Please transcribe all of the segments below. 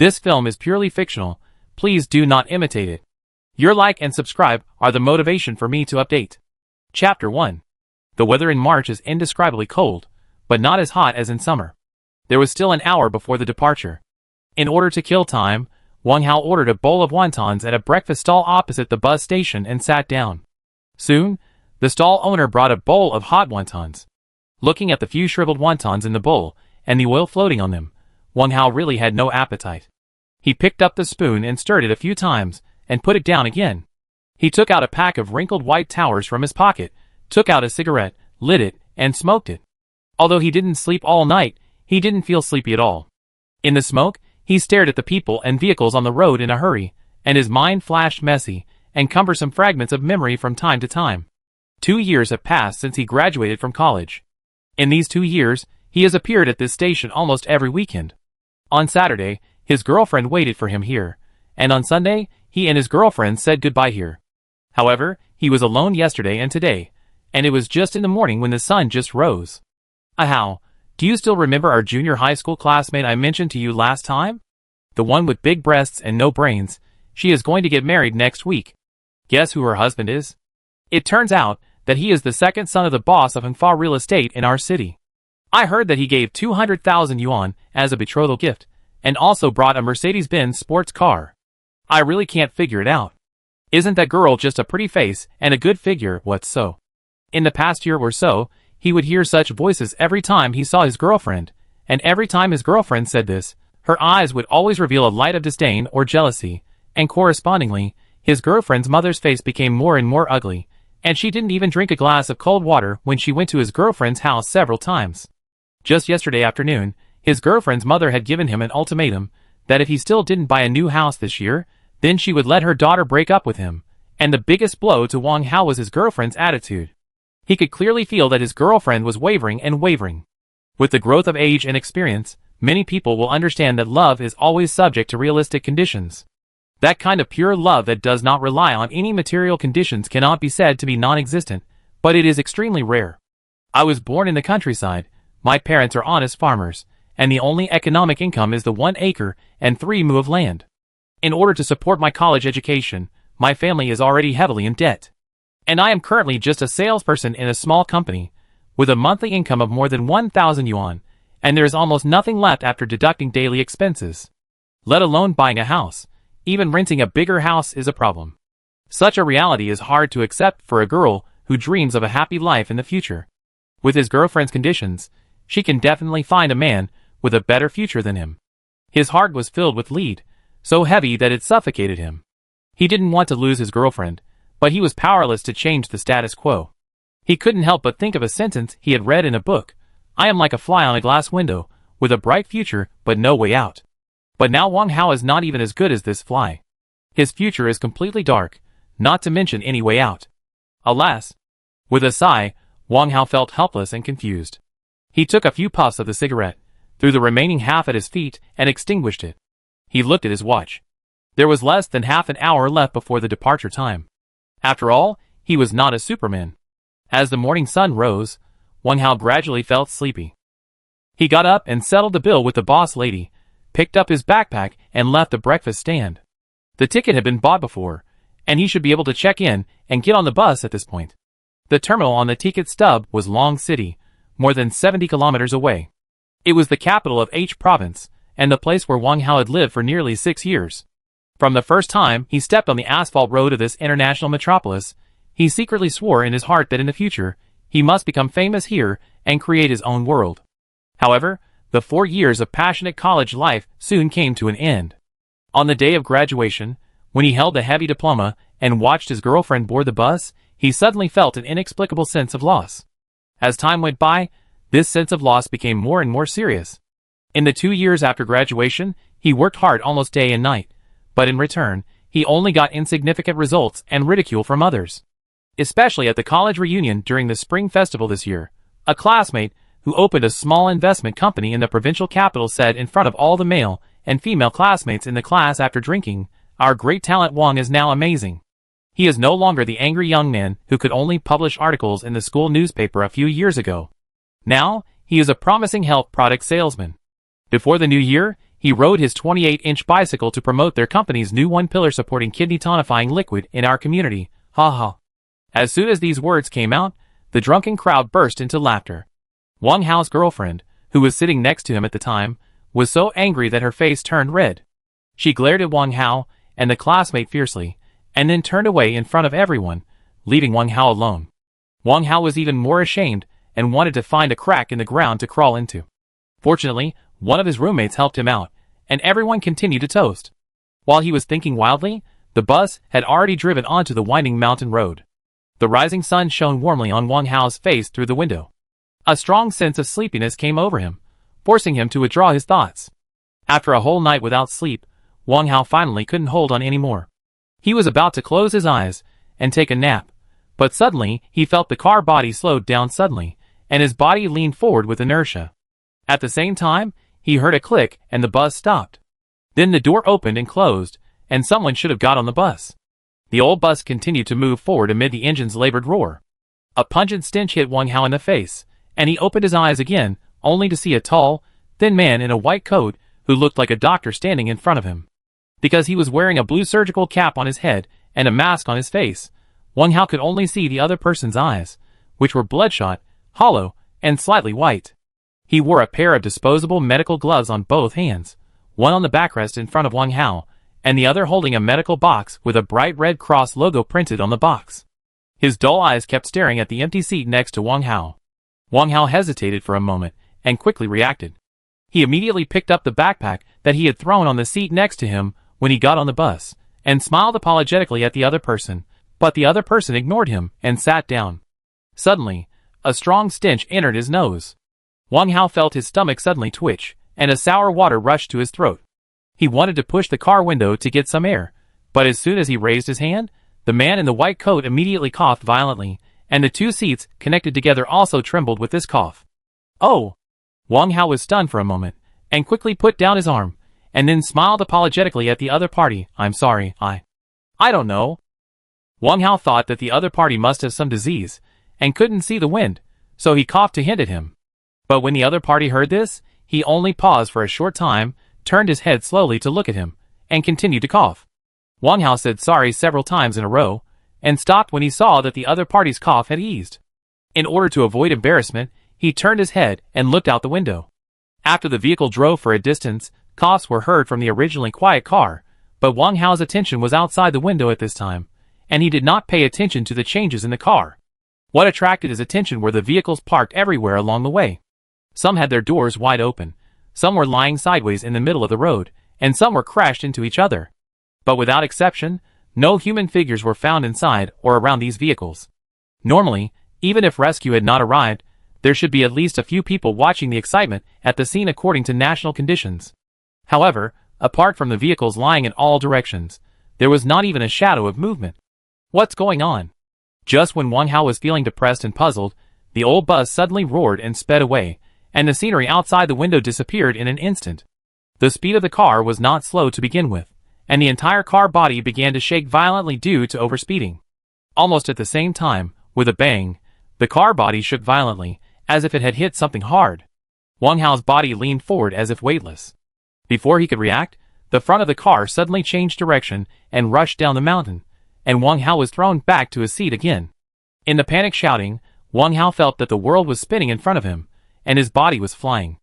This film is purely fictional. Please do not imitate it. Your like and subscribe are the motivation for me to update. Chapter 1. The weather in March is indescribably cold, but not as hot as in summer. There was still an hour before the departure. In order to kill time, Wang Hao ordered a bowl of wontons at a breakfast stall opposite the bus station and sat down. Soon, the stall owner brought a bowl of hot wontons. Looking at the few shriveled wontons in the bowl and the oil floating on them, Wang Hao really had no appetite. He picked up the spoon and stirred it a few times and put it down again. He took out a pack of wrinkled white towers from his pocket, took out a cigarette, lit it, and smoked it. Although he didn't sleep all night, he didn't feel sleepy at all. In the smoke, he stared at the people and vehicles on the road in a hurry, and his mind flashed messy and cumbersome fragments of memory from time to time. 2 years have passed since he graduated from college. In these 2 years, he has appeared at this station almost every weekend. On Saturday, his girlfriend waited for him here, and on Sunday, he and his girlfriend said goodbye here. However, he was alone yesterday and today, and it was just in the morning when the sun just rose. How? Do you still remember our junior high school classmate I mentioned to you last time? The one with big breasts and no brains. She is going to get married next week. Guess who her husband is? It turns out that he is the second son of the boss of Hengfa Real Estate in our city. I heard that he gave 200,000 yuan as a betrothal gift, and also brought a Mercedes-Benz sports car. I really can't figure it out. Isn't that girl just a pretty face and a good figure, what's so? In the past year or so, he would hear such voices every time he saw his girlfriend, and every time his girlfriend said this, her eyes would always reveal a light of disdain or jealousy, and correspondingly, his girlfriend's mother's face became more and more ugly, and she didn't even drink a glass of cold water when she went to his girlfriend's house several times. Just yesterday afternoon, his girlfriend's mother had given him an ultimatum that if he still didn't buy a new house this year, then she would let her daughter break up with him, and the biggest blow to Wang Hao was his girlfriend's attitude. He could clearly feel that his girlfriend was wavering and wavering. With the growth of age and experience, many people will understand that love is always subject to realistic conditions. That kind of pure love that does not rely on any material conditions cannot be said to be non-existent, but it is extremely rare. I was born in the countryside, my parents are honest farmers, and the only economic income is the 1 acre and 3 mu of land. In order to support my college education, my family is already heavily in debt. And I am currently just a salesperson in a small company, with a monthly income of more than 1,000 yuan, and there is almost nothing left after deducting daily expenses. Let alone buying a house, even renting a bigger house is a problem. Such a reality is hard to accept for a girl who dreams of a happy life in the future. With his girlfriend's conditions, she can definitely find a man with a better future than him. His heart was filled with lead, so heavy that it suffocated him. He didn't want to lose his girlfriend, but he was powerless to change the status quo. He couldn't help but think of a sentence he had read in a book. I am like a fly on a glass window, with a bright future but no way out. But now Wang Hao is not even as good as this fly. His future is completely dark, not to mention any way out. Alas! With a sigh, Wang Hao felt helpless and confused. He took a few puffs of the cigarette, threw the remaining half at his feet, and extinguished it. He looked at his watch. There was less than half an hour left before the departure time. After all, he was not a superman. As the morning sun rose, Wang Hao gradually felt sleepy. He got up and settled the bill with the boss lady, picked up his backpack, and left the breakfast stand. The ticket had been bought before, and he should be able to check in and get on the bus at this point. The terminal on the ticket stub was Long City, more than 70 kilometers away. It was the capital of H province, and the place where Wang Hao had lived for nearly 6 years. From the first time he stepped on the asphalt road of this international metropolis, he secretly swore in his heart that in the future, he must become famous here and create his own world. However, the 4 years of passionate college life soon came to an end. On the day of graduation, when he held the heavy diploma and watched his girlfriend board the bus, he suddenly felt an inexplicable sense of loss. As time went by, this sense of loss became more and more serious. In the 2 years after graduation, he worked hard almost day and night, but in return, he only got insignificant results and ridicule from others. Especially at the college reunion during the spring festival this year, a classmate who opened a small investment company in the provincial capital said in front of all the male and female classmates in the class after drinking, "Our great talent Wang is now amazing. He is no longer the angry young man who could only publish articles in the school newspaper a few years ago. Now, he is a promising health product salesman." Before the new year, He rode his 28-inch bicycle to promote their company's new one-pillar supporting kidney tonifying liquid in our community. Ha ha. As soon as these words came out, the drunken crowd burst into laughter. Wang Hao's girlfriend, who was sitting next to him at the time, was so angry that her face turned red. She glared at Wang Hao and the classmate fiercely, and then turned away in front of everyone, leaving Wang Hao alone. Wang Hao was even more ashamed and wanted to find a crack in the ground to crawl into. Fortunately, one of his roommates helped him out, and everyone continued to toast. While he was thinking wildly, the bus had already driven onto the winding mountain road. The rising sun shone warmly on Wang Hao's face through the window. A strong sense of sleepiness came over him, forcing him to withdraw his thoughts. After a whole night without sleep, Wang Hao finally couldn't hold on anymore. He was about to close his eyes and take a nap, but suddenly he felt the car body slowed down suddenly, and his body leaned forward with inertia. At the same time, he heard a click and the bus stopped. Then the door opened and closed, and someone should have got on the bus. The old bus continued to move forward amid the engine's labored roar. A pungent stench hit Wang Hao in the face, and he opened his eyes again, only to see a tall, thin man in a white coat who looked like a doctor standing in front of him. Because he was wearing a blue surgical cap on his head and a mask on his face, Wang Hao could only see the other person's eyes, which were bloodshot, hollow, and slightly white. He wore a pair of disposable medical gloves on both hands, one on the backrest in front of Wang Hao, and the other holding a medical box with a bright red cross logo printed on the box. His dull eyes kept staring at the empty seat next to Wang Hao. Wang Hao hesitated for a moment and quickly reacted. He immediately picked up the backpack that he had thrown on the seat next to him when he got on the bus, and smiled apologetically at the other person, but the other person ignored him and sat down. Suddenly, a strong stench entered his nose. Wang Hao felt his stomach suddenly twitch, and a sour water rushed to his throat. He wanted to push the car window to get some air, but as soon as he raised his hand, the man in the white coat immediately coughed violently, and the two seats connected together also trembled with this cough. Oh! Wang Hao was stunned for a moment, and quickly put down his arm, and then smiled apologetically at the other party. I'm sorry, I don't know. Wang Hao thought that the other party must have some disease, and couldn't see the wind, so he coughed to hint at him. But when the other party heard this, he only paused for a short time, turned his head slowly to look at him, and continued to cough. Wang Hao said sorry several times in a row, and stopped when he saw that the other party's cough had eased. In order to avoid embarrassment, he turned his head and looked out the window. After the vehicle drove for a distance, coughs were heard from the originally quiet car, but Wang Hao's attention was outside the window at this time, and he did not pay attention to the changes in the car. What attracted his attention were the vehicles parked everywhere along the way. Some had their doors wide open, some were lying sideways in the middle of the road, and some were crashed into each other. But without exception, no human figures were found inside or around these vehicles. Normally, even if rescue had not arrived, there should be at least a few people watching the excitement at the scene according to national conditions. However, apart from the vehicles lying in all directions, there was not even a shadow of movement. What's going on? Just when Wang Hao was feeling depressed and puzzled, the old bus suddenly roared and sped away, and the scenery outside the window disappeared in an instant. The speed of the car was not slow to begin with, and the entire car body began to shake violently due to overspeeding. Almost at the same time, with a bang, the car body shook violently, as if it had hit something hard. Wang Hao's body leaned forward as if weightless. Before he could react, the front of the car suddenly changed direction and rushed down the mountain, and Wang Hao was thrown back to his seat again. In the panic shouting, Wang Hao felt that the world was spinning in front of him, and his body was flying.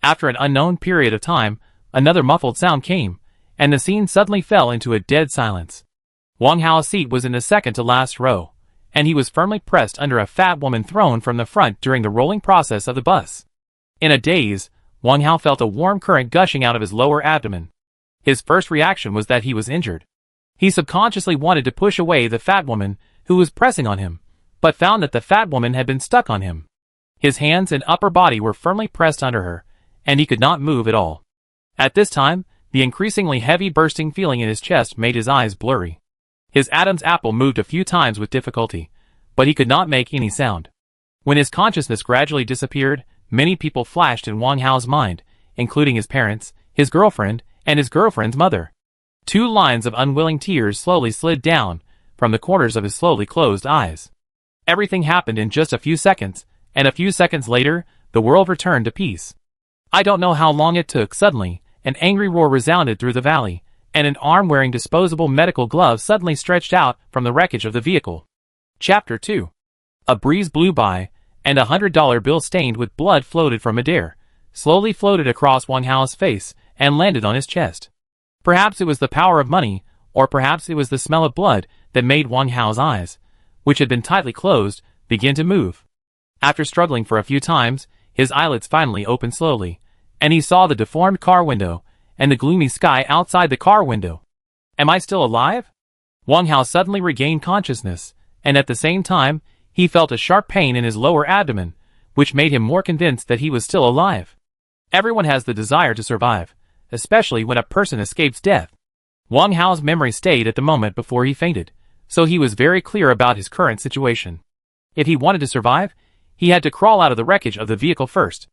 After an unknown period of time, another muffled sound came, and the scene suddenly fell into a dead silence. Wang Hao's seat was in the second to last row, and he was firmly pressed under a fat woman thrown from the front during the rolling process of the bus. In a daze, Wang Hao felt a warm current gushing out of his lower abdomen. His first reaction was that he was injured. He subconsciously wanted to push away the fat woman who was pressing on him, but found that the fat woman had been stuck on him. His hands and upper body were firmly pressed under her, and he could not move at all. At this time, the increasingly heavy bursting feeling in his chest made his eyes blurry. His Adam's apple moved a few times with difficulty, but he could not make any sound. When his consciousness gradually disappeared, many people flashed in Wang Hao's mind, including his parents, his girlfriend, and his girlfriend's mother. 2 lines of unwilling tears slowly slid down from the corners of his slowly closed eyes. Everything happened in just a few seconds, and a few seconds later, the world returned to peace. I don't know how long it took. Suddenly, an angry roar resounded through the valley, and an arm wearing disposable medical gloves suddenly stretched out from the wreckage of the vehicle. Chapter 2. A breeze blew by, and $100 bill stained with blood floated from midair, slowly floated across Wang Hao's face, and landed on his chest. Perhaps it was the power of money, or perhaps it was the smell of blood that made Wang Hao's eyes, which had been tightly closed, begin to move. After struggling for a few times, his eyelids finally opened slowly, and he saw the deformed car window, and the gloomy sky outside the car window. Am I still alive? Wang Hao suddenly regained consciousness, and at the same time, he felt a sharp pain in his lower abdomen, which made him more convinced that he was still alive. Everyone has the desire to survive, especially when a person escapes death. Wang Hao's memory stayed at the moment before he fainted, so he was very clear about his current situation. If he wanted to survive, he had to crawl out of the wreckage of the vehicle first.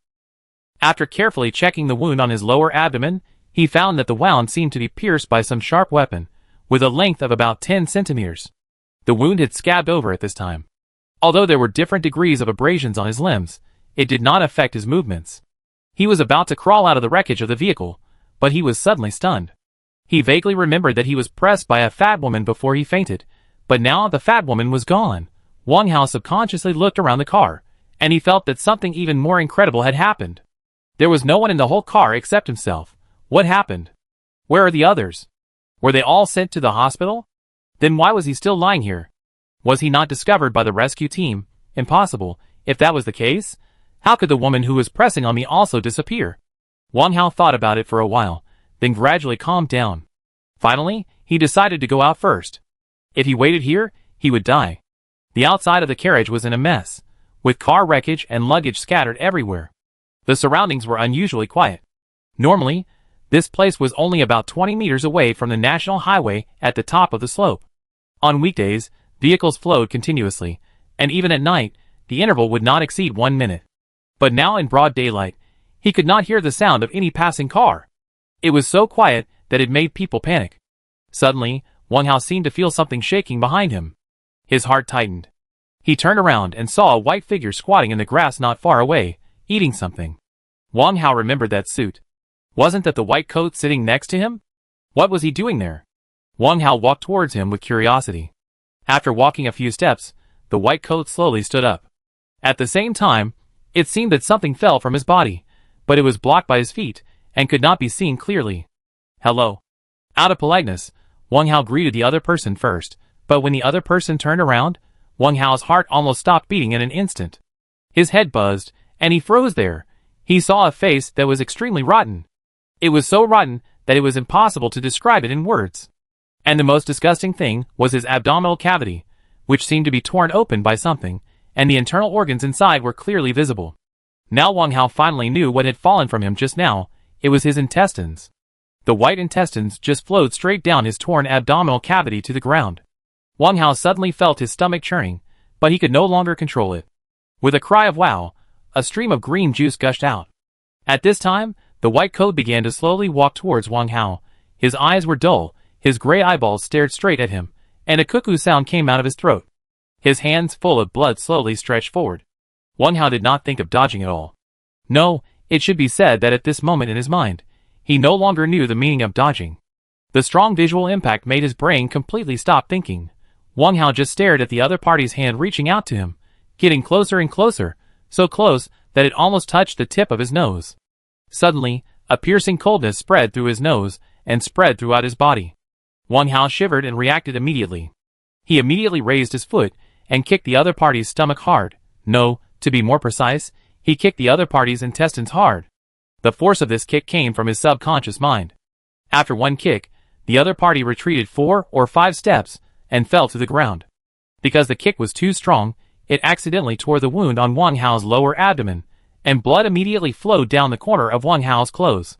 After carefully checking the wound on his lower abdomen, he found that the wound seemed to be pierced by some sharp weapon, with a length of about 10 centimeters. The wound had scabbed over at this time. Although there were different degrees of abrasions on his limbs, it did not affect his movements. He was about to crawl out of the wreckage of the vehicle, but he was suddenly stunned. He vaguely remembered that he was pressed by a fat woman before he fainted, but now the fat woman was gone. Wang Hao subconsciously looked around the car, and he felt that something even more incredible had happened. There was no one in the whole car except himself. What happened? Where are the others? Were they all sent to the hospital? Then why was he still lying here? Was he not discovered by the rescue team? Impossible. If that was the case, how could the woman who was pressing on me also disappear? Wang Hao thought about it for a while, then gradually calmed down. Finally, he decided to go out first. If he waited here, he would die. The outside of the carriage was in a mess, with car wreckage and luggage scattered everywhere. The surroundings were unusually quiet. Normally, this place was only about 20 meters away from the national highway at the top of the slope. On weekdays, vehicles flowed continuously, and even at night, the interval would not exceed 1 minute. But now in broad daylight, he could not hear the sound of any passing car. It was so quiet that it made people panic. Suddenly, Wang Hao seemed to feel something shaking behind him. His heart tightened. He turned around and saw a white figure squatting in the grass not far away, eating something. Wang Hao remembered that suit. Wasn't that the white coat sitting next to him? What was he doing there? Wang Hao walked towards him with curiosity. After walking a few steps, the white coat slowly stood up. At the same time, it seemed that something fell from his body, but it was blocked by his feet, and could not be seen clearly. Hello. Out of politeness, Wang Hao greeted the other person first, but when the other person turned around, Wang Hao's heart almost stopped beating in an instant. His head buzzed, and he froze there. He saw a face that was extremely rotten. It was so rotten that it was impossible to describe it in words. And the most disgusting thing was his abdominal cavity, which seemed to be torn open by something, and the internal organs inside were clearly visible. Now Wang Hao finally knew what had fallen from him just now. It was his intestines. The white intestines just flowed straight down his torn abdominal cavity to the ground. Wang Hao suddenly felt his stomach churning, but he could no longer control it. With a cry of wow, a stream of green juice gushed out. At this time, the white coat began to slowly walk towards Wang Hao. His eyes were dull, his gray eyeballs stared straight at him, and a cuckoo sound came out of his throat. His hands full of blood slowly stretched forward. Wang Hao did not think of dodging at all. No, it should be said that at this moment in his mind, he no longer knew the meaning of dodging. The strong visual impact made his brain completely stop thinking. Wang Hao just stared at the other party's hand reaching out to him, getting closer and closer, so close that it almost touched the tip of his nose. Suddenly, a piercing coldness spread through his nose and spread throughout his body. Wang Hao shivered and reacted immediately. He immediately raised his foot and kicked the other party's stomach hard. No, to be more precise, he kicked the other party's intestines hard. The force of this kick came from his subconscious mind. After one kick, the other party retreated 4 or 5 steps and fell to the ground. Because the kick was too strong, it accidentally tore the wound on Wang Hao's lower abdomen, and blood immediately flowed down the corner of Wang Hao's clothes.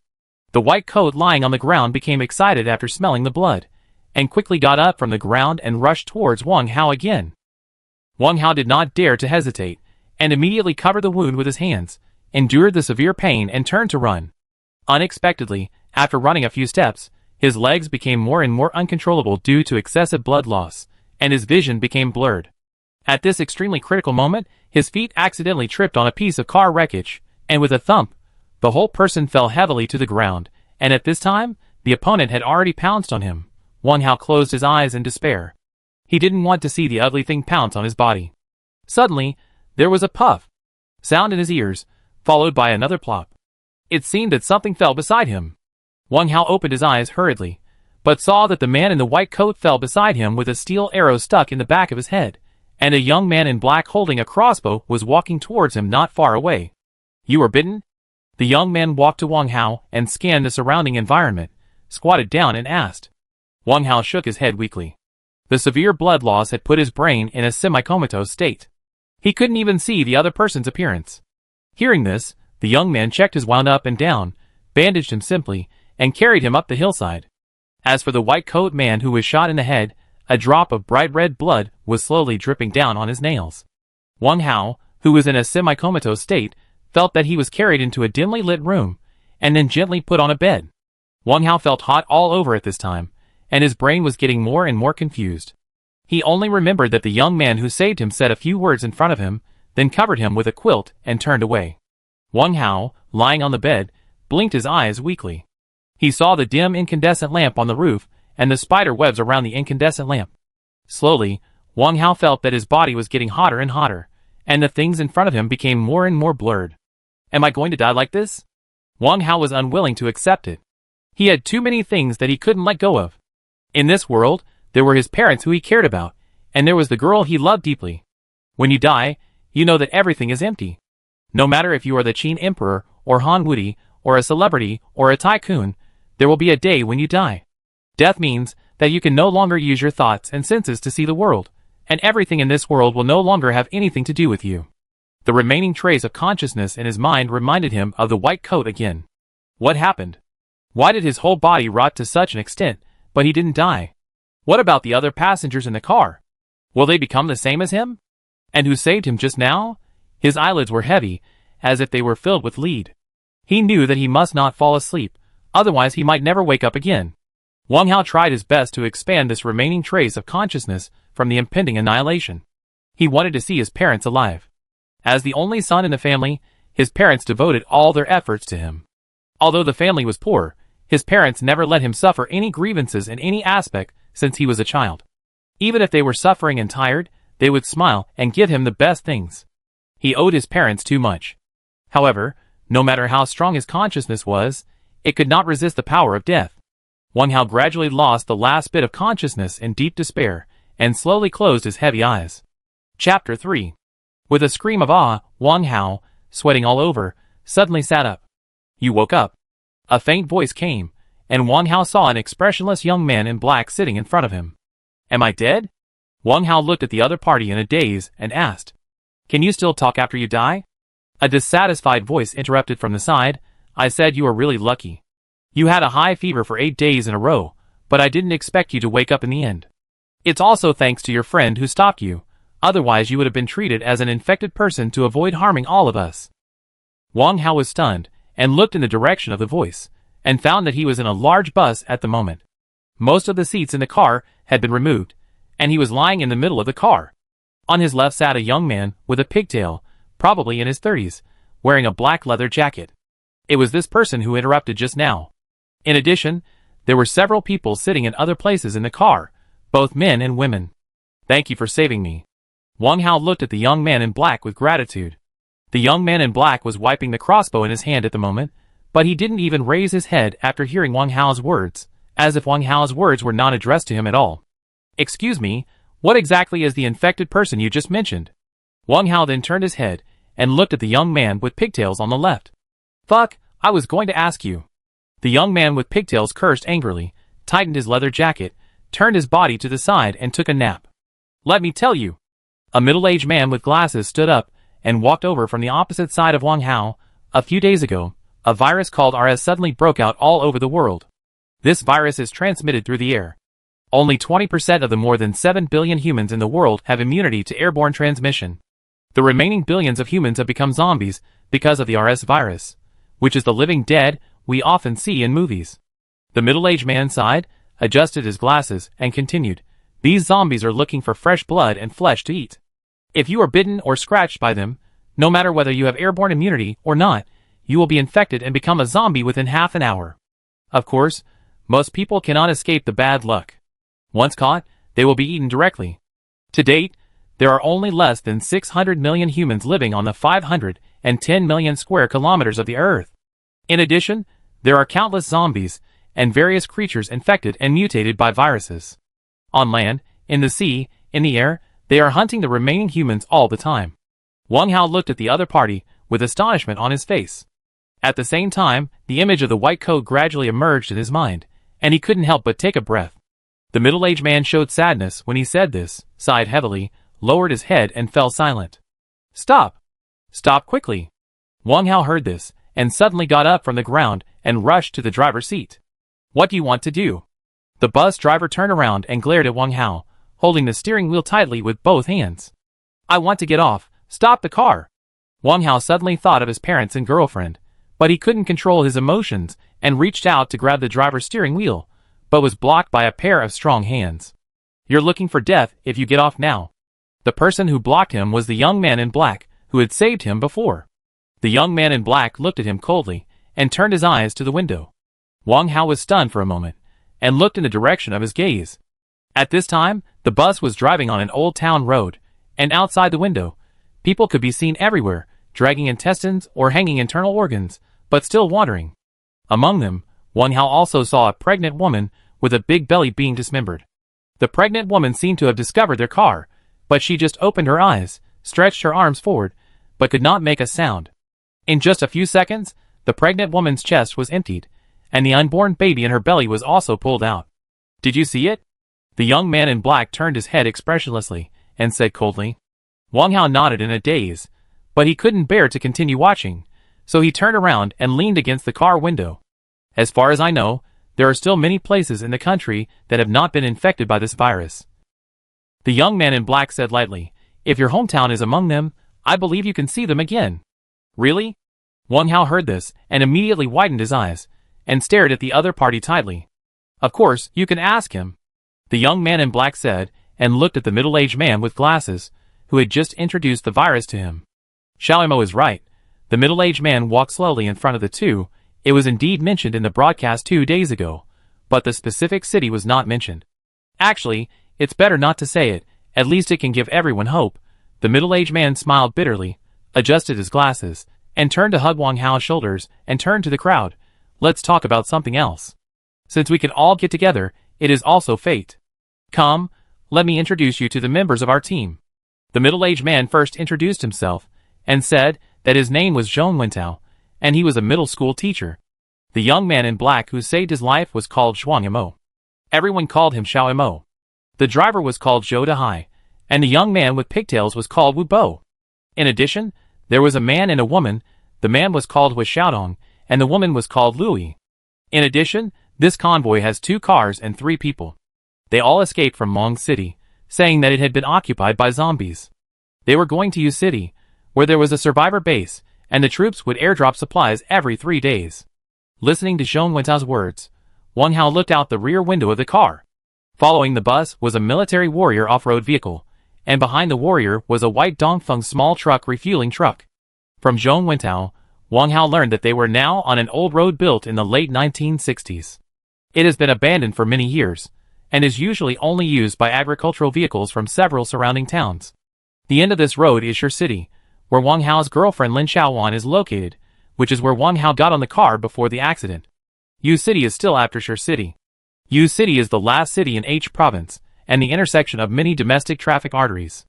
The white coat lying on the ground became excited after smelling the blood, and quickly got up from the ground and rushed towards Wang Hao again. Wang Hao did not dare to hesitate, and immediately covered the wound with his hands, endured the severe pain and turned to run. Unexpectedly, after running a few steps, his legs became more and more uncontrollable due to excessive blood loss, and his vision became blurred. At this extremely critical moment, his feet accidentally tripped on a piece of car wreckage, and with a thump, the whole person fell heavily to the ground, and at this time, the opponent had already pounced on him. Wang Hao closed his eyes in despair. He didn't want to see the ugly thing pounce on his body. Suddenly, there was a puff sound in his ears, followed by another plop. It seemed that something fell beside him. Wang Hao opened his eyes hurriedly, but saw that the man in the white coat fell beside him with a steel arrow stuck in the back of his head, and a young man in black holding a crossbow was walking towards him not far away. "You are bitten?" The young man walked to Wang Hao and scanned the surrounding environment, squatted down and asked. Wang Hao shook his head weakly. The severe blood loss had put his brain in a semi-comatose state. He couldn't even see the other person's appearance. Hearing this, the young man checked his wound up and down, bandaged him simply, and carried him up the hillside. As for the white coat man who was shot in the head, a drop of bright red blood was slowly dripping down on his nails. Wang Hao, who was in a semi-comatose state, felt that he was carried into a dimly lit room, and then gently put on a bed. Wang Hao felt hot all over at this time, and his brain was getting more and more confused. He only remembered that the young man who saved him said a few words in front of him, then covered him with a quilt and turned away. Wang Hao, lying on the bed, blinked his eyes weakly. He saw the dim incandescent lamp on the roof and the spider webs around the incandescent lamp. Slowly, Wang Hao felt that his body was getting hotter and hotter, and the things in front of him became more and more blurred. Am I going to die like this? Wang Hao was unwilling to accept it. He had too many things that he couldn't let go of. In this world, there were his parents who he cared about, and there was the girl he loved deeply. When you die, you know that everything is empty. No matter if you are the Qin Emperor, or Han Wudi, or a celebrity, or a tycoon, there will be a day when you die. Death means that you can no longer use your thoughts and senses to see the world, and everything in this world will no longer have anything to do with you. The remaining trace of consciousness in his mind reminded him of the white coat again. What happened? Why did his whole body rot to such an extent, but he didn't die? What about the other passengers in the car? Will they become the same as him? And who saved him just now? His eyelids were heavy, as if they were filled with lead. He knew that he must not fall asleep, otherwise he might never wake up again. Wang Hao tried his best to expand this remaining trace of consciousness from the impending annihilation. He wanted to see his parents alive. As the only son in the family, his parents devoted all their efforts to him. Although the family was poor, his parents never let him suffer any grievances in any aspect since he was a child. Even if they were suffering and tired, they would smile and give him the best things. He owed his parents too much. However, no matter how strong his consciousness was, it could not resist the power of death. Wang Hao gradually lost the last bit of consciousness in deep despair, and slowly closed his heavy eyes. Chapter 3. With a scream of awe, Wang Hao, sweating all over, suddenly sat up. You woke up. A faint voice came, and Wang Hao saw an expressionless young man in black sitting in front of him. Am I dead? Wang Hao looked at the other party in a daze and asked. Can you still talk after you die? A dissatisfied voice interrupted from the side. I said you were really lucky. You had a high fever for 8 days in a row, but I didn't expect you to wake up in the end. It's also thanks to your friend who stopped you, otherwise you would have been treated as an infected person to avoid harming all of us. Wang Hao was stunned, and looked in the direction of the voice, and found that he was in a large bus at the moment. Most of the seats in the car had been removed, and he was lying in the middle of the car. On his left sat a young man with a pigtail, probably in his 30s, wearing a black leather jacket. It was this person who interrupted just now. In addition, there were several people sitting in other places in the car, both men and women. Thank you for saving me. Wang Hao looked at the young man in black with gratitude. The young man in black was wiping the crossbow in his hand at the moment, but he didn't even raise his head after hearing Wang Hao's words, as if Wang Hao's words were not addressed to him at all. Excuse me, what exactly is the infected person you just mentioned? Wang Hao then turned his head and looked at the young man with pigtails on the left. Fuck, I was going to ask you. The young man with pigtails cursed angrily, tightened his leather jacket, turned his body to the side and took a nap. Let me tell you. A middle-aged man with glasses stood up and walked over from the opposite side of Wang Hao. A few days ago, a virus called RS suddenly broke out all over the world. This virus is transmitted through the air. Only 20% of the more than 7 billion humans in the world have immunity to airborne transmission. The remaining billions of humans have become zombies because of the RS virus, which is the living dead we often see in movies. The middle-aged man sighed, adjusted his glasses, and continued. These zombies are looking for fresh blood and flesh to eat. If you are bitten or scratched by them, no matter whether you have airborne immunity or not, you will be infected and become a zombie within half an hour. Of course, most people cannot escape the bad luck. Once caught, they will be eaten directly. To date, there are only less than 600 million humans living on the 510 million square kilometers of the Earth. In addition, there are countless zombies and various creatures infected and mutated by viruses. On land, in the sea, in the air, they are hunting the remaining humans all the time. Wang Hao looked at the other party with astonishment on his face. At the same time, the image of the white coat gradually emerged in his mind, and he couldn't help but take a breath. The middle-aged man showed sadness when he said this, sighed heavily, lowered his head and fell silent. Stop! Stop quickly! Wang Hao heard this, and suddenly got up from the ground and rushed to the driver's seat. What do you want to do? The bus driver turned around and glared at Wang Hao, holding the steering wheel tightly with both hands. I want to get off. Stop the car! Wang Hao suddenly thought of his parents and girlfriend, but he couldn't control his emotions and reached out to grab the driver's steering wheel, but was blocked by a pair of strong hands. You're looking for death if you get off now. The person who blocked him was the young man in black who had saved him before. The young man in black looked at him coldly and turned his eyes to the window. Wang Hao was stunned for a moment and looked in the direction of his gaze. At this time, the bus was driving on an old town road, and outside the window, people could be seen everywhere, dragging intestines or hanging internal organs, but still wandering. Among them, Wang Hao also saw a pregnant woman with a big belly being dismembered. The pregnant woman seemed to have discovered their car, but she just opened her eyes, stretched her arms forward, but could not make a sound. In just a few seconds, the pregnant woman's chest was emptied, and the unborn baby in her belly was also pulled out. Did you see it? The young man in black turned his head expressionlessly and said coldly. Wang Hao nodded in a daze, but he couldn't bear to continue watching, so he turned around and leaned against the car window. As far as I know, there are still many places in the country that have not been infected by this virus. The young man in black said lightly, if your hometown is among them, I believe you can see them again. Really? Wang Hao heard this and immediately widened his eyes and stared at the other party tightly. Of course, you can ask him. The young man in black said, and looked at the middle-aged man with glasses, who had just introduced the virus to him. Xiaomo is right. The middle-aged man walked slowly in front of the two. It was indeed mentioned in the broadcast 2 days ago, but the specific city was not mentioned. Actually, it's better not to say it, at least it can give everyone hope. The middle-aged man smiled bitterly, adjusted his glasses, and turned to hug Wang Hao's shoulders and turned to the crowd. Let's talk about something else. Since we can all get together, it is also fate. Come, let me introduce you to the members of our team. The middle-aged man first introduced himself, and said that his name was Zhong Wentao, and he was a middle school teacher. The young man in black who saved his life was called Zhuang Yimo. Everyone called him Xiao Yimo. The driver was called Zhou Dehai, and the young man with pigtails was called Wu Bo. In addition, there was a man and a woman. The man was called Hui Xiaodong, and the woman was called Lui. In addition, this convoy has 2 cars and 3 people. They all escaped from Mong City, saying that it had been occupied by zombies. They were going to Yu City, where there was a survivor base, and the troops would airdrop supplies every 3 days. Listening to Zhong Wentao's words, Wang Hao looked out the rear window of the car. Following the bus was a military warrior off-road vehicle, and behind the warrior was a white Dongfeng small truck refueling truck. From Zhong Wentao, Wang Hao learned that they were now on an old road built in the late 1960s. It has been abandoned for many years, and is usually only used by agricultural vehicles from several surrounding towns. The end of this road is Shi City, where Wang Hao's girlfriend Lin Xiaowan is located, which is where Wang Hao got on the car before the accident. Yu City is still after Shi City. Yu City is the last city in H province, and the intersection of many domestic traffic arteries.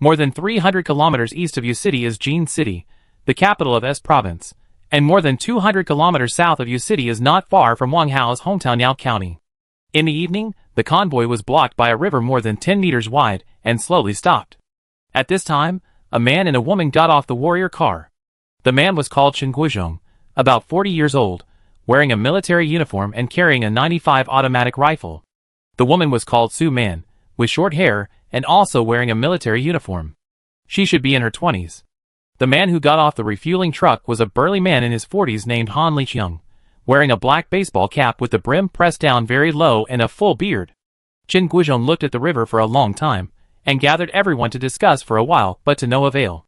More than 300 kilometers east of Yu City is Jin City, the capital of S province, and more than 200 kilometers south of Yu City is not far from Wang Hao's hometown Yao County. In the evening, the convoy was blocked by a river more than 10 meters wide and slowly stopped. At this time, a man and a woman got off the warrior car. The man was called Chen Guizhong, about 40 years old, wearing a military uniform and carrying a 95 automatic rifle. The woman was called Su Man, with short hair and also wearing a military uniform. She should be in her 20s. The man who got off the refueling truck was a burly man in his 40s named Han Liqiang, wearing a black baseball cap with the brim pressed down very low and a full beard. Chen Guizhong looked at the river for a long time, and gathered everyone to discuss for a while, but to no avail.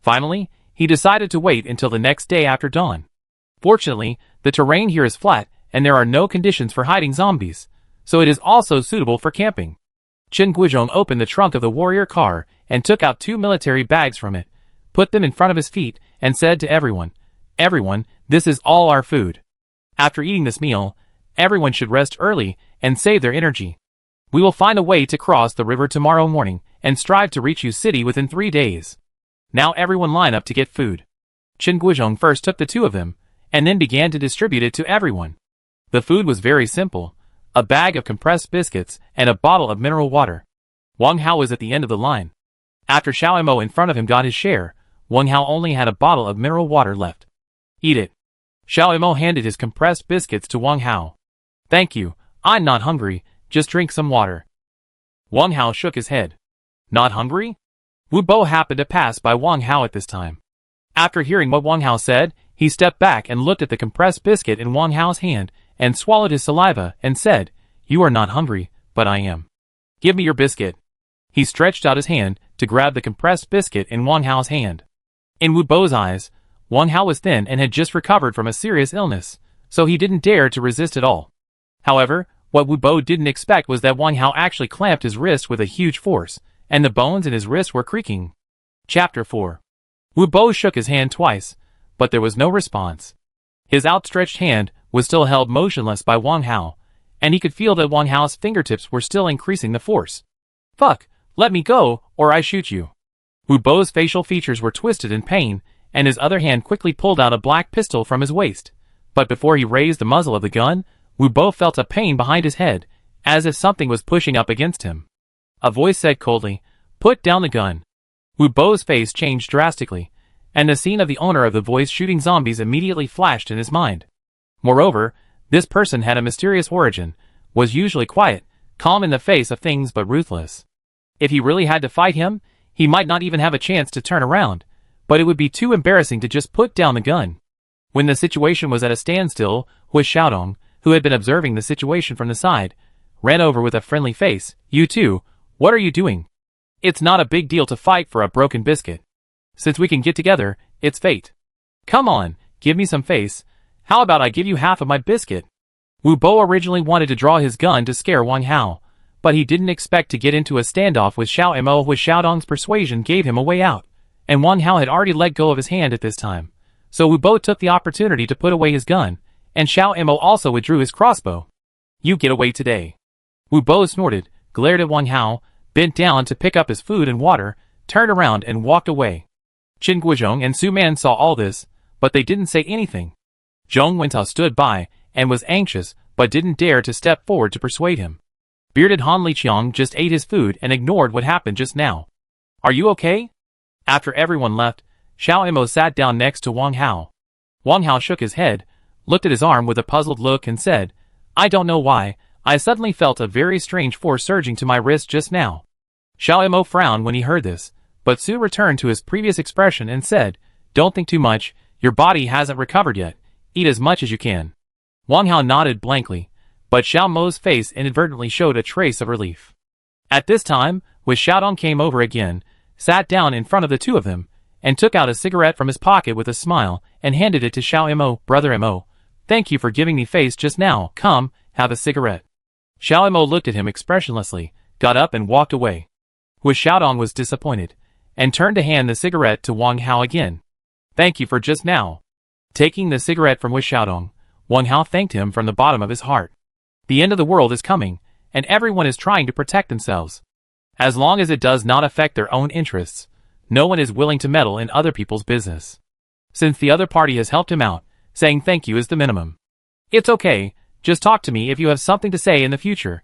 Finally, he decided to wait until the next day after dawn. Fortunately, the terrain here is flat, and there are no conditions for hiding zombies, so it is also suitable for camping. Chen Guizhong opened the trunk of the warrior car and took out 2 military bags from it, put them in front of his feet, and said to everyone, "Everyone, this is all our food. After eating this meal, everyone should rest early and save their energy. We will find a way to cross the river tomorrow morning and strive to reach Yu City within 3 days. Now everyone line up to get food." Chen Guizhong first took the 2 of them, and then began to distribute it to everyone. The food was very simple: a bag of compressed biscuits and a bottle of mineral water. Wang Hao was at the end of the line. After Xiao Mo in front of him got his share, Wang Hao only had a bottle of mineral water left. "Eat it." Xiao Mo handed his compressed biscuits to Wang Hao. "Thank you, I'm not hungry, just drink some water." Wang Hao shook his head. "Not hungry?" Wu Bo happened to pass by Wang Hao at this time. After hearing what Wang Hao said, he stepped back and looked at the compressed biscuit in Wang Hao's hand and swallowed his saliva and said, "You are not hungry, but I am. Give me your biscuit." He stretched out his hand to grab the compressed biscuit in Wang Hao's hand. In Wu Bo's eyes, Wang Hao was thin and had just recovered from a serious illness, so he didn't dare to resist at all. However, what Wu Bo didn't expect was that Wang Hao actually clamped his wrist with a huge force, and the bones in his wrist were creaking. Chapter 4. Wu Bo shook his hand twice, but there was no response. His outstretched hand was still held motionless by Wang Hao, and he could feel that Wang Hao's fingertips were still increasing the force. "Fuck, let me go, or I shoot you." Wu Bo's facial features were twisted in pain, and his other hand quickly pulled out a black pistol from his waist. But before he raised the muzzle of the gun, Wu Bo felt a pain behind his head, as if something was pushing up against him. A voice said coldly, "Put down the gun." Wu Bo's face changed drastically, and the scene of the owner of the voice shooting zombies immediately flashed in his mind. Moreover, this person had a mysterious origin, was usually quiet, calm in the face of things but ruthless. If he really had to fight him, he might not even have a chance to turn around, but it would be too embarrassing to just put down the gun. When the situation was at a standstill, Hui Xiaodong, who had been observing the situation from the side, ran over with a friendly face. "You too, what are you doing? It's not a big deal to fight for a broken biscuit. Since we can get together, it's fate. Come on, give me some face. How about I give you half of my biscuit?" Wu Bo originally wanted to draw his gun to scare Wang Hao, but he didn't expect to get into a standoff with Xiao Mo. With Xiaodong's persuasion gave him a way out, and Wang Hao had already let go of his hand at this time, so Wu Bo took the opportunity to put away his gun, and Xiao Mo also withdrew his crossbow. "You get away today." Wu Bo snorted, glared at Wang Hao, bent down to pick up his food and water, turned around and walked away. Chen Guizhong and Su Man saw all this, but they didn't say anything. Zhong Wentao stood by and was anxious, but didn't dare to step forward to persuade him. Bearded Han Liqiang just ate his food and ignored what happened just now. "Are you okay?" After everyone left, Xiao Mo sat down next to Wang Hao. Wang Hao shook his head, looked at his arm with a puzzled look and said, "I don't know why, I suddenly felt a very strange force surging to my wrist just now." Xiao Mo frowned when he heard this, but soon returned to his previous expression and said, "Don't think too much, your body hasn't recovered yet, eat as much as you can." Wang Hao nodded blankly, but Xiao Mo's face inadvertently showed a trace of relief. At this time, Hui Xiaodong came over again, sat down in front of the two of them, and took out a cigarette from his pocket with a smile and handed it to Xiao Mo. "Brother Mo, thank you for giving me face just now, come, have a cigarette." Xiao Mo looked at him expressionlessly, got up and walked away. Hui Xiaodong was disappointed, and turned to hand the cigarette to Wang Hao again. "Thank you for just now." Taking the cigarette from Hui Xiaodong, Wang Hao thanked him from the bottom of his heart. The end of the world is coming, and everyone is trying to protect themselves. As long as it does not affect their own interests, no one is willing to meddle in other people's business. Since the other party has helped him out, saying thank you is the minimum. "It's okay, just talk to me if you have something to say in the future."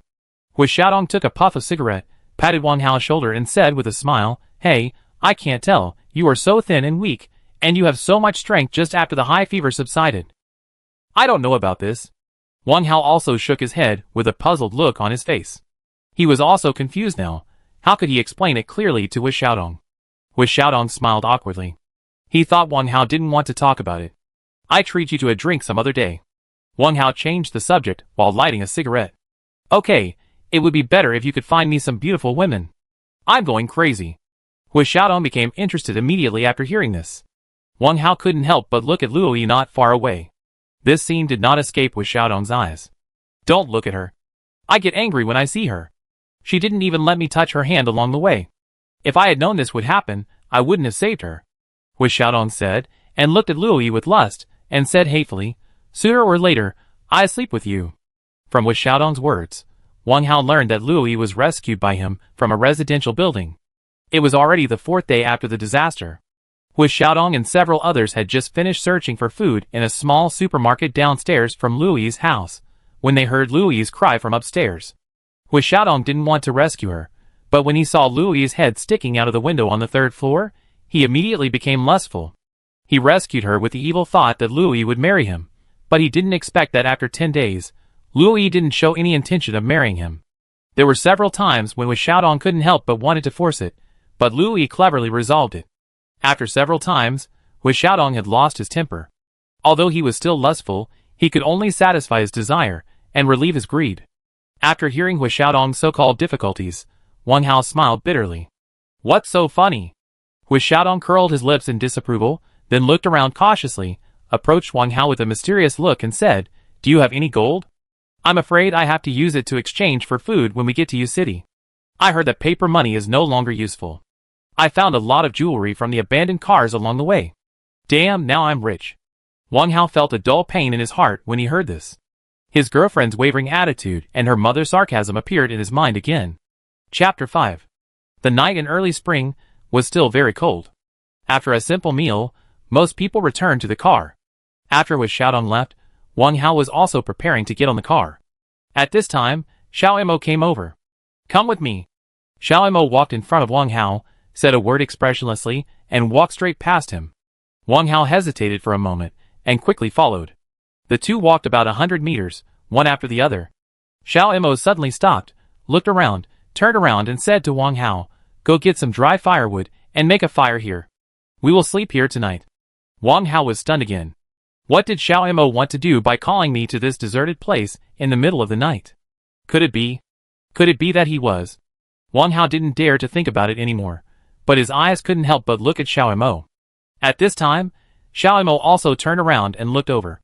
Hui Xiaodong took a puff of cigarette, patted Wang Hao's shoulder and said with a smile, "Hey, I can't tell, you are so thin and weak, and you have so much strength just after the high fever subsided." "I don't know about this." Wang Hao also shook his head with a puzzled look on his face. He was also confused now. How could he explain it clearly to Hui Xiaodong? Hui Xiaodong smiled awkwardly. He thought Wang Hao didn't want to talk about it. "I treat you to a drink some other day." Wang Hao changed the subject while lighting a cigarette. "Okay, it would be better if you could find me some beautiful women. I'm going crazy." Hui Xiaodong became interested immediately after hearing this. Wang Hao couldn't help but look at Luo Yi not far away. This scene did not escape Wu Xiaodong's eyes. Don't look at her. I get angry when I see her. She didn't even let me touch her hand along the way. If I had known this would happen, I wouldn't have saved her. Wu Xiaodong said, and looked at Lu Yi with lust, and said hatefully, sooner or later, I sleep with you. From Wu Xiaodong's words, Wang Hao learned that Lu Yi was rescued by him from a residential building. It was already the 4th day after the disaster. Wu Xiaodong and several others had just finished searching for food in a small supermarket downstairs from Lu Yi's house, when they heard Lu Yi's cry from upstairs. Wu Xiaodong didn't want to rescue her, but when he saw Lu Yi's head sticking out of the window on the 3rd floor, he immediately became lustful. He rescued her with the evil thought that Lu Yi would marry him, but he didn't expect that after 10 days, Lu Yi didn't show any intention of marrying him. There were several times when Wu Xiaodong couldn't help but wanted to force it, but Lu Yi cleverly resolved it. After several times, Wu Xiaodong had lost his temper. Although he was still lustful, he could only satisfy his desire and relieve his greed. After hearing Wu Xiaodong's so-called difficulties, Wang Hao smiled bitterly. What's so funny? Wu Xiaodong curled his lips in disapproval, then looked around cautiously, approached Wang Hao with a mysterious look and said, Do you have any gold? I'm afraid I have to use it to exchange for food when we get to Yu City. I heard that paper money is no longer useful. I found a lot of jewelry from the abandoned cars along the way. Damn, now I'm rich. Wang Hao felt a dull pain in his heart when he heard this. His girlfriend's wavering attitude and her mother's sarcasm appeared in his mind again. Chapter 5. The night in early spring was still very cold. After a simple meal, most people returned to the car. After Wu Xiaodong left, Wang Hao was also preparing to get on the car. At this time, Xiao Mo came over. Come with me. Xiao Mo walked in front of Wang Hao, said a word expressionlessly, and walked straight past him. Wang Hao hesitated for a moment, and quickly followed. The two walked about 100 meters, one after the other. Xiao Mo suddenly stopped, looked around, turned around and said to Wang Hao, Go get some dry firewood, and make a fire here. We will sleep here tonight. Wang Hao was stunned again. What did Xiao Mo want to do by calling me to this deserted place in the middle of the night? Could it be? Could it be that he was? Wang Hao didn't dare to think about it anymore, but his eyes couldn't help but look at Xiao Mo. At this time, Xiao Mo also turned around and looked over.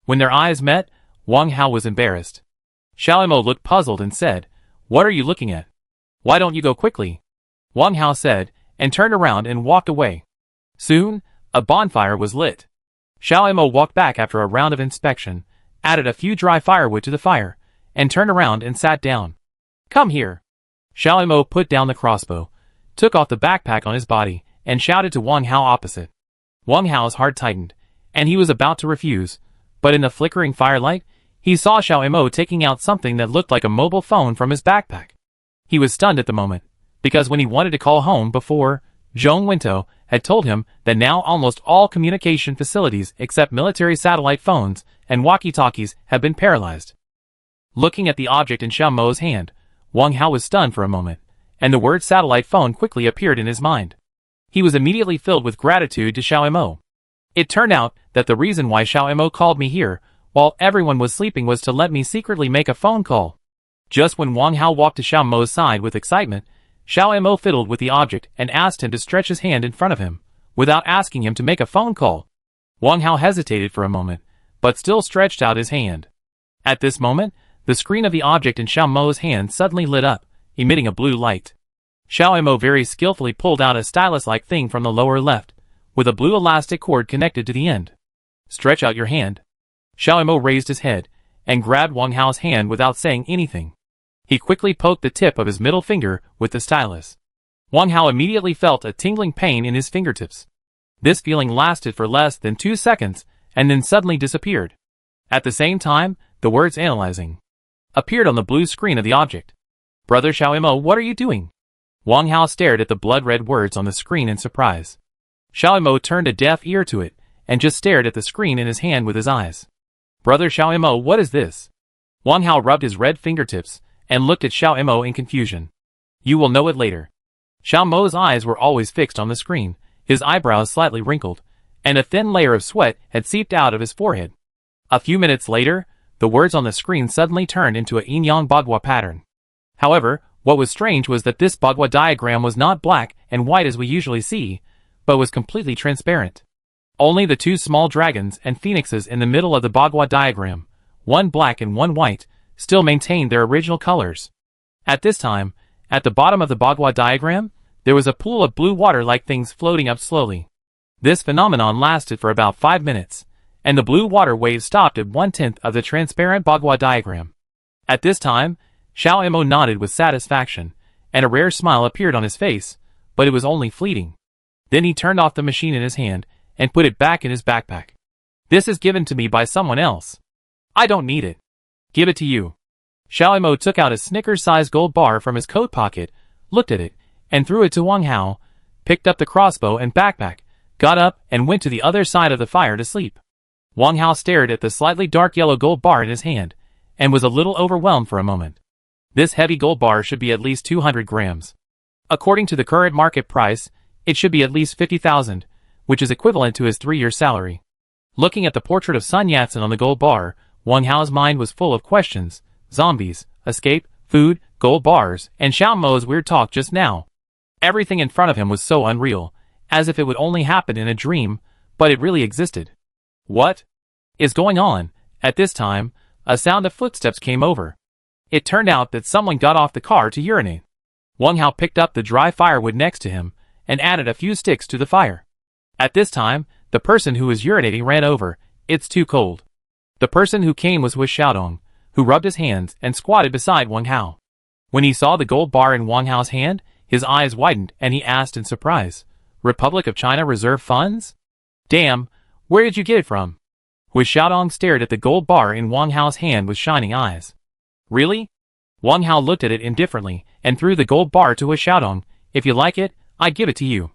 When their eyes met, Wang Hao was embarrassed. Xiao Mo looked puzzled and said, What are you looking at? Why don't you go quickly? Wang Hao said, and turned around and walked away. Soon, a bonfire was lit. Xiao Mo walked back after a round of inspection, added a few dry firewood to the fire, and turned around and sat down. Come here. Xiao Mo put down the crossbow, took off the backpack on his body, and shouted to Wang Hao opposite. Wang Hao's heart tightened, and he was about to refuse, but in the flickering firelight, he saw Xiao Mo taking out something that looked like a mobile phone from his backpack. He was stunned at the moment, because when he wanted to call home before, Zhong Winto had told him that now almost all communication facilities except military satellite phones and walkie-talkies have been paralyzed. Looking at the object in Xiao Mo's hand, Wang Hao was stunned for a moment, and the word satellite phone quickly appeared in his mind. He was immediately filled with gratitude to Xiao Mo. It turned out that the reason why Xiao Mo called me here, while everyone was sleeping, was to let me secretly make a phone call. Just when Wang Hao walked to Xiao Mo's side with excitement, Xiao Mo fiddled with the object and asked him to stretch his hand in front of him, without asking him to make a phone call. Wang Hao hesitated for a moment, but still stretched out his hand. At this moment, the screen of the object in Xiao Mo's hand suddenly lit up, emitting a blue light. Xiao Mo very skillfully pulled out a stylus-like thing from the lower left, with a blue elastic cord connected to the end. Stretch out your hand. Xiao Mo raised his head, and grabbed Wang Hao's hand without saying anything. He quickly poked the tip of his middle finger with the stylus. Wang Hao immediately felt a tingling pain in his fingertips. This feeling lasted for less than 2 seconds, and then suddenly disappeared. At the same time, the words analyzing appeared on the blue screen of the object. Brother Xiao Mo, what are you doing? Wang Hao stared at the blood-red words on the screen in surprise. Xiao Mo turned a deaf ear to it, and just stared at the screen in his hand with his eyes. Brother Xiao Mo, what is this? Wang Hao rubbed his red fingertips, and looked at Xiao Mo in confusion. You will know it later. Xiao Mo's eyes were always fixed on the screen, his eyebrows slightly wrinkled, and a thin layer of sweat had seeped out of his forehead. A few minutes later, the words on the screen suddenly turned into a yin-yang bagua pattern. However, what was strange was that this bagua diagram was not black and white as we usually see, but was completely transparent. Only the two small dragons and phoenixes in the middle of the Bagua diagram, one black and one white, still maintained their original colors. At this time, at the bottom of the Bagua diagram, there was a pool of blue water-like things floating up slowly. This phenomenon lasted for about 5 minutes, and the blue water waves stopped at 1/10 of the transparent Bagua diagram. At this time, Xiao Imo nodded with satisfaction, and a rare smile appeared on his face, but it was only fleeting. Then he turned off the machine in his hand and put it back in his backpack. This is given to me by someone else. I don't need it. Give it to you. Xiao Imo took out a Snickers-sized gold bar from his coat pocket, looked at it, and threw it to Wang Hao, picked up the crossbow and backpack, got up and went to the other side of the fire to sleep. Wang Hao stared at the slightly dark yellow gold bar in his hand, and was a little overwhelmed for a moment. This heavy gold bar should be at least 200 grams. According to the current market price, it should be at least 50,000, which is equivalent to his 3-year salary. Looking at the portrait of Sun Yat-sen on the gold bar, Wang Hao's mind was full of questions: zombies, escape, food, gold bars, and Xiao Mo's weird talk just now. Everything in front of him was so unreal, as if it would only happen in a dream, but it really existed. What is going on? At this time, a sound of footsteps came over. It turned out that someone got off the car to urinate. Wang Hao picked up the dry firewood next to him, and added a few sticks to the fire. At this time, the person who was urinating ran over. It's too cold. The person who came was Xiaodong, who rubbed his hands and squatted beside Wang Hao. When he saw the gold bar in Wang Hao's hand, his eyes widened and he asked in surprise, Republic of China Reserve Funds? Damn, where did you get it from? Xiaodong stared at the gold bar in Wang Hao's hand with shining eyes. Really? Wang Hao looked at it indifferently and threw the gold bar to Xiaodong. If you like it, I give it to you.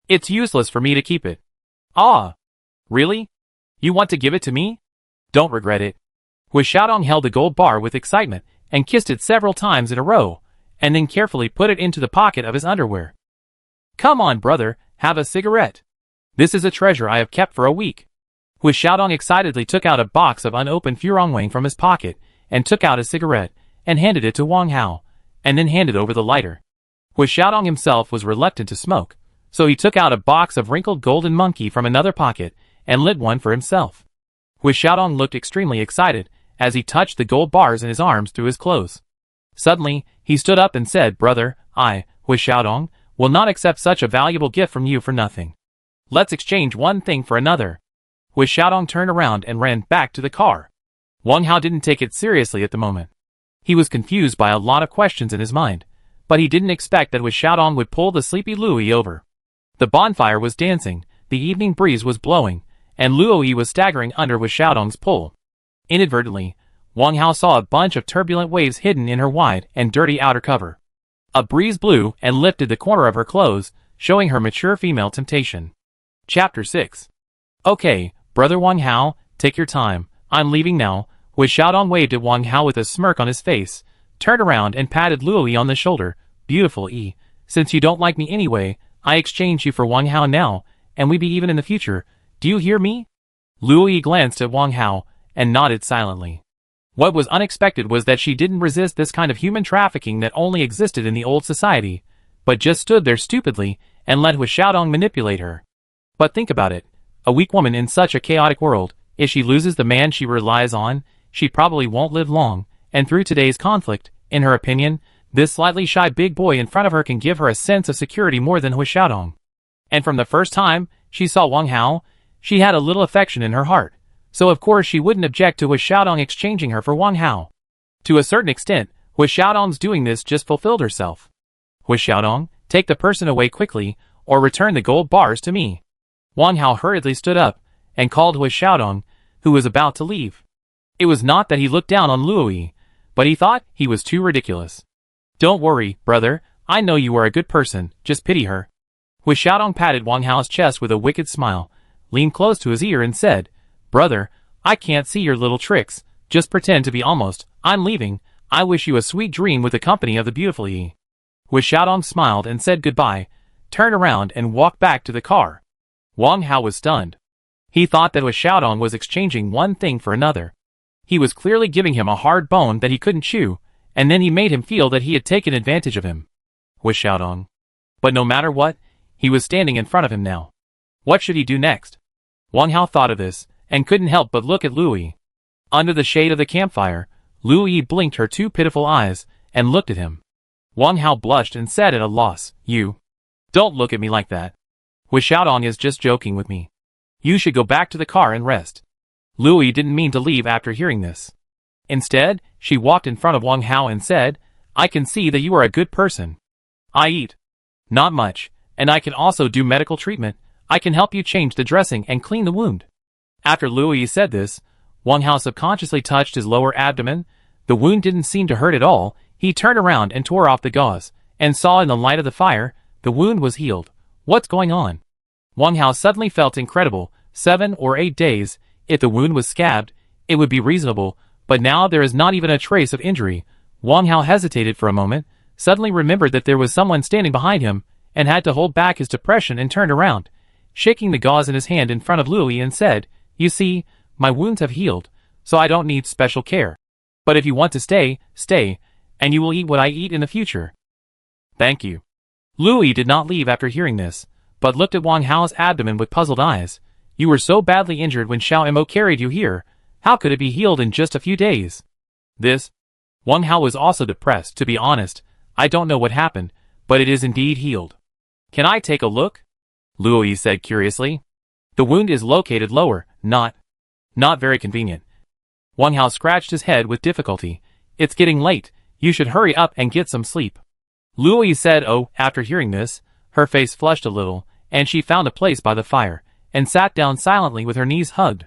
It's useless for me to keep it. Ah. Really? You want to give it to me? Don't regret it. Xiaodong held the gold bar with excitement and kissed it several times in a row, and then carefully put it into the pocket of his underwear. Come on, brother, have a cigarette. This is a treasure I have kept for a week. Xiaodong excitedly took out a box of unopened Furongwang from his pocket, and took out a cigarette, and handed it to Wang Hao, and then handed over the lighter. Xiaodong himself was reluctant to smoke, so he took out a box of wrinkled golden monkey from another pocket, and lit one for himself. Xiaodong looked extremely excited, as he touched the gold bars in his arms through his clothes. Suddenly, he stood up and said, Brother, I, Xiaodong, will not accept such a valuable gift from you for nothing. Let's exchange one thing for another. Xiaodong turned around and ran back to the car. Wang Hao didn't take it seriously at the moment. He was confused by a lot of questions in his mind, but he didn't expect that Xiaodong would pull the sleepy Luoyi over. The bonfire was dancing, the evening breeze was blowing, and Luoyi was staggering under Xiaodong's pull. Inadvertently, Wang Hao saw a bunch of turbulent waves hidden in her wide and dirty outer cover. A breeze blew and lifted the corner of her clothes, showing her mature female temptation. Chapter 6. Okay, brother Wang Hao, take your time, I'm leaving now. Xiaodong waved at Wang Hao with a smirk on his face, turned around and patted Luoyi on the shoulder. Beautiful E, since you don't like me anyway, I exchange you for Wang Hao now, and we be even in the future. Do you hear me? Luoyi glanced at Wang Hao, and nodded silently. What was unexpected was that she didn't resist this kind of human trafficking that only existed in the old society, but just stood there stupidly, and let Xiaodong manipulate her. But think about it, a weak woman in such a chaotic world, if she loses the man she relies on, she probably won't live long, and through today's conflict, in her opinion, this slightly shy big boy in front of her can give her a sense of security more than Xiaodong. And from the first time she saw Wang Hao, she had a little affection in her heart, so of course she wouldn't object to Xiaodong exchanging her for Wang Hao. To a certain extent, Xiaodong's doing this just fulfilled herself. Xiaodong, take the person away quickly, or return the gold bars to me. Wang Hao hurriedly stood up, and called Xiaodong, who was about to leave. It was not that he looked down on Luoyi, but he thought he was too ridiculous. Don't worry, brother, I know you are a good person, just pity her. Xiaodong patted Wang Hao's chest with a wicked smile, leaned close to his ear and said, Brother, I can't see your little tricks, just pretend to be almost, I'm leaving, I wish you a sweet dream with the company of the beautiful Yi. Xiaodong smiled and said goodbye, turned around and walked back to the car. Wang Hao was stunned. He thought that Xiaodong was exchanging one thing for another. He was clearly giving him a hard bone that he couldn't chew, and then he made him feel that he had taken advantage of him. Xiaodong. But no matter what, he was standing in front of him now. What should he do next? Wang Hao thought of this, and couldn't help but look at Lu Yi. Under the shade of the campfire, Lu Yi blinked her two pitiful eyes, and looked at him. Wang Hao blushed and said at a loss, "You don't look at me like that. Wu Xiaodong is just joking with me. You should go back to the car and rest." Lu Yi didn't mean to leave after hearing this. Instead, she walked in front of Wang Hao and said, "I can see that you are a good person. I eat not much, and I can also do medical treatment. I can help you change the dressing and clean the wound." After Lu Yi said this, Wang Hao subconsciously touched his lower abdomen. The wound didn't seem to hurt at all. He turned around and tore off the gauze, and saw in the light of the fire, the wound was healed. What's going on? Wang Hao suddenly felt incredible. 7 or 8 days, if the wound was scabbed, it would be reasonable, but now there is not even a trace of injury. Wang Hao hesitated for a moment, suddenly remembered that there was someone standing behind him, and had to hold back his depression and turned around, shaking the gauze in his hand in front of Lu Yi and said, "You see, my wounds have healed, so I don't need special care. But if you want to stay, stay, and you will eat what I eat in the future." "Thank you." Lu Yi did not leave after hearing this, but looked at Wang Hao's abdomen with puzzled eyes. "You were so badly injured when Xiao Mo carried you here. How could it be healed in just a few days?" This. Wang Hao was also depressed. "To be honest, I don't know what happened, but it is indeed healed." "Can I take a look?" Lu Yi said curiously. "The wound is located lower, not very convenient." Wang Hao scratched his head with difficulty. "It's getting late. You should hurry up and get some sleep." Lu Yi said, "Oh." After hearing this, her face flushed a little, and she found a place by the fire, and sat down silently with her knees hugged.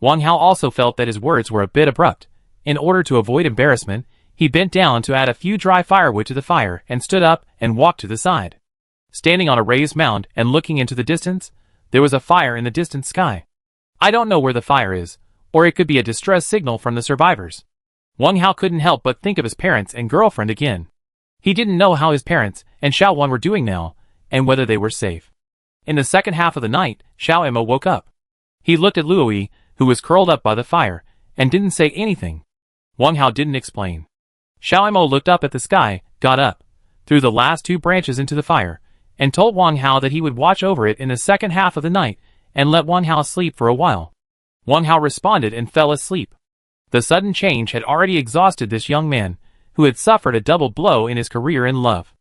Wang Hao also felt that his words were a bit abrupt. In order to avoid embarrassment, he bent down to add a few dry firewood to the fire and stood up and walked to the side. Standing on a raised mound and looking into the distance, there was a fire in the distant sky. I don't know where the fire is, or it could be a distress signal from the survivors. Wang Hao couldn't help but think of his parents and girlfriend again. He didn't know how his parents and Xiao Wan were doing now, and whether they were safe. In the second half of the night, Xiao Mo woke up. He looked at Lu Yi, who was curled up by the fire, and didn't say anything. Wang Hao didn't explain. Xiao Mo looked up at the sky, got up, threw the last 2 branches into the fire, and told Wang Hao that he would watch over it in the second half of the night, and let Wang Hao sleep for a while. Wang Hao responded and fell asleep. The sudden change had already exhausted this young man, who had suffered a double blow in his career in love.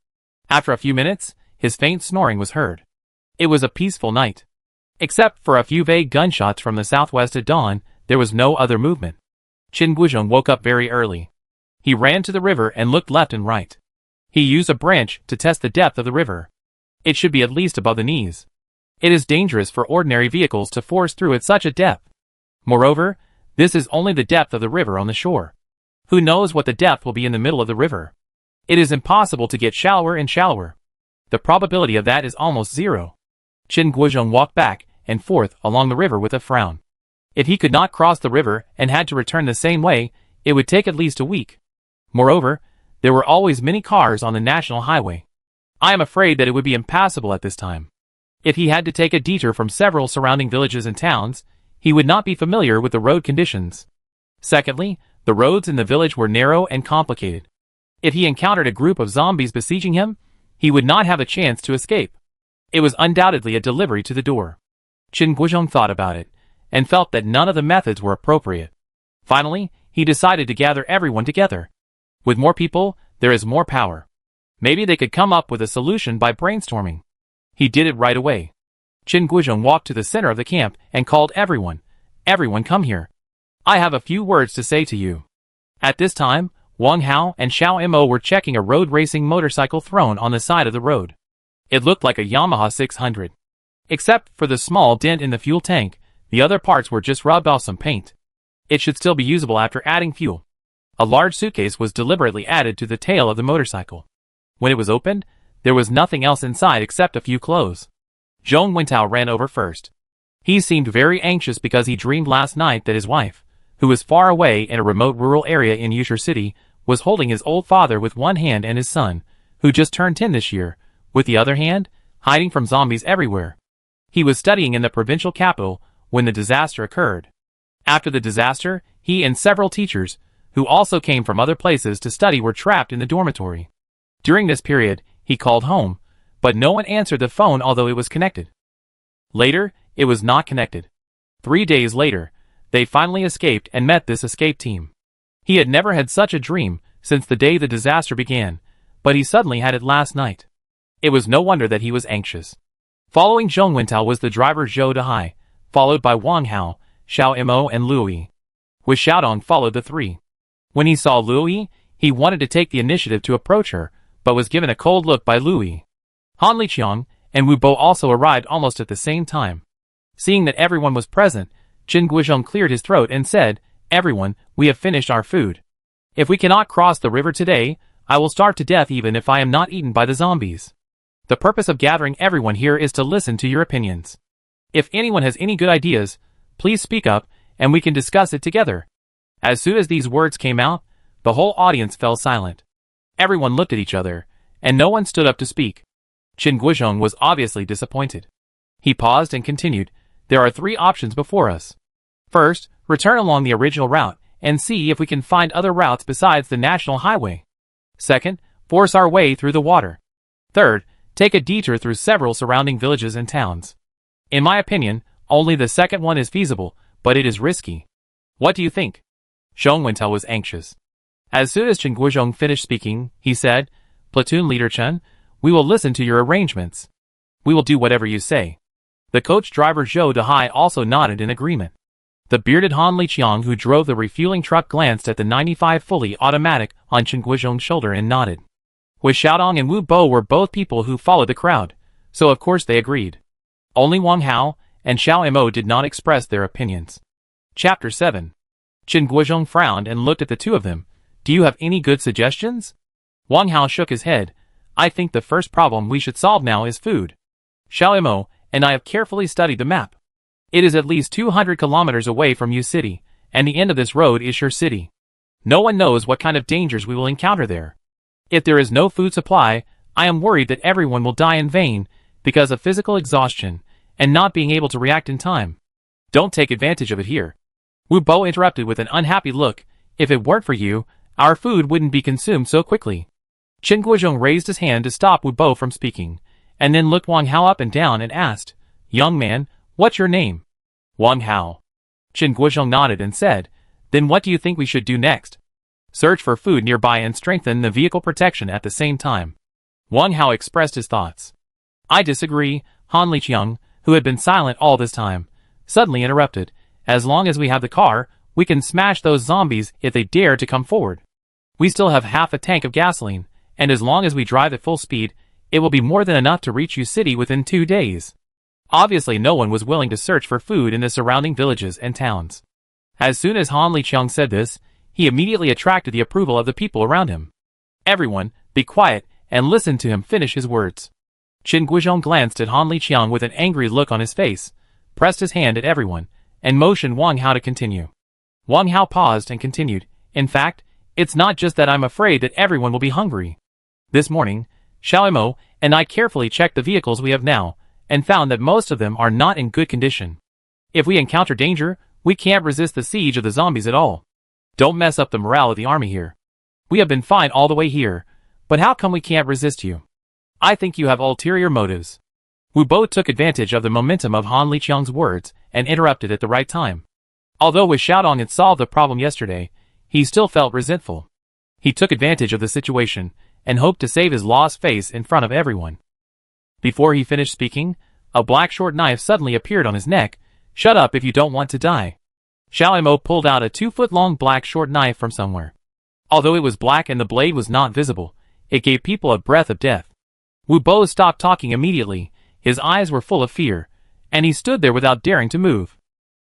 After a few minutes, his faint snoring was heard. It was a peaceful night. Except for a few vague gunshots from the southwest at dawn, there was no other movement. Qin Guizhong woke up very early. He ran to the river and looked left and right. He used a branch to test the depth of the river. It should be at least above the knees. It is dangerous for ordinary vehicles to force through at such a depth. Moreover, this is only the depth of the river on the shore. Who knows what the depth will be in the middle of the river? It is impossible to get shallower and shallower. The probability of that is almost 0. Qin Guizhong walked back and forth along the river with a frown. If he could not cross the river and had to return the same way, it would take at least a week. Moreover, there were always many cars on the national highway. I am afraid that it would be impassable at this time. If he had to take a detour from several surrounding villages and towns, he would not be familiar with the road conditions. Secondly, the roads in the village were narrow and complicated. If he encountered a group of zombies besieging him, he would not have a chance to escape. It was undoubtedly a delivery to the door. Qin Guizhong thought about it, and felt that none of the methods were appropriate. Finally, he decided to gather everyone together. With more people, there is more power. Maybe they could come up with a solution by brainstorming. He did it right away. Qin Guizhong walked to the center of the camp and called everyone. "Everyone come here. I have a few words to say to you." At this time, Wang Hao and Xiao Mo were checking a road racing motorcycle thrown on the side of the road. It looked like a Yamaha 600. Except for the small dent in the fuel tank, the other parts were just rubbed off some paint. It should still be usable after adding fuel. A large suitcase was deliberately added to the tail of the motorcycle. When it was opened, there was nothing else inside except a few clothes. Zhong Wentao ran over first. He seemed very anxious because he dreamed last night that his wife, who was far away in a remote rural area in Yuzhou City, was holding his old father with one hand and his son, who just turned 10 this year, with the other hand, hiding from zombies everywhere. He was studying in the provincial capital when the disaster occurred. After the disaster, he and several teachers, who also came from other places to study, were trapped in the dormitory. During this period, he called home, but no one answered the phone although it was connected. Later, it was not connected. 3 days later, they finally escaped and met this escape team. He had never had such a dream since the day the disaster began, but he suddenly had it last night. It was no wonder that he was anxious. Following Zhong Wentao was the driver Zhou Dehai, followed by Wang Hao, Xiao Mo and Lui. With Xiaodong followed the three. When he saw Lui, he wanted to take the initiative to approach her, but was given a cold look by Lui. Han Liqiang and Wu Bo also arrived almost at the same time. Seeing that everyone was present, Qin Guizhong cleared his throat and said, "Everyone, we have finished our food. If we cannot cross the river today, I will starve to death even if I am not eaten by the zombies. The purpose of gathering everyone here is to listen to your opinions. If anyone has any good ideas, please speak up, and we can discuss it together." As soon as these words came out, the whole audience fell silent. Everyone looked at each other, and no one stood up to speak. Qin Guizhong was obviously disappointed. He paused and continued, "There are 3 options before us. First, return along the original route, and see if we can find other routes besides the national highway. Second, force our way through the water. Third, take a detour through several surrounding villages and towns. In my opinion, only the second one is feasible, but it is risky. What do you think?" Zhong Wentao was anxious. As soon as Qin Guizhong finished speaking, he said, "Platoon Leader Chen, we will listen to your arrangements. We will do whatever you say." The coach driver Zhou Dehai also nodded in agreement. The bearded Han Liqiang who drove the refueling truck glanced at the 95 fully automatic on Qin Guizhong's shoulder and nodded. With Xiaodong and Wu Bo were both people who followed the crowd, so of course they agreed. Only Wang Hao and Xiao Mo did not express their opinions. Chapter 7. Qin Guizhong frowned and looked at the two of them. "Do you have any good suggestions?" Wang Hao shook his head. "I think the first problem we should solve now is food. Xiao Mo and I have carefully studied the map. It is at least 200 kilometers away from Yu City, and the end of this road is Shur City. No one knows what kind of dangers we will encounter there. If there is no food supply, I am worried that everyone will die in vain because of physical exhaustion and not being able to react in time. Don't take advantage of it here." Wu Bo interrupted with an unhappy look. "If it weren't for you, our food wouldn't be consumed so quickly." Qin Guizhong raised his hand to stop Wu Bo from speaking, and then looked Wang Hao up and down and asked, "Young man, what's your name?" "Wang Hao." Qin Guizhong nodded and said, "Then what do you think we should do next?" "Search for food nearby and strengthen the vehicle protection at the same time." Wang Hao expressed his thoughts. "I disagree," Han Liqiang, who had been silent all this time, suddenly interrupted. "As long as we have the car, we can smash those zombies if they dare to come forward. We still have half a tank of gasoline, and as long as we drive at full speed, it will be more than enough to reach Yu City within 2 days." Obviously no one was willing to search for food in the surrounding villages and towns. As soon as Han Liqiang said this, he immediately attracted the approval of the people around him. "Everyone, be quiet and listen to him finish his words." Qin Guizhong glanced at Han Liqiang with an angry look on his face, pressed his hand at everyone, and motioned Wang Hao to continue. Wang Hao paused and continued, "In fact, it's not just that I'm afraid that everyone will be hungry. This morning, Xiao Mo and I carefully checked the vehicles we have now, and found that most of them are not in good condition. If we encounter danger, we can't resist the siege of the zombies at all. Don't mess up the morale of the army here. We have been fine all the way here, but how come we can't resist you? I think you have ulterior motives." Wu Bo took advantage of the momentum of Han Liqiang's words and interrupted at the right time. Although with Xiaodong had solved the problem yesterday, he still felt resentful. He took advantage of the situation and hoped to save his lost face in front of everyone. Before he finished speaking, a black short knife suddenly appeared on his neck. "Shut up if you don't want to die." Xiao Mo pulled out a 2-foot-long black short knife from somewhere. Although it was black and the blade was not visible, it gave people a breath of death. Wu Bo stopped talking immediately. His eyes were full of fear, and he stood there without daring to move.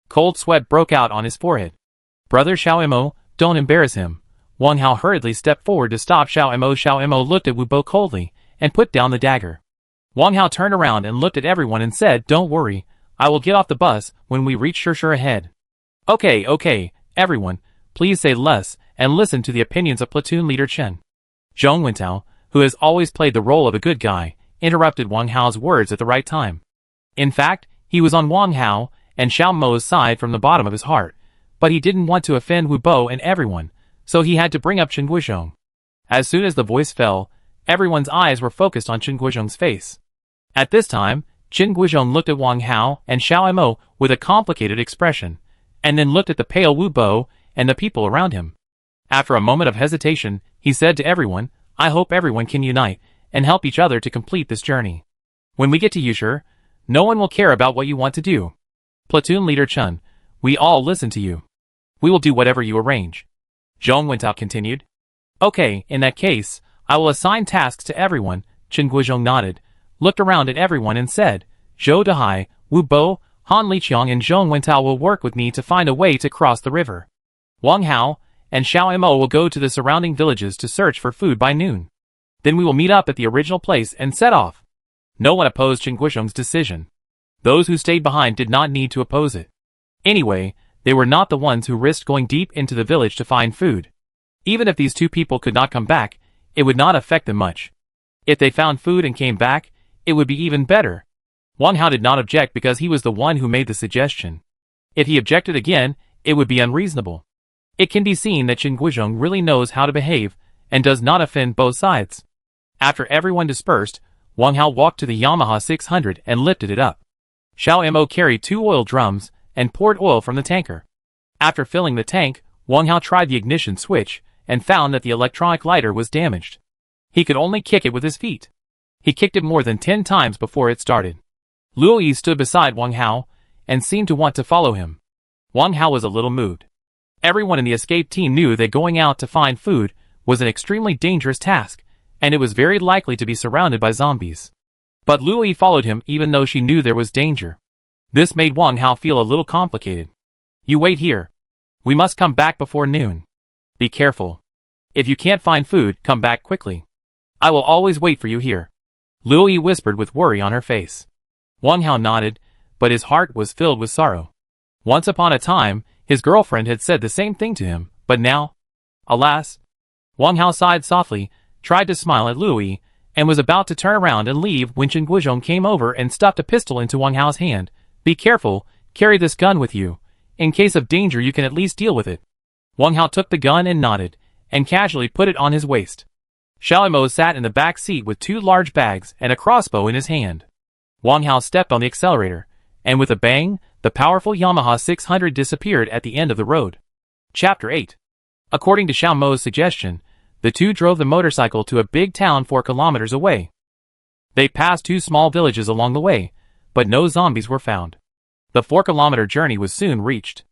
Cold sweat broke out on his forehead. "Brother Xiao Mo, don't embarrass him." Wang Hao hurriedly stepped forward to stop Xiao Mo. Xiao Mo looked at Wu Bo coldly and put down the dagger. Wang Hao turned around and looked at everyone and said, "Don't worry, I will get off the bus when we reach Shur ahead." Okay, everyone, please say less and listen to the opinions of Platoon Leader Chen." Zhong Wentao, who has always played the role of a good guy, interrupted Wang Hao's words at the right time. In fact, he was on Wang Hao and Xiao Mo's side from the bottom of his heart, but he didn't want to offend Wu Bo and everyone, so he had to bring up Qin Guizhong. As soon as the voice fell, everyone's eyes were focused on Qin Guizhong's face. At this time, Qin Guizhong looked at Wang Hao and Xiao Mo with a complicated expression, and then looked at the pale Wu Bo and the people around him. After a moment of hesitation, he said to everyone, I hope everyone can unite and help each other to complete this journey. When we get to Yushu, no one will care about what you want to do. Platoon Leader Chun, we all listen to you. We will do whatever you arrange. Zhong Wentao continued. Okay, in that case, I will assign tasks to everyone. Qin Guizhong nodded, looked around at everyone and said, Zhou Dehai, Wu Bo, Han Liqiang and Zhong Wentao will work with me to find a way to cross the river. Wang Hao and Xiao Mo will go to the surrounding villages to search for food by noon. Then we will meet up at the original place and set off. No one opposed Qin Guizhong's decision. Those who stayed behind did not need to oppose it. Anyway, they were not the ones who risked going deep into the village to find food. Even if these two people could not come back, it would not affect them much. If they found food and came back, it would be even better. Wang Hao did not object because he was the one who made the suggestion. If he objected again, it would be unreasonable. It can be seen that Qin Guizhong really knows how to behave and does not offend both sides. After everyone dispersed, Wang Hao walked to the Yamaha 600 and lifted it up. Xiao Mo carried 2 oil drums and poured oil from the tanker. After filling the tank, Wang Hao tried the ignition switch and found that the electronic lighter was damaged. He could only kick it with his feet. He kicked it more than 10 times before it started. Luo Yi stood beside Wang Hao and seemed to want to follow him. Wang Hao was a little moved. Everyone in the escape team knew that going out to find food was an extremely dangerous task, and it was very likely to be surrounded by zombies. But Luo Yi followed him even though she knew there was danger. This made Wang Hao feel a little complicated. You wait here. We must come back before noon. Be careful. If you can't find food, come back quickly. I will always wait for you here. Luo Yi whispered with worry on her face. Wang Hao nodded, but his heart was filled with sorrow. Once upon a time, his girlfriend had said the same thing to him, but now, alas. Wang Hao sighed softly, tried to smile at Luo Yi, and was about to turn around and leave when Qin Guizhong came over and stuffed a pistol into Wang Hao's hand. Be careful, carry this gun with you. In case of danger you can at least deal with it. Wang Hao took the gun and nodded, and casually put it on his waist. Xiao Mo sat in the back seat with 2 large bags and a crossbow in his hand. Wang Hao stepped on the accelerator, and with a bang, the powerful Yamaha 600 disappeared at the end of the road. Chapter 8. According to Xiao Mo's suggestion, the two drove the motorcycle to a big town 4 kilometers away. They passed 2 small villages along the way, but no zombies were found. The 4-kilometer journey was soon reached.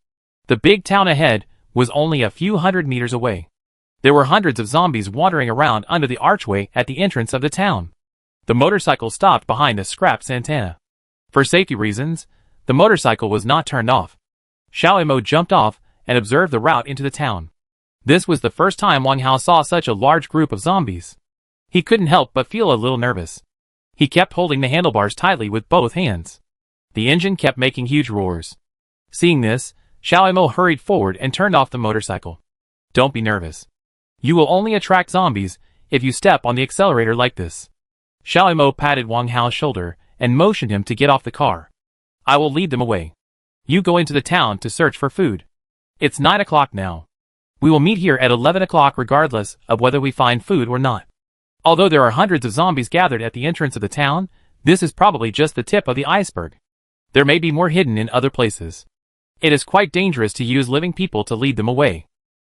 The big town ahead was only a few hundred meters away. There were hundreds of zombies wandering around under the archway at the entrance of the town. The motorcycle stopped behind a scrap Santana. For safety reasons, the motorcycle was not turned off. Xiao Mo jumped off and observed the route into the town. This was the first time Wang Hao saw such a large group of zombies. He couldn't help but feel a little nervous. He kept holding the handlebars tightly with both hands. The engine kept making huge roars. Seeing this, Xiao Mo hurried forward and turned off the motorcycle. Don't be nervous. You will only attract zombies if you step on the accelerator like this. Xiao Mo patted Wang Hao's shoulder and motioned him to get off the car. I will lead them away. You go into the town to search for food. It's 9 o'clock now. We will meet here at 11 o'clock regardless of whether we find food or not. Although there are hundreds of zombies gathered at the entrance of the town, this is probably just the tip of the iceberg. There may be more hidden in other places. It is quite dangerous to use living people to lead them away.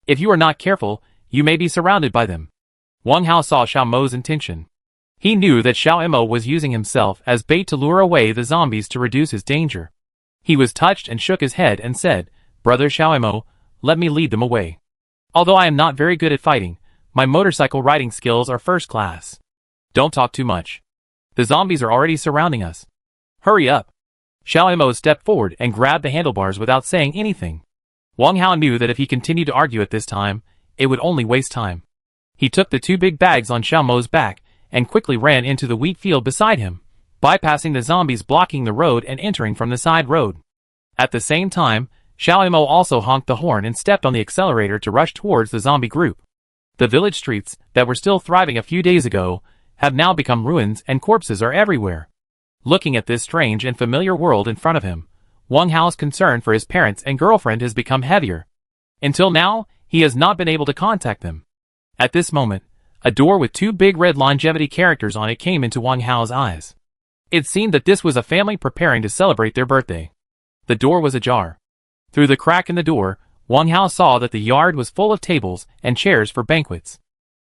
If you are not careful, you may be surrounded by them. Wang Hao saw Xiao Mo's intention. He knew that Xiao Mo was using himself as bait to lure away the zombies to reduce his danger. He was touched and shook his head and said, Brother Xiao Mo, let me lead them away. Although I am not very good at fighting, my motorcycle riding skills are first class. Don't talk too much. The zombies are already surrounding us. Hurry up. Xiao Mo stepped forward and grabbed the handlebars without saying anything. Wang Hao knew that if he continued to argue at this time, it would only waste time. He took the 2 big bags on Xiao Mo's back and quickly ran into the wheat field beside him, bypassing the zombies blocking the road and entering from the side road. At the same time, Xiao Mo also honked the horn and stepped on the accelerator to rush towards the zombie group. The village streets, that were still thriving a few days ago, have now become ruins and corpses are everywhere. Looking at this strange and familiar world in front of him, Wang Hao's concern for his parents and girlfriend has become heavier. Until now, he has not been able to contact them. At this moment, a door with 2 big red longevity characters on it came into Wang Hao's eyes. It seemed that this was a family preparing to celebrate their birthday. The door was ajar. Through the crack in the door, Wang Hao saw that the yard was full of tables and chairs for banquets.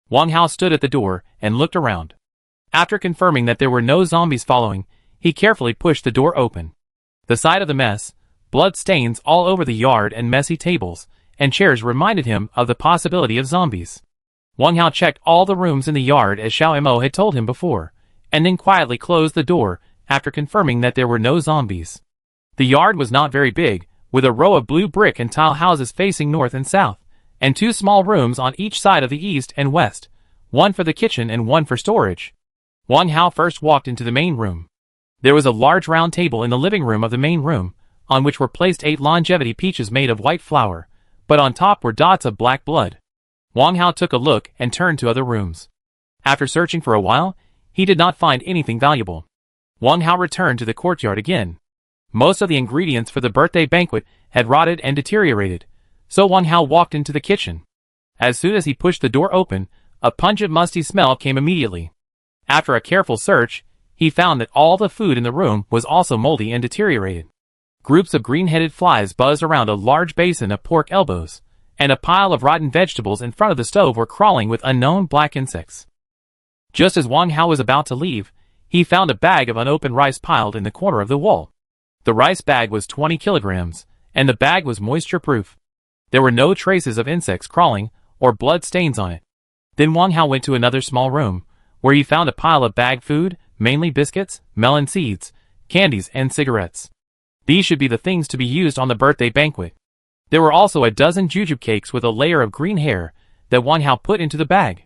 Wang Hao stood at the door and looked around. After confirming that there were no zombies following, he carefully pushed the door open. The sight of the mess, blood stains all over the yard and messy tables and chairs reminded him of the possibility of zombies. Wang Hao checked all the rooms in the yard as Xiao Mo had told him before, and then quietly closed the door after confirming that there were no zombies. The yard was not very big, with a row of blue brick and tile houses facing north and south, and 2 small rooms on each side of the east and west, one for the kitchen and one for storage. Wang Hao first walked into the main room. There was a large round table in the living room of the main room, on which were placed 8 longevity peaches made of white flour, but on top were dots of black blood. Wang Hao took a look and turned to other rooms. After searching for a while, he did not find anything valuable. Wang Hao returned to the courtyard again. Most of the ingredients for the birthday banquet had rotted and deteriorated, so Wang Hao walked into the kitchen. As soon as he pushed the door open, a pungent musty smell came immediately. After a careful search, he found that all the food in the room was also moldy and deteriorated. Groups of green-headed flies buzzed around a large basin of pork elbows, and a pile of rotten vegetables in front of the stove were crawling with unknown black insects. Just as Wang Hao was about to leave, he found a bag of unopened rice piled in the corner of the wall. The rice bag was 20 kilograms, and the bag was moisture-proof. There were no traces of insects crawling or blood stains on it. Then Wang Hao went to another small room, where he found a pile of bagged food, mainly biscuits, melon seeds, candies, and cigarettes. These should be the things to be used on the birthday banquet. There were also a dozen jujube cakes with a layer of green hair that Wang Hao put into the bag.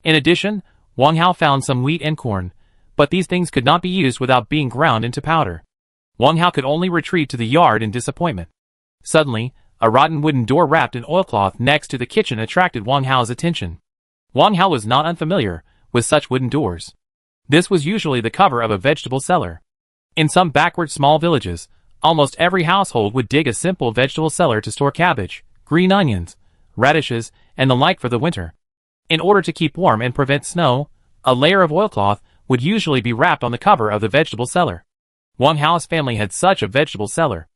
In addition, Wang Hao found some wheat and corn, but these things could not be used without being ground into powder. Wang Hao could only retreat to the yard in disappointment. Suddenly, a rotten wooden door wrapped in oilcloth next to the kitchen attracted Wang Hao's attention. Wang Hao was not unfamiliar with such wooden doors. This was usually the cover of a vegetable cellar. In some backward small villages, almost every household would dig a simple vegetable cellar to store cabbage, green onions, radishes, and the like for the winter. In order to keep warm and prevent snow, a layer of oilcloth would usually be wrapped on the cover of the vegetable cellar. Wang Hao's family had such a vegetable cellar.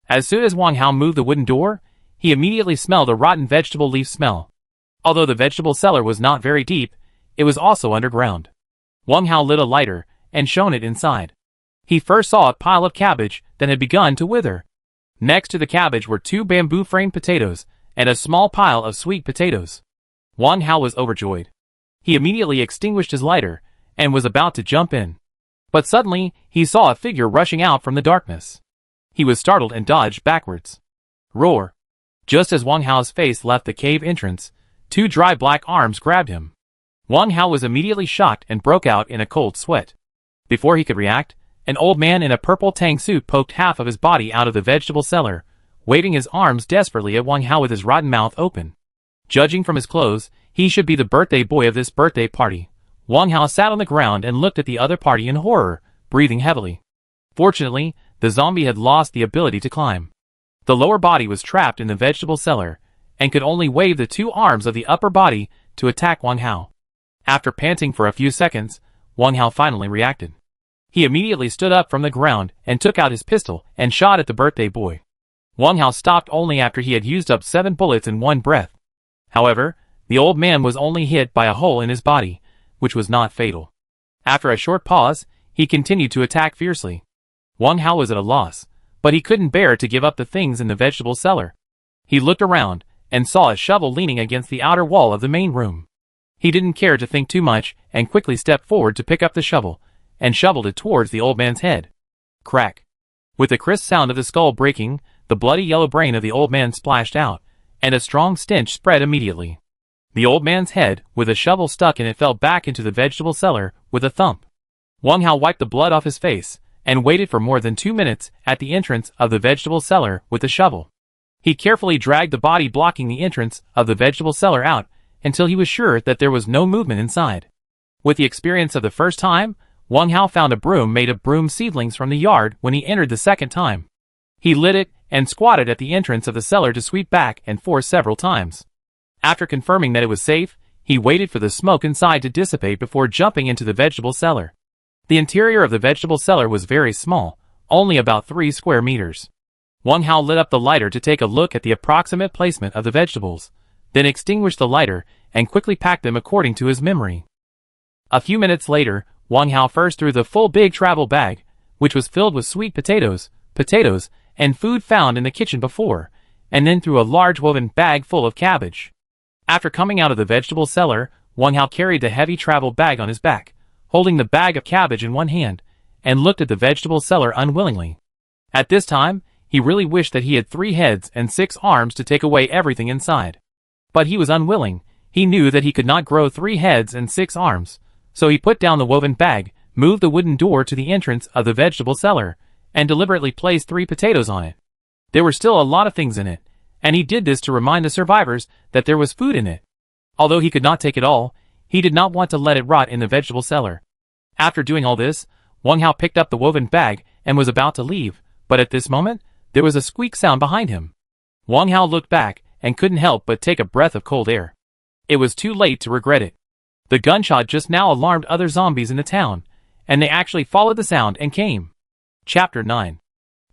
As soon as Wang Hao moved the wooden door, he immediately smelled a rotten vegetable leaf smell. Although the vegetable cellar was not very deep, it was also underground. Wang Hao lit a lighter and shone it inside. He first saw a pile of cabbage that had begun to wither. Next to the cabbage were 2 bamboo-framed potatoes and a small pile of sweet potatoes. Wang Hao was overjoyed. He immediately extinguished his lighter and was about to jump in. But suddenly, he saw a figure rushing out from the darkness. He was startled and dodged backwards. Roar! Just as Wang Hao's face left the cave entrance, 2 dry black arms grabbed him. Wang Hao was immediately shocked and broke out in a cold sweat. Before he could react, an old man in a purple tang suit poked half of his body out of the vegetable cellar, waving his arms desperately at Wang Hao with his rotten mouth open. Judging from his clothes, he should be the birthday boy of this birthday party. Wang Hao sat on the ground and looked at the other party in horror, breathing heavily. Fortunately, the zombie had lost the ability to climb. The lower body was trapped in the vegetable cellar, and could only wave the 2 arms of the upper body to attack Wang Hao. After panting for a few seconds, Wang Hao finally reacted. He immediately stood up from the ground and took out his pistol and shot at the birthday boy. Wang Hao stopped only after he had used up 7 bullets in one breath. However, the old man was only hit by a hole in his body, which was not fatal. After a short pause, he continued to attack fiercely. Wang Hao was at a loss, but he couldn't bear to give up the things in the vegetable cellar. He looked around and saw a shovel leaning against the outer wall of the main room. He didn't care to think too much and quickly stepped forward to pick up the shovel and shoveled it towards the old man's head. Crack! With the crisp sound of the skull breaking, the bloody yellow brain of the old man splashed out, and a strong stench spread immediately. The old man's head, with a shovel stuck in it, fell back into the vegetable cellar with a thump. Wang Hao wiped the blood off his face and waited for more than 2 minutes at the entrance of the vegetable cellar with the shovel. He carefully dragged the body blocking the entrance of the vegetable cellar out until he was sure that there was no movement inside. With the experience of the first time, Wang Hao found a broom made of broom seedlings from the yard when he entered the second time. He lit it and squatted at the entrance of the cellar to sweep back and forth several times. After confirming that it was safe, he waited for the smoke inside to dissipate before jumping into the vegetable cellar. The interior of the vegetable cellar was very small, only about 3 square meters. Wang Hao lit up the lighter to take a look at the approximate placement of the vegetables, then extinguished the lighter and quickly packed them according to his memory. A few minutes later, Wang Hao first threw the full big travel bag, which was filled with sweet potatoes, and food found in the kitchen before, and then threw a large woven bag full of cabbage. After coming out of the vegetable cellar, Wang Hao carried the heavy travel bag on his back, holding the bag of cabbage in one hand, and looked at the vegetable cellar unwillingly. At this time, he really wished that he had 3 heads and 6 arms to take away everything inside. But he was unwilling. He knew that he could not grow 3 heads and 6 arms, so he put down the woven bag, moved the wooden door to the entrance of the vegetable cellar, and deliberately placed 3 potatoes on it. There were still a lot of things in it, and he did this to remind the survivors that there was food in it. Although he could not take it all, he did not want to let it rot in the vegetable cellar. After doing all this, Wang Hao picked up the woven bag and was about to leave, but at this moment, there was a squeak sound behind him. Wang Hao looked back and couldn't help but take a breath of cold air. It was too late to regret it. The gunshot just now alarmed other zombies in the town, and they actually followed the sound and came. Chapter 9.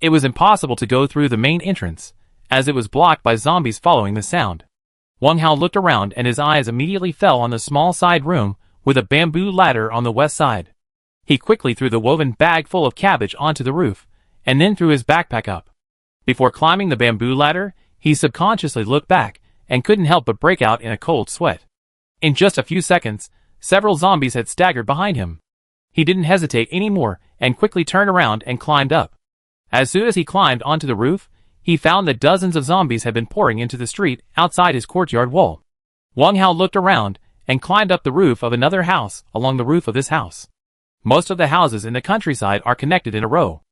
It was impossible to go through the main entrance, as it was blocked by zombies following the sound. Wang Hao looked around and his eyes immediately fell on the small side room with a bamboo ladder on the west side. He quickly threw the woven bag full of cabbage onto the roof, and then threw his backpack up. Before climbing the bamboo ladder, he subconsciously looked back and couldn't help but break out in a cold sweat. In just a few seconds, several zombies had staggered behind him. He didn't hesitate anymore and quickly turned around and climbed up. As soon as he climbed onto the roof, he found that dozens of zombies had been pouring into the street outside his courtyard wall. Wang Hao looked around and climbed up the roof of another house along the roof of this house. Most of the houses in the countryside are connected in a row.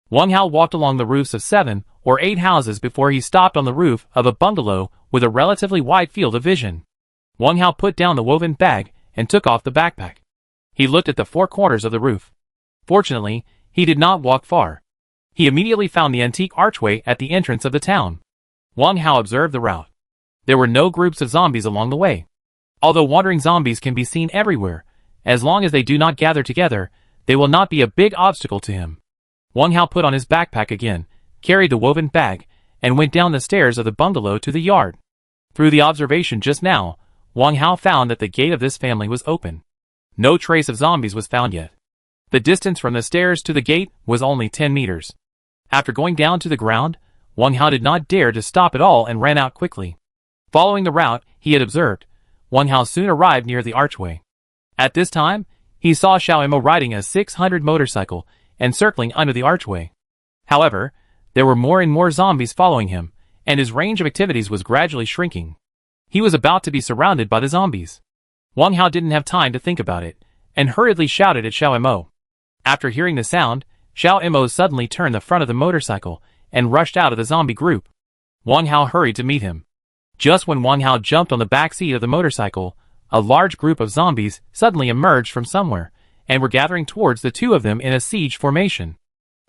Wang Hao walked along the roofs of 7 or 8 houses before he stopped on the roof of a bungalow with a relatively wide field of vision. Wang Hao put down the woven bag and took off the backpack. He looked at the 4 corners of the roof. Fortunately, he did not walk far. He immediately found the antique archway at the entrance of the town. Wang Hao observed the route. There were no groups of zombies along the way. Although wandering zombies can be seen everywhere, as long as they do not gather together, they will not be a big obstacle to him. Wang Hao put on his backpack again, carried the woven bag, and went down the stairs of the bungalow to the yard. Through the observation just now, Wang Hao found that the gate of this family was open. No trace of zombies was found yet. The distance from the stairs to the gate was only 10 meters. After going down to the ground, Wang Hao did not dare to stop at all and ran out quickly. Following the route he had observed, Wang Hao soon arrived near the archway. At this time, he saw Xiao Mo riding a 600 motorcycle and circling under the archway. However, there were more and more zombies following him, and his range of activities was gradually shrinking. He was about to be surrounded by the zombies. Wang Hao didn't have time to think about it, and hurriedly shouted at Xiao Mo. After hearing the sound, Xiao Mo suddenly turned the front of the motorcycle and rushed out of the zombie group. Wang Hao hurried to meet him. Just when Wang Hao jumped on the back seat of the motorcycle, a large group of zombies suddenly emerged from somewhere, and were gathering towards the two of them in a siege formation.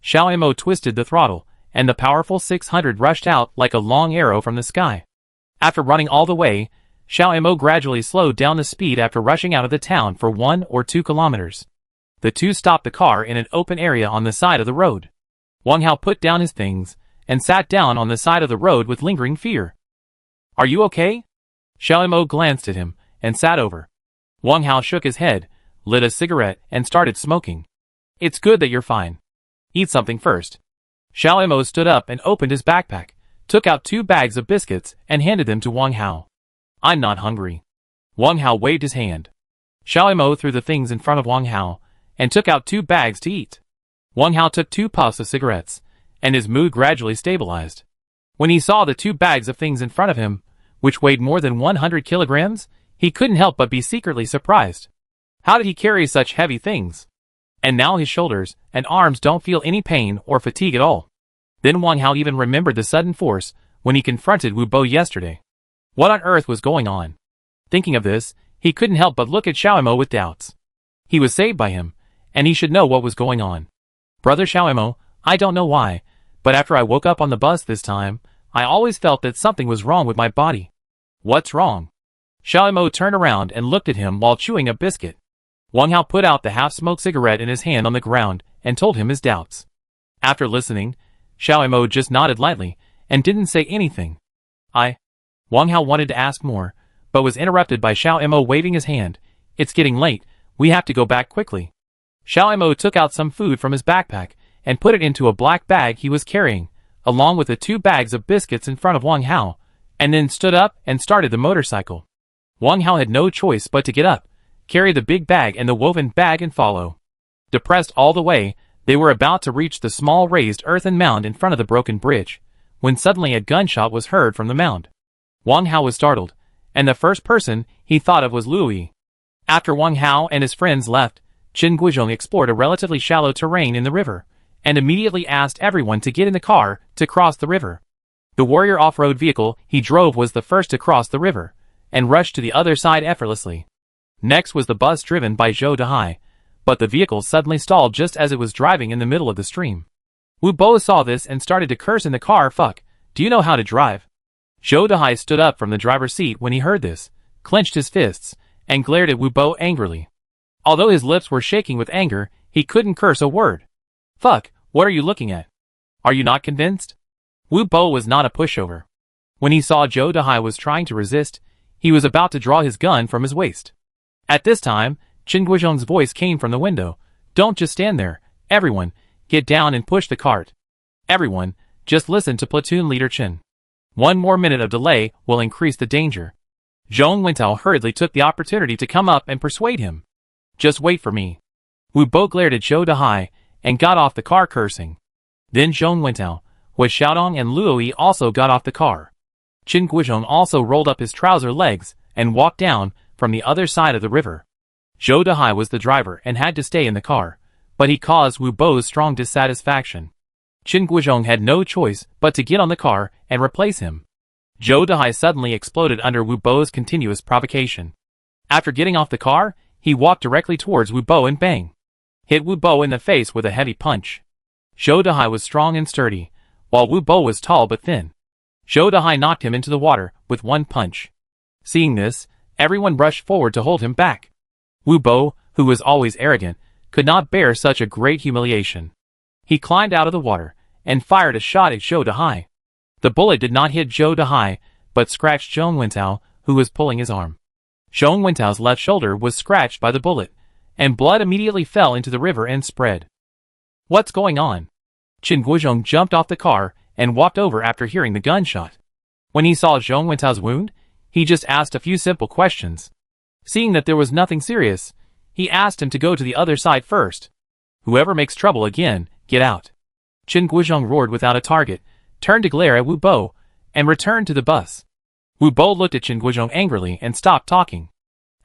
Xiao Mo twisted the throttle, and the powerful 600 rushed out like a long arrow from the sky. After running all the way, Xiao Mo gradually slowed down the speed after rushing out of the town for 1 or 2 kilometers. The two stopped the car in an open area on the side of the road. Wang Hao put down his things and sat down on the side of the road with lingering fear. "Are you okay?" Xiao Mo glanced at him and sat over. Wang Hao shook his head, lit a cigarette, and started smoking. "It's good that you're fine. Eat something first." Xiao Mo stood up and opened his backpack, took out 2 bags of biscuits, and handed them to Wang Hao. "I'm not hungry." Wang Hao waved his hand. Xiao Mo threw the things in front of Wang Hao and took out 2 bags to eat. Wang Hao took 2 puffs of cigarettes, and his mood gradually stabilized. When he saw the 2 bags of things in front of him, which weighed more than 100 kilograms, he couldn't help but be secretly surprised. How did he carry such heavy things? And now his shoulders and arms don't feel any pain or fatigue at all. Then Wang Hao even remembered the sudden force when he confronted Wu Bo yesterday. What on earth was going on? Thinking of this, he couldn't help but look at Xiao Mo with doubts. He was saved by him, and he should know what was going on. "Brother Xiao Mo, I don't know why, but after I woke up on the bus this time, I always felt that something was wrong with my body." "What's wrong?" Xiao Mo turned around and looked at him while chewing a biscuit. Wang Hao put out the half-smoked cigarette in his hand on the ground and told him his doubts. After listening, Xiao Mo just nodded lightly and didn't say anything. Wang Hao wanted to ask more, but was interrupted by Xiao Mo waving his hand. It's getting late, we have to go back quickly. Xiao Mo took out some food from his backpack and put it into a black bag he was carrying, along with the 2 bags of biscuits in front of Wang Hao, and then stood up and started the motorcycle. Wang Hao had no choice but to get up, carry the big bag and the woven bag and follow. Depressed all the way, they were about to reach the small raised earthen mound in front of the broken bridge, when suddenly a gunshot was heard from the mound. Wang Hao was startled, and the first person he thought of was Luoyi. After Wang Hao and his friends left, Qin Guizhong explored a relatively shallow terrain in the river, and immediately asked everyone to get in the car to cross the river. The warrior off-road vehicle he drove was the first to cross the river, and rushed to the other side effortlessly. Next was the bus driven by Zhou Dehai, but the vehicle suddenly stalled just as it was driving in the middle of the stream. Wu Bo saw this and started to curse in the car. Fuck, do you know how to drive? Zhou Dehai stood up from the driver's seat when he heard this, clenched his fists, and glared at Wu Bo angrily. Although his lips were shaking with anger, he couldn't curse a word. Fuck, what are you looking at? Are you not convinced? Wu Bo was not a pushover. When he saw Zhou Dehai was trying to resist, he was about to draw his gun from his waist. At this time, Qin Guizhong's voice came from the window. Don't just stand there, everyone, get down and push the cart. Everyone, just listen to platoon leader Qin. 1 more minute of delay will increase the danger. Zhong Wentao hurriedly took the opportunity to come up and persuade him. Just wait for me. Wu Bo glared at Zhou Dehai and got off the car cursing. Then Zhong Wentao, with Xiaodong and Luoyi also got off the car. Qin Guizhong also rolled up his trouser legs and walked down from the other side of the river. Zhou Dehai was the driver and had to stay in the car, but he caused Wu Bo's strong dissatisfaction. Qin Guizhong had no choice but to get on the car and replace him. Zhou Dehai suddenly exploded under Wu Bo's continuous provocation. After getting off the car, he walked directly towards Wu Bo and bang! Hit Wu Bo in the face with a heavy punch. Zhou Dehai was strong and sturdy, while Wu Bo was tall but thin. Zhou Dehai knocked him into the water with 1 punch. Seeing this, everyone rushed forward to hold him back. Wu Bo, who was always arrogant, could not bear such a great humiliation. He climbed out of the water and fired a shot at Zhou Dehai. The bullet did not hit Zhou Dehai, but scratched Zhong Wentao, who was pulling his arm. Zhong Wentao's left shoulder was scratched by the bullet, and blood immediately fell into the river and spread. What's going on? Qin Guizhong jumped off the car and walked over after hearing the gunshot. When he saw Zhong Wentao's wound, he just asked a few simple questions. Seeing that there was nothing serious, he asked him to go to the other side first. Whoever makes trouble again, get out. Qin Guizhong roared without a target, turned to glare at Wu Bo, and returned to the bus. Wu Bo looked at Qin Guizhong angrily and stopped talking.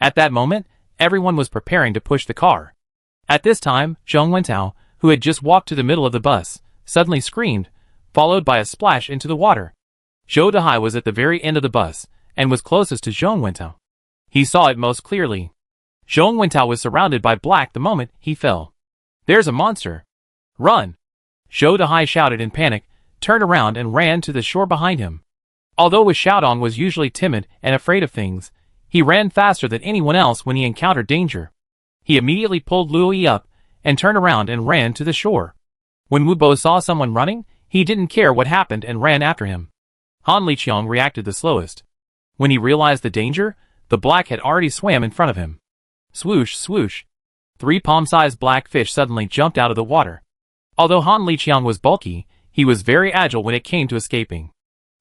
At that moment, everyone was preparing to push the car. At this time, Zhong Wentao, who had just walked to the middle of the bus, suddenly screamed, followed by a splash into the water. Zhou Dehai was at the very end of the bus, and was closest to Zhong Wentao. He saw it most clearly. Zhong Wentao was surrounded by black the moment he fell. There's a monster! Run! Zhou Dehai shouted in panic, turned around and ran to the shore behind him. Although Xiaodong was usually timid and afraid of things, he ran faster than anyone else when he encountered danger. He immediately pulled Luoyi up, and turned around and ran to the shore. When Wu Bo saw someone running, he didn't care what happened and ran after him. Han Liqiang reacted the slowest. When he realized the danger, the black had already swam in front of him. Swoosh, swoosh. 3 palm-sized black fish suddenly jumped out of the water. Although Han Liqiang was bulky, he was very agile when it came to escaping.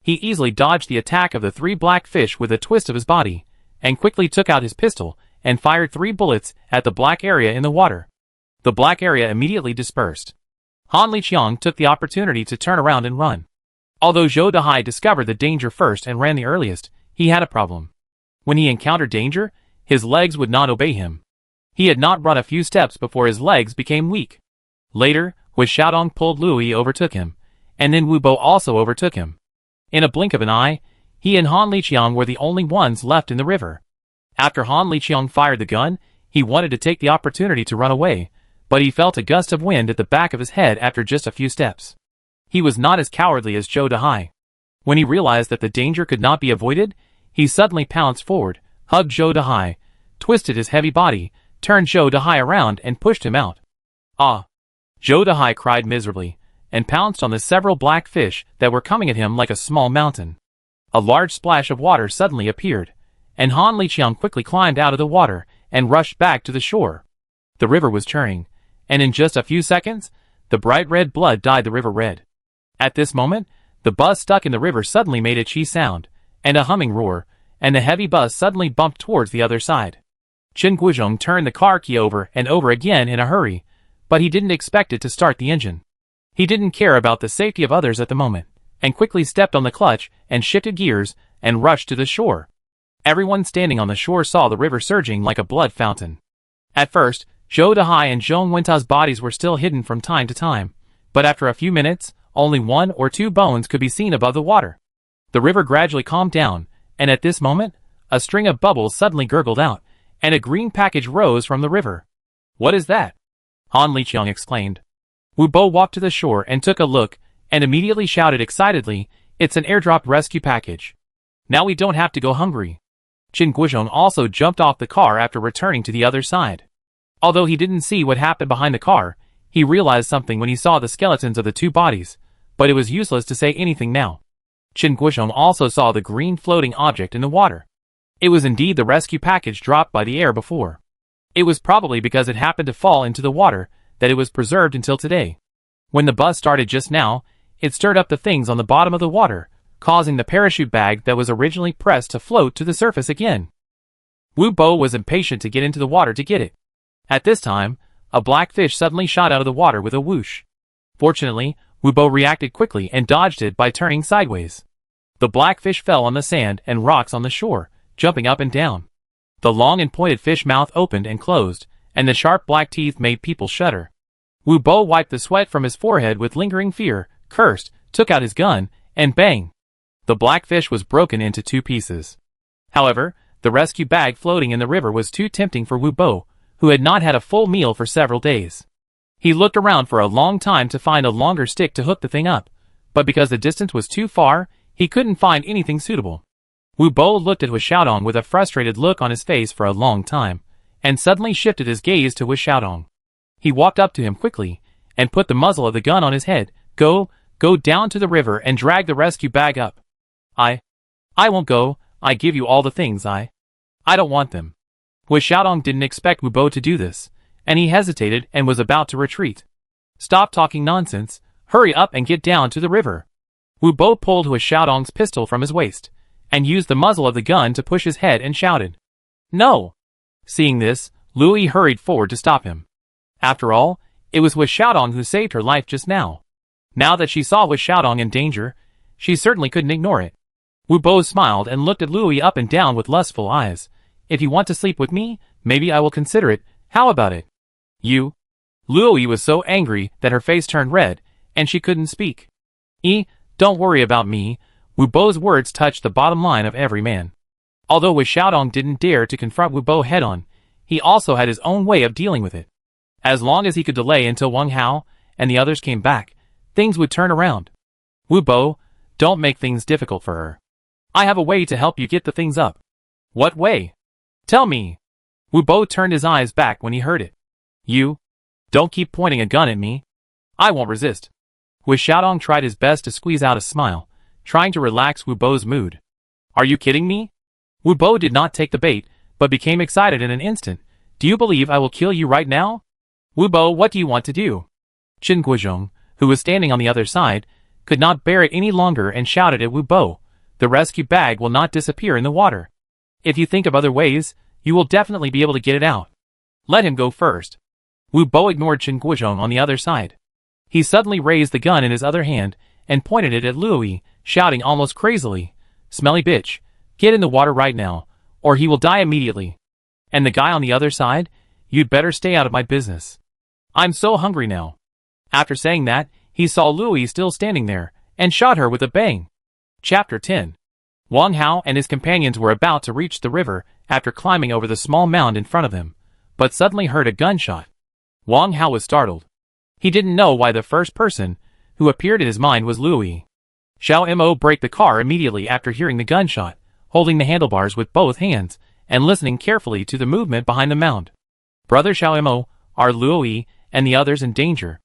He easily dodged the attack of the 3 black fish with a twist of his body, and quickly took out his pistol and fired 3 bullets at the black area in the water. The black area immediately dispersed. Han Liqiang took the opportunity to turn around and run. Although Zhou Dehai discovered the danger first and ran the earliest, he had a problem. When he encountered danger, his legs would not obey him. He had not run a few steps before his legs became weak. Later, with Xiaodong pulled Luoyi overtook him, and then Wu Bo also overtook him. In a blink of an eye, he and Han Liqiang were the only ones left in the river. After Han Liqiang fired the gun, he wanted to take the opportunity to run away, but he felt a gust of wind at the back of his head after just a few steps. He was not as cowardly as Zhou Dehai. When he realized that the danger could not be avoided, he suddenly pounced forward, hugged Zhou Dehai, twisted his heavy body, turned Zhou Dehai around and pushed him out. Ah! Zhou Dehai cried miserably, and pounced on the several black fish that were coming at him like a small mountain. A large splash of water suddenly appeared, and Han Liqiang quickly climbed out of the water and rushed back to the shore. The river was churning, and in just a few seconds, the bright red blood dyed the river red. At this moment, the buzz stuck in the river suddenly made a chee sound, and a humming roar, and the heavy buzz suddenly bumped towards the other side. Chen Guizhong turned the car key over and over again in a hurry, but he didn't expect it to start the engine. He didn't care about the safety of others at the moment, and quickly stepped on the clutch and shifted gears and rushed to the shore. Everyone standing on the shore saw the river surging like a blood fountain. At first, Zhou Dehai and Zhong Wenta's bodies were still hidden from time to time, but after a few minutes, only 1 or 2 bones could be seen above the water. The river gradually calmed down, and at this moment, a string of bubbles suddenly gurgled out, and a green package rose from the river. "What is that?" Han Liqiang exclaimed. Wu Bo walked to the shore and took a look, and immediately shouted excitedly, "It's an airdrop rescue package. Now we don't have to go hungry." Chen Guizhong also jumped off the car after returning to the other side. Although he didn't see what happened behind the car, he realized something when he saw the skeletons of the 2 bodies, but it was useless to say anything now. Chen Guizhong also saw the green floating object in the water. It was indeed the rescue package dropped by the air before. It was probably because it happened to fall into the water that it was preserved until today. When the buzz started just now, it stirred up the things on the bottom of the water, causing the parachute bag that was originally pressed to float to the surface again. Wu Bo was impatient to get into the water to get it. At this time, a black fish suddenly shot out of the water with a whoosh. Fortunately, Wu Bo reacted quickly and dodged it by turning sideways. The black fish fell on the sand and rocks on the shore, jumping up and down. The long and pointed fish mouth opened and closed, and the sharp black teeth made people shudder. Wu Bo wiped the sweat from his forehead with lingering fear, cursed, took out his gun, and bang! The black fish was broken into 2 pieces. However, the rescue bag floating in the river was too tempting for Wu Bo, who had not had a full meal for several days. He looked around for a long time to find a longer stick to hook the thing up, but because the distance was too far, he couldn't find anything suitable. Wu Bo looked at Xiaodong with a frustrated look on his face for a long time, and suddenly shifted his gaze to Xiaodong. He walked up to him quickly, and put the muzzle of the gun on his head. Go down to the river and drag the rescue bag up." I won't go. I give you all the things I don't want them." Xiaodong didn't expect Wu Bo to do this, and he hesitated and was about to retreat. "Stop talking nonsense, hurry up and get down to the river." Wu Bo pulled Xiaodong's pistol from his waist, and used the muzzle of the gun to push his head and shouted, "No!" Seeing this, Lui hurried forward to stop him. After all, it was Xiaodong who saved her life just now. Now that she saw Xiaodong in danger, she certainly couldn't ignore it. Wu Bo smiled and looked at Lui up and down with lustful eyes. "If you want to sleep with me, maybe I will consider it. How about it?" "You?" Lui was so angry that her face turned red, and she couldn't speak. Don't worry about me." Wu Bo's words touched the bottom line of every man. Although Xiaodong didn't dare to confront Wu Bo head-on, he also had his own way of dealing with it. As long as he could delay until Wang Hao and the others came back, things would turn around. "Wu Bo, don't make things difficult for her. I have a way to help you get the things up." "What way? Tell me." Wu Bo turned his eyes back when he heard it. "You? Don't keep pointing a gun at me. I won't resist." Xiaodong tried his best to squeeze out a smile, trying to relax Wu Bo's mood. "Are you kidding me?" Wu Bo did not take the bait, but became excited in an instant. "Do you believe I will kill you right now?" "Wu Bo, what do you want to do?" Chen Guizhong, who was standing on the other side, could not bear it any longer and shouted at Wu Bo, "The rescue bag will not disappear in the water. If you think of other ways, you will definitely be able to get it out. Let him go first." Wu Bo ignored Chen Guizhong on the other side. He suddenly raised the gun in his other hand and pointed it at Lui, shouting almost crazily, "Smelly bitch, get in the water right now, or he will die immediately. And the guy on the other side, you'd better stay out of my business. I'm so hungry now." After saying that, he saw Lui still standing there, and shot her with a bang. Chapter 10. Wang Hao and his companions were about to reach the river after climbing over the small mound in front of them, but suddenly heard a gunshot. Wang Hao was startled. He didn't know why the first person who appeared in his mind was Lui. Xiao Mo braked the car immediately after hearing the gunshot, holding the handlebars with both hands, and listening carefully to the movement behind the mound. Brother Xiaomo, are Luoyi and the others in danger?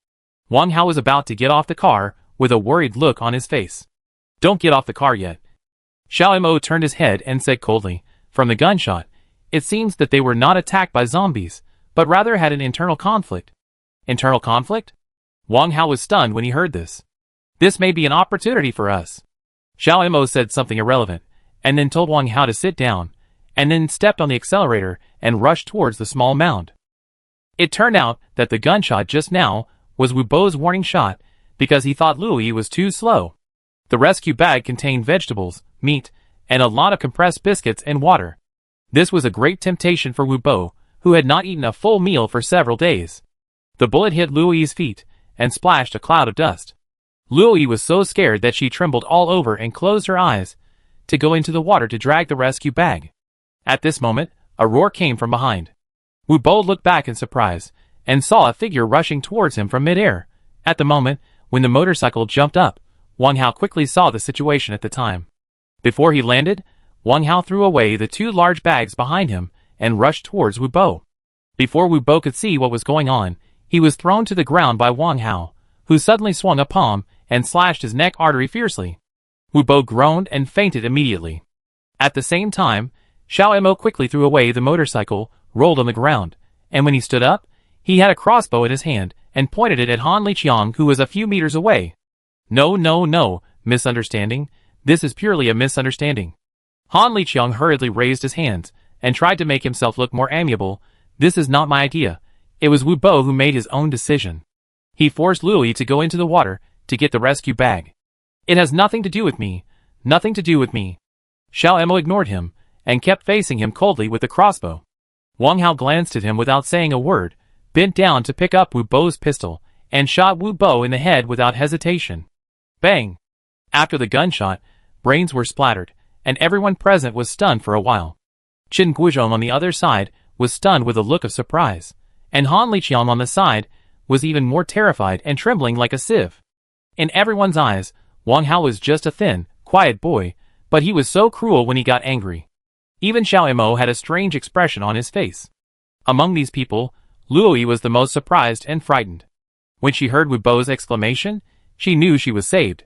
Wang Hao was about to get off the car with a worried look on his face. Don't get off the car yet. Xiaomo turned his head and said coldly, from the gunshot, it seems that they were not attacked by zombies, but rather had an internal conflict. Internal conflict? Wang Hao was stunned when he heard this. This may be an opportunity for us. Xiaomo said something irrelevant, and then told Wang Hao to sit down, and then stepped on the accelerator and rushed towards the small mound. It turned out that the gunshot just now was Wu Bo's warning shot because he thought Luoyi was too slow. The rescue bag contained vegetables, meat, and a lot of compressed biscuits and water. This was a great temptation for Wu Bo, who had not eaten a full meal for several days. The bullet hit Luoyi's feet and splashed a cloud of dust. Luoyi was so scared that she trembled all over and closed her eyes to go into the water to drag the rescue bag. At this moment, a roar came from behind. Wu Bo looked back in surprise and saw a figure rushing towards him from midair. At the moment, when the motorcycle jumped up, Wang Hao quickly saw the situation at the time. Before he landed, Wang Hao threw away the 2 large bags behind him and rushed towards Wu Bo. Before Wu Bo could see what was going on, he was thrown to the ground by Wang Hao, who suddenly swung a palm and slashed his neck artery fiercely. Wu Bo groaned and fainted immediately. At the same time, Xiaomo quickly threw away the motorcycle, rolled on the ground, and when he stood up, he had a crossbow in his hand and pointed it at Han Liqiang, who was a few meters away. No, misunderstanding. This is purely a misunderstanding. Han Liqiang hurriedly raised his hands and tried to make himself look more amiable. This is not my idea. It was Wu Bo who made his own decision. He forced Luoyi to go into the water to get the rescue bag. It has nothing to do with me. Nothing to do with me. Xiaomo ignored him and kept facing him coldly with the crossbow. Wang Hao glanced at him without saying a word, bent down to pick up Wu Bo's pistol, and shot Wu Bo in the head without hesitation. Bang! After the gunshot, brains were splattered, and everyone present was stunned for a while. Qin Guizhong on the other side was stunned with a look of surprise, and Han Liqiang on the side was even more terrified and trembling like a sieve. In everyone's eyes, Wang Hao was just a thin, quiet boy, but he was so cruel when he got angry. Even Xiaomo had a strange expression on his face. Among these people, Luoyi was the most surprised and frightened. When she heard Wu Bo's exclamation, she knew she was saved.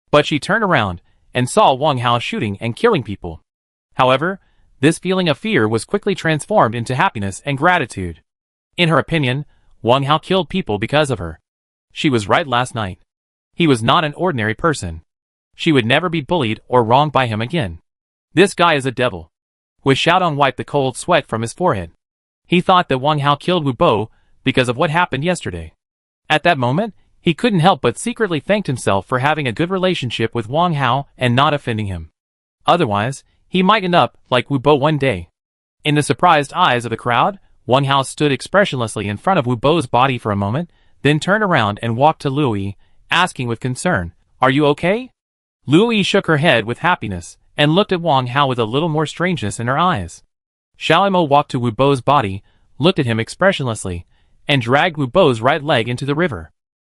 But she turned around and saw Wang Hao shooting and killing people. However, this feeling of fear was quickly transformed into happiness and gratitude. In her opinion, Wang Hao killed people because of her. She was right last night. He was not an ordinary person. She would never be bullied or wronged by him again. This guy is a devil. With Xiaodong wiped the cold sweat from his forehead. He thought that Wang Hao killed Wu Bo because of what happened yesterday. At that moment, he couldn't help but secretly thanked himself for having a good relationship with Wang Hao and not offending him. Otherwise, he might end up like Wu Bo one day. In the surprised eyes of the crowd, Wang Hao stood expressionlessly in front of Wu Bo's body for a moment, then turned around and walked to Luoyi, asking with concern, "Are you okay?" Luoyi shook her head with happiness and looked at Wang Hao with a little more strangeness in her eyes. Xiaomo walked to Wu Bo's body, looked at him expressionlessly, and dragged Wu Bo's right leg into the river.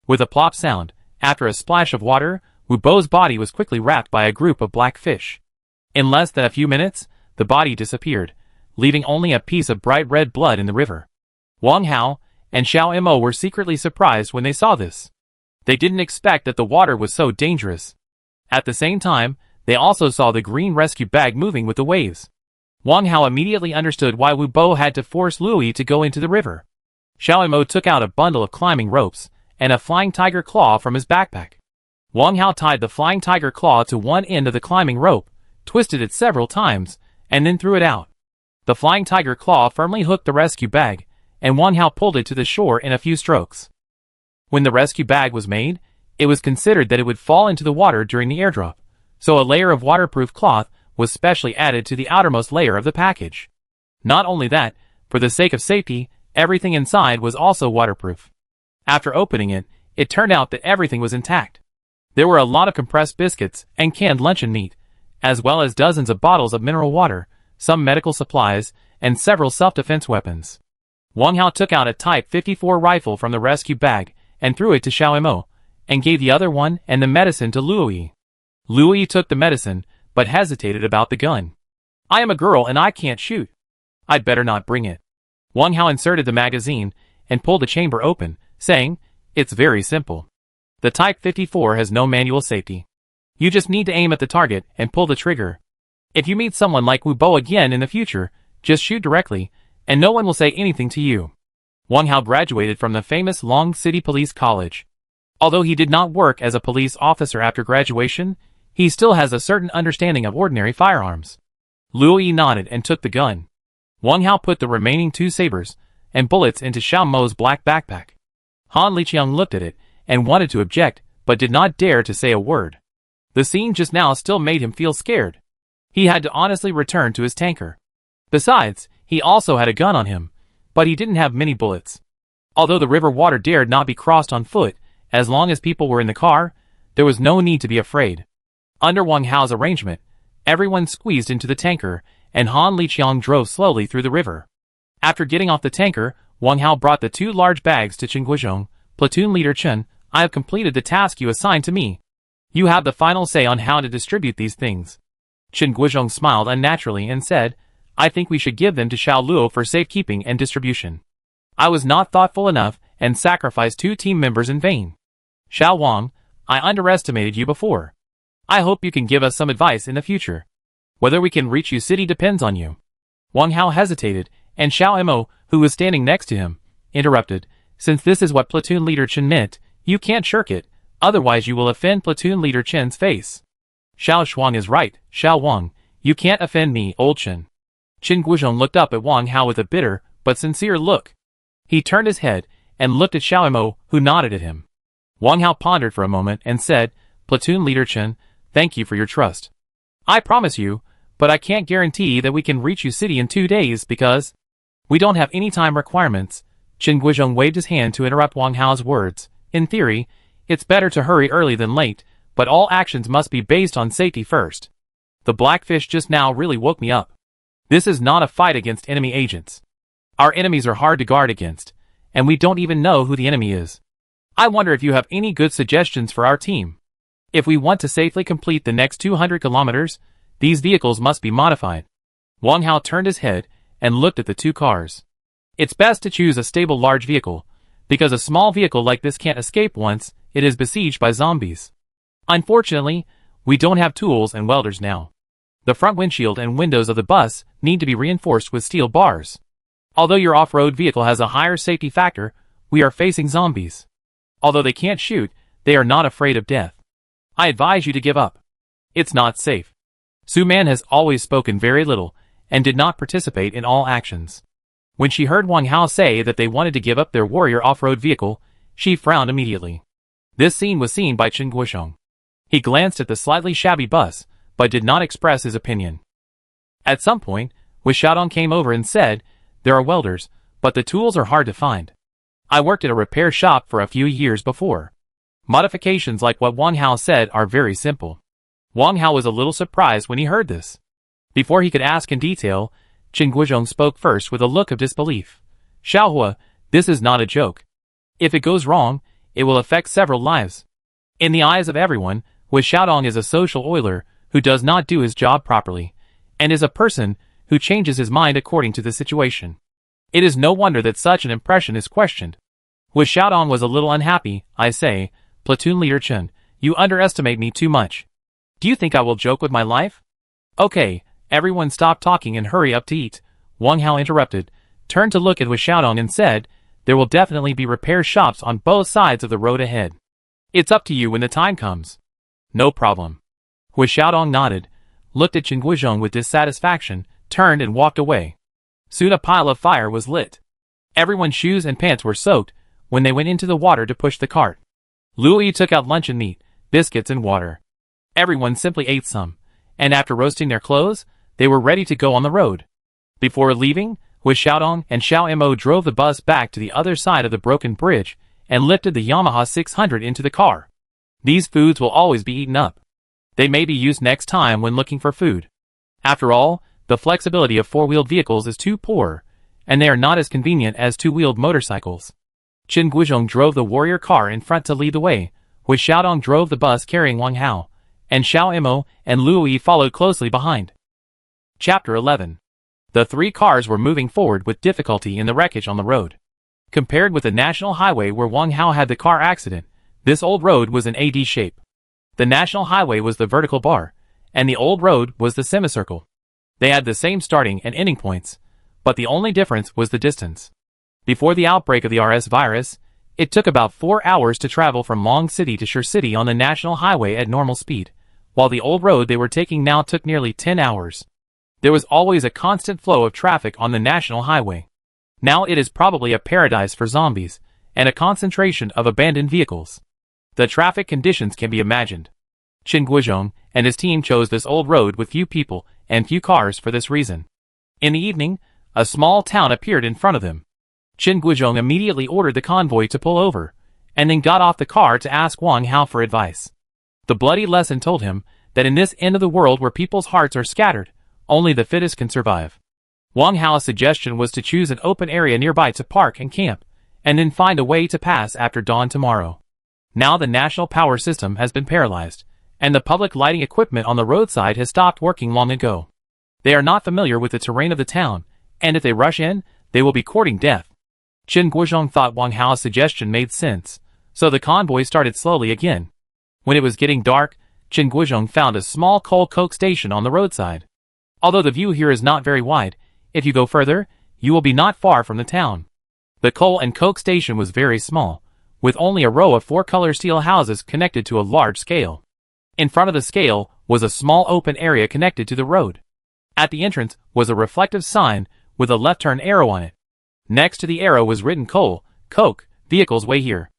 With a plop sound, after a splash of water, Wu Bo's body was quickly wrapped by a group of black fish. In less than a few minutes, the body disappeared, leaving only a piece of bright red blood in the river. Wang Hao and Xiaomo were secretly surprised when they saw this. They didn't expect that the water was so dangerous. At the same time, they also saw the green rescue bag moving with the waves. Wang Hao immediately understood why Wu Bo had to force Luoyi to go into the river. Xiaomo took out a bundle of climbing ropes and a flying tiger claw from his backpack. Wang Hao tied the flying tiger claw to one end of the climbing rope, twisted it several times, and then threw it out. The flying tiger claw firmly hooked the rescue bag, and Wang Hao pulled it to the shore in a few strokes. When the rescue bag was made, it was considered that it would fall into the water during the airdrop, so a layer of waterproof cloth was specially added to the outermost layer of the package. Not only that, for the sake of safety, everything inside was also waterproof. After opening it, it turned out that everything was intact. There were a lot of compressed biscuits and canned luncheon meat, as well as dozens of bottles of mineral water, some medical supplies, and several self-defense weapons. Wang Hao took out a Type 54 rifle from the rescue bag and threw it to Xiaomo, and gave the other one and the medicine to Luoyi. Luoyi took the medicine, but hesitated about the gun. "I am a girl and I can't shoot. I'd better not bring it." Wang Hao inserted the magazine and pulled the chamber open, saying, "It's very simple. The Type 54 has no manual safety. You just need to aim at the target and pull the trigger. If you meet someone like Wu Bo again in the future, just shoot directly, and no one will say anything to you." Wang Hao graduated from the famous Long City Police College. Although he did not work as a police officer after graduation, he still has a certain understanding of ordinary firearms. Luo Yi nodded and took the gun. Wang Hao put the remaining 2 sabers and bullets into Xiao Mo's black backpack. Han Liqiang looked at it and wanted to object, but did not dare to say a word. The scene just now still made him feel scared. He had to honestly return to his tanker. Besides, he also had a gun on him, but he didn't have many bullets. Although the river water dared not be crossed on foot, as long as people were in the car, there was no need to be afraid. Under Wang Hao's arrangement, everyone squeezed into the tanker, and Han Liqiang drove slowly through the river. After getting off the tanker, Wang Hao brought the 2 large bags to Chen Guizhong. "Platoon Leader Chen, I have completed the task you assigned to me. You have the final say on how to distribute these things." Chen Guizhong smiled unnaturally and said, "I think we should give them to Xiao Luo for safekeeping and distribution. I was not thoughtful enough and sacrificed 2 team members in vain. Xiao Wang, I underestimated you before. I hope you can give us some advice in the future. Whether we can reach Yu City depends on you." Wang Hao hesitated, and Xiao Mo, who was standing next to him, interrupted, "Since this is what Platoon Leader Chen meant, you can't shirk it, otherwise you will offend Platoon Leader Chen's face." "Xiao Shuang is right, Xiao Wang, you can't offend me, old Chen." Chen Guizhong looked up at Wang Hao with a bitter, but sincere look. He turned his head and looked at Xiao Mo, who nodded at him. Wang Hao pondered for a moment and said, "Platoon Leader Chen, thank you for your trust. I promise you, but I can't guarantee that we can reach Yu City in 2 days because we don't have any time requirements." Chen Guizhong waved his hand to interrupt Wang Hao's words. "In theory, it's better to hurry early than late, but all actions must be based on safety first. The blackfish just now really woke me up. This is not a fight against enemy agents. Our enemies are hard to guard against, and we don't even know who the enemy is. I wonder if you have any good suggestions for our team. If we want to safely complete the next 200 kilometers, these vehicles must be modified." Wang Hao turned his head and looked at the 2 cars. "It's best to choose a stable large vehicle, because a small vehicle like this can't escape once it is besieged by zombies. Unfortunately, we don't have tools and welders now. The front windshield and windows of the bus need to be reinforced with steel bars. Although your off-road vehicle has a higher safety factor, we are facing zombies. Although they can't shoot, they are not afraid of death. I advise you to give up. It's not safe." Su Man has always spoken very little and did not participate in all actions. When she heard Wang Hao say that they wanted to give up their warrior off-road vehicle, she frowned immediately. This scene was seen by Chen Guizhong. He glanced at the slightly shabby bus, but did not express his opinion. At some point, Wu Xiaodong came over and said, "There are welders, but the tools are hard to find. I worked at a repair shop for a few years before. Modifications like what Wang Hao said are very simple." Wang Hao was a little surprised when he heard this. Before he could ask in detail, Chen Guizhong spoke first with a look of disbelief. "Xiaohua, this is not a joke. If it goes wrong, it will affect several lives. In the eyes of everyone, Wu Xiaodong is a social oiler who does not do his job properly, and is a person who changes his mind according to the situation. It is no wonder that such an impression is questioned." Wu Xiaodong was a little unhappy. "I say, Platoon Leader Chen, you underestimate me too much. Do you think I will joke with my life?" "Okay, everyone stop talking and hurry up to eat," Wang Hao interrupted, turned to look at Wu Xiaodong and said, "There will definitely be repair shops on both sides of the road ahead. It's up to you when the time comes." "No problem." Wu Xiaodong nodded, looked at Chen Guizhong with dissatisfaction, turned and walked away. Soon a pile of fire was lit. Everyone's shoes and pants were soaked when they went into the water to push the cart. Luo Yi took out luncheon meat, biscuits and water. Everyone simply ate some, and after roasting their clothes, they were ready to go on the road. Before leaving, Wu Xiaodong and Xiao Mo drove the bus back to the other side of the broken bridge and lifted the Yamaha 600 into the car. These foods will always be eaten up. They may be used next time when looking for food. After all, the flexibility of four-wheeled vehicles is too poor, and they are not as convenient as two-wheeled motorcycles. Chen Guizhong drove the warrior car in front to lead the way, Wu Xiaodong drove the bus carrying Wang Hao, and Xiao Mo and Luo Yi followed closely behind. Chapter 11. The three cars were moving forward with difficulty in the wreckage on the road. Compared with the national highway where Wang Hao had the car accident, this old road was an AD shape. The national highway was the vertical bar, and the old road was the semicircle. They had the same starting and ending points, but the only difference was the distance. Before the outbreak of the RS virus, it took about 4 hours to travel from Long City to Shur City on the national highway at normal speed, while the old road they were taking now took nearly 10 hours. There was always a constant flow of traffic on the national highway. Now it is probably a paradise for zombies, and a concentration of abandoned vehicles. The traffic conditions can be imagined. Qin Guizhong and his team chose this old road with few people and few cars for this reason. In the evening, a small town appeared in front of them. Qin Guizhong immediately ordered the convoy to pull over, and then got off the car to ask Wang Hao for advice. The bloody lesson told him that in this end of the world where people's hearts are scattered, only the fittest can survive. Wang Hao's suggestion was to choose an open area nearby to park and camp, and then find a way to pass after dawn tomorrow. Now the national power system has been paralyzed, and the public lighting equipment on the roadside has stopped working long ago. They are not familiar with the terrain of the town, and if they rush in, they will be courting death. Qin Guizhong thought Wang Hao's suggestion made sense, so the convoy started slowly again. When it was getting dark, Qin Guizhong found a small coal coke station on the roadside. Although the view here is not very wide, if you go further, you will be not far from the town. The coal and coke station was very small, with only a row of 4-color steel houses connected to a large scale. In front of the scale was a small open area connected to the road. At the entrance was a reflective sign with a left-turn arrow on it. Next to the arrow was written coal, coke, vehicles wait here.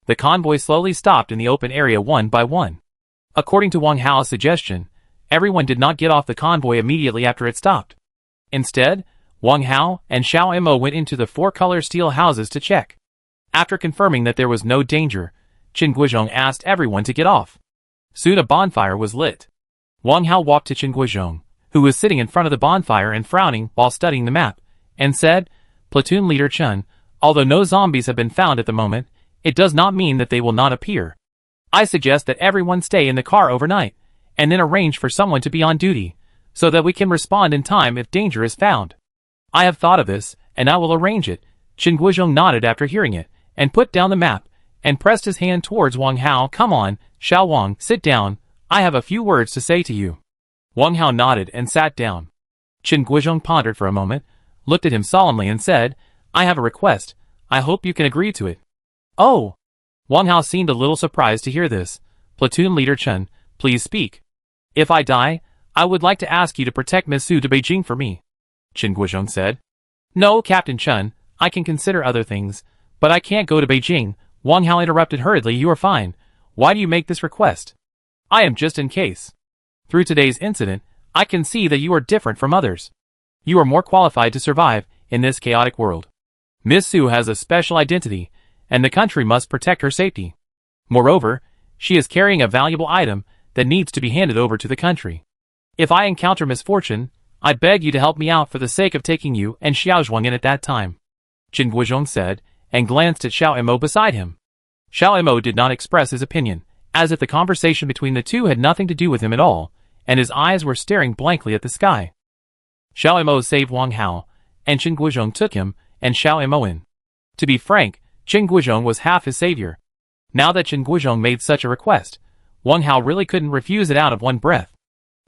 The convoy slowly stopped in the open area one by one. According to Wang Hao's suggestion, everyone did not get off the convoy immediately after it stopped. Instead, Wang Hao and Xiao Mo went into the 4-color steel houses to check. After confirming that there was no danger, Qin Guizhong asked everyone to get off. Soon a bonfire was lit. Wang Hao walked to Qin Guizhong, who was sitting in front of the bonfire and frowning while studying the map, and said, "Platoon Leader Chen, although no zombies have been found at the moment, it does not mean that they will not appear. I suggest that everyone stay in the car overnight, and then arrange for someone to be on duty, so that we can respond in time if danger is found." "I have thought of this, and I will arrange it." Qin Guizhong nodded after hearing it, and put down the map, and pressed his hand towards Wang Hao. "Come on, Xiao Wang, sit down, I have a few words to say to you." Wang Hao nodded and sat down. Qin Guizhong pondered for a moment, looked at him solemnly and said, "I have a request, I hope you can agree to it." "Oh!" Wang Hao seemed a little surprised to hear this. "Platoon Leader Chen, please speak." "If I die, I would like to ask you to protect Miss Su to Beijing for me," Qin Guizhong said. "No, Captain Chen, I can consider other things, but I can't go to Beijing," Wang Hao interrupted hurriedly. "You are fine. Why do you make this request?" "I am just in case. Through today's incident, I can see that you are different from others. You are more qualified to survive in this chaotic world. Miss Su has a special identity, and the country must protect her safety. Moreover, she is carrying a valuable item that needs to be handed over to the country. If I encounter misfortune, I beg you to help me out for the sake of taking you and Xiaozhuang in at that time," Qin Guizhong said, and glanced at Xiao Mo beside him. Xiao Mo did not express his opinion, as if the conversation between the two had nothing to do with him at all, and his eyes were staring blankly at the sky. Xiao Mo saved Wang Hao, and Qin Guizhong took him and Xiao Mo in. To be frank, Qin Guizhong was half his savior. Now that Qin Guizhong made such a request, Wang Hao really couldn't refuse it out of one breath.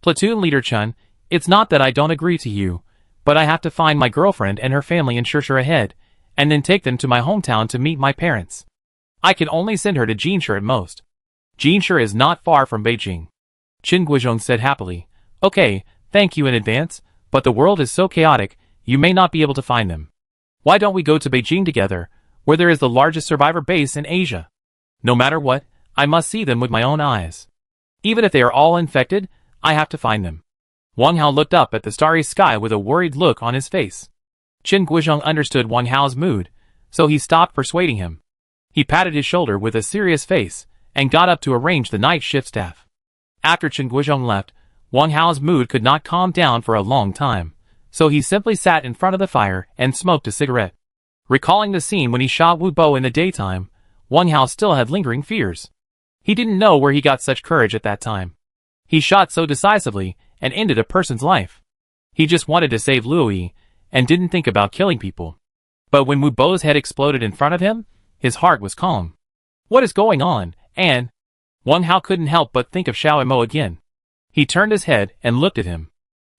"Platoon Leader Chen, it's not that I don't agree to you, but I have to find my girlfriend and her family in Shur ahead, and then take them to my hometown to meet my parents. I can only send her to Jinshi at most. Jinshi is not far from Beijing," Qin Guizhong said happily. "Okay, thank you in advance, but the world is so chaotic, you may not be able to find them. Why don't we go to Beijing together, where there is the largest survivor base in Asia? No matter what, I must see them with my own eyes. Even if they are all infected, I have to find them." Wang Hao looked up at the starry sky with a worried look on his face. Qin Guizhong understood Wang Hao's mood, so he stopped persuading him. He patted his shoulder with a serious face, and got up to arrange the night shift staff. After Qin Guizhong left, Wang Hao's mood could not calm down for a long time, so he simply sat in front of the fire and smoked a cigarette. Recalling the scene when he shot Wu Bo in the daytime, Wang Hao still had lingering fears. He didn't know where he got such courage at that time. He shot so decisively and ended a person's life. He just wanted to save Louis, and didn't think about killing people. But when Wu Bo's head exploded in front of him, his heart was calm. What is going on? And Wang Hao couldn't help but think of Xiao Mo again. He turned his head and looked at him.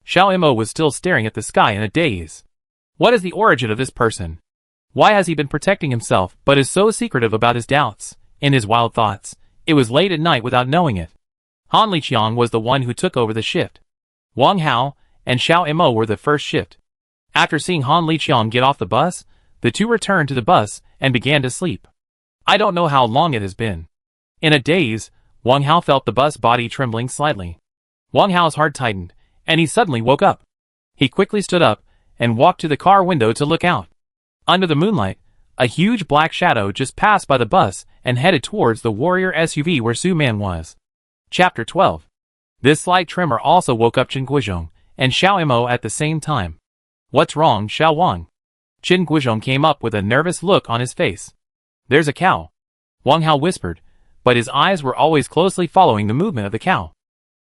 Xiao Mo was still staring at the sky in a daze. What is the origin of this person? Why has he been protecting himself but is so secretive about his doubts? In his wild thoughts, it was late at night without knowing it. Han Liqiang was the one who took over the shift. Wang Hao and Xiao Mo were the first shift. After seeing Han Liqiang get off the bus, the two returned to the bus and began to sleep. I don't know how long it has been. In a daze, Wang Hao felt the bus body trembling slightly. Wang Hao's heart tightened, and he suddenly woke up. He quickly stood up and walked to the car window to look out. Under the moonlight, a huge black shadow just passed by the bus and headed towards the warrior SUV where Su Man was. Chapter 12. This slight tremor also woke up Chen Guizhong and Xiao Mo at the same time. What's wrong, Xiao Wang? Chen Guizhong came up with a nervous look on his face. There's a cow. Wang Hao whispered, but his eyes were always closely following the movement of the cow.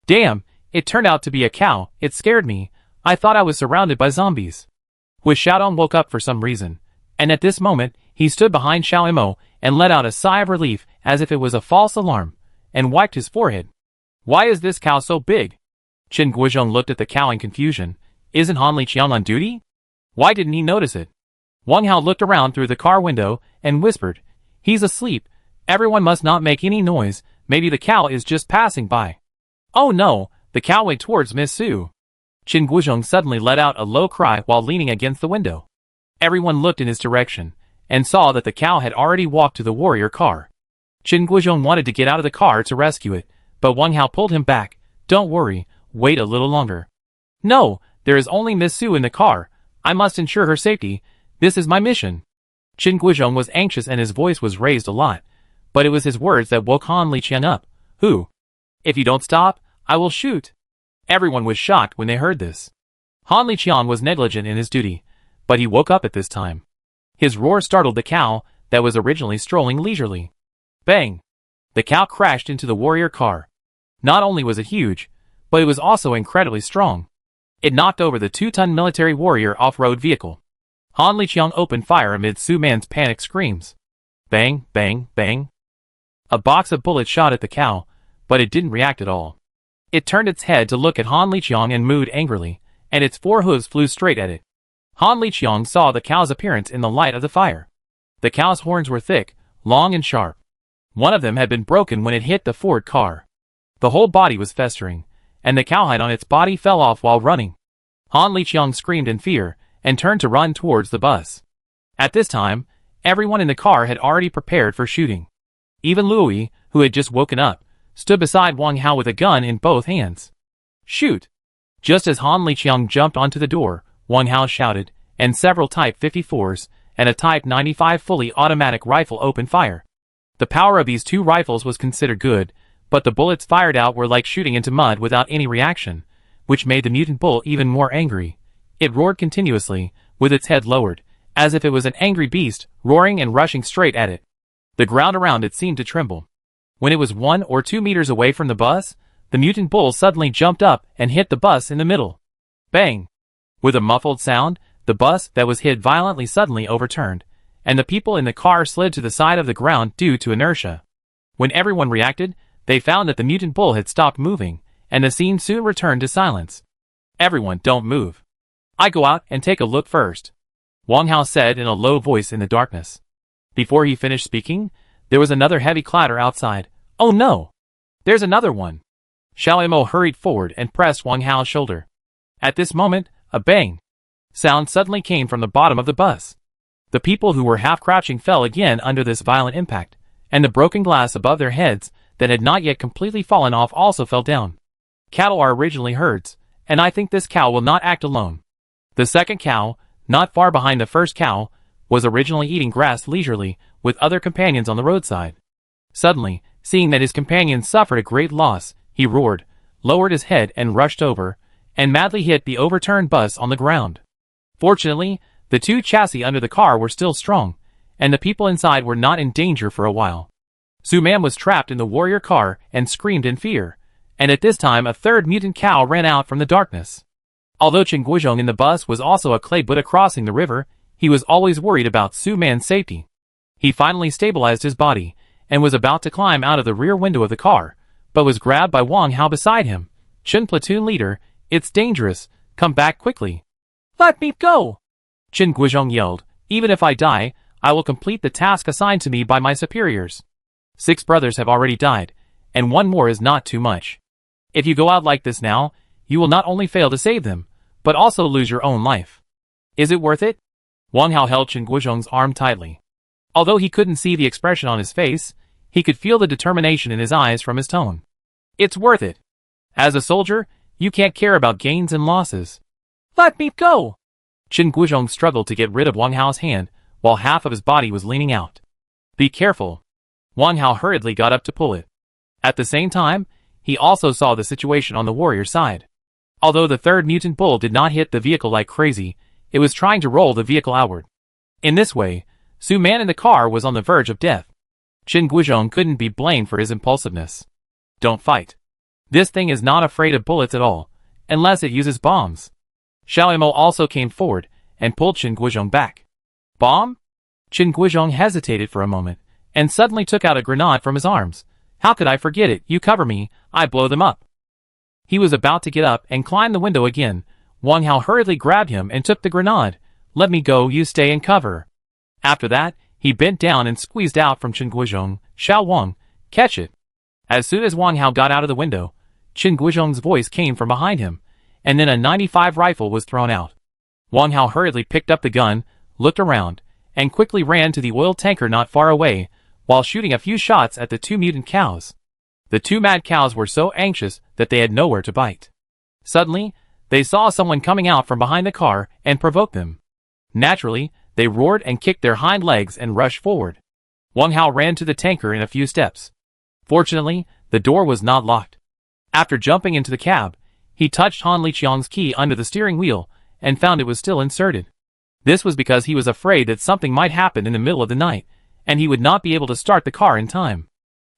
Damn, it turned out to be a cow. It scared me. I thought I was surrounded by zombies. Wu Xiaodong woke up for some reason, and at this moment, he stood behind Xiao Mo and let out a sigh of relief as if it was a false alarm, and wiped his forehead. Why is this cow so big? Chen Guizhong looked at the cow in confusion. Isn't Han Liqiang on duty? Why didn't he notice it? Wang Hao looked around through the car window and whispered, He's asleep. Everyone must not make any noise. Maybe the cow is just passing by. Oh no, the cow went towards Miss Su. Chen Guizhong suddenly let out a low cry while leaning against the window. Everyone looked in his direction, and saw that the cow had already walked to the warrior car. Chen Guizhong wanted to get out of the car to rescue it, but Wang Hao pulled him back. Don't worry, wait a little longer. No, there is only Miss Su in the car. I must ensure her safety. This is my mission. Chen Guizhong was anxious and his voice was raised a lot, but it was his words that woke Han Liqiang up. Who? If you don't stop, I will shoot. Everyone was shocked when they heard this. Han Liqiang was negligent in his duty, but he woke up at this time. His roar startled the cow that was originally strolling leisurely. Bang! The cow crashed into the warrior car. Not only was it huge, but it was also incredibly strong. It knocked over the 2-ton military warrior off-road vehicle. Han Liqiang opened fire amid Su Man's panicked screams. Bang, bang, bang. A box of bullets shot at the cow, but it didn't react at all. It turned its head to look at Han Liqiang and mooed angrily, and its 4 hooves flew straight at it. Han Liqiang saw the cow's appearance in the light of the fire. The cow's horns were thick, long and sharp. One of them had been broken when it hit the Ford car. The whole body was festering, and the cowhide on its body fell off while running. Han Liqiang screamed in fear, and turned to run towards the bus. At this time, everyone in the car had already prepared for shooting. Even Louis, who had just woken up, stood beside Wang Hao with a gun in both hands. Shoot! Just as Han Liqiang jumped onto the door, Wang Hao shouted, and several Type 54s and a Type 95 fully automatic rifle opened fire. The power of these 2 rifles was considered good, but the bullets fired out were like shooting into mud without any reaction, which made the mutant bull even more angry. It roared continuously, with its head lowered, as if it was an angry beast, roaring and rushing straight at it. The ground around it seemed to tremble. When it was 1 or 2 meters away from the bus, the mutant bull suddenly jumped up and hit the bus in the middle. Bang! With a muffled sound, the bus that was hit violently suddenly overturned, and the people in the car slid to the side of the ground due to inertia. When everyone reacted, they found that the mutant bull had stopped moving, and the scene soon returned to silence. Everyone, don't move. I go out and take a look first, Wang Hao said in a low voice in the darkness. Before he finished speaking, there was another heavy clatter outside. Oh no! There's another one! Xiao Mo hurried forward and pressed Wang Hao's shoulder. At this moment, a bang sound suddenly came from the bottom of the bus. The people who were half-crouching fell again under this violent impact, and the broken glass above their heads that had not yet completely fallen off also fell down. Cattle are originally herds, and I think this cow will not act alone. The second cow, not far behind the first cow, was originally eating grass leisurely with other companions on the roadside. Suddenly, seeing that his companions suffered a great loss, he roared, lowered his head and rushed over, and madly hit the overturned bus on the ground. Fortunately, the 2 chassis under the car were still strong, and the people inside were not in danger for a while. Su Man was trapped in the warrior car and screamed in fear, and at this time a third mutant cow ran out from the darkness. Although Chen Guizhong in the bus was also a clay Buddha crossing the river, he was always worried about Su Man's safety. He finally stabilized his body, and was about to climb out of the rear window of the car, but was grabbed by Wang Hao beside him. "Chen platoon leader, it's dangerous, come back quickly." "Let me go!" Chen Guizhong yelled. "Even if I die, I will complete the task assigned to me by my superiors. 6 brothers have already died, and 1 more is not too much. If you go out like this now, you will not only fail to save them, but also lose your own life. Is it worth it?" Wang Hao held Chen Guizhong's arm tightly. Although he couldn't see the expression on his face, he could feel the determination in his eyes from his tone. "It's worth it. As a soldier, you can't care about gains and losses." "Let me go!" Chen Guizhong struggled to get rid of Wang Hao's hand, while half of his body was leaning out. "Be careful." Wang Hao hurriedly got up to pull it. At the same time, he also saw the situation on the warrior side. Although the third mutant bull did not hit the vehicle like crazy, it was trying to roll the vehicle outward. In this way, Su Man in the car was on the verge of death. Chen Guizhong couldn't be blamed for his impulsiveness. "Don't fight. This thing is not afraid of bullets at all, unless it uses bombs." Xiao Mo also came forward and pulled Chen Guizhong back. "Bomb?" Chen Guizhong hesitated for a moment, and suddenly took out a grenade from his arms. "How could I forget it? You cover me, I blow them up." He was about to get up and climb the window again. Wang Hao hurriedly grabbed him and took the grenade. "Let me go, you stay and cover." After that, he bent down and squeezed out from Chen Guizhong. "Xiao Wang, catch it." As soon as Wang Hao got out of the window, Chen Guizhong's voice came from behind him, and then a 95 rifle was thrown out. Wang Hao hurriedly picked up the gun, looked around, and quickly ran to the oil tanker not far away, while shooting a few shots at the 2 mutant cows. The 2 mad cows were so anxious that they had nowhere to bite. Suddenly, they saw someone coming out from behind the car and provoked them. Naturally, they roared and kicked their hind legs and rushed forward. Wang Hao ran to the tanker in a few steps. Fortunately, the door was not locked. After jumping into the cab, he touched Han Liqiang's key under the steering wheel and found it was still inserted. This was because he was afraid that something might happen in the middle of the night, and he would not be able to start the car in time.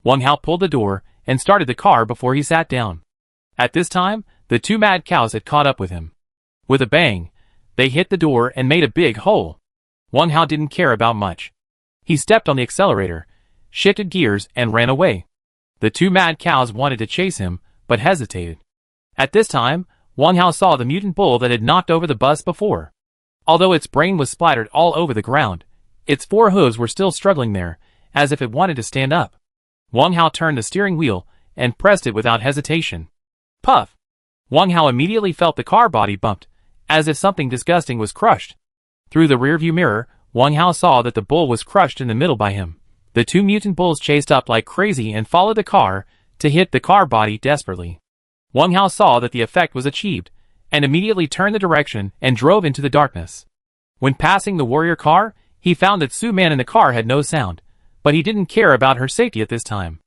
Wang Hao pulled the door and started the car before he sat down. At this time, the 2 mad cows had caught up with him. With a bang, they hit the door and made a big hole. Wang Hao didn't care about much. He stepped on the accelerator, shifted gears, and ran away. The 2 mad cows wanted to chase him, but hesitated. At this time, Wang Hao saw the mutant bull that had knocked over the bus before. Although its brain was splattered all over the ground, its 4 hooves were still struggling there, as if it wanted to stand up. Wang Hao turned the steering wheel and pressed it without hesitation. Puff! Wang Hao immediately felt the car body bumped, as if something disgusting was crushed. Through the rearview mirror, Wang Hao saw that the bull was crushed in the middle by him. The 2 mutant bulls chased up like crazy and followed the car to hit the car body desperately. Wang Hao saw that the effect was achieved, and immediately turned the direction and drove into the darkness. When passing the warrior car, he found that Su Man in the car had no sound, but he didn't care about her safety at this time.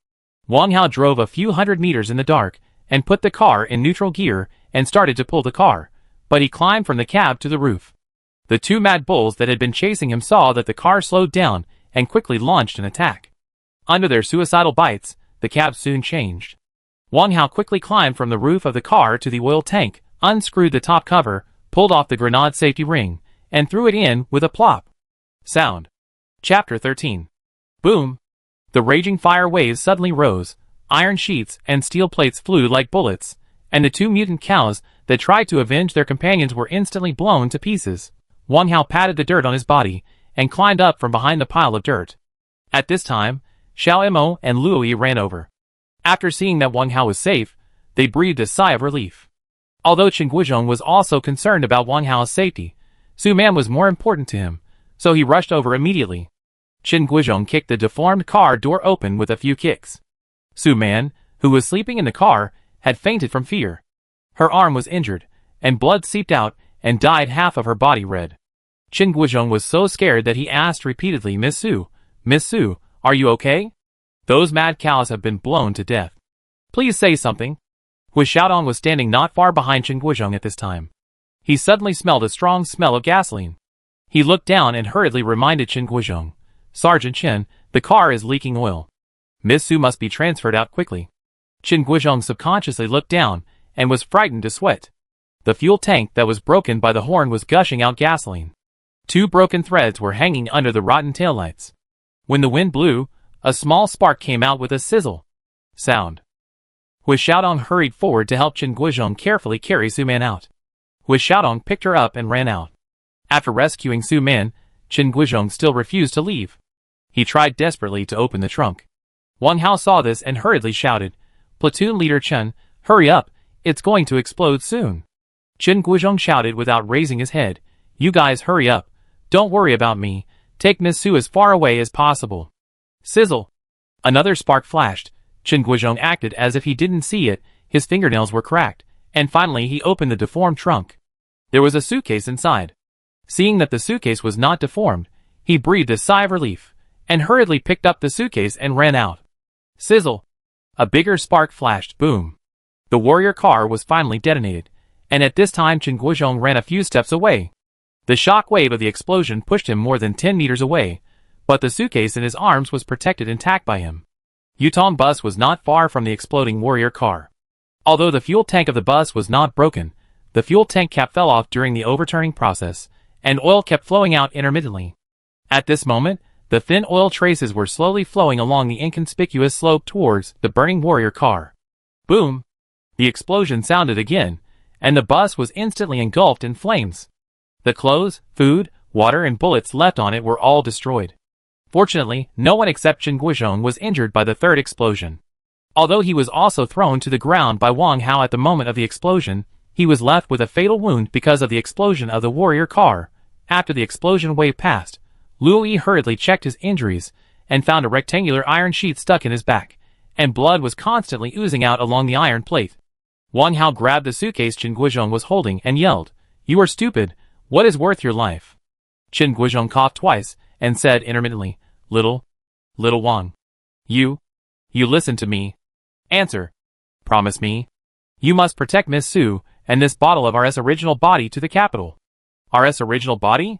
Wang Hao drove a few hundred meters in the dark, and put the car in neutral gear, and started to pull the car, but he climbed from the cab to the roof. The 2 mad bulls that had been chasing him saw that the car slowed down, and quickly launched an attack. Under their suicidal bites, the cab soon changed. Wang Hao quickly climbed from the roof of the car to the oil tank, unscrewed the top cover, pulled off the grenade safety ring, and threw it in with a plop. Sound. Chapter 13. Boom! The raging fire waves suddenly rose, iron sheets and steel plates flew like bullets, and the 2 mutant cows that tried to avenge their companions were instantly blown to pieces. Wang Hao patted the dirt on his body, and climbed up from behind the pile of dirt. At this time, Xiao Mo and Luoyi ran over. After seeing that Wang Hao was safe, they breathed a sigh of relief. Although Chen Guizhong was also concerned about Wang Hao's safety, Su Man was more important to him, so he rushed over immediately. Chen Guizhong kicked the deformed car door open with a few kicks. Su Man, who was sleeping in the car, had fainted from fear. Her arm was injured, and blood seeped out and dyed half of her body red. Chen Guizhong was so scared that he asked repeatedly, Miss Su, are you okay? Those mad cows have been blown to death. Please say something. Hu Xiaodong was standing not far behind Chen Guizhong at this time. He suddenly smelled a strong smell of gasoline. He looked down and hurriedly reminded Chen Guizhong, Sergeant Chen, the car is leaking oil. Miss Su must be transferred out quickly. Chen Guizhong subconsciously looked down and was frightened to sweat. The fuel tank that was broken by the horn was gushing out gasoline. 2 broken threads were hanging under the rotten taillights. When the wind blew, a small spark came out with a sizzle sound. Hui Xiaodong hurried forward to help Chen Guizhong carefully carry Su Man out. Hui Xiaodong picked her up and ran out. After rescuing Su Man, Chen Guizhong still refused to leave. He tried desperately to open the trunk. Wang Hao saw this and hurriedly shouted, "Platoon leader Chen, hurry up, it's going to explode soon." Chen Guizhong shouted without raising his head, "You guys hurry up, don't worry about me, take Miss Su as far away as possible." Sizzle! Another spark flashed. Chen Guizhong acted as if he didn't see it, his fingernails were cracked, and finally he opened the deformed trunk. There was a suitcase inside. Seeing that the suitcase was not deformed, he breathed a sigh of relief, and hurriedly picked up the suitcase and ran out. Sizzle! A bigger spark flashed, boom! The warrior car was finally detonated, and at this time Chen Guizhong ran a few steps away. The shock wave of the explosion pushed him more than 10 meters away, but the suitcase in his arms was protected intact by him. Yutong bus was not far from the exploding warrior car. Although the fuel tank of the bus was not broken, the fuel tank cap fell off during the overturning process, and oil kept flowing out intermittently. At this moment, the thin oil traces were slowly flowing along the inconspicuous slope towards the burning warrior car. Boom! The explosion sounded again, and the bus was instantly engulfed in flames. The clothes, food, water and bullets left on it were all destroyed. Fortunately, no one except Chen Guizhong was injured by the third explosion. Although he was also thrown to the ground by Wang Hao at the moment of the explosion, he was left with a fatal wound because of the explosion of the warrior car. After the explosion wave passed, Luo Yi hurriedly checked his injuries and found a rectangular iron sheet stuck in his back, and blood was constantly oozing out along the iron plate. Wang Hao grabbed the suitcase Chen Guizhong was holding and yelled, "You are stupid, what is worth your life?" Chen Guizhong coughed twice and said intermittently, Little Wang. You listen to me. Answer. Promise me. You must protect Miss Su and this bottle of RS original body to the capital." RS original body?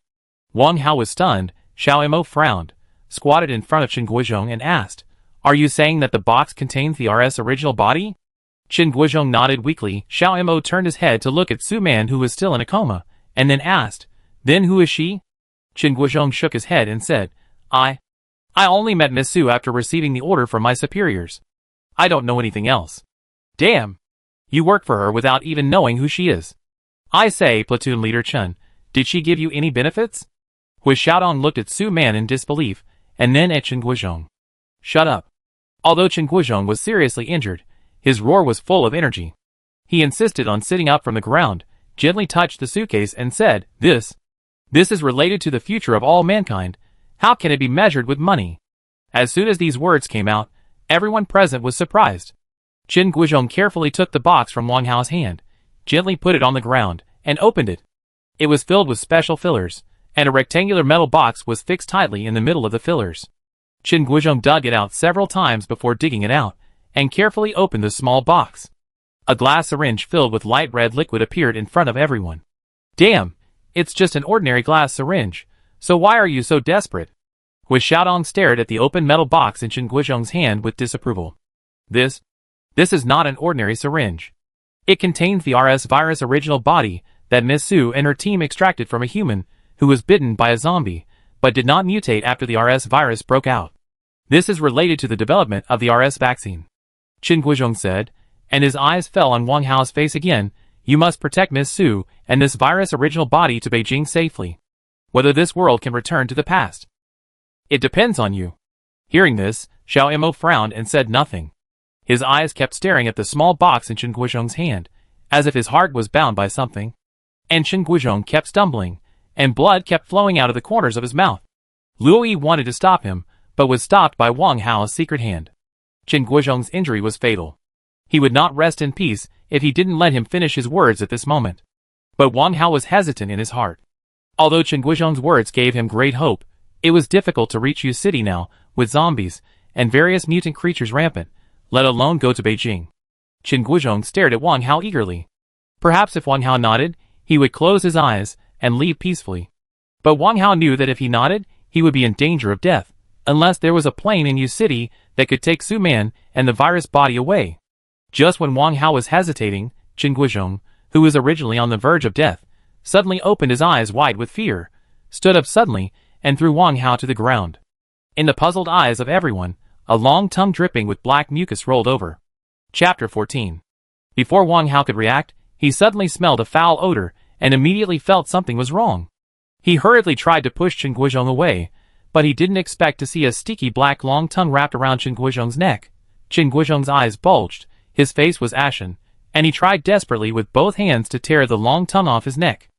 Wang Hao was stunned. Xiao Mo frowned, squatted in front of Chen Guizhong and asked, "Are you saying that the box contains the RS original body?" Chen Guizhong nodded weakly. Xiao Mo turned his head to look at Su Man, who was still in a coma, and then asked, "Then who is she?" Chen Guizhong shook his head and said, I only met Miss Su after receiving the order from my superiors. I don't know anything else." "Damn! You work for her without even knowing who she is. I say, platoon leader Chen, did she give you any benefits?" Hui Xiaodong looked at Su Man in disbelief, and then at Chen Guizhong. "Shut up." Although Chen Guizhong was seriously injured, his roar was full of energy. He insisted on sitting up from the ground, gently touched the suitcase and said, This is related to the future of all mankind. How can it be measured with money?" As soon as these words came out, everyone present was surprised. Chen Guizhong carefully took the box from Wang Hao's hand, gently put it on the ground, and opened it. It was filled with special fillers, and a rectangular metal box was fixed tightly in the middle of the fillers. Chen Guizhong dug it out several times before digging it out, and carefully opened the small box. A glass syringe filled with light red liquid appeared in front of everyone. "Damn, it's just an ordinary glass syringe. So why are you so desperate?" Hui Xiaodong stared at the open metal box in Chen Guizhong's hand with disapproval. This is not an ordinary syringe. It contains the RS virus original body that Miss Su and her team extracted from a human who was bitten by a zombie, but did not mutate after the RS virus broke out. This is related to the development of the RS vaccine. Chen Guizhong said, and his eyes fell on Wang Hao's face again. "You must protect Miss Su and this virus original body to Beijing safely. Whether this world can return to the past, it depends on you." Hearing this, Xiao Mo frowned and said nothing. His eyes kept staring at the small box in Chen Guizhong's hand, as if his heart was bound by something. And Chen Guizhong kept stumbling, and blood kept flowing out of the corners of his mouth. Luo Yi wanted to stop him, but was stopped by Wang Hao's secret hand. Chen Guizhong's injury was fatal. He would not rest in peace if he didn't let him finish his words at this moment. But Wang Hao was hesitant in his heart. Although Chen Guizhong's words gave him great hope, it was difficult to reach Yu City now, with zombies and various mutant creatures rampant, let alone go to Beijing. Chen Guizhong stared at Wang Hao eagerly. Perhaps if Wang Hao nodded, he would close his eyes and leave peacefully. But Wang Hao knew that if he nodded, he would be in danger of death, unless there was a plane in Yu City that could take Su Man and the virus body away. Just when Wang Hao was hesitating, Chen Guizhong, who was originally on the verge of death, suddenly opened his eyes wide with fear, stood up suddenly, and threw Wang Hao to the ground. In the puzzled eyes of everyone, a long tongue dripping with black mucus rolled over. Chapter 14. Before Wang Hao could react, he suddenly smelled a foul odor and immediately felt something was wrong. He hurriedly tried to push Chen Guizhong away, but he didn't expect to see a sticky black long tongue wrapped around Chen Guizhong's neck. Chen Guizhong's eyes bulged, his face was ashen, and he tried desperately with both hands to tear the long tongue off his neck.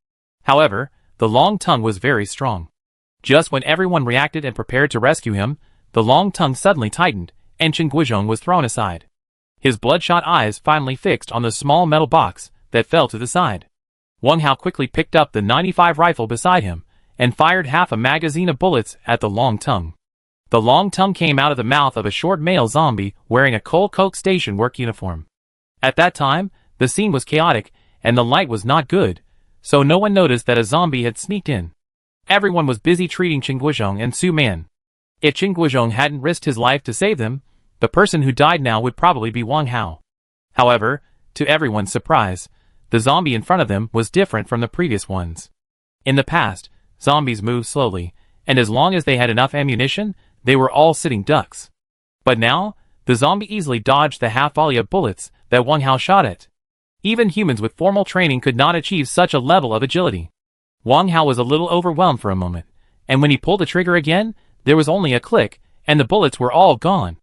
However, the long tongue was very strong. Just when everyone reacted and prepared to rescue him, the long tongue suddenly tightened, and Chen Guizhong was thrown aside. His bloodshot eyes finally fixed on the small metal box that fell to the side. Wang Hao quickly picked up the 95 rifle beside him and fired half a magazine of bullets at the long tongue. The long tongue came out of the mouth of a short male zombie wearing a coal coke station work uniform. At that time, the scene was chaotic and the light was not good, so no one noticed that a zombie had sneaked in. Everyone was busy treating Chen Guizhong and Su Man. If Chen Guizhong hadn't risked his life to save them, the person who died now would probably be Wang Hao. However, to everyone's surprise, the zombie in front of them was different from the previous ones. In the past, zombies moved slowly, and as long as they had enough ammunition, they were all sitting ducks. But now, the zombie easily dodged the half-volley of bullets that Wang Hao shot at. Even humans with formal training could not achieve such a level of agility. Wang Hao was a little overwhelmed for a moment, and when he pulled the trigger again, there was only a click, and the bullets were all gone.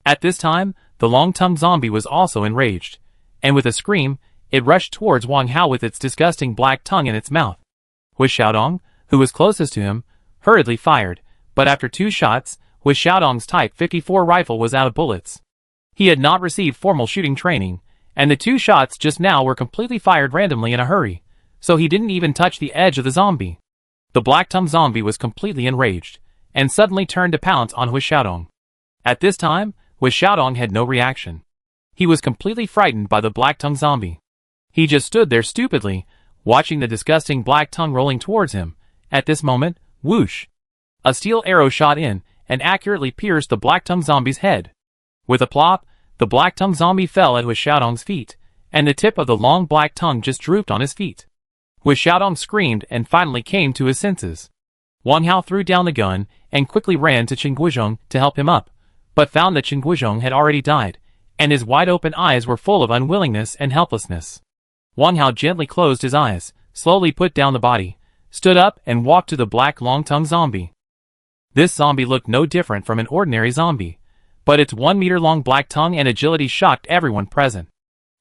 At this time, the long-tongued zombie was also enraged, and with a scream, it rushed towards Wang Hao with its disgusting black tongue in its mouth. Hui Xiaodong, who was closest to him, hurriedly fired, but after 2 shots, Hui Xiaodong's Type 54 rifle was out of bullets. He had not received formal shooting training, and the 2 shots just now were completely fired randomly in a hurry, so he didn't even touch the edge of the zombie. The black-tongued zombie was completely enraged, and suddenly turned to pounce on Hui Xiaodong. At this time, Hui Xiaodong had no reaction. He was completely frightened by the black-tongued zombie. He just stood there stupidly, watching the disgusting black tongue rolling towards him. At this moment, whoosh! A steel arrow shot in and accurately pierced the black-tongued zombie's head. With a plop, the black-tongued zombie fell at Hui Xiaodong's feet, and the tip of the long black tongue just drooped on his feet. Hui Xiaodong screamed and finally came to his senses. Wang Hao threw down the gun and quickly ran to Chen Guizhong to help him up, but found that Chen Guizhong had already died, and his wide-open eyes were full of unwillingness and helplessness. Wang Hao gently closed his eyes, slowly put down the body, stood up and walked to the black long-tongued zombie. This zombie looked no different from an ordinary zombie, but its 1-meter-long black tongue and agility shocked everyone present.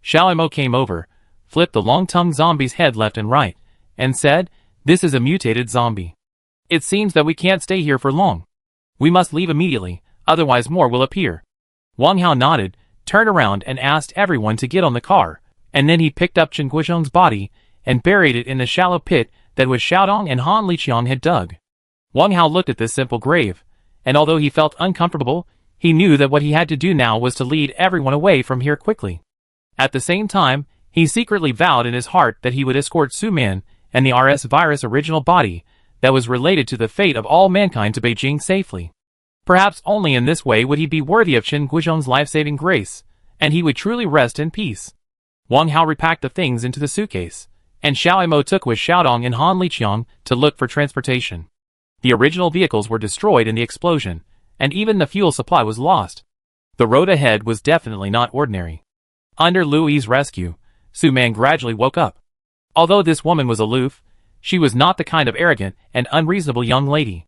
Xiao Mo came over, flipped the long-tongued zombie's head left and right, and said, "This is a mutated zombie. It seems that we can't stay here for long. We must leave immediately, otherwise more will appear." Wang Hao nodded, turned around and asked everyone to get on the car, and then he picked up Chen Guizhong's body and buried it in the shallow pit that Hui Xiaodong and Han Liqiang had dug. Wang Hao looked at this simple grave, and although he felt uncomfortable, he knew that what he had to do now was to lead everyone away from here quickly. At the same time, he secretly vowed in his heart that he would escort Su Man and the RS virus original body that was related to the fate of all mankind to Beijing safely. Perhaps only in this way would he be worthy of Chen Guizhong's life-saving grace, and he would truly rest in peace. Wang Hao repacked the things into the suitcase, and Xiao Mo took with Xiaodong and Han Liqiang to look for transportation. The original vehicles were destroyed in the explosion, and even the fuel supply was lost. The road ahead was definitely not ordinary. Under Louis's rescue, Su Man gradually woke up. Although this woman was aloof, she was not the kind of arrogant and unreasonable young lady.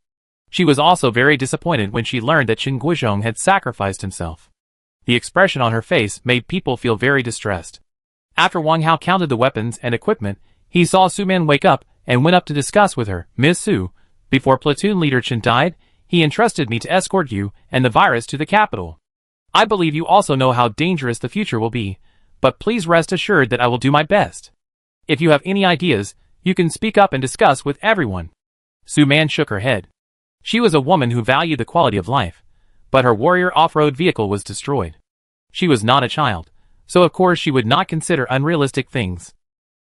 She was also very disappointed when she learned that Chen Guizhong had sacrificed himself. The expression on her face made people feel very distressed. After Wang Hao counted the weapons and equipment, he saw Su Man wake up and went up to discuss with her. "Miss Su, before platoon leader Chen died, he entrusted me to escort you and the virus to the capital. I believe you also know how dangerous the future will be, but please rest assured that I will do my best. If you have any ideas, you can speak up and discuss with everyone." Su Man shook her head. She was a woman who valued the quality of life, but her warrior off-road vehicle was destroyed. She was not a child, so of course she would not consider unrealistic things.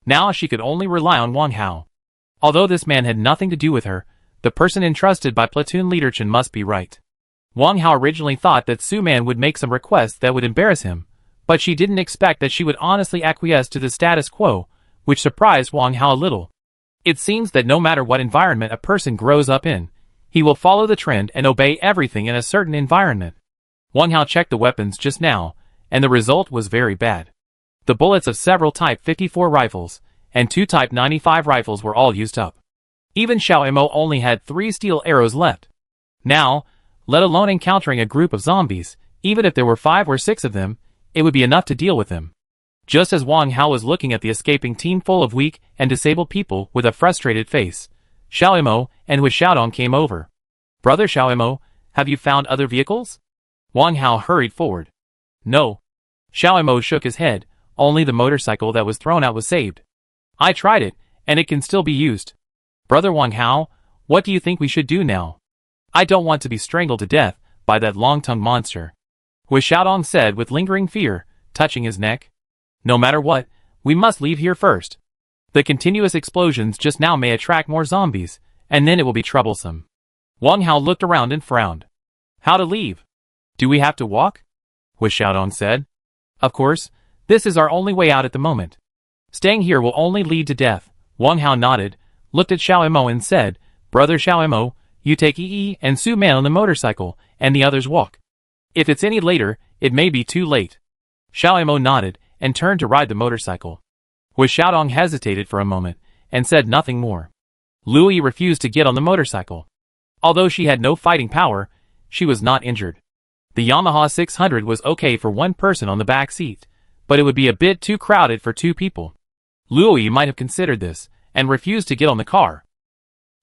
Now she could only rely on Wang Hao. Although this man had nothing to do with her, the person entrusted by platoon leader Chen must be right. Wang Hao originally thought that Su Man would make some requests that would embarrass him, but she didn't expect that she would honestly acquiesce to the status quo, which surprised Wang Hao a little. It seems that no matter what environment a person grows up in, he will follow the trend and obey everything in a certain environment. Wang Hao checked the weapons just now, and the result was very bad. The bullets of several Type 54 rifles and 2 Type 95 rifles were all used up. Even Xiao Imo only had 3 steel arrows left. Now, let alone encountering a group of zombies, even if there were 5 or 6 of them, it would be enough to deal with them. Just as Wang Hao was looking at the escaping team full of weak and disabled people with a frustrated face, Xiao Imo and Hu Xiaodong came over. "Brother Xiao Imo, have you found other vehicles?" Wang Hao hurried forward. "No." Xiao Imo shook his head, only the motorcycle that was thrown out was saved. "I tried it, and it can still be used." "Brother Wang Hao, what do you think we should do now?" "I don't want to be strangled to death by that long-tongued monster," Hu Xiaodong said with lingering fear, touching his neck. "No matter what, we must leave here first. The continuous explosions just now may attract more zombies, and then it will be troublesome." Wang Hao looked around and frowned. "How to leave? Do we have to walk?" Hu Xiaodong said. "Of course, this is our only way out at the moment. Staying here will only lead to death." Wang Hao nodded, looked at Xiao Imo and said, "Brother Xiao Imo, you take Yi and Su Man on the motorcycle, and the others walk. If it's any later, it may be too late." Xiao Imo nodded and turned to ride the motorcycle. Hu Xiaodong hesitated for a moment and said nothing more. Lui refused to get on the motorcycle. Although she had no fighting power, she was not injured. The Yamaha 600 was okay for one person on the back seat, but it would be a bit too crowded for 2 people. Lui might have considered this and refused to get on the car.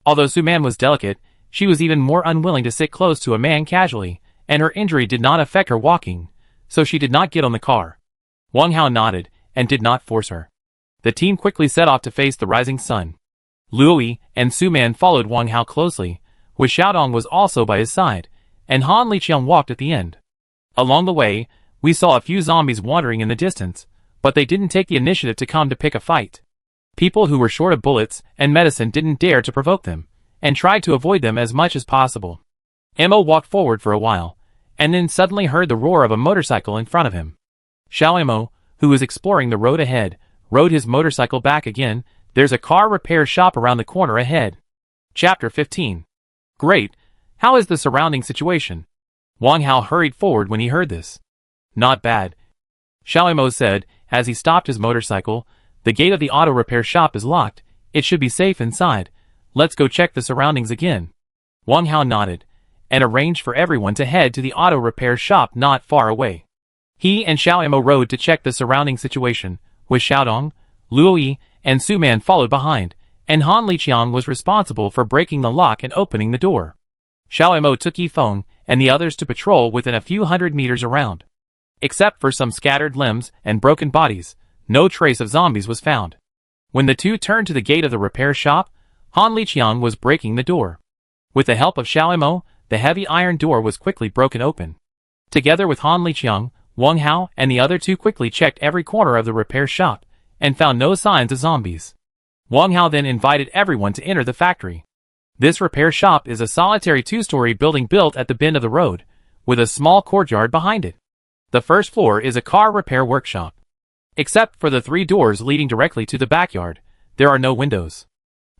Although Su Man was delicate, she was even more unwilling to sit close to a man casually, and her injury did not affect her walking, so she did not get on the car. Wang Hao nodded and did not force her. The team quickly set off to face the rising sun. Lui and Su Man followed Wang Hao closely, Hu Xiaodong was also by his side, and Han Liqiang walked at the end. Along the way, we saw a few zombies wandering in the distance, but they didn't take the initiative to come to pick a fight. People who were short of bullets and medicine didn't dare to provoke them, and tried to avoid them as much as possible. Imo walked forward for a while, and then suddenly heard the roar of a motorcycle in front of him. Xiao Imo, who was exploring the road ahead, rode his motorcycle back again. "There's a car repair shop around the corner ahead." Chapter 15. "Great, how is the surrounding situation?" Wang Hao hurried forward when he heard this. "Not bad," Xiao Imo said as he stopped his motorcycle. "The gate of the auto repair shop is locked, it should be safe inside. Let's go check the surroundings again." Wang Hao nodded, and arranged for everyone to head to the auto repair shop not far away. He and Xiao Imo rode to check the surrounding situation, with Xiaodong, Lui, and Su Man followed behind, and Han Liqiang was responsible for breaking the lock and opening the door. Xiao Imo took Yifeng and the others to patrol within a few hundred meters around. Except for some scattered limbs and broken bodies, no trace of zombies was found. When the two turned to the gate of the repair shop, Han Liqiang was breaking the door. With the help of Xiao Imo, the heavy iron door was quickly broken open. Together with Han Liqiang, Wang Hao and the other two quickly checked every corner of the repair shop, and found no signs of zombies. Wang Hao then invited everyone to enter the factory. This repair shop is a solitary 2-story building built at the bend of the road, with a small courtyard behind it. The first floor is a car repair workshop. Except for the 3 doors leading directly to the backyard, there are no windows.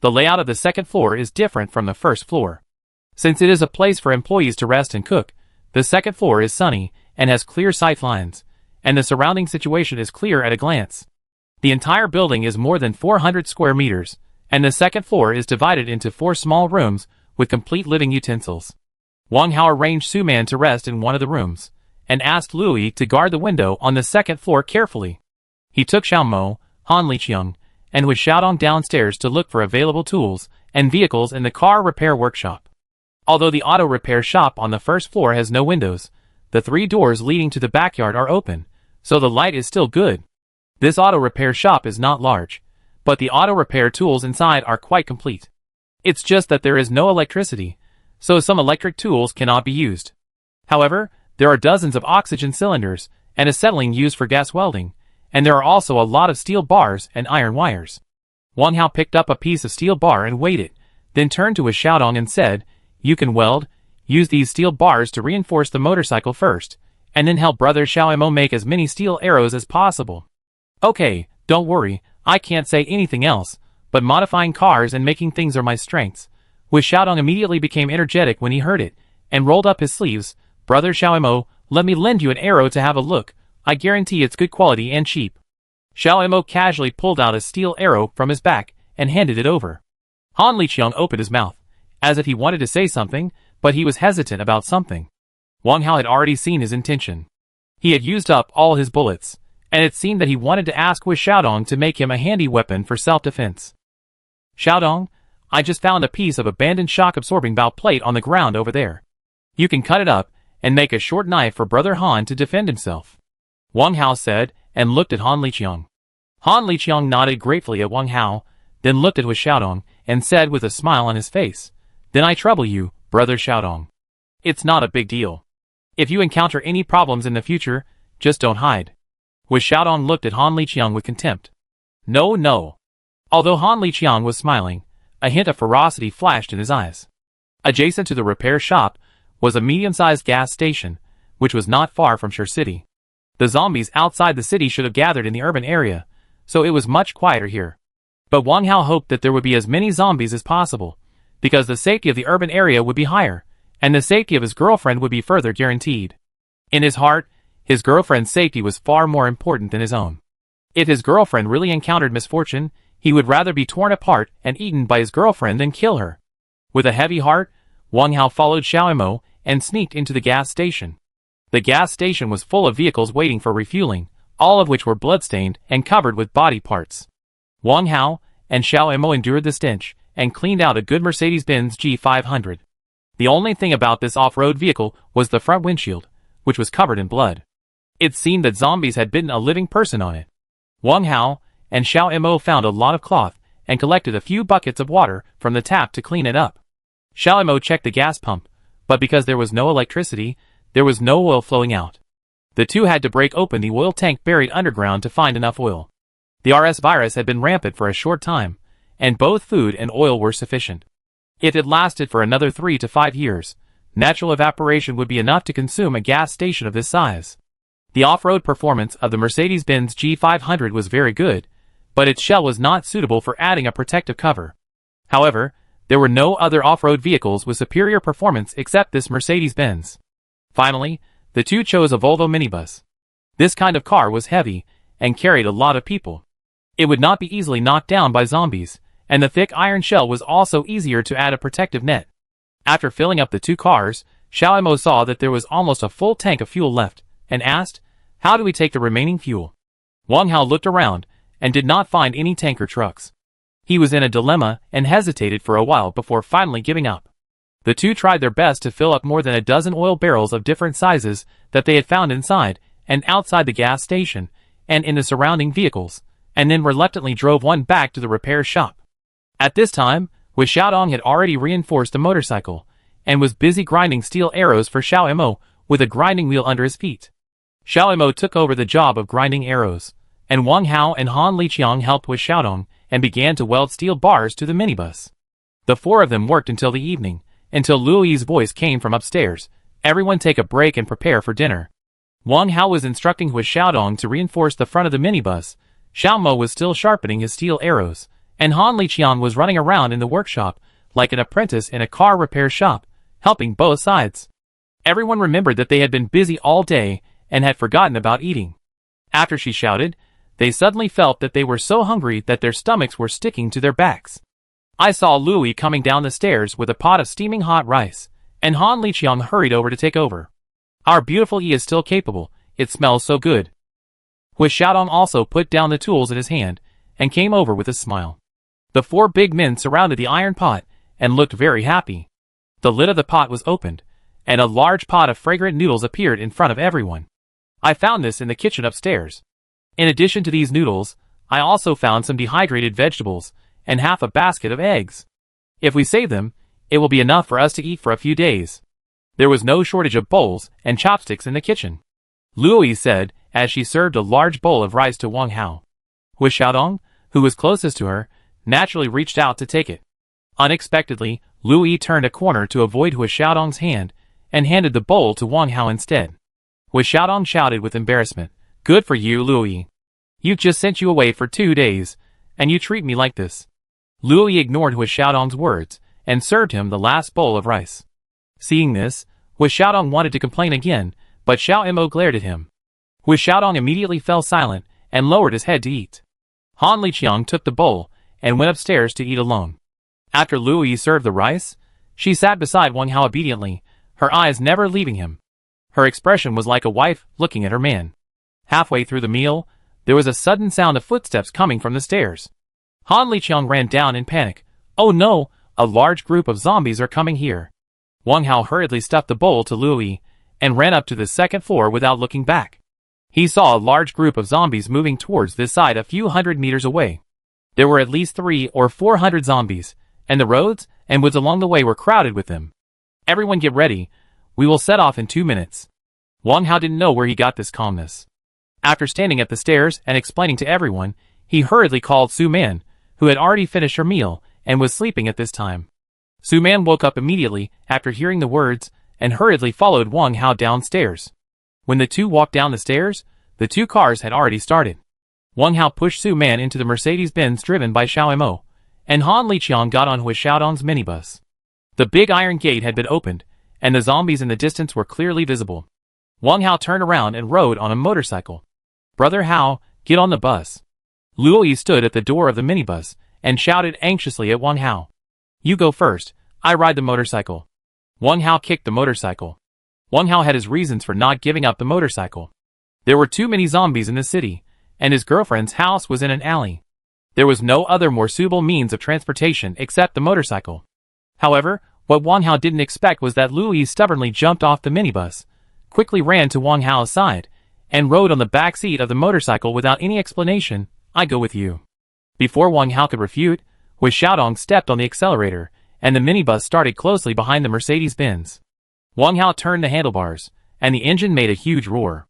The layout of the second floor is different from the first floor. Since it is a place for employees to rest and cook, the second floor is sunny and has clear sight lines, and the surrounding situation is clear at a glance. The entire building is more than 400 square meters, and the second floor is divided into 4 small rooms with complete living utensils. Wang Hao arranged Su Man to rest in one of the rooms, and asked Lui to guard the window on the second floor carefully. He took Xiao Mo, Han Liqiang, and Hu Xiaodong downstairs to look for available tools and vehicles in the car repair workshop. Although the auto repair shop on the first floor has no windows, the 3 doors leading to the backyard are open, so the light is still good. This auto repair shop is not large, but the auto repair tools inside are quite complete. It's just that there is no electricity, so some electric tools cannot be used. However, there are dozens of oxygen cylinders and acetylene used for gas welding, and there are also a lot of steel bars and iron wires. Wang Hao picked up a piece of steel bar and weighed it, then turned to his Xiaodong and said, "You can weld. Use these steel bars to reinforce the motorcycle first, and then help brother Xiao Imo make as many steel arrows as possible." "Okay, don't worry, I can't say anything else, but modifying cars and making things are my strengths. Wu Xiaodong immediately became energetic when he heard it, and rolled up his sleeves. Brother Xiaomo, let me lend you an arrow to have a look. I guarantee it's good quality and cheap. Xiaomo casually pulled out a steel arrow from his back and handed it over. Han Liqiang opened his mouth, as if he wanted to say something, but he was hesitant about something. Wang Hao had already seen his intention. He had used up all his bullets, and it seemed that he wanted to ask Wu Xiaodong to make him a handy weapon for self-defense. Xiaodong, I just found a piece of abandoned shock-absorbing bow plate on the ground over there. You can cut it up and make a short knife for Brother Han to defend himself. Wang Hao said, and looked at Han Liqiang. Han Liqiang nodded gratefully at Wang Hao, then looked at Wu Xiaodong, and said with a smile on his face, Then I trouble you, Brother Xiaodong. It's not a big deal. If you encounter any problems in the future, just don't hide. Wu Xiaodong looked at Han Liqiang with contempt. No. Although Han Liqiang was smiling, a hint of ferocity flashed in his eyes. Adjacent to the repair shop was a medium-sized gas station, which was not far from Shur City. The zombies outside the city should have gathered in the urban area, so it was much quieter here. But Wang Hao hoped that there would be as many zombies as possible, because the safety of the urban area would be higher, and the safety of his girlfriend would be further guaranteed. In his heart, his girlfriend's safety was far more important than his own. If his girlfriend really encountered misfortune, he would rather be torn apart and eaten by his girlfriend than kill her. With a heavy heart, Wang Hao followed Xiaomo and sneaked into the gas station. The gas station was full of vehicles waiting for refueling, all of which were bloodstained and covered with body parts. Wang Hao and Xiaomo endured the stench and cleaned out a good Mercedes-Benz G500. The only thing about this off-road vehicle was the front windshield, which was covered in blood. It seemed that zombies had bitten a living person on it. Wang Hao and Xiaomo found a lot of cloth and collected a few buckets of water from the tap to clean it up. Xiaomo checked the gas pump, but because there was no electricity, there was no oil flowing out. The two had to break open the oil tank buried underground to find enough oil. The RS virus had been rampant for a short time, and both food and oil were sufficient. If it lasted for another 3 to 5 years, natural evaporation would be enough to consume a gas station of this size. The off-road performance of the Mercedes-Benz G500 was very good, but its shell was not suitable for adding a protective cover. However, there were no other off-road vehicles with superior performance except this Mercedes-Benz. Finally, the two chose a Volvo minibus. This kind of car was heavy and carried a lot of people. It would not be easily knocked down by zombies, and the thick iron shell was also easier to add a protective net. After filling up the two cars, Xiaomo saw that there was almost a full tank of fuel left, and asked, How do we take the remaining fuel? Wang Hao looked around, and did not find any tanker trucks. He was in a dilemma and hesitated for a while before finally giving up. The two tried their best to fill up more than a dozen oil barrels of different sizes that they had found inside and outside the gas station, and in the surrounding vehicles, and then reluctantly drove one back to the repair shop. At this time, Wu Xiaodong had already reinforced the motorcycle, and was busy grinding steel arrows for Xiaomo with a grinding wheel under his feet. Xiaomo took over the job of grinding arrows, and Wang Hao and Han Liqiang helped Wu Xiaodong and began to weld steel bars to the minibus. The four of them worked until the evening, until Luoyi's voice came from upstairs, Everyone take a break and prepare for dinner. Wang Hao was instructing Wu Xiaodong to reinforce the front of the minibus, Xiaomo was still sharpening his steel arrows, and Han Liqiang was running around in the workshop like an apprentice in a car repair shop, helping both sides. Everyone remembered that they had been busy all day and had forgotten about eating. After she shouted, they suddenly felt that they were so hungry that their stomachs were sticking to their backs. I saw Luoyi coming down the stairs with a pot of steaming hot rice, and Han Liqiang hurried over to take over. Our beautiful Yi is still capable, it smells so good. Wu Xiaodong also put down the tools in his hand, and came over with a smile. The four big men surrounded the iron pot, and looked very happy. The lid of the pot was opened, and a large pot of fragrant noodles appeared in front of everyone. I found this in the kitchen upstairs. In addition to these noodles, I also found some dehydrated vegetables, and half a basket of eggs. If we save them, it will be enough for us to eat for a few days. There was no shortage of bowls and chopsticks in the kitchen. Luoyi said, as she served a large bowl of rice to Wang Hao. Wu Xiaodong, who was closest to her, naturally reached out to take it. Unexpectedly, Luoyi turned a corner to avoid Wu Xiaodong's hand, and handed the bowl to Wang Hao instead. Wu Xiaodong shouted with embarrassment, "Good for you, Luoyi. You've just sent you away for 2 days. And you treat me like this. Luo ignored Hui Xiaodong's words and served him the last bowl of rice. Seeing this, Hui Xiaodong wanted to complain again, but Xiao Mo glared at him. Hui Xiaodong immediately fell silent and lowered his head to eat. Han Liqiang took the bowl and went upstairs to eat alone. After Luo served the rice, she sat beside Wang Hao obediently, her eyes never leaving him. Her expression was like a wife looking at her man. Halfway through the meal, there was a sudden sound of footsteps coming from the stairs. Han Liqiang ran down in panic. Oh no, a large group of zombies are coming here. Wang Hao hurriedly stuffed the bowl to Luo and ran up to the second floor without looking back. He saw a large group of zombies moving towards this side a few hundred meters away. There were at least 300 or 400 zombies, and the roads and woods along the way were crowded with them. Everyone get ready, we will set off in 2 minutes. Wang Hao didn't know where he got this calmness. After standing at the stairs and explaining to everyone, he hurriedly called Su Man, who had already finished her meal and was sleeping at this time. Su Man woke up immediately after hearing the words and hurriedly followed Wang Hao downstairs. When the two walked down the stairs, the 2 cars had already started. Wang Hao pushed Su Man into the Mercedes-Benz driven by Xiao Mo, and Han Liqiang got on Hui Xiaodong's minibus. The big iron gate had been opened, and the zombies in the distance were clearly visible. Wang Hao turned around and rode on a motorcycle. Brother Hao, get on the bus. Luo stood at the door of the minibus and shouted anxiously at Wang Hao. You go first, I ride the motorcycle. Wang Hao kicked the motorcycle. Wang Hao had his reasons for not giving up the motorcycle. There were too many zombies in the city, and his girlfriend's house was in an alley. There was no other more suitable means of transportation except the motorcycle. However, what Wang Hao didn't expect was that Luo stubbornly jumped off the minibus, quickly ran to Wang Hao's side, and rode on the back seat of the motorcycle without any explanation. I go with you. Before Wang Hao could refute, Hui Xiaodong stepped on the accelerator, and the minibus started closely behind the Mercedes-Benz. Wang Hao turned the handlebars, and the engine made a huge roar.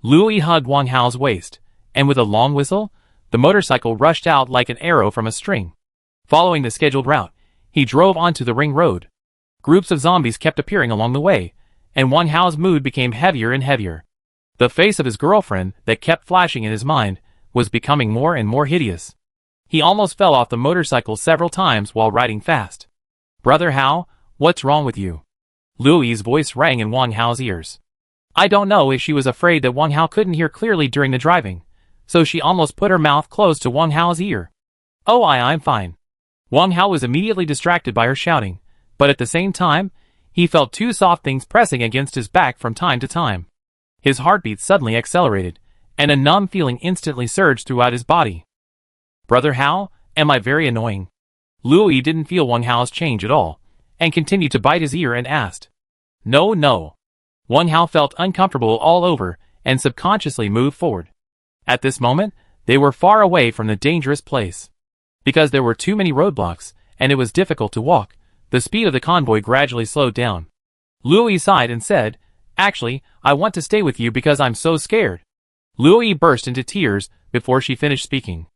Luo hugged Wang Hao's waist, and with a long whistle, the motorcycle rushed out like an arrow from a string. Following the scheduled route, he drove onto the ring road. Groups of zombies kept appearing along the way, and Wang Hao's mood became heavier and heavier. The face of his girlfriend that kept flashing in his mind was becoming more and more hideous. He almost fell off the motorcycle several times while riding fast. Brother Hao, what's wrong with you? Luo's voice rang in Wang Hao's ears. I don't know if she was afraid that Wang Hao couldn't hear clearly during the driving, so she almost put her mouth close to Wang Hao's ear. Oh, I'm fine. Wang Hao was immediately distracted by her shouting, but at the same time, he felt 2 soft things pressing against his back from time to time. His heartbeat suddenly accelerated, and a numb feeling instantly surged throughout his body. Brother Hao, am I very annoying? Luo didn't feel Wang Hao's change at all, and continued to bite his ear and asked. No. Wang Hao felt uncomfortable all over, and subconsciously moved forward. At this moment, they were far away from the dangerous place. Because there were too many roadblocks, and it was difficult to walk, the speed of the convoy gradually slowed down. Luo sighed and said, Actually, I want to stay with you because I'm so scared. Luo burst into tears before she finished speaking.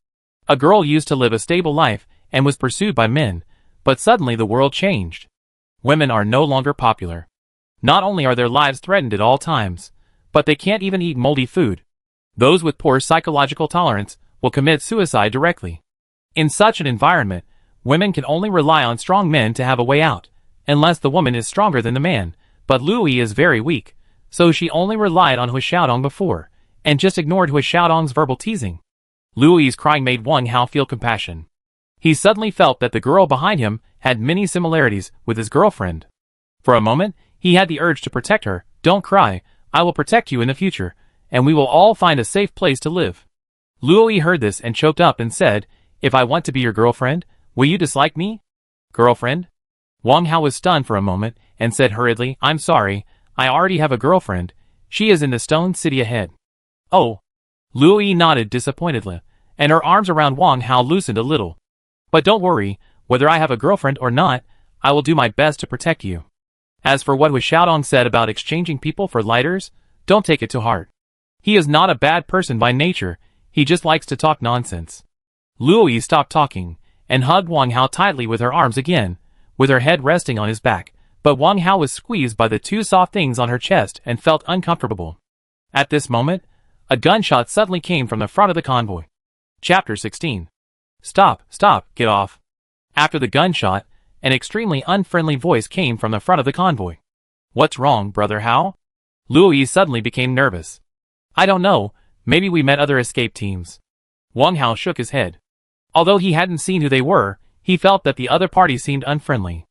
A girl used to live a stable life and was pursued by men, but suddenly the world changed. Women are no longer popular. Not only are their lives threatened at all times, but they can't even eat moldy food. Those with poor psychological tolerance will commit suicide directly. In such an environment, women can only rely on strong men to have a way out, unless the woman is stronger than the man, but Luo is very weak, so she only relied on Hui Xiaodong before, and just ignored Hui Xiaodong's verbal teasing. Luo's crying made Wang Hao feel compassion. He suddenly felt that the girl behind him had many similarities with his girlfriend. For a moment, he had the urge to protect her. Don't cry, I will protect you in the future, and we will all find a safe place to live. Luo heard this and choked up and said, If I want to be your girlfriend, will you dislike me? Girlfriend? Wang Hao was stunned for a moment and said hurriedly, I'm sorry, I already have a girlfriend. She is in the stone city ahead. Oh. Luo nodded disappointedly, and her arms around Wang Hao loosened a little. But don't worry, whether I have a girlfriend or not, I will do my best to protect you. As for what Hui Xiaodong said about exchanging people for lighters, don't take it to heart. He is not a bad person by nature, he just likes to talk nonsense. Luo stopped talking, and hugged Wang Hao tightly with her arms again, with her head resting on his back, but Wang Hao was squeezed by the 2 soft things on her chest and felt uncomfortable. At this moment, a gunshot suddenly came from the front of the convoy. Chapter 16. Stop, stop, get off. After the gunshot, an extremely unfriendly voice came from the front of the convoy. What's wrong, Brother Hao? Luo suddenly became nervous. I don't know, maybe we met other escape teams. Wang Hao shook his head. Although he hadn't seen who they were, he felt that the other party seemed unfriendly.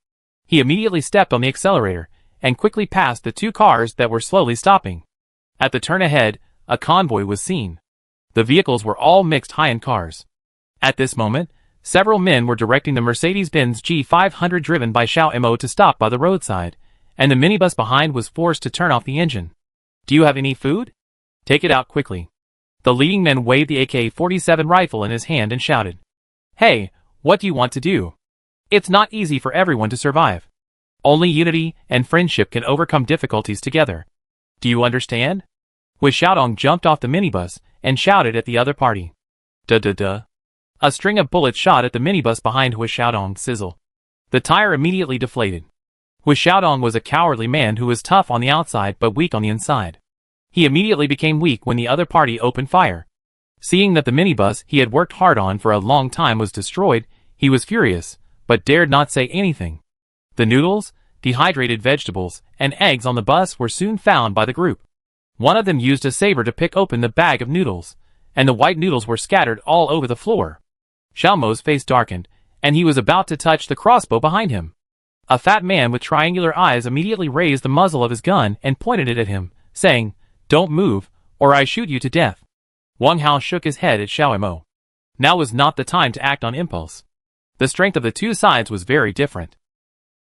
He immediately stepped on the accelerator, and quickly passed the two cars that were slowly stopping. At the turn ahead, a convoy was seen. The vehicles were all mixed high-end cars. At this moment, several men were directing the Mercedes-Benz G500 driven by Xiao Mo to stop by the roadside, and the minibus behind was forced to turn off the engine. Do you have any food? Take it out quickly. The leading man waved the AK-47 rifle in his hand and shouted. Hey, what do you want to do? It's not easy for everyone to survive. Only unity and friendship can overcome difficulties together. Do you understand? Hui Xiaodong jumped off the minibus and shouted at the other party. Duh. A string of bullets shot at the minibus behind Hui Xiaodong sizzle. The tire immediately deflated. Hui Xiaodong was a cowardly man who was tough on the outside but weak on the inside. He immediately became weak when the other party opened fire. Seeing that the minibus he had worked hard on for a long time was destroyed, he was furious, but dared not say anything. The noodles, dehydrated vegetables, and eggs on the bus were soon found by the group. One of them used a saber to pick open the bag of noodles, and the white noodles were scattered all over the floor. Xiao Mo's face darkened, and he was about to touch the crossbow behind him. A fat man with triangular eyes immediately raised the muzzle of his gun and pointed it at him, saying, Don't move, or I shoot you to death. Wang Hao shook his head at Xiao Mo. Now was not the time to act on impulse. The strength of the two sides was very different.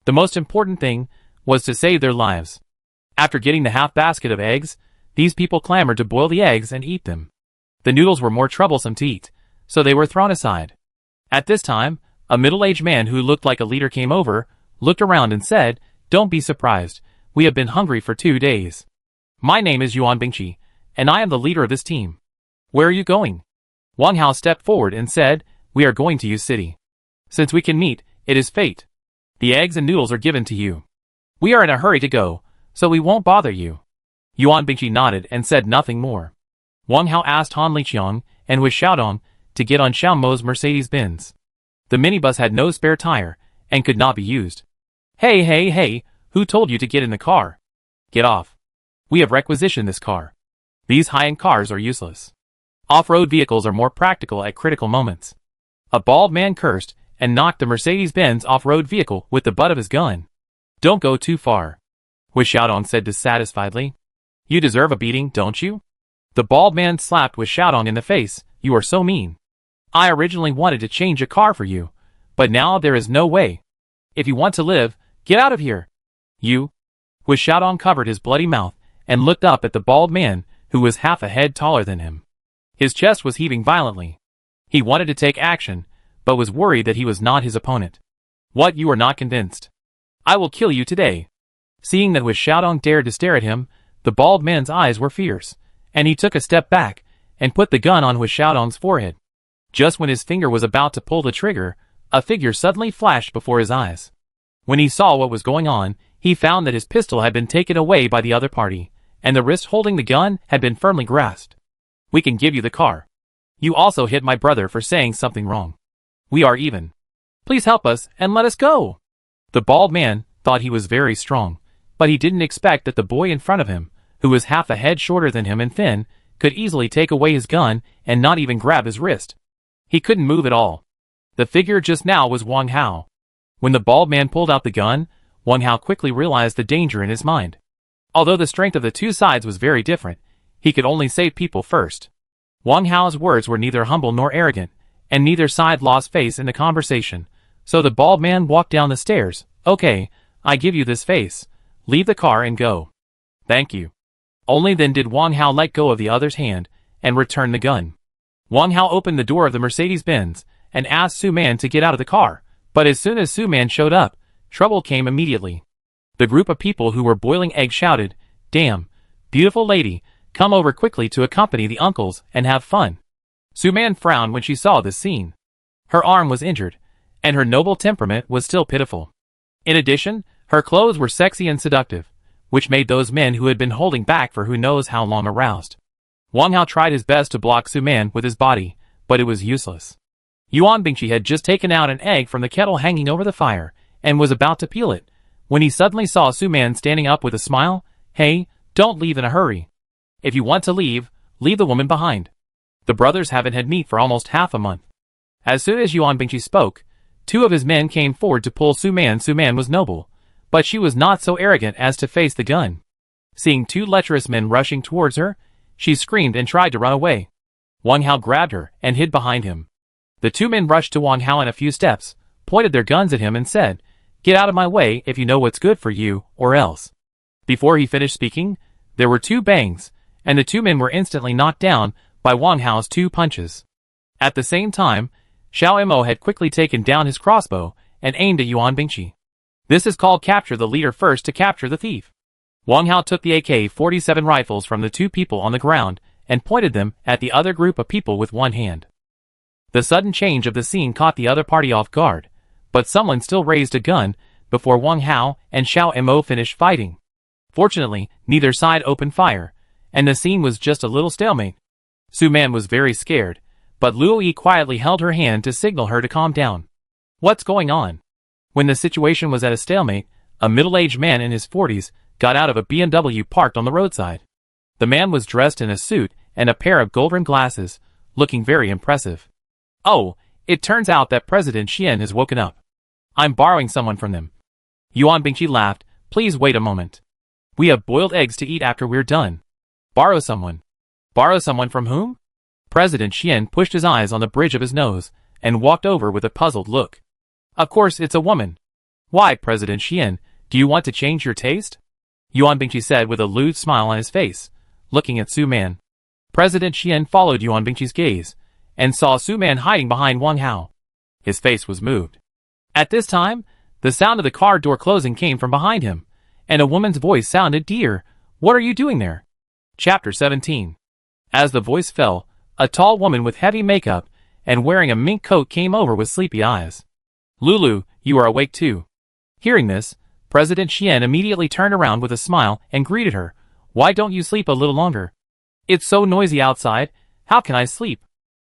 The most important thing was to save their lives. After getting the half basket of eggs, these people clamored to boil the eggs and eat them. The noodles were more troublesome to eat, so they were thrown aside. At this time, a middle-aged man who looked like a leader came over, looked around and said, Don't be surprised, we have been hungry for 2 days. My name is Yuan Bingqi, and I am the leader of this team. Where are you going? Wang Hao stepped forward and said, We are going to Yu City. Since we can meet, it is fate. The eggs and noodles are given to you. We are in a hurry to go, so we won't bother you. Yuan Bingqi nodded and said nothing more. Wang Hao asked Han Liqiang and Hui Xiaodong to get on Xiao Mo's Mercedes-Benz. The minibus had no spare tire and could not be used. Hey, who told you to get in the car? Get off. We have requisitioned this car. These high-end cars are useless. Off-road vehicles are more practical at critical moments. A bald man cursed and knocked the Mercedes-Benz off-road vehicle with the butt of his gun. Don't go too far. Hui Xiaodong said dissatisfiedly. You deserve a beating, don't you? The bald man slapped Hui Xiaodong in the face. You are so mean. I originally wanted to change a car for you, but now there is no way. If you want to live, get out of here. You. Hui Xiaodong covered his bloody mouth and looked up at the bald man who was half a head taller than him. His chest was heaving violently. He wanted to take action, but was worried that he was not his opponent. What, you are not convinced? I will kill you today. Seeing that Hui Xiaodong dared to stare at him, the bald man's eyes were fierce, and he took a step back and put the gun on Hui Xiaodong's forehead. Just when his finger was about to pull the trigger, a figure suddenly flashed before his eyes. When he saw what was going on, he found that his pistol had been taken away by the other party, and the wrist holding the gun had been firmly grasped. We can give you the car. You also hit my brother for saying something wrong. We are even. Please help us and let us go. The bald man thought he was very strong, but he didn't expect that the boy in front of him, who was half a head shorter than him and thin, could easily take away his gun and not even grab his wrist. He couldn't move at all. The figure just now was Wang Hao. When the bald man pulled out the gun, Wang Hao quickly realized the danger in his mind. Although the strength of the two sides was very different, he could only save people first. Wang Hao's words were neither humble nor arrogant, and neither side lost face in the conversation, so the bald man walked down the stairs. Okay, I give you this face. Leave the car and go. Thank you. Only then did Wang Hao let go of the other's hand and return the gun. Wang Hao opened the door of the Mercedes-Benz and asked Su Man to get out of the car, but as soon as Su Man showed up, trouble came immediately. The group of people who were boiling eggs shouted, Damn, beautiful lady, come over quickly to accompany the uncles and have fun. Su Man frowned when she saw this scene. Her arm was injured, and her noble temperament was still pitiful. In addition, her clothes were sexy and seductive, which made those men who had been holding back for who knows how long aroused. Wang Hao tried his best to block Su Man with his body, but it was useless. Yuan Bingqi had just taken out an egg from the kettle hanging over the fire, and was about to peel it, when he suddenly saw Su Man standing up with a smile. Hey, don't leave in a hurry. If you want to leave the woman behind. The brothers haven't had meat for almost half a month. As soon as Yuan Bingqi spoke, two of his men came forward to pull Su Man. Su Man was noble, but she was not so arrogant as to face the gun. Seeing two lecherous men rushing towards her, she screamed and tried to run away. Wang Hao grabbed her and hid behind him. The two men rushed to Wang Hao in a few steps, pointed their guns at him and said, "Get out of my way if you know what's good for you, or else." Before he finished speaking, there were two bangs, and the two men were instantly knocked down by Wang Hao's two punches. At the same time, Xiao Mo had quickly taken down his crossbow and aimed at Yuan Bingqi. This is called capture the leader first to capture the thief. Wang Hao took the AK-47 rifles from the two people on the ground and pointed them at the other group of people with one hand. The sudden change of the scene caught the other party off guard, but someone still raised a gun before Wang Hao and Xiao Mo finished fighting. Fortunately, neither side opened fire, and the scene was just a little stalemate. Su Man was very scared, but Luo Yi quietly held her hand to signal her to calm down. What's going on? When the situation was at a stalemate, a middle-aged man in his 40s got out of a BMW parked on the roadside. The man was dressed in a suit and a pair of gold-rimmed glasses, looking very impressive. Oh, it turns out that President Xian has woken up. I'm borrowing someone from them. Yuan Bingqi laughed. Please wait a moment. We have boiled eggs to eat after we're done. Borrow someone. Borrow someone from whom? President Xian pushed his eyes on the bridge of his nose and walked over with a puzzled look. Of course it's a woman. Why, President Xian, do you want to change your taste? Yuan Bingqi said with a lewd smile on his face, looking at Su Man. President Xian followed Yuan Bingqi's gaze and saw Su Man hiding behind Wang Hao. His face was moved. At this time, the sound of the car door closing came from behind him, and a woman's voice sounded, "Dear, what are you doing there?" Chapter 17. As the voice fell, a tall woman with heavy makeup and wearing a mink coat came over with sleepy eyes. Lulu, you are awake too. Hearing this, President Xian immediately turned around with a smile and greeted her. Why don't you sleep a little longer? It's so noisy outside, how can I sleep?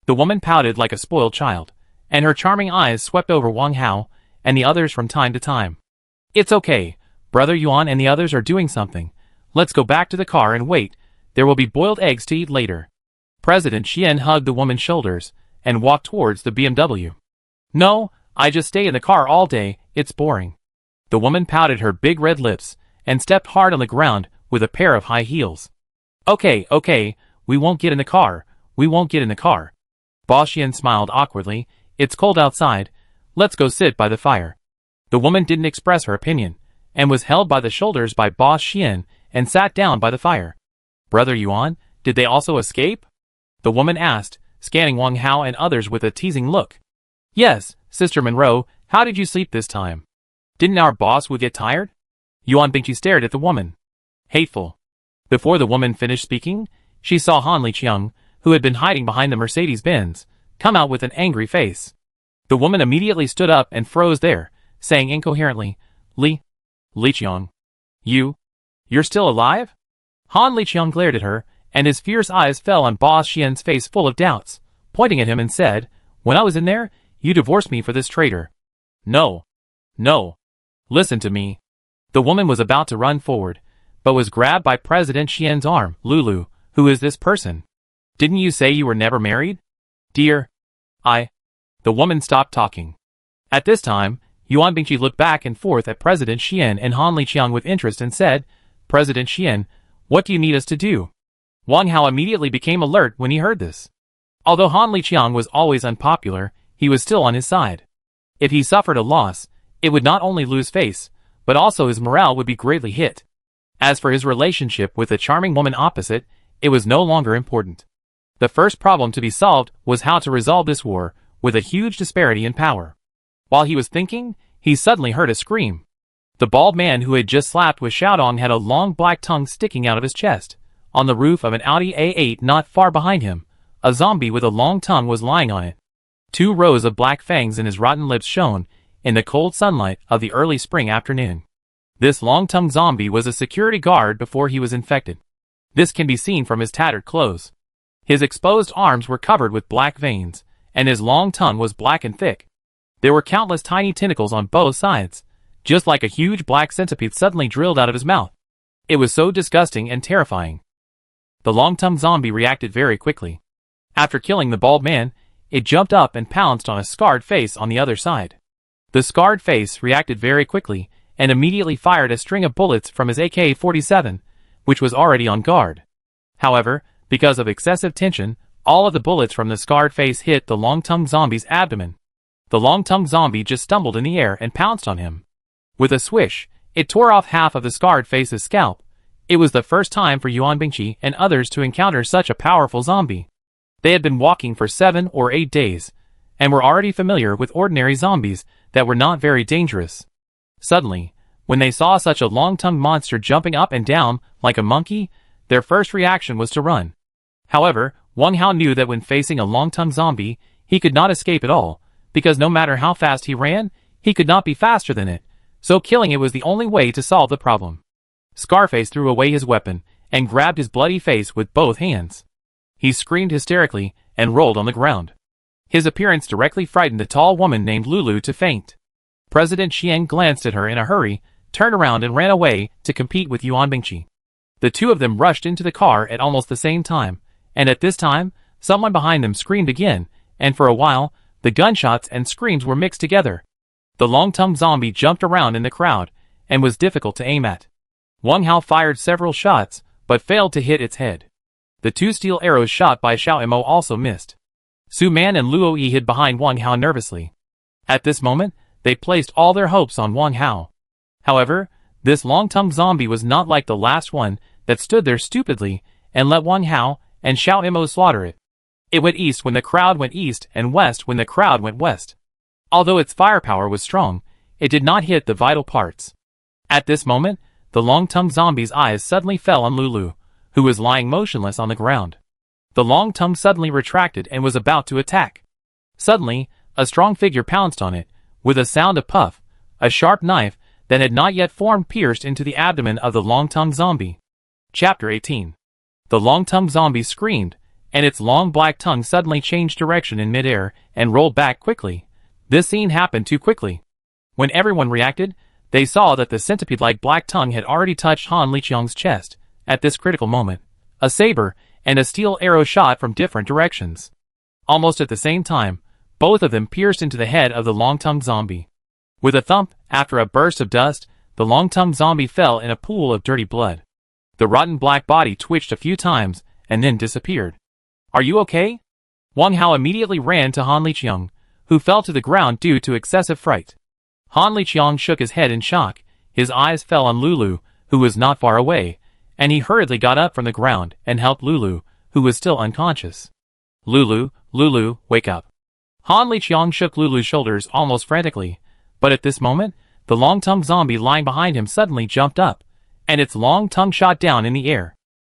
The woman pouted like a spoiled child, and her charming eyes swept over Wang Hao and the others from time to time. It's okay, Brother Yuan and the others are doing something. Let's go back to the car and wait, there will be boiled eggs to eat later. President Xian hugged the woman's shoulders and walked towards the BMW. No, I just stay in the car all day, it's boring. The woman pouted her big red lips and stepped hard on the ground with a pair of high heels. Okay, we won't get in the car, we won't get in the car. Boss Xian smiled awkwardly. It's cold outside, let's go sit by the fire. The woman didn't express her opinion, and was held by the shoulders by Boss Xian and sat down by the fire. Brother Yuan, did they also escape? The woman asked, scanning Wang Hao and others with a teasing look. Yes, Sister Monroe, how did you sleep this time? Didn't our boss would get tired? Yuan Bingqi stared at the woman. Hateful. Before the woman finished speaking, she saw Han Liqiang, who had been hiding behind the Mercedes-Benz, come out with an angry face. The woman immediately stood up and froze there, saying incoherently, Liqiang, you're still alive? Han Liqiang glared at her, and his fierce eyes fell on Boss Xian's face full of doubts, pointing at him and said, When I was in there, you divorced me for this traitor. No. Listen to me. The woman was about to run forward, but was grabbed by President Xian's arm. Lulu, who is this person? Didn't you say you were never married? Dear, The woman stopped talking. At this time, Yuan Bingqi looked back and forth at President Xian and Han Liqiang with interest and said, President Xian, what do you need us to do? Wang Hao immediately became alert when he heard this. Although Han Liqiang was always unpopular, he was still on his side. If he suffered a loss, it would not only lose face, but also his morale would be greatly hit. As for his relationship with the charming woman opposite, it was no longer important. The first problem to be solved was how to resolve this war, with a huge disparity in power. While he was thinking, he suddenly heard a scream. The bald man who had just slapped with Xiaodong had a long black tongue sticking out of his chest. On the roof of an Audi A8 not far behind him, a zombie with a long tongue was lying on it. 2 rows of black fangs in his rotten lips shone in the cold sunlight of the early spring afternoon. This long-tongued zombie was a security guard before he was infected. This can be seen from his tattered clothes. His exposed arms were covered with black veins, and his long tongue was black and thick. There were countless tiny tentacles on both sides, just like a huge black centipede suddenly drilled out of his mouth. It was so disgusting and terrifying. The long-tongued zombie reacted very quickly. After killing the bald man, it jumped up and pounced on a scarred face on the other side. The scarred face reacted very quickly and immediately fired a string of bullets from his AK-47, which was already on guard. However, because of excessive tension, all of the bullets from the scarred face hit the long-tongued zombie's abdomen. The long-tongued zombie just stumbled in the air and pounced on him. With a swish, it tore off half of the scarred face's scalp. It was the first time for Yuan Bingqi and others to encounter such a powerful zombie. They had been walking for 7 or 8 days, and were already familiar with ordinary zombies that were not very dangerous. Suddenly, when they saw such a long-tongued monster jumping up and down like a monkey, their first reaction was to run. However, Wang Hao knew that when facing a long-tongued zombie, he could not escape at all, because no matter how fast he ran, he could not be faster than it, so killing it was the only way to solve the problem. Scarface threw away his weapon and grabbed his bloody face with both hands. He screamed hysterically and rolled on the ground. His appearance directly frightened a tall woman named Lulu to faint. President Xiang glanced at her in a hurry, turned around and ran away to compete with Yuan Bingqi. The two of them rushed into the car at almost the same time, and at this time, someone behind them screamed again, and for a while, the gunshots and screams were mixed together. The long-tongued zombie jumped around in the crowd and was difficult to aim at. Wang Hao fired several shots, but failed to hit its head. The 2 steel arrows shot by Xiao Imo also missed. Su Man and Luo Yi hid behind Wang Hao nervously. At this moment, they placed all their hopes on Wang Hao. However, this long-tongued zombie was not like the last one that stood there stupidly and let Wang Hao and Xiao Imo slaughter it. It went east when the crowd went east and west when the crowd went west. Although its firepower was strong, it did not hit the vital parts. At this moment, the long-tongued zombie's eyes suddenly fell on Lulu, who was lying motionless on the ground. The long tongue suddenly retracted and was about to attack. Suddenly, a strong figure pounced on it, with a sound of puff. A sharp knife that had not yet formed pierced into the abdomen of the long-tongued zombie. Chapter 18. The long-tongued zombie screamed, and its long black tongue suddenly changed direction in midair and rolled back quickly. This scene happened too quickly. When everyone reacted, they saw that the centipede-like black tongue had already touched Han Liqiang's chest. At this critical moment, a saber and a steel arrow shot from different directions. Almost at the same time, both of them pierced into the head of the long-tongued zombie. With a thump, after a burst of dust, the long-tongued zombie fell in a pool of dirty blood. The rotten black body twitched a few times and then disappeared. "Are you okay?" Wang Hao immediately ran to Han Liqiang, who fell to the ground due to excessive fright. Han Liqiang shook his head in shock. His eyes fell on Lulu, who was not far away, and he hurriedly got up from the ground and helped Lulu, who was still unconscious. "Lulu, Lulu, wake up." Han Liqiang shook Lulu's shoulders almost frantically, but at this moment, the long-tongued zombie lying behind him suddenly jumped up, and its long tongue shot down in the air.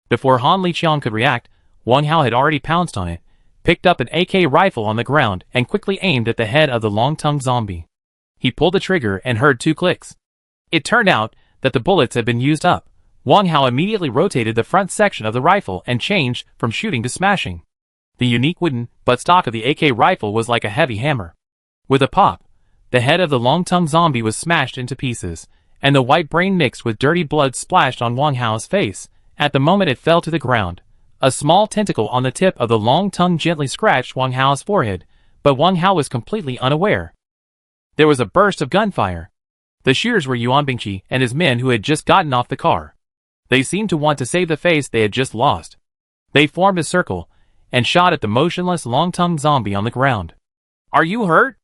Before Han Liqiang could react, Wang Hao had already pounced on it, picked up an AK rifle on the ground and quickly aimed at the head of the long-tongued zombie. He pulled the trigger and heard 2 clicks. It turned out that the bullets had been used up. Wang Hao immediately rotated the front section of the rifle and changed from shooting to smashing. The unique wooden buttstock of the AK rifle was like a heavy hammer. With a pop, the head of the long-tongued zombie was smashed into pieces, and the white brain mixed with dirty blood splashed on Wang Hao's face. At the moment it fell to the ground. A small tentacle on the tip of the long tongue gently scratched Wang Hao's forehead, but Wang Hao was completely unaware. There was a burst of gunfire. The shooters were Yuan Bingqi and his men who had just gotten off the car. They seemed to want to save the face they had just lost. They formed a circle and shot at the motionless long-tongued zombie on the ground. "Are you hurt?"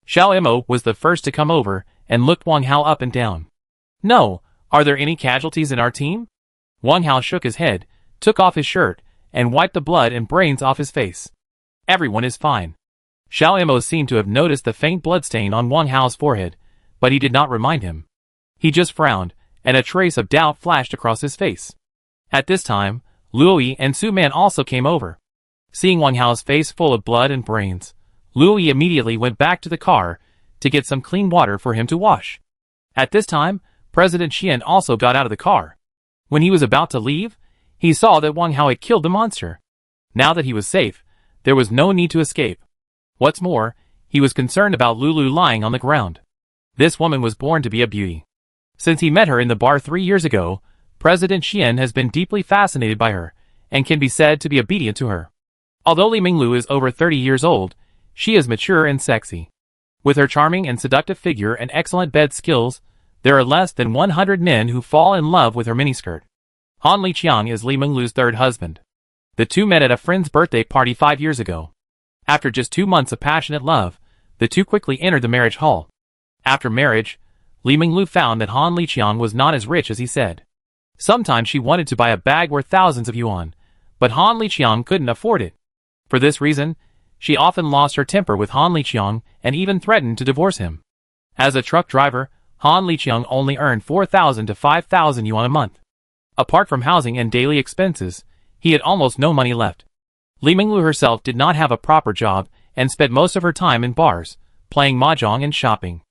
Xiao Imo was the first to come over and looked Wang Hao up and down. "No, are there any casualties in our team?" Wang Hao shook his head, took off his shirt, and wiped the blood and brains off his face. "Everyone is fine." Xiao Imo seemed to have noticed the faint bloodstain on Wang Hao's forehead, but he did not remind him. He just frowned, and a trace of doubt flashed across his face. At this time, Luo Yi and Su Man also came over. Seeing Wang Hao's face full of blood and brains, Luo Yi immediately went back to the car to get some clean water for him to wash. At this time, President Xian also got out of the car. When he was about to leave, he saw that Wang Hao had killed the monster. Now that he was safe, there was no need to escape. What's more, he was concerned about Lulu lying on the ground. This woman was born to be a beauty. Since he met her in the bar 3 years ago, President Xian has been deeply fascinated by her, and can be said to be obedient to her. Although Li Minglu is over 30 years old, she is mature and sexy. With her charming and seductive figure and excellent bed skills, there are less than 100 men who fall in love with her miniskirt. Han Liqiang is Li Minglu's third husband. The two met at a friend's birthday party 5 years ago. After just 2 months of passionate love, the two quickly entered the marriage hall. After marriage, Li Minglu found that Han Liqiang was not as rich as he said. Sometimes she wanted to buy a bag worth thousands of yuan, but Han Liqiang couldn't afford it. For this reason, she often lost her temper with Han Liqiang and even threatened to divorce him. As a truck driver, Han Liqiang only earned 4,000 to 5,000 yuan a month. Apart from housing and daily expenses, he had almost no money left. Li Minglu herself did not have a proper job and spent most of her time in bars, playing mahjong and shopping.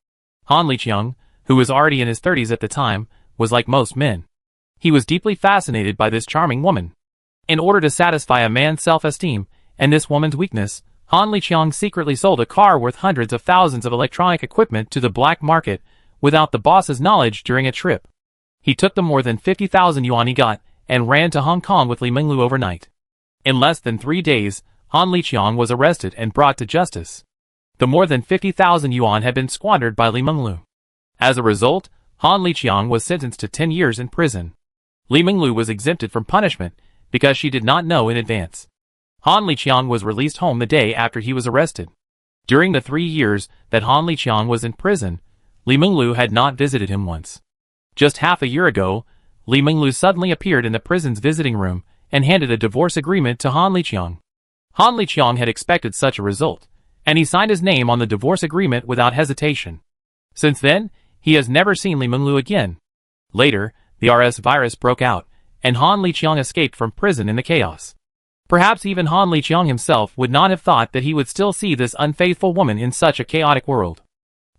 Han Liqiang, who was already in his 30s at the time, was like most men. He was deeply fascinated by this charming woman. In order to satisfy a man's self-esteem and this woman's weakness, Han Liqiang secretly sold a car worth hundreds of thousands of electronic equipment to the black market without the boss's knowledge during a trip. He took the more than 50,000 yuan he got and ran to Hong Kong with Li Minglu overnight. In less than 3 days, Han Liqiang was arrested and brought to justice. The more than 50,000 yuan had been squandered by Li Minglu. As a result, Han Liqiang was sentenced to 10 years in prison. Li Minglu was exempted from punishment because she did not know in advance. Han Liqiang was released home the day after he was arrested. During the 3 years that Han Liqiang was in prison, Li Minglu had not visited him once. Just half a year ago, Li Minglu suddenly appeared in the prison's visiting room and handed a divorce agreement to Han Liqiang. Han Liqiang had expected such a result, and he signed his name on the divorce agreement without hesitation. Since then, he has never seen Li Minglu again. Later, the RS virus broke out, and Han Liqiang escaped from prison in the chaos. Perhaps even Han Liqiang himself would not have thought that he would still see this unfaithful woman in such a chaotic world.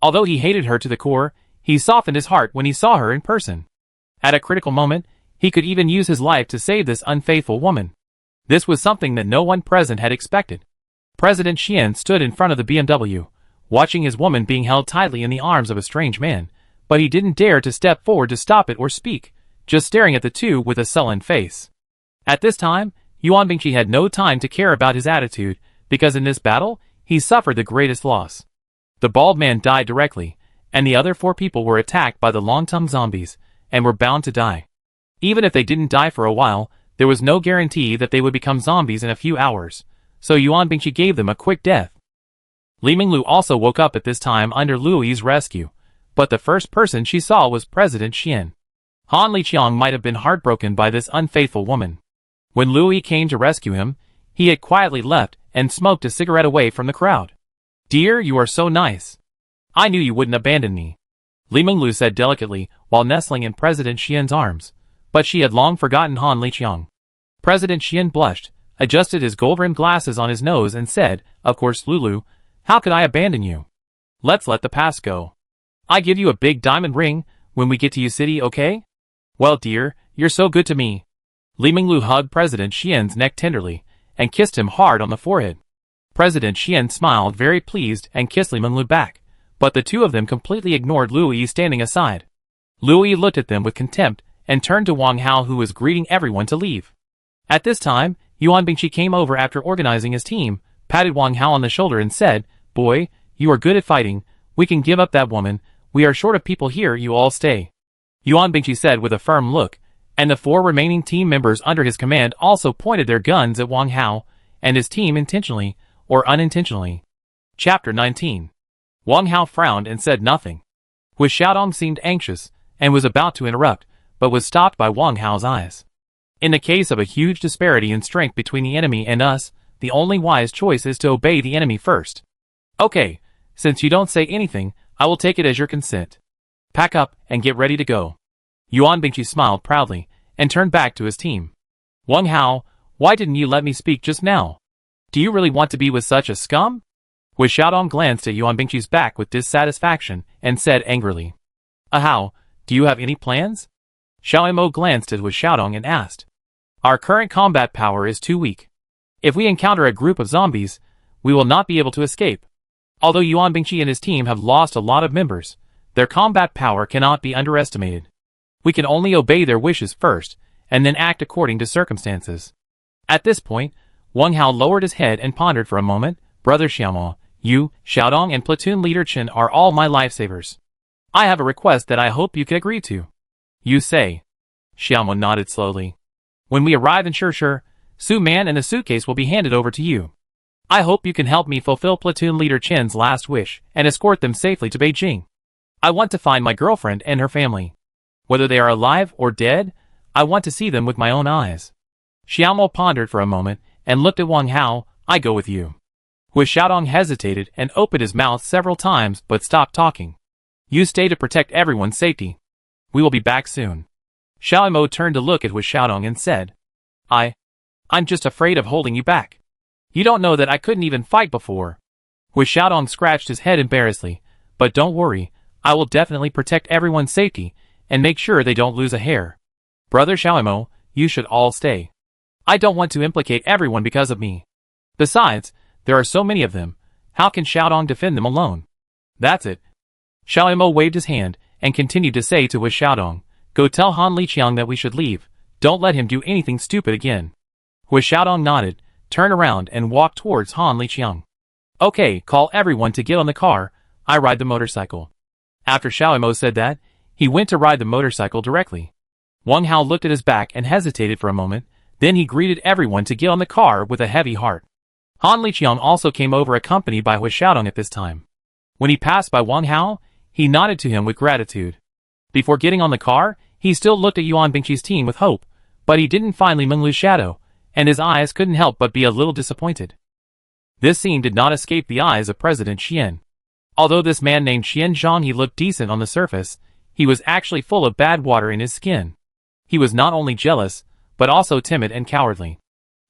Although he hated her to the core, he softened his heart when he saw her in person. At a critical moment, he could even use his life to save this unfaithful woman. This was something that no one present had expected. President Xian stood in front of the BMW, watching his woman being held tightly in the arms of a strange man, but he didn't dare to step forward to stop it or speak, just staring at the two with a sullen face. At this time, Yuan Bingqi had no time to care about his attitude, because in this battle, he suffered the greatest loss. The bald man died directly, and the other 4 people were attacked by the long-tongued zombies, and were bound to die. Even if they didn't die for a while, there was no guarantee that they would become zombies in a few hours, so Yuan Bingqi gave them a quick death. Li Minglu also woke up at this time under Luoyi's rescue, but the first person she saw was President Xian. Han Liqiang might have been heartbroken by this unfaithful woman. When Luoyi came to rescue him, he had quietly left and smoked a cigarette away from the crowd. "Dear, you are so nice. I knew you wouldn't abandon me," Li Minglu said delicately while nestling in President Xian's arms, but she had long forgotten Han Liqiang. President Xian blushed, adjusted his gold-rimmed glasses on his nose and said, "Of course, Lulu, how could I abandon you? Let's let the past go. I give you a big diamond ring when we get to your city, okay? Well, dear, you're so good to me." Li Minglu hugged President Xian's neck tenderly and kissed him hard on the forehead. President Xian smiled very pleased and kissed Li Minglu back, but the two of them completely ignored Luoyi standing aside. Luoyi looked at them with contempt and turned to Wang Hao, who was greeting everyone to leave. At this time, Yuan Bingqi came over after organizing his team, patted Wang Hao on the shoulder and said, "Boy, you are good at fighting, we can give up that woman, we are short of people here, you all stay." Yuan Bingqi said with a firm look, and the 4 remaining team members under his command also pointed their guns at Wang Hao and his team intentionally or unintentionally. Chapter 19. Wang Hao frowned and said nothing. Hu Xiaodong seemed anxious and was about to interrupt, but was stopped by Wang Hao's eyes. In the case of a huge disparity in strength between the enemy and us, the only wise choice is to obey the enemy first. Okay, since you don't say anything, I will take it as your consent. Pack up and get ready to go. Yuan Bingqi smiled proudly and turned back to his team. Wang Hao, why didn't you let me speak just now? Do you really want to be with such a scum? Hu Xiaodong glanced at Yuan Bingqi's back with dissatisfaction and said angrily, Hao, do you have any plans? Xiao Mo glanced at Hu Xiaodong and asked, Our current combat power is too weak. If we encounter a group of zombies, we will not be able to escape. Although Yuan Bingqi and his team have lost a lot of members, their combat power cannot be underestimated. We can only obey their wishes first, and then act according to circumstances. At this point, Wang Hao lowered his head and pondered for a moment. Brother Xiaomo, you, Xiaodong and platoon leader Chen are all my lifesavers. I have a request that I hope you can agree to. You say. Xiaomo nodded slowly. When we arrive in Shishir, Su Man and the suitcase will be handed over to you. I hope you can help me fulfill platoon leader Chen's last wish and escort them safely to Beijing. I want to find my girlfriend and her family. Whether they are alive or dead, I want to see them with my own eyes. Xiaomo pondered for a moment and looked at Wang Hao. I go with you. Hui Xiaodong hesitated and opened his mouth several times but stopped talking. You stay to protect everyone's safety. We will be back soon. Xiaomo turned to look at Hui Xiaodong and said, I'm just afraid of holding you back. You don't know that I couldn't even fight before. Hui Xiaodong scratched his head embarrassedly, but don't worry, I will definitely protect everyone's safety and make sure they don't lose a hair. Brother Xiaomo, you should all stay. I don't want to implicate everyone because of me. Besides, there are so many of them, how can Xiaodong defend them alone? That's it. Xiaomo waved his hand and continued to say to Hui Xiaodong, go tell Han Liqiang that we should leave, don't let him do anything stupid again. Hui Xiaodong nodded, turned around and walked towards Han Liqiang. Okay, call everyone to get on the car, I ride the motorcycle. After Xiaomo said that, he went to ride the motorcycle directly. Wang Hao looked at his back and hesitated for a moment, then he greeted everyone to get on the car with a heavy heart. Han Liqiang also came over accompanied by Hui Xiaodong at this time. When he passed by Wang Hao, he nodded to him with gratitude. Before getting on the car, he still looked at Yuan Bingqi's team with hope, but he didn't find Li Menglu's shadow, and his eyes couldn't help but be a little disappointed. This scene did not escape the eyes of President Xian. Although this man named Xian Zhang looked decent on the surface, he was actually full of bad water in his skin. He was not only jealous, but also timid and cowardly.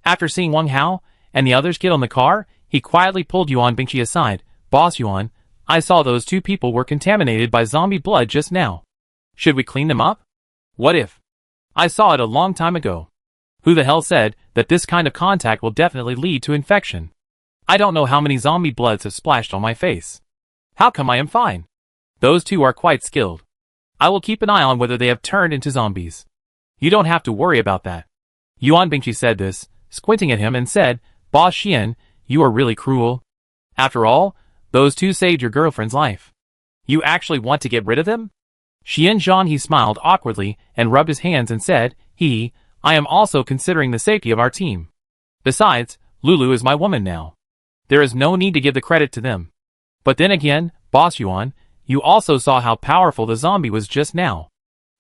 After seeing Wang Hao and the others get on the car, he quietly pulled Yuan Bingqi aside. Boss Yuan, I saw those two people were contaminated by zombie blood just now. Should we clean them up? What if? I saw it a long time ago. Who the hell said that this kind of contact will definitely lead to infection? I don't know how many zombie bloods have splashed on my face. How come I am fine? Those two are quite skilled. I will keep an eye on whether they have turned into zombies. You don't have to worry about that. Yuan Bingqi said this, squinting at him and said, Boss Xian, you are really cruel. After all, those two saved your girlfriend's life. You actually want to get rid of them? Xian Zhang smiled awkwardly and rubbed his hands and said, I am also considering the safety of our team. Besides, Lulu is my woman now. There is no need to give the credit to them. But then again, Boss Yuan, you also saw how powerful the zombie was just now.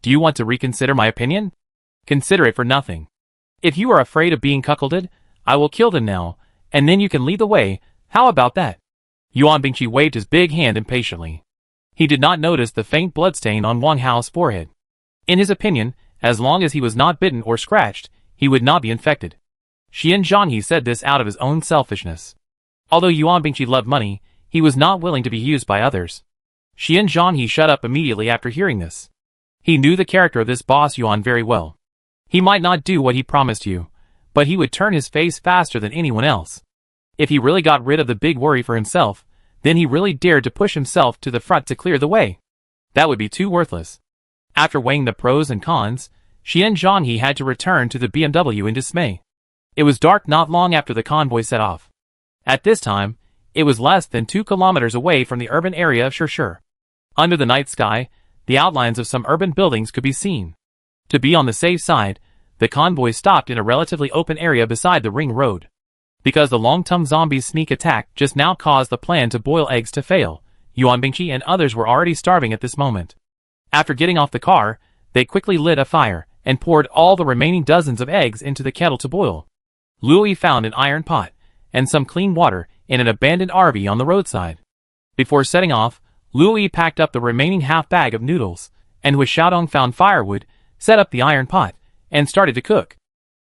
Do you want to reconsider my opinion? Consider it for nothing. If you are afraid of being cuckolded, I will kill them now, and then you can lead the way. How about that? Yuan Bingqi waved his big hand impatiently. He did not notice the faint bloodstain on Wang Hao's forehead. In his opinion, as long as he was not bitten or scratched, he would not be infected. Xian Zhanghe said this out of his own selfishness. Although Yuan Bingqi loved money, he was not willing to be used by others. Xian Zhanghe shut up immediately after hearing this. He knew the character of this boss Yuan very well. He might not do what he promised you, but he would turn his face faster than anyone else. If he really got rid of the big worry for himself, then he really dared to push himself to the front to clear the way. That would be too worthless. After weighing the pros and cons, Xian Zhanghe had to return to the BMW in dismay. It was dark not long after the convoy set off. At this time, it was less than 2 kilometers away from the urban area of Shishir. Under the night sky, the outlines of some urban buildings could be seen. To be on the safe side, the convoy stopped in a relatively open area beside the ring road. Because the long-term zombies' sneak attack just now caused the plan to boil eggs to fail, Yuan Bingqi and others were already starving at this moment. After getting off the car, they quickly lit a fire and poured all the remaining dozens of eggs into the kettle to boil. Louis found an iron pot and some clean water in an abandoned RV on the roadside. Before setting off, Louis packed up the remaining half bag of noodles, and Hui Xiaodong found firewood, set up the iron pot, and started to cook.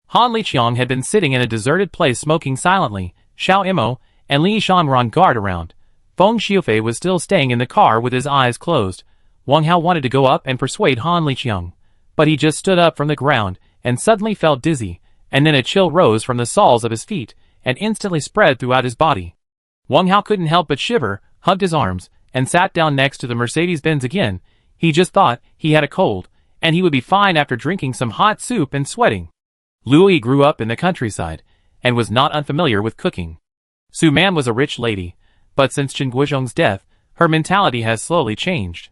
Han Liqiang had been sitting in a deserted place smoking silently. Xiao Imo and Li Shan were on guard around. Feng Xiufei was still staying in the car with his eyes closed. Wang Hao wanted to go up and persuade Han Liqiang, but he just stood up from the ground and suddenly felt dizzy, and then a chill rose from the soles of his feet and instantly spread throughout his body. Wang Hao couldn't help but shiver, hugged his arms, and sat down next to the Mercedes-Benz again. He just thought he had a cold, and he would be fine after drinking some hot soup and sweating. Luo grew up in the countryside, and was not unfamiliar with cooking. Su Man was a rich lady, but since Chen Guizhong's death, her mentality has slowly changed.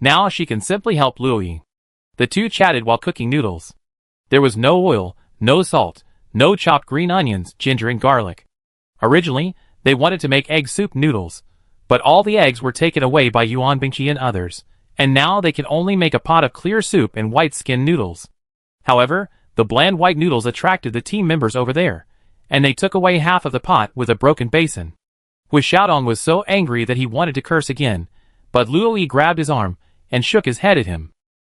Now she can simply help Luo. The two chatted while cooking noodles. There was no oil, no salt, no chopped green onions, ginger and garlic. Originally, they wanted to make egg soup noodles, but all the eggs were taken away by Yuan Bingqi and others, and now they can only make a pot of clear soup and white skin noodles. However, the bland white noodles attracted the team members over there, and they took away half of the pot with a broken basin. Hui Xiaodong was so angry that he wanted to curse again, but Luo grabbed his arm and shook his head at him.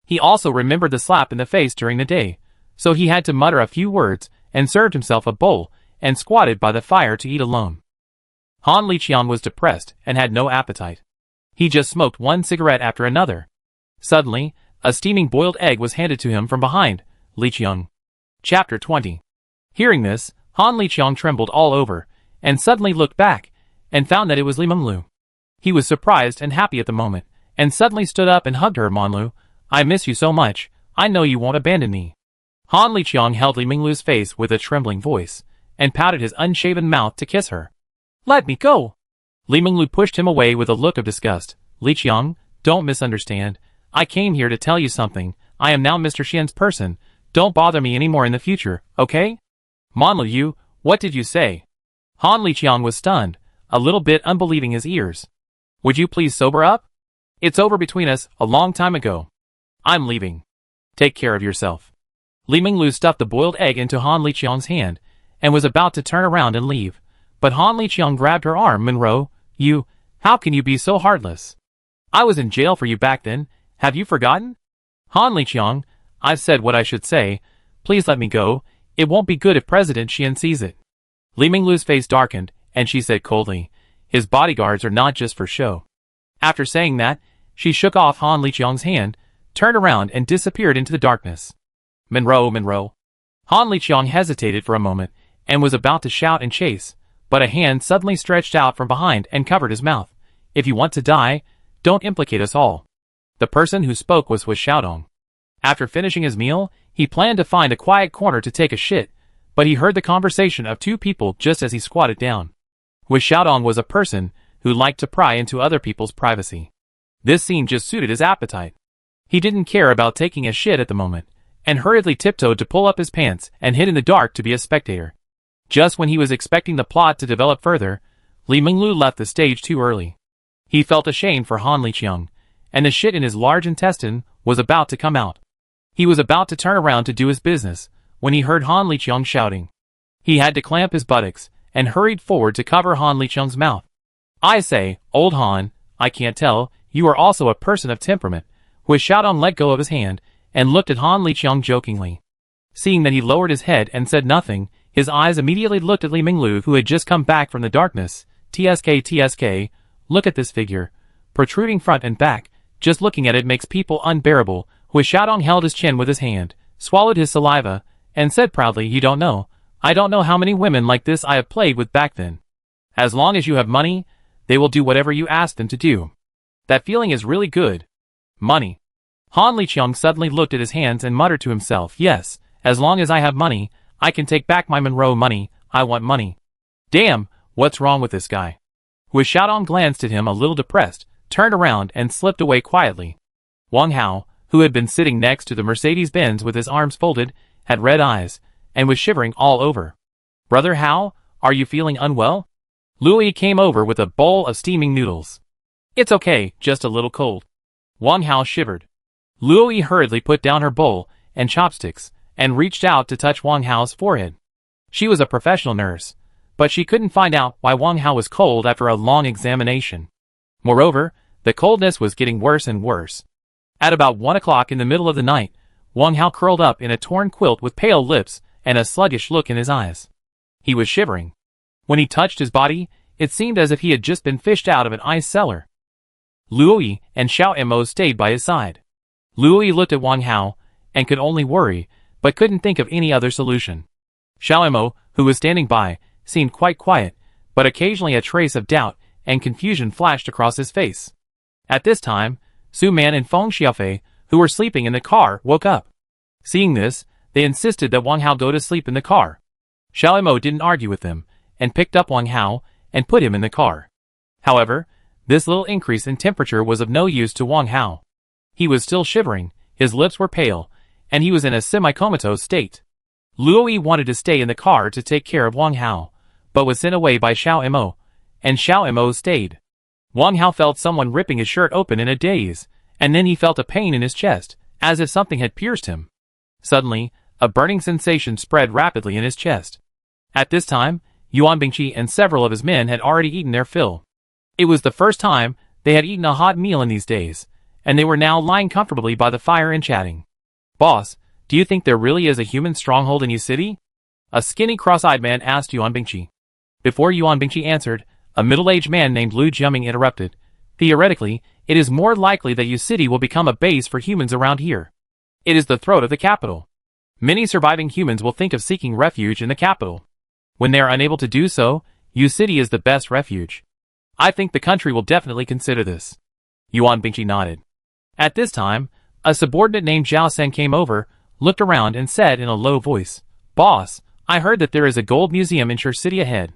He also remembered the slap in the face during the day, so he had to mutter a few words and served himself a bowl and squatted by the fire to eat alone. Han Liqiang was depressed and had no appetite. He just smoked one cigarette after another. Suddenly, a steaming boiled egg was handed to him from behind. Liqiang. Chapter 20. Hearing this, Han Liqiang trembled all over, and suddenly looked back, and found that it was Li Menglu. He was surprised and happy at the moment, and suddenly stood up and hugged her. Monlu, I miss you so much, I know you won't abandon me. Han Liqiang held Li Menglu's face with a trembling voice, and pouted his unshaven mouth to kiss her. Let me go! Li Menglu pushed him away with a look of disgust. Liqiang, don't misunderstand. I came here to tell you something. I am now Mr. Xian's person. Don't bother me anymore in the future, okay? Monlu, what did you say? Han Liqiang was stunned, a little bit unbelieving his ears. Would you please sober up? It's over between us a long time ago. I'm leaving. Take care of yourself. Li Menglu stuffed the boiled egg into Han Liqiang's hand, and was about to turn around and leave. But Han Liqiang grabbed her arm. Monroe, how can you be so heartless? I was in jail for you back then, have you forgotten? Han Liqiang, I've said what I should say, please let me go, it won't be good if President Xian sees it. Li Menglu's face darkened, and she said coldly, his bodyguards are not just for show. After saying that, she shook off Han Liqiang's hand, turned around and disappeared into the darkness. Monroe. Han Liqiang hesitated for a moment, and was about to shout and chase, but a hand suddenly stretched out from behind and covered his mouth. If you want to die, don't implicate us all. The person who spoke was Hui Xiaodong. After finishing his meal, he planned to find a quiet corner to take a shit, but he heard the conversation of two people just as he squatted down. Hui Xiaodong was a person who liked to pry into other people's privacy. This scene just suited his appetite. He didn't care about taking a shit at the moment, and hurriedly tiptoed to pull up his pants and hid in the dark to be a spectator. Just when he was expecting the plot to develop further, Li Menglu left the stage too early. He felt ashamed for Han Liqiang, and the shit in his large intestine was about to come out. He was about to turn around to do his business, when he heard Han Liqiang shouting. He had to clamp his buttocks, and hurried forward to cover Han Liqiang's mouth. I say, old Han, I can't tell, you are also a person of temperament. Hui Xiaodong let go of his hand, and looked at Han Liqiang jokingly. Seeing that he lowered his head and said nothing, his eyes immediately looked at Li Menglu, who had just come back from the darkness. TSK, look at this figure. Protruding front and back, just looking at it makes people unbearable. Hui Xiaodong held his chin with his hand, swallowed his saliva, and said proudly, you don't know. I don't know how many women like this I have played with back then. As long as you have money, they will do whatever you ask them to do. That feeling is really good. Money. Han Liqiang suddenly looked at his hands and muttered to himself, yes, as long as I have money, I can take back my Monroe money, I want money. Damn, what's wrong with this guy? Hui Xiaodong glanced at him a little depressed, turned around and slipped away quietly. Wang Hao, who had been sitting next to the Mercedes-Benz with his arms folded, had red eyes, and was shivering all over. Brother Hao, are you feeling unwell? Luo came over with a bowl of steaming noodles. It's okay, just a little cold. Wang Hao shivered. Luo hurriedly put down her bowl and chopsticks, and reached out to touch Wang Hao's forehead. She was a professional nurse, but she couldn't find out why Wang Hao was cold after a long examination. Moreover, the coldness was getting worse and worse. At about 1 o'clock in the middle of the night, Wang Hao curled up in a torn quilt with pale lips and a sluggish look in his eyes. He was shivering. When he touched his body, it seemed as if he had just been fished out of an ice cellar. Luo and Xiao Mo stayed by his side. Luo looked at Wang Hao, and could only worry, but couldn't think of any other solution. Xiao Mo, who was standing by, seemed quite quiet, but occasionally a trace of doubt and confusion flashed across his face. At this time, Su Man and Feng Xiaofei, who were sleeping in the car, woke up. Seeing this, they insisted that Wang Hao go to sleep in the car. Xiao Mo didn't argue with them, and picked up Wang Hao and put him in the car. However, this little increase in temperature was of no use to Wang Hao. He was still shivering, his lips were pale, and he was in a semi-comatose state. Luo Yi wanted to stay in the car to take care of Wang Hao, but was sent away by Xiao Mo, and Xiao Mo stayed. Wang Hao felt someone ripping his shirt open in a daze, and then he felt a pain in his chest, as if something had pierced him. Suddenly, a burning sensation spread rapidly in his chest. At this time, Yuan Bingqi and several of his men had already eaten their fill. It was the first time they had eaten a hot meal in these days, and they were now lying comfortably by the fire and chatting. "Boss, do you think there really is a human stronghold in Yi City?" A skinny cross-eyed man asked Yuan Bingqi. Before Yuan Bingqi answered, a middle-aged man named Lu Jiaming interrupted. "Theoretically, it is more likely that Yi City will become a base for humans around here. It is the throat of the capital. Many surviving humans will think of seeking refuge in the capital. When they are unable to do so, Yi City is the best refuge. I think the country will definitely consider this." Yuan Bingqi nodded. At this time, a subordinate named Zhao Sen came over, looked around and said in a low voice, "Boss, I heard that there is a gold museum in Shi City ahead.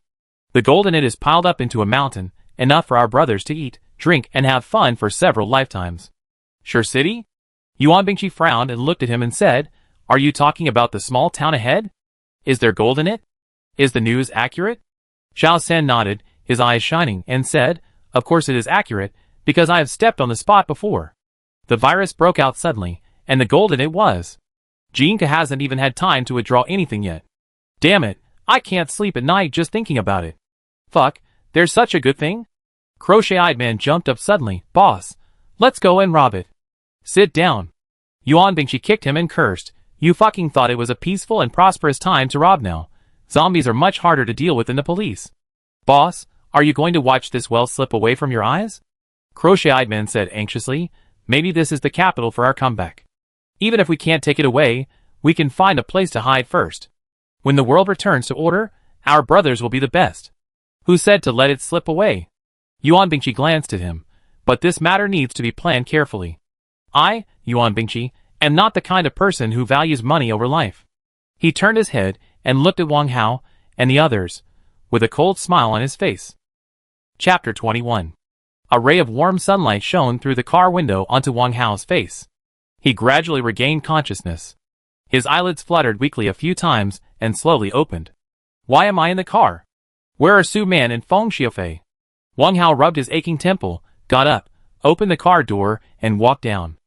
The gold in it is piled up into a mountain, enough for our brothers to eat, drink, and have fun for several lifetimes." "Shi City?" Yuan Bingqi frowned and looked at him and said, "Are you talking about the small town ahead? Is there gold in it? Is the news accurate?" Zhao Sen nodded, his eyes shining, and said, "Of course it is accurate, because I have stepped on the spot before. The virus broke out suddenly, and the gold in it was. Jinka hasn't even had time to withdraw anything yet. Damn it, I can't sleep at night just thinking about it. Fuck, there's such a good thing?" Crochet-eyed man jumped up suddenly. "Boss, let's go and rob it." "Sit down." Yuan Bingqi kicked him and cursed. "You fucking thought it was a peaceful and prosperous time to rob now. Zombies are much harder to deal with than the police." "Boss, are you going to watch this well slip away from your eyes?" Crochet-eyed man said anxiously. "Maybe this is the capital for our comeback. Even if we can't take it away, we can find a place to hide first. When the world returns to order, our brothers will be the best." "Who said to let it slip away?" Yuan Bingqi glanced at him. "But this matter needs to be planned carefully. I, Yuan Bingqi, am not the kind of person who values money over life." He turned his head and looked at Wang Hao and the others, with a cold smile on his face. Chapter 21. A ray of warm sunlight shone through the car window onto Wang Hao's face. He gradually regained consciousness. His eyelids fluttered weakly a few times and slowly opened. "Why am I in the car? Where are Su Man and Feng Xiaofei?" Wang Hao rubbed his aching temple, got up, opened the car door, and walked down.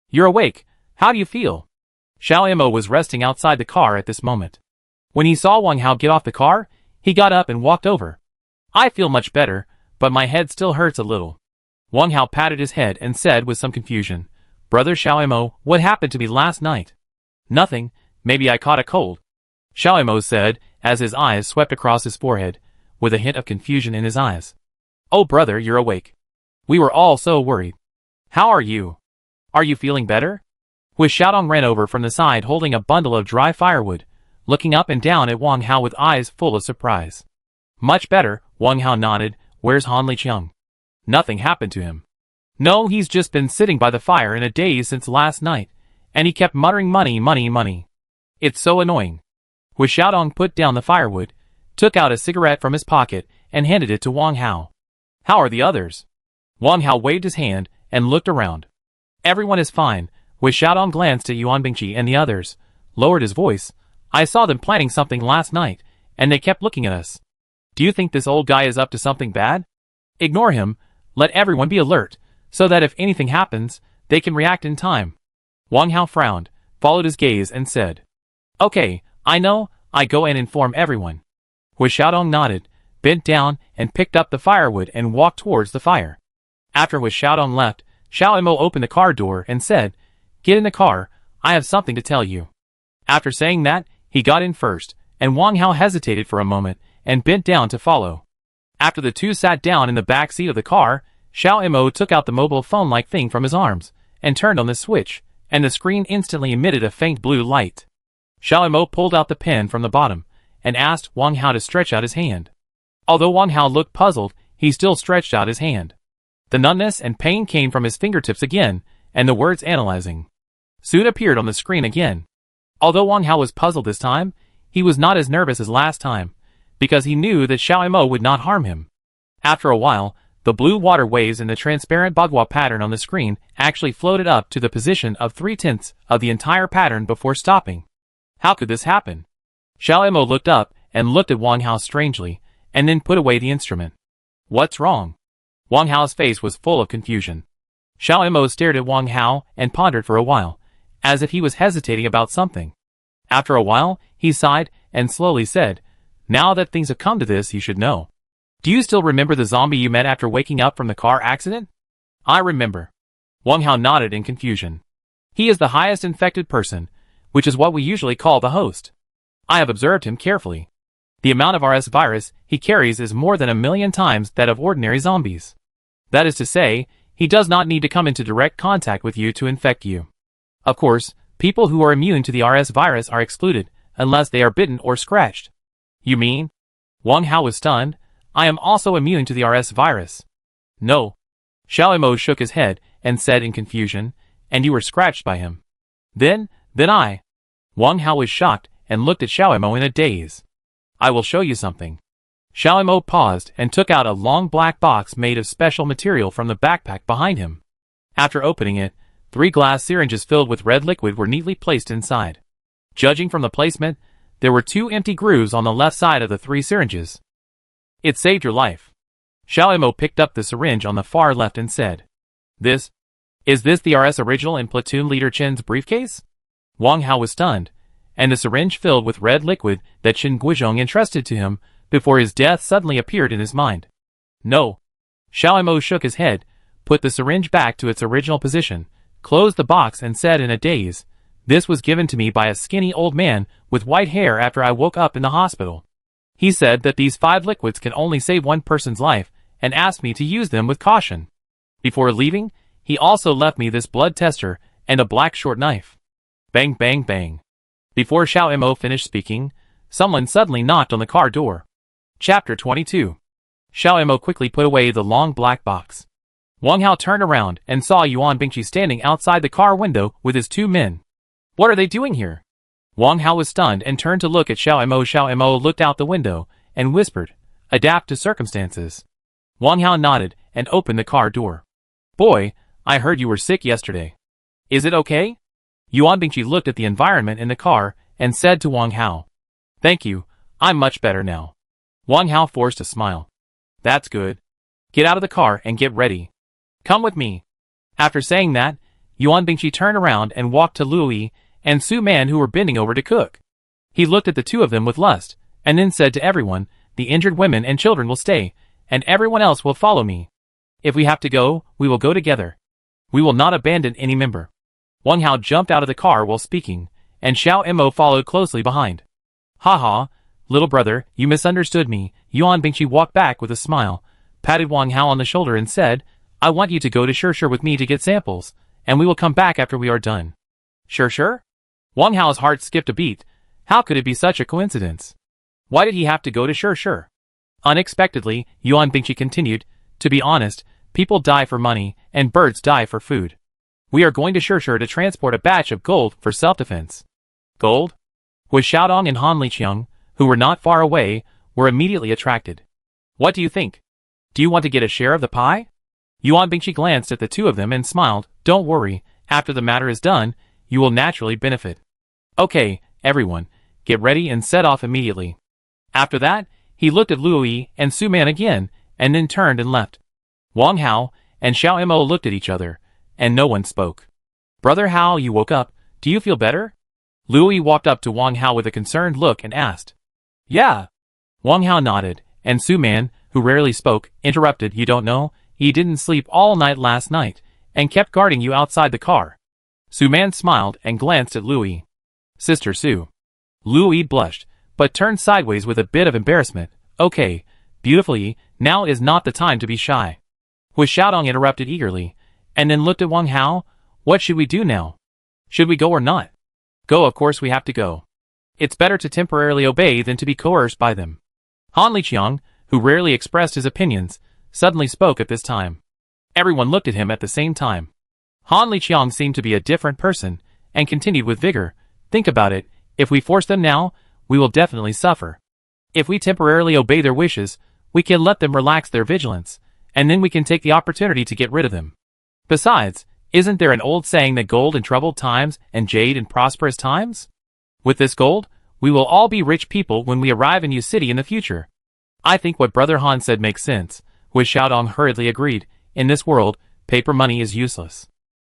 "You're awake. How do you feel?" Xiao Mo was resting outside the car at this moment. When he saw Wang Hao get off the car, he got up and walked over. "I feel much better, but my head still hurts a little." Wang Hao patted his head and said with some confusion, "Brother Xiao Mo, what happened to me last night?" "Nothing, maybe I caught a cold," Xiao Mo said, as his eyes swept across his forehead, with a hint of confusion in his eyes. "Oh brother, you're awake. We were all so worried. How are you? Are you feeling better?" With Xiaodong ran over from the side holding a bundle of dry firewood, looking up and down at Wang Hao with eyes full of surprise. "Much better," Wang Hao nodded. "Where's Han Liqiang?" "Nothing happened to him. No, he's just been sitting by the fire in a daze since last night, and he kept muttering money, money, money. It's so annoying." With Xiaodong put down the firewood, took out a cigarette from his pocket, and handed it to Wang Hao. "How are the others?" Wang Hao waved his hand and looked around. "Everyone is fine." With Xiaodong glanced at Yuan Bingqi and the others, lowered his voice. "I saw them planning something last night, and they kept looking at us. Do you think this old guy is up to something bad? Ignore him, let everyone be alert, so that if anything happens, they can react in time." Wang Hao frowned, followed his gaze and said, "Okay, I know, I go and inform everyone." With Xiaodong nodded, bent down and picked up the firewood and walked towards the fire. After With Xiaodong left, Xiao Mo opened the car door and said, "Get in the car, I have something to tell you." After saying that, he got in first, and Wang Hao hesitated for a moment and bent down to follow. After the two sat down in the back seat of the car, Xiao Mo took out the mobile phone-like thing from his arms and turned on the switch, and the screen instantly emitted a faint blue light. Xiao Mo pulled out the pen from the bottom and asked Wang Hao to stretch out his hand. Although Wang Hao looked puzzled, he still stretched out his hand. The numbness and pain came from his fingertips again, and the words analyzing soon appeared on the screen again. Although Wang Hao was puzzled this time, he was not as nervous as last time, because he knew that Xiao Mo would not harm him. After a while, the blue water waves in the transparent bagua pattern on the screen actually floated up to the position of 3/10 of the entire pattern before stopping. How could this happen? Xiao Mo looked up and looked at Wang Hao strangely, and then put away the instrument. What's wrong? Wang Hao's face was full of confusion. Xiao Mo stared at Wang Hao and pondered for a while, as if he was hesitating about something. After a while, he sighed and slowly said, "Now that things have come to this, you should know. Do you still remember the zombie you met after waking up from the car accident?" "I remember." Wang Hao nodded in confusion. "He is the highest infected person, which is what we usually call the host. I have observed him carefully. The amount of RS virus he carries is more than 1,000,000 times that of ordinary zombies. That is to say, he does not need to come into direct contact with you to infect you. Of course, people who are immune to the RS virus are excluded, unless they are bitten or scratched." "You mean?" Wang Hao was stunned. "I am also immune to the RS virus." "No." Xiao Mo shook his head and said in confusion, "And you were scratched by him." Then I." Wang Hao was shocked and looked at Xiao Mo in a daze. "I will show you something." Xiao Mo paused and took out a long black box made of special material from the backpack behind him. After opening it, 3 glass syringes filled with red liquid were neatly placed inside. Judging from the placement, there were 2 empty grooves on the left side of the 3 syringes. "It saved your life." Xiao Mo picked up the syringe on the far left and said, Is this the RS original in Platoon Leader Chen's briefcase?" Wang Hao was stunned, and the syringe filled with red liquid that Chen Guizhong entrusted to him before his death suddenly appeared in his mind. "No." Xiao Mo shook his head, put the syringe back to its original position, closed the box and said in a daze, "This was given to me by a skinny old man with white hair after I woke up in the hospital. He said that these 5 liquids can only save one person's life and asked me to use them with caution. Before leaving, he also left me this blood tester and a black short knife." Bang bang bang. Before Xiao Mo finished speaking, someone suddenly knocked on the car door. Chapter 22. Xiao Mo quickly put away the long black box. Wang Hao turned around and saw Yuan Bingqi standing outside the car window with his 2 men. "What are they doing here?" Wang Hao was stunned and turned to look at Xiao Mo. Xiao Mo looked out the window and whispered, "Adapt to circumstances." Wang Hao nodded and opened the car door. "Boy, I heard you were sick yesterday. Is it okay?" Yuan Bingqi looked at the environment in the car and said to Wang Hao, "Thank you, I'm much better now." Wang Hao forced a smile. "That's good. Get out of the car and get ready. Come with me." After saying that, Yuan Bingqi turned around and walked to Luo and Su Man, who were bending over to cook. He looked at the 2 of them with lust, and then said to everyone, "The injured women and children will stay, and everyone else will follow me. If we have to go, we will go together. We will not abandon any member." Wang Hao jumped out of the car while speaking, and Xiao Mo followed closely behind. "Ha ha, little brother, you misunderstood me." Yuan Bingqi walked back with a smile, patted Wang Hao on the shoulder and said, "I want you to go to Shishir with me to get samples, and we will come back after we are done." "Shishir?" Wang Hao's heart skipped a beat. How could it be such a coincidence? Why did he have to go to Shishir? Unexpectedly, Yuan Bingqi continued, "To be honest, people die for money, and birds die for food. We are going to Shishir to transport a batch of gold for self-defense." "Gold?" Was Xiaodong and Han Liqiang, who were not far away, were immediately attracted. "What do you think? Do you want to get a share of the pie?" Yuan Bingqi glanced at the 2 of them and smiled. "Don't worry, after the matter is done, you will naturally benefit." "Okay, everyone, get ready and set off immediately." After that, he looked at Luo and Su Man again, and then turned and left. Wang Hao and Xiao Mo looked at each other, and no one spoke. "Brother Hao, you woke up, do you feel better?" Luo walked up to Wang Hao with a concerned look and asked. "Yeah." Wang Hao nodded, and Su Man, who rarely spoke, interrupted, "You don't know, he didn't sleep all night last night, and kept guarding you outside the car." Su Man smiled and glanced at Luo. "Sister Su." Luo blushed, but turned sideways with a bit of embarrassment. "Okay, beautifully, now is not the time to be shy." Hu Xiaodong interrupted eagerly, and then looked at Wang Hao. "What should we do now? Should we go or not?" "Go, of course we have to go. It's better to temporarily obey than to be coerced by them." Han Liqiang, who rarely expressed his opinions, suddenly spoke at this time. Everyone looked at him at the same time. Han Liqiang seemed to be a different person, and continued with vigor, "Think about it, if we force them now, we will definitely suffer. If we temporarily obey their wishes, we can let them relax their vigilance, and then we can take the opportunity to get rid of them. Besides, isn't there an old saying that gold in troubled times and jade in prosperous times? With this gold, we will all be rich people when we arrive in Yu City in the future." "I think what Brother Han said makes sense," Wu Xiaodong hurriedly agreed. "In this world, paper money is useless.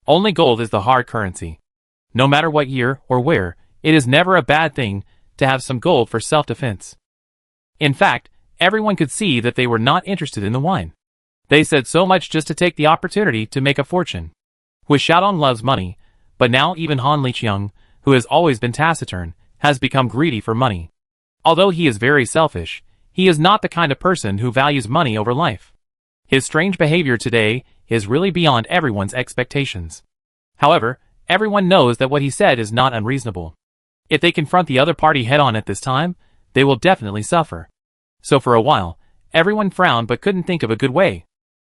Only gold is the hard currency. No matter what year or where, it is never a bad thing to have some gold for self-defense." In fact, everyone could see that they were not interested in the wine. They said so much just to take the opportunity to make a fortune. Wu Xiaodong loves money, but now even Han Liqiang, who has always been taciturn, has become greedy for money. Although he is very selfish, he is not the kind of person who values money over life. His strange behavior today is really beyond everyone's expectations. However, everyone knows that what he said is not unreasonable. If they confront the other party head-on at this time, they will definitely suffer. So for a while, everyone frowned but couldn't think of a good way.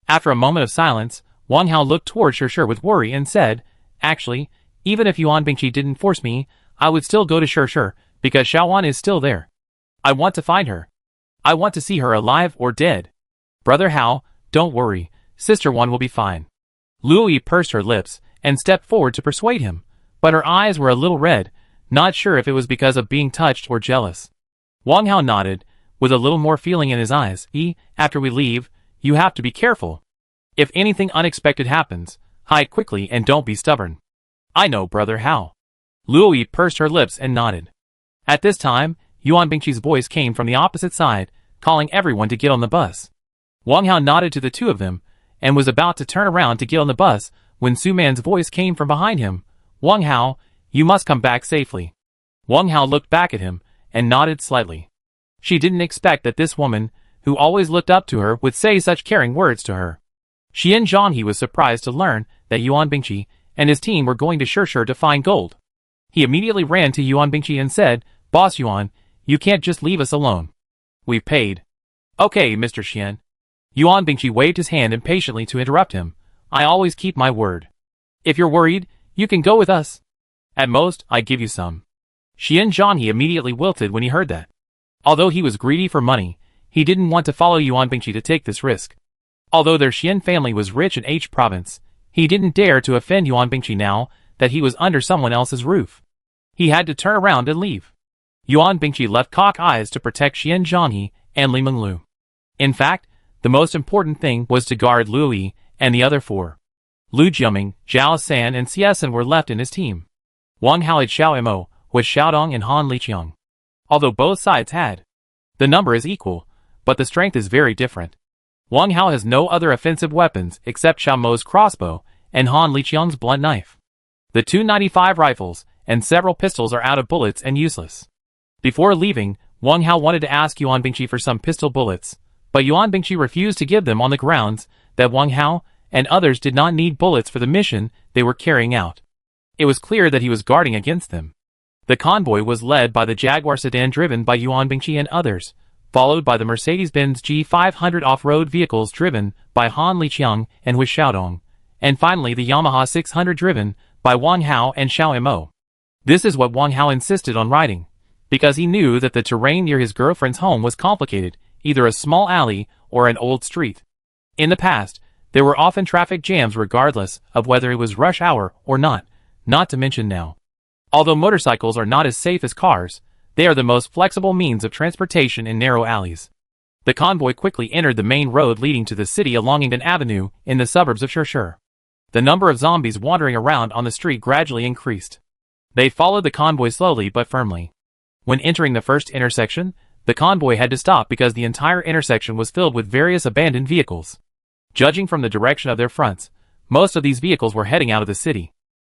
After a moment of silence, Wang Hao looked toward Shi with worry and said, "Actually, even if Yuan Bingqi didn't force me, I would still go to Shi, because Xiaowan is still there. I want to find her. I want to see her alive or dead." "Brother Hao, don't worry, Sister Wan will be fine." Luo Yi pursed her lips and stepped forward to persuade him, but her eyes were a little red, not sure if it was because of being touched or jealous. Wang Hao nodded, with a little more feeling in his eyes. "After we leave, you have to be careful. If anything unexpected happens, hide quickly and don't be stubborn." "I know, Brother Hao." Luo Yi pursed her lips and nodded. At this time, Yuan Bingqi's voice came from the opposite side, calling everyone to get on the bus. Wang Hao nodded to the two of them, and was about to turn around to get on the bus, when Su Man's voice came from behind him. "Wang Hao, you must come back safely." Wang Hao looked back at him, and nodded slightly. She didn't expect that this woman, who always looked up to her, would say such caring words to her. Xian Zhanghe was surprised to learn that Yuan Bingqi and his team were going to Shi to find gold. He immediately ran to Yuan Bingqi and said, "Boss Yuan, you can't just leave us alone. We've paid." "Okay, Mr. Xian." Yuan Bingqi waved his hand impatiently to interrupt him. "I always keep my word. If you're worried, you can go with us. At most, I give you some." Xian Zhanghe immediately wilted when he heard that. Although he was greedy for money, he didn't want to follow Yuan Bingqi to take this risk. Although their Xian family was rich in H province, he didn't dare to offend Yuan Bingqi now that he was under someone else's roof. He had to turn around and leave. Yuan Bingqi left cock eyes to protect Xian Zhanghe and Li Menglu. In fact, the most important thing was to guard Luo Yi and the other four. Lu Jiaming, Zhao San and Xiesan were left in his team. Wang Hao had Xiao Mo, with Xiaodong and Han Liqiang. Although both sides had. The number is equal, but the strength is very different. Wang Hao has no other offensive weapons except Xiao Mo's crossbow and Han Liqiang's blunt knife. The 295 rifles and several pistols are out of bullets and useless. Before leaving, Wang Hao wanted to ask Yuan Bingqi for some pistol bullets, but Yuan Bingqi refused to give them on the grounds that Wang Hao and others did not need bullets for the mission they were carrying out. It was clear that he was guarding against them. The convoy was led by the Jaguar sedan driven by Yuan Bingqi and others, followed by the Mercedes-Benz G500 off-road vehicles driven by Han Liqiang and Wu Xiaodong, and finally the Yamaha 600 driven by Wang Hao and Xiao Mo. This is what Wang Hao insisted on riding, because he knew that the terrain near his girlfriend's home was complicated, either a small alley or an old street. In the past, there were often traffic jams regardless of whether it was rush hour or not to mention now. Although motorcycles are not as safe as cars, they are the most flexible means of transportation in narrow alleys. The convoy quickly entered the main road leading to the city along an avenue in the suburbs of Shi. The number of zombies wandering around on the street gradually increased. They followed the convoy slowly but firmly. When entering the first intersection, the convoy had to stop because the entire intersection was filled with various abandoned vehicles. Judging from the direction of their fronts, most of these vehicles were heading out of the city.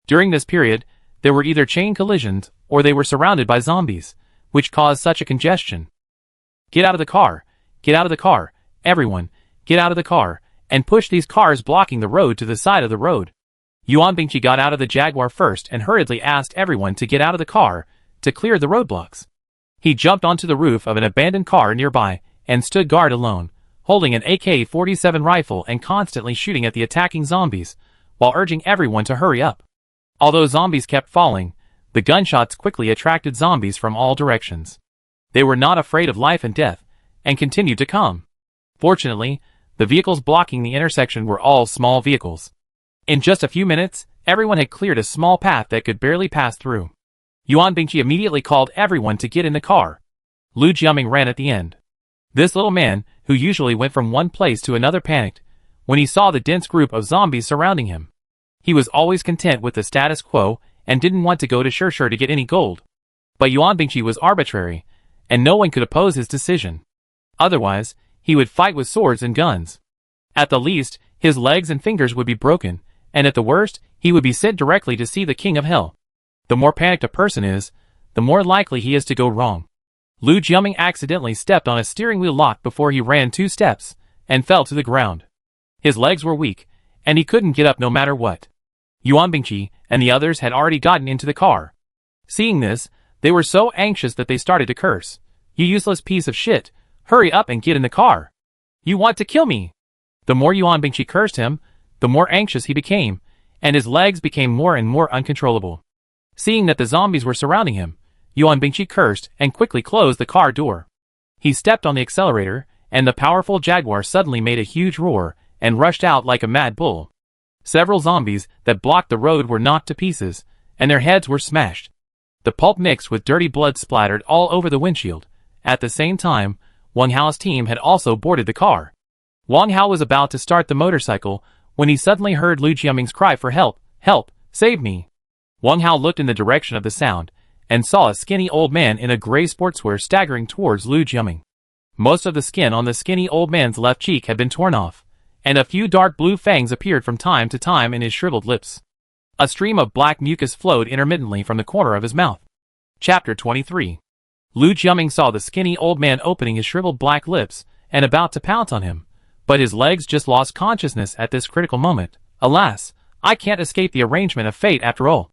During this period, there were either chain collisions or they were surrounded by zombies, which caused such a congestion. "Get out of the car! Get out of the car! Everyone, get out of the car, and push these cars blocking the road to the side of the road." Yuan Bingqi got out of the Jaguar first and hurriedly asked everyone to get out of the car to clear the roadblocks. He jumped onto the roof of an abandoned car nearby and stood guard alone, holding an AK-47 rifle and constantly shooting at the attacking zombies, while urging everyone to hurry up. Although zombies kept falling, the gunshots quickly attracted zombies from all directions. They were not afraid of life and death, and continued to come. Fortunately, the vehicles blocking the intersection were all small vehicles. In just a few minutes, everyone had cleared a small path that could barely pass through. Yuan Bingqi immediately called everyone to get in the car. Lu Jiaming ran at the end. This little man, who usually went from one place to another, panicked when he saw the dense group of zombies surrounding him. He was always content with the status quo and didn't want to go to Shishir to get any gold. But Yuan Bingqi was arbitrary, and no one could oppose his decision. Otherwise, he would fight with swords and guns. At the least, his legs and fingers would be broken, and at the worst, he would be sent directly to see the King of Hell. The more panicked a person is, the more likely he is to go wrong. Lu Jiaming accidentally stepped on a steering wheel lock before he ran 2 steps, and fell to the ground. His legs were weak, and he couldn't get up no matter what. Yuan Bingqi and the others had already gotten into the car. Seeing this, they were so anxious that they started to curse. "You useless piece of shit, hurry up and get in the car. You want to kill me." The more Yuan Bingqi cursed him, the more anxious he became, and his legs became more and more uncontrollable. Seeing that the zombies were surrounding him, Yuan Bingqi cursed and quickly closed the car door. He stepped on the accelerator, and the powerful Jaguar suddenly made a huge roar and rushed out like a mad bull. Several zombies that blocked the road were knocked to pieces, and their heads were smashed. The pulp mixed with dirty blood splattered all over the windshield. At the same time, Wang Hao's team had also boarded the car. Wang Hao was about to start the motorcycle when he suddenly heard Lu Jiaming's cry for help. "Help! Save me!" Wang Hao looked in the direction of the sound, and saw a skinny old man in a gray sportswear staggering towards Lu Jiaming. Most of the skin on the skinny old man's left cheek had been torn off, and a few dark blue fangs appeared from time to time in his shriveled lips. A stream of black mucus flowed intermittently from the corner of his mouth. Chapter 23. Lu Jiaming saw the skinny old man opening his shriveled black lips and about to pounce on him, but his legs just lost consciousness at this critical moment. "Alas, I can't escape the arrangement of fate after all."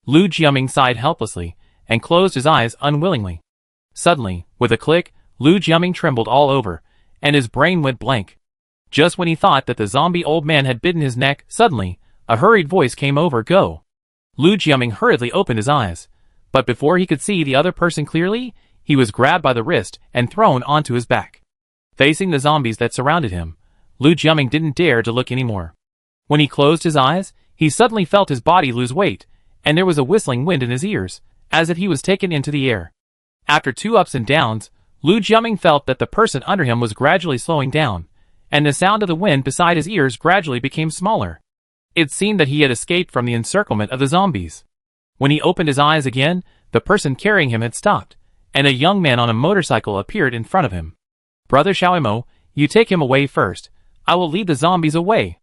Lu Jiaming sighed helplessly and closed his eyes unwillingly. Suddenly, with a click, Lu Jiaming trembled all over, and his brain went blank. Just when he thought that the zombie old man had bitten his neck, suddenly, a hurried voice came over. "Go." Lu Jiaming hurriedly opened his eyes, but before he could see the other person clearly, he was grabbed by the wrist and thrown onto his back. Facing the zombies that surrounded him, Lu Jiaming didn't dare to look anymore. When he closed his eyes, he suddenly felt his body lose weight, and there was a whistling wind in his ears, as if he was taken into the air. After 2 ups and downs, Lu Jiaming felt that the person under him was gradually slowing down, and the sound of the wind beside his ears gradually became smaller. It seemed that he had escaped from the encirclement of the zombies. When he opened his eyes again, the person carrying him had stopped, and a young man on a motorcycle appeared in front of him. "Brother Xiaomo, you take him away first. I will lead the zombies away."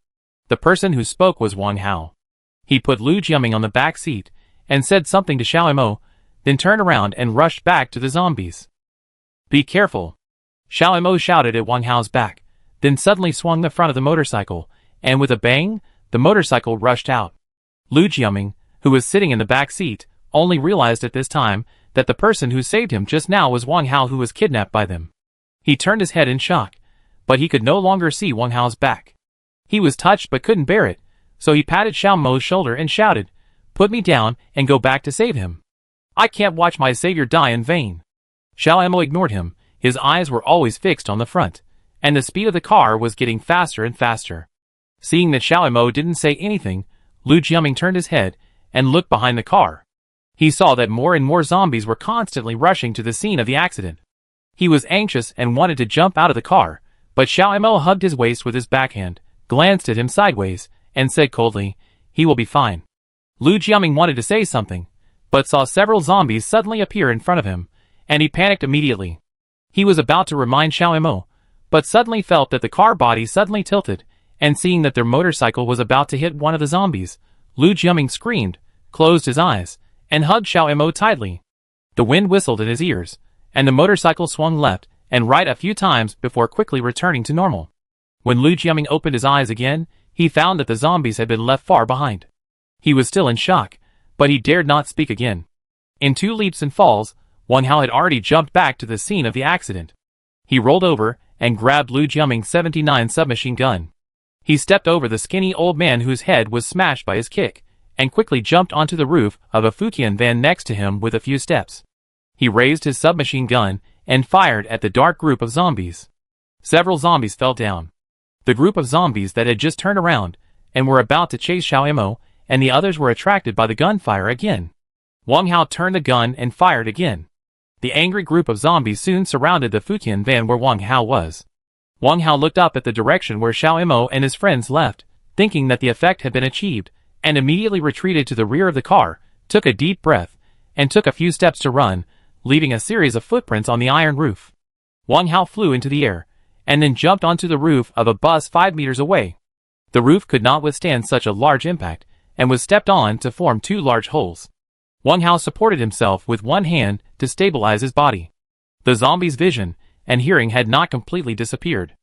The person who spoke was Wang Hao. He put Lu Jiaming on the back seat and said something to Xiaomo, then turned around and rushed back to the zombies. "Be careful!" Xiaomo shouted at Wang Hao's back, then suddenly swung the front of the motorcycle, and with a bang, the motorcycle rushed out. Lu Jiaming, who was sitting in the back seat, only realized at this time that the person who saved him just now was Wang Hao, who was kidnapped by them. He turned his head in shock, but he could no longer see Wang Hao's back. He was touched but couldn't bear it, so he patted Xiaomo's shoulder and shouted, "Put me down and go back to save him. I can't watch my savior die in vain." Xiaomo ignored him. His eyes were always fixed on the front, and the speed of the car was getting faster and faster. Seeing that Xiaomo didn't say anything, Lu Jiaming turned his head and looked behind the car. He saw that more and more zombies were constantly rushing to the scene of the accident. He was anxious and wanted to jump out of the car, but Xiaomo hugged his waist with his backhand, glanced at him sideways, and said coldly, "He will be fine." Lu Jiaming wanted to say something, but saw several zombies suddenly appear in front of him, and he panicked immediately. He was about to remind Xiaomo, but suddenly felt that the car body suddenly tilted, and seeing that their motorcycle was about to hit one of the zombies, Lu Jiaming screamed, closed his eyes, and hugged Xiaomo tightly. The wind whistled in his ears, and the motorcycle swung left and right a few times before quickly returning to normal. When Lu Jiaming opened his eyes again, he found that the zombies had been left far behind. He was still in shock, but he dared not speak again. In 2 leaps and falls, Wang Hao had already jumped back to the scene of the accident. He rolled over and grabbed Lu Jiaming's 79 submachine gun. He stepped over the skinny old man whose head was smashed by his kick, and quickly jumped onto the roof of a Fujian van next to him with a few steps. He raised his submachine gun and fired at the dark group of zombies. Several zombies fell down. The group of zombies that had just turned around and were about to chase Xiao Imo and the others were attracted by the gunfire again. Wang Hao turned the gun and fired again. The angry group of zombies soon surrounded the Fujian van where Wang Hao was. Wang Hao looked up at the direction where Xiao Imo and his friends left, thinking that the effect had been achieved, and immediately retreated to the rear of the car, took a deep breath, and took a few steps to run, leaving a series of footprints on the iron roof. Wang Hao flew into the air, and then jumped onto the roof of a bus 5 meters away. The roof could not withstand such a large impact, and was stepped on to form 2 large holes. Wang Hao supported himself with one hand to stabilize his body. The zombies' vision and hearing had not completely disappeared.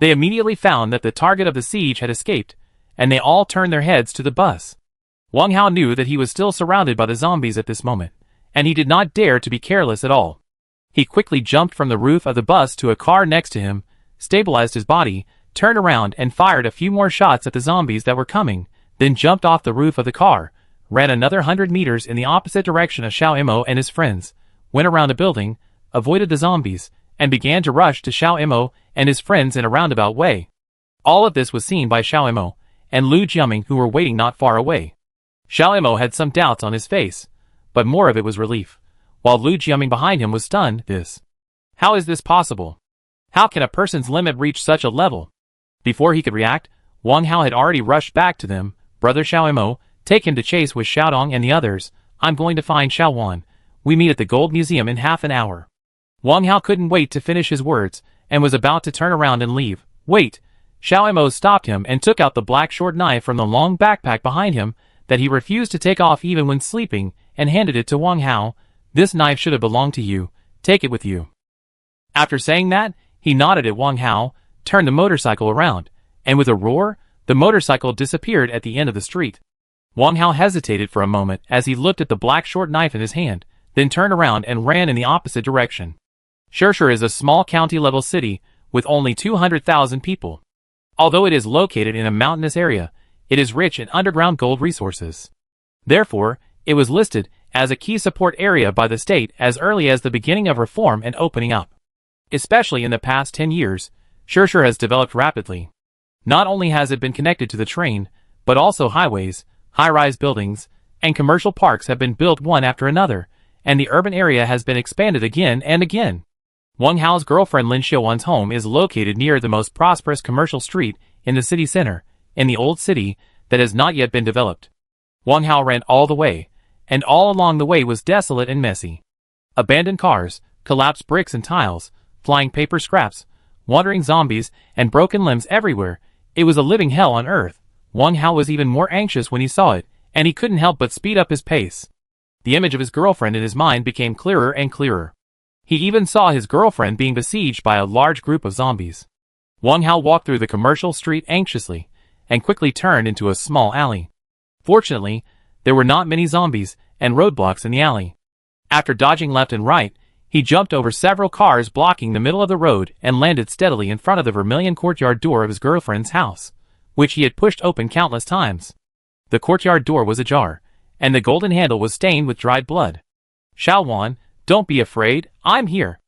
They immediately found that the target of the siege had escaped, and they all turned their heads to the bus. Wang Hao knew that he was still surrounded by the zombies at this moment, and he did not dare to be careless at all. He quickly jumped from the roof of the bus to a car next to him, stabilized his body, turned around and fired a few more shots at the zombies that were coming, then jumped off the roof of the car, ran another 100 meters in the opposite direction of Xiao Imo and his friends, went around a building, avoided the zombies, and began to rush to Xiao Imo and his friends in a roundabout way. All of this was seen by Xiao Imo and Lu Jiaming, who were waiting not far away. Xiao Imo had some doubts on his face, but more of it was relief, while Lu Jiaming behind him was stunned. How is this possible? How can a person's limit reach such a level? Before he could react, Wang Hao had already rushed back to them. Brother Xiao Imo, take him to chase with Xiaodong and the others. I'm going to find Xiao Wan. We meet at the Gold Museum in half an hour. Wang Hao couldn't wait to finish his words, and was about to turn around and leave. Wait! Xiao Imo stopped him and took out the black short knife from the long backpack behind him that he refused to take off even when sleeping, and handed it to Wang Hao. This knife should have belonged to you. Take it with you. After saying that, he nodded at Wang Hao, turned the motorcycle around, and with a roar, the motorcycle disappeared at the end of the street. Wang Hao hesitated for a moment as he looked at the black short knife in his hand, then turned around and ran in the opposite direction. Shirshir is a small county-level city with only 200,000 people. Although it is located in a mountainous area, it is rich in underground gold resources. Therefore, it was listed as a key support area by the state as early as the beginning of reform and opening up. Especially in the past 10 years, Shirshir has developed rapidly. Not only has it been connected to the train, but also highways, high-rise buildings, and commercial parks have been built one after another, and the urban area has been expanded again and again. Wang Hao's girlfriend Lin Xiuwan's home is located near the most prosperous commercial street in the city center, in the old city that has not yet been developed. Wang Hao ran all the way, and all along the way was desolate and messy. Abandoned cars, collapsed bricks and tiles, flying paper scraps, wandering zombies, and broken limbs everywhere. It was a living hell on earth. Wang Hao was even more anxious when he saw it, and he couldn't help but speed up his pace. The image of his girlfriend in his mind became clearer and clearer. He even saw his girlfriend being besieged by a large group of zombies. Wang Hao walked through the commercial street anxiously, and quickly turned into a small alley. Fortunately, there were not many zombies and roadblocks in the alley. After dodging left and right, he jumped over several cars blocking the middle of the road and landed steadily in front of the vermilion courtyard door of his girlfriend's house, which he had pushed open countless times. The courtyard door was ajar, and the golden handle was stained with dried blood. Xiao Wan, don't be afraid, I'm here.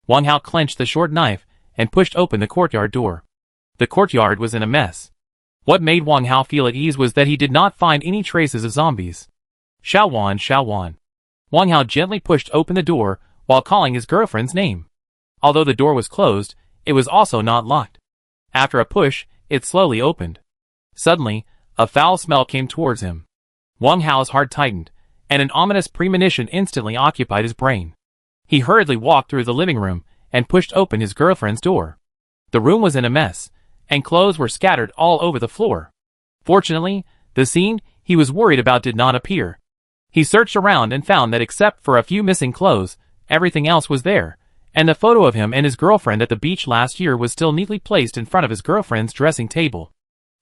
Wang Hao clenched the short knife and pushed open the courtyard door. The courtyard was in a mess. What made Wang Hao feel at ease was that he did not find any traces of zombies. Xiao Wan, Xiao Wan. Wang Hao gently pushed open the door while calling his girlfriend's name. Although the door was closed, it was also not locked. After a push, it slowly opened. Suddenly, a foul smell came towards him. Wang Hao's heart tightened, and an ominous premonition instantly occupied his brain. He hurriedly walked through the living room and pushed open his girlfriend's door. The room was in a mess, and clothes were scattered all over the floor. Fortunately, the scene he was worried about did not appear. He searched around and found that except for a few missing clothes, everything else was there, and the photo of him and his girlfriend at the beach last year was still neatly placed in front of his girlfriend's dressing table.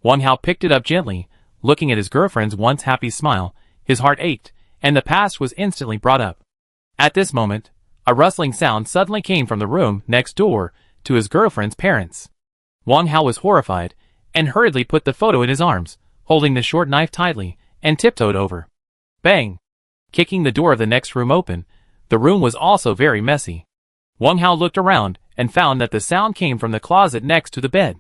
Wang Hao picked it up gently, looking at his girlfriend's once happy smile. His heart ached, and the past was instantly brought up. At this moment, a rustling sound suddenly came from the room next door, to his girlfriend's parents. Wang Hao was horrified, and hurriedly put the photo in his arms, holding the short knife tightly, and tiptoed over. Bang! Kicking the door of the next room open, the room was also very messy. Wang Hao looked around, and found that the sound came from the closet next to the bed.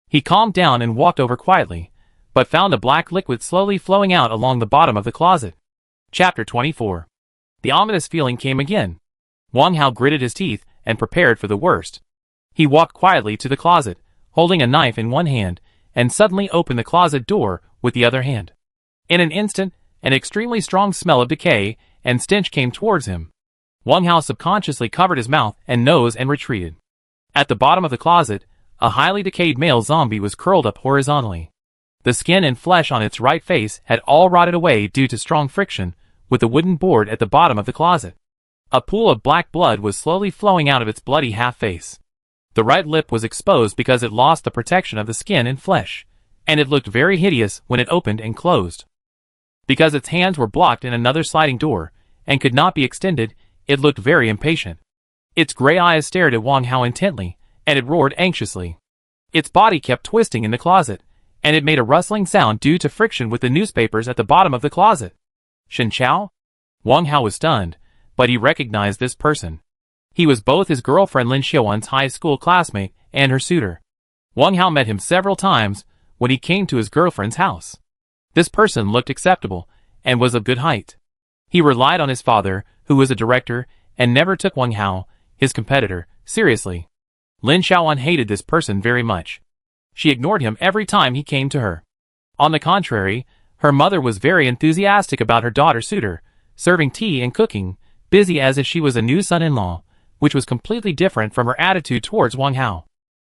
He calmed down and walked over quietly, but found a black liquid slowly flowing out along the bottom of the closet. Chapter 24. The ominous feeling came again. Wang Hao gritted his teeth and prepared for the worst. He walked quietly to the closet, holding a knife in one hand, and suddenly opened the closet door with the other hand. In an instant, an extremely strong smell of decay and stench came towards him. Wang Hao subconsciously covered his mouth and nose and retreated. At the bottom of the closet, a highly decayed male zombie was curled up horizontally. The skin and flesh on its right face had all rotted away due to strong friction with the wooden board at the bottom of the closet. A pool of black blood was slowly flowing out of its bloody half-face. The right lip was exposed because it lost the protection of the skin and flesh, and it looked very hideous when it opened and closed. Because its hands were blocked in another sliding door, and could not be extended, it looked very impatient. Its gray eyes stared at Wang Hao intently, and it roared anxiously. Its body kept twisting in the closet, and it made a rustling sound due to friction with the newspapers at the bottom of the closet. Shen Chao? Wang Hao was stunned, but he recognized this person. He was both his girlfriend Lin Xiaowan's high school classmate and her suitor. Wang Hao met him several times when he came to his girlfriend's house. This person looked acceptable and was of good height. He relied on his father, who was a director, and never took Wang Hao, his competitor, seriously. Lin Xiaowan hated this person very much. She ignored him every time he came to her. On the contrary, her mother was very enthusiastic about her daughter's suitor, serving tea and cooking, busy as if she was a new son-in-law, which was completely different from her attitude towards Wang Hao.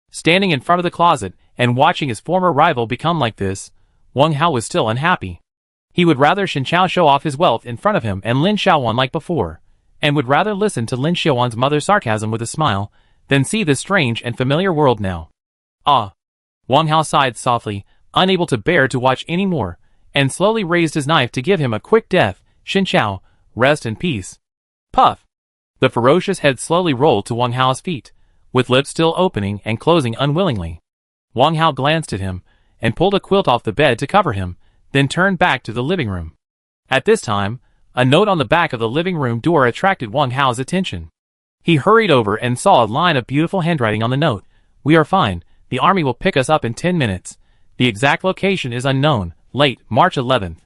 Standing in front of the closet and watching his former rival become like this, Wang Hao was still unhappy. He would rather Shen Chao show off his wealth in front of him and Lin Xiaowan like before, and would rather listen to Lin Xiaowan's mother's sarcasm with a smile, than see this strange and familiar world now. Ah! Wang Hao sighed softly, unable to bear to watch any more, and slowly raised his knife to give him a quick death. Shen Chao, rest in peace. Puff! The ferocious head slowly rolled to Wang Hao's feet, with lips still opening and closing unwillingly. Wang Hao glanced at him, and pulled a quilt off the bed to cover him, then turned back to the living room. At this time, a note on the back of the living room door attracted Wang Hao's attention. He hurried over and saw a line of beautiful handwriting on the note. "We are fine. The army will pick us up in 10 minutes. The exact location is unknown. Late, March 11th.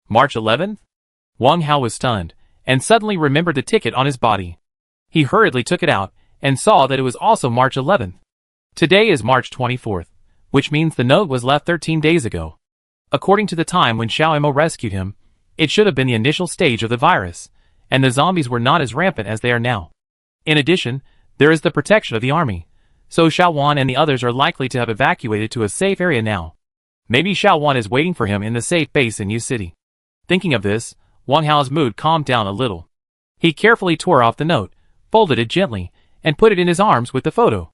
March 11th? Wang Hao was stunned, and suddenly remembered the ticket on his body. He hurriedly took it out, and saw that it was also March 11th. Today is March 24th, which means the note was left 13 days ago. According to the time when Xiao Mo rescued him, it should have been the initial stage of the virus, and the zombies were not as rampant as they are now. In addition, there is the protection of the army, so Xiao Wan and the others are likely to have evacuated to a safe area now. Maybe Xiao Wan is waiting for him in the safe base in Yu City. Thinking of this, Wang Hao's mood calmed down a little. He carefully tore off the note, folded it gently, and put it in his arms with the photo.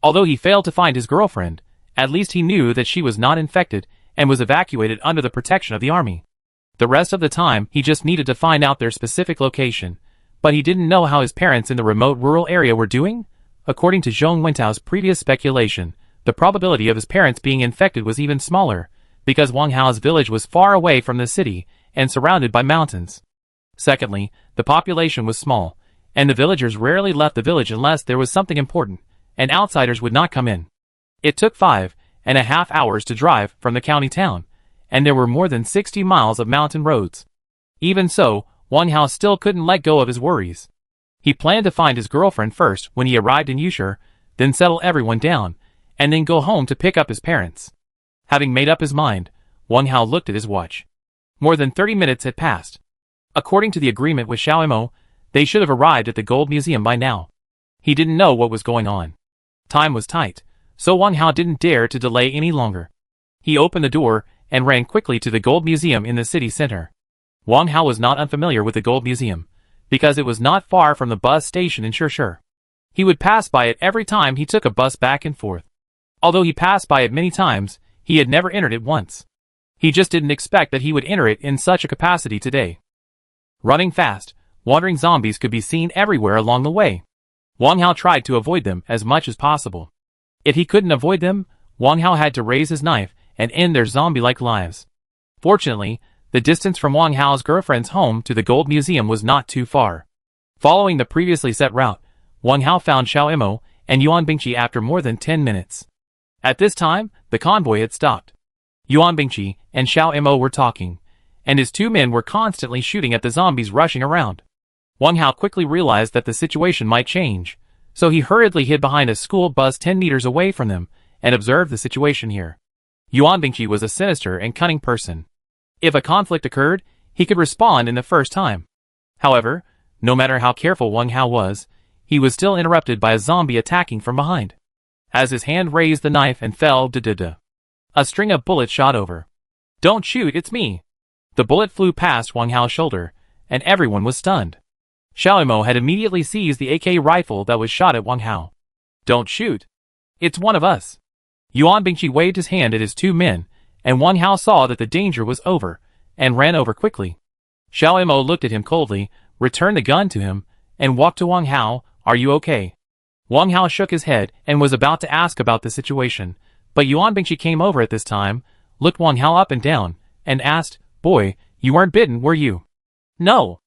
Although he failed to find his girlfriend, at least he knew that she was not infected and was evacuated under the protection of the army. The rest of the time, he just needed to find out their specific location, but he didn't know how his parents in the remote rural area were doing. According to Zhong Wentao's previous speculation, the probability of his parents being infected was even smaller, because Wang Hao's village was far away from the city and surrounded by mountains. Secondly, the population was small, and the villagers rarely left the village unless there was something important, and outsiders would not come in. It took 5.5 hours to drive from the county town, and there were more than 60 miles of mountain roads. Even so, Wang Hao still couldn't let go of his worries. He planned to find his girlfriend first when he arrived in Yushi, then settle everyone down, and then go home to pick up his parents. Having made up his mind, Wang Hao looked at his watch. More than 30 minutes had passed. According to the agreement with Xiao Mo, they should have arrived at the Gold Museum by now. He didn't know what was going on. Time was tight, so Wang Hao didn't dare to delay any longer. He opened the door and ran quickly to the Gold Museum in the city center. Wang Hao was not unfamiliar with the Gold Museum, because it was not far from the bus station in Shishir. He would pass by it every time he took a bus back and forth. Although he passed by it many times, he had never entered it once. He just didn't expect that he would enter it in such a capacity today. Running fast, wandering zombies could be seen everywhere along the way. Wang Hao tried to avoid them as much as possible. If he couldn't avoid them, Wang Hao had to raise his knife and end their zombie-like lives. Fortunately, the distance from Wang Hao's girlfriend's home to the Gold Museum was not too far. Following the previously set route, Wang Hao found Xiao Imo and Yuan Bingqi after more than 10 minutes. At this time, the convoy had stopped. Yuan Bingqi and Xiao Imo were talking, and his two men were constantly shooting at the zombies rushing around. Wang Hao quickly realized that the situation might change, so he hurriedly hid behind a school bus 10 meters away from them and observed the situation here. Yuan Bingqi was a sinister and cunning person. If a conflict occurred, he could respond in the first time. However, no matter how careful Wang Hao was, he was still interrupted by a zombie attacking from behind. As his hand raised the knife and fell, a string of bullets shot over. "Don't shoot, it's me!" The bullet flew past Wang Hao's shoulder, and everyone was stunned. Xiao Imo had immediately seized the AK rifle that was shot at Wang Hao. "Don't shoot! It's one of us!" Yuan Bingqi waved his hand at his two men, and Wang Hao saw that the danger was over, and ran over quickly. Xiao Imo looked at him coldly, returned the gun to him, and walked to Wang Hao. "Are you okay?" Wang Hao shook his head and was about to ask about the situation, but Yuan Bingqi came over at this time, looked Wang Hao up and down, and asked, "Boy, you weren't bitten, were you?" "No."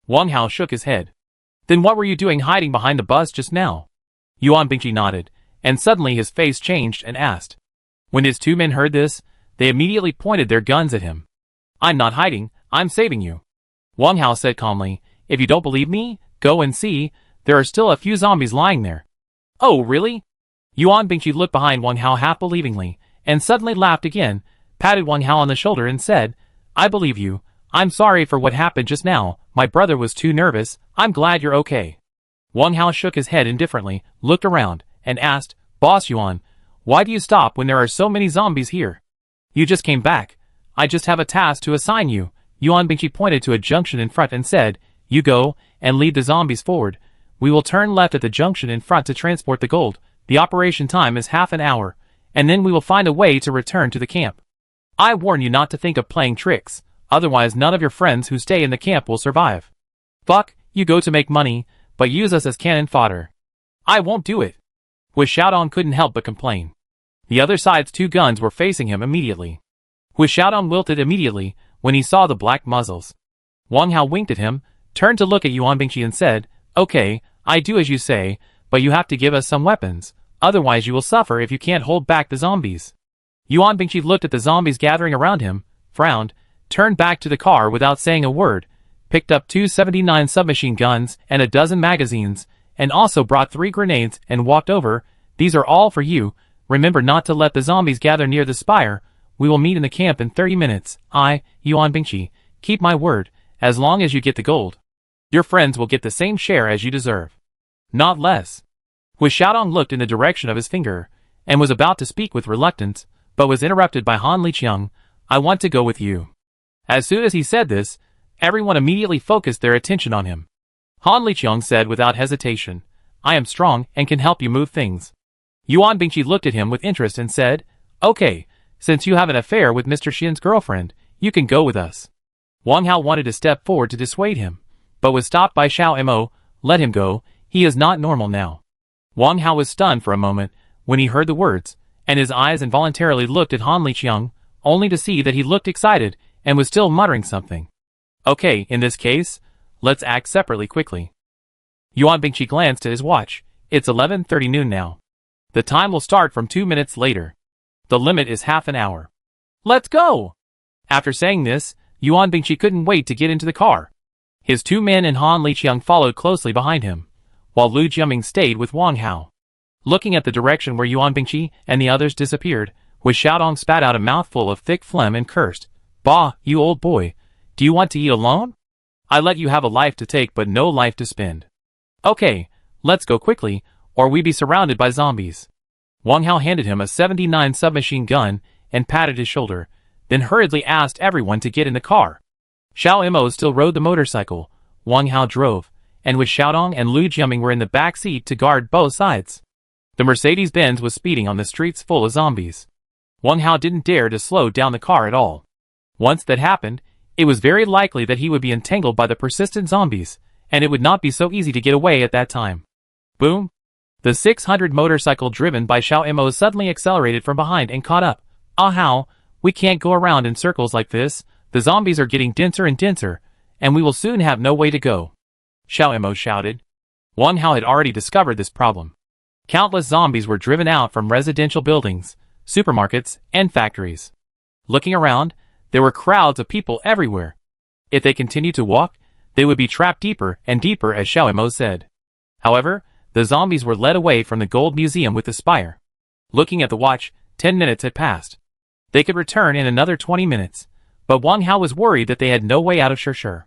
Wang Hao shook his head. "Then what were you doing hiding behind the bus just now?" Yuan Bingqi nodded, and suddenly his face changed and asked. When his two men heard this, they immediately pointed their guns at him. "I'm not hiding, I'm saving you." Wang Hao said calmly, "If you don't believe me, go and see, there are still a few zombies lying there." "Oh, really?" Yuan Bingqi looked behind Wang Hao half-believingly, and suddenly laughed again, patted Wang Hao on the shoulder and said, "I believe you. I'm sorry for what happened just now, my brother was too nervous, I'm glad you're okay." Wang Hao shook his head indifferently, looked around, and asked, "Boss Yuan, why do you stop when there are so many zombies here?" "You just came back. I just have a task to assign you." Yuan Bingqi pointed to a junction in front and said, "You go, and lead the zombies forward. We will turn left at the junction in front to transport the gold. The operation time is half an hour, and then we will find a way to return to the camp. I warn you not to think of playing tricks, otherwise none of your friends who stay in the camp will survive. Fuck, you go to make money, but use us as cannon fodder." "I won't do it." Hu Xiaodong couldn't help but complain. The other side's two guns were facing him immediately. Hu Xiaodong wilted immediately when he saw the black muzzles. Wang Hao winked at him, turned to look at Yuan Bingqi and said, "Okay, I do as you say, but you have to give us some weapons, otherwise you will suffer if you can't hold back the zombies." Yuan Bingqi looked at the zombies gathering around him, frowned, turned back to the car without saying a word, picked up 279 submachine guns and a dozen magazines, and also brought 3 grenades and walked over. "These are all for you. Remember not to let the zombies gather near the spire. We will meet in the camp in 30 minutes. I, Yuan Bingqi, keep my word, as long as you get the gold. Your friends will get the same share as you deserve. Not less." Hu Xiaodong looked in the direction of his finger, and was about to speak with reluctance, but was interrupted by Han Liqiang. "I want to go with you." As soon as he said this, everyone immediately focused their attention on him. Han Liqiang said without hesitation, "I am strong and can help you move things." Yuan Bingqi looked at him with interest and said, "Okay, since you have an affair with Mr. Xin's girlfriend, you can go with us." Wang Hao wanted to step forward to dissuade him, but was stopped by Xiao Imo. "Let him go, he is not normal now." Wang Hao was stunned for a moment when he heard the words, and his eyes involuntarily looked at Han Liqiang, only to see that he looked excited and was still muttering something. "Okay, in this case, let's act separately quickly." Yuan Bingqi glanced at his watch. It's 11:30 noon now. The time will start from 2 minutes later. The limit is half an hour. "Let's go!" After saying this, Yuan Bingqi couldn't wait to get into the car. His two men and Han Liqiang followed closely behind him, while Lu Jiaming stayed with Wang Hao. Looking at the direction where Yuan Bingqi and the others disappeared, Hu Xiaodong spat out a mouthful of thick phlegm and cursed, "Bah, you old boy, do you want to eat alone? I let you have a life to take but no life to spend. Okay, let's go quickly, or we be surrounded by zombies." Wang Hao handed him a 79 submachine gun and patted his shoulder, then hurriedly asked everyone to get in the car. Xiao Imo still rode the motorcycle, Wang Hao drove, and with Xiaodong and Lu Jiaming were in the back seat to guard both sides. The Mercedes-Benz was speeding on the streets full of zombies. Wang Hao didn't dare to slow down the car at all. Once that happened, it was very likely that he would be entangled by the persistent zombies, and it would not be so easy to get away at that time. Boom! The 600 motorcycle driven by Xiao Mo suddenly accelerated from behind and caught up. Ah how, we can't go around in circles like this, the zombies are getting denser and denser, and we will soon have no way to go. Xiao Mo shouted. Wang Hao had already discovered this problem. Countless zombies were driven out from residential buildings, supermarkets, and factories. Looking around, there were crowds of people everywhere. If they continued to walk, they would be trapped deeper and deeper, as Xiao Mo said. However, the zombies were led away from the gold museum with the spire. Looking at the watch, 10 minutes had passed. They could return in another 20 minutes, but Wang Hao was worried that they had no way out of Shishir.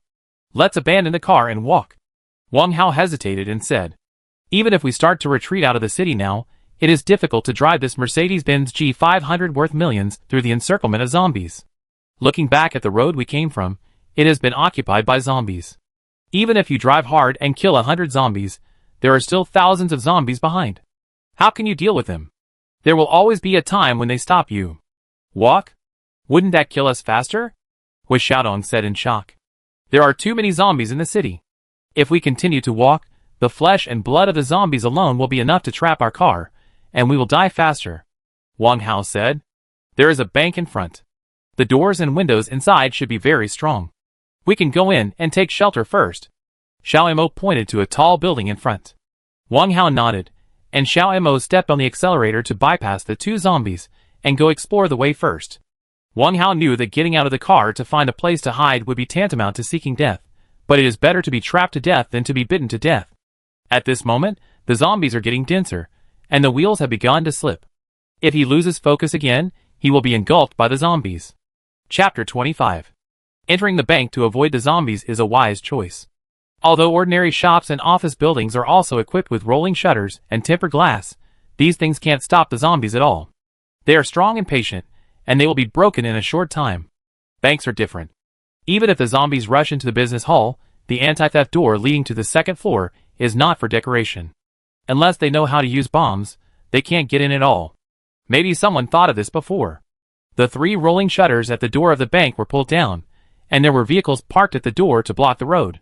Let's abandon the car and walk. Wang Hao hesitated and said, even if we start to retreat out of the city now, it is difficult to drive this Mercedes-Benz G500 worth millions through the encirclement of zombies. Looking back at the road we came from, it has been occupied by zombies. Even if you drive hard and kill 100 zombies, there are still thousands of zombies behind. How can you deal with them? There will always be a time when they stop you. Walk? Wouldn't that kill us faster? Hui Xiaodong said in shock. There are too many zombies in the city. If we continue to walk, the flesh and blood of the zombies alone will be enough to trap our car, and we will die faster. Wang Hao said. There is a bank in front. The doors and windows inside should be very strong. We can go in and take shelter first. Xiao Mo pointed to a tall building in front. Wang Hao nodded, and Xiao Mo stepped on the accelerator to bypass the two zombies and go explore the way first. Wang Hao knew that getting out of the car to find a place to hide would be tantamount to seeking death, but it is better to be trapped to death than to be bitten to death. At this moment, the zombies are getting denser, and the wheels have begun to slip. If he loses focus again, he will be engulfed by the zombies. Chapter 25. Entering the bank to avoid the zombies is a wise choice. Although ordinary shops and office buildings are also equipped with rolling shutters and tempered glass, these things can't stop the zombies at all. They are strong and patient, and they will be broken in a short time. Banks are different. Even if the zombies rush into the business hall, the anti-theft door leading to the second floor is not for decoration. Unless they know how to use bombs, they can't get in at all. Maybe someone thought of this before. The 3 rolling shutters at the door of the bank were pulled down, and there were vehicles parked at the door to block the road.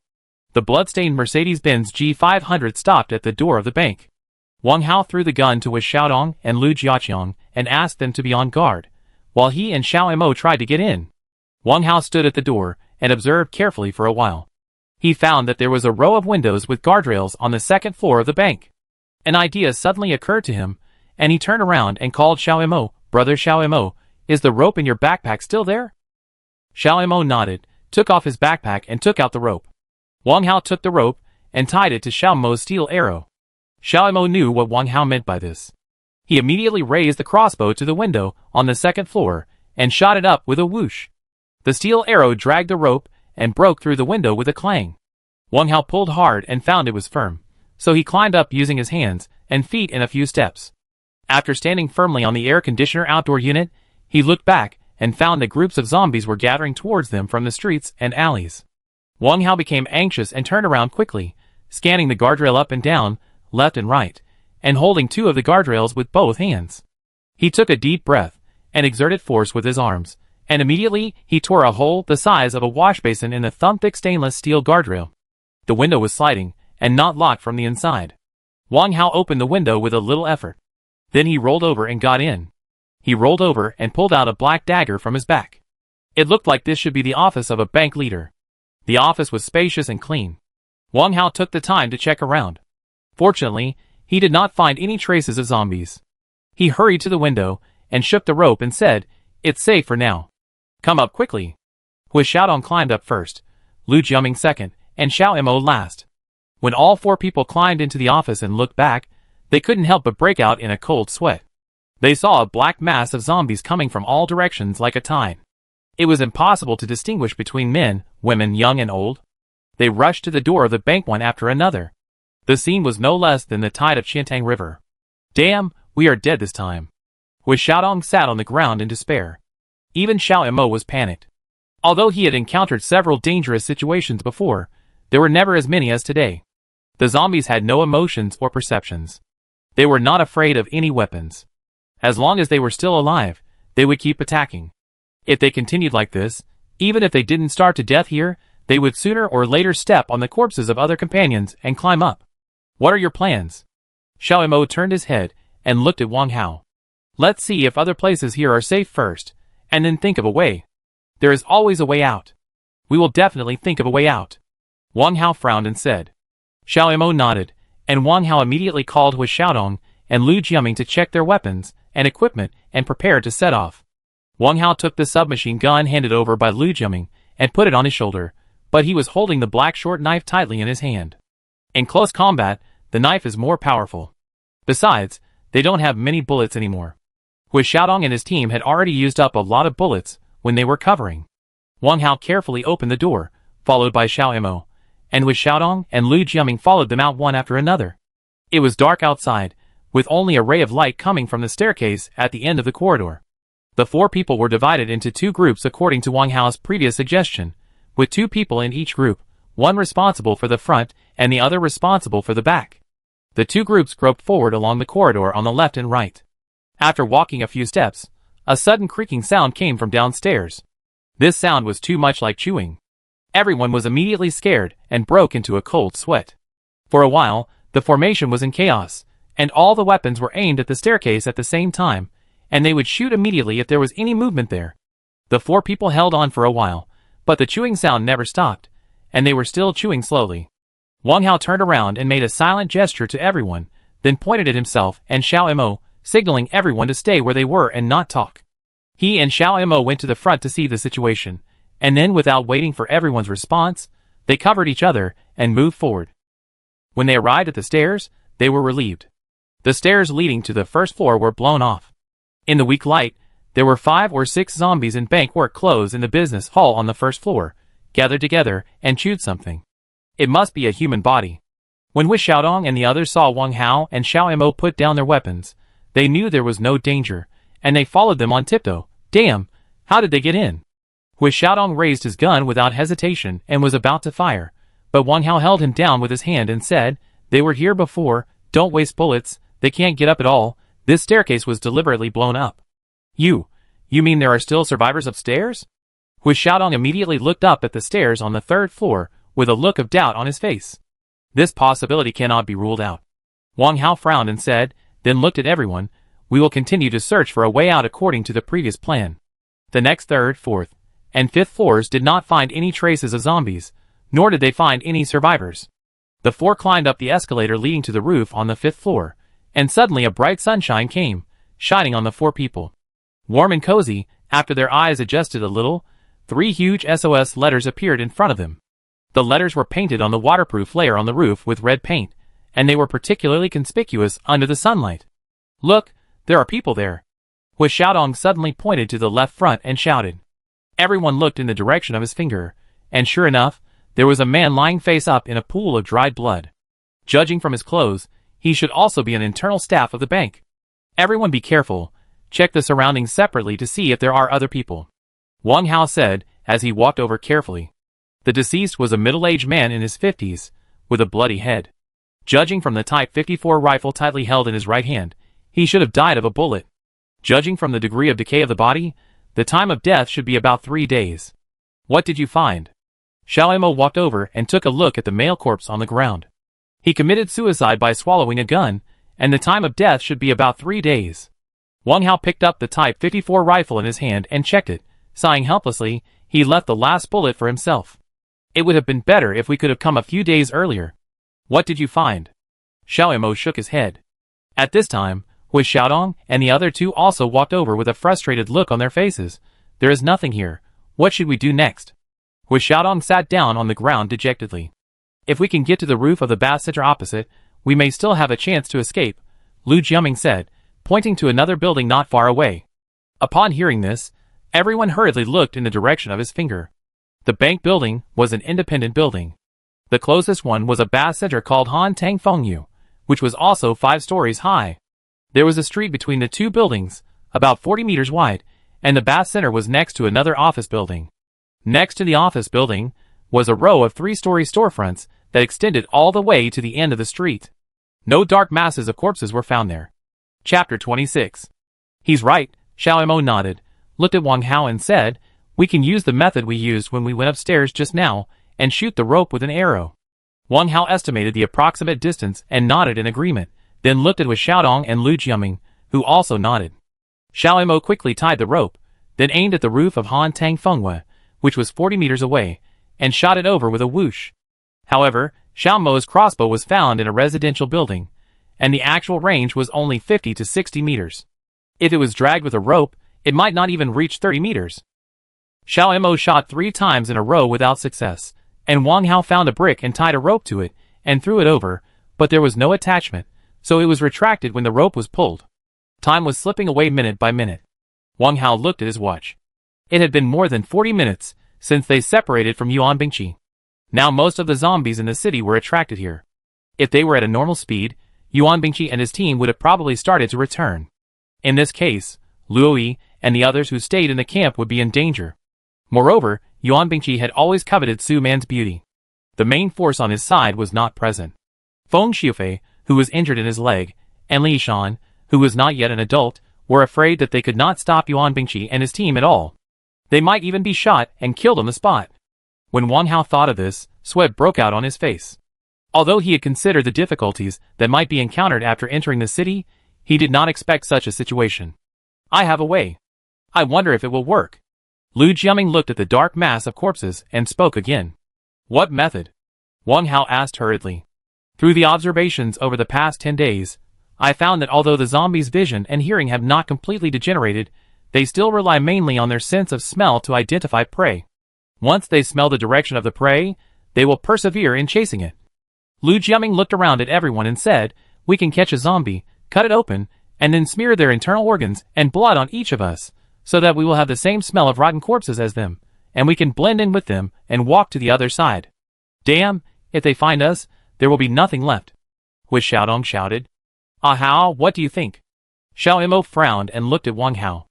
The bloodstained Mercedes-Benz G500 stopped at the door of the bank. Wang Hao threw the gun to Hui Xiaodong and Lu Jiaqiang and asked them to be on guard, while he and Xiao Mo tried to get in. Wang Hao stood at the door and observed carefully for a while. He found that there was a row of windows with guardrails on the second floor of the bank. An idea suddenly occurred to him, and he turned around and called Xiao Mo, "Brother Xiao Mo, is the rope in your backpack still there?" Xiao Mo nodded, took off his backpack and took out the rope. Wang Hao took the rope and tied it to Xiao Mo's steel arrow. Xiao Mo knew what Wang Hao meant by this. He immediately raised the crossbow to the window on the second floor and shot it up with a whoosh. The steel arrow dragged the rope and broke through the window with a clang. Wang Hao pulled hard and found it was firm, so he climbed up using his hands and feet in a few steps. After standing firmly on the air conditioner outdoor unit, he looked back and found that groups of zombies were gathering towards them from the streets and alleys. Wang Hao became anxious and turned around quickly, scanning the guardrail up and down, left and right, and holding 2 of the guardrails with both hands. He took a deep breath and exerted force with his arms, and immediately he tore a hole the size of a wash basin in the thumb-thick stainless steel guardrail. The window was sliding and not locked from the inside. Wang Hao opened the window with a little effort. Then he rolled over and got in. He rolled over and pulled out a black dagger from his back. It looked like this should be the office of a bank leader. The office was spacious and clean. Wang Hao took the time to check around. Fortunately, he did not find any traces of zombies. He hurried to the window and shook the rope and said, "It's safe for now. Come up quickly." Hui Xiaodong climbed up first, Lu Jiaming second, and Xiao Mo last. When all 4 people climbed into the office and looked back, they couldn't help but break out in a cold sweat. They saw a black mass of zombies coming from all directions like a tide. It was impossible to distinguish between men, women, young and old. They rushed to the door of the bank one after another. The scene was no less than the tide of Qiantang River. "Damn, we are dead this time." Hui Xiaodong sat on the ground in despair. Even Xiao Mo was panicked. Although he had encountered several dangerous situations before, there were never as many as today. The zombies had no emotions or perceptions. They were not afraid of any weapons. As long as they were still alive, they would keep attacking. If they continued like this, even if they didn't starve to death here, they would sooner or later step on the corpses of other companions and climb up. "What are your plans?" Xiao Mo turned his head and looked at Wang Hao. Let's see if other places here are safe first, and then think of a way. There is always a way out. We will definitely think of a way out. Wang Hao frowned and said. Xiao Mo nodded, and Wang Hao immediately called Hu Xiaodong and Lu Jiaming to check their weapons and equipment and prepare to set off. Wang Hao took the submachine gun handed over by Lu Jiaming and put it on his shoulder, but he was holding the black short knife tightly in his hand. In close combat, the knife is more powerful. Besides, they don't have many bullets anymore. Hu Xiaodong and his team had already used up a lot of bullets when they were covering. Wang Hao carefully opened the door, followed by Xiao Mo, and Hu Xiaodong and Lu Jiaming followed them out one after another. It was dark outside, with only a ray of light coming from the staircase at the end of the corridor. The four people were divided into two groups according to Wang Hao's previous suggestion, with two people in each group, one responsible for the front and the other responsible for the back. The two groups groped forward along the corridor on the left and right. After walking a few steps, a sudden creaking sound came from downstairs. This sound was too much like chewing. Everyone was immediately scared and broke into a cold sweat. For a while, the formation was in chaos, and all the weapons were aimed at the staircase at the same time, and they would shoot immediately if there was any movement there. The four people held on for a while, but the chewing sound never stopped, and they were still chewing slowly. Wang Hao turned around and made a silent gesture to everyone, then pointed at himself and Xiao Mo, signaling everyone to stay where they were and not talk. He and Xiao Mo went to the front to see the situation, and then without waiting for everyone's response, they covered each other and moved forward. When they arrived at the stairs, they were relieved. The stairs leading to the first floor were blown off. In the weak light, there were 5 or 6 zombies in bank work clothes in the business hall on the first floor, gathered together and chewed something. It must be a human body. When Hu Xiaodong and the others saw Wang Hao and Xiao Mo put down their weapons, they knew there was no danger, and they followed them on tiptoe. Damn, how did they get in? Hu Xiaodong raised his gun without hesitation and was about to fire, but Wang Hao held him down with his hand and said, "They were here before, don't waste bullets, they can't get up at all, this staircase was deliberately blown up." You mean there are still survivors upstairs? Hu Xiaodong immediately looked up at the stairs on the 3rd floor, with a look of doubt on his face. This possibility cannot be ruled out. Wang Hao frowned and said, then looked at everyone, "We will continue to search for a way out according to the previous plan." The next 3rd, 4th, and 5th floors did not find any traces of zombies, nor did they find any survivors. The 4 climbed up the escalator leading to the roof on the 5th floor, and suddenly a bright sunshine came, shining on the 4 people. Warm and cozy, after their eyes adjusted a little, 3 huge SOS letters appeared in front of them. The letters were painted on the waterproof layer on the roof with red paint, and they were particularly conspicuous under the sunlight. "Look, there are people there." Hu Xiaodong suddenly pointed to the left front and shouted. Everyone looked in the direction of his finger, and sure enough, there was a man lying face up in a pool of dried blood. Judging from his clothes, he should also be an internal staff of the bank. Everyone be careful, check the surroundings separately to see if there are other people. Wang Hao said, as he walked over carefully. The deceased was a middle-aged man in his 50s, with a bloody head. Judging from the Type 54 rifle tightly held in his right hand, he should have died of a bullet. Judging from the degree of decay of the body, the time of death should be about 3 days. What did you find? Xiao Mo walked over and took a look at the male corpse on the ground. He committed suicide by swallowing a gun, and the time of death should be about 3 days. Wang Hao picked up the Type 54 rifle in his hand and checked it. Sighing helplessly, he left the last bullet for himself. It would have been better if we could have come a few days earlier. What did you find? Xiao Mo shook his head. At this time, Hu Xiaodong and the other 2 also walked over with a frustrated look on their faces. There is nothing here. What should we do next? Hu Xiaodong sat down on the ground dejectedly. If we can get to the roof of the bath center opposite, we may still have a chance to escape, Lu Jiaming said, pointing to another building not far away. Upon hearing this, everyone hurriedly looked in the direction of his finger. The bank building was an independent building. The closest one was a bath center called Han Tang Fengyu, which was also 5 stories high. There was a street between the 2 buildings, about 40 meters wide, and the bath center was next to another office building. Next to the office building was a row of 3-story storefronts that extended all the way to the end of the street. No dark masses of corpses were found there. Chapter 26. He's right, Xiao Mo nodded, looked at Wang Hao and said, "We can use the method we used when we went upstairs just now, and shoot the rope with an arrow." Wang Hao estimated the approximate distance and nodded in agreement, then looked at with Xiaodong and Lu Jiaming, who also nodded. Xiao Mo quickly tied the rope, then aimed at the roof of Han Tang Fenghua, which was 40 meters away, and shot it over with a whoosh. However, Xiao Mo's crossbow was found in a residential building, and the actual range was only 50 to 60 meters. If it was dragged with a rope, it might not even reach 30 meters. Xiao Mo shot 3 times in a row without success, and Wang Hao found a brick and tied a rope to it, and threw it over, but there was no attachment, so it was retracted when the rope was pulled. Time was slipping away minute by minute. Wang Hao looked at his watch. It had been more than 40 minutes since they separated from Yuan Bingqi. Now most of the zombies in the city were attracted here. If they were at a normal speed, Yuan Bingqi and his team would have probably started to return. In this case, Luo Yi and the others who stayed in the camp would be in danger. Moreover, Yuan Bingqi had always coveted Su Man's beauty. The main force on his side was not present. Feng Xiufei, who was injured in his leg, and Li Shan, who was not yet an adult, were afraid that they could not stop Yuan Bingqi and his team at all. They might even be shot and killed on the spot. When Wang Hao thought of this, sweat broke out on his face. Although he had considered the difficulties that might be encountered after entering the city, he did not expect such a situation. I have a way. I wonder if it will work. Lu Jiaming looked at the dark mass of corpses and spoke again. What method? Wang Hao asked hurriedly. Through the observations over the past 10 days, I found that although the zombies' vision and hearing have not completely degenerated, they still rely mainly on their sense of smell to identify prey. Once they smell the direction of the prey, they will persevere in chasing it. Lu Jiaming looked around at everyone and said, we can catch a zombie, cut it open, and then smear their internal organs and blood on each of us, so that we will have the same smell of rotten corpses as them, and we can blend in with them and walk to the other side. Damn, if they find us, there will be nothing left. Hui Xiaodong shouted. Ah Hao, what do you think? Xiao Mo frowned and looked at Wang Hao.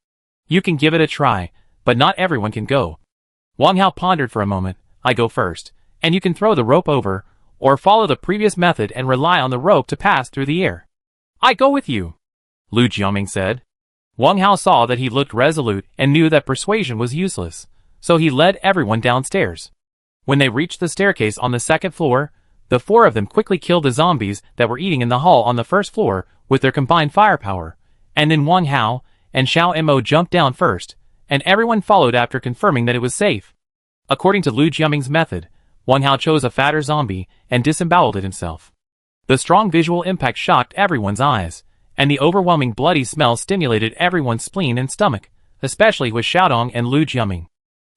You can give it a try, but not everyone can go. Wang Hao pondered for a moment. I go first, and you can throw the rope over, or follow the previous method and rely on the rope to pass through the air. I go with you, Lu Jiaming said. Wang Hao saw that he looked resolute and knew that persuasion was useless, so he led everyone downstairs. When they reached the staircase on the second floor, the 4 of them quickly killed the zombies that were eating in the hall on the first floor with their combined firepower, and then Wang Hao and Xiao Mo jumped down first, and everyone followed after confirming that it was safe. According to Lu Jiaming's method, Wang Hao chose a fatter zombie and disemboweled it himself. The strong visual impact shocked everyone's eyes, and the overwhelming bloody smell stimulated everyone's spleen and stomach, especially with Xiaodong and Lu Jiaming.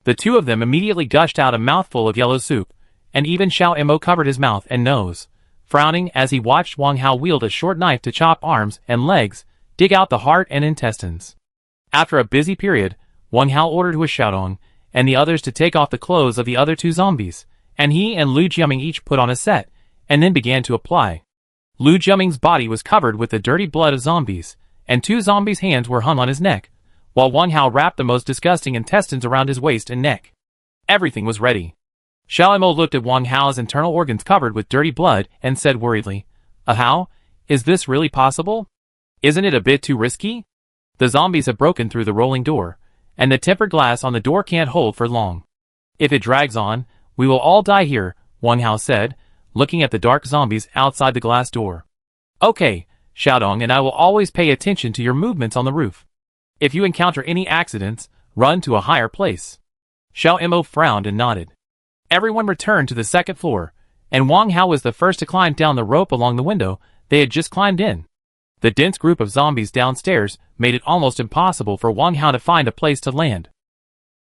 The 2 of them immediately gushed out a mouthful of yellow soup, and even Xiao Mo covered his mouth and nose, frowning as he watched Wang Hao wield a short knife to chop arms and legs, dig out the heart and intestines. After a busy period, Wang Hao ordered Hui Xiaodong and the others to take off the clothes of the other 2 zombies, and he and Lu Jiaming each put on a set, and then began to apply. Lu Jiaming's body was covered with the dirty blood of zombies, and 2 zombies' hands were hung on his neck, while Wang Hao wrapped the most disgusting intestines around his waist and neck. Everything was ready. Xiao Mo looked at Wang Hao's internal organs covered with dirty blood and said worriedly, Hao, is this really possible? Isn't it a bit too risky? The zombies have broken through the rolling door, and the tempered glass on the door can't hold for long. If it drags on, we will all die here, Wang Hao said, looking at the dark zombies outside the glass door. Okay, Xiaodong and I will always pay attention to your movements on the roof. If you encounter any accidents, run to a higher place. Xiao Mo frowned and nodded. Everyone returned to the second floor, and Wang Hao was the first to climb down the rope along the window they had just climbed in. The dense group of zombies downstairs made it almost impossible for Wang Hao to find a place to land.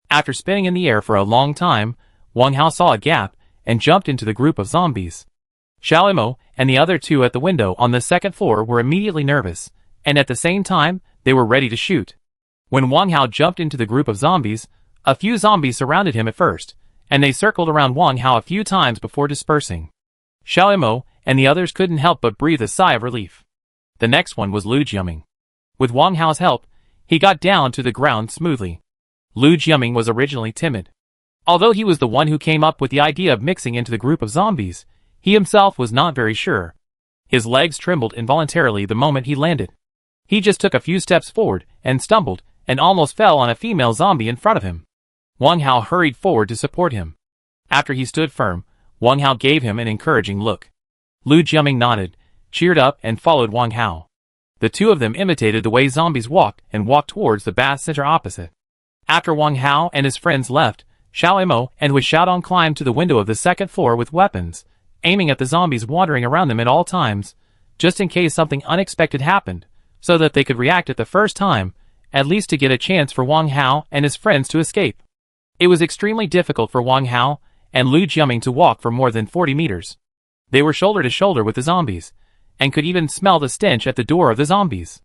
After spinning in the air for a long time, Wang Hao saw a gap and jumped into the group of zombies. Xiao Mo and the other 2 at the window on the second floor were immediately nervous, and at the same time, they were ready to shoot. When Wang Hao jumped into the group of zombies, a few zombies surrounded him at first, and they circled around Wang Hao a few times before dispersing. Xiao Mo and the others couldn't help but breathe a sigh of relief. The next one was Lu Jiaming. With Wang Hao's help, he got down to the ground smoothly. Lu Jiaming was originally timid. Although he was the one who came up with the idea of mixing into the group of zombies, he himself was not very sure. His legs trembled involuntarily the moment he landed. He just took a few steps forward and stumbled and almost fell on a female zombie in front of him. Wang Hao hurried forward to support him. After he stood firm, Wang Hao gave him an encouraging look. Lu Jiaming nodded, cheered up and followed Wang Hao. The two of them imitated the way zombies walked and walked towards the bath center opposite. After Wang Hao and his friends left, Xiao Imo and Hui Xiaodong climbed to the window of the second floor with weapons, aiming at the zombies wandering around them at all times, just in case something unexpected happened, so that they could react at the first time, at least to get a chance for Wang Hao and his friends to escape. It was extremely difficult for Wang Hao and Lu Jiaming to walk for more than 40 meters. They were shoulder to shoulder with the zombies, and could even smell the stench at the door of the zombies.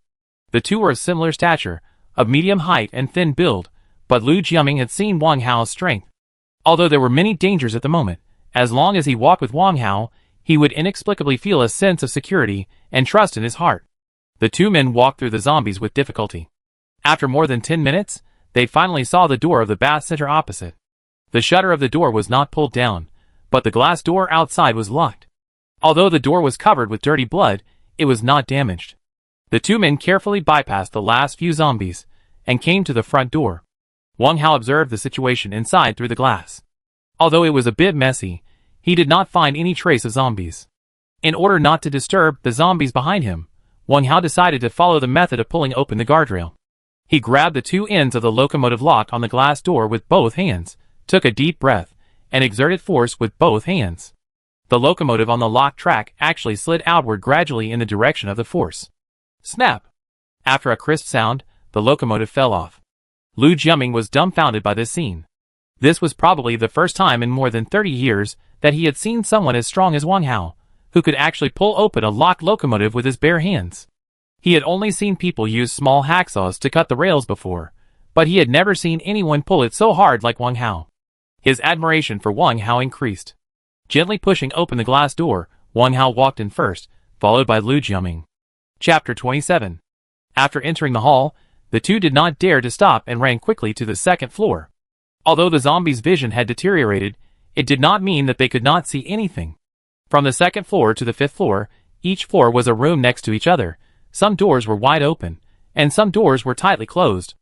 The two were of similar stature, of medium height and thin build, but Lu Jiaming had seen Wang Hao's strength. Although there were many dangers at the moment, as long as he walked with Wang Hao, he would inexplicably feel a sense of security and trust in his heart. The two men walked through the zombies with difficulty. After more than 10 minutes, they finally saw the door of the bath center opposite. The shutter of the door was not pulled down, but the glass door outside was locked. Although the door was covered with dirty blood, it was not damaged. The two men carefully bypassed the last few zombies and came to the front door. Wang Hao observed the situation inside through the glass. Although it was a bit messy, he did not find any trace of zombies. In order not to disturb the zombies behind him, Wang Hao decided to follow the method of pulling open the guardrail. He grabbed the two ends of the locomotive lock on the glass door with both hands, took a deep breath, and exerted force with both hands. The locomotive on the locked track actually slid outward gradually in the direction of the force. Snap! After a crisp sound, the locomotive fell off. Lu Jiaming was dumbfounded by this scene. This was probably the first time in more than 30 years that he had seen someone as strong as Wang Hao, who could actually pull open a locked locomotive with his bare hands. He had only seen people use small hacksaws to cut the rails before, but he had never seen anyone pull it so hard like Wang Hao. His admiration for Wang Hao increased. Gently pushing open the glass door, Wang Hao walked in first, followed by Lu Jiaming. Chapter 27. After entering the hall, the two did not dare to stop and ran quickly to the second floor. Although the zombies' vision had deteriorated, it did not mean that they could not see anything. From the second floor to the fifth floor, each floor was a room next to each other. Some doors were wide open, and some doors were tightly closed.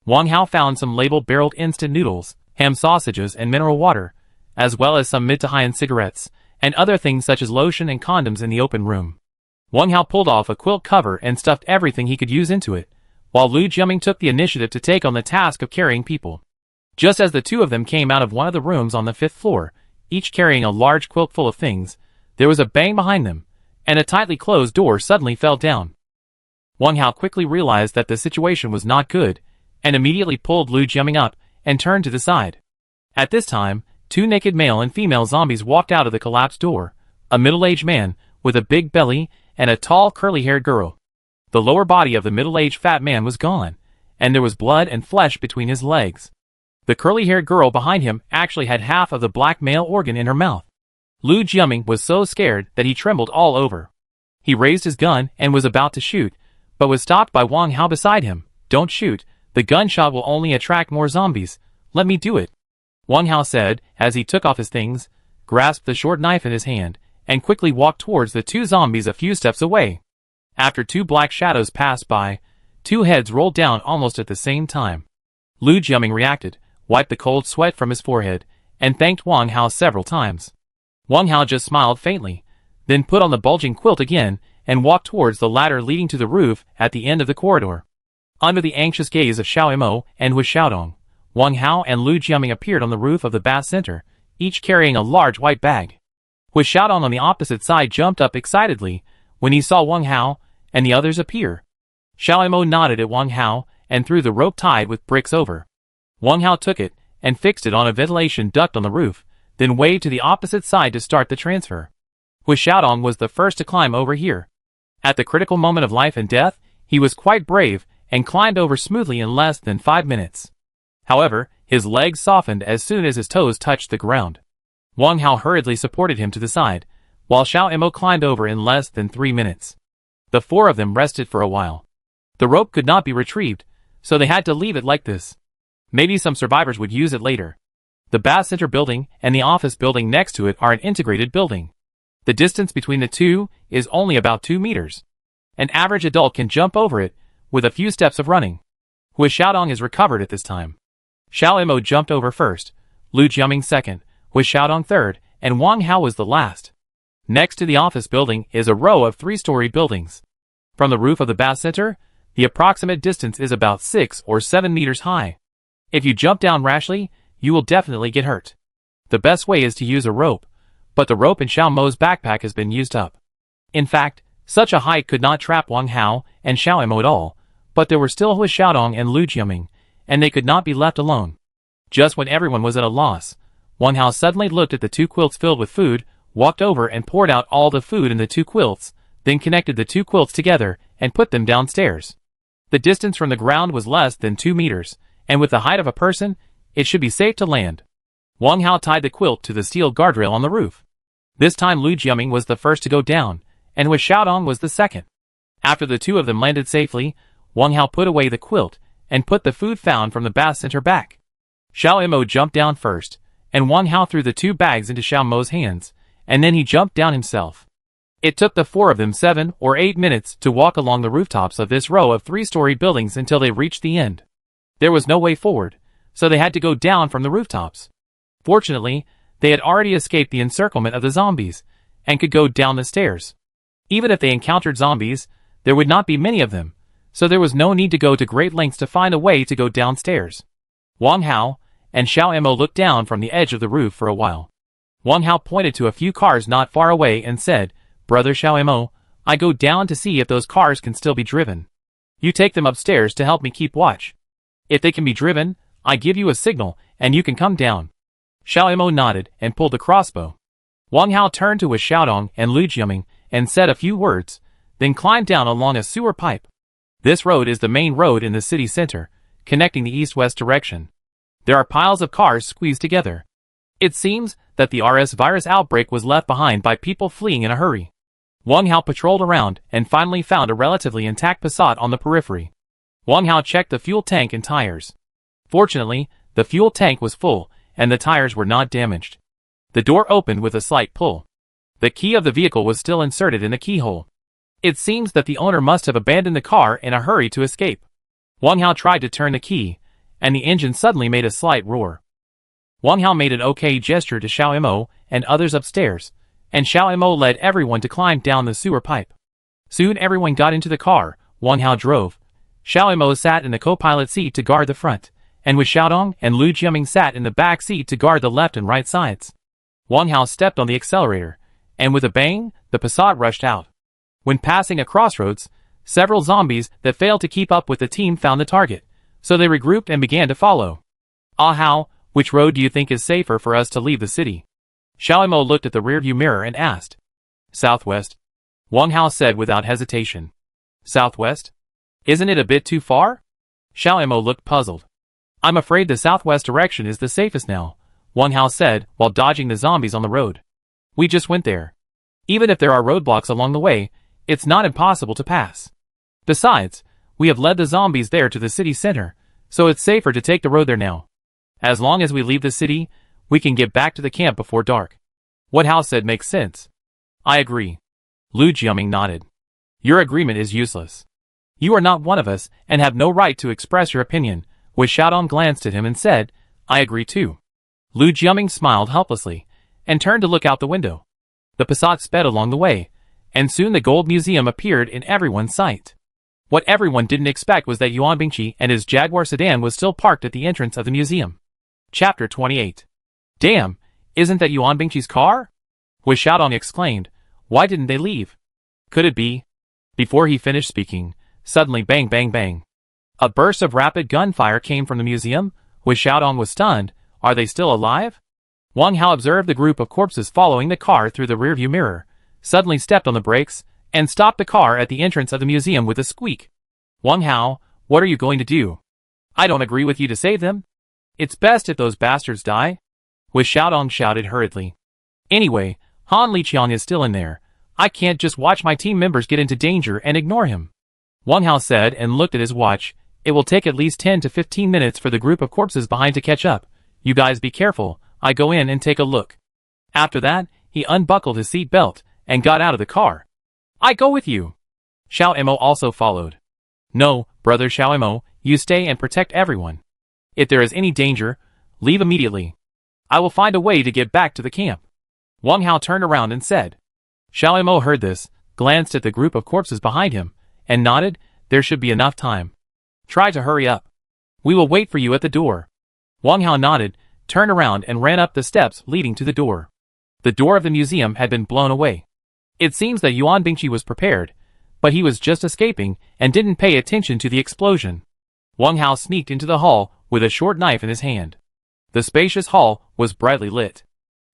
Wang Hao found some labeled barreled instant noodles, ham sausages and mineral water, as well as some mid to high-end cigarettes, and other things such as lotion and condoms in the open room. Wang Hao pulled off a quilt cover and stuffed everything he could use into it, while Lu Jiaming took the initiative to take on the task of carrying people. Just as the two of them came out of one of the rooms on the fifth floor, each carrying a large quilt full of things, there was a bang behind them, and a tightly closed door suddenly fell down. Wang Hao quickly realized that the situation was not good, and immediately pulled Lu Jiaming up and turned to the side. At this time, two naked male and female zombies walked out of the collapsed door, a middle-aged man with a big belly and a tall curly-haired girl. The lower body of the middle-aged fat man was gone, and there was blood and flesh between his legs. The curly-haired girl behind him actually had half of the black male organ in her mouth. Lu Jiaming was so scared that he trembled all over. He raised his gun and was about to shoot, but was stopped by Wang Hao beside him. "Don't shoot, the gunshot will only attract more zombies. Let me do it," Wang Hao said as he took off his things, grasped the short knife in his hand, and quickly walked towards the two zombies a few steps away. After two black shadows passed by, two heads rolled down almost at the same time. Lu Jiaming reacted, wiped the cold sweat from his forehead, and thanked Wang Hao several times. Wang Hao just smiled faintly, then put on the bulging quilt again and walked towards the ladder leading to the roof at the end of the corridor. Under the anxious gaze of Xiao Imo and Hui Xiaodong, Wang Hao and Lu Jiaming appeared on the roof of the bath center, each carrying a large white bag. Hui Xiaodong on the opposite side jumped up excitedly when he saw Wang Hao and the others appear. Xiao Imo nodded at Wang Hao and threw the rope tied with bricks over. Wang Hao took it and fixed it on a ventilation duct on the roof, then waved to the opposite side to start the transfer. Hui Xiaodong was the first to climb over here. At the critical moment of life and death, he was quite brave and climbed over smoothly in less than 5 minutes. However, his legs softened as soon as his toes touched the ground. Wang Hao hurriedly supported him to the side, while Xiao Imo climbed over in less than 3 minutes. The four of them rested for a while. The rope could not be retrieved, so they had to leave it like this. Maybe some survivors would use it later. The bath center building and the office building next to it are an integrated building. The distance between the two is only about 2 meters. An average adult can jump over it with a few steps of running. Hui Xiaodong is recovered at this time. Xiao Imo jumped over first, Lu Jiaming second, Hui Xiaodong third, and Wang Hao was the last. Next to the office building is a row of 3-story buildings. From the roof of the bath center, the approximate distance is about 6 or 7 meters high. If you jump down rashly, you will definitely get hurt. The best way is to use a rope, but the rope in Xiao Mo's backpack has been used up. In fact, such a height could not trap Wang Hao and Xiao Mo at all, but there were still Hui Xiaodong and Lu Jiaming, and they could not be left alone. Just when everyone was at a loss, Wang Hao suddenly looked at the 2 quilts filled with food, walked over and poured out all the food in the 2 quilts, then connected the 2 quilts together and put them downstairs. The distance from the ground was less than 2 meters, and with the height of a person, it should be safe to land. Wang Hao tied the quilt to the steel guardrail on the roof. This time Lu Jiaming was the first to go down, and Hui Xiaodong was the second. After the 2 of them landed safely, Wang Hao put away the quilt and put the food found from the bath center back. Xiao Mo jumped down first, and Wang Hao threw the 2 bags into Xiao Mo's hands, and then he jumped down himself. It took the 4 of them 7 or 8 minutes to walk along the rooftops of this row of 3-story buildings until they reached the end. There was no way forward, so they had to go down from the rooftops. Fortunately, they had already escaped the encirclement of the zombies, and could go down the stairs. Even if they encountered zombies, there would not be many of them, so there was no need to go to great lengths to find a way to go downstairs. Wang Hao and Xiao Mo looked down from the edge of the roof for a while. Wang Hao pointed to a few cars not far away and said, "Brother Xiao Mo, I go down to see if those cars can still be driven. You take them upstairs to help me keep watch. If they can be driven, I give you a signal and you can come down." Xiao Mo nodded and pulled the crossbow. Wang Hao turned to Hui Xiaodong and Lu Jiaming and said a few words, then climbed down along a sewer pipe. This road is the main road in the city center, connecting the east-west direction. There are piles of cars squeezed together. It seems that the RS virus outbreak was left behind by people fleeing in a hurry. Wang Hao patrolled around and finally found a relatively intact Passat on the periphery. Wang Hao checked the fuel tank and tires. Fortunately, the fuel tank was full, and the tires were not damaged. The door opened with a slight pull. The key of the vehicle was still inserted in the keyhole. It seems that the owner must have abandoned the car in a hurry to escape. Wang Hao tried to turn the key, and the engine suddenly made a slight roar. Wang Hao made an okay gesture to Xiao Mo and others upstairs, and Xiao Mo led everyone to climb down the sewer pipe. Soon everyone got into the car. Wang Hao drove. Xiao Mo sat in the co-pilot seat to guard the front, and Hui Xiaodong and Lu Jiaming sat in the back seat to guard the left and right sides. Wang Hao stepped on the accelerator, and with a bang, the Passat rushed out. When passing a crossroads, several zombies that failed to keep up with the team found the target, so they regrouped and began to follow. "Ah Hao, which road do you think is safer for us to leave the city?" Xiao Mo looked at the rearview mirror and asked. "Southwest," Wang Hao said without hesitation. "Southwest? Isn't it a bit too far?" Xiao Mo looked puzzled. "I'm afraid the southwest direction is the safest now," Wang Hao said while dodging the zombies on the road. "We just went there. Even if there are roadblocks along the way, it's not impossible to pass. Besides, we have led the zombies there to the city center, so it's safer to take the road there now. As long as we leave the city, we can get back to the camp before dark." What Hao said makes sense. "I agree." Lu Jiaming nodded. "Your agreement is useless. You are not one of us and have no right to express your opinion." Hui Xiaodong glanced at him and said, "I agree too." Lu Jiaming smiled helplessly and turned to look out the window. The Passat sped along the way, and soon the Gold Museum appeared in everyone's sight. What everyone didn't expect was that Yuan Bingqi and his Jaguar sedan was still parked at the entrance of the museum. Chapter 28. "Damn, isn't that Yuan Bingqi's car?" Hui Xiaodong exclaimed. "Why didn't they leave? Could it be?" Before he finished speaking, suddenly bang bang bang. A burst of rapid gunfire came from the museum. Hui Xiaodong was stunned. Are they still alive? Wang Hao observed the group of corpses following the car through the rearview mirror, suddenly stepped on the brakes, and stopped the car at the entrance of the museum with a squeak. "Wang Hao, what are you going to do?" "I don't agree with you to save them. It's best if those bastards die," Hui Xiaodong shouted hurriedly. "Anyway, Han Liqiang is still in there. I can't just watch my team members get into danger and ignore him," Wang Hao said and looked at his watch. "It will take at least 10 to 15 minutes for the group of corpses behind to catch up. You guys be careful. I go in and take a look." After that, he unbuckled his seat belt and got out of the car. "I go with you." Xiao Mo also followed. "No, brother Xiao Mo, you stay and protect everyone. If there is any danger, leave immediately. I will find a way to get back to the camp." Wang Hao turned around and said. Xiao Mo heard this, glanced at the group of corpses behind him, and nodded. There should be enough time. Try to hurry up. We will wait for you at the door. Wang Hao nodded, turned around and ran up the steps leading to the door. The door of the museum had been blown away. It seems that Yuan Bingqi was prepared, but he was just escaping and didn't pay attention to the explosion. Wang Hao sneaked into the hall with a short knife in his hand. The spacious hall was brightly lit.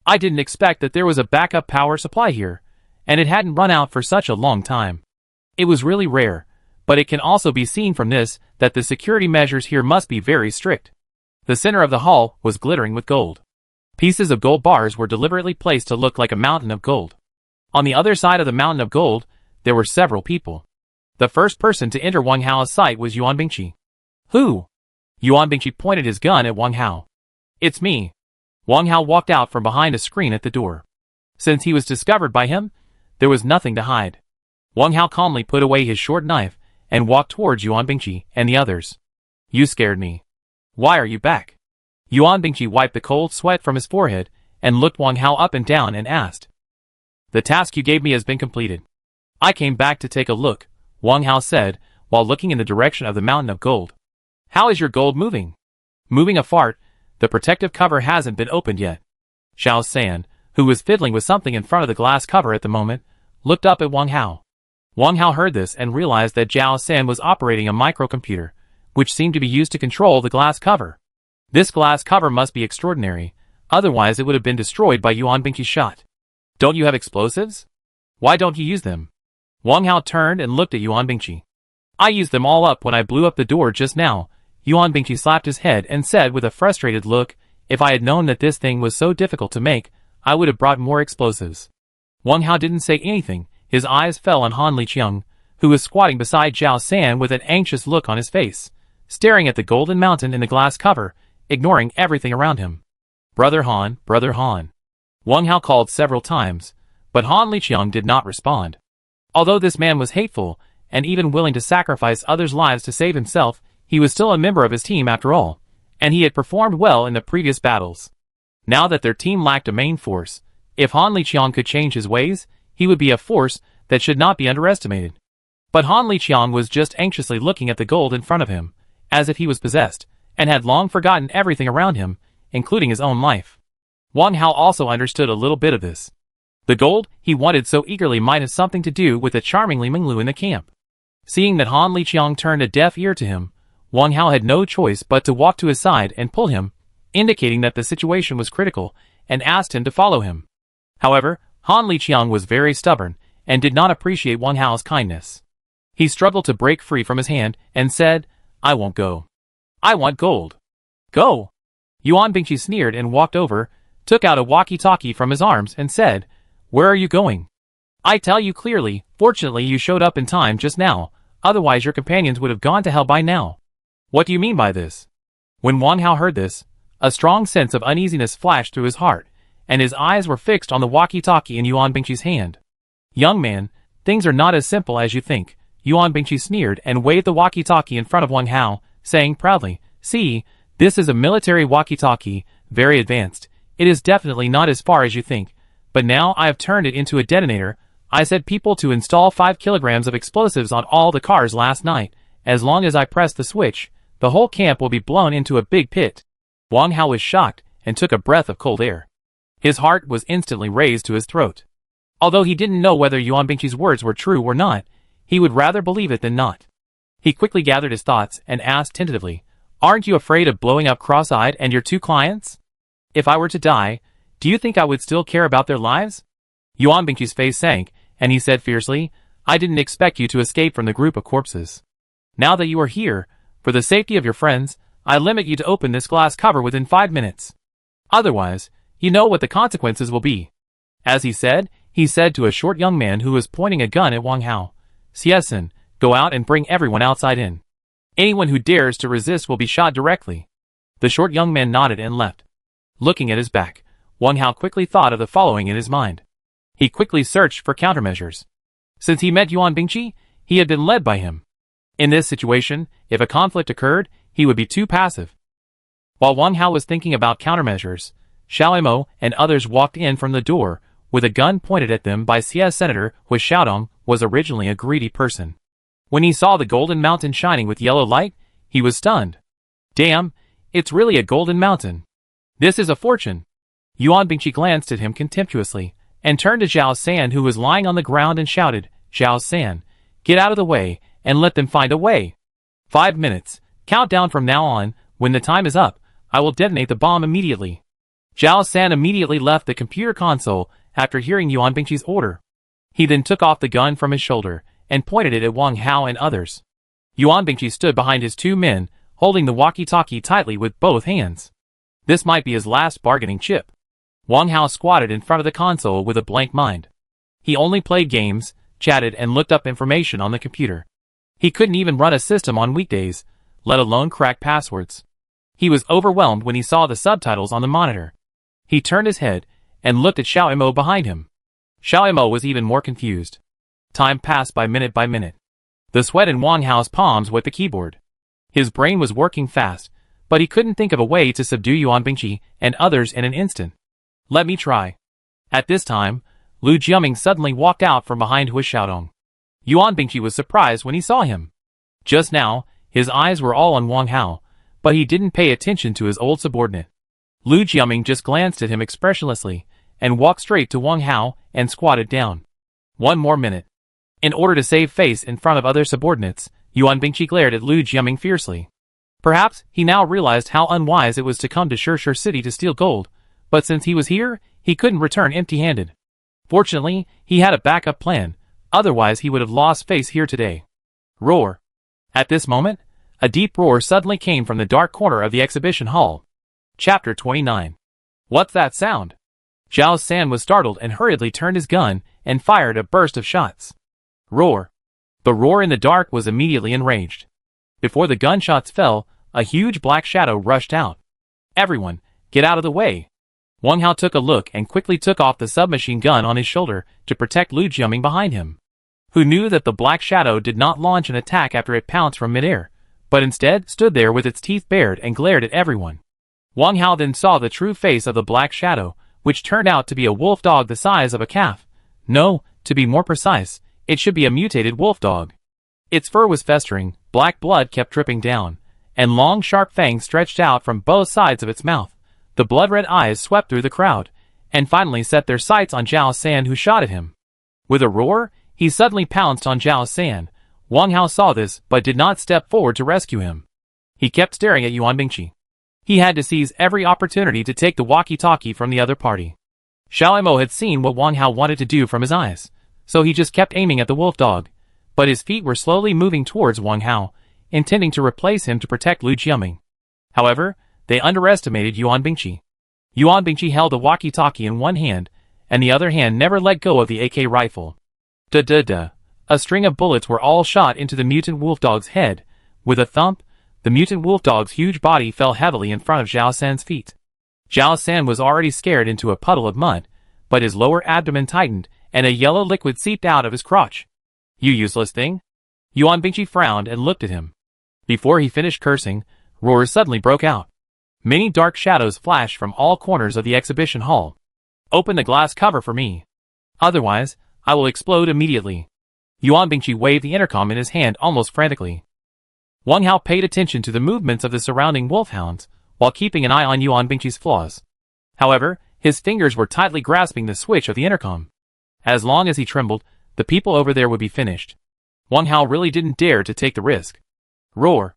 I didn't expect that there was a backup power supply here, and it hadn't run out for such a long time. It was really rare, but it can also be seen from this that the security measures here must be very strict. The center of the hall was glittering with gold. Pieces of gold bars were deliberately placed to look like a mountain of gold. On the other side of the mountain of gold, there were several people. The first person to enter Wang Hao's sight was Yuan Bingqi. Who? Yuan Bingqi pointed his gun at Wang Hao. It's me. Wang Hao walked out from behind a screen at the door. Since he was discovered by him, there was nothing to hide. Wang Hao calmly put away his short knife and walked towards Yuan Bingqi and the others. You scared me. Why are you back? Yuan Bingqi wiped the cold sweat from his forehead and looked Wang Hao up and down and asked. The task you gave me has been completed. I came back to take a look, Wang Hao said, while looking in the direction of the mountain of gold. How is your gold moving? Moving a fart. The protective cover hasn't been opened yet. Xiao San, who was fiddling with something in front of the glass cover at the moment, looked up at Wang Hao. Wang Hao heard this and realized that Xiao San was operating a microcomputer, which seemed to be used to control the glass cover. This glass cover must be extraordinary, otherwise it would have been destroyed by Yuan Bingqi's shot. Don't you have explosives? Why don't you use them? Wang Hao turned and looked at Yuan Bingqi. I used them all up when I blew up the door just now. Yuan Bingqi slapped his head and said with a frustrated look, if I had known that this thing was so difficult to make, I would have brought more explosives. Wang Hao didn't say anything. His eyes fell on Han Liqiang, who was squatting beside Xiao San with an anxious look on his face, staring at the golden mountain in the glass cover, ignoring everything around him. Brother Han, Brother Han. Wang Hao called several times, but Han Liqiang did not respond. Although this man was hateful, and even willing to sacrifice others' lives to save himself, he was still a member of his team after all, and he had performed well in the previous battles. Now that their team lacked a main force, if Han Liqiang could change his ways, he would be a force that should not be underestimated. But Han Liqiang was just anxiously looking at the gold in front of him, as if he was possessed, and had long forgotten everything around him, including his own life. Wang Hao also understood a little bit of this. The gold he wanted so eagerly might have something to do with the charming Li Minglu in the camp. Seeing that Han Liqiang turned a deaf ear to him, Wang Hao had no choice but to walk to his side and pull him, indicating that the situation was critical, and asked him to follow him. However, Han Liqiang was very stubborn, and did not appreciate Wang Hao's kindness. He struggled to break free from his hand, and said, I won't go. I want gold. Go! Yuan Bingqi sneered and walked over, took out a walkie-talkie from his arms and said, Where are you going? I tell you clearly, fortunately you showed up in time just now, otherwise your companions would have gone to hell by now. What do you mean by this? When Wang Hao heard this, a strong sense of uneasiness flashed through his heart, and his eyes were fixed on the walkie-talkie in Yuan Bingqi's hand. Young man, things are not as simple as you think, Yuan Bingqi sneered and waved the walkie-talkie in front of Wang Hao, saying proudly, See, this is a military walkie-talkie, very advanced. It is definitely not as far as you think, but now I have turned it into a detonator. I said people to install 5 kilograms of explosives on all the cars last night. As long as I press the switch, the whole camp will be blown into a big pit. Wang Hao was shocked and took a breath of cold air. His heart was instantly raised to his throat. Although he didn't know whether Yuan Bingqi's words were true or not, he would rather believe it than not. He quickly gathered his thoughts and asked tentatively, Aren't you afraid of blowing up Cross-Eyed and your 2 clients? If I were to die, do you think I would still care about their lives? Yuan Bingqi's face sank, and he said fiercely, I didn't expect you to escape from the group of corpses. Now that you are here, for the safety of your friends, I limit you to open this glass cover within 5 minutes. Otherwise, you know what the consequences will be. As he said to a short young man who was pointing a gun at Wang Hao, Xiesin, go out and bring everyone outside in. Anyone who dares to resist will be shot directly. The short young man nodded and left. Looking at his back, Wang Hao quickly thought of the following in his mind. He quickly searched for countermeasures. Since he met Yuan Bingqi, he had been led by him. In this situation, if a conflict occurred, he would be too passive. While Wang Hao was thinking about countermeasures, Xiao Mo and others walked in from the door, with a gun pointed at them by CS Senator Hu Xiaodong, was originally a greedy person. When he saw the golden mountain shining with yellow light, he was stunned. Damn, it's really a golden mountain. This is a fortune. Yuan Bingqi glanced at him contemptuously, and turned to Zhao San, who was lying on the ground, and shouted, Zhao San, get out of the way, and let them find a way. 5 minutes. Count down from now on. When the time is up, I will detonate the bomb immediately. Zhao San immediately left the computer console after hearing Yuan Bingqi's order. He then took off the gun from his shoulder and pointed it at Wang Hao and others. Yuan Bingqi stood behind his 2 men, holding the walkie-talkie tightly with both hands. This might be his last bargaining chip. Wang Hao squatted in front of the console with a blank mind. He only played games, chatted, and looked up information on the computer. He couldn't even run a system on weekdays, let alone crack passwords. He was overwhelmed when he saw the subtitles on the monitor. He turned his head and looked at Xiao Imo behind him. Xiao Imo was even more confused. Time passed by minute. The sweat in Wang Hao's palms wet the keyboard. His brain was working fast, but he couldn't think of a way to subdue Yuan Bingqi and others in an instant. Let me try. At this time, Lu Jiaming suddenly walked out from behind Hu Xiaodong. Yuan Bingqi was surprised when he saw him. Just now, his eyes were all on Wang Hao, but he didn't pay attention to his old subordinate. Lu Jiaming just glanced at him expressionlessly, and walked straight to Wang Hao and squatted down. 1 more minute. In order to save face in front of other subordinates, Yuan Bingqi glared at Lu Jiaming fiercely. Perhaps he now realized how unwise it was to come to Shishir City to steal gold, but since he was here, he couldn't return empty-handed. Fortunately, he had a backup plan, otherwise he would have lost face here today. Roar. At this moment, a deep roar suddenly came from the dark corner of the exhibition hall. Chapter 29. What's that sound? Zhao San was startled and hurriedly turned his gun and fired a burst of shots. Roar. The roar in the dark was immediately enraged. Before the gunshots fell, a huge black shadow rushed out. Everyone, get out of the way. Wang Hao took a look and quickly took off the submachine gun on his shoulder to protect Lu Jiaming behind him, who knew that the black shadow did not launch an attack after it pounced from midair, but instead stood there with its teeth bared and glared at everyone. Wang Hao then saw the true face of the black shadow, which turned out to be a wolf dog the size of a calf. No, to be more precise, it should be a mutated wolf dog. Its fur was festering, black blood kept dripping down, and long sharp fangs stretched out from both sides of its mouth. The blood-red eyes swept through the crowd, and finally set their sights on Zhao San, who shot at him. With a roar, he suddenly pounced on Zhao San. Wang Hao saw this, but did not step forward to rescue him. He kept staring at Yuan Bingqi. He had to seize every opportunity to take the walkie-talkie from the other party. Xiao Imo had seen what Wang Hao wanted to do from his eyes, so he just kept aiming at the wolf dog, but his feet were slowly moving towards Wang Hao, intending to replace him to protect Lu Jiaming. However, they underestimated Yuan Bingqi. Yuan Bingqi held the walkie-talkie in one hand, and the other hand never let go of the AK rifle. Da-da-da. A string of bullets were all shot into the mutant wolf dog's head. With a thump, the mutant wolf dog's huge body fell heavily in front of Zhao San's feet. Zhao San was already scared into a puddle of mud, but his lower abdomen tightened, and a yellow liquid seeped out of his crotch. You useless thing? Yuan Bingqi frowned and looked at him. Before he finished cursing, roars suddenly broke out. Many dark shadows flashed from all corners of the exhibition hall. Open the glass cover for me. Otherwise, I will explode immediately. Yuan Bingqi waved the intercom in his hand almost frantically. Wang Hao paid attention to the movements of the surrounding wolfhounds, while keeping an eye on Yuan Bingqi's flaws. However, his fingers were tightly grasping the switch of the intercom. As long as he trembled, the people over there would be finished. Wang Hao really didn't dare to take the risk. Roar.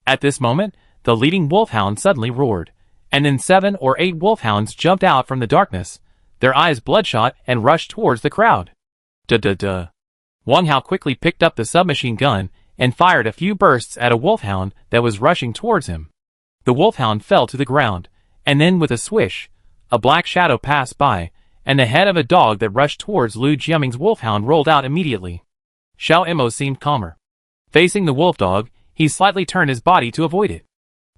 At this moment, the leading wolfhound suddenly roared, and then 7 or 8 wolfhounds jumped out from the darkness, their eyes bloodshot, and rushed towards the crowd. Da-da-da. Wang Hao quickly picked up the submachine gun and fired a few bursts at a wolfhound that was rushing towards him. The wolfhound fell to the ground, and then with a swish, a black shadow passed by, and the head of a dog that rushed towards Lu Jiaming's wolfhound rolled out immediately. Xiao Imo seemed calmer. Facing the wolf dog, he slightly turned his body to avoid it.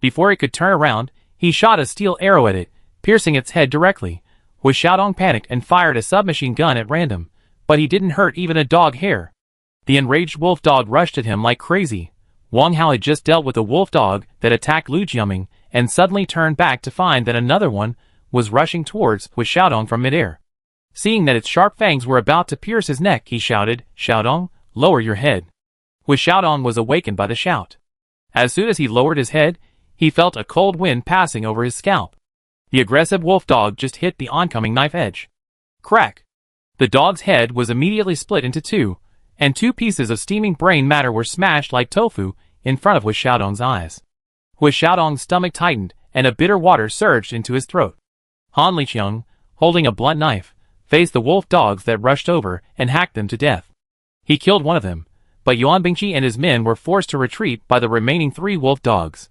Before it could turn around, he shot a steel arrow at it, piercing its head directly. Hu Xiaodong panicked and fired a submachine gun at random, but he didn't hurt even a dog hair. The enraged wolf dog rushed at him like crazy. Wang Hao had just dealt with a wolf dog that attacked Lu Jiaming, and suddenly turned back to find that another one was rushing towards Hu Xiaodong from midair. Seeing that its sharp fangs were about to pierce his neck, he shouted, "Xiaodong, lower your head." Xiaodong was awakened by the shout. As soon as he lowered his head, he felt a cold wind passing over his scalp. The aggressive wolf dog just hit the oncoming knife edge. Crack! The dog's head was immediately split into two, and 2 pieces of steaming brain matter were smashed like tofu in front of Xiaodong's eyes. Xiaodong's stomach tightened, and a bitter water surged into his throat. Han Liqiang, holding a blunt knife, faced the wolf dogs that rushed over and hacked them to death. He killed one of them, but Yuan Bingqi and his men were forced to retreat by the remaining 3 wolf dogs.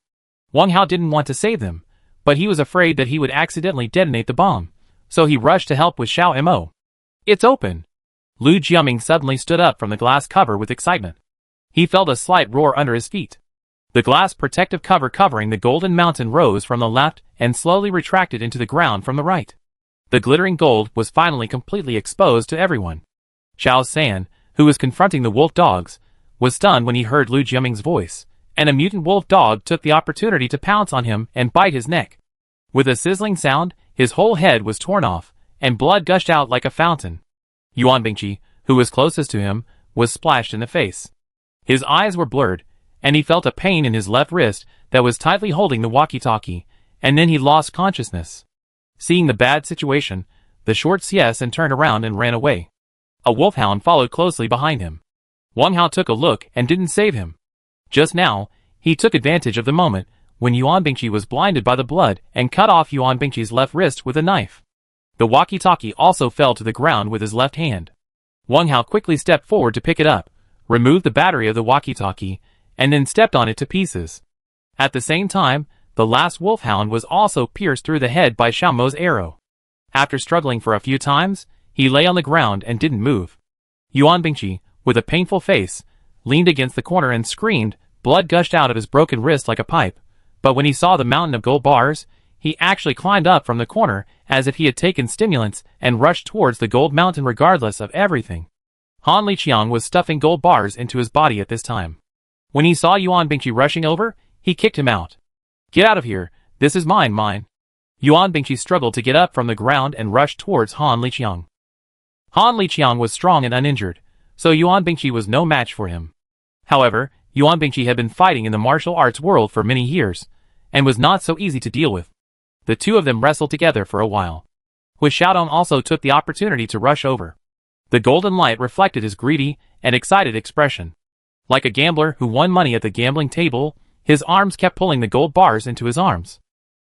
Wang Hao didn't want to save them, but he was afraid that he would accidentally detonate the bomb, so he rushed to help with Xiao Mo. "It's open!" Lu Jiaming suddenly stood up from the glass cover with excitement. He felt a slight roar under his feet. The glass protective cover covering the golden mountain rose from the left and slowly retracted into the ground from the right. The glittering gold was finally completely exposed to everyone. Xiao San, who was confronting the wolf dogs, was stunned when he heard Lu Jiaming's voice, and a mutant wolf dog took the opportunity to pounce on him and bite his neck. With a sizzling sound, his whole head was torn off, and blood gushed out like a fountain. Yuan Bingqi, who was closest to him, was splashed in the face. His eyes were blurred, and he felt a pain in his left wrist that was tightly holding the walkie-talkie, and then he lost consciousness. Seeing the bad situation, the short Xiesan turned around and ran away. A wolfhound followed closely behind him. Wang Hao took a look and didn't save him. Just now, he took advantage of the moment when Yuan Bingqi was blinded by the blood and cut off Yuan Bingqi's left wrist with a knife. The walkie-talkie also fell to the ground with his left hand. Wang Hao quickly stepped forward to pick it up, removed the battery of the walkie-talkie, and then stepped on it to pieces. At the same time, the last wolfhound was also pierced through the head by Xiao Mo's arrow. After struggling for a few times, he lay on the ground and didn't move. Yuan Bingqi, with a painful face, leaned against the corner and screamed. Blood gushed out of his broken wrist like a pipe, but when he saw the mountain of gold bars, he actually climbed up from the corner as if he had taken stimulants and rushed towards the gold mountain regardless of everything. Han Liqiang was stuffing gold bars into his body at this time. When he saw Yuan Bingqi rushing over, he kicked him out. "Get out of here, this is mine. Yuan Bingqi struggled to get up from the ground and rushed towards Han Liqiang. Han Liqiang was strong and uninjured, so Yuan Bingqi was no match for him. However, Yuan Bingqi had been fighting in the martial arts world for many years, and was not so easy to deal with. The two of them wrestled together for a while. Xiaodong also took the opportunity to rush over. The golden light reflected his greedy and excited expression. Like a gambler who won money at the gambling table, his arms kept pulling the gold bars into his arms.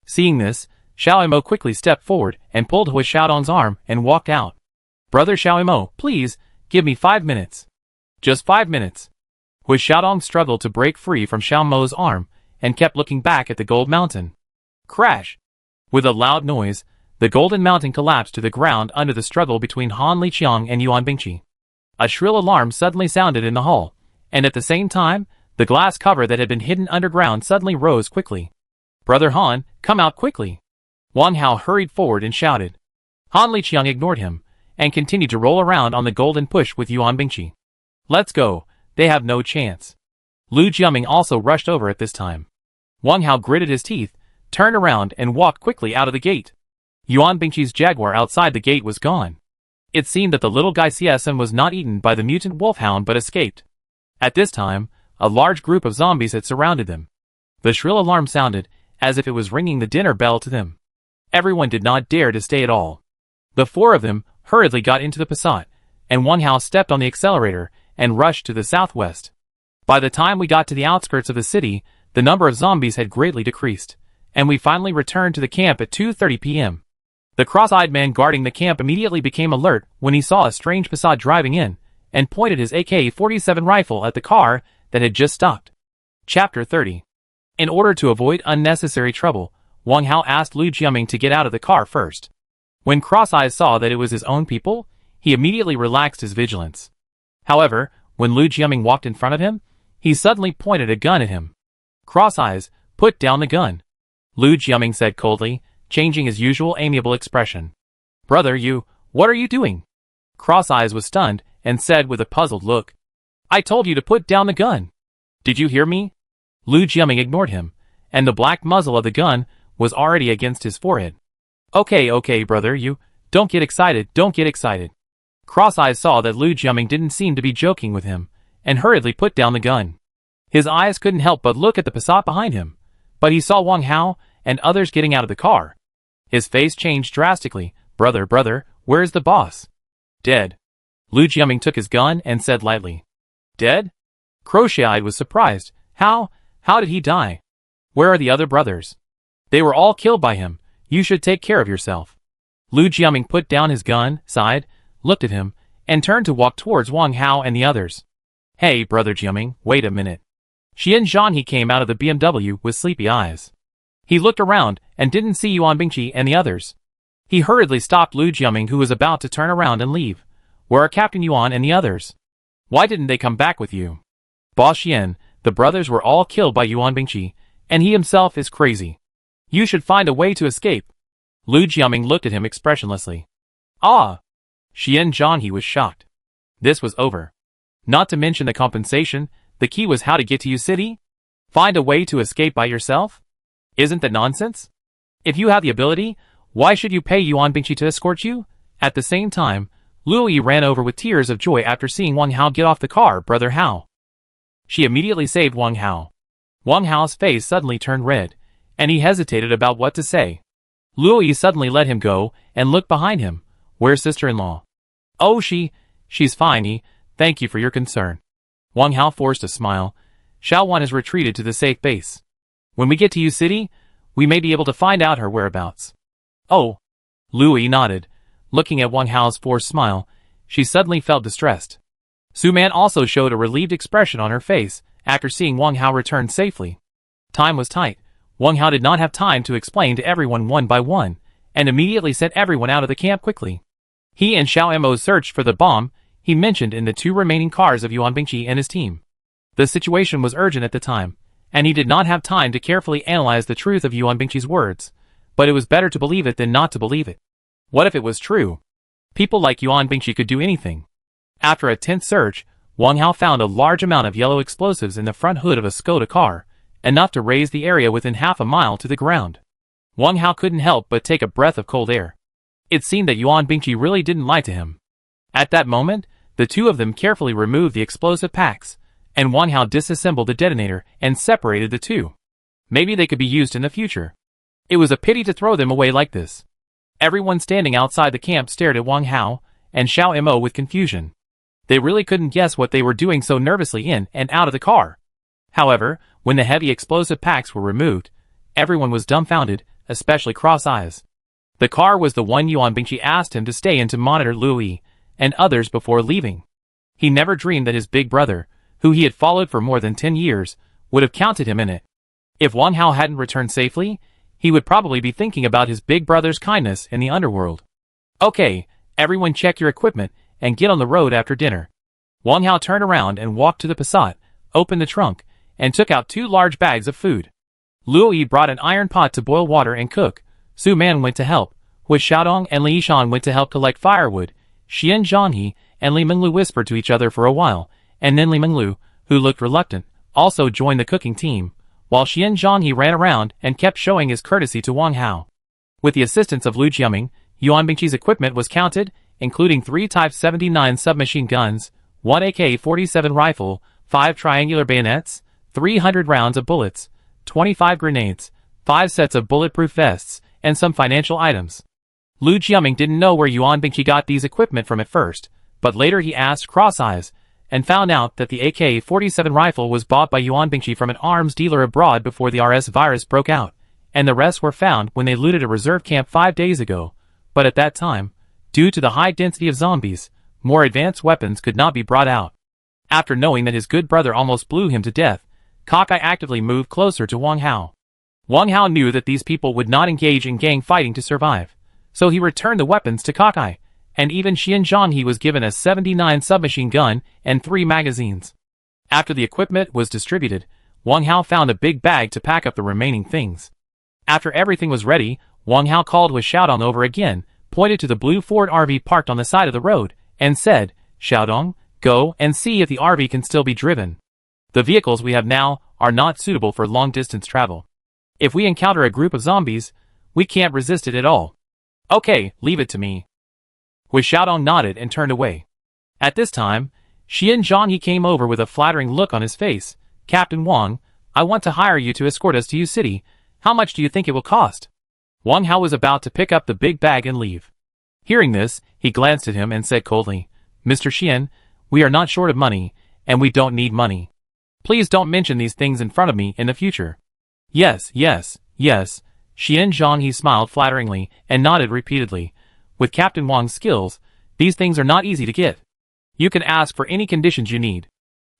Seeing this, Xiao Mo quickly stepped forward and pulled Xiaodong's arm and walked out. "Brother Xiao Mo, please, give me 5 minutes. Just 5 minutes." Xiaodong struggled to break free from Xiao Mo's arm and kept looking back at the gold mountain. Crash! With a loud noise, the golden mountain collapsed to the ground under the struggle between Han Liqiang and Yuan Bingqi. A shrill alarm suddenly sounded in the hall, and at the same time, the glass cover that had been hidden underground suddenly rose quickly. "Brother Han, come out quickly!" Wang Hao hurried forward and shouted. Han Liqiang ignored him, and continued to roll around on the golden push with Yuan Bingqi. "Let's go, they have no chance." Lu Jiaming also rushed over at this time. Wang Hao gritted his teeth, turned around and walked quickly out of the gate. Yuan Bingqi's jaguar outside the gate was gone. It seemed that the little guy Xiesan was not eaten by the mutant wolfhound but escaped. At this time, a large group of zombies had surrounded them. The shrill alarm sounded, as if it was ringing the dinner bell to them. Everyone did not dare to stay at all. The 4 of them hurriedly got into the Passat, and Wang Hao stepped on the accelerator and rushed to the southwest. By the time we got to the outskirts of the city, the number of zombies had greatly decreased, and we finally returned to the camp at 2:30 p.m. The cross-eyed man guarding the camp immediately became alert when he saw a strange Passat driving in, and pointed his AK-47 rifle at the car that had just stopped. Chapter 30. In order to avoid unnecessary trouble, Wang Hao asked Lu Jiaming to get out of the car first. When Cross-Eyes saw that it was his own people, he immediately relaxed his vigilance. However, when Lu Jiaming walked in front of him, he suddenly pointed a gun at him. "Cross-Eyes, put down the gun," Lu Jiaming said coldly, changing his usual amiable expression. "Brother, what are you doing?" Cross-Eyes was stunned and said with a puzzled look. "I told you to put down the gun. Did you hear me?" Lu Jiaming ignored him, and the black muzzle of the gun was already against his forehead. Okay, brother, Don't get excited, don't get excited. Cross-Eyes saw that Lu Jiaming didn't seem to be joking with him, and hurriedly put down the gun. His eyes couldn't help but look at the Passat behind him, but he saw Wang Hao and others getting out of the car. His face changed drastically. Brother, where's the boss? Dead. Lu Jiaming took his gun and said lightly. Dead? Crochet-Eyed was surprised. How did he die? Where are the other brothers? They were all killed by him. You should take care of yourself. Lu Jiaming put down his gun, sighed, looked at him, and turned to walk towards Wang Hao and the others. Hey, Brother Jiaming, wait a minute. Xian Zhanhe came out of the BMW with sleepy eyes. He looked around and didn't see Yuan Bingqi and the others. He hurriedly stopped Lu Jiaming, who was about to turn around and leave. Where are Captain Yuan and the others? Why didn't they come back with you? Boss Xian, the brothers were all killed by Yuan Bingqi, and he himself is crazy. You should find a way to escape. Lu Jiaming looked at him expressionlessly. Ah! Xian Zhanhe was shocked. This was over. Not to mention the compensation, the key was how to get to Yu City? Find a way to escape by yourself? Isn't that nonsense? If you have the ability, why should you pay Yuan Bingqi to escort you? At the same time, Luo Yi ran over with tears of joy after seeing Wang Hao get off the car. Brother Hao. She immediately saved Wang Hao. Wang Hao's face suddenly turned red, and he hesitated about what to say. Luo Yi suddenly let him go and looked behind him. Where's sister-in-law? Oh, she's fine. Thank you for your concern. Wang Hao forced a smile. Xiaowan has retreated to the safe base. When we get to Yu City, we may be able to find out her whereabouts. Oh. Luo Yi nodded. Looking at Wang Hao's forced smile, she suddenly felt distressed. Su Man also showed a relieved expression on her face after seeing Wang Hao return safely. Time was tight. Wang Hao did not have time to explain to everyone one by one, and immediately sent everyone out of the camp quickly. He and Xiao Mo searched for the bomb he mentioned in the 2 remaining cars of Yuan Bingqi and his team. The situation was urgent at the time, and he did not have time to carefully analyze the truth of Yuan Bingqi's words, but it was better to believe it than not to believe it. What if it was true? People like Yuan Bingqi could do anything. After a tense search, Wang Hao found a large amount of yellow explosives in the front hood of a Skoda car, enough to raise the area within half a mile to the ground. Wang Hao couldn't help but take a breath of cold air. It seemed that Yuan Bingqi really didn't lie to him. At that moment, the two of them carefully removed the explosive packs, and Wang Hao disassembled the detonator and separated the two. Maybe they could be used in the future. It was a pity to throw them away like this. Everyone standing outside the camp stared at Wang Hao and Xiao Mo with confusion. They really couldn't guess what they were doing so nervously in and out of the car. However, when the heavy explosive packs were removed, everyone was dumbfounded, especially Cross-Eyes. The car was the one Yuan Bingqi asked him to stay in to monitor Luo Yi and others before leaving. He never dreamed that his big brother, who he had followed for more than 10 years, would have counted him in it. If Wang Hao hadn't returned safely, he would probably be thinking about his big brother's kindness in the underworld. Okay, everyone check your equipment and get on the road after dinner. Wang Hao turned around and walked to the Passat, opened the trunk, and took out 2 large bags of food. Luo Yi brought an iron pot to boil water and cook. Su Man went to help, with Xiaodong and Li Yishan went to help collect firewood. Xian Zhanhe and Li Menglu whispered to each other for a while, and then Li Menglu, who looked reluctant, also joined the cooking team, while Xian Zhanhe ran around and kept showing his courtesy to Wang Hao. With the assistance of Lu Jiaming, Yuan Bingqi's equipment was counted, including 3 Type 79 submachine guns, 1 AK-47 rifle, 5 triangular bayonets, 300 rounds of bullets, 25 grenades, 5 sets of bulletproof vests, and some financial items. Lu Jiaming didn't know where Yuan Bingqi got these equipment from at first, but later he asked Cross-Eyes, and found out that the AK-47 rifle was bought by Yuan Bingqi from an arms dealer abroad before the RS virus broke out, and the rest were found when they looted a reserve camp 5 days ago, but at that time, due to the high density of zombies, more advanced weapons could not be brought out. After knowing that his good brother almost blew him to death, Cockeye actively moved closer to Wang Hao. Wang Hao knew that these people would not engage in gang fighting to survive, so he returned the weapons to Cockeye, and even Xian Zhanhe was given a 79 submachine gun and 3 magazines. After the equipment was distributed, Wang Hao found a big bag to pack up the remaining things. After everything was ready, Wang Hao called with Xiaodong over again, pointed to the blue Ford RV parked on the side of the road, and said, Xiaodong, go and see if the RV can still be driven. The vehicles we have now are not suitable for long-distance travel. If we encounter a group of zombies, we can't resist it at all. Okay, leave it to me. Hui Xiaodong nodded and turned away. At this time, Xian Zhanghe came over with a flattering look on his face. Captain Wang, I want to hire you to escort us to Yu City. How much do you think it will cost? Wang Hao was about to pick up the big bag and leave. Hearing this, he glanced at him and said coldly, Mr. Xian, we are not short of money, and we don't need money. Please don't mention these things in front of me in the future. Yes, yes, yes. Xian Zhanghe smiled flatteringly and nodded repeatedly. With Captain Wang's skills, these things are not easy to get. You can ask for any conditions you need.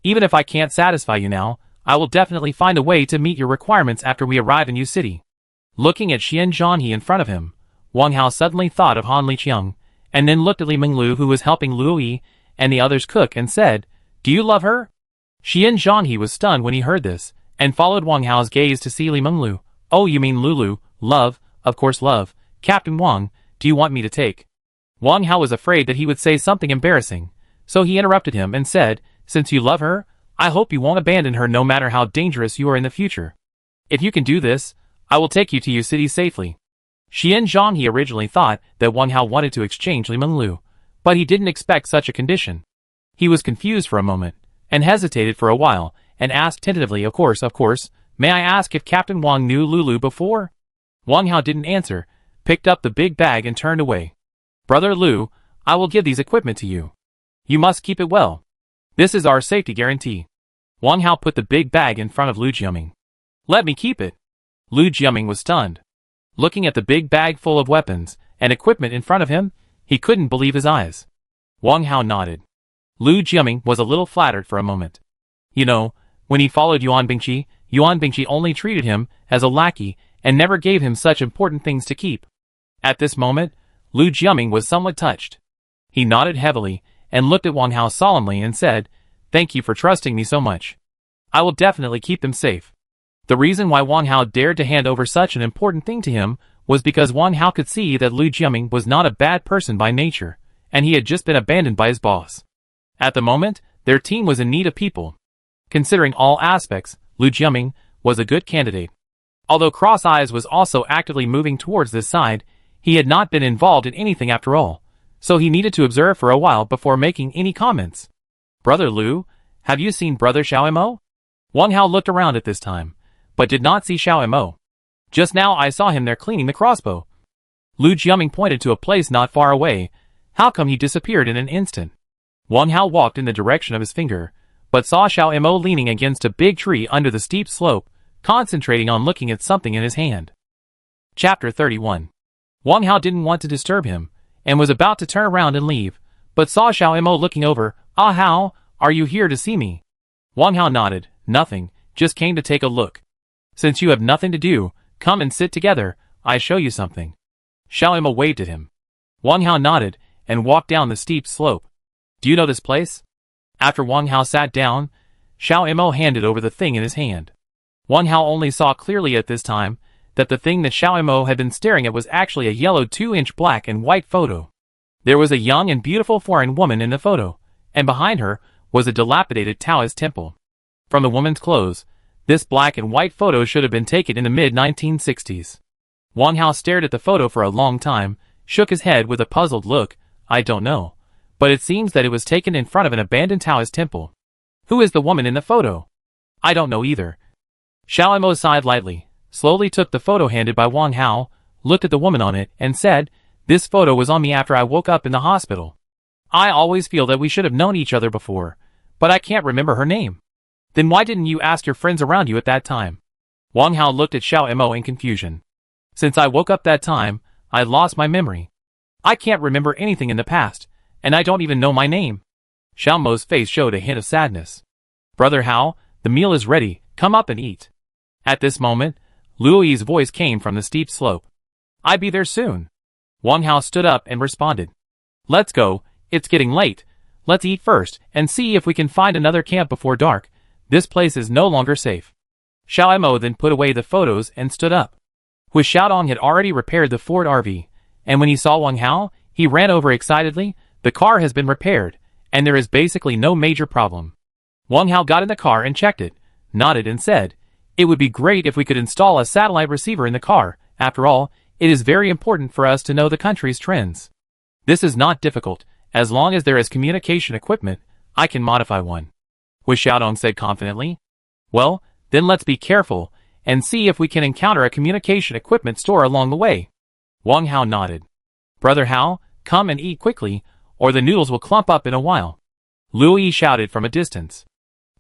Even if I can't satisfy you now, I will definitely find a way to meet your requirements after we arrive in Yu City. Looking at Xian Zhanghe in front of him, Wang Hao suddenly thought of Han Liqiang, and then looked at Li Minglu who was helping Luo Yi and the others cook and said, Do you love her? Xian Zhanghe was stunned when he heard this, and followed Wang Hao's gaze to see Li Minglu. Oh, you mean Lulu, love, of course love. Captain Wang, do you want me to take? Wang Hao was afraid that he would say something embarrassing, so he interrupted him and said, Since you love her, I hope you won't abandon her no matter how dangerous you are in the future. If you can do this, I will take you to Yu City safely. Xian Zhanghe originally thought that Wang Hao wanted to exchange Li Minglu, but he didn't expect such a condition. He was confused for a moment, and hesitated for a while, and asked tentatively, Of course, may I ask if Captain Wang knew Lulu before? Wang Hao didn't answer, picked up the big bag and turned away. Brother Lu, I will give these equipment to you. You must keep it well. This is our safety guarantee. Wang Hao put the big bag in front of Lu Jiaming. Let me keep it. Lu Jiaming was stunned. Looking at the big bag full of weapons and equipment in front of him, he couldn't believe his eyes. Wang Hao nodded. Lu Jiaming was a little flattered for a moment. You know, when he followed Yuan Bingqi only treated him as a lackey and never gave him such important things to keep. At this moment, Lu Jiaming was somewhat touched. He nodded heavily and looked at Wang Hao solemnly and said, Thank you for trusting me so much. I will definitely keep them safe. The reason why Wang Hao dared to hand over such an important thing to him was because Wang Hao could see that Lu Jiaming was not a bad person by nature, and he had just been abandoned by his boss. At the moment, their team was in need of people. Considering all aspects, Lu Jiaming was a good candidate. Although Cross Eyes was also actively moving towards this side, he had not been involved in anything after all, so he needed to observe for a while before making any comments. Brother Lu, have you seen Brother Xiao Mo? Wang Hao looked around at this time, but did not see Xiao Mo. Just now I saw him there cleaning the crossbow. Lu Jiaming pointed to a place not far away. How come he disappeared in an instant? Wang Hao walked in the direction of his finger, but saw Xiao Mo leaning against a big tree under the steep slope, concentrating on looking at something in his hand. Chapter 31. Wang Hao didn't want to disturb him, and was about to turn around and leave, but saw Xiao Mo looking over. Ah Hao, are you here to see me? Wang Hao nodded. Nothing, just came to take a look. Since you have nothing to do, come and sit together, I show you something. Xiao Mo waved at him. Wang Hao nodded, and walked down the steep slope. Do you know this place? After Wang Hao sat down, Xiao Mo handed over the thing in his hand. Wang Hao only saw clearly at this time that the thing that Xiao Mo had been staring at was actually a yellow 2-inch black and white photo. There was a young and beautiful foreign woman in the photo, and behind her was a dilapidated Taoist temple. From the woman's clothes, this black and white photo should have been taken in the mid-1960s. Wang Hao stared at the photo for a long time, shook his head with a puzzled look. I don't know, but it seems that it was taken in front of an abandoned Taoist temple. Who is the woman in the photo? I don't know either. Xiao Mo sighed lightly, slowly took the photo handed by Wang Hao, looked at the woman on it, and said, This photo was on me after I woke up in the hospital. I always feel that we should have known each other before, but I can't remember her name. Then why didn't you ask your friends around you at that time? Wang Hao looked at Xiao Mo in confusion. Since I woke up that time, I lost my memory. I can't remember anything in the past, and I don't even know my name. Xiao Mo's face showed a hint of sadness. Brother Hao, the meal is ready, come up and eat. At this moment, Luo Yi's voice came from the steep slope. I'll be there soon. Wang Hao stood up and responded. Let's go, it's getting late. Let's eat first, and see if we can find another camp before dark. This place is no longer safe. Xiao Mo then put away the photos and stood up. Hui Xiaodong had already repaired the Ford RV, and when he saw Wang Hao, he ran over excitedly. The car has been repaired, and there is basically no major problem. Wang Hao got in the car and checked it, nodded and said, It would be great if we could install a satellite receiver in the car. After all, it is very important for us to know the country's trends. This is not difficult. As long as there is communication equipment, I can modify one. Hui Xiaodong said confidently. Well, then let's be careful, and see if we can encounter a communication equipment store along the way. Wang Hao nodded. Brother Hao, come and eat quickly, or the noodles will clump up in a while. Luo Yi shouted from a distance.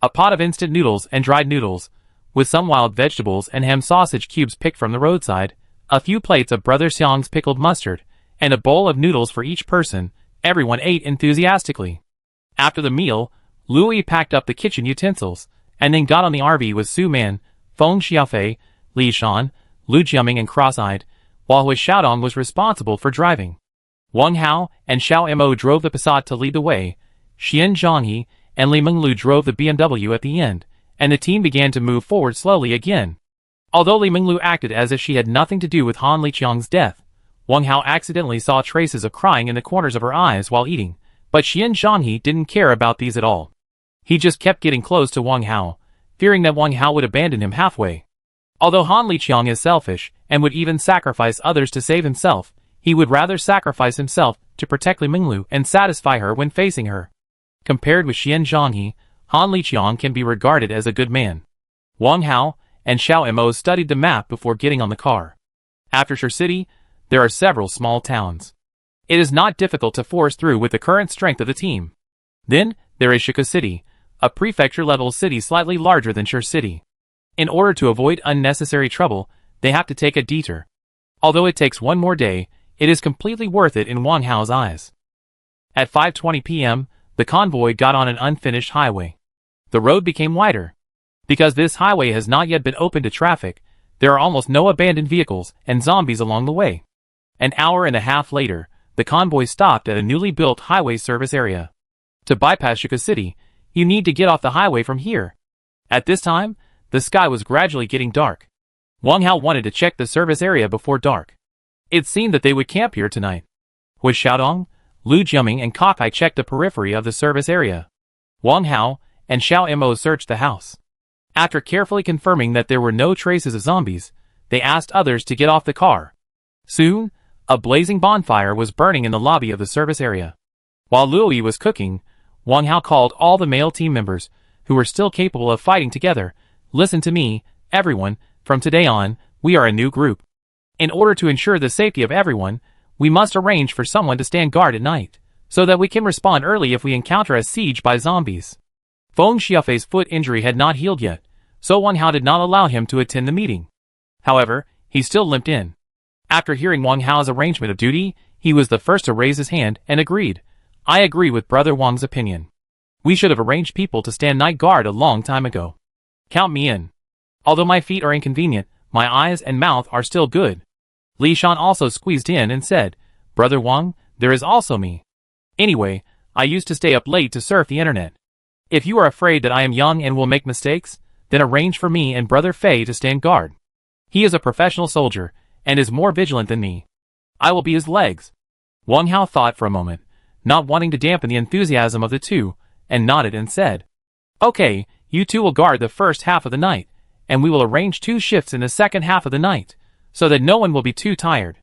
A pot of instant noodles and dried noodles, with some wild vegetables and ham sausage cubes picked from the roadside, a few plates of Brother Xiang's pickled mustard, and a bowl of noodles for each person. Everyone ate enthusiastically. After the meal, Luo Yi packed up the kitchen utensils, and then got on the RV with Su Man, Feng Xiaofei, Li Shan, Lu Jiaming and Cross-Eyed, while Hui Xiaodong was responsible for driving. Wang Hao and Xiao Mo drove the Passat to lead the way, Xian Zhanghe and Li Menglu drove the BMW at the end, and the team began to move forward slowly again. Although Li Menglu acted as if she had nothing to do with Han Liqiang's death, Wang Hao accidentally saw traces of crying in the corners of her eyes while eating, but Xian Zhanghe didn't care about these at all. He just kept getting close to Wang Hao, fearing that Wang Hao would abandon him halfway. Although Han Liqiang is selfish, and would even sacrifice others to save himself, he would rather sacrifice himself to protect Li Menglu and satisfy her when facing her. Compared with Xian Zhanghe, Han Liqiang can be regarded as a good man. Wang Hao and Xiao Mo studied the map before getting on the car. After Shi City, there are several small towns. It is not difficult to force through with the current strength of the team. Then, there is Shika City, a prefecture-level city slightly larger than Shi City. In order to avoid unnecessary trouble, they have to take a detour. Although it takes one more day, it is completely worth it in Wang Hao's eyes. At 5:20 p.m., the convoy got on an unfinished highway. The road became wider. Because this highway has not yet been opened to traffic, there are almost no abandoned vehicles and zombies along the way. An hour and a half later, the convoy stopped at a newly built highway service area. To bypass Shika City, you need to get off the highway from here. At this time, the sky was gradually getting dark. Wang Hao wanted to check the service area before dark. It seemed that they would camp here tonight. Hui Xiaodong, Lu Jiaming and Cockeye checked the periphery of the service area. Wang Hao and Xiao Mo searched the house. After carefully confirming that there were no traces of zombies, they asked others to get off the car. Soon, a blazing bonfire was burning in the lobby of the service area. While Luo Yi was cooking, Wang Hao called all the male team members, who were still capable of fighting together. Listen to me, everyone, from today on, we are a new group. In order to ensure the safety of everyone, we must arrange for someone to stand guard at night, so that we can respond early if we encounter a siege by zombies. Feng Xiaofei's foot injury had not healed yet, so Wang Hao did not allow him to attend the meeting. However, he still limped in. After hearing Wang Hao's arrangement of duty, he was the first to raise his hand and agreed. I agree with Brother Wang's opinion. We should have arranged people to stand night guard a long time ago. Count me in. Although my feet are inconvenient, my eyes and mouth are still good. Li Shan also squeezed in and said, Brother Wang, there is also me. Anyway, I used to stay up late to surf the internet. If you are afraid that I am young and will make mistakes, then arrange for me and Brother Fei to stand guard. He is a professional soldier, and is more vigilant than me. I will be his legs. Wang Hao thought for a moment, not wanting to dampen the enthusiasm of the two, and nodded and said, Okay, you two will guard the first half of the night, and we will arrange 2 shifts in the second half of the night, so that no one will be too tired.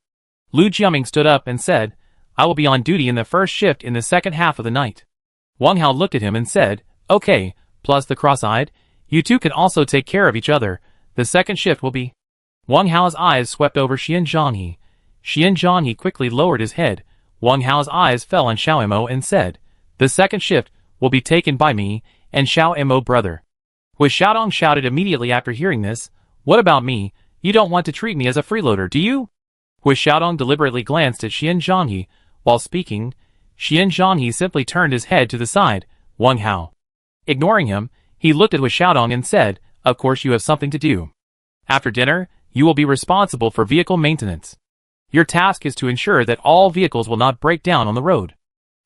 Lu Jiaming stood up and said, I will be on duty in the first shift in the second half of the night. Wang Hao looked at him and said, Okay, plus the cross-eyed, you two can also take care of each other. The second shift will be... Wang Hao's eyes swept over Xian Zhanghe. Xian Zhanghe quickly lowered his head. Wang Hao's eyes fell on Xiao Mo and said, The second shift will be taken by me and Xiao Mo brother. Hui Xiaodong shouted immediately after hearing this, What about me? You don't want to treat me as a freeloader, do you? Hui Xiaodong deliberately glanced at Xian Zhanghe. While speaking, Xian Zhanghe simply turned his head to the side. Wang Hao. Ignoring him, he looked at Hui Xiaodong and said, Of course you have something to do. After dinner, you will be responsible for vehicle maintenance. Your task is to ensure that all vehicles will not break down on the road.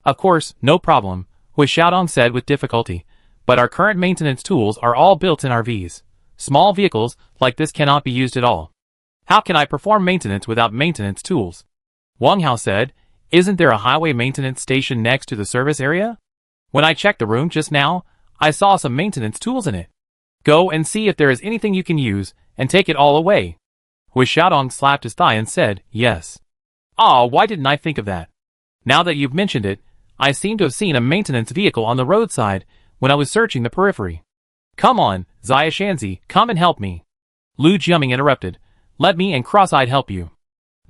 Of course, no problem, Hui Xiaodong said with difficulty, but our current maintenance tools are all built in RVs. Small vehicles like this cannot be used at all. How can I perform maintenance without maintenance tools? Wang Hao said, Isn't there a highway maintenance station next to the service area? When I checked the room just now, I saw some maintenance tools in it. Go and see if there is anything you can use, and take it all away. Hui Xiaodong slapped his thigh and said, Yes. Ah, why didn't I think of that? Now that you've mentioned it, I seem to have seen a maintenance vehicle on the roadside when I was searching the periphery. Come on, Xiaoshanzi, come and help me. Lu Jiaming interrupted. Let me and Cross-Eyed help you.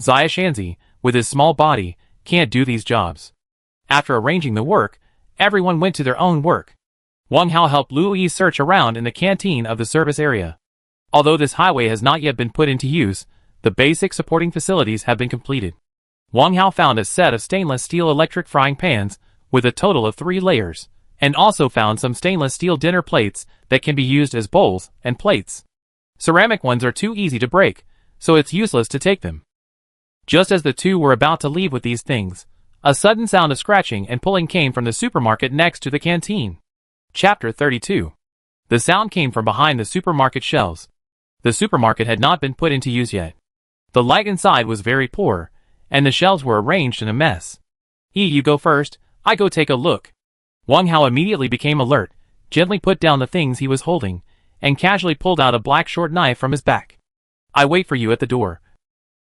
Xiaoshanzi, with his small body, can't do these jobs. After arranging the work, everyone went to their own work. Wang Hao helped Lu Yi search around in the canteen of the service area. Although this highway has not yet been put into use, the basic supporting facilities have been completed. Wang Hao found a set of stainless steel electric frying pans with a total of 3 layers, and also found some stainless steel dinner plates that can be used as bowls and plates. Ceramic ones are too easy to break, so it's useless to take them. Just as the two were about to leave with these things, a sudden sound of scratching and pulling came from the supermarket next to the canteen. Chapter 32. The sound came from behind the supermarket shelves. The supermarket had not been put into use yet. The light inside was very poor, and the shelves were arranged in a mess. You go first, I go take a look. Wang Hao immediately became alert, gently put down the things he was holding, and casually pulled out a black short knife from his back. I wait for you at the door.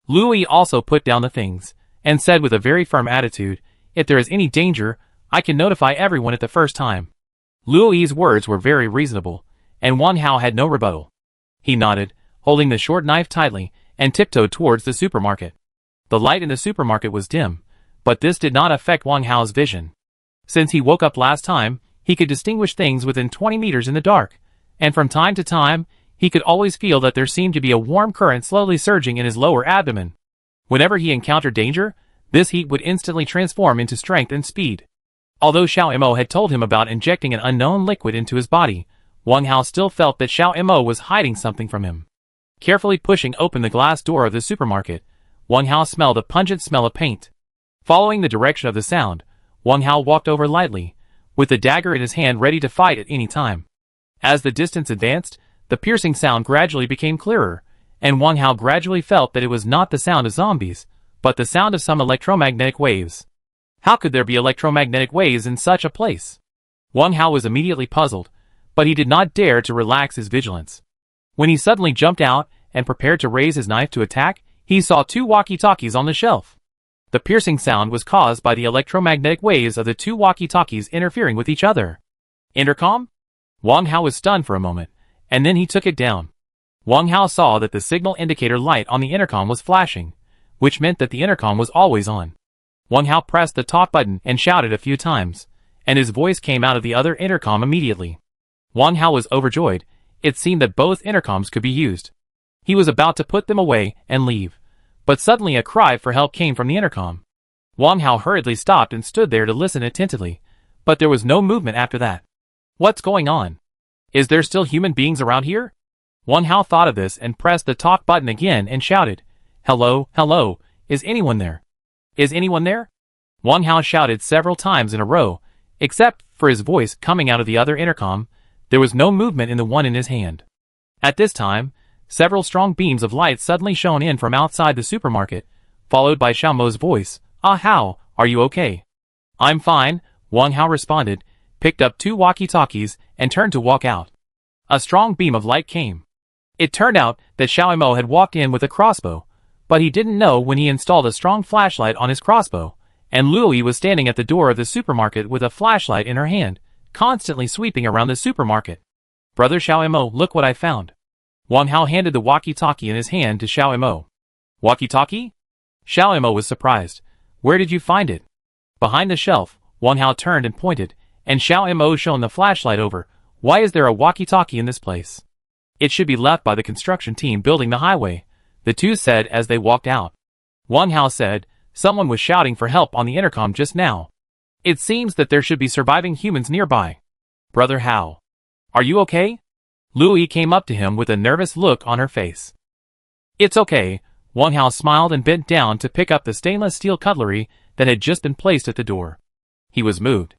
Lu Yi also put down the things, and said with a very firm attitude, if there is any danger, I can notify everyone at the first time. Lu Yi's words were very reasonable, and Wang Hao had no rebuttal. He nodded, holding the short knife tightly, and tiptoed towards the supermarket. The light in the supermarket was dim, but this did not affect Wang Hao's vision. Since he woke up last time, he could distinguish things within 20 meters in the dark, and from time to time, he could always feel that there seemed to be a warm current slowly surging in his lower abdomen. Whenever he encountered danger, this heat would instantly transform into strength and speed. Although Xiao Imo had told him about injecting an unknown liquid into his body, Wang Hao still felt that Xiao Imo was hiding something from him. Carefully pushing open the glass door of the supermarket, Wang Hao smelled a pungent smell of paint. Following the direction of the sound, Wang Hao walked over lightly, with the dagger in his hand ready to fight at any time. As the distance advanced, the piercing sound gradually became clearer, and Wang Hao gradually felt that it was not the sound of zombies, but the sound of some electromagnetic waves. How could there be electromagnetic waves in such a place? Wang Hao was immediately puzzled, but he did not dare to relax his vigilance. When he suddenly jumped out and prepared to raise his knife to attack, he saw 2 walkie-talkies on the shelf. The piercing sound was caused by the electromagnetic waves of the 2 walkie-talkies interfering with each other. Intercom? Wang Hao was stunned for a moment, and then he took it down. Wang Hao saw that the signal indicator light on the intercom was flashing, which meant that the intercom was always on. Wang Hao pressed the talk button and shouted a few times, and his voice came out of the other intercom immediately. Wang Hao was overjoyed. It seemed that both intercoms could be used. He was about to put them away and leave, but suddenly a cry for help came from the intercom. Wang Hao hurriedly stopped and stood there to listen attentively, but there was no movement after that. What's going on? Is there still human beings around here? Wang Hao thought of this and pressed the talk button again and shouted, Hello, hello, is anyone there? Is anyone there? Wang Hao shouted several times in a row, except for his voice coming out of the other intercom. There was no movement in the one in his hand. At this time, several strong beams of light suddenly shone in from outside the supermarket, followed by Xiao Mo's voice. Hao, are you okay? I'm fine, Wang Hao responded, picked up 2 walkie-talkies, and turned to walk out. A strong beam of light came. It turned out that Xiao Mo had walked in with a crossbow, but he didn't know when he installed a strong flashlight on his crossbow, and Lu Yi was standing at the door of the supermarket with a flashlight in her hand, constantly sweeping around the supermarket. Brother Xiao Mo, look what I found. Wang Hao handed the walkie-talkie in his hand to Xiao Mo. Walkie-talkie? Xiao Mo was surprised. Where did you find it? Behind the shelf, Wang Hao turned and pointed, and Xiao Mo shone the flashlight over. Why is there a walkie-talkie in this place? It should be left by the construction team building the highway, the two said as they walked out. Wang Hao said, someone was shouting for help on the intercom just now. It seems that there should be surviving humans nearby. Brother Hao, are you okay? Lu Yi came up to him with a nervous look on her face. It's okay, Wang Hao smiled and bent down to pick up the stainless steel cutlery that had just been placed at the door. He was moved.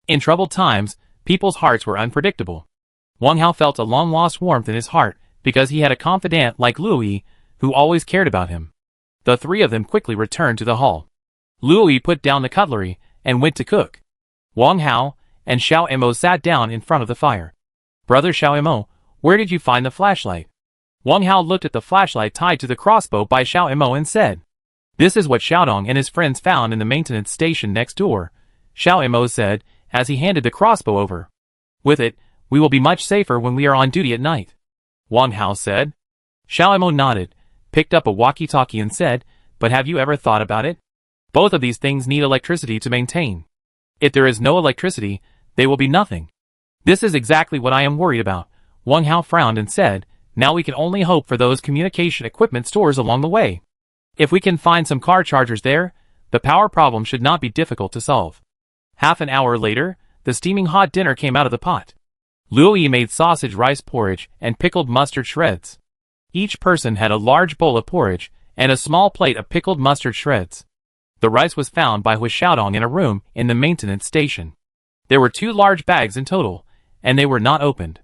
In troubled times, people's hearts were unpredictable. Wang Hao felt a long-lost warmth in his heart because he had a confidant like Lu Yi who always cared about him. The 3 of them quickly returned to the hall. Lu Yi put down the cutlery and went to cook. Wang Hao and Xiao Mo sat down in front of the fire. Brother Xiao Mo, where did you find the flashlight? Wang Hao looked at the flashlight tied to the crossbow by Xiao Mo and said, This is what Xiaodong and his friends found in the maintenance station next door, Xiao Mo said as he handed the crossbow over. With it, we will be much safer when we are on duty at night, Wang Hao said. Xiao Mo nodded, picked up a walkie-talkie and said, but have you ever thought about it? Both of these things need electricity to maintain. If there is no electricity, they will be nothing. This is exactly what I am worried about, Wang Hao frowned and said, now we can only hope for those communication equipment stores along the way. If we can find some car chargers there, the power problem should not be difficult to solve. Half an hour later, the steaming hot dinner came out of the pot. Luo made sausage rice porridge and pickled mustard shreds. Each person had a large bowl of porridge and a small plate of pickled mustard shreds. The rice was found by Hu Xiaodong in a room in the maintenance station. There were 2 large bags in total, and they were not opened.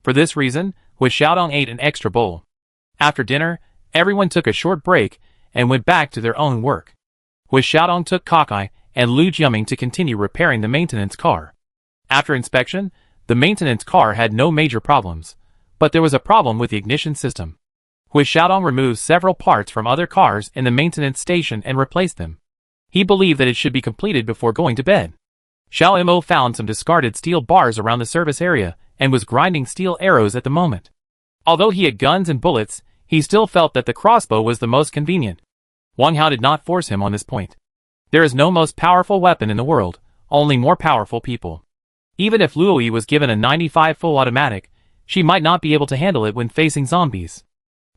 For this reason, Hu Xiaodong ate an extra bowl. After dinner, everyone took a short break and went back to their own work. Hu Xiaodong took Kakai and Lu Jiaming to continue repairing the maintenance car. After inspection, the maintenance car had no major problems, but there was a problem with the ignition system. Hu Xiaodong removed several parts from other cars in the maintenance station and replaced them. He believed that it should be completed before going to bed. Xiao Mo found some discarded steel bars around the service area and was grinding steel arrows at the moment. Although he had guns and bullets, he still felt that the crossbow was the most convenient. Wang Hao did not force him on this point. There is no most powerful weapon in the world, only more powerful people. Even if Luo was given a 95 full automatic, she might not be able to handle it when facing zombies.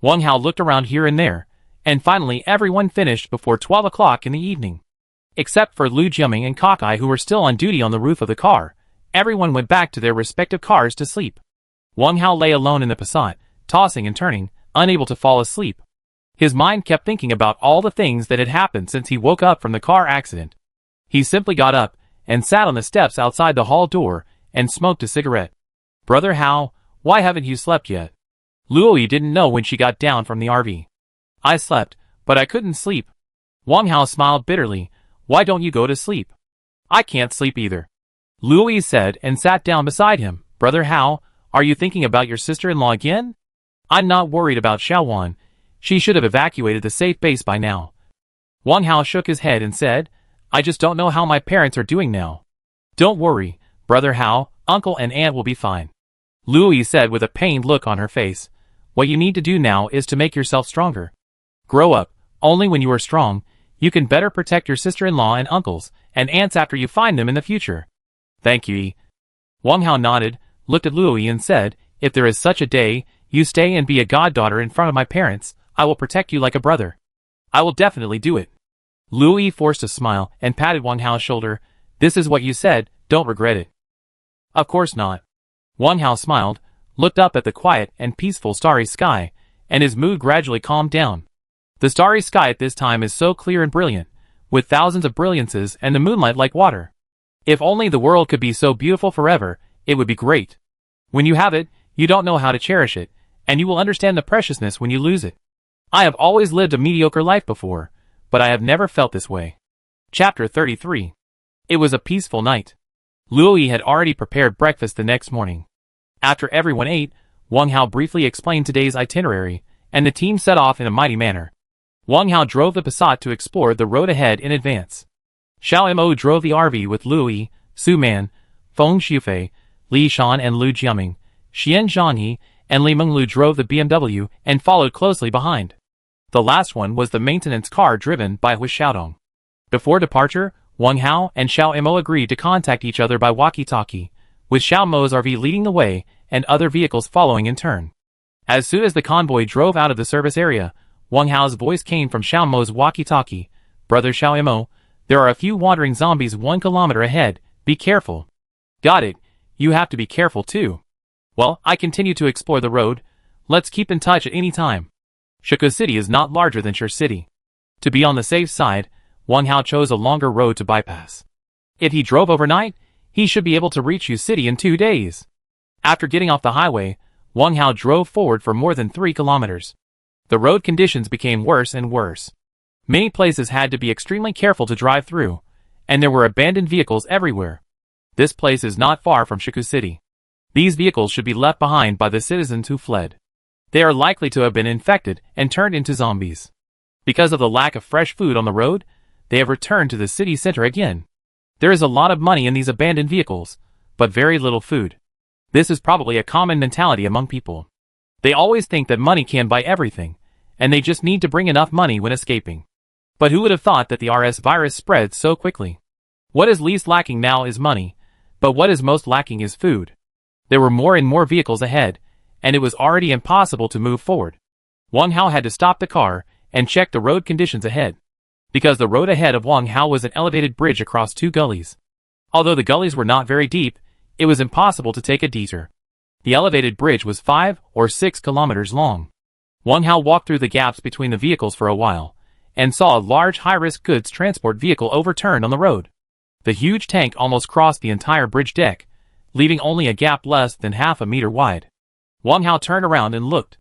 Wang Hao looked around here and there, and finally everyone finished before 12 o'clock in the evening. Except for Lu Jiaming and Kakai who were still on duty on the roof of the car, everyone went back to their respective cars to sleep. Wang Hao lay alone in the Passat, tossing and turning, unable to fall asleep. His mind kept thinking about all the things that had happened since he woke up from the car accident. He simply got up and sat on the steps outside the hall door and smoked a cigarette. Brother Hao, why haven't you slept yet? Luo didn't know when she got down from the RV. I slept, but I couldn't sleep. Wang Hao smiled bitterly. Why don't you go to sleep? I can't sleep either, Luo said and sat down beside him. Brother Hao, are you thinking about your sister-in-law again? I'm not worried about Xiaowan. She should have evacuated the safe base by now. Wang Hao shook his head and said, I just don't know how my parents are doing now. Don't worry, Brother Hao, uncle and aunt will be fine, Luo said with a pained look on her face. What you need to do now is to make yourself stronger. Grow up. Only when you are strong, you can better protect your sister-in-law and uncles and aunts after you find them in the future. Thank you. Wang Hao nodded, looked at Luo and said, if there is such a day, you stay and be a goddaughter in front of my parents. I will protect you like a brother. I will definitely do it. Luo forced a smile and patted Wang Hao's shoulder. This is what you said, don't regret it. Of course not. Wang Hao smiled, looked up at the quiet and peaceful starry sky, and his mood gradually calmed down. The starry sky at this time is so clear and brilliant, with thousands of brilliances and the moonlight like water. If only the world could be so beautiful forever, it would be great. When you have it, you don't know how to cherish it, and you will understand the preciousness when you lose it. I have always lived a mediocre life before, but I have never felt this way. Chapter 33. It was a peaceful night. Luo had already prepared breakfast the next morning. After everyone ate, Wang Hao briefly explained today's itinerary, and the team set off in a mighty manner. Wang Hao drove the Passat to explore the road ahead in advance. Xiao Mo drove the RV with Luo, Su Man, Feng Shufei, Li Shan and Lu Jiaming. Xian Zhanhe and Li Menglu drove the BMW and followed closely behind. The last one was the maintenance car driven by Hu Xiaodong. Before departure, Wang Hao and Xiao Mo agreed to contact each other by walkie-talkie, with Xiao Mo's RV leading the way and other vehicles following in turn. As soon as the convoy drove out of the service area, Wang Hao's voice came from Xiao Mo's walkie-talkie. Brother Xiao Mo, there are a few wandering zombies 1 kilometer ahead, be careful. Got it, you have to be careful too. Well, I continue to explore the road. Let's keep in touch at any time. Shikou City is not larger than Shur City. To be on the safe side, Wang Hao chose a longer road to bypass. If he drove overnight, he should be able to reach Yu City in 2 days. After getting off the highway, Wang Hao drove forward for more than 3 kilometers. The road conditions became worse and worse. Many places had to be extremely careful to drive through, and there were abandoned vehicles everywhere. This place is not far from Shikou City. These vehicles should be left behind by the citizens who fled. They are likely to have been infected and turned into zombies. Because of the lack of fresh food on the road, they have returned to the city center again. There is a lot of money in these abandoned vehicles, but very little food. This is probably a common mentality among people. They always think that money can buy everything, and they just need to bring enough money when escaping. But who would have thought that the RS virus spread so quickly? What is least lacking now is money, but what is most lacking is food. There were more and more vehicles ahead, and it was already impossible to move forward. Wang Hao had to stop the car and check the road conditions ahead. Because the road ahead of Wang Hao was an elevated bridge across two gullies. Although the gullies were not very deep, it was impossible to take a detour. The elevated bridge was 5 or 6 kilometers long. Wang Hao walked through the gaps between the vehicles for a while, and saw a large high-risk goods transport vehicle overturned on the road. The huge tank almost crossed the entire bridge deck, leaving only a gap less than half a meter wide. Wang Hao turned around and looked.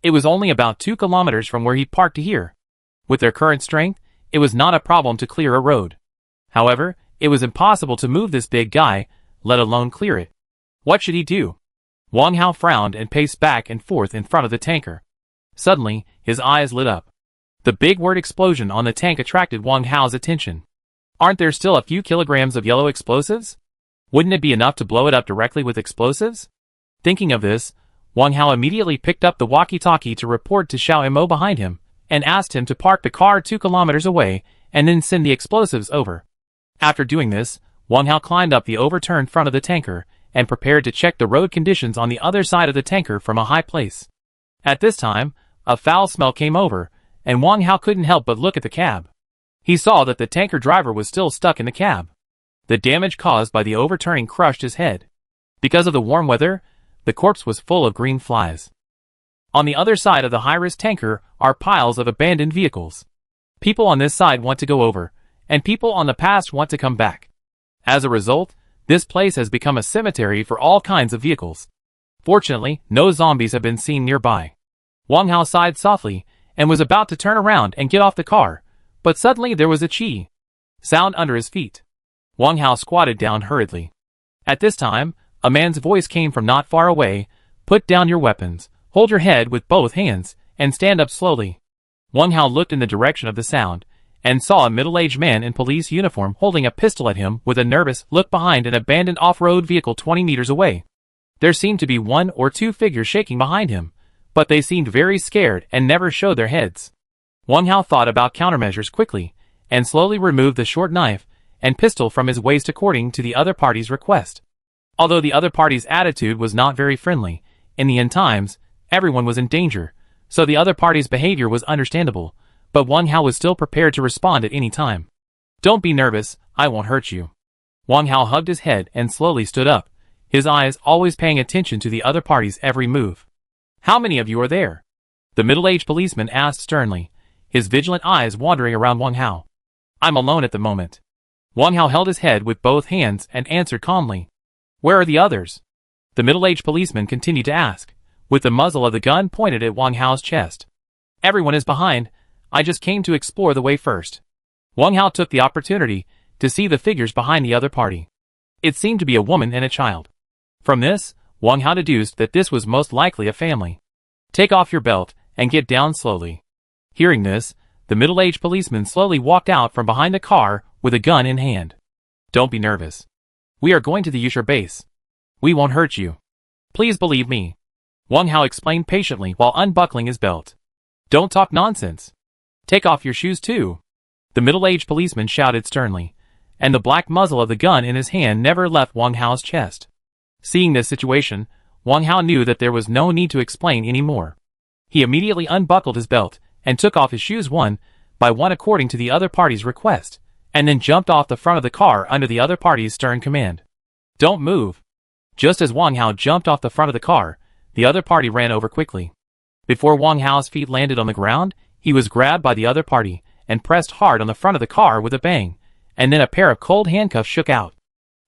It was only about 2 kilometers from where he parked to here. With their current strength, it was not a problem to clear a road. However, it was impossible to move this big guy, let alone clear it. What should he do? Wang Hao frowned and paced back and forth in front of the tanker. Suddenly, his eyes lit up. The big word explosion on the tank attracted Wang Hao's attention. Aren't there still a few kilograms of yellow explosives? Wouldn't it be enough to blow it up directly with explosives? Thinking of this, Wang Hao immediately picked up the walkie-talkie to report to Xiao Mo behind him, and asked him to park the car 2 kilometers away, and then send the explosives over. After doing this, Wang Hao climbed up the overturned front of the tanker, and prepared to check the road conditions on the other side of the tanker from a high place. At this time, a foul smell came over, and Wang Hao couldn't help but look at the cab. He saw that the tanker driver was still stuck in the cab. The damage caused by the overturning crushed his head. Because of the warm weather, the corpse was full of green flies. On the other side of the high-risk tanker are piles of abandoned vehicles. People on this side want to go over, and people on the past want to come back. As a result, this place has become a cemetery for all kinds of vehicles. Fortunately, no zombies have been seen nearby. Wang Hao sighed softly, and was about to turn around and get off the car, but suddenly there was a chi sound under his feet. Wang Hao squatted down hurriedly. At this time, a man's voice came from not far away. Put down your weapons, hold your head with both hands, and stand up slowly. Wang Hao looked in the direction of the sound, and saw a middle-aged man in police uniform holding a pistol at him with a nervous look behind an abandoned off-road vehicle 20 meters away. There seemed to be 1 or 2 figures shaking behind him, but they seemed very scared and never showed their heads. Wang Hao thought about countermeasures quickly, and slowly removed the short knife and pistol from his waist according to the other party's request. Although the other party's attitude was not very friendly, in the end times, everyone was in danger, so the other party's behavior was understandable, but Wang Hao was still prepared to respond at any time. Don't be nervous, I won't hurt you. Wang Hao hugged his head and slowly stood up, his eyes always paying attention to the other party's every move. How many of you are there? The middle-aged policeman asked sternly, his vigilant eyes wandering around Wang Hao. I'm alone at the moment. Wang Hao held his head with both hands and answered calmly. Where are the others? The middle-aged policeman continued to ask, with the muzzle of the gun pointed at Wang Hao's chest. Everyone is behind. I just came to explore the way first. Wang Hao took the opportunity to see the figures behind the other party. It seemed to be a woman and a child. From this, Wang Hao deduced that this was most likely a family. Take off your belt and get down slowly. Hearing this, the middle-aged policeman slowly walked out from behind the car with a gun in hand. Don't be nervous. We are going to the Yusha base. We won't hurt you. Please believe me. Wang Hao explained patiently while unbuckling his belt. Don't talk nonsense. Take off your shoes too. The middle-aged policeman shouted sternly, and the black muzzle of the gun in his hand never left Wang Hao's chest. Seeing this situation, Wang Hao knew that there was no need to explain anymore. He immediately unbuckled his belt and took off his shoes one by one according to the other party's request, and then jumped off the front of the car under the other party's stern command. Don't move. Just as Wang Hao jumped off the front of the car, the other party ran over quickly. Before Wang Hao's feet landed on the ground, he was grabbed by the other party and pressed hard on the front of the car with a bang, and then a pair of cold handcuffs shook out.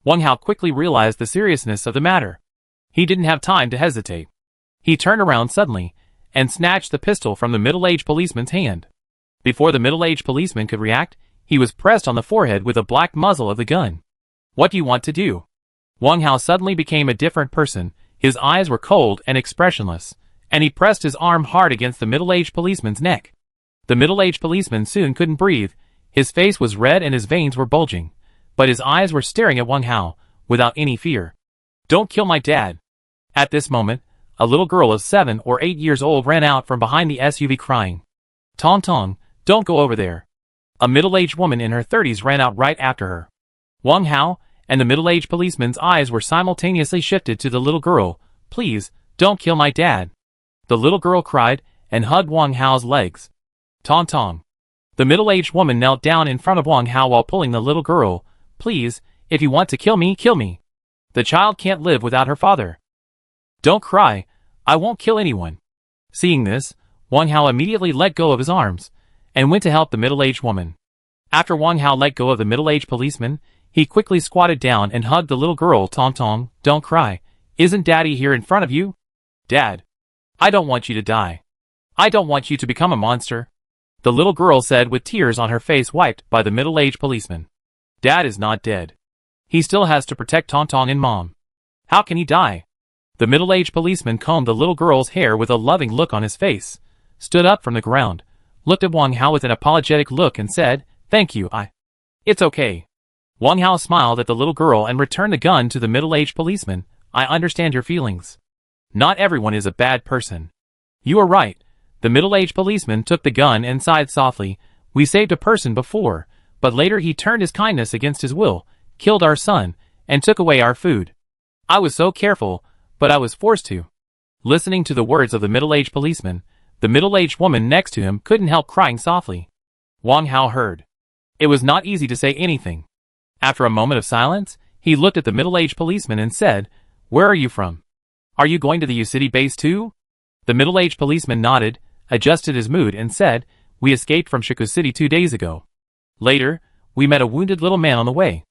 Wang Hao quickly realized the seriousness of the matter. He didn't have time to hesitate. He turned around suddenly and snatched the pistol from the middle-aged policeman's hand. Before the middle-aged policeman could react, he was pressed on the forehead with the black muzzle of the gun. What do you want to do? Wang Hao suddenly became a different person. His eyes were cold and expressionless, and he pressed his arm hard against the middle-aged policeman's neck. The middle-aged policeman soon couldn't breathe. His face was red and his veins were bulging, but his eyes were staring at Wang Hao, without any fear. "Don't kill my dad." At this moment, a little girl of 7 or 8 years old ran out from behind the SUV crying, "Tong Tong, don't go over there." A middle-aged woman in her 30s ran out right after her. Wang Hao and the middle-aged policeman's eyes were simultaneously shifted to the little girl. "Please, don't kill my dad." The little girl cried and hugged Wang Hao's legs. "Tong Tong." The middle-aged woman knelt down in front of Wang Hao while pulling the little girl. "Please, if you want to kill me, kill me. The child can't live without her father." "Don't cry, I won't kill anyone." Seeing this, Wang Hao immediately let go of his arms and went to help the middle-aged woman. After Wang Hao let go of the middle-aged policeman, he quickly squatted down and hugged the little girl. "Tong Tong, don't cry. Isn't Daddy here in front of you?" "Dad, I don't want you to die. I don't want you to become a monster," the little girl said with tears on her face wiped by the middle-aged policeman. "Dad is not dead. He still has to protect Tong Tong and Mom. How can he die?" The middle-aged policeman combed the little girl's hair with a loving look on his face, stood up from the ground, looked at Wang Hao with an apologetic look and said, "Thank you, It's okay." Wang Hao smiled at the little girl and returned the gun to the middle-aged policeman. "I understand your feelings. Not everyone is a bad person." "You are right." The middle-aged policeman took the gun and sighed softly. "We saved a person before, but later he turned his kindness against his will, killed our son, and took away our food. I was so careful, but I was forced to." Listening to the words of the middle-aged policeman, the middle-aged woman next to him couldn't help crying softly. Wang Hao heard. It was not easy to say anything. After a moment of silence, he looked at the middle-aged policeman and said, "Where are you from? Are you going to the U City base too?" The middle-aged policeman nodded, adjusted his mood and said, "We escaped from Shiku City 2 days ago. Later, we met a wounded little man on the way.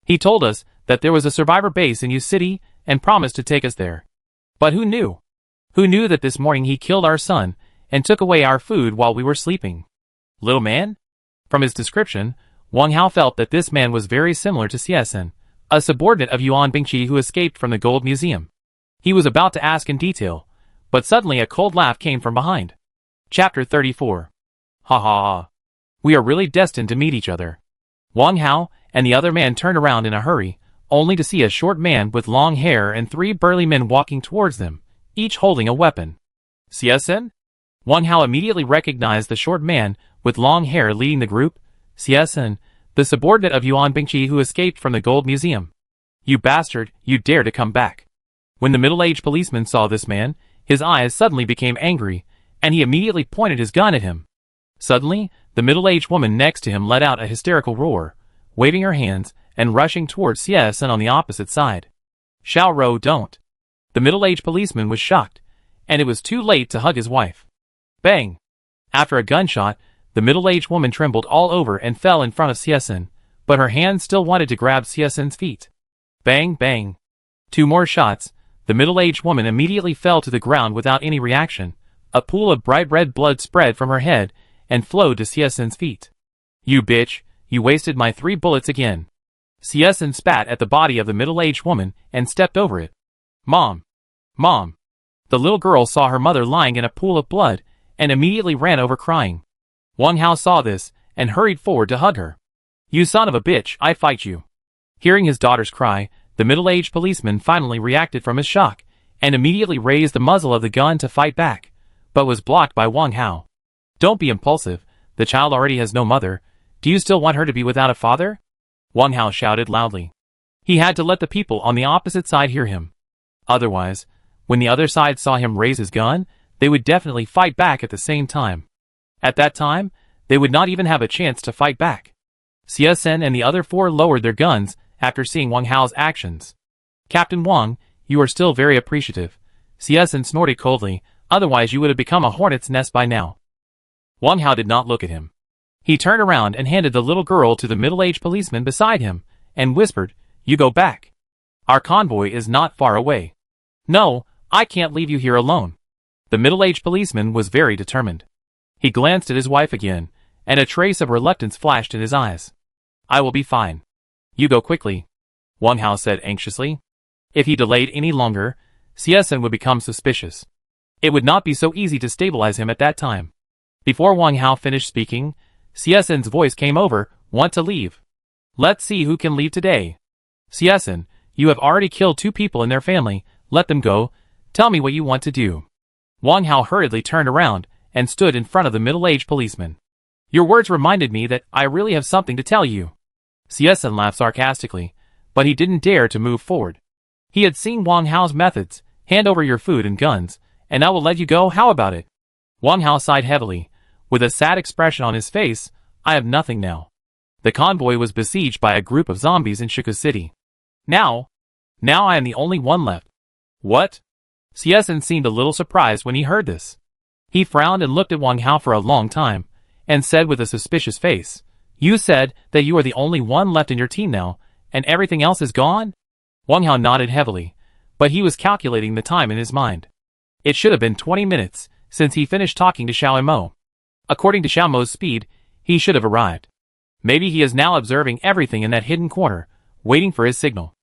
He told us that there was a survivor base in U City and promised to take us there. But who knew? Who knew that this morning he killed our son and took away our food while we were sleeping?" Little man? From his description, Wang Hao felt that this man was very similar to Xie, a subordinate of Yuan Bingqi who escaped from the Gold Museum. He was about to ask in detail, but suddenly a cold laugh came from behind. Chapter 34. Ha ha ha. We are really destined to meet each other. Wang Hao and the other man turned around in a hurry, only to see a short man with long hair and 3 burly men walking towards them, each holding a weapon. Xie? Wang Hao immediately recognized the short man with long hair leading the group. Xie, the subordinate of Yuan Bingqi who escaped from the Gold Museum. "You bastard, you dare to come back." When the middle-aged policeman saw this man, his eyes suddenly became angry, and he immediately pointed his gun at him. Suddenly, the middle-aged woman next to him let out a hysterical roar, waving her hands and rushing towards Xie on the opposite side. "Xiao Rou, don't." The middle-aged policeman was shocked, and it was too late to hug his wife. Bang! After a gunshot, the middle-aged woman trembled all over and fell in front of Xie, but her hands still wanted to grab Xie's feet. Bang, bang. 2 more shots. The middle-aged woman immediately fell to the ground without any reaction. A pool of bright red blood spread from her head and flowed to Xie's feet. "You bitch, you wasted my 3 bullets again." Xie spat at the body of the middle-aged woman and stepped over it. "Mom! Mom!" The little girl saw her mother lying in a pool of blood and immediately ran over crying. Wang Hao saw this and hurried forward to hug her. "You son of a bitch, I fight you." Hearing his daughter's cry, the middle-aged policeman finally reacted from his shock and immediately raised the muzzle of the gun to fight back, but was blocked by Wang Hao. "Don't be impulsive, the child already has no mother. Do you still want her to be without a father?" Wang Hao shouted loudly. He had to let the people on the opposite side hear him. Otherwise, when the other side saw him raise his gun, they would definitely fight back at the same time. At that time, they would not even have a chance to fight back. Xie and the other 4 lowered their guns after seeing Wang Hao's actions. "Captain Wang, you are still very appreciative," Xie snorted coldly, "otherwise you would have become a hornet's nest by now." Wang Hao did not look at him. He turned around and handed the little girl to the middle-aged policeman beside him, and whispered, "You go back. Our convoy is not far away." "No, I can't leave you here alone." The middle-aged policeman was very determined. He glanced at his wife again, and a trace of reluctance flashed in his eyes. "I will be fine. You go quickly," Wang Hao said anxiously. If he delayed any longer, Xie would become suspicious. It would not be so easy to stabilize him at that time. Before Wang Hao finished speaking, CSN's voice came over, "Want to leave? Let's see who can leave today. CSN, you have already killed 2 people in their family, let them go, tell me what you want to do." Wang Hao hurriedly turned around and stood in front of the middle-aged policeman. "Your words reminded me that I really have something to tell you." CSN laughed sarcastically, but he didn't dare to move forward. He had seen Wang Hao's methods. "Hand over your food and guns, and I will let you go, how about it?" Wang Hao sighed heavily, with a sad expression on his face. "I have nothing now." The convoy was besieged by a group of zombies in Shuka City. Now I am the only one left." "What?" CSN seemed a little surprised when he heard this. He frowned and looked at Wang Hao for a long time, and said with a suspicious face, "You said that you are the only one left in your team now, and everything else is gone?" Wang Hao nodded heavily, but he was calculating the time in his mind. It should have been 20 minutes since he finished talking to Xiao Mo. According to Xiao Mo's speed, he should have arrived. Maybe he is now observing everything in that hidden corner, waiting for his signal.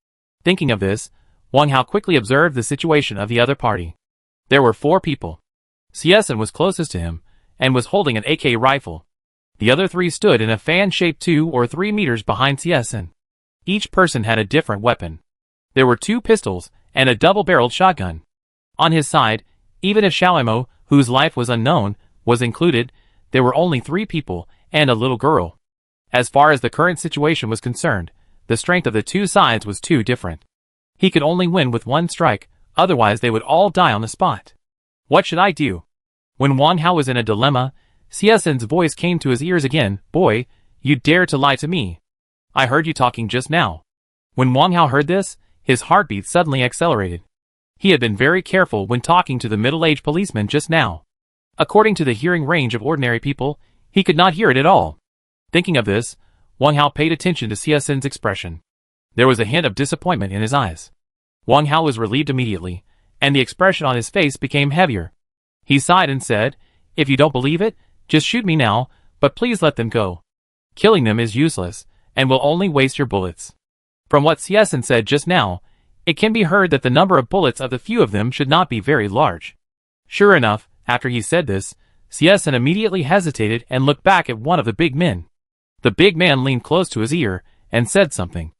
Thinking of this, Wang Hao quickly observed the situation of the other party. There were 4 people. CSN was closest to him, and was holding an AK rifle. The other 3 stood in a fan-shaped 2 or 3 meters behind CSN. Each person had a different weapon. There were 2 pistols, and a double-barreled shotgun. On his side, even if Xiao Mo, whose life was unknown, was included, there were only 3 people, and a little girl. As far as the current situation was concerned, the strength of the 2 sides was too different. He could only win with 1 strike, otherwise they would all die on the spot. What should I do? When Wang Hao was in a dilemma, CSN's voice came to his ears again. "Boy, you dare to lie to me. I heard you talking just now." When Wang Hao heard this, his heartbeat suddenly accelerated. He had been very careful when talking to the middle-aged policeman just now. According to the hearing range of ordinary people, he could not hear it at all. Thinking of this, Wang Hao paid attention to CSN's expression. There was a hint of disappointment in his eyes. Wang Hao was relieved immediately, and the expression on his face became heavier. He sighed and said, "If you don't believe it, just shoot me now, but please let them go. Killing them is useless, and will only waste your bullets." From what CSN said just now, it can be heard that the number of bullets of the few of them should not be very large. Sure enough, after he said this, CSN immediately hesitated and looked back at one of the big men. The big man leaned close to his ear and said something.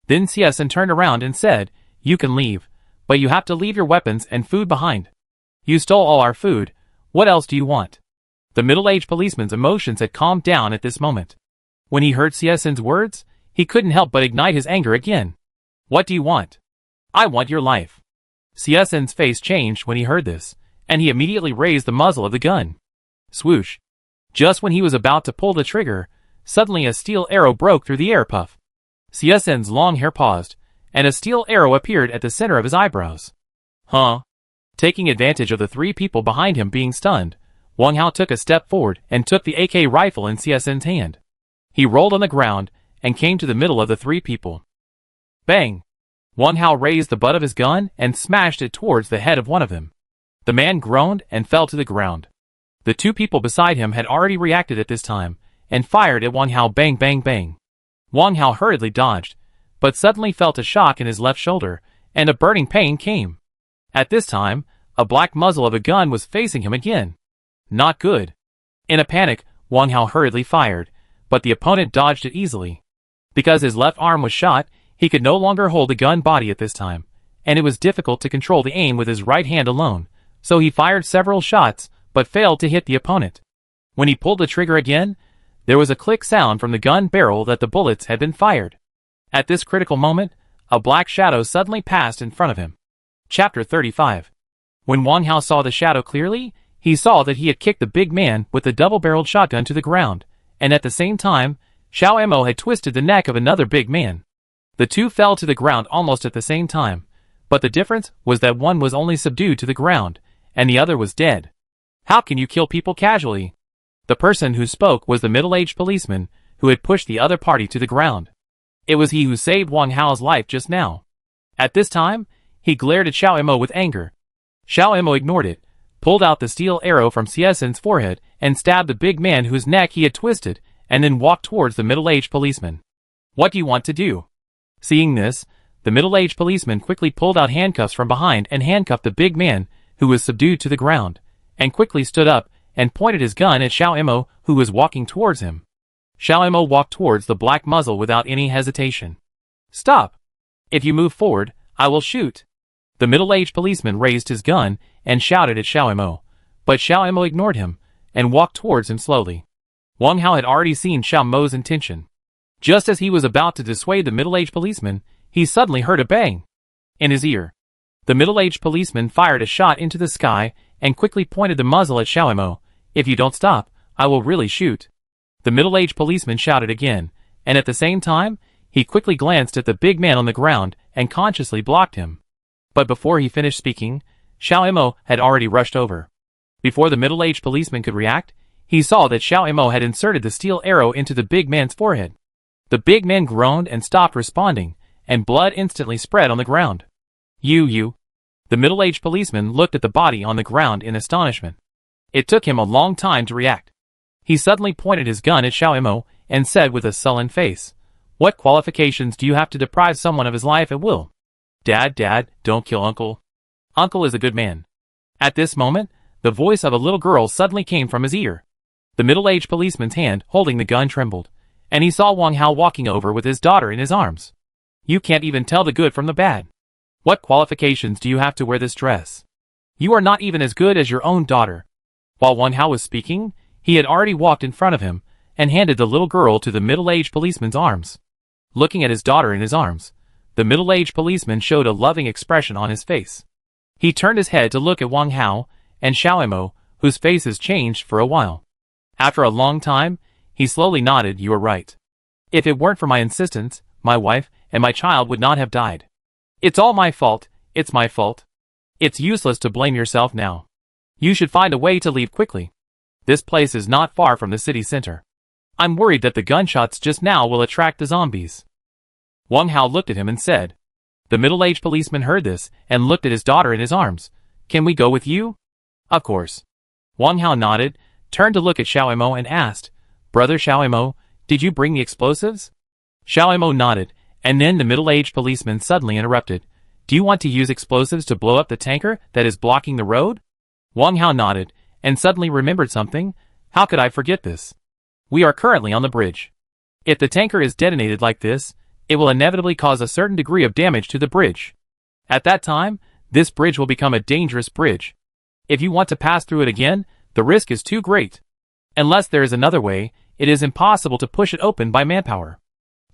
Then CSN turned around and said, "You can leave, but you have to leave your weapons and food behind. You stole all our food, what else do you want?" The middle-aged policeman's emotions had calmed down at this moment. When he heard CSN's words, he couldn't help but ignite his anger again. "What do you want?" "I want your life." CSN's face changed when he heard this, and he immediately raised the muzzle of the gun. Swoosh. Just when he was about to pull the trigger, suddenly a steel arrow broke through the air puff. CSN's long hair paused, and a steel arrow appeared at the center of his eyebrows. Huh? Taking advantage of the 3 people behind him being stunned, Wang Hao took a step forward and took the AK rifle in CSN's hand. He rolled on the ground and came to the middle of the 3 people. Bang! Wang Hao raised the butt of his gun and smashed it towards the head of one of them. The man groaned and fell to the ground. The 2 people beside him had already reacted at this time, and fired at Wang Hao. Bang, bang, bang. Wang Hao hurriedly dodged, but suddenly felt a shock in his left shoulder, and a burning pain came. At this time, a black muzzle of a gun was facing him again. Not good. In a panic, Wang Hao hurriedly fired, but the opponent dodged it easily. Because his left arm was shot, he could no longer hold the gun body at this time, and it was difficult to control the aim with his right hand alone, so he fired several shots, but failed to hit the opponent. When he pulled the trigger again, there was a click sound from the gun barrel that the bullets had been fired. At this critical moment, a black shadow suddenly passed in front of him. Chapter 35. When Wang Hao saw the shadow clearly, he saw that he had kicked the big man with the double-barreled shotgun to the ground, and at the same time, Xiao Mo had twisted the neck of another big man. The 2 fell to the ground almost at the same time, but the difference was that one was only subdued to the ground, and the other was dead. How can you kill people casually? The person who spoke was the middle-aged policeman who had pushed the other party to the ground. It was he who saved Wang Hao's life just now. At this time, he glared at Xiao Mo with anger. Xiao Mo ignored it, pulled out the steel arrow from CSN's forehead, and stabbed the big man whose neck he had twisted, and then walked towards the middle-aged policeman. What do you want to do? Seeing this, the middle-aged policeman quickly pulled out handcuffs from behind and handcuffed the big man, who was subdued to the ground, and quickly stood up and pointed his gun at Xiao Imo, who was walking towards him. Xiao Imo walked towards the black muzzle without any hesitation. "Stop! If you move forward, I will shoot." The middle-aged policeman raised his gun and shouted at Xiao Imo, but Xiao Imo ignored him and walked towards him slowly. Wang Hao had already seen Xiao Mo's intention. Just as he was about to dissuade the middle-aged policeman, he suddenly heard a bang in his ear. The middle-aged policeman fired a shot into the sky and quickly pointed the muzzle at Xiao Imo. "If you don't stop, I will really shoot." The middle-aged policeman shouted again, and at the same time, he quickly glanced at the big man on the ground and consciously blocked him. But before he finished speaking, Xiao Imo had already rushed over. Before the middle-aged policeman could react, he saw that Xiao Imo had inserted the steel arrow into the big man's forehead. The big man groaned and stopped responding, and blood instantly spread on the ground. You. The middle-aged policeman looked at the body on the ground in astonishment. It took him a long time to react. He suddenly pointed his gun at Xiao Imo and said with a sullen face, "What qualifications do you have to deprive someone of his life at will?" Dad, don't kill Uncle. Uncle is a good man." At this moment, the voice of a little girl suddenly came from his ear. The middle-aged policeman's hand holding the gun trembled, and he saw Wang Hao walking over with his daughter in his arms. "You can't even tell the good from the bad. What qualifications do you have to wear this dress? You are not even as good as your own daughter." While Wang Hao was speaking, he had already walked in front of him and handed the little girl to the middle-aged policeman's arms. Looking at his daughter in his arms, the middle-aged policeman showed a loving expression on his face. He turned his head to look at Wang Hao and Xiao Imo, whose faces changed for a while. After a long time, he slowly nodded. "You are right. If it weren't for my insistence, my wife and my child would not have died. It's all my fault, it's my fault. It's useless to blame yourself now. You should find a way to leave quickly. This place is not far from the city center. I'm worried that the gunshots just now will attract the zombies." Wang Hao looked at him and said. The middle-aged policeman heard this and looked at his daughter in his arms. "Can we go with you?" "Of course." Wang Hao nodded, turned to look at Xiao Imo and asked, "Brother Xiao Imo, did you bring the explosives?" Xiao Imo nodded, and then the middle-aged policeman suddenly interrupted. "Do you want to use explosives to blow up the tanker that is blocking the road?" Wang Hao nodded, and suddenly remembered something. "How could I forget this? We are currently on the bridge. If the tanker is detonated like this, it will inevitably cause a certain degree of damage to the bridge. At that time, this bridge will become a dangerous bridge. If you want to pass through it again, the risk is too great. Unless there is another way, it is impossible to push it open by manpower."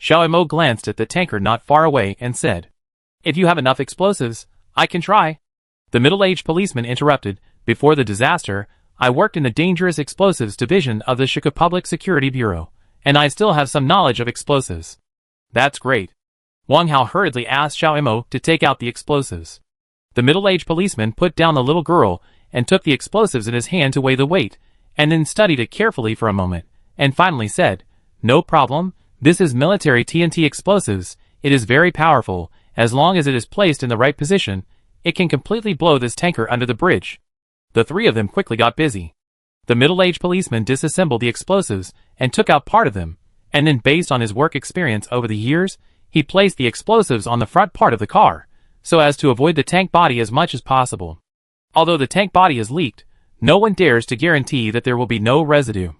Xiao Imo glanced at the tanker not far away and said, "If you have enough explosives, I can try." The middle-aged policeman interrupted. "Before the disaster, I worked in the Dangerous Explosives Division of the Shika Public Security Bureau, and I still have some knowledge of explosives." "That's great." Wang Hao hurriedly asked Xiao Imo to take out the explosives. The middle-aged policeman put down the little girl and took the explosives in his hand to weigh the weight, and then studied it carefully for a moment, and finally said, "No problem, this is military TNT explosives. It is very powerful. As long as it is placed in the right position, it can completely blow this tanker under the bridge." The three of them quickly got busy. The middle-aged policeman disassembled the explosives and took out part of them, and then based on his work experience over the years, he placed the explosives on the front part of the car, so as to avoid the tank body as much as possible. Although the tank body is leaked, no one dares to guarantee that there will be no residue.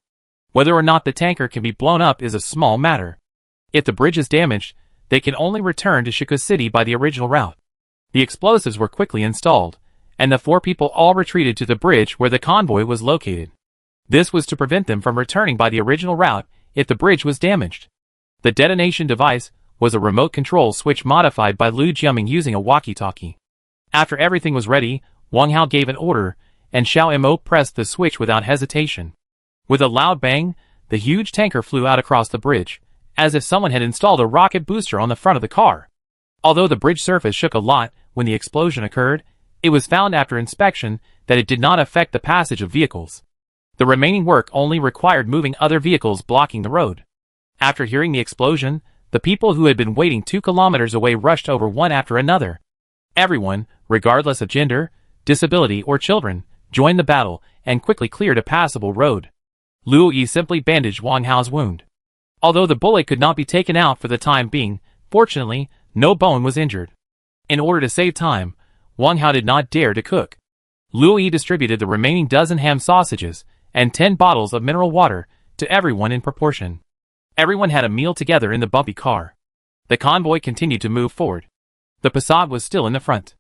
Whether or not the tanker can be blown up is a small matter. If the bridge is damaged, they can only return to Shika City by the original route. The explosives were quickly installed, and the four people all retreated to the bridge where the convoy was located. This was to prevent them from returning by the original route if the bridge was damaged. The detonation device was a remote control switch modified by Lu Jiaming using a walkie-talkie. After everything was ready, Wang Hao gave an order, and Xiao Imo pressed the switch without hesitation. With a loud bang, the huge tanker flew out across the bridge, as if someone had installed a rocket booster on the front of the car. Although the bridge surface shook a lot when the explosion occurred, it was found after inspection that it did not affect the passage of vehicles. The remaining work only required moving other vehicles blocking the road. After hearing the explosion, the people who had been waiting 2 kilometers away rushed over one after another. Everyone, regardless of gender, disability or children, joined the battle and quickly cleared a passable road. Luo Yi simply bandaged Wang Hao's wound. Although the bullet could not be taken out for the time being, fortunately, no bone was injured. In order to save time, Wang Hao did not dare to cook. Luo Yi distributed the remaining dozen ham sausages and 10 bottles of mineral water to everyone in proportion. Everyone had a meal together in the bumpy car. The convoy continued to move forward. The Passat was still in the front.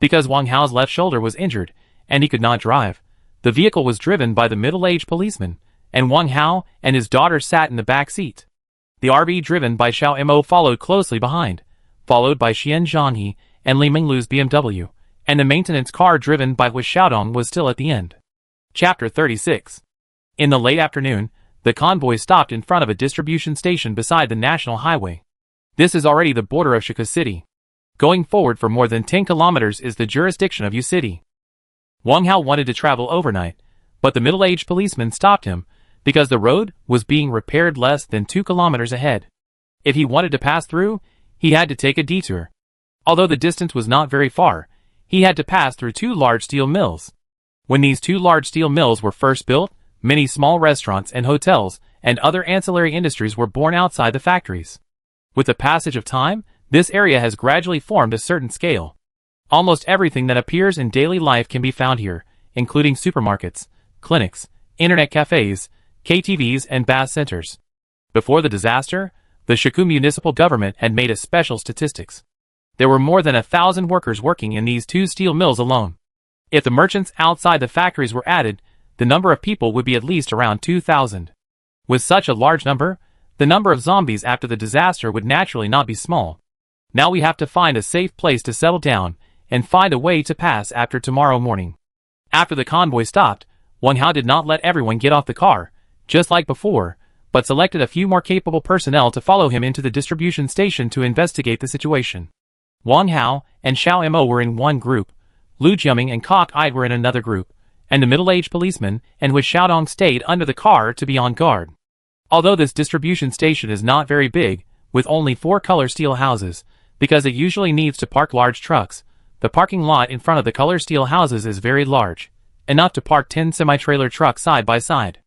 Because Wang Hao's left shoulder was injured, and he could not drive, the vehicle was driven by the middle-aged policeman, and Wang Hao and his daughter sat in the back seat. The RV driven by Xiao Mo followed closely behind, followed by Xian Zhanghe and Li Minglu's BMW, and the maintenance car driven by Hu Xiaodong was still at the end. Chapter 36. In the late afternoon, the convoy stopped in front of a distribution station beside the national highway. This is already the border of Shika City. Going forward for more than 10 kilometers is the jurisdiction of Yu City. Wang Hao wanted to travel overnight, but the middle-aged policeman stopped him because the road was being repaired less than 2 kilometers ahead. If he wanted to pass through, he had to take a detour. Although the distance was not very far, he had to pass through 2 large steel mills. When these 2 large steel mills were first built, many small restaurants and hotels and other ancillary industries were born outside the factories. With the passage of time, this area has gradually formed a certain scale. Almost everything that appears in daily life can be found here, including supermarkets, clinics, internet cafes, KTVs and bath centers. Before the disaster, the Shiku municipal government had made a special statistics. There were more than 1,000 workers working in these 2 steel mills alone. If the merchants outside the factories were added, the number of people would be at least around 2,000. With such a large number, the number of zombies after the disaster would naturally not be small. Now we have to find a safe place to settle down and find a way to pass after tomorrow morning. After the convoy stopped, Wang Hao did not let everyone get off the car, just like before, but selected a few more capable personnel to follow him into the distribution station to investigate the situation. Wang Hao and Xiao Mo were in one group, Lu Jiaming and Cock-Eyed were in another group, and the middle-aged policeman and Hu Xiaodong stayed under the car to be on guard. Although this distribution station is not very big, with only 4 color steel houses, because it usually needs to park large trucks, the parking lot in front of the color steel houses is very large, enough to park 10 semi-trailer trucks side by side.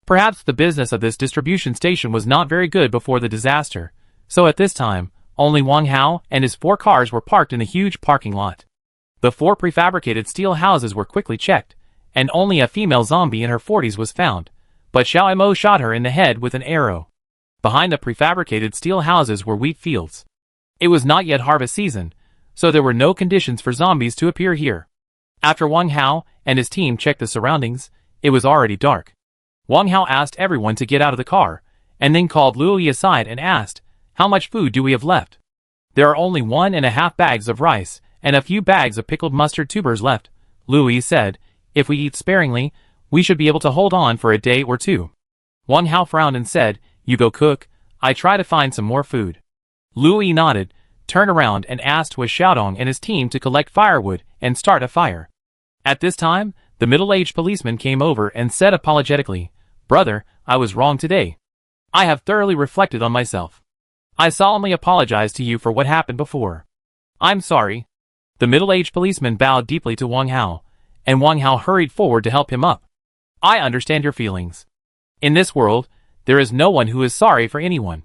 Perhaps the business of this distribution station was not very good before the disaster, so at this time, only Wang Hao and his 4 cars were parked in a huge parking lot. The 4 prefabricated steel houses were quickly checked, and only a female zombie in her 40s was found, but Xiao Mo shot her in the head with an arrow. Behind the prefabricated steel houses were wheat fields. It was not yet harvest season, so there were no conditions for zombies to appear here. After Wang Hao and his team checked the surroundings, it was already dark. Wang Hao asked everyone to get out of the car, and then called Lu Yi aside and asked, "How much food do we have left?" "There are only 1.5 bags of rice and a few bags of pickled mustard tubers left," Lu Yi said. "If we eat sparingly, we should be able to hold on for a day or 2. Wang Hao frowned and said, "You go cook, I try to find some more food." Lu Yi nodded, turned around and asked Hu Xiaodong and his team to collect firewood and start a fire. At this time, the middle-aged policeman came over and said apologetically, "Brother, I was wrong today. I have thoroughly reflected on myself. I solemnly apologize to you for what happened before. I'm sorry." The middle-aged policeman bowed deeply to Wang Hao, and Wang Hao hurried forward to help him up. "I understand your feelings. In this world, there is no one who is sorry for anyone.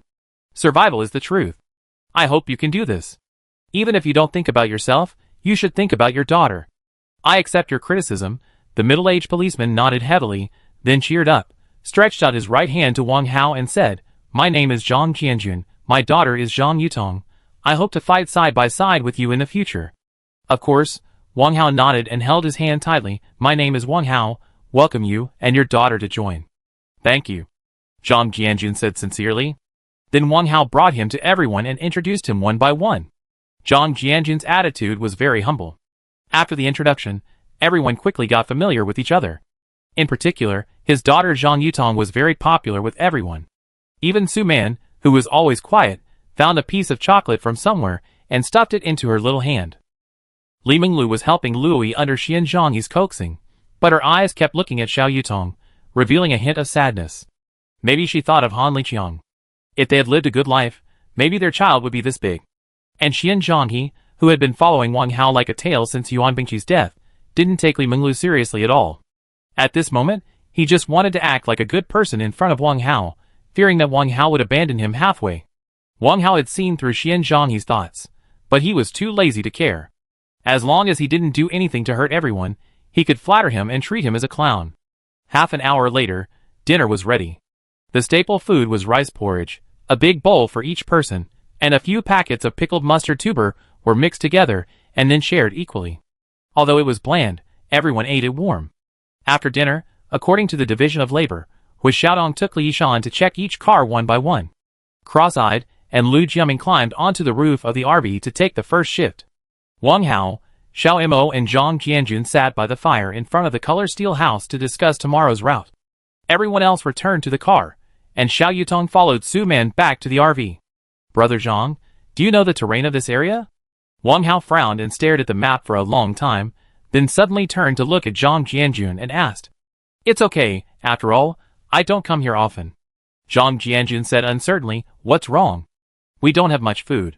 Survival is the truth. I hope you can do this. Even if you don't think about yourself, you should think about your daughter. I accept your criticism." The middle-aged policeman nodded heavily, then cheered up, stretched out his right hand to Wang Hao and said, "My name is Zhang Jianjun, my daughter is Zhang Yutong. I hope to fight side by side with you in the future." Of course, Wang Hao nodded and held his hand tightly. "My name is Wang Hao, welcome you and your daughter to join." "Thank you," Zhang Jianjun said sincerely. Then Wang Hao brought him to everyone and introduced him one by one. Zhang Jianjun's attitude was very humble. After the introduction, everyone quickly got familiar with each other. In particular, his daughter Zhang Yutong was very popular with everyone. Even Su Man, who was always quiet, found a piece of chocolate from somewhere and stuffed it into her little hand. Li Minglu was helping Lu Yi under Xian Zhanghe's coaxing, but her eyes kept looking at Xiao Yutong, revealing a hint of sadness. Maybe she thought of Han Liqiang. If they had lived a good life, maybe their child would be this big. And Xian Zhanghe, who had been following Wang Hao like a tail since Yuan Bingqi's death, didn't take Li Minglu seriously at all. At this moment, he just wanted to act like a good person in front of Wang Hao, fearing that Wang Hao would abandon him halfway. Wang Hao had seen through Xian Zhanghe's thoughts, but he was too lazy to care. As long as he didn't do anything to hurt everyone, he could flatter him and treat him as a clown. Half an hour later, dinner was ready. The staple food was rice porridge, a big bowl for each person, and a few packets of pickled mustard tuber were mixed together and then shared equally. Although it was bland, everyone ate it warm. After dinner, according to the division of labor, Hui Xiaodong took Li Yishan to check each car one by one. Cross-eyed, and Lu Jiaming climbed onto the roof of the RV to take the first shift. Wang Hao, Xiao Imo and Zhang Jianjun sat by the fire in front of the color steel house to discuss tomorrow's route. Everyone else returned to the car, and Xiao Yutong followed Su Man back to the RV. Brother Zhang, do you know the terrain of this area? Wang Hao frowned and stared at the map for a long time, then suddenly turned to look at Zhang Jianjun and asked. It's okay, after all, I don't come here often. Zhang Jianjun said uncertainly, what's wrong? We don't have much food.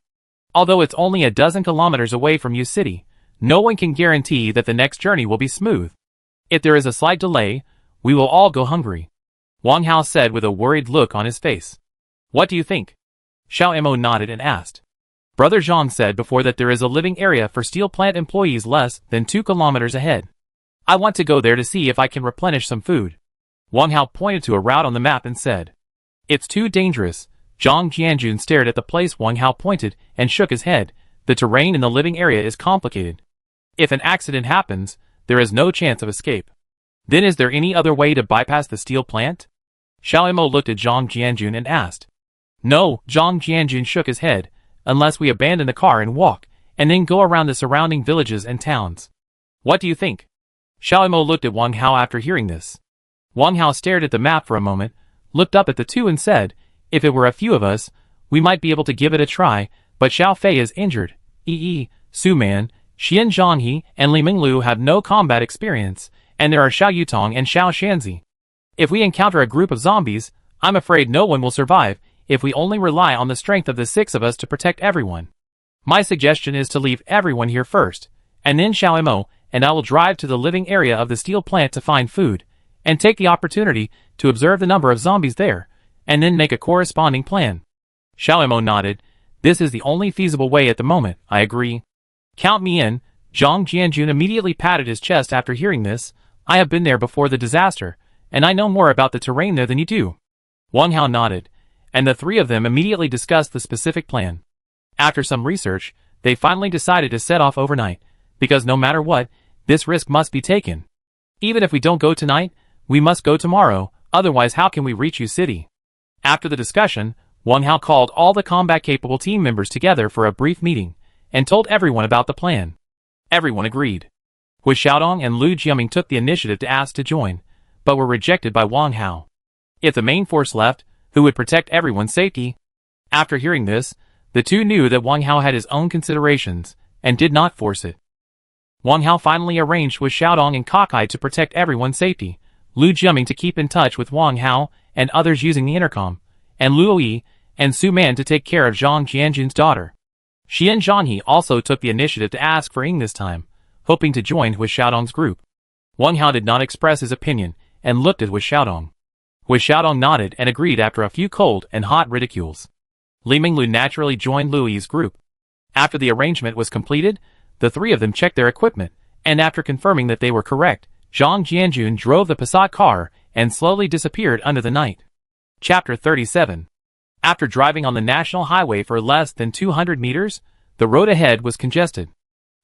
Although it's only a dozen kilometers away from Yu City, no one can guarantee that the next journey will be smooth. If there is a slight delay, we will all go hungry. Wang Hao said with a worried look on his face. What do you think? Xiao Imo nodded and asked. Brother Zhang said before that there is a living area for steel plant employees less than 2 kilometers ahead. I want to go there to see if I can replenish some food. Wang Hao pointed to a route on the map and said. It's too dangerous. Zhang Jianjun stared at the place Wang Hao pointed and shook his head. The terrain in the living area is complicated. If an accident happens, there is no chance of escape. Then is there any other way to bypass the steel plant? Xiao Imo looked at Zhang Jianjun and asked. No, Zhang Jianjun shook his head, unless we abandon the car and walk, and then go around the surrounding villages and towns. What do you think? Xiao Imo looked at Wang Hao after hearing this. Wang Hao stared at the map for a moment, looked up at the two and said, if it were a few of us, we might be able to give it a try, but Xiao Fei is injured. Su Man, Xian Zhanghe, and Li Minglu have no combat experience, and there are Xiao Yutong and Xiao Shanzi. If we encounter a group of zombies, I'm afraid no one will survive if we only rely on the strength of the 6 of us to protect everyone. My suggestion is to leave everyone here first, and then Xiao Mo and I will drive to the living area of the steel plant to find food, and take the opportunity to observe the number of zombies there, and then make a corresponding plan. Xiao Mo nodded. This is the only feasible way at the moment, I agree. Count me in. Zhang Jianjun immediately patted his chest after hearing this. I have been there before the disaster, and I know more about the terrain there than you do. Wang Hao nodded, and the 3 of them immediately discussed the specific plan. After some research, they finally decided to set off overnight, because no matter what, this risk must be taken. Even if we don't go tonight, we must go tomorrow, otherwise how can we reach Yu City? After the discussion, Wang Hao called all the combat-capable team members together for a brief meeting, and told everyone about the plan. Everyone agreed. Hui Xiaodong and Lu Jiaming took the initiative to ask to join, but were rejected by Wang Hao. If the main force left, who would protect everyone's safety? After hearing this, the two knew that Wang Hao had his own considerations, and did not force it. Wang Hao finally arranged with Xiaodong and Cockeye to protect everyone's safety, Lu Jiaming to keep in touch with Wang Hao and others using the intercom, and Luo Yi and Su Man to take care of Zhang Jianjun's daughter. Xian Zhanghe also took the initiative to ask for Ying this time, hoping to join with Xiaodong's group. Wang Hao did not express his opinion, and looked at Hui Xiaodong. Hui Xiaodong nodded and agreed after a few cold and hot ridicules. Li Minglu naturally joined Lu Yi's group. After the arrangement was completed, the 3 of them checked their equipment, and after confirming that they were correct, Zhang Jianjun drove the Passat car and slowly disappeared under the night. Chapter 37. After driving on the national highway for less than 200 meters, the road ahead was congested.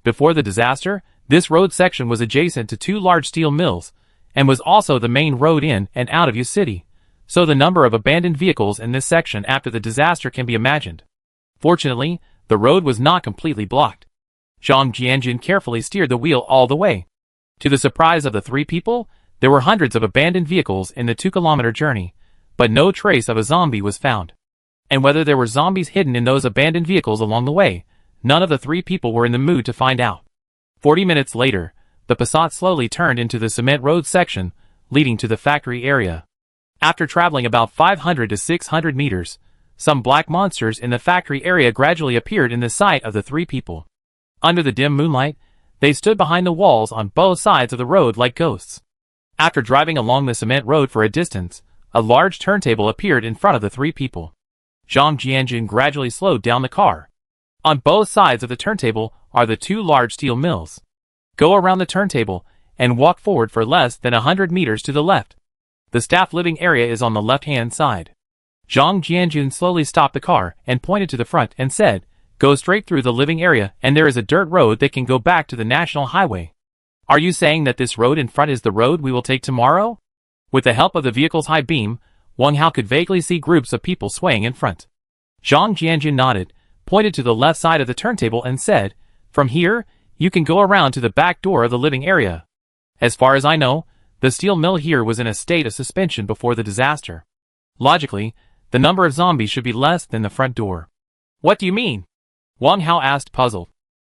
Before the disaster, this road section was adjacent to 2 large steel mills, and was also the main road in and out of Yu City, so the number of abandoned vehicles in this section after the disaster can be imagined. Fortunately, the road was not completely blocked. Zhang Jianjun carefully steered the wheel all the way. To the surprise of the 3 people, there were hundreds of abandoned vehicles in the 2-kilometer journey, but no trace of a zombie was found. And whether there were zombies hidden in those abandoned vehicles along the way, none of the 3 people were in the mood to find out. 40 minutes later, the Passat slowly turned into the cement road section, leading to the factory area. After traveling about 500 to 600 meters, some black monsters in the factory area gradually appeared in the sight of the 3 people. Under the dim moonlight, they stood behind the walls on both sides of the road like ghosts. After driving along the cement road for a distance, a large turntable appeared in front of the 3 people. Zhang Jianjun gradually slowed down the car. On both sides of the turntable are the 2 large steel mills. Go around the turntable, and walk forward for less than 100 meters to the left. The staff living area is on the left-hand side. Zhang Jianjun slowly stopped the car and pointed to the front and said, "Go straight through the living area and there is a dirt road that can go back to the national highway." "Are you saying that this road in front is the road we will take tomorrow?" With the help of the vehicle's high beam, Wang Hao could vaguely see groups of people swaying in front. Zhang Jianjun nodded, pointed to the left side of the turntable and said, "From here, you can go around to the back door of the living area. As far as I know, the steel mill here was in a state of suspension before the disaster. Logically, the number of zombies should be less than the front door." "What do you mean?" Wang Hao asked, puzzled.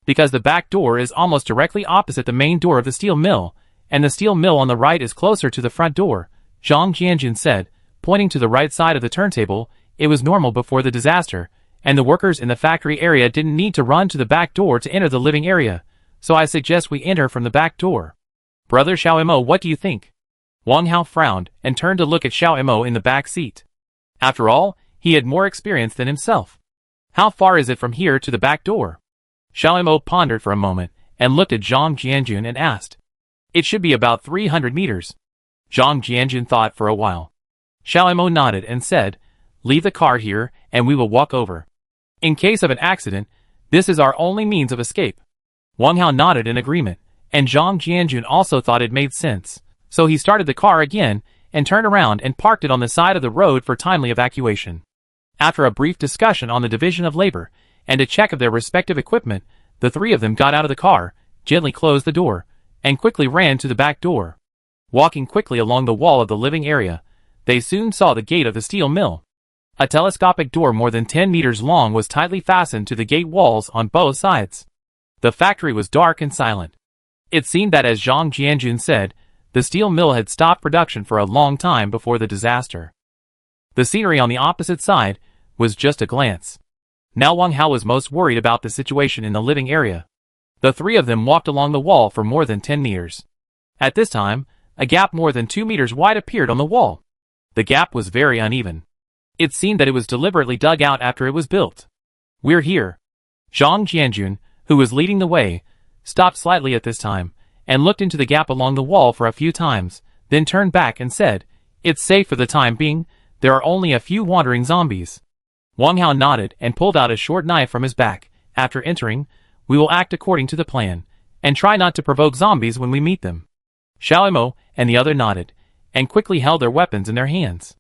"Because the back door is almost directly opposite the main door of the steel mill, and the steel mill on the right is closer to the front door," Zhang Jianjun said, pointing to the right side of the turntable. "It was normal before the disaster, and the workers in the factory area didn't need to run to the back door to enter the living area, so I suggest we enter from the back door. Brother Xiaomo, what do you think?" Wang Hao frowned and turned to look at Xiaomo in the back seat. After all, he had more experience than himself. "How far is it from here to the back door?" Xiaomo pondered for a moment and looked at Zhang Jianjun and asked. "It should be about 300 meters. Zhang Jianjun thought for a while. Xiaomo nodded and said, "Leave the car here and we will walk over. In case of an accident, this is our only means of escape." Wang Hao nodded in agreement, and Zhang Jianjun also thought it made sense, so he started the car again and turned around and parked it on the side of the road for timely evacuation. After a brief discussion on the division of labor and a check of their respective equipment, the three of them got out of the car, gently closed the door, and quickly ran to the back door. Walking quickly along the wall of the living area, they soon saw the gate of the steel mill. A telescopic door more than 10 meters long was tightly fastened to the gate walls on both sides. The factory was dark and silent. It seemed that, as Zhang Jianjun said, the steel mill had stopped production for a long time before the disaster. The scenery on the opposite side was just a glance. Now Wang Hao was most worried about the situation in the living area. The three of them walked along the wall for more than 10 meters. At this time, a gap more than 2 meters wide appeared on the wall. The gap was very uneven. It seemed that it was deliberately dug out after it was built. "We're here." Zhang Jianjun, who was leading the way, stopped slightly at this time, and looked into the gap along the wall for a few times, then turned back and said, "It's safe for the time being, there are only a few wandering zombies." Wang Hao nodded and pulled out a short knife from his back. "After entering, we will act according to the plan, and try not to provoke zombies when we meet them." Xiaomo and the other nodded, and quickly held their weapons in their hands.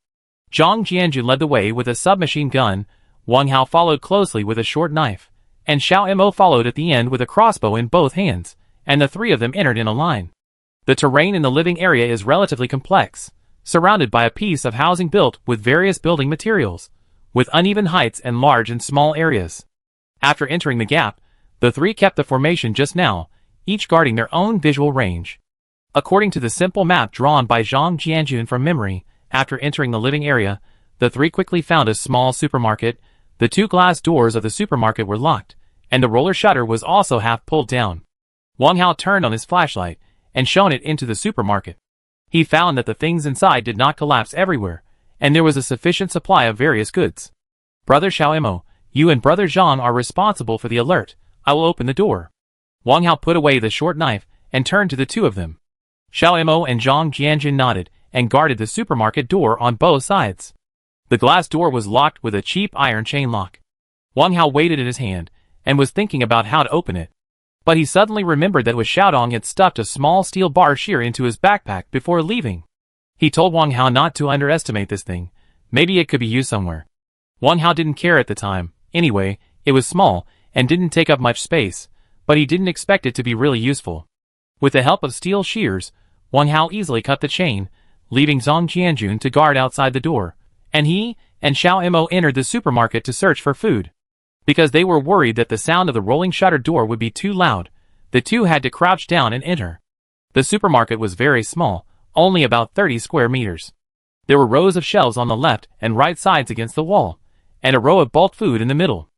Zhang Jianjun led the way with a submachine gun, Wang Hao followed closely with a short knife, and Xiaomo followed at the end with a crossbow in both hands, and the three of them entered in a line. The terrain in the living area is relatively complex, surrounded by a piece of housing built with various building materials, with uneven heights and large and small areas. After entering the gap, the three kept the formation just now, each guarding their own visual range. According to the simple map drawn by Zhang Jianjun from memory, after entering the living area, the three quickly found a small supermarket. The two glass doors of the supermarket were locked, and the roller shutter was also half pulled down. Wang Hao turned on his flashlight and shone it into the supermarket. He found that the things inside did not collapse everywhere, and there was a sufficient supply of various goods. "Brother Xiaomo, you and Brother Zhang are responsible for the alert. I will open the door." Wang Hao put away the short knife and turned to the two of them. Xiaomo and Zhang Jianjun nodded and guarded the supermarket door on both sides. The glass door was locked with a cheap iron chain lock. Wang Hao waited in his hand and was thinking about how to open it. But he suddenly remembered that Xiaodong had stuffed a small steel bar shear into his backpack before leaving. He told Wang Hao not to underestimate this thing. Maybe it could be used somewhere. Wang Hao didn't care at the time. Anyway, it was small and didn't take up much space, but he didn't expect it to be really useful. With the help of steel shears, Wang Hao easily cut the chain, leaving Zhang Jianjun to guard outside the door, and he and Xiaomo entered the supermarket to search for food. Because they were worried that the sound of the rolling shutter door would be too loud, the two had to crouch down and enter. The supermarket was very small, only about 30 square meters. There were rows of shelves on the left and right sides against the wall, and a row of bulk food in the middle.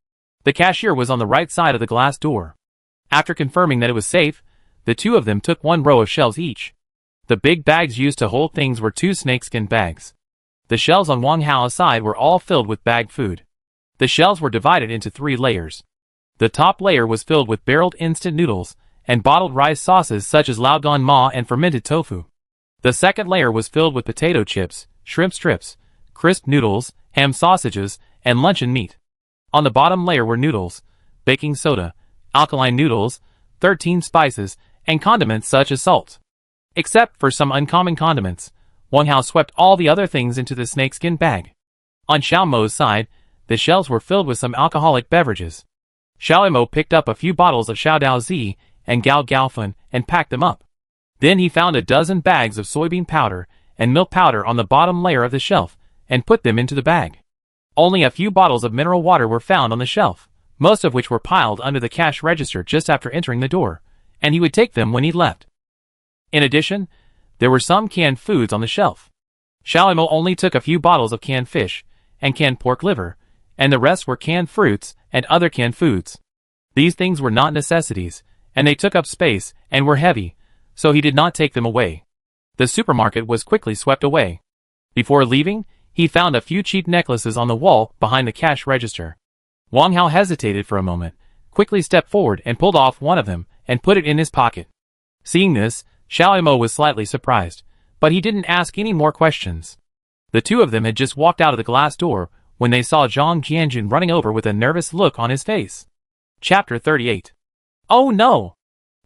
The cashier was on the right side of the glass door. After confirming that it was safe, the two of them took one row of shelves each. The big bags used to hold things were 2 snakeskin bags. The shelves on Wang Hao's side were all filled with bagged food. The shelves were divided into 3 layers. The top layer was filled with barreled instant noodles, and bottled rice sauces such as lao gan ma and fermented tofu. The second layer was filled with potato chips, shrimp strips, crisp noodles, ham sausages, and luncheon meat. On the bottom layer were noodles, baking soda, alkaline noodles, 13 spices, and condiments such as salt. Except for some uncommon condiments, Wang Hao swept all the other things into the snakeskin bag. On Xiao Mo's side, the shelves were filled with some alcoholic beverages. Xiao Mo picked up a few bottles of Xiao Dao Zi and Gao Gaofun and packed them up. Then he found a dozen bags of soybean powder and milk powder on the bottom layer of the shelf and put them into the bag. Only a few bottles of mineral water were found on the shelf, most of which were piled under the cash register just after entering the door, and he would take them when he left. In addition, there were some canned foods on the shelf. Xiao Mo only took a few bottles of canned fish and canned pork liver, and the rest were canned fruits and other canned foods. These things were not necessities, and they took up space and were heavy, so he did not take them away. The supermarket was quickly swept away. Before leaving, he found a few cheap necklaces on the wall behind the cash register. Wang Hao hesitated for a moment, quickly stepped forward and pulled off one of them and put it in his pocket. Seeing this, Xiao Mo was slightly surprised, but he didn't ask any more questions. The two of them had just walked out of the glass door when they saw Zhang Jianjun running over with a nervous look on his face. Chapter 38. Oh no!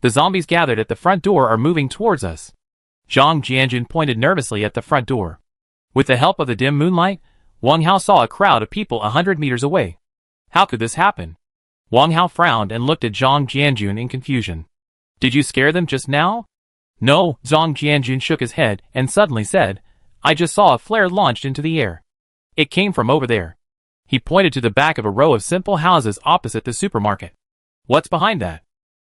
The zombies gathered at the front door are moving towards us. Zhang Jianjun pointed nervously at the front door. With the help of the dim moonlight, Wang Hao saw a crowd of people 100 meters away. How could this happen? Wang Hao frowned and looked at Zhang Jianjun in confusion. Did you scare them just now? No, Zhang Jianjun shook his head and suddenly said, I just saw a flare launched into the air. It came from over there. He pointed to the back of a row of simple houses opposite the supermarket. What's behind that?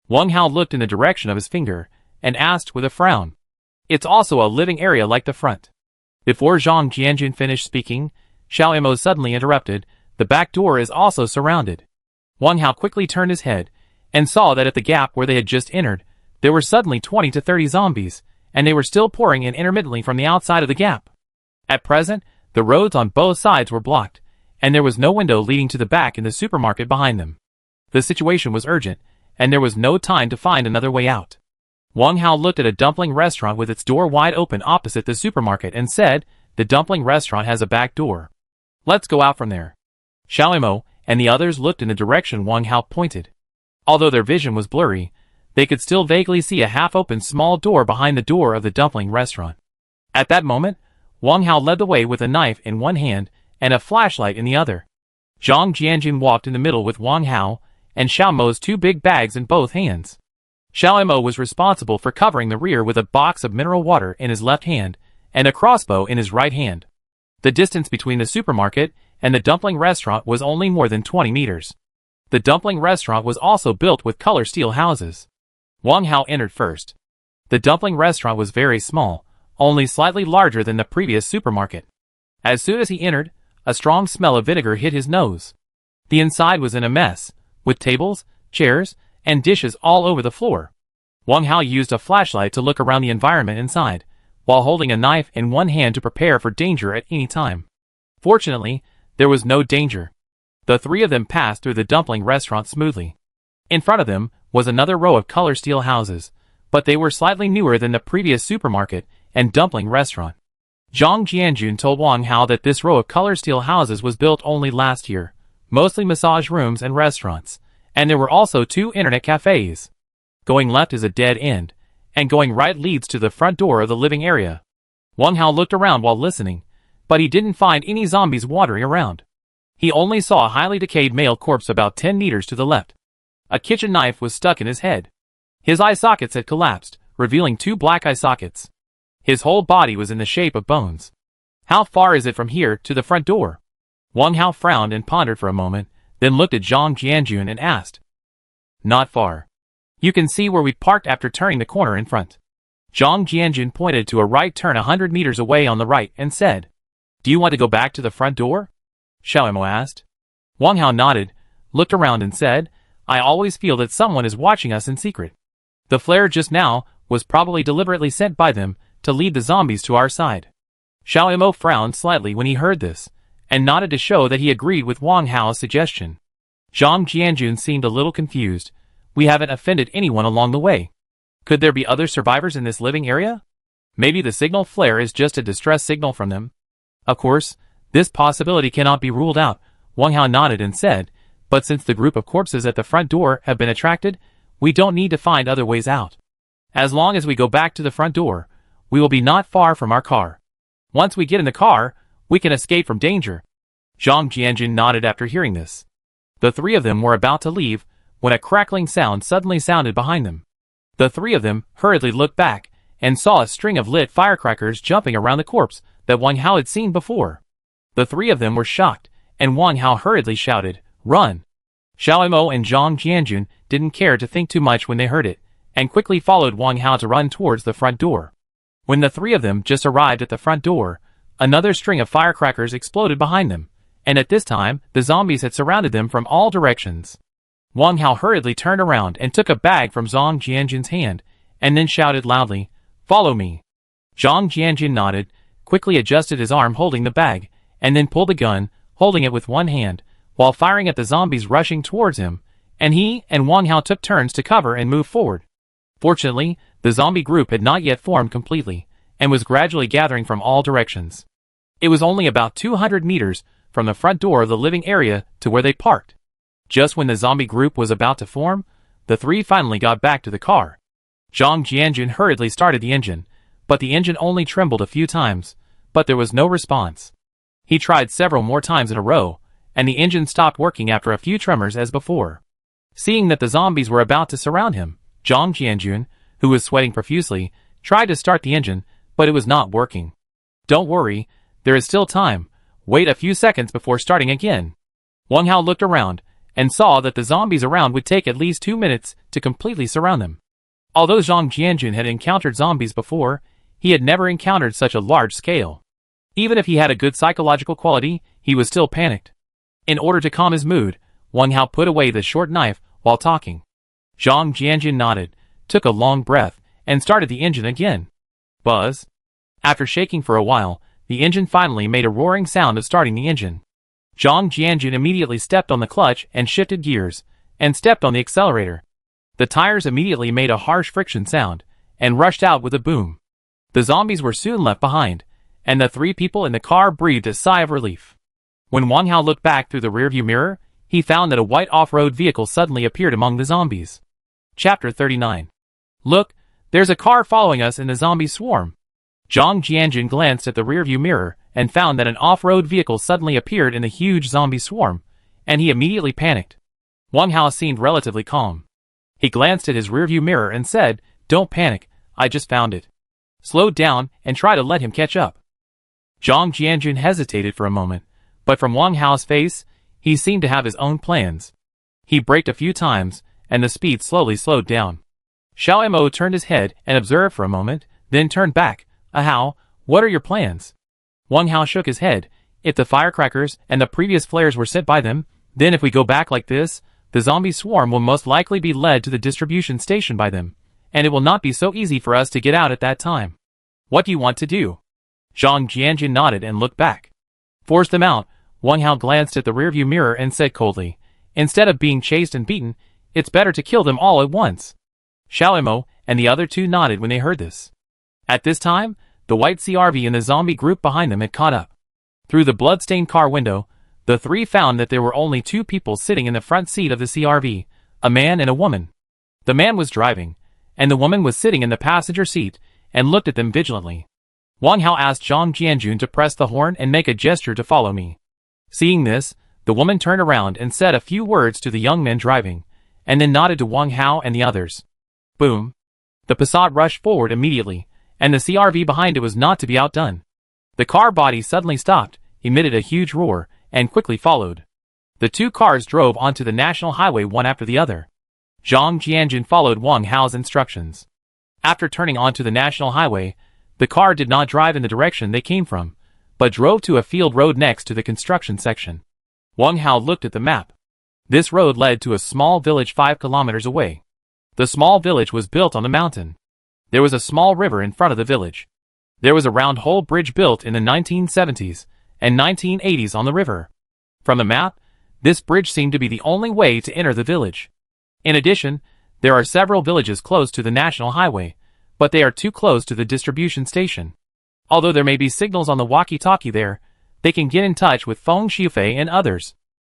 Wang Hao looked in the direction of his finger and asked with a frown. It's also a living area like the front. Before Zhang Jianjun finished speaking, Xiao Mo suddenly interrupted, the back door is also surrounded. Wang Hao quickly turned his head and saw that at the gap where they had just entered, there were suddenly 20 to 30 zombies, and they were still pouring in intermittently from the outside of the gap. At present, the roads on both sides were blocked, and there was no window leading to the back in the supermarket behind them. The situation was urgent, and there was no time to find another way out. Wang Hao looked at a dumpling restaurant with its door wide open opposite the supermarket and said, the dumpling restaurant has a back door. Let's go out from there. Xiao Mo and the others looked in the direction Wang Hao pointed. Although their vision was blurry, they could still vaguely see a half-open small door behind the door of the dumpling restaurant. At that moment, Wang Hao led the way with a knife in one hand and a flashlight in the other. Zhang Jianjun walked in the middle with Wang Hao and Xiao Mo's two big bags in both hands. Xiao Mo was responsible for covering the rear with a box of mineral water in his left hand and a crossbow in his right hand. The distance between the supermarket and the dumpling restaurant was only more than 20 meters. The dumpling restaurant was also built with color steel houses. Wang Hao entered first. The dumpling restaurant was very small, only slightly larger than the previous supermarket. As soon as he entered, a strong smell of vinegar hit his nose. The inside was in a mess, with tables, chairs, and dishes all over the floor. Wang Hao used a flashlight to look around the environment inside, while holding a knife in one hand to prepare for danger at any time. Fortunately, there was no danger. The three of them passed through the dumpling restaurant smoothly. In front of them was another row of color steel houses, but they were slightly newer than the previous supermarket and dumpling restaurant. Zhang Jianjun told Wang Hao that this row of color steel houses was built only last year, mostly massage rooms and restaurants, and there were also 2 internet cafes. Going left is a dead end, and going right leads to the front door of the living area. Wang Hao looked around while listening, but he didn't find any zombies wandering around. He only saw a highly decayed male corpse about 10 meters to the left. A kitchen knife was stuck in his head. His eye sockets had collapsed, revealing 2 black eye sockets. His whole body was in the shape of bones. How far is it from here to the front door? Wang Hao frowned and pondered for a moment, then looked at Zhang Jianjun and asked. Not far. You can see where we parked after turning the corner in front. Zhang Jianjun pointed to a right turn 100 meters away on the right and said, Do you want to go back to the front door? Xiao Mo asked. Wang Hao nodded, looked around and said, I always feel that someone is watching us in secret. The flare just now was probably deliberately sent by them to lead the zombies to our side. Xiao Mo frowned slightly when he heard this, and nodded to show that he agreed with Wang Hao's suggestion. Zhang Jianjun seemed a little confused, we haven't offended anyone along the way. Could there be other survivors in this living area? Maybe the signal flare is just a distress signal from them. Of course, this possibility cannot be ruled out, Wang Hao nodded and said, but since the group of corpses at the front door have been attracted, we don't need to find other ways out. As long as we go back to the front door, we will be not far from our car. Once we get in the car, we can escape from danger. Zhang Jianjun nodded after hearing this. The three of them were about to leave, when a crackling sound suddenly sounded behind them. The three of them hurriedly looked back, and saw a string of lit firecrackers jumping around the corpse that Wang Hao had seen before. The three of them were shocked, and Wang Hao hurriedly shouted, "Run!" Xiao Mo and Zhang Jianjun didn't care to think too much when they heard it, and quickly followed Wang Hao to run towards the front door. When the three of them just arrived at the front door, another string of firecrackers exploded behind them, and at this time, the zombies had surrounded them from all directions. Wang Hao hurriedly turned around and took a bag from Zhang Jianjun's hand, and then shouted loudly, "Follow me." Zhang Jianjun nodded, quickly adjusted his arm holding the bag, and then pulled the gun, holding it with one hand, while firing at the zombies rushing towards him, and he and Wang Hao took turns to cover and move forward. Fortunately, the zombie group had not yet formed completely, and was gradually gathering from all directions. It was only about 200 meters from the front door of the living area to where they parked. Just when the zombie group was about to form, the three finally got back to the car. Zhang Jianjun hurriedly started the engine, but the engine only trembled a few times, but there was no response. He tried several more times in a row, and the engine stopped working after a few tremors as before. Seeing that the zombies were about to surround him, Zhang Jianjun, who was sweating profusely, tried to start the engine, but it was not working. "Don't worry, there is still time. Wait a few seconds before starting again." Wang Hao looked around, and saw that the zombies around would take at least 2 minutes to completely surround them. Although Zhang Jianjun had encountered zombies before, he had never encountered such a large scale. Even if he had a good psychological quality, he was still panicked. In order to calm his mood, Wang Hao put away the short knife while talking. Zhang Jianjun nodded, took a long breath, and started the engine again. Buzz. After shaking for a while, the engine finally made a roaring sound of starting the engine. Zhang Jianjun immediately stepped on the clutch and shifted gears, and stepped on the accelerator. The tires immediately made a harsh friction sound, and rushed out with a boom. The zombies were soon left behind, and the three people in the car breathed a sigh of relief. When Wang Hao looked back through the rearview mirror, he found that a white off-road vehicle suddenly appeared among the zombies. Chapter 39. Look, there's a car following us in the zombie swarm. Zhang Jianjun glanced at the rearview mirror and found that an off-road vehicle suddenly appeared in the huge zombie swarm, and he immediately panicked. Wang Hao seemed relatively calm. He glanced at his rearview mirror and said, "Don't panic, I just found it. Slow down and try to let him catch up." Zhang Jianjun hesitated for a moment, but from Wang Hao's face, he seemed to have his own plans. He braked a few times, and the speed slowly slowed down. Xiao Mo turned his head and observed for a moment, then turned back. "Hao, what are your plans?" Wang Hao shook his head. "If the firecrackers and the previous flares were sent by them, then if we go back like this, the zombie swarm will most likely be led to the distribution station by them, and it will not be so easy for us to get out at that time. What do you want to do?" Zhang Jianjun nodded and looked back. "Force them out." Wang Hao glanced at the rearview mirror and said coldly, "Instead of being chased and beaten, it's better to kill them all at once." Xiao Mo and the other two nodded when they heard this. At this time, the white CRV and the zombie group behind them had caught up. Through the blood-stained car window, the three found that there were only two people sitting in the front seat of the CRV, a man and a woman. The man was driving, and the woman was sitting in the passenger seat, and looked at them vigilantly. Wang Hao asked Zhang Jianjun to press the horn and make a gesture to follow me. Seeing this, the woman turned around and said a few words to the young men driving, and then nodded to Wang Hao and the others. Boom! The Passat rushed forward immediately, and the CRV behind it was not to be outdone. The car body suddenly stopped, emitted a huge roar, and quickly followed. The two cars drove onto the national highway one after the other. Zhang Jianjun followed Wang Hao's instructions. After turning onto the national highway, the car did not drive in the direction they came from, but drove to a field road next to the construction section. Wang Hao looked at the map. This road led to a small village 5 kilometers away. The small village was built on the mountain. There was a small river in front of the village. There was a round hole bridge built in the 1970s and 1980s on the river. From the map, this bridge seemed to be the only way to enter the village. In addition, There are several villages close to the national highway, but they are too close to the distribution station. Although there may be signals on the walkie-talkie there, they can get in touch with Feng Shifei and others.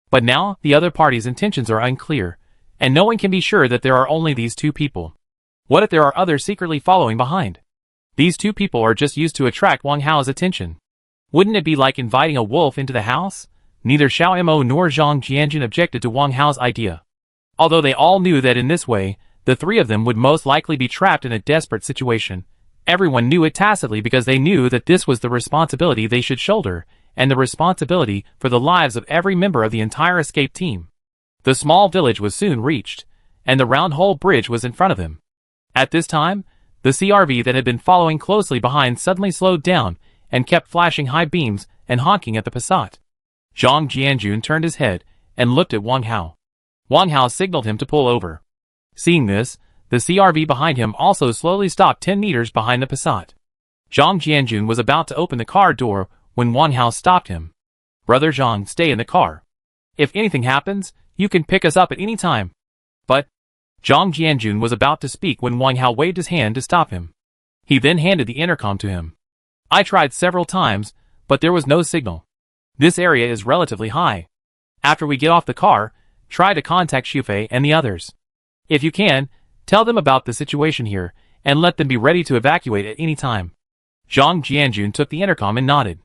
But now, the other party's intentions are unclear, and no one can be sure that there are only these two people. What if there are others secretly following behind? These two people are just used to attract Wang Hao's attention. Wouldn't it be like inviting a wolf into the house? Neither Xiao Mo nor Zhang Jianjun objected to Wang Hao's idea. Although they all knew that in this way, the three of them would most likely be trapped in a desperate situation, everyone knew it tacitly because they knew that this was the responsibility they should shoulder, and the responsibility for the lives of every member of the entire escape team. The small village was soon reached, and the round hole bridge was in front of them. At this time, the CRV that had been following closely behind suddenly slowed down and kept flashing high beams and honking at the Passat. Zhang Jianjun turned his head and looked at Wang Hao. Wang Hao signaled him to pull over. Seeing this, the CRV behind him also slowly stopped 10 meters behind the Passat. Zhang Jianjun was about to open the car door when Wang Hao stopped him. "Brother Zhang, stay in the car. If anything happens, you can pick us up at any time." "But..." Zhang Jianjun was about to speak when Wang Hao waved his hand to stop him. He then handed the intercom to him. "I tried several times, but there was no signal. This area is relatively high. After we get off the car, try to contact Shufei and the others. If you can, tell them about the situation here, and let them be ready to evacuate at any time." Zhang Jianjun took the intercom and nodded.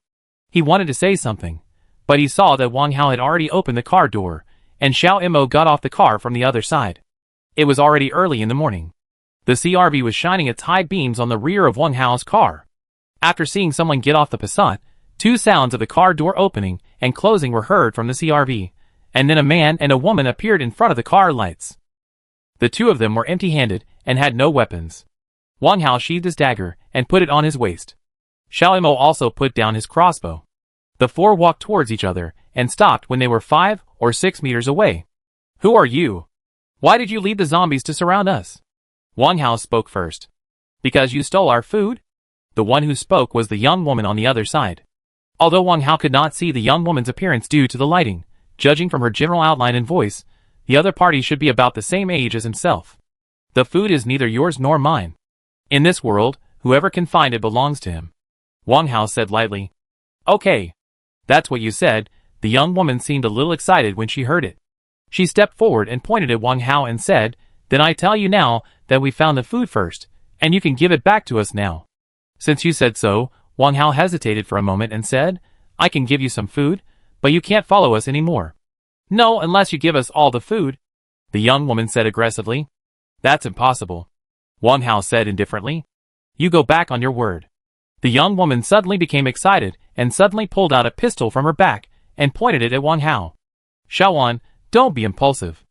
He wanted to say something, but he saw that Wang Hao had already opened the car door, and Xiao Mo got off the car from the other side. It was already early in the morning. The CRV was shining its high beams on the rear of Wang Hao's car. After seeing someone get off the Passat, two sounds of the car door opening and closing were heard from the CRV, and then a man and a woman appeared in front of the car lights. The two of them were empty-handed and had no weapons. Wang Hao sheathed his dagger and put it on his waist. Xiao Mo also put down his crossbow. The four walked towards each other and stopped when they were 5 or 6 meters away. "Who are you? Why did you lead the zombies to surround us?" Wang Hao spoke first. "Because you stole our food?" The one who spoke was the young woman on the other side. Although Wang Hao could not see the young woman's appearance due to the lighting, judging from her general outline and voice, the other party should be about the same age as himself. "The food is neither yours nor mine. In this world, whoever can find it belongs to him," Wang Hao said lightly. "Okay. That's what you said." The young woman seemed a little excited when she heard it. She stepped forward and pointed at Wang Hao and said, "Then I tell you now that we found the food first, and you can give it back to us now." "Since you said so," Wang Hao hesitated for a moment and said, "I can give you some food, but you can't follow us anymore." "No, unless you give us all the food," the young woman said aggressively. "That's impossible," Wang Hao said indifferently. "You go back on your word." The young woman suddenly became excited and suddenly pulled out a pistol from her back and pointed it at Wang Hao. "Xiaowan, don't be impulsive."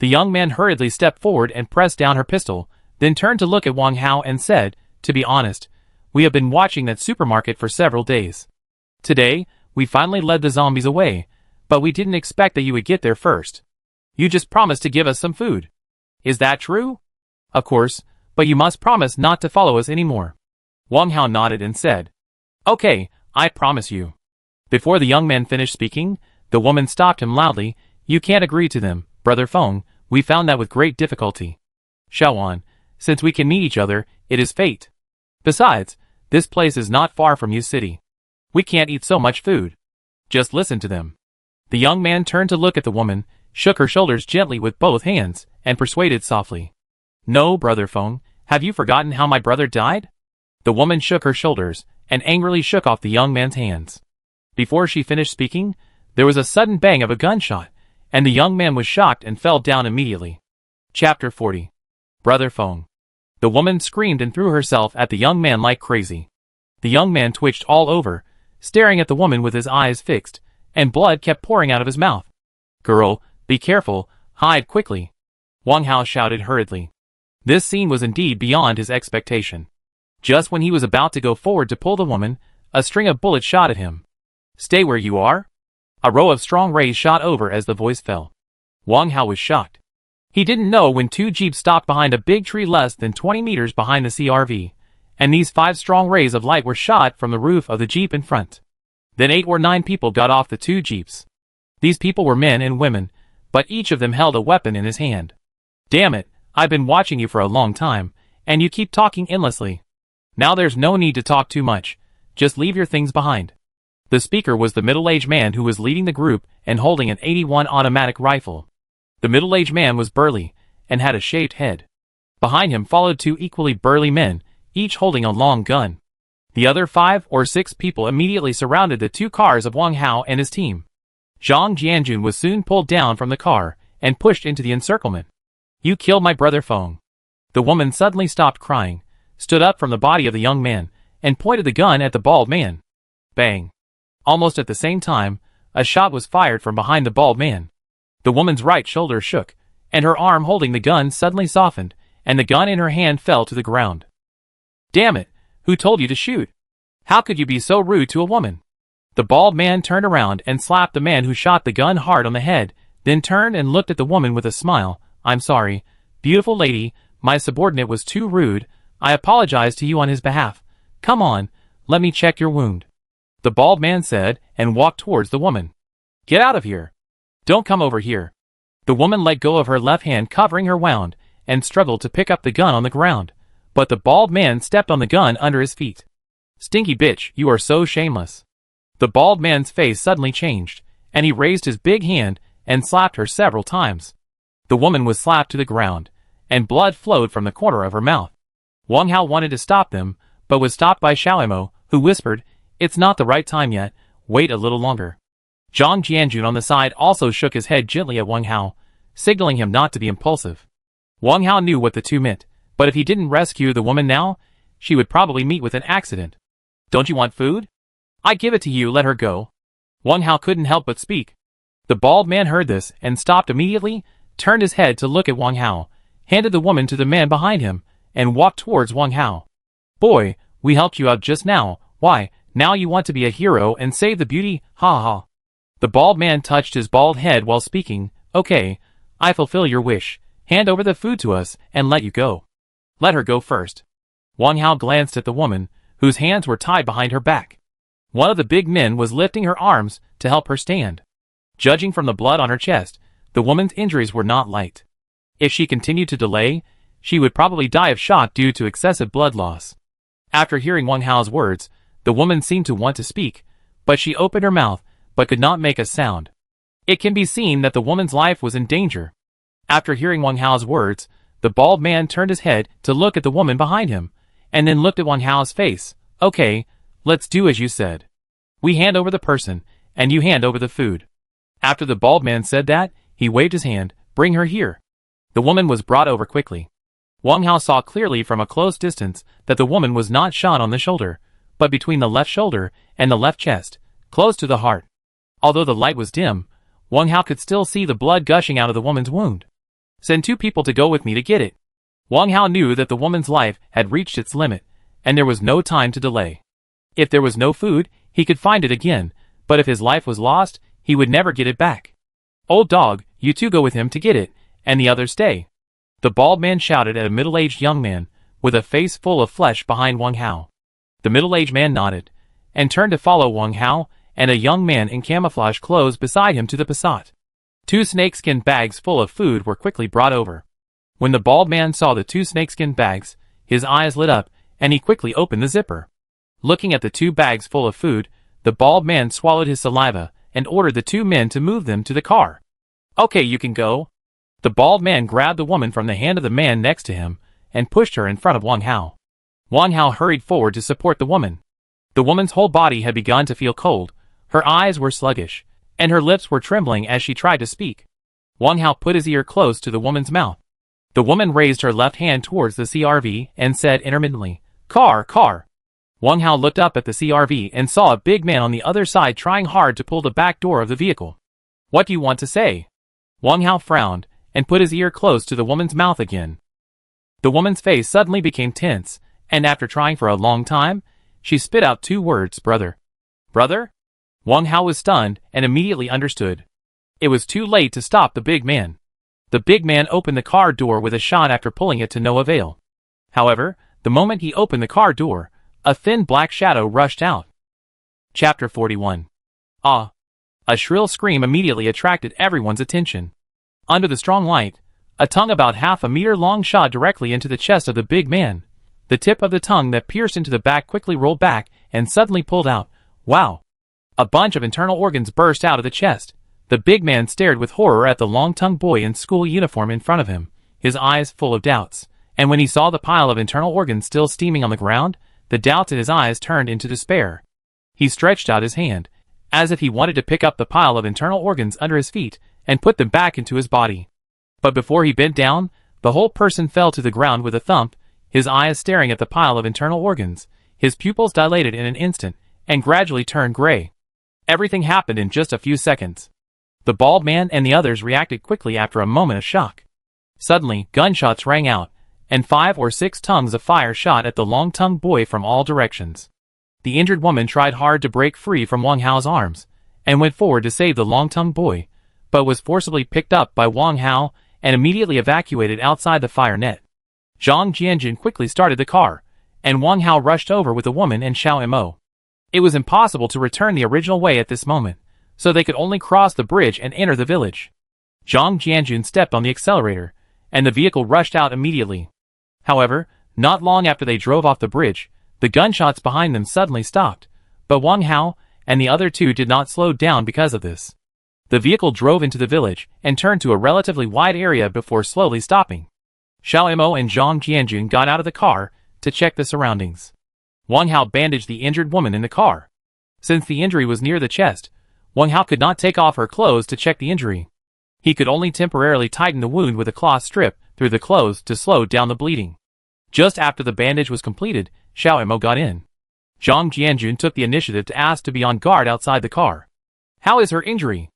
The young man hurriedly stepped forward and pressed down her pistol, then turned to look at Wang Hao and said, "To be honest, we have been watching that supermarket for several days. Today, we finally led the zombies away, but we didn't expect that you would get there first. You just promised to give us some food. Is that true?" "Of course, but you must promise not to follow us anymore." Wang Hao nodded and said, "Okay, I promise you." Before the young man finished speaking, the woman stopped him loudly. "You can't agree to them, Brother Feng. We found that with great difficulty. Xiaowan, since we can meet each other, it is fate. Besides, this place is not far from Yu City. We can't eat so much food. Just listen to them." The young man turned to look at the woman, shook her shoulders gently with both hands, and persuaded softly, "No, Brother Feng, have you forgotten how my brother died?" The woman shook her shoulders, and angrily shook off the young man's hands. Before she finished speaking, there was a sudden bang of a gunshot, and the young man was shocked and fell down immediately. Chapter 40. Brother Feng. The woman screamed and threw herself at the young man like crazy. The young man twitched all over, staring at the woman with his eyes fixed, and blood kept pouring out of his mouth. "Girl, be careful, hide quickly," Wang Hao shouted hurriedly. This scene was indeed beyond his expectation. Just when he was about to go forward to pull the woman, a string of bullets shot at him. "Stay where you are." A row of strong rays shot over as the voice fell. Wang Hao was shocked. He didn't know when two jeeps stopped behind a big tree less than 20 meters behind the CRV, and these 5 strong rays of light were shot from the roof of the jeep in front. Then 8 or 9 people got off the 2 jeeps. These people were men and women, but each of them held a weapon in his hand. "Damn it, I've been watching you for a long time, and you keep talking endlessly. Now there's no need to talk too much. Just leave your things behind. The speaker was the middle-aged man who was leading the group and holding an 81 automatic rifle. The middle-aged man was burly and had a shaved head. Behind him followed two equally burly men, each holding a long gun. The other 5 or 6 people immediately surrounded the 2 cars of Wang Hao and his team. Zhang Jianjun was soon pulled down from the car and pushed into the encirclement. You killed my brother Feng. The woman suddenly stopped crying, stood up from the body of the young man, and pointed the gun at the bald man. Bang! Almost at the same time, a shot was fired from behind the bald man. The woman's right shoulder shook, and her arm holding the gun suddenly softened, and the gun in her hand fell to the ground. Damn it! Who told you to shoot? How could you be so rude to a woman? The bald man turned around and slapped the man who shot the gun hard on the head, then turned and looked at the woman with a smile. I'm sorry, beautiful lady, my subordinate was too rude. I apologize to you on his behalf. Come on, let me check your wound. The bald man said and walked towards the woman. Get out of here. Don't come over here. The woman let go of her left hand covering her wound and struggled to pick up the gun on the ground, but the bald man stepped on the gun under his feet. Stinky bitch, you are so shameless. The bald man's face suddenly changed, and he raised his big hand and slapped her several times. The woman was slapped to the ground, and blood flowed from the corner of her mouth. Wang Hao wanted to stop them, but was stopped by Xiaomo, who whispered, It's not the right time yet, wait a little longer. Zhang Jianjun on the side also shook his head gently at Wang Hao, signaling him not to be impulsive. Wang Hao knew what the two meant, but if he didn't rescue the woman now, she would probably meet with an accident. Don't you want food? I give it to you, let her go. Wang Hao couldn't help but speak. The bald man heard this and stopped immediately, turned his head to look at Wang Hao, handed the woman to the man behind him, and walked towards Wang Hao. Boy, we helped you out just now, why, now you want to be a hero and save the beauty, ha ha. The bald man touched his bald head while speaking, Okay, I fulfill your wish, hand over the food to us and let you go. Let her go first. Wang Hao glanced at the woman, whose hands were tied behind her back. One of the big men was lifting her arms to help her stand. Judging from the blood on her chest, the woman's injuries were not light. If she continued to delay, she would probably die of shock due to excessive blood loss. After hearing Wang Hao's words, the woman seemed to want to speak, but she opened her mouth, but could not make a sound. It can be seen that the woman's life was in danger. After hearing Wang Hao's words, the bald man turned his head to look at the woman behind him, and then looked at Wang Hao's face. Okay, let's do as you said. We hand over the person, and you hand over the food. After the bald man said that, he waved his hand, bring her here. The woman was brought over quickly. Wang Hao saw clearly from a close distance that the woman was not shot on the shoulder, but between the left shoulder and the left chest, close to the heart. Although the light was dim, Wang Hao could still see the blood gushing out of the woman's wound. Send 2 people to go with me to get it. Wang Hao knew that the woman's life had reached its limit, and there was no time to delay. If there was no food, he could find it again, but if his life was lost, he would never get it back. Old dog, you 2 go with him to get it, and the others stay. The bald man shouted at a middle-aged young man, with a face full of flesh behind Wang Hao. The middle-aged man nodded, and turned to follow Wang Hao and a young man in camouflage clothes beside him to the Passat. 2 snakeskin bags full of food were quickly brought over. When the bald man saw the 2 snakeskin bags, his eyes lit up, and he quickly opened the zipper. Looking at the 2 bags full of food, the bald man swallowed his saliva and ordered the 2 men to move them to the car. Okay, you can go. The bald man grabbed the woman from the hand of the man next to him and pushed her in front of Wang Hao. Wang Hao hurried forward to support the woman. The woman's whole body had begun to feel cold, her eyes were sluggish, and her lips were trembling as she tried to speak. Wang Hao put his ear close to the woman's mouth. The woman raised her left hand towards the CRV and said intermittently, Car, car. Wang Hao looked up at the CRV and saw a big man on the other side trying hard to pull the back door of the vehicle. What do you want to say? Wang Hao frowned and put his ear close to the woman's mouth again. The woman's face suddenly became tense, and after trying for a long time, she spit out 2 words, brother. Brother? Wang Hao was stunned and immediately understood. It was too late to stop the big man. The big man opened the car door with a shot after pulling it to no avail. However, the moment he opened the car door, a thin black shadow rushed out. Chapter 41. Ah! A shrill scream immediately attracted everyone's attention. Under the strong light, A tongue about half a meter long shot directly into the chest of the big man. The tip of the tongue that pierced into the back quickly rolled back and suddenly pulled out. Wow! A bunch of internal organs burst out of the chest. The big man stared with horror at the long-tongued boy in school uniform in front of him, his eyes full of doubts. And when he saw the pile of internal organs still steaming on the ground, the doubts in his eyes turned into despair. He stretched out his hand, as if he wanted to pick up the pile of internal organs under his feet and put them back into his body. But before he bent down, the whole person fell to the ground with a thump, his eyes staring at the pile of internal organs. His pupils dilated in an instant and gradually turned gray. Everything happened in just a few seconds. The bald man and the others reacted quickly after a moment of shock. Suddenly, gunshots rang out, and 5 or 6 tongues of fire shot at the long-tongued boy from all directions. The injured woman tried hard to break free from Wang Hao's arms, and went forward to save the long-tongued boy, but was forcibly picked up by Wang Hao and immediately evacuated outside the fire net. Zhang Jianjun quickly started the car, and Wang Hao rushed over with the woman and Xiao Mo. It was impossible to return the original way at this moment, so they could only cross the bridge and enter the village. Zhang Jianjun stepped on the accelerator, and the vehicle rushed out immediately. However, not long after they drove off the bridge, the gunshots behind them suddenly stopped, but Wang Hao and the other two did not slow down because of this. The vehicle drove into the village and turned to a relatively wide area before slowly stopping. Xiao Mo and Zhang Jianjun got out of the car to check the surroundings. Wang Hao bandaged the injured woman in the car. Since the injury was near the chest, Wang Hao could not take off her clothes to check the injury. He could only temporarily tighten the wound with a cloth strip through the clothes to slow down the bleeding. Just after the bandage was completed, Xiao Mo got in. Zhang Jianjun took the initiative to ask to be on guard outside the car. "How is her injury?"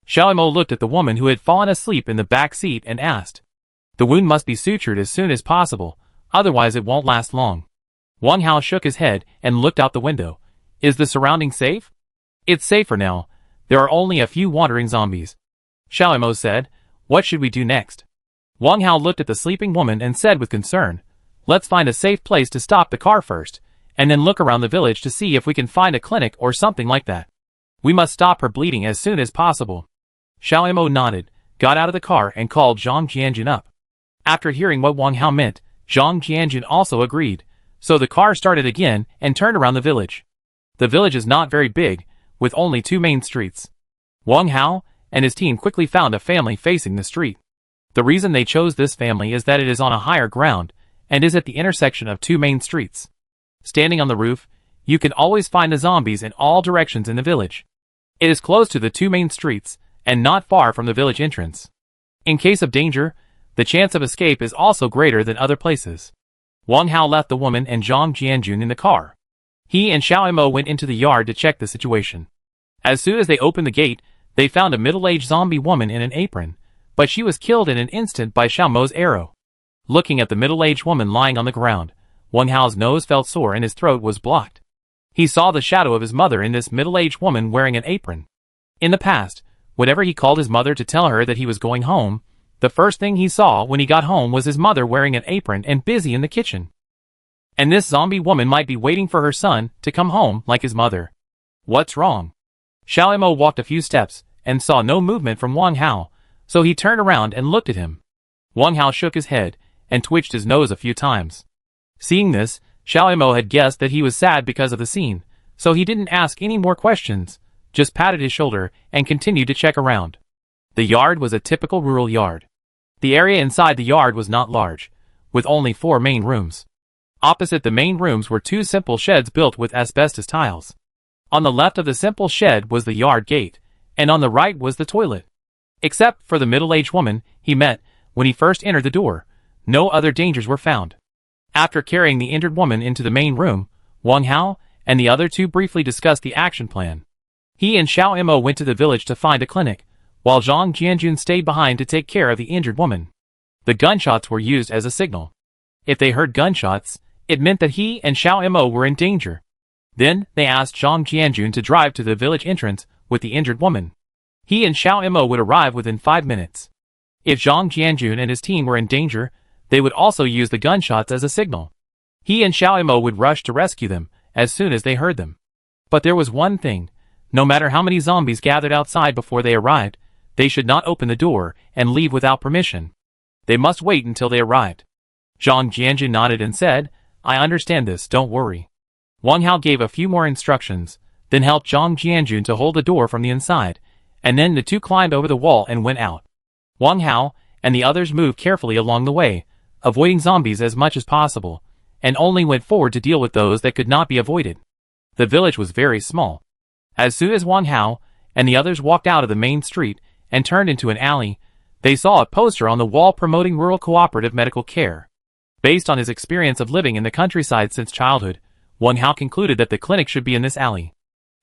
Xiao Mo looked at the woman who had fallen asleep in the back seat and asked. "The wound must be sutured as soon as possible, otherwise it won't last long." Wang Hao shook his head and looked out the window. "Is the surrounding safe?" "It's safer now. There are only a few wandering zombies." Xiao Mo said, "What should we do next?" Wang Hao looked at the sleeping woman and said with concern, "Let's find a safe place to stop the car first, and then look around the village to see if we can find a clinic or something like that. We must stop her bleeding as soon as possible." Xiao Mo nodded, got out of the car and called Zhang Jianjun up. After hearing what Wang Hao meant, Zhang Jianjun also agreed, so the car started again and turned around the village. The village is not very big, with only 2 main streets. Wang Hao and his team quickly found a family facing the street. The reason they chose this family is that it is on a higher ground, and is at the intersection of 2 main streets. Standing on the roof, you can always find the zombies in all directions in the village. It is close to the 2 main streets, and not far from the village entrance. In case of danger, the chance of escape is also greater than other places. Wang Hao left the woman and Zhang Jianjun in the car. He and Xiao Mo went into the yard to check the situation. As soon as they opened the gate, they found a middle-aged zombie woman in an apron, but she was killed in an instant by Xiao Mo's arrow. Looking at the middle-aged woman lying on the ground, Wang Hao's nose felt sore and his throat was blocked. He saw the shadow of his mother in this middle-aged woman wearing an apron. In the past, whenever he called his mother to tell her that he was going home, the first thing he saw when he got home was his mother wearing an apron and busy in the kitchen. And this zombie woman might be waiting for her son to come home like his mother. What's wrong? Xiao Mo walked a few steps and saw no movement from Wang Hao, so he turned around and looked at him. Wang Hao shook his head and twitched his nose a few times. Seeing this, Xiao Mo had guessed that he was sad because of the scene, so he didn't ask any more questions, just patted his shoulder and continued to check around. The yard was a typical rural yard. The area inside the yard was not large, with only 4 main rooms. Opposite the main rooms were 2 simple sheds built with asbestos tiles. On the left of the simple shed was the yard gate, and on the right was the toilet. Except for the middle-aged woman he met when he first entered the door, no other dangers were found. After carrying the injured woman into the main room, Wang Hao and the other 2 briefly discussed the action plan. He and Xiao Mo went to the village to find a clinic, while Zhang Jianjun stayed behind to take care of the injured woman. The gunshots were used as a signal. If they heard gunshots, it meant that he and Xiao Mo were in danger. Then, they asked Zhang Jianjun to drive to the village entrance with the injured woman. He and Xiao Mo would arrive within 5 minutes. If Zhang Jianjun and his team were in danger, they would also use the gunshots as a signal. He and Xiao Mo would rush to rescue them as soon as they heard them. But there was one thing: no matter how many zombies gathered outside before they arrived, they should not open the door and leave without permission. They must wait until they arrived. Zhang Jianjun nodded and said, I understand this, don't worry. Wang Hao gave a few more instructions, then helped Zhang Jianjun to hold the door from the inside, and then the two climbed over the wall and went out. Wang Hao and the others moved carefully along the way, avoiding zombies as much as possible, and only went forward to deal with those that could not be avoided. The village was very small. As soon as Wang Hao and the others walked out of the main street and turned into an alley, they saw a poster on the wall promoting rural cooperative medical care. Based on his experience of living in the countryside since childhood, Wang Hao concluded that the clinic should be in this alley.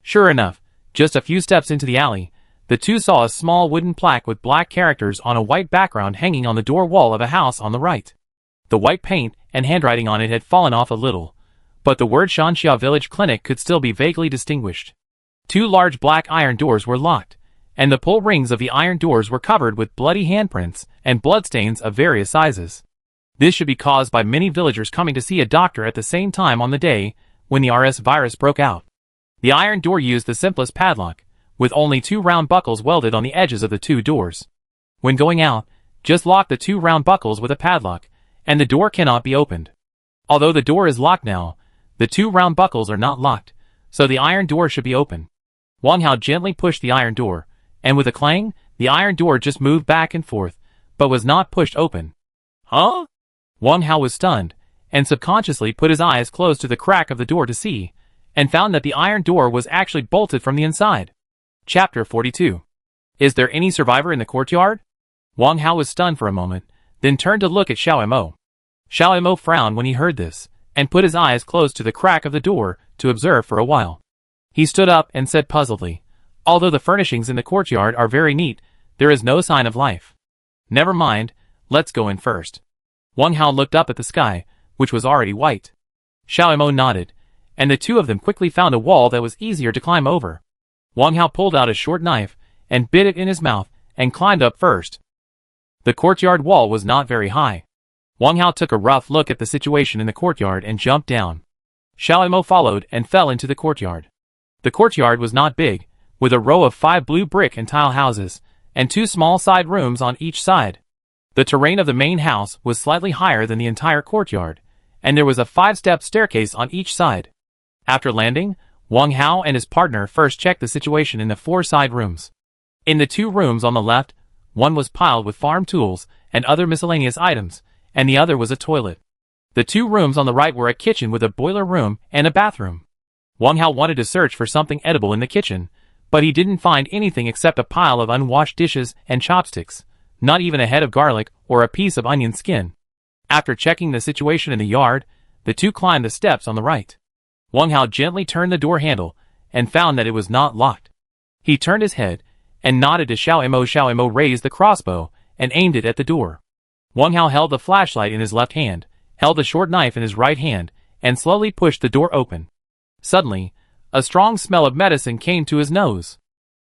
Sure enough, just a few steps into the alley, the two saw a small wooden plaque with black characters on a white background hanging on the door wall of a house on the right. The white paint and handwriting on it had fallen off a little, but the word Shanxia Village Clinic could still be vaguely distinguished. Two large black iron doors were locked, and the pull rings of the iron doors were covered with bloody handprints and bloodstains of various sizes. This should be caused by many villagers coming to see a doctor at the same time on the day when the RS virus broke out. The iron door used the simplest padlock, with only two round buckles welded on the edges of the two doors. When going out, just lock the two round buckles with a padlock, and the door cannot be opened. Although the door is locked now, the two round buckles are not locked, so the iron door should be open. Wang Hao gently pushed the iron door, and with a clang, the iron door just moved back and forth, but was not pushed open. Huh? Wang Hao was stunned, and subconsciously put his eyes close to the crack of the door to see, and found that the iron door was actually bolted from the inside. Chapter 42. Is there any survivor in the courtyard? Wang Hao was stunned for a moment, then turned to look at Xiao Mo. Xiao Mo frowned when he heard this, and put his eyes close to the crack of the door to observe for a while. He stood up and said puzzledly, although the furnishings in the courtyard are very neat, there is no sign of life. Never mind, let's go in first. Wang Hao looked up at the sky, which was already white. Xiao Mo nodded, and the two of them quickly found a wall that was easier to climb over. Wang Hao pulled out a short knife, and bit it in his mouth, and climbed up first. The courtyard wall was not very high. Wang Hao took a rough look at the situation in the courtyard and jumped down. Xiao Mo followed and fell into the courtyard. The courtyard was not big, with a row of 5 blue brick and tile houses, and 2 small side rooms on each side. The terrain of the main house was slightly higher than the entire courtyard, and there was a 5-step staircase on each side. After landing, Wang Hao and his partner first checked the situation in the 4 side rooms. In the 2 rooms on the left, one was piled with farm tools and other miscellaneous items, and the other was a toilet. The 2 rooms on the right were a kitchen with a boiler room and a bathroom. Wang Hao wanted to search for something edible in the kitchen, but he didn't find anything except a pile of unwashed dishes and chopsticks, not even a head of garlic or a piece of onion skin. After checking the situation in the yard, the two climbed the steps on the right. Wang Hao gently turned the door handle and found that it was not locked. He turned his head and nodded to Xiao Mo. Xiao Mo raised the crossbow and aimed it at the door. Wang Hao held the flashlight in his left hand, held a short knife in his right hand, and slowly pushed the door open. Suddenly, a strong smell of medicine came to his nose.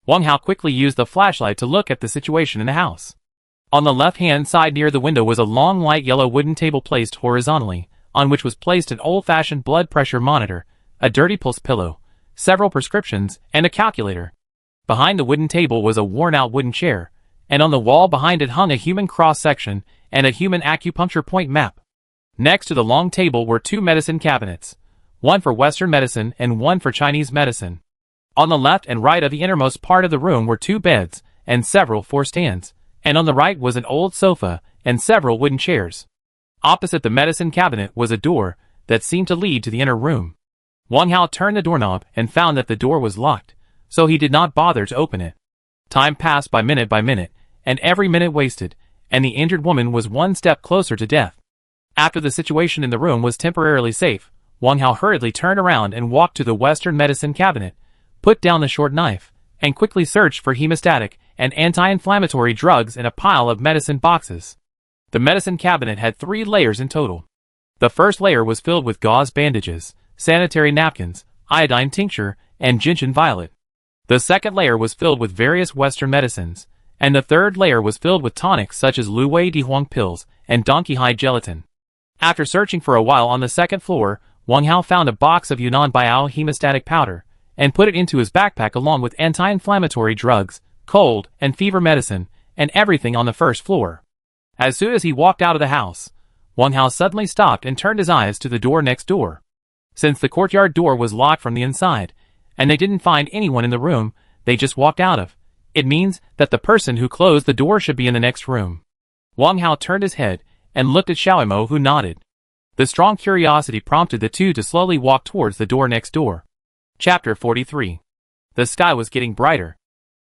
Wang Hao quickly used the flashlight to look at the situation in the house. On the left-hand side near the window was a long light yellow wooden table placed horizontally, on which was placed an old-fashioned blood pressure monitor, a dirty pulse pillow, several prescriptions, and a calculator. Behind the wooden table was a worn-out wooden chair, and on the wall behind it hung a human cross-section and a human acupuncture point map. Next to the long table were 2 medicine cabinets, one for Western medicine and one for Chinese medicine. On the left and right of the innermost part of the room were 2 beds and several 4 stands, and on the right was an old sofa and several wooden chairs. Opposite the medicine cabinet was a door that seemed to lead to the inner room. Wang Hao turned the doorknob and found that the door was locked, so he did not bother to open it. Time passed by minute, and every minute wasted, and the injured woman was 1 step closer to death. After the situation in the room was temporarily safe, Wang Hao hurriedly turned around and walked to the Western medicine cabinet, put down the short knife, and quickly searched for hemostatic and anti-inflammatory drugs in a pile of medicine boxes. The medicine cabinet had 3 layers in total. The first layer was filled with gauze bandages, sanitary napkins, iodine tincture, and gentian violet. The second layer was filled with various Western medicines, and the third layer was filled with tonics such as Lu Wei Di Huang pills and Donkey High gelatin. After searching for a while on the second floor, Wang Hao found a box of Yunnan Biao hemostatic powder, and put it into his backpack along with anti-inflammatory drugs, cold and fever medicine, and everything on the first floor. As soon as he walked out of the house, Wang Hao suddenly stopped and turned his eyes to the door next door. Since the courtyard door was locked from the inside, and they didn't find anyone in the room they just walked out of, it means that the person who closed the door should be in the next room. Wang Hao turned his head and looked at Xiao Mo, who nodded. The strong curiosity prompted the two to slowly walk towards the door next door. Chapter 43. The sky was getting brighter.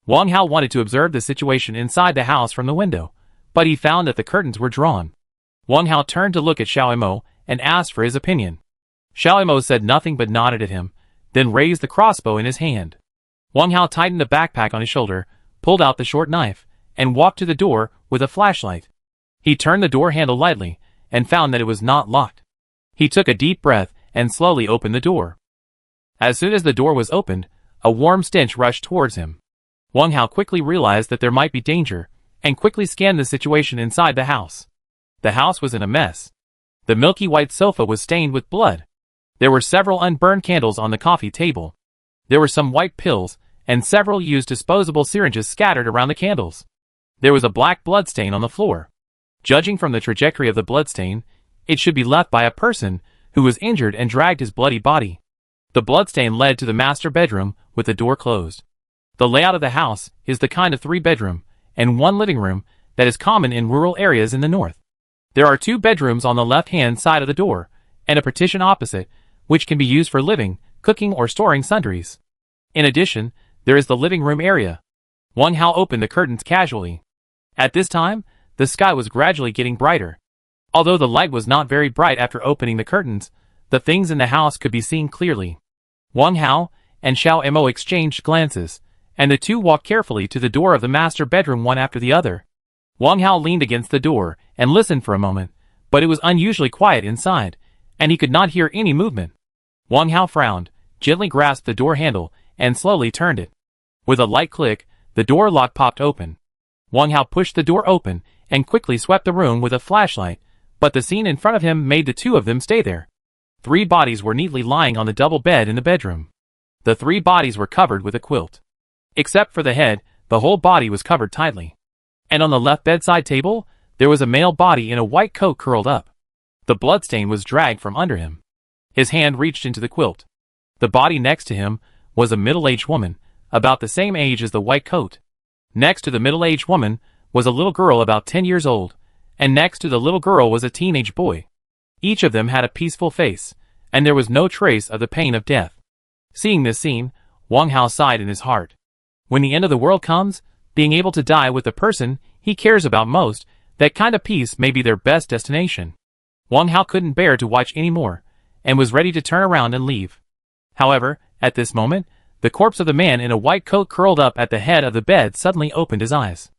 Wang Hao wanted to observe the situation inside the house from the window, but he found that the curtains were drawn. Wang Hao turned to look at Xiao Mo and asked for his opinion. Xiao Mo said nothing but nodded at him, then raised the crossbow in his hand. Wang Hao tightened the backpack on his shoulder, pulled out the short knife, and walked to the door with a flashlight. He turned the door handle lightly and found that it was not locked. He took a deep breath and slowly opened the door. As soon as the door was opened, a warm stench rushed towards him. Wang Hao quickly realized that there might be danger and quickly scanned the situation inside the house. The house was in a mess. The milky white sofa was stained with blood. There were several unburned candles on the coffee table. There were some white pills and several used disposable syringes scattered around the candles. There was a black bloodstain on the floor. Judging from the trajectory of the bloodstain, it should be left by a person who was injured and dragged his bloody body. The bloodstain led to the master bedroom with the door closed. The layout of the house is the kind of 3-bedroom and 1 living room that is common in rural areas in the north. There are 2 bedrooms on the left-hand side of the door and a partition opposite, which can be used for living, cooking, or storing sundries. In addition, there is the living room area. Wang Hao opened the curtains casually. At this time, the sky was gradually getting brighter. Although the light was not very bright after opening the curtains, the things in the house could be seen clearly. Wang Hao and Xiao Mo exchanged glances, and the two walked carefully to the door of the master bedroom one after the other. Wang Hao leaned against the door and listened for a moment, but it was unusually quiet inside, and he could not hear any movement. Wang Hao frowned, gently grasped the door handle, and slowly turned it. With a light click, the door lock popped open. Wang Hao pushed the door open and quickly swept the room with a flashlight, but the scene in front of him made the two of them stay there. 3 bodies were neatly lying on the double bed in the bedroom. The 3 bodies were covered with a quilt. Except for the head, the whole body was covered tightly. And on the left bedside table, there was a male body in a white coat curled up. The bloodstain was dragged from under him. His hand reached into the quilt. The body next to him was a middle-aged woman, about the same age as the white coat. Next to the middle-aged woman was a little girl about 10 years old, and next to the little girl was a teenage boy. Each of them had a peaceful face, and there was no trace of the pain of death. Seeing this scene, Wang Hao sighed in his heart. When the end of the world comes, being able to die with the person he cares about most, that kind of peace may be their best destination. Wang Hao couldn't bear to watch any more, and was ready to turn around and leave. However, at this moment, the corpse of the man in a white coat curled up at the head of the bed suddenly opened his eyes.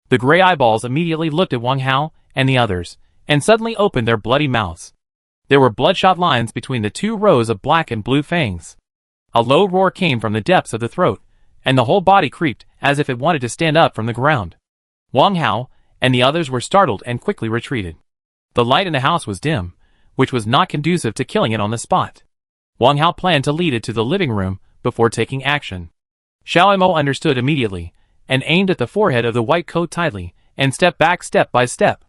The gray eyeballs immediately looked at Wang Hao and the others, and suddenly opened their bloody mouths. There were bloodshot lines between the 2 rows of black and blue fangs. A low roar came from the depths of the throat, and the whole body creaked as if it wanted to stand up from the ground. Wang Hao and the others were startled and quickly retreated. The light in the house was dim, which was not conducive to killing it on the spot. Wang Hao planned to lead it to the living room before taking action. Xiao Mo understood immediately, and aimed at the forehead of the white coat tightly, and stepped back step by step.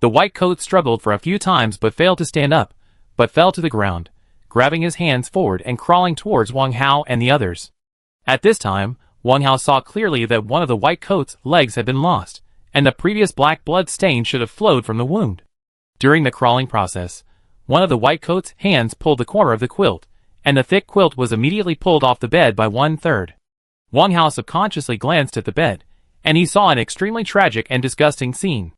The white coat struggled for a few times but failed to stand up, but fell to the ground, grabbing his hands forward and crawling towards Wang Hao and the others. At this time, Wang Hao saw clearly that one of the white coat's legs had been lost, and the previous black blood stain should have flowed from the wound. During the crawling process, one of the white coat's hands pulled the corner of the quilt, and the thick quilt was immediately pulled off the bed by 1/3. Wang Hao subconsciously glanced at the bed, and he saw an extremely tragic and disgusting scene.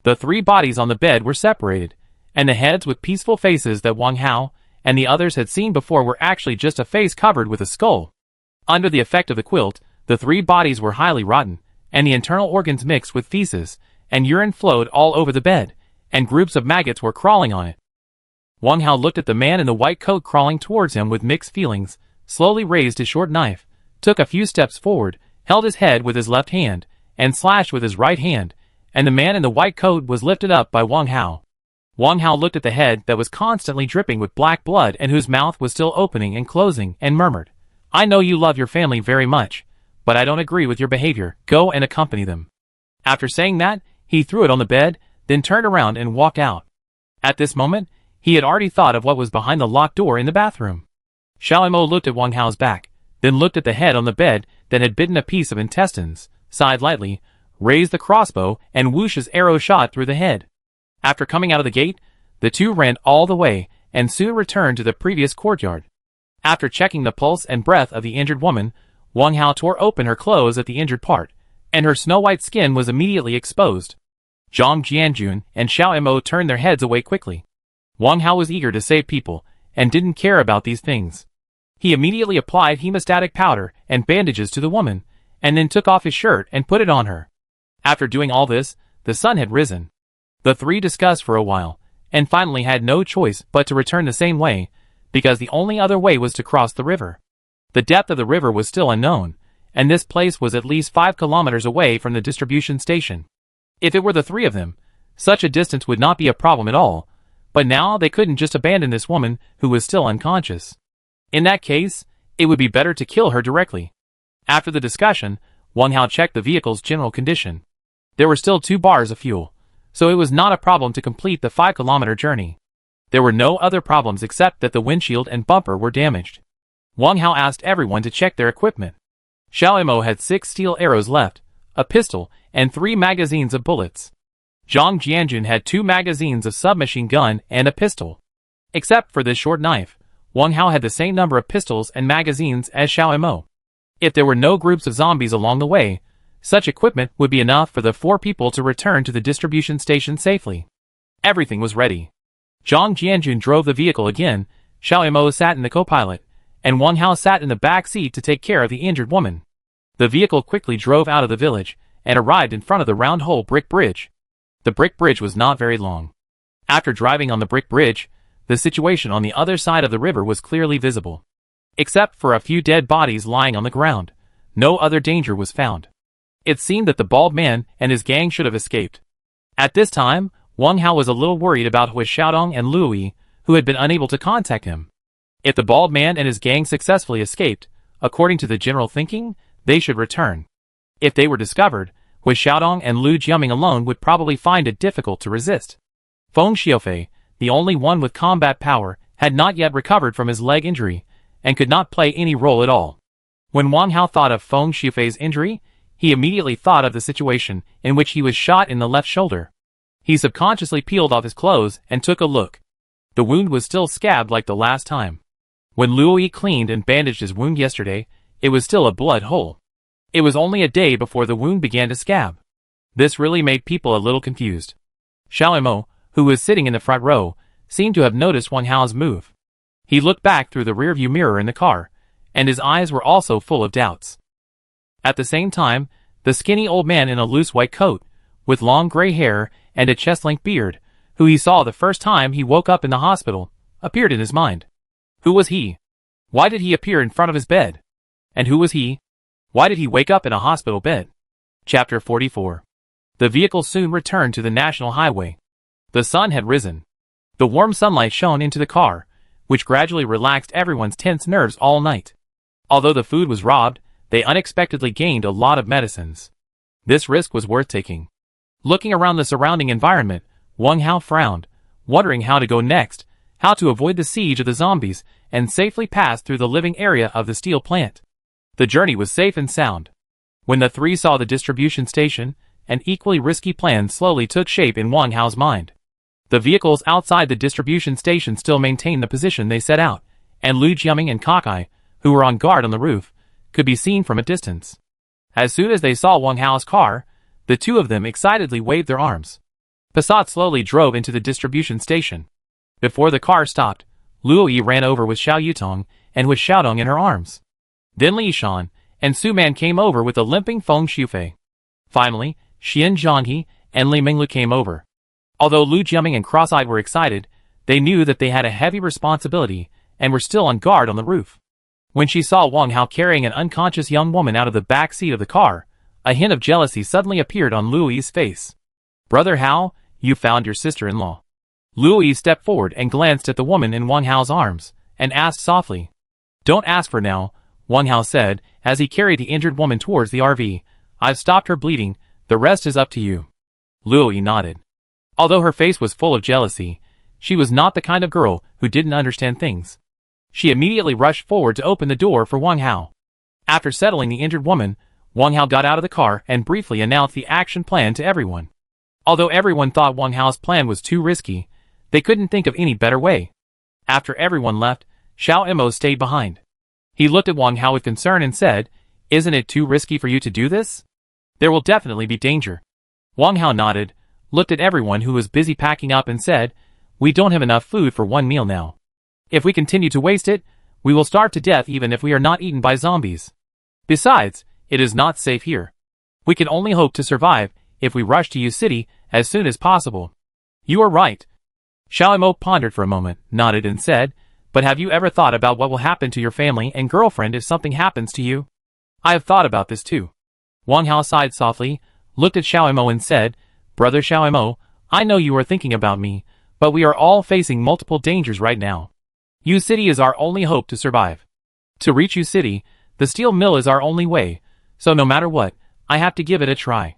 The 3 bodies on the bed were separated, and the heads with peaceful faces that Wang Hao and the others had seen before were actually just a face covered with a skull. Under the effect of the quilt, the 3 bodies were highly rotten, and the internal organs mixed with feces, and urine flowed all over the bed, and groups of maggots were crawling on it. Wang Hao looked at the man in the white coat crawling towards him with mixed feelings, slowly raised his short knife, took a few steps forward, held his head with his left hand, and slashed with his right hand, and the man in the white coat was lifted up by Wang Hao. Wang Hao looked at the head that was constantly dripping with black blood and whose mouth was still opening and closing, and murmured, "I know you love your family very much, but I don't agree with your behavior. Go and accompany them." After saying that, he threw it on the bed, then turned around and walked out. At this moment, he had already thought of what was behind the locked door in the bathroom. Xiao Mo looked at Wang Hao's back, then looked at the head on the bed that had bitten a piece of intestines, sighed lightly, raised the crossbow, and whooshed arrow shot through the head. After coming out of the gate, the two ran all the way, and soon returned to the previous courtyard. After checking the pulse and breath of the injured woman, Wang Hao tore open her clothes at the injured part, and her snow-white skin was immediately exposed. Zhang Jianjun and Xiao Mo turned their heads away quickly. Wang Hao was eager to save people, and didn't care about these things. He immediately applied hemostatic powder and bandages to the woman, and then took off his shirt and put it on her. After doing all this, the sun had risen. The three discussed for a while, and finally had no choice but to return the same way, because the only other way was to cross the river. The depth of the river was still unknown, and this place was at least 5 kilometers away from the distribution station. If it were the three of them, such a distance would not be a problem at all, but now they couldn't just abandon this woman who was still unconscious. In that case, it would be better to kill her directly. After the discussion, Wang Hao checked the vehicle's general condition. There were still 2 bars of fuel, so it was not a problem to complete the 5-kilometer journey. There were no other problems except that the windshield and bumper were damaged. Wang Hao asked everyone to check their equipment. Xiao Mo had 6 steel arrows left, a pistol, and 3 magazines of bullets. Zhang Jianjun had 2 magazines of submachine gun and a pistol. Except for this short knife, Wang Hao had the same number of pistols and magazines as Xiao Mo. If there were no groups of zombies along the way, such equipment would be enough for the 4 people to return to the distribution station safely. Everything was ready. Zhang Jianjun drove the vehicle again, Xiao Mo sat in the co-pilot, and Wang Hao sat in the back seat to take care of the injured woman. The vehicle quickly drove out of the village, and arrived in front of the round-hole brick bridge. The brick bridge was not very long. After driving on the brick bridge, the situation on the other side of the river was clearly visible. Except for a few dead bodies lying on the ground, no other danger was found. It seemed that the bald man and his gang should have escaped. At this time, Wang Hao was a little worried about Hui Xiaodong and Luo, who had been unable to contact him. If the bald man and his gang successfully escaped, according to the general thinking, they should return. If they were discovered, Hui Xiaodong and Lu Jiaming alone would probably find it difficult to resist. Feng Xiaofei, the only one with combat power, had not yet recovered from his leg injury, and could not play any role at all. When Wang Hao thought of Feng Xiaofei's injury, he immediately thought of the situation in which he was shot in the left shoulder. He subconsciously peeled off his clothes and took a look. The wound was still scabbed like the last time. When Luo cleaned and bandaged his wound yesterday, it was still a blood hole. It was only a day before the wound began to scab. This really made people a little confused. Xiao Mo, who was sitting in the front row, seemed to have noticed Wang Hao's move. He looked back through the rearview mirror in the car, and his eyes were also full of doubts. At the same time, the skinny old man in a loose white coat, with long gray hair and a chest-length beard, who he saw the first time he woke up in the hospital, appeared in his mind. Who was he? Why did he appear in front of his bed? And who was he? Why did he wake up in a hospital bed? Chapter 44. The vehicle soon returned to the national highway. The sun had risen. The warm sunlight shone into the car, which gradually relaxed everyone's tense nerves all night. Although the food was robbed, they unexpectedly gained a lot of medicines. This risk was worth taking. Looking around the surrounding environment, Wang Hao frowned, wondering how to go next, how to avoid the siege of the zombies, and safely pass through the living area of the steel plant. The journey was safe and sound. When the three saw the distribution station, an equally risky plan slowly took shape in Wang Hao's mind. The vehicles outside the distribution station still maintained the position they set out, and Lu Jiaming and Cockeye, who were on guard on the roof, could be seen from a distance. As soon as they saw Wang Hao's car, the two of them excitedly waved their arms. Passat slowly drove into the distribution station. Before the car stopped, Luo Yi ran over with Xiao Yutong and with Xiaodong in her arms. Then Li Shan and Su Man came over with the limping Feng Xiufei. Finally, Xian Zhanghe and Li Minglu came over. Although Lu Jiaming and Cross-Eyed were excited, they knew that they had a heavy responsibility and were still on guard on the roof. When she saw Wang Hao carrying an unconscious young woman out of the back seat of the car, a hint of jealousy suddenly appeared on Luo Yi's face. "Brother Hao, you found your sister-in-law." Luo Yi stepped forward and glanced at the woman in Wang Hao's arms, and asked softly. "Don't ask for now," Wang Hao said, as he carried the injured woman towards the RV. "I've stopped her bleeding, the rest is up to you." Luo Yi nodded. Although her face was full of jealousy, she was not the kind of girl who didn't understand things. She immediately rushed forward to open the door for Wang Hao. After settling the injured woman, Wang Hao got out of the car and briefly announced the action plan to everyone. Although everyone thought Wang Hao's plan was too risky, they couldn't think of any better way. After everyone left, Xiao Imo stayed behind. He looked at Wang Hao with concern and said, "Isn't it too risky for you to do this? There will definitely be danger." Wang Hao nodded, looked at everyone who was busy packing up and said, "We don't have enough food for one meal now. If we continue to waste it, we will starve to death even if we are not eaten by zombies. Besides, it is not safe here. We can only hope to survive if we rush to Yu City as soon as possible." "You are right." Xiao Imo pondered for a moment, nodded and said, "But have you ever thought about what will happen to your family and girlfriend if something happens to you?" "I have thought about this too." Wang Hao sighed softly, looked at Xiao Imo and said, "Brother Xiao Imo, I know you are thinking about me, but we are all facing multiple dangers right now. Yu City is our only hope to survive. To reach Yu City, the steel mill is our only way, so no matter what, I have to give it a try."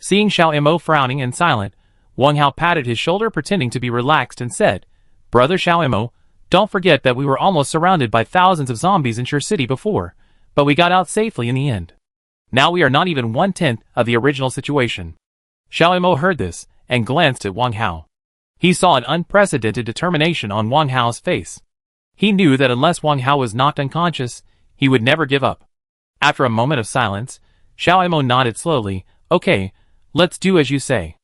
Seeing Xiao Imo frowning and silent, Wang Hao patted his shoulder pretending to be relaxed and said, "Brother Xiao Imo, don't forget that we were almost surrounded by thousands of zombies in Yu City before, but we got out safely in the end. Now we are not even 1/10 of the original situation." Xiao Imo heard this and glanced at Wang Hao. He saw an unprecedented determination on Wang Hao's face. He knew that unless Wang Hao was knocked unconscious, he would never give up. After a moment of silence, Xiao Imo nodded slowly, "Okay, let's do as you say.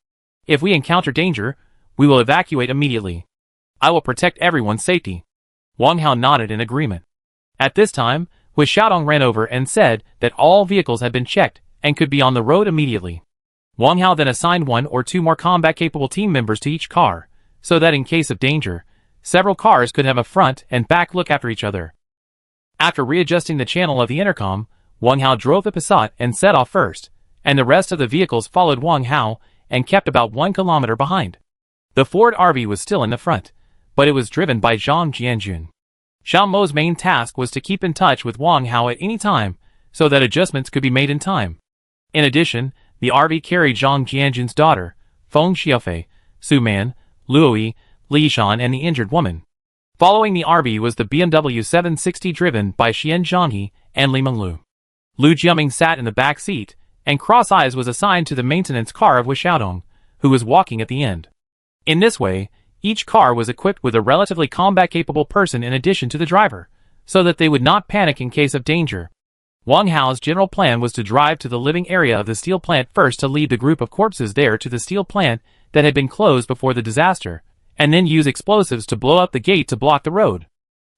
If we encounter danger, we will evacuate immediately. I will protect everyone's safety." Wang Hao nodded in agreement. At this time, Hui Xiaodong ran over and said that all vehicles had been checked and could be on the road immediately. Wang Hao then assigned 1 or 2 more combat-capable team members to each car, so that in case of danger, several cars could have a front and back look after each other. After readjusting the channel of the intercom, Wang Hao drove the Passat and set off first, and the rest of the vehicles followed Wang Hao and kept about 1 kilometer behind. The Ford RV was still in the front, but it was driven by Zhang Jianjun. Xiao Mo's main task was to keep in touch with Wang Hao at any time, so that adjustments could be made in time. In addition, the RV carried Zhang Jianjun's daughter, Feng Xiaofei, Su Man, Luoyi, Li Shan and the injured woman. Following the RV was the BMW 760 driven by Xian Zhanghe and Li Menglu. Lu Jiaming sat in the back seat, and Cross Eyes was assigned to the maintenance car of Hui Xiaodong, who was walking at the end. In this way, each car was equipped with a relatively combat-capable person in addition to the driver, so that they would not panic in case of danger. Wang Hao's general plan was to drive to the living area of the steel plant first to lead the group of corpses there to the steel plant that had been closed before the disaster, and then use explosives to blow up the gate to block the road.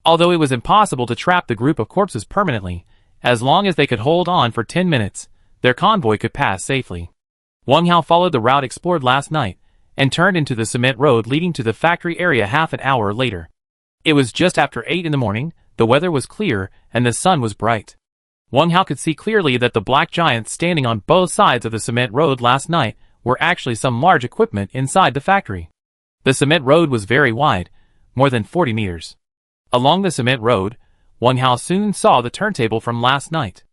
Although it was impossible to trap the group of corpses permanently, as long as they could hold on for 10 minutes, their convoy could pass safely. Wang Hao followed the route explored last night, and turned into the cement road leading to the factory area half an hour later. It was just after 8 in the morning, the weather was clear, and the sun was bright. Wang Hao could see clearly that the black giants standing on both sides of the cement road last night were actually some large equipment inside the factory. The cement road was very wide, more than 40 meters. Along the cement road, Wang Hao soon saw the turntable from last night.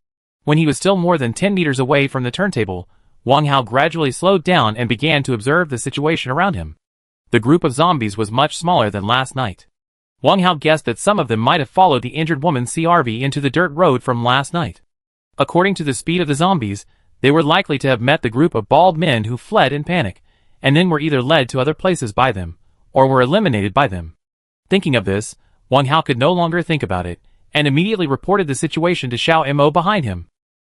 When he was still more than 10 meters away from the turntable, Wang Hao gradually slowed down and began to observe the situation around him. The group of zombies was much smaller than last night. Wang Hao guessed that some of them might have followed the injured woman's CRV into the dirt road from last night. According to the speed of the zombies, they were likely to have met the group of bald men who fled in panic, and then were either led to other places by them, or were eliminated by them. Thinking of this, Wang Hao could no longer think about it, and immediately reported the situation to Xiao Mo behind him.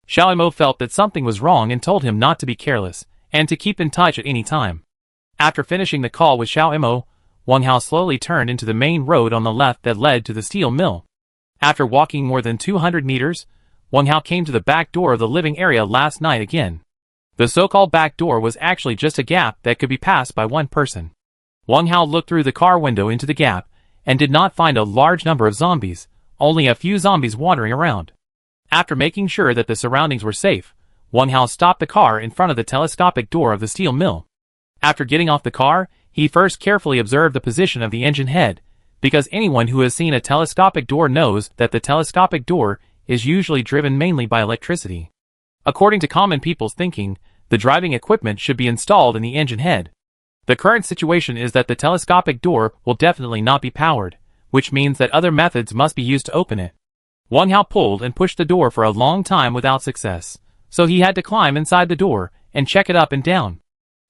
Xiao Mo felt that something was wrong and told him not to be careless, and to keep in touch at any time. After finishing the call with Xiao Mo, Wang Hao slowly turned into the main road on the left that led to the steel mill. After walking more than 200 meters, Wang Hao came to the back door of the living area last night again. The so-called back door was actually just a gap that could be passed by one person. Wang Hao looked through the car window into the gap, and did not find a large number of zombies, only a few zombies wandering around. After making sure that the surroundings were safe, Wang Hao stopped the car in front of the telescopic door of the steel mill. After getting off the car, he first carefully observed the position of the engine head, because anyone who has seen a telescopic door knows that the telescopic door is usually driven mainly by electricity. According to common people's thinking, the driving equipment should be installed in the engine head. The current situation is that the telescopic door will definitely not be powered, which means that other methods must be used to open it. Wang Hao pulled and pushed the door for a long time without success, so he had to climb inside the door and check it up and down.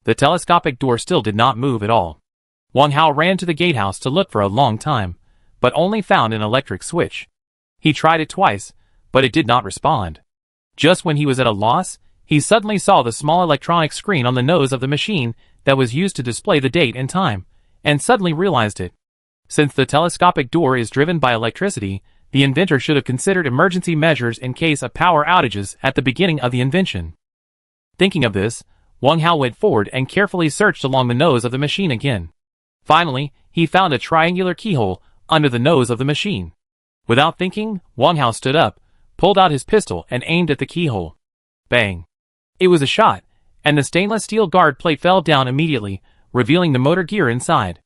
The telescopic door still did not move at all. Wang Hao ran to the gatehouse to look for a long time, but only found an electric switch. He tried it twice, but it did not respond. Just when he was at a loss, he suddenly saw the small electronic screen on the nose of the machine that was used to display the date and time, and suddenly realized it. Since the telescopic door is driven by electricity, the inventor should have considered emergency measures in case of power outages at the beginning of the invention. Thinking of this, Wang Hao went forward and carefully searched along the nose of the machine again. Finally, he found a triangular keyhole under the nose of the machine. Without thinking, Wang Hao stood up, pulled out his pistol and aimed at the keyhole. Bang! It was a shot, and the stainless steel guard plate fell down immediately, revealing the motor gear inside.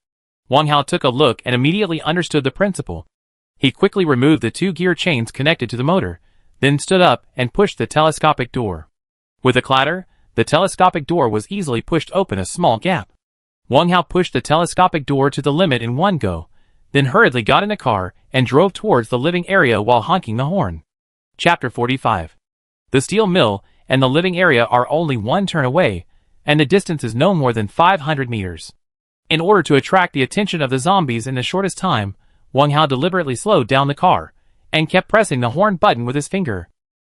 Wang Hao took a look and immediately understood the principle. He quickly removed the two gear chains connected to the motor, then stood up and pushed the telescopic door. With a clatter, the telescopic door was easily pushed open a small gap. Wang Hao pushed the telescopic door to the limit in one go, then hurriedly got in a car and drove towards the living area while honking the horn. Chapter 45. The steel mill and the living area are only one turn away, and the distance is no more than 500 meters. In order to attract the attention of the zombies in the shortest time, Wang Hao deliberately slowed down the car, and kept pressing the horn button with his finger.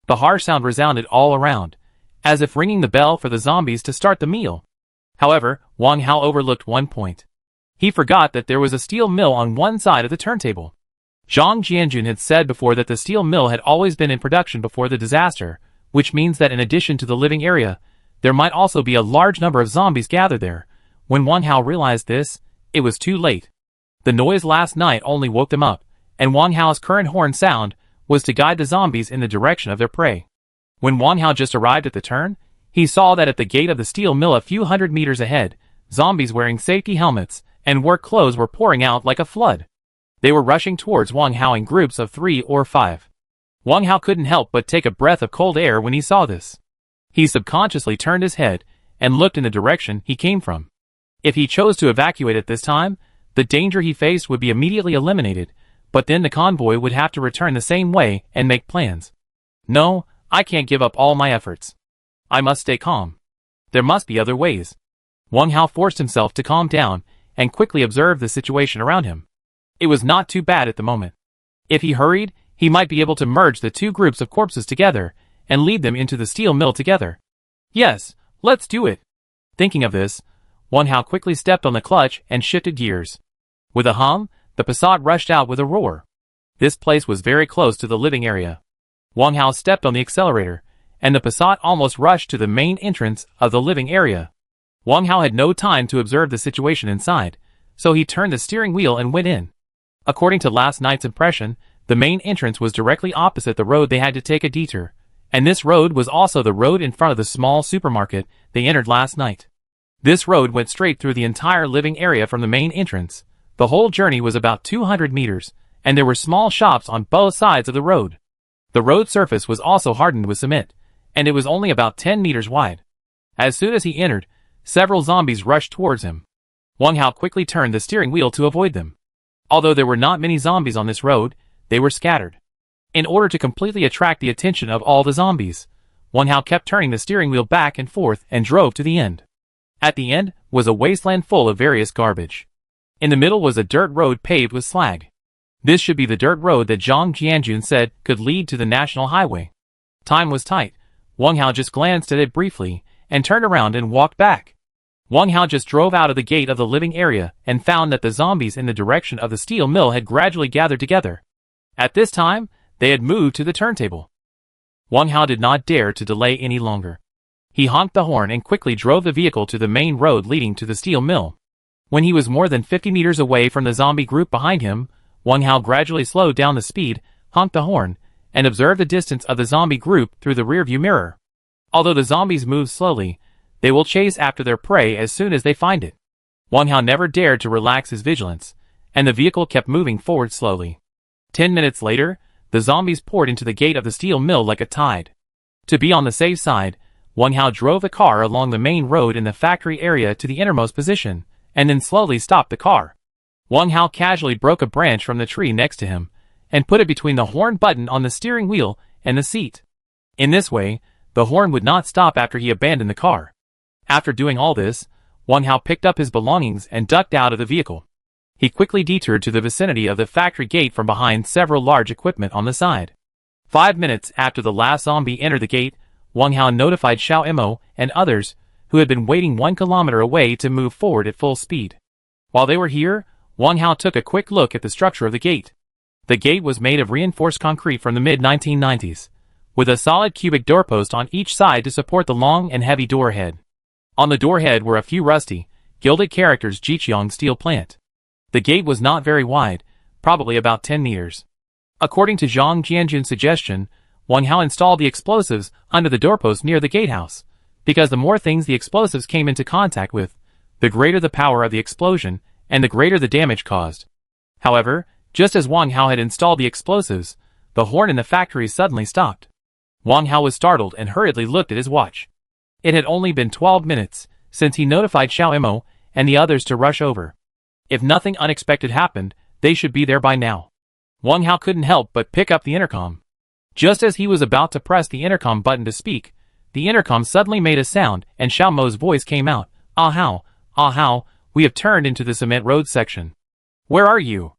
The harsh sound resounded all around, as if ringing the bell for the zombies to start the meal. However, Wang Hao overlooked one point. He forgot that there was a steel mill on one side of the turntable. Zhang Jianjun had said before that the steel mill had always been in production before the disaster, which means that in addition to the living area, there might also be a large number of zombies gathered there. When Wang Hao realized this, it was too late. The noise last night only woke them up, and Wang Hao's current horn sound was to guide the zombies in the direction of their prey. When Wang Hao just arrived at the turn, he saw that at the gate of the steel mill a few hundred meters ahead, zombies wearing safety helmets and work clothes were pouring out like a flood. They were rushing towards Wang Hao in groups of 3 or 5. Wang Hao couldn't help but take a breath of cold air when he saw this. He subconsciously turned his head and looked in the direction he came from. If he chose to evacuate at this time, the danger he faced would be immediately eliminated, but then the convoy would have to return the same way and make plans. No, I can't give up all my efforts. I must stay calm. There must be other ways. Wang Hao forced himself to calm down and quickly observed the situation around him. It was not too bad at the moment. If he hurried, he might be able to merge the two groups of corpses together and lead them into the steel mill together. Yes, let's do it. Thinking of this, Wang Hao quickly stepped on the clutch and shifted gears. With a hum, the Passat rushed out with a roar. This place was very close to the living area. Wang Hao stepped on the accelerator, and the Passat almost rushed to the main entrance of the living area. Wang Hao had no time to observe the situation inside, so he turned the steering wheel and went in. According to last night's impression, the main entrance was directly opposite the road they had to take a detour, and this road was also the road in front of the small supermarket they entered last night. This road went straight through the entire living area from the main entrance. The whole journey was about 200 meters, and there were small shops on both sides of the road. The road surface was also hardened with cement, and it was only about 10 meters wide. As soon as he entered, several zombies rushed towards him. Wang Hao quickly turned the steering wheel to avoid them. Although there were not many zombies on this road, they were scattered. In order to completely attract the attention of all the zombies, Wang Hao kept turning the steering wheel back and forth and drove to the end. At the end was a wasteland full of various garbage. In the middle was a dirt road paved with slag. This should be the dirt road that Zhang Jianjun said could lead to the national highway. Time was tight. Wang Hao just glanced at it briefly and turned around and walked back. Wang Hao just drove out of the gate of the living area and found that the zombies in the direction of the steel mill had gradually gathered together. At this time, they had moved to the turntable. Wang Hao did not dare to delay any longer. He honked the horn and quickly drove the vehicle to the main road leading to the steel mill. When he was more than 50 meters away from the zombie group behind him, Wang Hao gradually slowed down the speed, honked the horn, and observed the distance of the zombie group through the rearview mirror. Although the zombies move slowly, they will chase after their prey as soon as they find it. Wang Hao never dared to relax his vigilance, and the vehicle kept moving forward slowly. 10 minutes later, the zombies poured into the gate of the steel mill like a tide. To be on the safe side, Wang Hao drove the car along the main road in the factory area to the innermost position, and then slowly stopped the car. Wang Hao casually broke a branch from the tree next to him, and put it between the horn button on the steering wheel and the seat. In this way, the horn would not stop after he abandoned the car. After doing all this, Wang Hao picked up his belongings and ducked out of the vehicle. He quickly detoured to the vicinity of the factory gate from behind several large equipment on the side. 5 minutes after the last zombie entered the gate, Wang Hao notified Xiao Imo and others, who had been waiting 1 kilometer away, to move forward at full speed. While they were here, Wang Hao took a quick look at the structure of the gate. The gate was made of reinforced concrete from the mid-1990s, with a solid cubic doorpost on each side to support the long and heavy door head. On the door head were a few rusty, gilded characters Jiqiang steel plant. The gate was not very wide, probably about 10 meters. According to Zhang Jianjun's suggestion, Wang Hao installed the explosives under the doorpost near the gatehouse, because the more things the explosives came into contact with, the greater the power of the explosion and the greater the damage caused. However, just as Wang Hao had installed the explosives, the horn in the factory suddenly stopped. Wang Hao was startled and hurriedly looked at his watch. It had only been 12 minutes since he notified Xiao Imo and the others to rush over. If nothing unexpected happened, they should be there by now. Wang Hao couldn't help but pick up the intercom. Just as he was about to press the intercom button to speak, the intercom suddenly made a sound and Xiao Mo's voice came out. Ah Hao, we have turned into the cement road section. Where are you?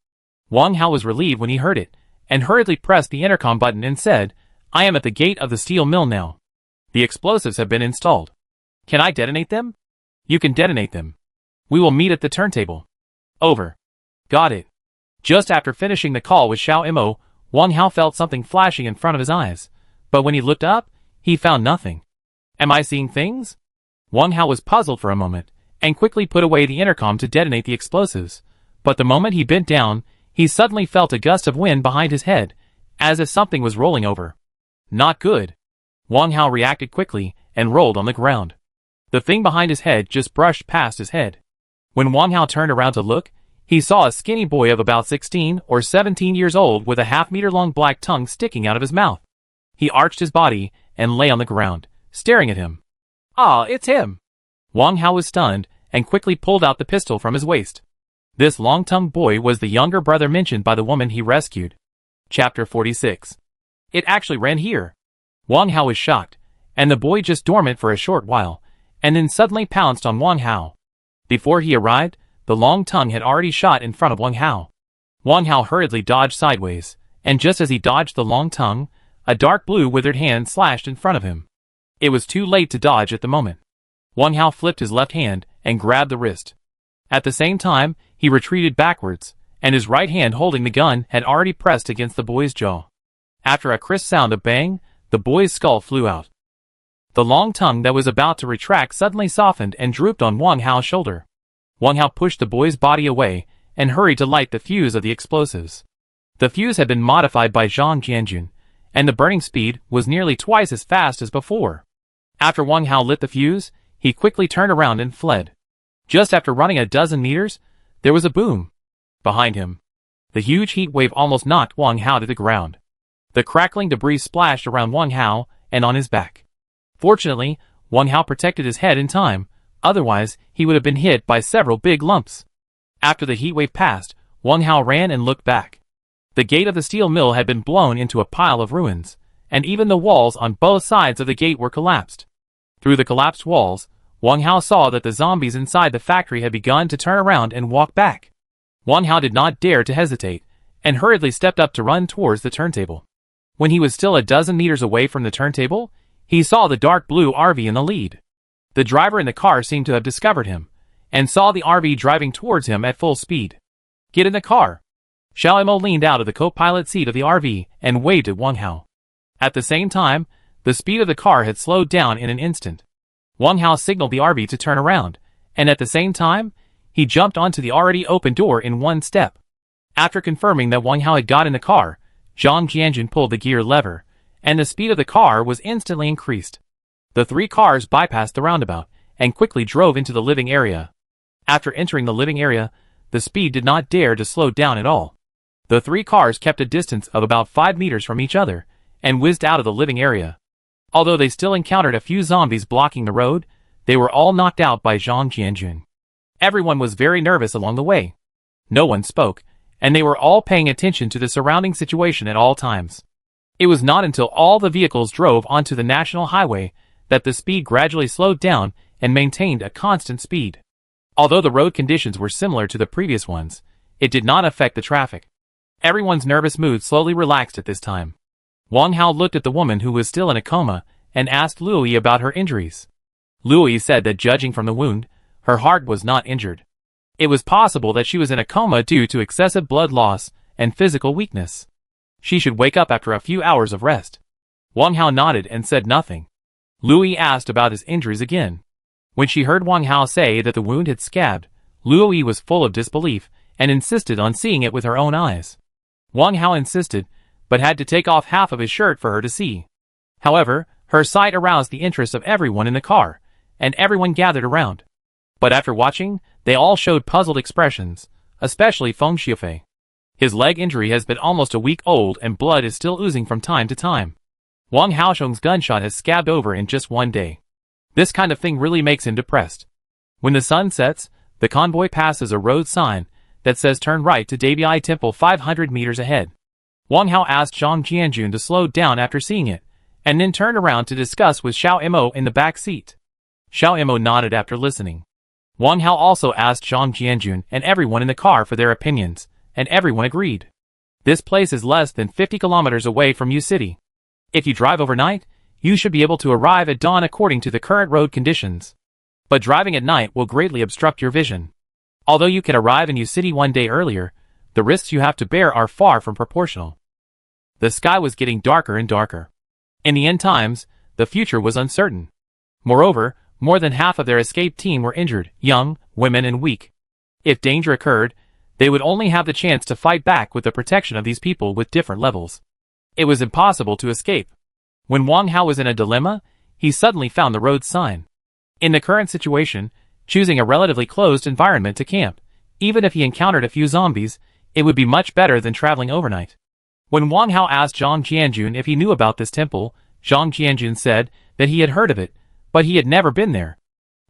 Wang Hao was relieved when he heard it, and hurriedly pressed the intercom button and said, I am at the gate of the steel mill now. The explosives have been installed. Can I detonate them? You can detonate them. We will meet at the turntable. Over. Got it. Just after finishing the call with Xiao Imo, Wang Hao felt something flashing in front of his eyes, but when he looked up, he found nothing. Am I seeing things? Wang Hao was puzzled for a moment, and quickly put away the intercom to detonate the explosives, but the moment he bent down, he suddenly felt a gust of wind behind his head, as if something was rolling over. Not good. Wang Hao reacted quickly, and rolled on the ground. The thing behind his head just brushed past his head. When Wang Hao turned around to look, he saw a skinny boy of about 16 or 17 years old with a half-meter-long black tongue sticking out of his mouth. He arched his body, and lay on the ground, staring at him. Ah, it's him! Wang Hao was stunned, and quickly pulled out the pistol from his waist. This long-tongued boy was the younger brother mentioned by the woman he rescued. Chapter 46. It actually ran here. Wang Hao was shocked, and the boy just dormant for a short while, and then suddenly pounced on Wang Hao. Before he arrived, the long tongue had already shot in front of Wang Hao. Wang Hao hurriedly dodged sideways, and just as he dodged the long tongue, a dark blue withered hand slashed in front of him. It was too late to dodge at the moment. Wang Hao flipped his left hand and grabbed the wrist. At the same time, he retreated backwards, and his right hand holding the gun had already pressed against the boy's jaw. After a crisp sound of bang, the boy's skull flew out. The long tongue that was about to retract suddenly softened and drooped on Wang Hao's shoulder. Wang Hao pushed the boy's body away and hurried to light the fuse of the explosives. The fuse had been modified by Zhang Jianjun, and the burning speed was nearly twice as fast as before. After Wang Hao lit the fuse, he quickly turned around and fled. Just after running a dozen meters, there was a boom. Behind him, the huge heat wave almost knocked Wang Hao to the ground. The crackling debris splashed around Wang Hao and on his back. Fortunately, Wang Hao protected his head in time, otherwise he would have been hit by several big lumps. After the heat wave passed, Wang Hao ran and looked back. The gate of the steel mill had been blown into a pile of ruins, and even the walls on both sides of the gate were collapsed. Through the collapsed walls, Wang Hao saw that the zombies inside the factory had begun to turn around and walk back. Wang Hao did not dare to hesitate, and hurriedly stepped up to run towards the turntable. When he was still a dozen meters away from the turntable, he saw the dark blue RV in the lead. The driver in the car seemed to have discovered him, and saw the RV driving towards him at full speed. Get in the car. Xiao Imo leaned out of the co-pilot seat of the RV and waved at Wang Hao. At the same time, the speed of the car had slowed down in an instant. Wang Hao signaled the RV to turn around, and at the same time, he jumped onto the already open door in one step. After confirming that Wang Hao had got in the car, Zhang Jianjun pulled the gear lever, and the speed of the car was instantly increased. The three cars bypassed the roundabout, and quickly drove into the living area. After entering the living area, the speed did not dare to slow down at all. The three cars kept a distance of about 5 meters from each other, and whizzed out of the living area. Although they still encountered a few zombies blocking the road, they were all knocked out by Zhang Jianjun. Everyone was very nervous along the way. No one spoke, and they were all paying attention to the surrounding situation at all times. It was not until all the vehicles drove onto the national highway that the speed gradually slowed down and maintained a constant speed. Although the road conditions were similar to the previous ones, it did not affect the traffic. Everyone's nervous mood slowly relaxed at this time. Wang Hao looked at the woman who was still in a coma and asked Luo about her injuries. Luo said that judging from the wound, her heart was not injured. It was possible that she was in a coma due to excessive blood loss and physical weakness. She should wake up after a few hours of rest. Wang Hao nodded and said nothing. Luo asked about his injuries again. When she heard Wang Hao say that the wound had scabbed, Luo was full of disbelief and insisted on seeing it with her own eyes. Wang Hao insisted, but had to take off half of his shirt for her to see. However, her sight aroused the interest of everyone in the car, and everyone gathered around. But after watching, they all showed puzzled expressions, especially Feng Xiufei. His leg injury has been almost a week old and blood is still oozing from time to time. Wang Haosheng's gunshot has scabbed over in just one day. This kind of thing really makes him depressed. When the sun sets, the convoy passes a road sign that says turn right to Dabi Temple 500 meters ahead. Wang Hao asked Zhang Jianjun to slow down after seeing it, and then turned around to discuss with Xiao Imo in the back seat. Xiao Imo nodded after listening. Wang Hao also asked Zhang Jianjun and everyone in the car for their opinions, and everyone agreed. This place is less than 50 kilometers away from Yu City. If you drive overnight, you should be able to arrive at dawn according to the current road conditions. But driving at night will greatly obstruct your vision. Although you can arrive in Yu City one day earlier, the risks you have to bear are far from proportional. The sky was getting darker and darker. In the end times, the future was uncertain. Moreover, more than half of their escape team were injured, young, women and weak. If danger occurred, they would only have the chance to fight back with the protection of these people with different levels. It was impossible to escape. When Wang Hao was in a dilemma, he suddenly found the road sign. In the current situation, choosing a relatively closed environment to camp, even if he encountered a few zombies, it would be much better than traveling overnight. When Wang Hao asked Zhang Jianjun if he knew about this temple, Zhang Jianjun said that he had heard of it, but he had never been there.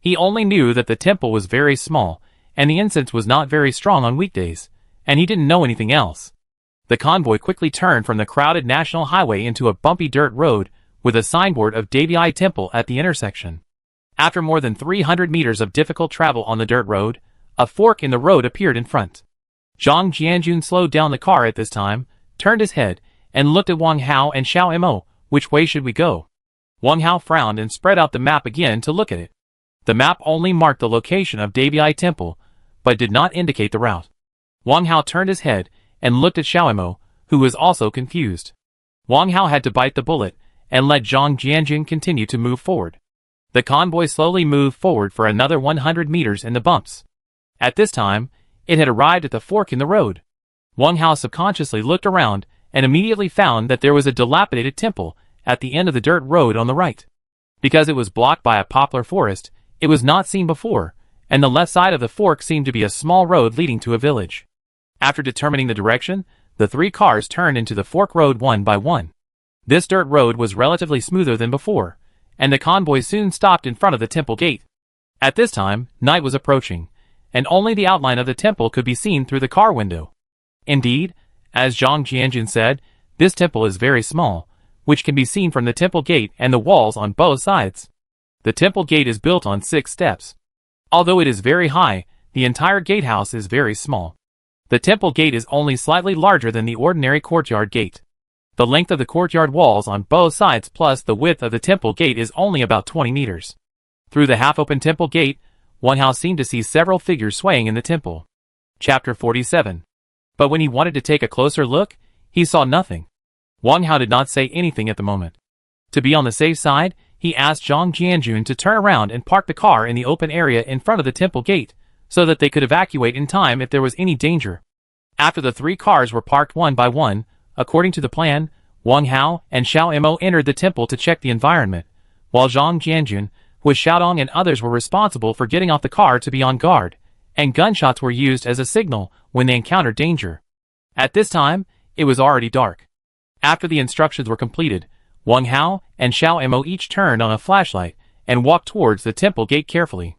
He only knew that the temple was very small, and the incense was not very strong on weekdays, and he didn't know anything else. The convoy quickly turned from the crowded national highway into a bumpy dirt road with a signboard of Dabi Temple at the intersection. After more than 300 meters of difficult travel on the dirt road, a fork in the road appeared in front. Zhang Jianjun slowed down the car at this time, turned his head, and looked at Wang Hao and Xiao Imo. Which way should we go? Wang Hao frowned and spread out the map again to look at it. The map only marked the location of Dabi Temple, but did not indicate the route. Wang Hao turned his head and looked at Xiao Imo, who was also confused. Wang Hao had to bite the bullet and let Zhang Jianjun continue to move forward. The convoy slowly moved forward for another 100 meters in the bumps. At this time, it had arrived at the fork in the road. Wang Hao subconsciously looked around and immediately found that there was a dilapidated temple at the end of the dirt road on the right. Because it was blocked by a poplar forest, it was not seen before, and the left side of the fork seemed to be a small road leading to a village. After determining the direction, the three cars turned into the fork road one by one. This dirt road was relatively smoother than before, and the convoy soon stopped in front of the temple gate. At this time, night was approaching, and only the outline of the temple could be seen through the car window. Indeed, as Zhang Jianjun said, this temple is very small, which can be seen from the temple gate and the walls on both sides. The temple gate is built on 6 steps. Although it is very high, the entire gatehouse is very small. The temple gate is only slightly larger than the ordinary courtyard gate. The length of the courtyard walls on both sides plus the width of the temple gate is only about 20 meters. Through the half-open temple gate, Wang Hao seemed to see several figures swaying in the temple. Chapter 47. But when he wanted to take a closer look, he saw nothing. Wang Hao did not say anything at the moment. To be on the safe side, he asked Zhang Jianjun to turn around and park the car in the open area in front of the temple gate, so that they could evacuate in time if there was any danger. After the 3 cars were parked one by one, according to the plan, Wang Hao and Xiao Imo entered the temple to check the environment, while Zhang Jianjun, with Xiaodong and others were responsible for getting off the car to be on guard, and gunshots were used as a signal when they encountered danger. At this time, it was already dark. After the instructions were completed, Wang Hao and Xiao Mo each turned on a flashlight and walked towards the temple gate carefully.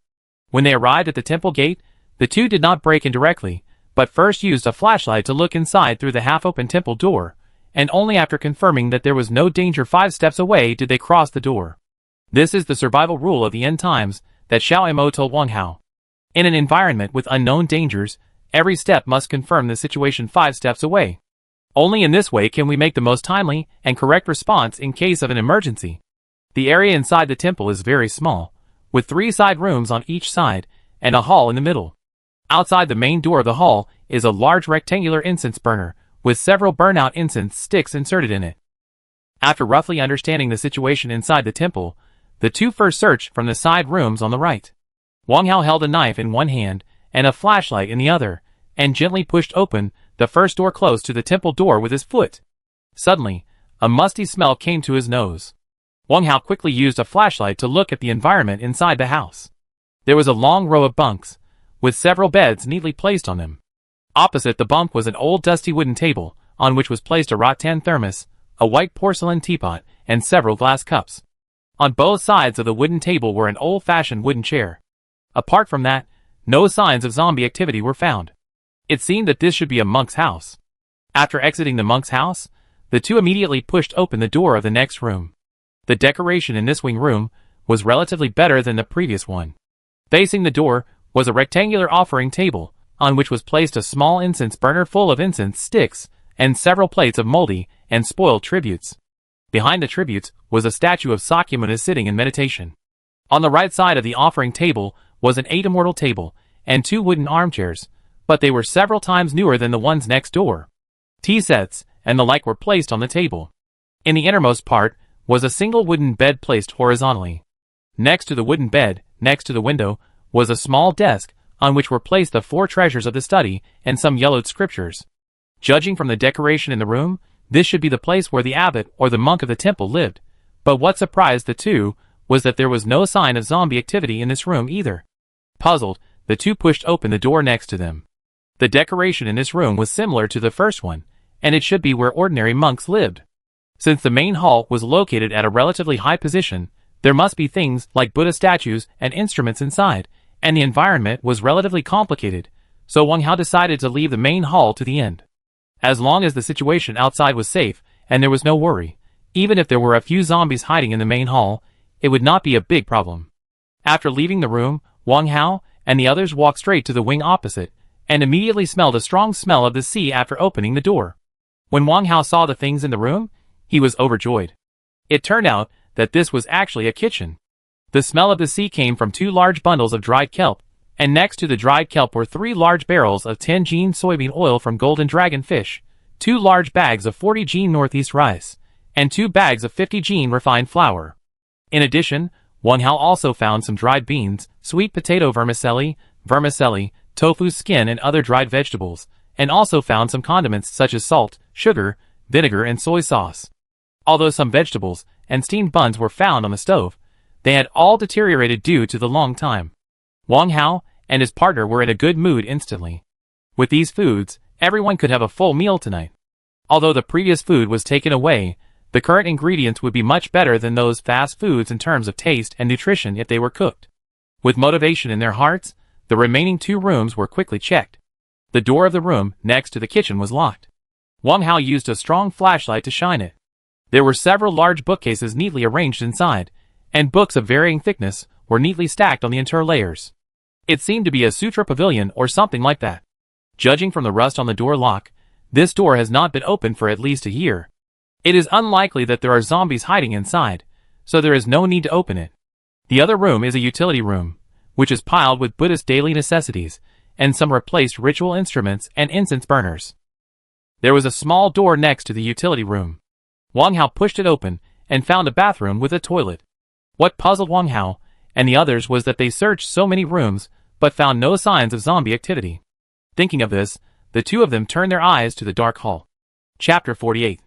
When they arrived at the temple gate, the two did not break in directly, but first used a flashlight to look inside through the half-open temple door, and only after confirming that there was no danger 5 steps away did they cross the door. This is the survival rule of the end times that Xiao Mo told Wang Hao. In an environment with unknown dangers, every step must confirm the situation 5 steps away. Only in this way can we make the most timely and correct response in case of an emergency. The area inside the temple is very small, with 3 side rooms on each side and a hall in the middle. Outside the main door of the hall is a large rectangular incense burner with several burnout incense sticks inserted in it. After roughly understanding the situation inside the temple, the two first searched from the side rooms on the right. Wang Hao held a knife in one hand and a flashlight in the other, and gently pushed open the first door close to the temple door with his foot. Suddenly, a musty smell came to his nose. Wang Hao quickly used a flashlight to look at the environment inside the house. There was a long row of bunks, with several beds neatly placed on them. Opposite the bunk was an old dusty wooden table, on which was placed a rattan thermos, a white porcelain teapot, and several glass cups. On both sides of the wooden table were an old-fashioned wooden chair. Apart from that, no signs of zombie activity were found. It seemed that this should be a monk's house. After exiting the monk's house, the two immediately pushed open the door of the next room. The decoration in this wing room was relatively better than the previous one. Facing the door was a rectangular offering table, on which was placed a small incense burner full of incense sticks, and several plates of moldy and spoiled tributes. Behind the tributes was a statue of Sakyamuni sitting in meditation. On the right side of the offering table was an 8 immortal table, and 2 wooden armchairs, but they were several times newer than the ones next door. Tea sets and the like were placed on the table. In the innermost part was a single wooden bed placed horizontally. Next to the wooden bed, next to the window, was a small desk, on which were placed the 4 treasures of the study and some yellowed scriptures. Judging from the decoration in the room, this should be the place where the abbot or the monk of the temple lived, but what surprised the two was that there was no sign of zombie activity in this room either. Puzzled, the two pushed open the door next to them. The decoration in this room was similar to the first one, and it should be where ordinary monks lived. Since the main hall was located at a relatively high position, there must be things like Buddha statues and instruments inside, and the environment was relatively complicated, so Wang Hao decided to leave the main hall to the end. As long as the situation outside was safe and there was no worry, even if there were a few zombies hiding in the main hall, it would not be a big problem. After leaving the room, Wang Hao and the others walked straight to the wing opposite, and immediately smelled a strong smell of the sea after opening the door. When Wang Hao saw the things in the room, he was overjoyed. It turned out that this was actually a kitchen. The smell of the sea came from 2 large bundles of dried kelp, and next to the dried kelp were 3 large barrels of 10 gene soybean oil from Golden Dragon fish, 2 large bags of 40 gene Northeast rice, and 2 bags of 50 gene refined flour. In addition, Wang Hao also found some dried beans, sweet potato vermicelli, tofu skin and other dried vegetables, and also found some condiments such as salt, sugar, vinegar and soy sauce. Although some vegetables and steamed buns were found on the stove, they had all deteriorated due to the long time. Wang Hao and his partner were in a good mood instantly. With these foods, everyone could have a full meal tonight. Although the previous food was taken away, the current ingredients would be much better than those fast foods in terms of taste and nutrition if they were cooked. With motivation in their hearts, the remaining 2 rooms were quickly checked. The door of the room next to the kitchen was locked. Wang Hao used a strong flashlight to shine it. There were several large bookcases neatly arranged inside, and books of varying thickness were neatly stacked on the interior layers. It seemed to be a sutra pavilion or something like that. Judging from the rust on the door lock, this door has not been opened for at least a year. It is unlikely that there are zombies hiding inside, so there is no need to open it. The other room is a utility room, which is piled with Buddhist daily necessities, and some replaced ritual instruments and incense burners. There was a small door next to the utility room. Wang Hao pushed it open and found a bathroom with a toilet. What puzzled Wang Hao and the others was that they searched so many rooms but found no signs of zombie activity. Thinking of this, the 2 of them turned their eyes to the dark hall. Chapter 48.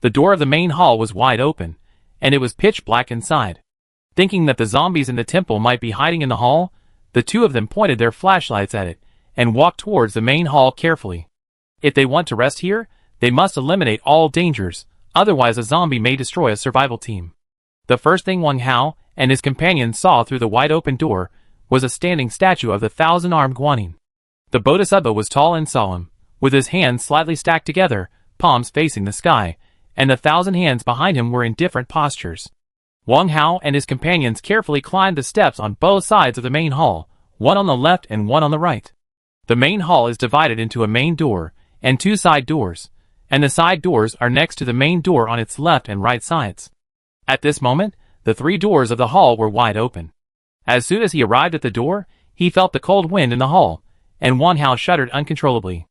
The door of the main hall was wide open, and it was pitch black inside. Thinking that the zombies in the temple might be hiding in the hall, the 2 of them pointed their flashlights at it and walked towards the main hall carefully. If they want to rest here, they must eliminate all dangers, otherwise a zombie may destroy a survival team. The first thing Wang Hao and his companions saw through the wide-open door was a standing statue of the thousand-armed Guanyin. The Bodhisattva was tall and solemn, with his hands slightly stacked together, palms facing the sky, and the 1,000 hands behind him were in different postures. Wang Hao and his companions carefully climbed the steps on both sides of the main hall, one on the left and one on the right. The main hall is divided into a main door and 2 side doors, and the side doors are next to the main door on its left and right sides. At this moment, the 3 doors of the hall were wide open. As soon as he arrived at the door, he felt the cold wind in the hall, and Wang Hao shuddered uncontrollably.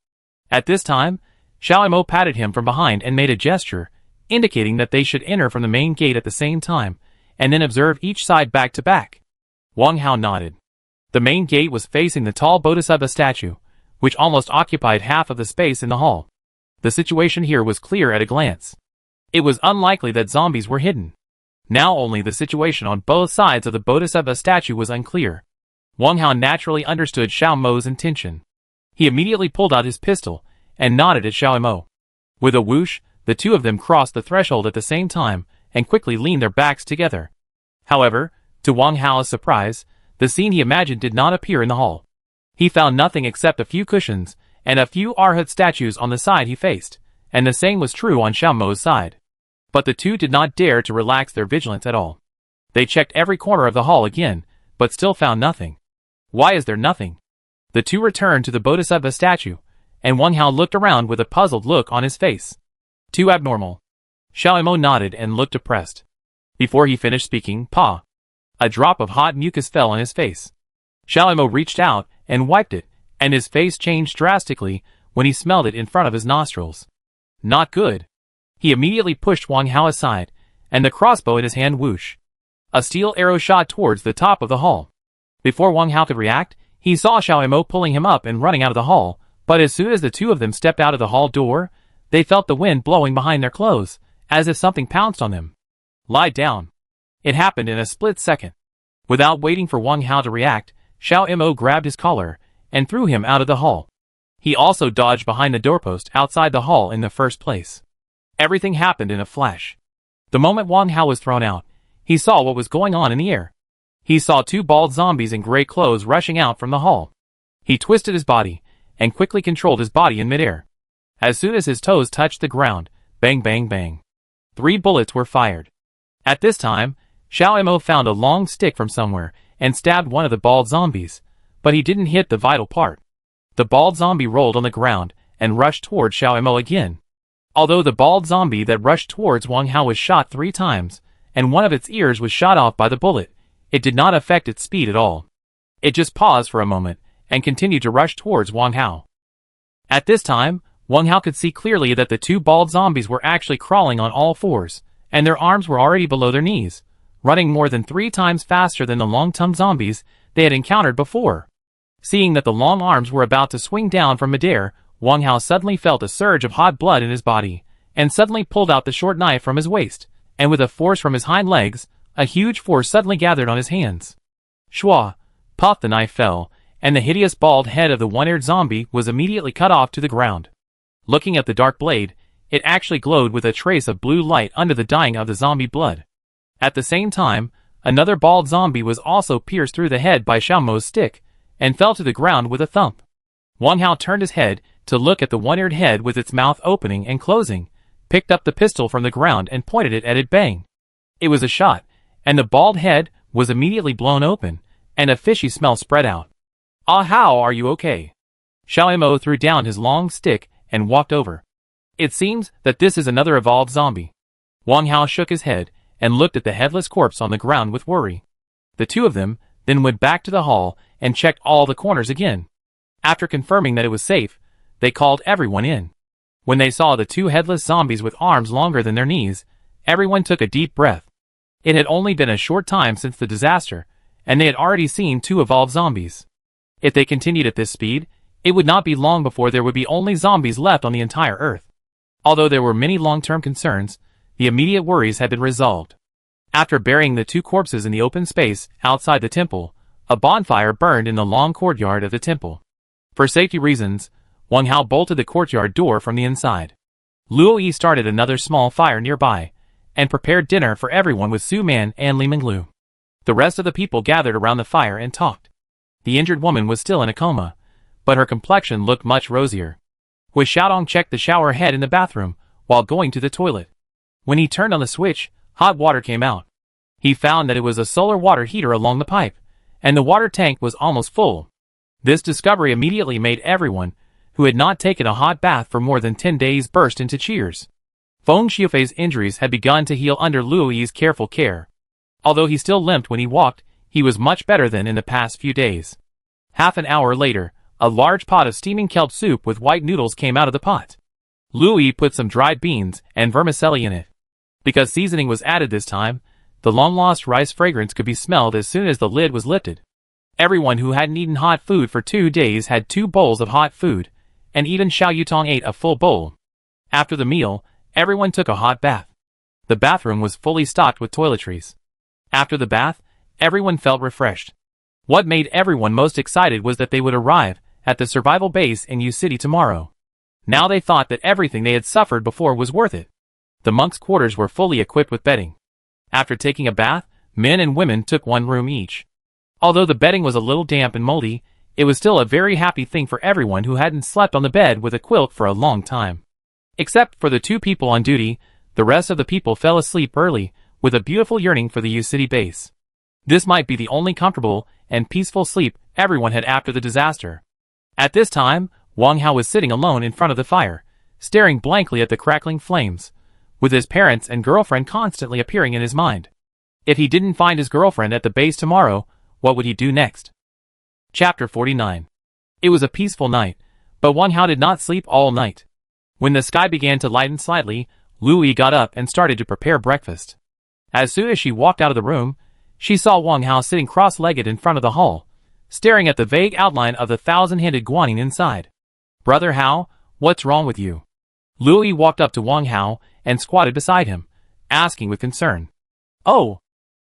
At this time, Xiao Mo patted him from behind and made a gesture, indicating that they should enter from the main gate at the same time, and then observe each side back to back. Wang Hao nodded. The main gate was facing the tall Bodhisattva statue, which almost occupied half of the space in the hall. The situation here was clear at a glance. It was unlikely that zombies were hidden. Now only the situation on both sides of the Bodhisattva statue was unclear. Wang Hao naturally understood Xiao Mo's intention. He immediately pulled out his pistol and nodded at Xiao Mo. With a whoosh, the two of them crossed the threshold at the same time and quickly leaned their backs together. However, to Wang Hao's surprise, the scene he imagined did not appear in the hall. He found nothing except a few cushions and a few Arhat statues on the side he faced, and the same was true on Xiao Mo's side. But the two did not dare to relax their vigilance at all. They checked every corner of the hall again, but still found nothing. Why is there nothing? The two returned to the Bodhisattva statue, and Wang Hao looked around with a puzzled look on his face. Too abnormal. Xiao Mo nodded and looked depressed. Before he finished speaking, a drop of hot mucus fell on his face. Xiao Mo reached out and wiped it, and his face changed drastically when he smelled it in front of his nostrils. Not good. He immediately pushed Wang Hao aside, and the crossbow in his hand whoosh. A steel arrow shot towards the top of the hall. Before Wang Hao could react, he saw Xiao Mo pulling him up and running out of the hall, but as soon as the two of them stepped out of the hall door, they felt the wind blowing behind their clothes, as if something pounced on them. Lie down. It happened in a split second. Without waiting for Wang Hao to react, Xiao Mo grabbed his collar and threw him out of the hall. He also dodged behind the doorpost outside the hall in the first place. Everything happened in a flash. The moment Wang Hao was thrown out, he saw what was going on in the air. He saw 2 bald zombies in gray clothes rushing out from the hall. He twisted his body and quickly controlled his body in midair. As soon as his toes touched the ground, bang bang bang. 3 bullets were fired. At this time, Xiao Mo found a long stick from somewhere and stabbed one of the bald zombies, but he didn't hit the vital part. The bald zombie rolled on the ground and rushed towards Xiao Mo again. Although the bald zombie that rushed towards Wang Hao was shot 3 times, and one of its ears was shot off by the bullet, it did not affect its speed at all. It just paused for a moment and continued to rush towards Wang Hao. At this time, Wang Hao could see clearly that the 2 bald zombies were actually crawling on all 4s, and their arms were already below their knees, running more than 3 times faster than the long-tongued zombies they had encountered before. Seeing that the long arms were about to swing down from midair, Wang Hao suddenly felt a surge of hot blood in his body, and suddenly pulled out the short knife from his waist, and with a force from his hind legs, a huge force suddenly gathered on his hands. Shwa! Puff! The knife fell, and the hideous bald head of the one-eared zombie was immediately cut off to the ground. Looking at the dark blade, it actually glowed with a trace of blue light under the dyeing of the zombie blood. At the same time, another bald zombie was also pierced through the head by Xiao Mo's stick, and fell to the ground with a thump. Wang Hao turned his head to look at the one-eared head with its mouth opening and closing, picked up the pistol from the ground and pointed it at it. Bang! It was a shot, and the bald head was immediately blown open, and a fishy smell spread out. Ah, how are you okay? Xiao Mo threw down his long stick and walked over. It seems that this is another evolved zombie. Wang Hao shook his head and looked at the headless corpse on the ground with worry. The two of them then went back to the hall and checked all the corners again. After confirming that it was safe, they called everyone in. When they saw the 2 headless zombies with arms longer than their knees, everyone took a deep breath. It had only been a short time since the disaster, and they had already seen 2 evolved zombies. If they continued at this speed, it would not be long before there would be only zombies left on the entire Earth. Although there were many long-term concerns, the immediate worries had been resolved. After burying the 2 corpses in the open space outside the temple, a bonfire burned in the long courtyard of the temple. For safety reasons, Wang Hao bolted the courtyard door from the inside. Luo Yi started another small fire nearby, and prepared dinner for everyone with Su Man and Li Minglu. The rest of the people gathered around the fire and talked. The injured woman was still in a coma, but her complexion looked much rosier. Hui Xiaodong checked the shower head in the bathroom while going to the toilet. When he turned on the switch, hot water came out. He found that it was a solar water heater along the pipe, and the water tank was almost full. This discovery immediately made everyone who had not taken a hot bath for more than 10 days burst into cheers. Feng Xiufei's injuries had begun to heal under Luo Yi's careful care. Although he still limped when he walked, he was much better than in the past few days. Half an hour later, a large pot of steaming kelp soup with white noodles came out of the pot. Luo Yi put some dried beans and vermicelli in it. Because seasoning was added this time, the long-lost rice fragrance could be smelled as soon as the lid was lifted. Everyone who hadn't eaten hot food for 2 days had 2 bowls of hot food, and even Xiao Yutong ate a full bowl. After the meal, everyone took a hot bath. The bathroom was fully stocked with toiletries. After the bath, everyone felt refreshed. What made everyone most excited was that they would arrive at the survival base in U City tomorrow. Now they thought that everything they had suffered before was worth it. The monks' quarters were fully equipped with bedding. After taking a bath, men and women took 1 room each. Although the bedding was a little damp and moldy, it was still a very happy thing for everyone who hadn't slept on the bed with a quilt for a long time. Except for the 2 people on duty, the rest of the people fell asleep early, with a beautiful yearning for the U City base. This might be the only comfortable and peaceful sleep everyone had after the disaster. At this time, Wang Hao was sitting alone in front of the fire, staring blankly at the crackling flames, with his parents and girlfriend constantly appearing in his mind. If he didn't find his girlfriend at the base tomorrow, what would he do next? Chapter 49. It was a peaceful night, but Wang Hao did not sleep all night. When the sky began to lighten slightly, Luo Yi got up and started to prepare breakfast. As soon as she walked out of the room, she saw Wang Hao sitting cross-legged in front of the hall, staring at the vague outline of the thousand-handed guanyin inside. "Brother Hao, what's wrong with you?" Luo Yi walked up to Wang Hao and squatted beside him, asking with concern. "Oh."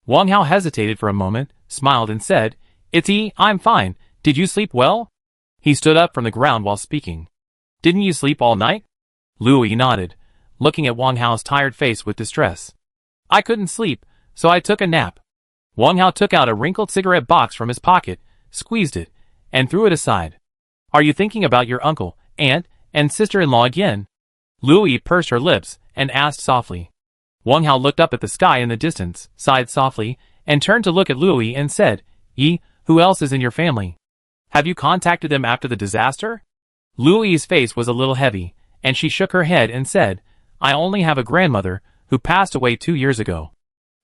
Wang Hao hesitated for a moment, smiled and said, I'm fine. Did you sleep well?" He stood up from the ground while speaking. "Didn't you sleep all night?" Luo Yi nodded, looking at Wang Hao's tired face with distress. "I couldn't sleep, so I took a nap." Wang Hao took out a wrinkled cigarette box from his pocket, squeezed it, and threw it aside. "Are you thinking about your uncle, aunt, and sister-in-law again?" Luo Yi pursed her lips and asked softly. Wang Hao looked up at the sky in the distance, sighed softly, and turned to look at Luo Yi and said, "Yi, who else is in your family? Have you contacted them after the disaster?" Luo Yi's face was a little heavy, and she shook her head and said, "I only have a grandmother, who passed away 2 years ago."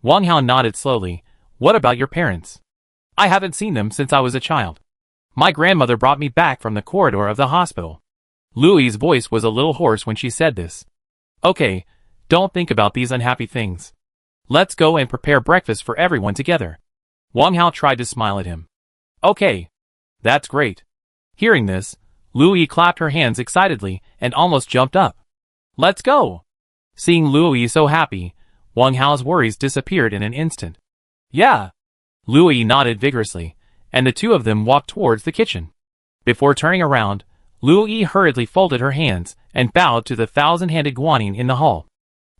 Wang Hao nodded slowly. "What about your parents?" "I haven't seen them since I was a child. My grandmother brought me back from the corridor of the hospital." Luo Yi's voice was a little hoarse when she said this. "Okay, don't think about these unhappy things. Let's go and prepare breakfast for everyone together." Wang Hao tried to smile at him. "Okay. That's great." Hearing this, Luo Yi clapped her hands excitedly and almost jumped up. "Let's go!" Seeing Luo Yi so happy, Wang Hao's worries disappeared in an instant. "Yeah." Luo Yi nodded vigorously, and the 2 of them walked towards the kitchen. Before turning around, Luo Yi hurriedly folded her hands and bowed to the thousand-handed guanyin in the hall.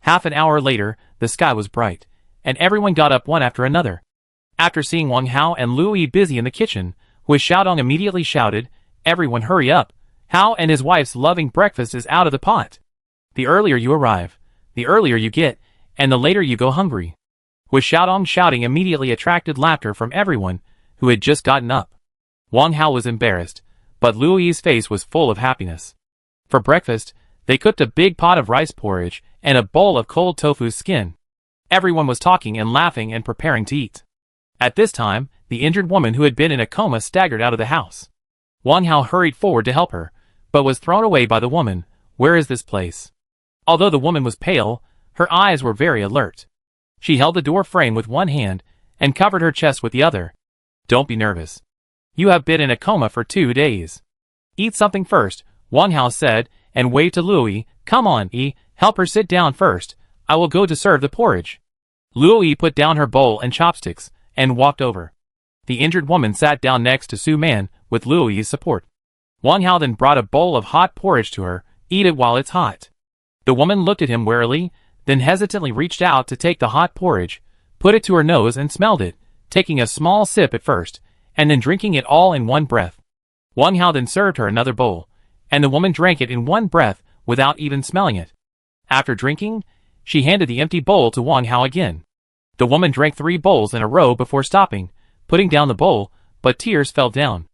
Half an hour later, the sky was bright, and everyone got up one after another. After seeing Wang Hao and Luo Yi busy in the kitchen, Hui Xiaodong immediately shouted, "Everyone hurry up! Hao and his wife's loving breakfast is out of the pot. The earlier you arrive, the earlier you get, and the later you go hungry." Hui Xiaodong's shouting immediately attracted laughter from everyone who had just gotten up. Wang Hao was embarrassed, but Luo Yi's face was full of happiness. For breakfast, they cooked a big pot of rice porridge and a bowl of cold tofu skin. Everyone was talking and laughing and preparing to eat. At this time, the injured woman who had been in a coma staggered out of the house. Wang Hao hurried forward to help her, but was thrown away by the woman. "Where is this place?" Although the woman was pale, her eyes were very alert. She held the door frame with one hand and covered her chest with the other. "Don't be nervous. You have been in a coma for 2 days. Eat something first," Wang Hao said, and waved to Luo Yi. "Come on, Yi, help her sit down first. I will go to serve the porridge." Luo Yi put down her bowl and chopsticks and walked over. The injured woman sat down next to Su Man with Luo Yi's support. Wang Hao then brought a bowl of hot porridge to her. "Eat it while it's hot." The woman looked at him warily, then hesitantly reached out to take the hot porridge, put it to her nose and smelled it, taking a small sip at first, and then drinking it all in one breath. Wang Hao then served her another bowl, and the woman drank it in one breath without even smelling it. After drinking, she handed the empty bowl to Wang Hao again. The woman drank 3 bowls in a row before stopping, putting down the bowl, but tears fell down.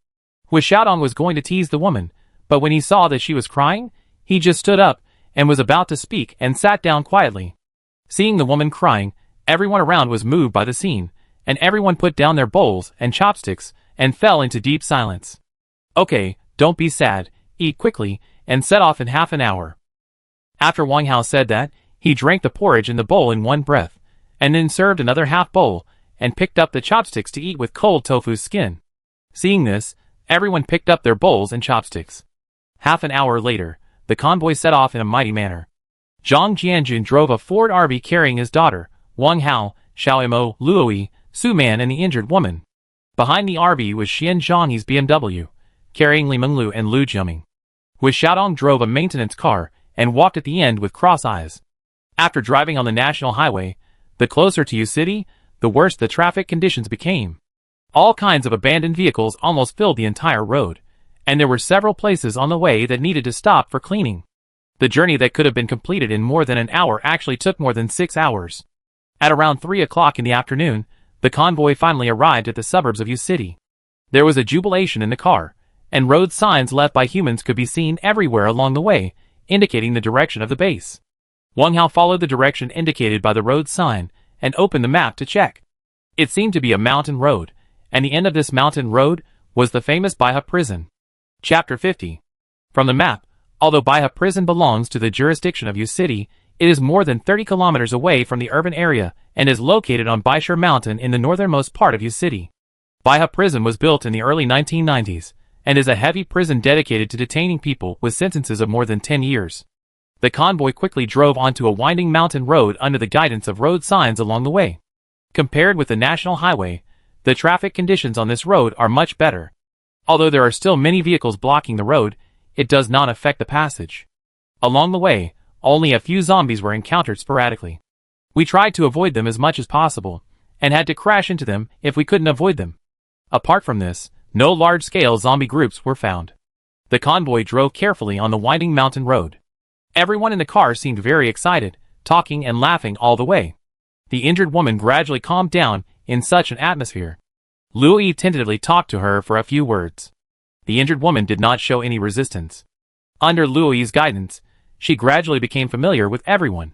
Hu Xiaodong was going to tease the woman, but when he saw that she was crying, he just stood up and was about to speak and sat down quietly. Seeing the woman crying, everyone around was moved by the scene, and everyone put down their bowls and chopsticks and fell into deep silence. Okay, don't be sad, eat quickly, and set off in half an hour. After Wang Hao said that, he drank the porridge in the bowl in one breath, and then served another half bowl, and picked up the chopsticks to eat with cold tofu skin. Seeing this, everyone picked up their bowls and chopsticks. Half an hour later, the convoy set off in a mighty manner. Zhang Jianjun drove a Ford RV carrying his daughter, Wang Hao, Xiao Mo, Luoyi, Su Man and the injured woman. Behind the RV was Xian Zhangyi's BMW, carrying Li Menglu and Lu Jiaming. Hu Xiaodong drove a maintenance car and walked at the end with cross eyes. After driving on the national highway, the closer to U City, the worse the traffic conditions became. All kinds of abandoned vehicles almost filled the entire road, and there were several places on the way that needed to stop for cleaning. The journey that could have been completed in more than an hour actually took more than 6 hours. At around 3 o'clock in the afternoon, the convoy finally arrived at the suburbs of U City. There was a jubilation in the car, and road signs left by humans could be seen everywhere along the way, indicating the direction of the base. Wang Hao followed the direction indicated by the road sign, and opened the map to check. It seemed to be a mountain road, and the end of this mountain road was the famous Baihe Prison. Chapter 50. From the map, although Baihe Prison belongs to the jurisdiction of U City, it is more than 30 kilometers away from the urban area and is located on Baishir Mountain in the northernmost part of U City. Baihe Prison was built in the early 1990s and is a heavy prison dedicated to detaining people with sentences of more than 10 years. The convoy quickly drove onto a winding mountain road under the guidance of road signs along the way. Compared with the national highway, the traffic conditions on this road are much better. Although there are still many vehicles blocking the road, it does not affect the passage. Along the way, only a few zombies were encountered sporadically. We tried to avoid them as much as possible, and had to crash into them if we couldn't avoid them. Apart from this, no large-scale zombie groups were found. The convoy drove carefully on the winding mountain road. Everyone in the car seemed very excited, talking and laughing all the way. The injured woman gradually calmed down in such an atmosphere. Luoyi tentatively talked to her for a few words. The injured woman did not show any resistance. Under Luoyi's guidance, she gradually became familiar with everyone.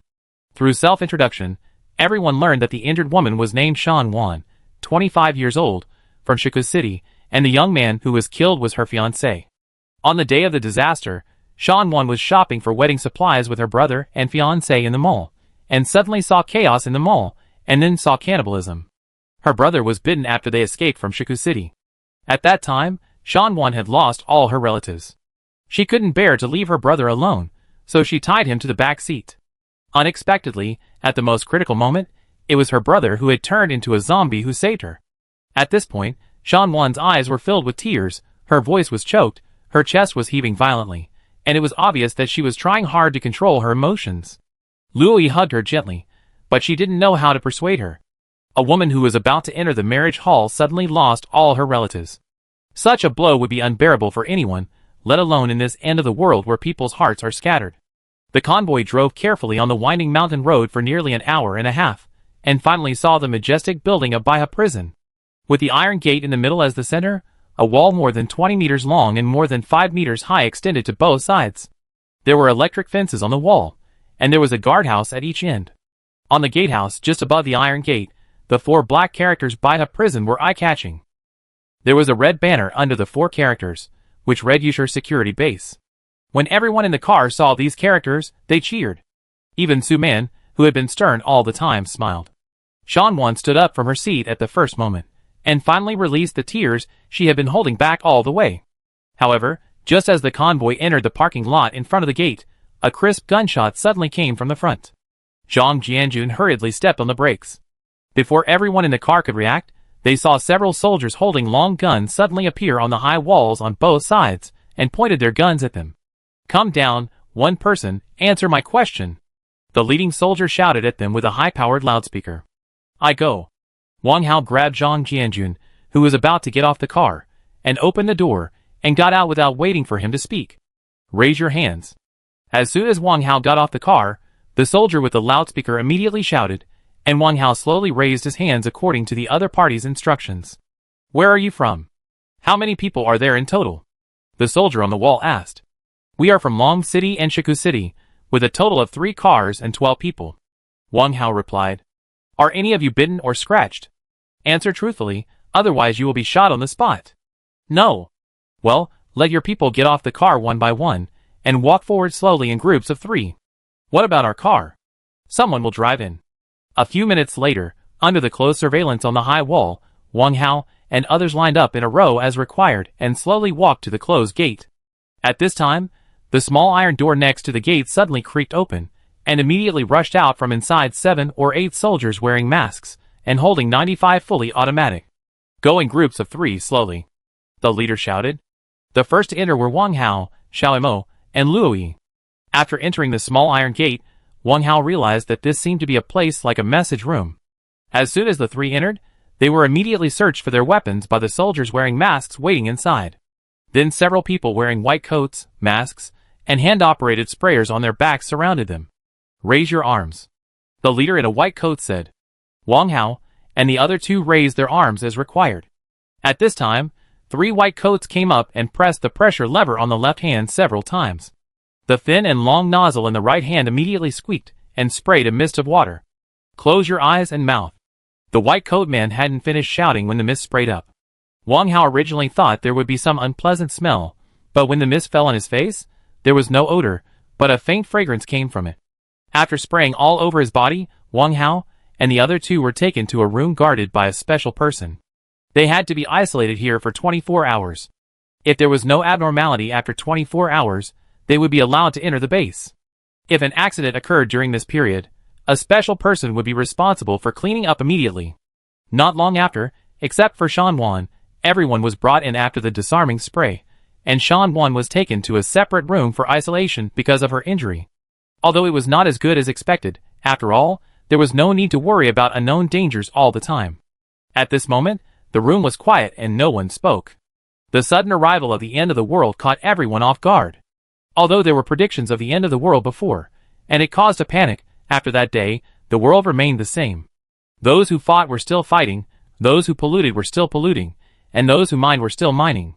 Through self-introduction, everyone learned that the injured woman was named Shan Wan, 25 years old, from Shiku City, and the young man who was killed was her fiancé. On the day of the disaster, Shan Wan was shopping for wedding supplies with her brother and fiancé in the mall, and suddenly saw chaos in the mall, and then saw cannibalism. Her brother was bitten after they escaped from Shiku City. At that time, Shan Wan had lost all her relatives. She couldn't bear to leave her brother alone, so she tied him to the back seat. Unexpectedly, at the most critical moment, it was her brother who had turned into a zombie who saved her. At this point, Shan Wan's eyes were filled with tears, her voice was choked, her chest was heaving violently, and it was obvious that she was trying hard to control her emotions. Luoyi hugged her gently, but she didn't know how to persuade her. A woman who was about to enter the marriage hall suddenly lost all her relatives. Such a blow would be unbearable for anyone, let alone in this end of the world where people's hearts are scattered. The convoy drove carefully on the winding mountain road for nearly an hour and a half, and finally saw the majestic building of Baihe Prison. With the iron gate in the middle as the center, a wall more than 20 meters long and more than 5 meters high extended to both sides. There were electric fences on the wall, and there was a guardhouse at each end. On the gatehouse, just above the iron gate, the 4 black characters Baihe Prison were eye-catching. There was a red banner under the 4 characters, which read Yusher Security Base. When everyone in the car saw these characters, they cheered. Even Su Man, who had been stern all the time, smiled. Shan Wan stood up from her seat at the first moment, and finally released the tears she had been holding back all the way. However, just as the convoy entered the parking lot in front of the gate, a crisp gunshot suddenly came from the front. Zhang Jianjun hurriedly stepped on the brakes. Before everyone in the car could react, they saw several soldiers holding long guns suddenly appear on the high walls on both sides, and pointed their guns at them. "Come down, one person, answer my question." The leading soldier shouted at them with a high-powered loudspeaker. I go. Wang Hao grabbed Zhang Jianjun, who was about to get off the car, and opened the door, and got out without waiting for him to speak. Raise your hands. As soon as Wang Hao got off the car, the soldier with the loudspeaker immediately shouted, and Wang Hao slowly raised his hands according to the other party's instructions. Where are you from? How many people are there in total? The soldier on the wall asked. We are from Long City and Shiku City, with a total of 3 cars and 12 people. Wang Hao replied. Are any of you bitten or scratched? Answer truthfully, otherwise you will be shot on the spot. No. Well, let your people get off the car one by one, and walk forward slowly in groups of 3. What about our car? Someone will drive in. A few minutes later, under the close surveillance on the high wall, Wang Hao and others lined up in a row as required and slowly walked to the closed gate. At this time, the small iron door next to the gate suddenly creaked open, and immediately rushed out from inside 7 or 8 soldiers wearing masks and holding 95 fully automatic. Go in groups of 3 slowly. The leader shouted. The first to enter were Wang Hao, Xiao Mo, and Luo Yi. After entering the small iron gate, Wang Hao realized that this seemed to be a place like a message room. As soon as the 3 entered, they were immediately searched for their weapons by the soldiers wearing masks waiting inside. Then several people wearing white coats, masks, and hand-operated sprayers on their backs surrounded them. Raise your arms. The leader in a white coat said. Wang Hao and the other 2 raised their arms as required. At this time, 3 white coats came up and pressed the pressure lever on the left hand several times. The thin and long nozzle in the right hand immediately squeaked and sprayed a mist of water. Close your eyes and mouth. The white coat man hadn't finished shouting when the mist sprayed up. Wang Hao originally thought there would be some unpleasant smell, but when the mist fell on his face, there was no odor, but a faint fragrance came from it. After spraying all over his body, Wang Hao and the other 2 were taken to a room guarded by a special person. They had to be isolated here for 24 hours. If there was no abnormality after 24 hours, they would be allowed to enter the base. If an accident occurred during this period, a special person would be responsible for cleaning up immediately. Not long after, except for Shan Wan, everyone was brought in after the disarming spray, and Shan Wan was taken to a separate room for isolation because of her injury. Although it was not as good as expected, after all, there was no need to worry about unknown dangers all the time. At this moment, the room was quiet and no one spoke. The sudden arrival of the end of the world caught everyone off guard. Although there were predictions of the end of the world before, and it caused a panic, after that day, the world remained the same. Those who fought were still fighting, those who polluted were still polluting, and those who mined were still mining.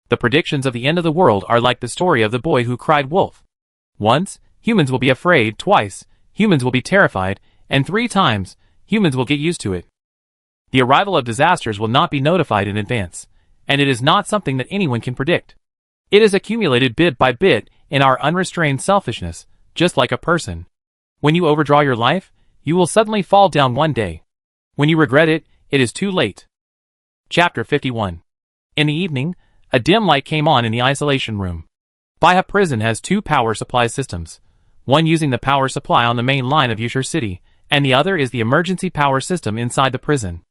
The predictions of the end of the world are like the story of the boy who cried wolf. Once, humans will be afraid, twice, humans will be terrified, and 3 times, humans will get used to it. The arrival of disasters will not be notified in advance, and it is not something that anyone can predict. It is accumulated bit by bit in our unrestrained selfishness, just like a person. When you overdraw your life, you will suddenly fall down one day. When you regret it, it is too late. Chapter 51. In the evening, a dim light came on in the isolation room. Baihe Prison has 2 power supply systems, one using the power supply on the main line of Yushur City, and the other is the emergency power system inside the prison.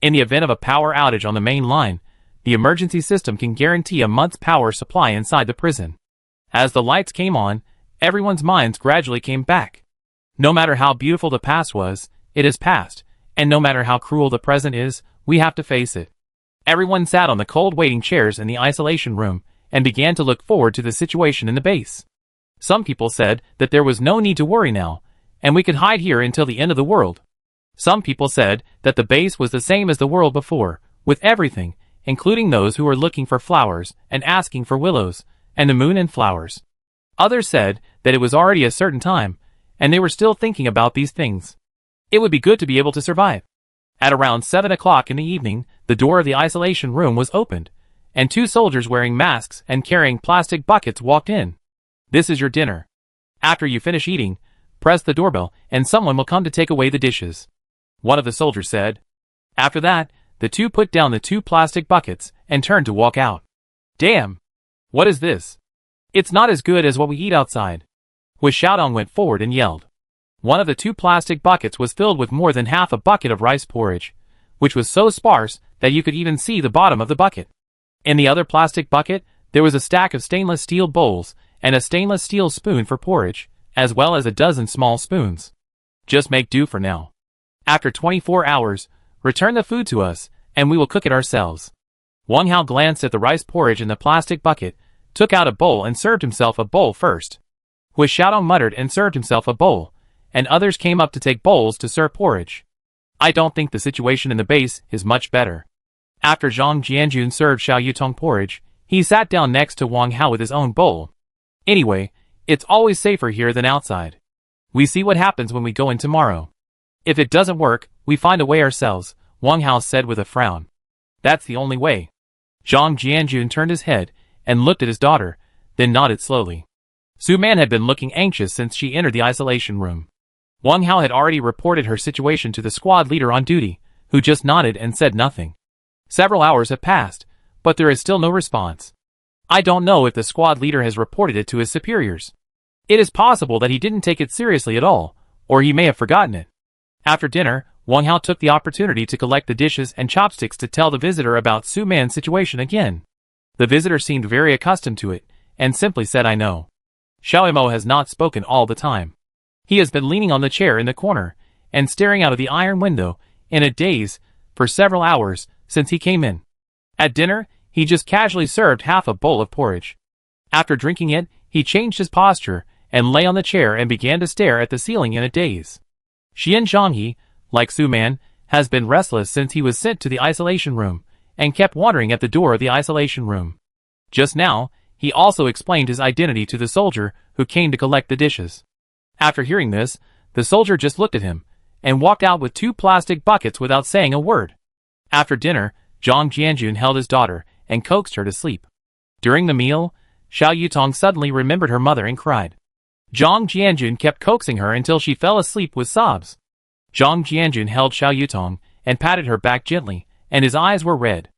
In the event of a power outage on the main line, the emergency system can guarantee a month's power supply inside the prison. As the lights came on, everyone's minds gradually came back. No matter how beautiful the past was, it is past, and no matter how cruel the present is, we have to face it. Everyone sat on the cold waiting chairs in the isolation room, and began to look forward to the situation in the base. Some people said that there was no need to worry now, and we could hide here until the end of the world. Some people said that the base was the same as the world before, with everything, including those who were looking for flowers and asking for willows, and the moon and flowers. Others said that it was already a certain time, and they were still thinking about these things. It would be good to be able to survive. At around 7 o'clock in the evening, the door of the isolation room was opened, and 2 soldiers wearing masks and carrying plastic buckets walked in. This is your dinner. After you finish eating, press the doorbell and someone will come to take away the dishes. One of the soldiers said. After that, the 2 put down the 2 plastic buckets and turned to walk out. Damn! What is this? It's not as good as what we eat outside. Hui Xiaodong went forward and yelled. One of the 2 plastic buckets was filled with more than half a bucket of rice porridge, which was so sparse that you could even see the bottom of the bucket. In the other plastic bucket, there was a stack of stainless steel bowls and a stainless steel spoon for porridge, as well as a dozen small spoons. Just make do for now. After 24 hours, return the food to us, and we will cook it ourselves. Wang Hao glanced at the rice porridge in the plastic bucket, took out a bowl and served himself a bowl first. Hui Xiaodong muttered and served himself a bowl, and others came up to take bowls to serve porridge. I don't think the situation in the base is much better. After Zhang Jianjun served Xiao Yutong porridge, he sat down next to Wang Hao with his own bowl. Anyway, it's always safer here than outside. We see what happens when we go in tomorrow. If it doesn't work, we find a way ourselves, Wang Hao said with a frown. That's the only way. Zhang Jianjun turned his head and looked at his daughter, then nodded slowly. Su Man had been looking anxious since she entered the isolation room. Wang Hao had already reported her situation to the squad leader on duty, who just nodded and said nothing. Several hours have passed, but there is still no response. I don't know if the squad leader has reported it to his superiors. It is possible that he didn't take it seriously at all, or he may have forgotten it. After dinner, Wang Hao took the opportunity to collect the dishes and chopsticks to tell the visitor about Su Man's situation again. The visitor seemed very accustomed to it, and simply said I know. Xiao Mo has not spoken all the time. He has been leaning on the chair in the corner, and staring out of the iron window, in a daze, for several hours, since he came in. At dinner, he just casually served half a bowl of porridge. After drinking it, he changed his posture, and lay on the chair and began to stare at the ceiling in a daze. Xian Zhanghe, like Su Man, has been restless since he was sent to the isolation room, and kept wandering at the door of the isolation room. Just now, he also explained his identity to the soldier who came to collect the dishes. After hearing this, the soldier just looked at him, and walked out with 2 plastic buckets without saying a word. After dinner, Zhang Jianjun held his daughter, and coaxed her to sleep. During the meal, Xiao Yutong suddenly remembered her mother and cried. Zhang Jianjun kept coaxing her until she fell asleep with sobs. Zhang Jianjun held Xiao Yutong, and patted her back gently, and his eyes were red.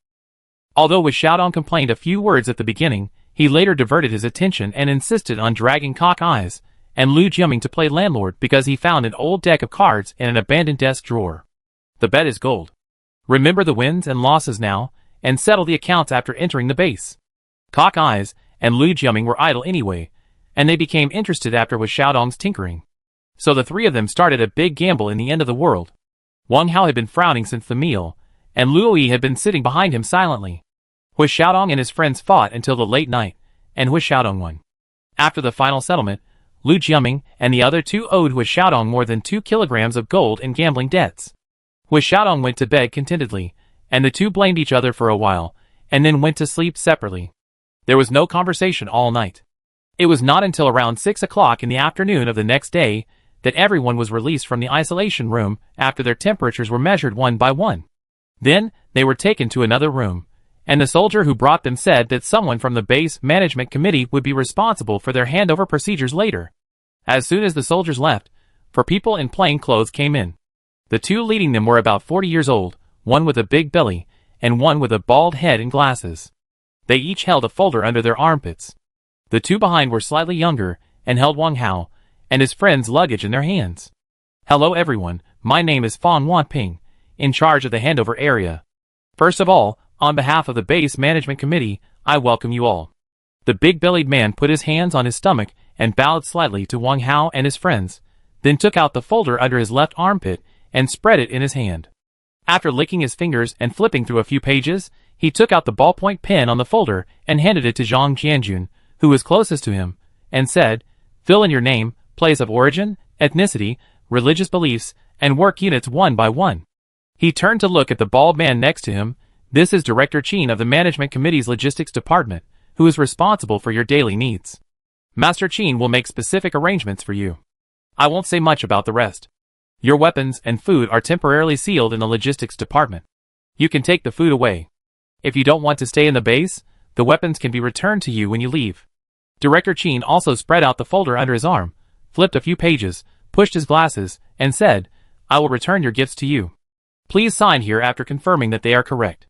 Although Hui Xiaodong complained a few words at the beginning, he later diverted his attention and insisted on dragging Cock Eyes and Lu Jiaming to play landlord because he found an old deck of cards in an abandoned desk drawer. The bet is gold. Remember the wins and losses now, and settle the accounts after entering the base. Cock Eyes and Lu Jiaming were idle anyway, and they became interested after Hui Xiaodong's tinkering. So the 3 of them started a big gamble in the end of the world. Wang Hao had been frowning since the meal, and Luo Yi had been sitting behind him silently. Hui Xiaodong and his friends fought until the late night, and Hui Xiaodong won. After the final settlement, Lu Jiaming and the other 2 owed Hui Xiaodong more than 2 kilograms of gold in gambling debts. Hui Xiaodong went to bed contentedly, and the 2 blamed each other for a while, and then went to sleep separately. There was no conversation all night. It was not until around 6 o'clock in the afternoon of the next day that everyone was released from the isolation room after their temperatures were measured one by one. Then, they were taken to another room, and the soldier who brought them said that someone from the base management committee would be responsible for their handover procedures later. As soon as the soldiers left, 4 people in plain clothes came in. The 2 leading them were about 40 years old, one with a big belly, and one with a bald head and glasses. They each held a folder under their armpits. The 2 behind were slightly younger, and held Wang Hao and his friend's luggage in their hands. Hello everyone, my name is Fan Wanping, in charge of the handover area. First of all, on behalf of the base management committee, I welcome you all. The big-bellied man put his hands on his stomach and bowed slightly to Wang Hao and his friends, then took out the folder under his left armpit and spread it in his hand. After licking his fingers and flipping through a few pages, he took out the ballpoint pen on the folder and handed it to Zhang Jianjun, who was closest to him, and said, fill in your name, place of origin, ethnicity, religious beliefs, and work units one by one. He turned to look at the bald man next to him. This is Director Qin of the Management Committee's Logistics Department, who is responsible for your daily needs. Master Qin will make specific arrangements for you. I won't say much about the rest. Your weapons and food are temporarily sealed in the Logistics Department. You can take the food away. If you don't want to stay in the base, the weapons can be returned to you when you leave. Director Qin also spread out the folder under his arm, flipped a few pages, pushed his glasses, and said, I will return your gifts to you. Please sign here after confirming that they are correct.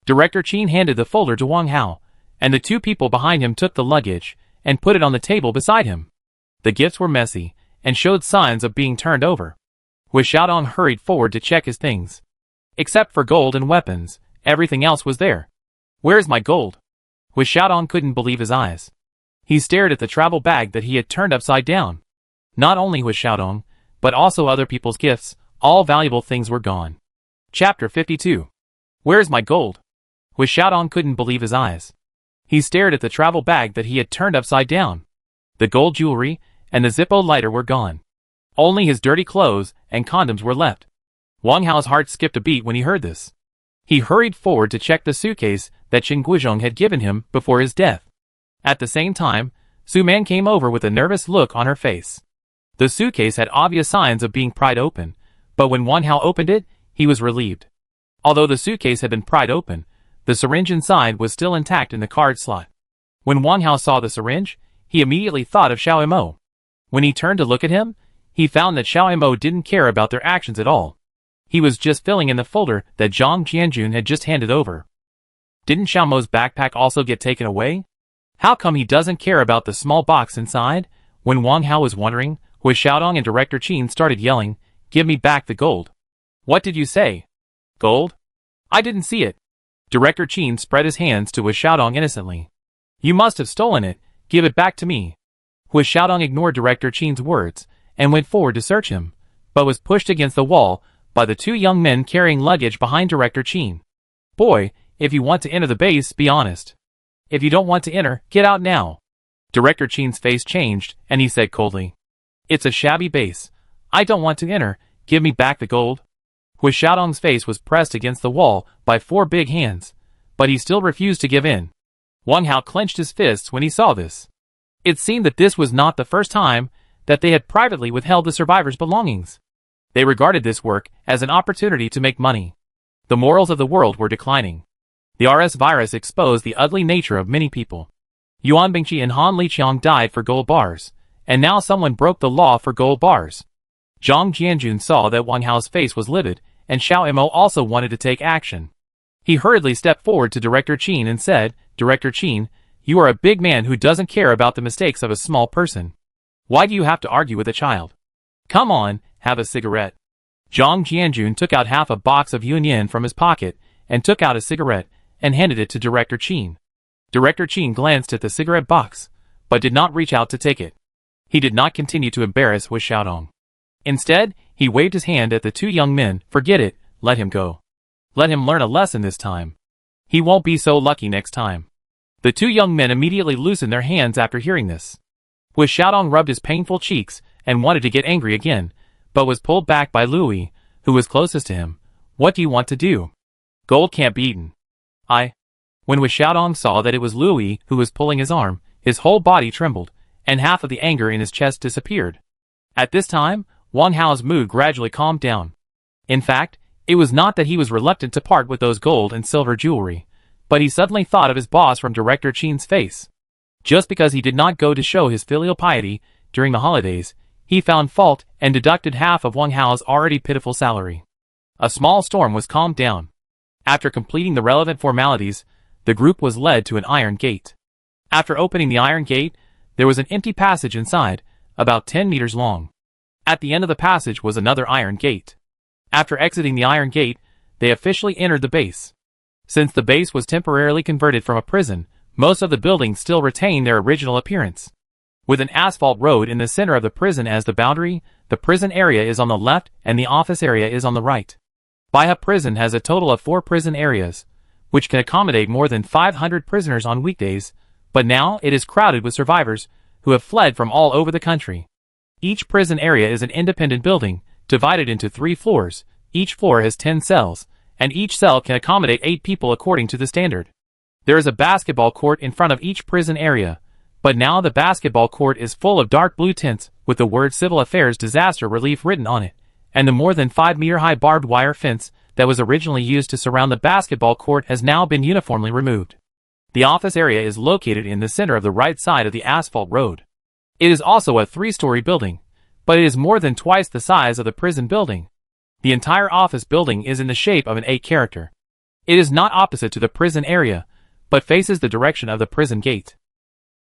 Director Qin handed the folder to Wang Hao, and the 2 people behind him took the luggage and put it on the table beside him. The gifts were messy and showed signs of being turned over. Hui Xiaodong hurried forward to check his things. Except for gold and weapons, everything else was there. Where's my gold? Hui Xiaodong couldn't believe his eyes. He stared at the travel bag that he had turned upside down. Not only was Xiaodong, but also other people's gifts, all valuable things were gone. Chapter 52. Where's my gold? Hu Xiaodong couldn't believe his eyes. He stared at the travel bag that he had turned upside down. The gold jewelry and the Zippo lighter were gone. Only his dirty clothes and condoms were left. Wang Hao's heart skipped a beat when he heard this. He hurried forward to check the suitcase that Qin Guizhong had given him before his death. At the same time, Su Man came over with a nervous look on her face. The suitcase had obvious signs of being pried open, but when Wang Hao opened it, he was relieved. Although the suitcase had been pried open, the syringe inside was still intact in the card slot. When Wang Hao saw the syringe, he immediately thought of Xiao Mo. When he turned to look at him, he found that Xiao Mo didn't care about their actions at all. He was just filling in the folder that Zhang Jianjun had just handed over. Didn't Xiao Mo's backpack also get taken away? How come he doesn't care about the small box inside? When Wang Hao was wondering, Hu Xiaodong and Director Qin started yelling, "Give me back the gold." What did you say? Gold? I didn't see it. Director Qin spread his hands to Hu Xiaodong innocently. You must have stolen it, give it back to me. Hu Xiaodong ignored Director Qin's words, and went forward to search him, but was pushed against the wall by the two young men carrying luggage behind Director Qin. Boy, if you want to enter the base, be honest. If you don't want to enter, get out now. Director Qin's face changed, and he said coldly. It's a shabby base. I don't want to enter, give me back the gold. Hu Xiaodong's face was pressed against the wall by four big hands, but he still refused to give in. Wang Hao clenched his fists when he saw this. It seemed that this was not the first time that they had privately withheld the survivors' belongings. They regarded this work as an opportunity to make money. The morals of the world were declining. The RS virus exposed the ugly nature of many people. Yuan Bingqi and Han Liqiang died for gold bars, and now someone broke the law for gold bars. Zhang Jianjun saw that Wang Hao's face was livid, and Xiao Mo also wanted to take action. He hurriedly stepped forward to Director Qin and said, Director Qin, you are a big man who doesn't care about the mistakes of a small person. Why do you have to argue with a child? Come on, have a cigarette. Zhang Jianjun took out half a box of Yunyan from his pocket, and took out a cigarette, and handed it to Director Qin. Director Qin glanced at the cigarette box, but did not reach out to take it. He did not continue to embarrass Hu Xiaodong. Instead, he waved his hand at the two young men. Forget it, let him go. Let him learn a lesson this time. He won't be so lucky next time. The two young men immediately loosened their hands after hearing this. Hu Xiaodong rubbed his painful cheeks and wanted to get angry again, but was pulled back by Louis, who was closest to him. What do you want to do? Gold can't be eaten. When Hu Xiaodong saw that it was Louis who was pulling his arm, his whole body trembled, and half of the anger in his chest disappeared. At this time, Wang Hao's mood gradually calmed down. In fact, it was not that he was reluctant to part with those gold and silver jewelry, but he suddenly thought of his boss from Director Qin's face. Just because he did not go to show his filial piety during the holidays, he found fault and deducted half of Wang Hao's already pitiful salary. A small storm was calmed down. After completing the relevant formalities, the group was led to an iron gate. After opening the iron gate, there was an empty passage inside, about 10 meters long. At the end of the passage was another iron gate. After exiting the iron gate, they officially entered the base. Since the base was temporarily converted from a prison, most of the buildings still retain their original appearance. With an asphalt road in the center of the prison as the boundary, the prison area is on the left and the office area is on the right. Baihe Prison has a total of 4 prison areas, which can accommodate more than 500 prisoners on weekdays, but now it is crowded with survivors who have fled from all over the country. Each prison area is an independent building, divided into 3 floors. Each floor has 10 cells, and each cell can accommodate 8 people according to the standard. There is a basketball court in front of each prison area, but now the basketball court is full of dark blue tints with the word Civil Affairs Disaster Relief written on it, and the more than 5-meter-high barbed wire fence that was originally used to surround the basketball court has now been uniformly removed. The office area is located in the center of the right side of the asphalt road. It is also a 3-story building, but it is more than twice the size of the prison building. The entire office building is in the shape of an 8 character. It is not opposite to the prison area, but faces the direction of the prison gate.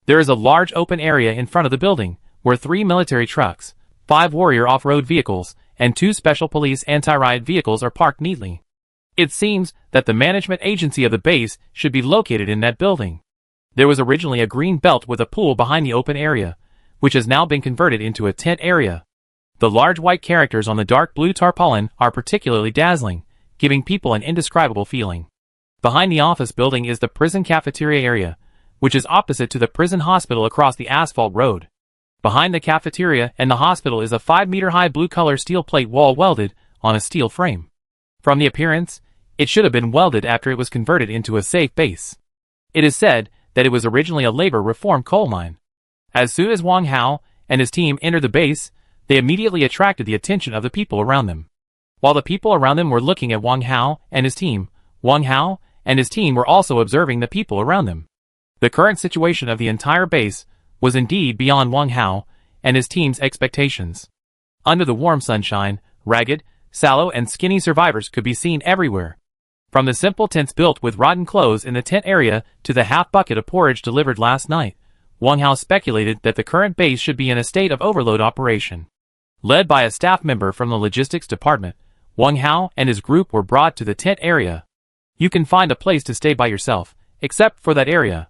There is a large open area in front of the building, where 3 military trucks, 5 warrior off-road vehicles, and 2 special police anti-riot vehicles are parked neatly. It seems that the management agency of the base should be located in that building. There was originally a green belt with a pool behind the open area, which has now been converted into a tent area. The large white characters on the dark blue tarpaulin are particularly dazzling, giving people an indescribable feeling. Behind the office building is the prison cafeteria area, which is opposite to the prison hospital across the asphalt road. Behind the cafeteria and the hospital is a 5-meter-high blue-color steel plate wall welded on a steel frame. From the appearance, it should have been welded after it was converted into a safe base. It is said that it was originally a labor reform coal mine. As soon as Wang Hao and his team entered the base, they immediately attracted the attention of the people around them. While the people around them were looking at Wang Hao and his team, Wang Hao and his team were also observing the people around them. The current situation of the entire base was indeed beyond Wang Hao and his team's expectations. Under the warm sunshine, ragged, sallow and skinny survivors could be seen everywhere. From the simple tents built with rotten clothes in the tent area to the half bucket of porridge delivered last night, Wang Hao speculated that the current base should be in a state of overload operation. Led by a staff member from the logistics department, Wang Hao and his group were brought to the tent area. You can find a place to stay by yourself, except for that area.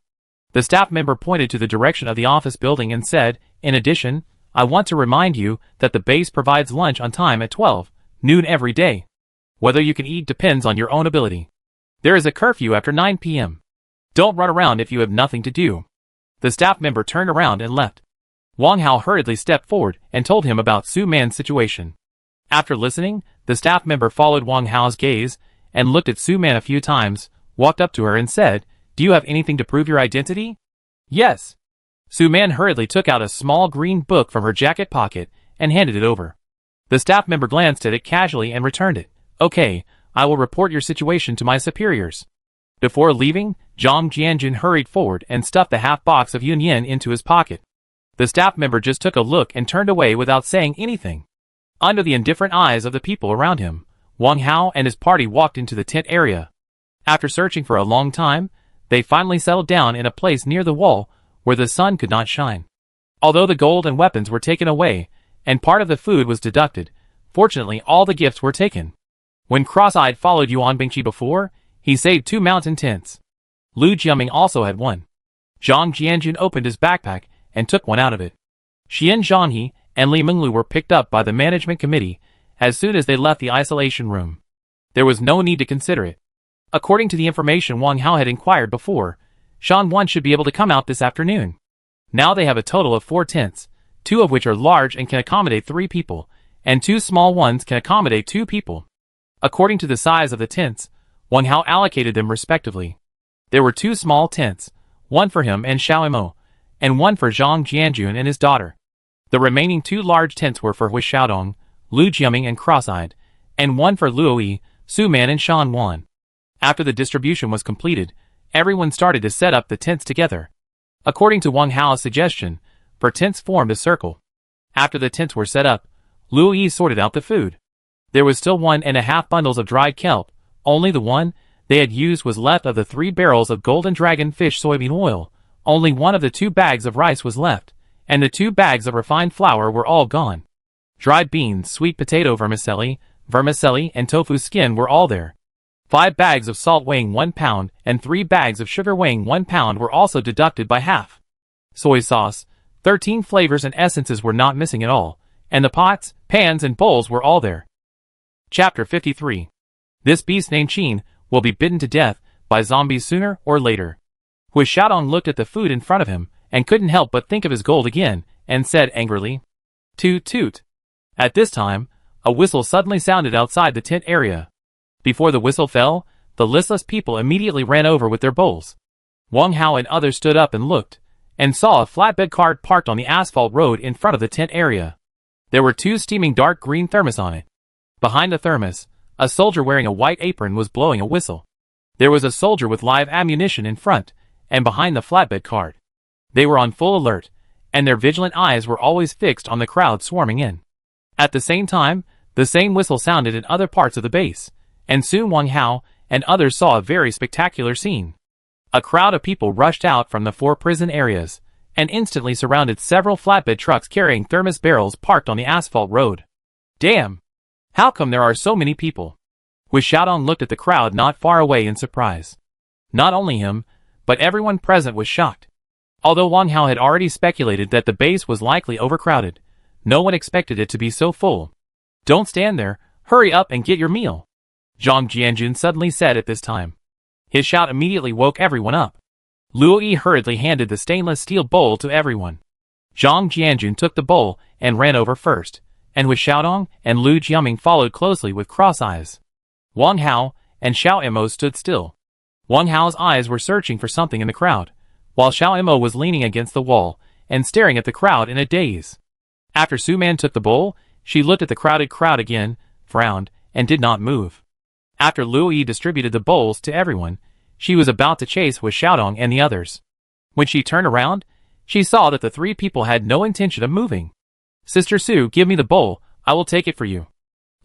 The staff member pointed to the direction of the office building and said, in addition, I want to remind you that the base provides lunch on time at 12 noon every day. Whether you can eat depends on your own ability. There is a curfew after 9 p.m. Don't run around if you have nothing to do. The staff member turned around and left. Wang Hao hurriedly stepped forward and told him about Su Man's situation. After listening, the staff member followed Wang Hao's gaze and looked at Su Man a few times, walked up to her and said, Do you have anything to prove your identity? Yes. Su Man hurriedly took out a small green book from her jacket pocket and handed it over. The staff member glanced at it casually and returned it. Okay, I will report your situation to my superiors. Before leaving, Zhang Jianjun hurried forward and stuffed the half box of Yun Yin into his pocket. The staff member just took a look and turned away without saying anything. Under the indifferent eyes of the people around him, Wang Hao and his party walked into the tent area. After searching for a long time, they finally settled down in a place near the wall where the sun could not shine. Although the gold and weapons were taken away, and part of the food was deducted, fortunately all the gifts were taken. When Cross-Eyed followed Yuan Bingqi before, he saved 2 mountain tents. Lu Jiaming also had one. Zhang Jianjun opened his backpack and took one out of it. Xian Zhanghe and Li Menglu were picked up by the management committee as soon as they left the isolation room. There was no need to consider it. According to the information Wang Hao had inquired before, Shan Wan should be able to come out this afternoon. Now they have a total of 4 tents, 2 of which are large and can accommodate 3 people, and 2 small ones can accommodate 2 people. According to the size of the tents, Wang Hao allocated them respectively. There were 2 small tents, one for him and Xiao Mo, and one for Zhang Jianjun and his daughter. The remaining 2 large tents were for Hui Xiaodong, Lu Jiaming and Cross-Eyed, and one for Luo Yi, Su Man and Shan Wan. After the distribution was completed, everyone started to set up the tents together. According to Wang Hao's suggestion, 4 tents formed a circle. After the tents were set up, Luo Yi sorted out the food. There was still 1.5 bundles of dried kelp. Only the one they had used was left of the 3 barrels of golden dragon fish soybean oil. Only one of the 2 bags of rice was left, and the 2 bags of refined flour were all gone. Dried beans, sweet potato vermicelli, and tofu skin were all there. 5 bags of salt weighing 1 pound and 3 bags of sugar weighing 1 pound were also deducted by half. Soy sauce, 13 flavors and essences were not missing at all, and the pots, pans and bowls were all there. Chapter 53. This beast named Qin will be bitten to death by zombies sooner or later. Hui Xiaodong looked at the food in front of him and couldn't help but think of his gold again, and said angrily, Toot toot. At this time, a whistle suddenly sounded outside the tent area. Before the whistle fell, the listless people immediately ran over with their bowls. Wang Hao and others stood up and looked, and saw a flatbed cart parked on the asphalt road in front of the tent area. There were 2 steaming dark green thermos on it. Behind the thermos, a soldier wearing a white apron was blowing a whistle. There was a soldier with live ammunition in front, and behind the flatbed cart. They were on full alert, and their vigilant eyes were always fixed on the crowd swarming in. At the same time, the same whistle sounded in other parts of the base, and soon Wang Hao and others saw a very spectacular scene. A crowd of people rushed out from the 4 prison areas, and instantly surrounded several flatbed trucks carrying thermos barrels parked on the asphalt road. Damn! How come there are so many people? Hui Xiaodong looked at the crowd not far away in surprise. Not only him, but everyone present was shocked. Although Wang Hao had already speculated that the base was likely overcrowded, no one expected it to be so full. "Don't stand there, hurry up and get your meal," Zhang Jianjun suddenly said at this time. His shout immediately woke everyone up. Luo Yi hurriedly handed the stainless steel bowl to everyone. Zhang Jianjun took the bowl and ran over first, and with Xiaodong and Lu Jiaming followed closely with cross eyes. Wang Hao and Xiao Imo stood still. Wang Hao's eyes were searching for something in the crowd, while Xiao Imo was leaning against the wall and staring at the crowd in a daze. After Su Man took the bowl, she looked at the crowded crowd again, frowned, and did not move. After Luo Yi distributed the bowls to everyone, she was about to chase with Xiaodong and the others. When she turned around, she saw that the three people had no intention of moving. "Sister Su, give me the bowl, I will take it for you."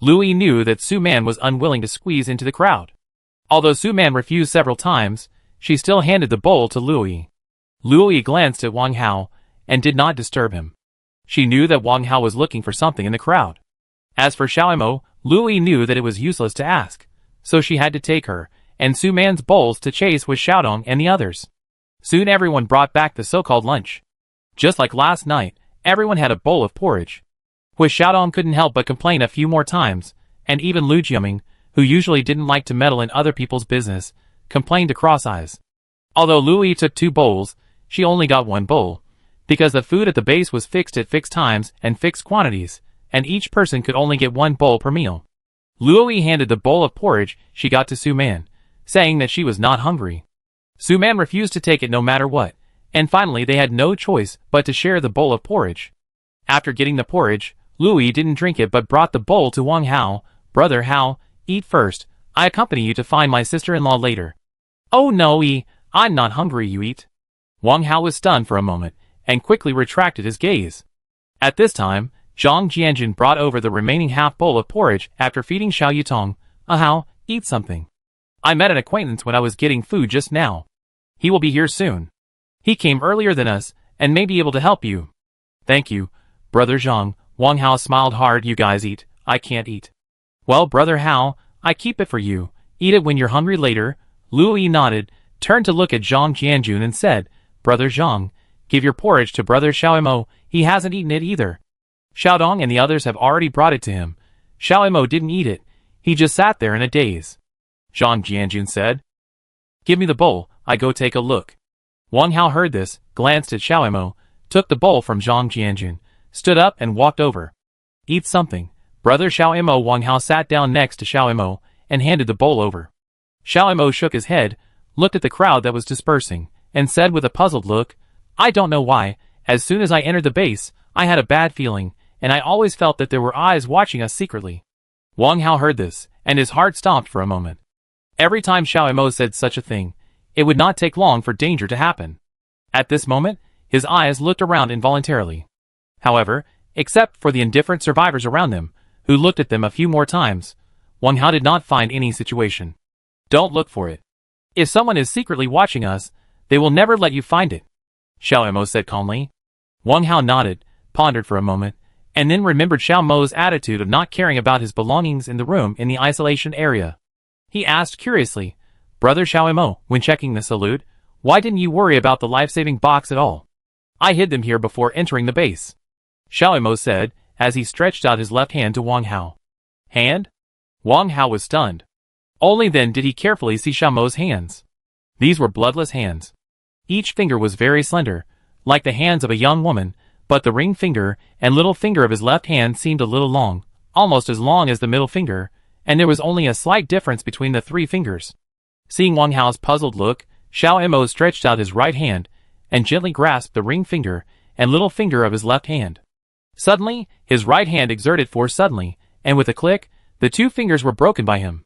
Luo Yi knew that Su Man was unwilling to squeeze into the crowd. Although Su Man refused several times, she still handed the bowl to Luo Yi. Luo Yi glanced at Wang Hao and did not disturb him. She knew that Wang Hao was looking for something in the crowd. As for Xiao Imo, Luo Yi knew that it was useless to ask, so she had to take her and Su Man's bowls to chase with Xiaodong and the others. Soon everyone brought back the so-called lunch. Just like last night, everyone had a bowl of porridge. With Xiaodong couldn't help but complain a few more times, and even Lu Jiaming, who usually didn't like to meddle in other people's business, complained to Cross Eyes. Although Luo Yi took 2 bowls, she only got 1 bowl, because the food at the base was fixed at fixed times and fixed quantities, and each person could only get 1 bowl per meal. Luo Yi handed the bowl of porridge she got to Su Man, saying that she was not hungry. Su Man refused to take it no matter what, and finally they had no choice but to share the bowl of porridge. After getting the porridge, Luo Yi didn't drink it but brought the bowl to Wang Hao. "Brother Hao, eat first, I accompany you to find my sister-in-law later." "Oh no, Yi, I'm not hungry, you eat." Wang Hao was stunned for a moment, and quickly retracted his gaze. At this time, Zhang Jianjun brought over the remaining half bowl of porridge after feeding Xiao Yutong. Hao, eat something. I met an acquaintance when I was getting food just now. He will be here soon. He came earlier than us, and may be able to help you." "Thank you, Brother Zhang." Wang Hao smiled hard. "You guys eat, I can't eat." "Well, Brother Hao, I keep it for you. Eat it when you're hungry later." Luo Yi nodded, turned to look at Zhang Jianjun and said, "Brother Zhang, give your porridge to Brother Xiao Imo, he hasn't eaten it either. Xiaodong and the others have already brought it to him. Xiao Imo didn't eat it, he just sat there in a daze." Zhang Jianjun said, "Give me the bowl, I go take a look." Wang Hao heard this, glanced at Xiao Imo, took the bowl from Zhang Jianjun, stood up and walked over. "Eat something, Brother Xiao Imo." Wang Hao sat down next to Xiao Imo and handed the bowl over. Xiao Imo shook his head, looked at the crowd that was dispersing, and said with a puzzled look, "I don't know why, as soon as I entered the base, I had a bad feeling, and I always felt that there were eyes watching us secretly." Wang Hao heard this, and his heart stopped for a moment. Every time Xiao Imo said such a thing, it would not take long for danger to happen. At this moment, his eyes looked around involuntarily. However, except for the indifferent survivors around them, who looked at them a few more times, Wang Hao did not find any situation. "Don't look for it. If someone is secretly watching us, they will never let you find it," Xiao Imo said calmly. Wang Hao nodded, pondered for a moment, and then remembered Xiao Mo's attitude of not caring about his belongings in the room in the isolation area. He asked curiously, "Brother Xiao Imo, when checking the salute, why didn't you worry about the life-saving box at all? I hid them here before entering the base." Xiao Imo said, as he stretched out his left hand to Wang Hao. "Hand?" Wang Hao was stunned. Only then did he carefully see Xiao Mo's hands. These were bloodless hands. Each finger was very slender, like the hands of a young woman, but the ring finger and little finger of his left hand seemed a little long, almost as long as the middle finger, and there was only a slight difference between the 3 fingers. Seeing Wang Hao's puzzled look, Xiao Imo stretched out his right hand and gently grasped the ring finger and little finger of his left hand. Suddenly, his right hand exerted force suddenly, and with a click, the 2 fingers were broken by him.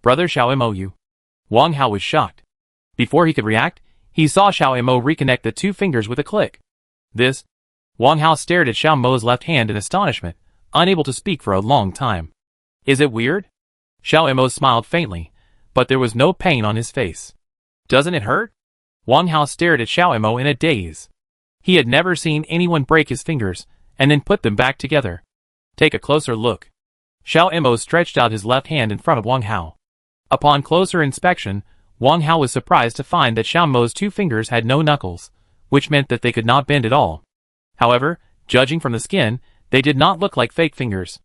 "Brother Xiao Imo, you." Wang Hao was shocked. Before he could react, he saw Xiao Imo reconnect the 2 fingers with a click. This? Wang Hao stared at Xiao Mo's left hand in astonishment, unable to speak for a long time. "Is it weird?" Xiao Imo smiled faintly, but there was no pain on his face. "Doesn't it hurt?" Wang Hao stared at Xiao Imo in a daze. He had never seen anyone break his fingers and then put them back together. "Take a closer look." Xiao Imo stretched out his left hand in front of Wang Hao. Upon closer inspection, Wang Hao was surprised to find that Xiao Mo's 2 fingers had no knuckles, which meant that they could not bend at all. However, judging from the skin, they did not look like fake fingers.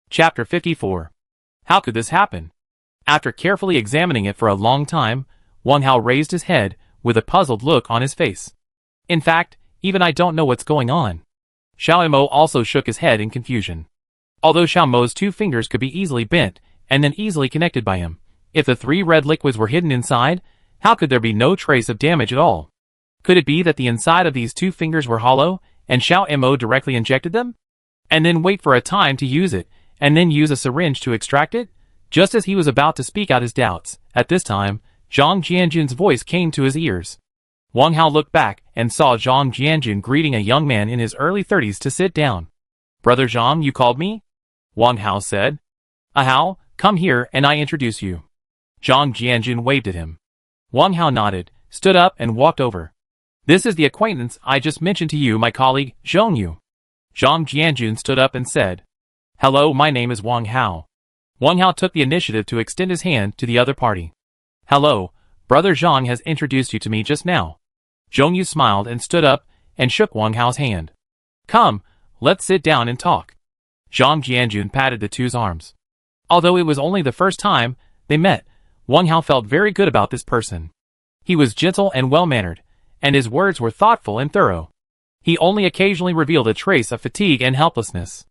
Chapter 54. How could this happen? After carefully examining it for a long time, Wang Hao raised his head, with a puzzled look on his face. In fact, even I don't know what's going on. Xiao Mo also shook his head in confusion. Although Xiao Mo's 2 fingers could be easily bent, and then easily connected by him, if the 3 red liquids were hidden inside, how could there be no trace of damage at all? Could it be that the inside of these 2 fingers were hollow, and Xiao Mo directly injected them? And then wait for a time to use it, and then use a syringe to extract it? Just as he was about to speak out his doubts, at this time, Zhang Jianjun's voice came to his ears. Wang Hao looked back and saw Zhang Jianjun greeting a young man in his early 30s to sit down. "Brother Zhang, you called me?" Wang Hao said. "Hao, come here and I introduce you." Zhang Jianjun waved at him. Wang Hao nodded, stood up and walked over. "This is the acquaintance I just mentioned to you, my colleague, Zhong Yu." Zhang Jianjun stood up and said, "Hello, my name is Wang Hao." Wang Hao took the initiative to extend his hand to the other party. "Hello, Brother Zhang has introduced you to me just now." Zhong Yu smiled and stood up and shook Wang Hao's hand. "Come, let's sit down and talk." Zhang Jianjun patted the two's arms. Although it was only the first time they met, Wang Hao felt very good about this person. He was gentle and well-mannered, and his words were thoughtful and thorough. He only occasionally revealed a trace of fatigue and helplessness.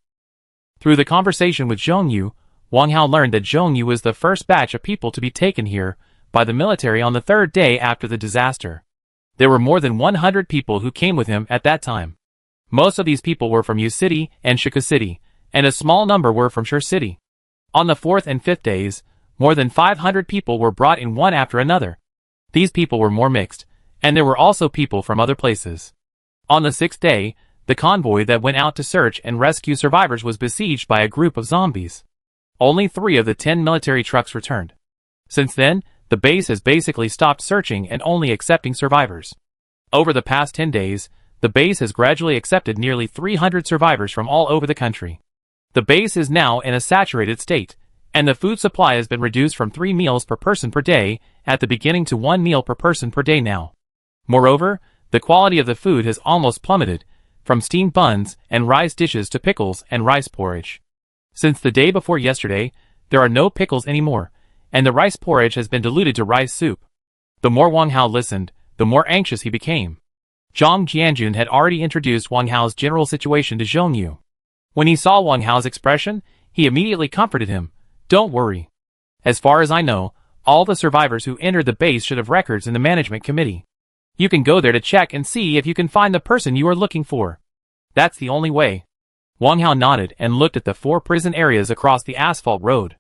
Through the conversation with Zhong Yu, Wang Hao learned that Zhong Yu was the first batch of people to be taken here by the military on the 3rd day after the disaster. There were more than 100 people who came with him at that time. Most of these people were from Yu City and Shiku City, and a small number were from Shi City. On the 4th and 5th days, more than 500 people were brought in one after another. These people were more mixed, and there were also people from other places. On the 6th day, the convoy that went out to search and rescue survivors was besieged by a group of zombies. Only 3 of the 10 military trucks returned. Since then, the base has basically stopped searching and only accepting survivors. Over the past 10 days, the base has gradually accepted nearly 300 survivors from all over the country. The base is now in a saturated state, and the food supply has been reduced from 3 meals per person per day at the beginning to 1 meal per person per day now. Moreover, the quality of the food has almost plummeted, from steamed buns and rice dishes to pickles and rice porridge. Since the day before yesterday, there are no pickles anymore, and the rice porridge has been diluted to rice soup. The more Wang Hao listened, the more anxious he became. Zhang Jianjun had already introduced Wang Hao's general situation to Zhong Yu. When he saw Wang Hao's expression, he immediately comforted him. "Don't worry. As far as I know, all the survivors who entered the base should have records in the management committee. You can go there to check and see if you can find the person you are looking for. That's the only way." Wang Hao nodded and looked at the 4 prison areas across the asphalt road.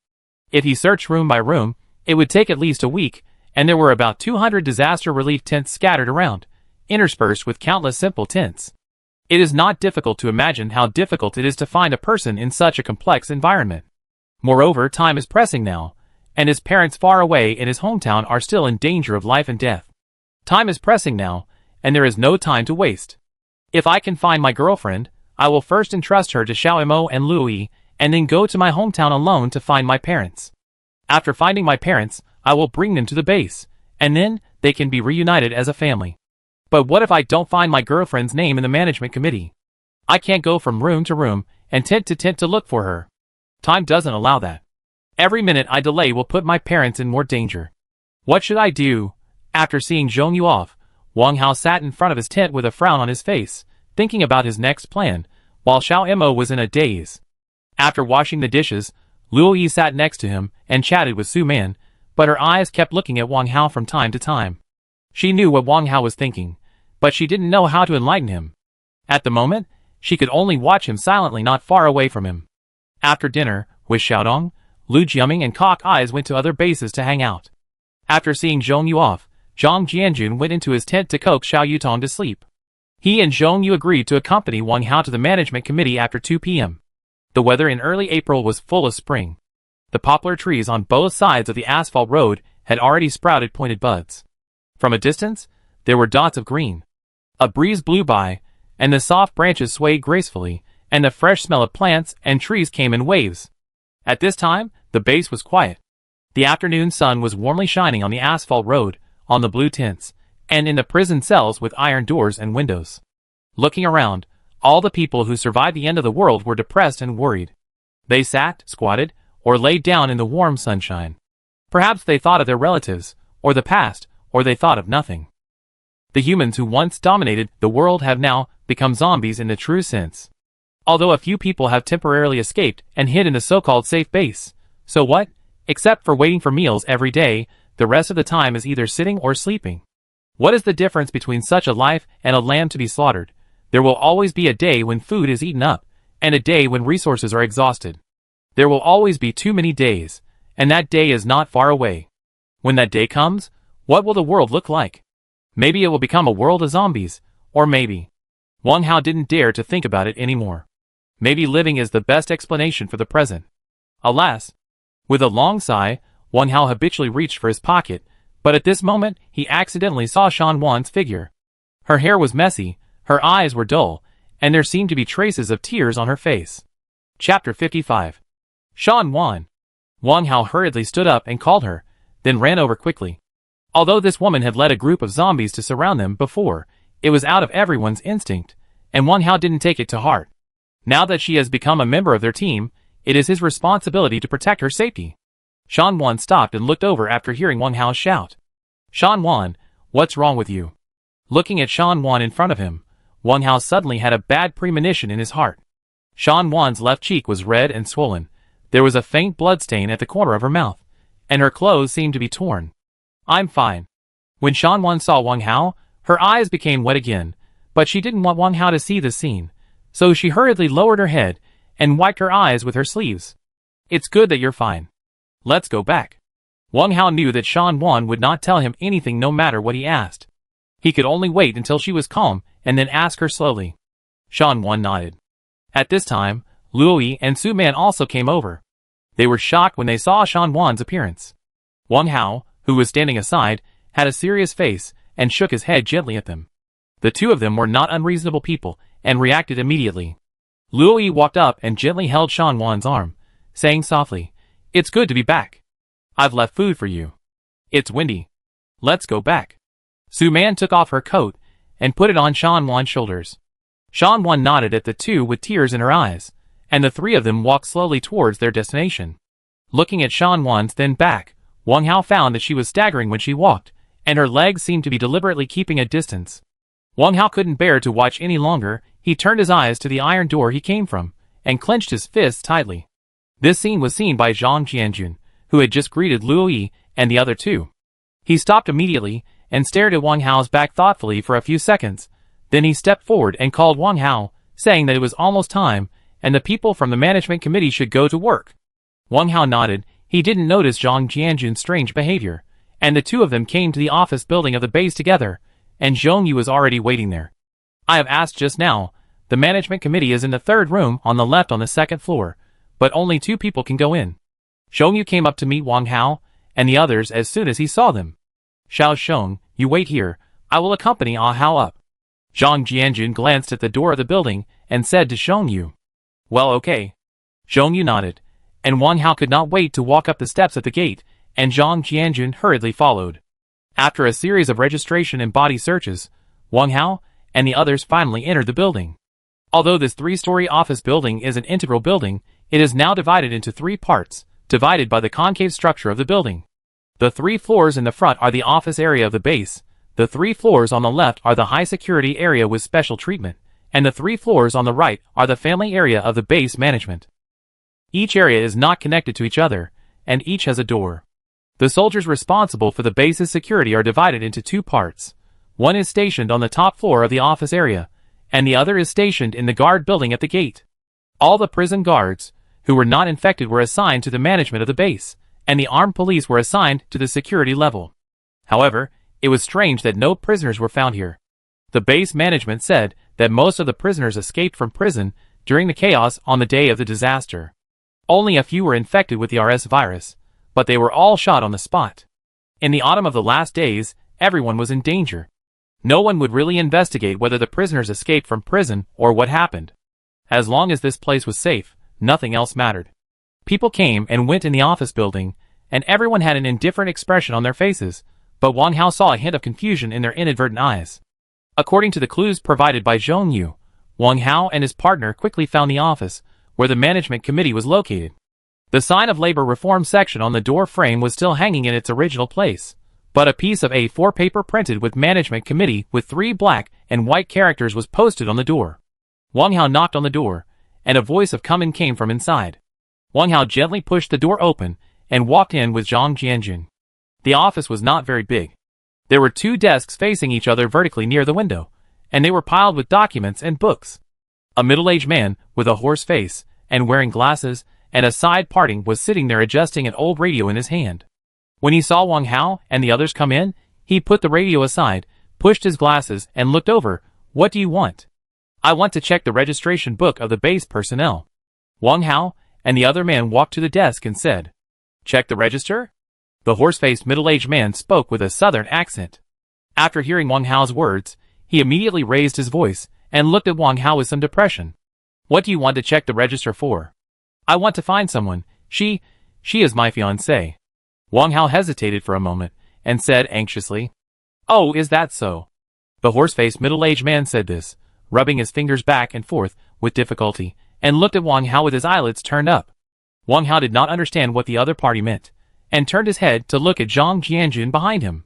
If he searched room by room, it would take at least a week, and there were about 200 disaster relief tents scattered around, interspersed with countless simple tents. It is not difficult to imagine how difficult it is to find a person in such a complex environment. Moreover, time is pressing now, and his parents far away in his hometown are still in danger of life and death. Time is pressing now, and there is no time to waste. If I can find my girlfriend, I will first entrust her to Xiao Mo and Louis, and then go to my hometown alone to find my parents. After finding my parents, I will bring them to the base, and then they can be reunited as a family. But what if I don't find my girlfriend's name in the management committee? I can't go from room to room and tent to tent to look for her. Time doesn't allow that. Every minute I delay will put my parents in more danger. What should I do? After seeing Zhong Yu off, Wang Hao sat in front of his tent with a frown on his face, thinking about his next plan, while Xiao Mo was in a daze. After washing the dishes, Luo Yi sat next to him and chatted with Su Man, but her eyes kept looking at Wang Hao from time to time. She knew what Wang Hao was thinking, but she didn't know how to enlighten him. At the moment, she could only watch him silently not far away from him. After dinner, with Xiaodong, Lu Jiaming and Cock Eyes went to other bases to hang out. After seeing Zhong Yu off, Zhang Jianjun went into his tent to coax Xiao Yutong to sleep. He and Zhong Yu agreed to accompany Wang Hao to the management committee after 2 p.m. The weather in early April was full of spring. The poplar trees on both sides of the asphalt road had already sprouted pointed buds. From a distance, there were dots of green. A breeze blew by, and the soft branches swayed gracefully, and the fresh smell of plants and trees came in waves. At this time, the base was quiet. The afternoon sun was warmly shining on the asphalt road, on the blue tents, and in the prison cells with iron doors and windows. Looking around, all the people who survived the end of the world were depressed and worried. They sat, squatted, or laid down in the warm sunshine. Perhaps they thought of their relatives, or the past, or they thought of nothing. The humans who once dominated the world have now become zombies in the true sense. Although a few people have temporarily escaped and hid in the so-called safe base, so what? Except for waiting for meals every day, the rest of the time is either sitting or sleeping. What is the difference between such a life and a lamb to be slaughtered? There will always be a day when food is eaten up, and a day when resources are exhausted. There will always be too many days, and that day is not far away. When that day comes, what will the world look like? Maybe it will become a world of zombies, or maybe Wang Hao didn't dare to think about it anymore. Maybe living is the best explanation for the present. Alas! With a long sigh, Wang Hao habitually reached for his pocket, but at this moment he accidentally saw Shan Wan's figure. Her hair was messy, her eyes were dull, and there seemed to be traces of tears on her face. Chapter 55. Shan Wan. Wang Hao hurriedly stood up and called her, then ran over quickly. Although this woman had led a group of zombies to surround them before, it was out of everyone's instinct, and Wang Hao didn't take it to heart. Now that she has become a member of their team, it is his responsibility to protect her safety. Shan Wan stopped and looked over after hearing Wang Hao's shout. Shan Wan, what's wrong with you? Looking at Shan Wan in front of him, Wang Hao suddenly had a bad premonition in his heart. Shan Wan's left cheek was red and swollen. There was a faint bloodstain at the corner of her mouth, and her clothes seemed to be torn. I'm fine. When Shan Wan saw Wang Hao, her eyes became wet again, but she didn't want Wang Hao to see the scene, so she hurriedly lowered her head and wiped her eyes with her sleeves. It's good that you're fine. Let's go back. Wang Hao knew that Shan Wan would not tell him anything no matter what he asked. He could only wait until she was calm and then ask her slowly. Shan Wan nodded. At this time, Luo Yi and Su Man also came over. They were shocked when they saw Shan Wan's appearance. Wang Hao, who was standing aside, had a serious face and shook his head gently at them. The two of them were not unreasonable people and reacted immediately. Luo Yi walked up and gently held Shan Wan's arm, saying softly, It's good to be back. I've left food for you. It's windy. Let's go back. Su Man took off her coat and put it on Shan Wan's shoulders. Shan Wan nodded at the two with tears in her eyes, and the three of them walked slowly towards their destination. Looking at Shan Wan's thin back, Wang Hao found that she was staggering when she walked, and her legs seemed to be deliberately keeping a distance. Wang Hao couldn't bear to watch any longer. He turned his eyes to the iron door he came from, and clenched his fists tightly. This scene was seen by Zhang Jianjun, who had just greeted Luo Yi and the other two. He stopped immediately and stared at Wang Hao's back thoughtfully for a few seconds. Then he stepped forward and called Wang Hao, saying that it was almost time, and the people from the management committee should go to work. Wang Hao nodded. He didn't notice Zhang Jianjun's strange behavior, and the two of them came to the office building of the base together, and Zhong Yu was already waiting there. I have asked just now. The management committee is in the third room on the left on the second floor, but only 2 people can go in. Zhong Yu came up to meet Wang Hao and the others as soon as he saw them. Xiao Sheng, you wait here. I will accompany Ah Hao up. Zhang Jianjun glanced at the door of the building and said to Zhong Yu. Well, okay. Zhong Yu nodded, and Wang Hao could not wait to walk up the steps at the gate, and Zhang Jianjun hurriedly followed. After a series of registration and body searches, Wang Hao and the others finally entered the building. Although this 3-story office building is an integral building, it is now divided into 3 parts, divided by the concave structure of the building. The 3 floors in the front are the office area of the base, the 3 floors on the left are the high security area with special treatment, and the 3 floors on the right are the family area of the base management. Each area is not connected to each other, and each has a door. The soldiers responsible for the base's security are divided into 2 parts. One is stationed on the top floor of the office area, and the other is stationed in the guard building at the gate. All the prison guards, who were not infected, were assigned to the management of the base, and the armed police were assigned to the security level. However, it was strange that no prisoners were found here. The base management said that most of the prisoners escaped from prison during the chaos on the day of the disaster. Only a few were infected with the RS virus, but they were all shot on the spot. In the autumn of the last days, everyone was in danger. No one would really investigate whether the prisoners escaped from prison or what happened. As long as this place was safe, nothing else mattered. People came and went in the office building, and everyone had an indifferent expression on their faces, but Wang Hao saw a hint of confusion in their inadvertent eyes. According to the clues provided by Zhong Yu, Wang Hao and his partner quickly found the office where the management committee was located. The sign of labor reform section on the door frame was still hanging in its original place, but a piece of A4 paper printed with management committee with 3 black and white characters was posted on the door. Wang Hao knocked on the door, and a voice of come in came from inside. Wang Hao gently pushed the door open and walked in with Zhang Jianjun. The office was not very big. There were 2 desks facing each other vertically near the window, and they were piled with documents and books. A middle-aged man with a horse face and wearing glasses and a side parting was sitting there adjusting an old radio in his hand. When he saw Wang Hao and the others come in, he put the radio aside, pushed his glasses, and looked over. "What do you want?" "I want to check the registration book of the base personnel." Wang Hao and the other man walked to the desk and said, "Check the register?" The horse-faced middle-aged man spoke with a southern accent. After hearing Wang Hao's words, he immediately raised his voice and looked at Wang Hao with some depression. "What do you want to check the register for?" "I want to find someone. She is my fiancée." Wang Hao hesitated for a moment and said anxiously, "Oh, is that so?" The horse-faced middle-aged man said this, rubbing his fingers back and forth with difficulty, and looked at Wang Hao with his eyelids turned up. Wang Hao did not understand what the other party meant, and turned his head to look at Zhang Jianjun behind him.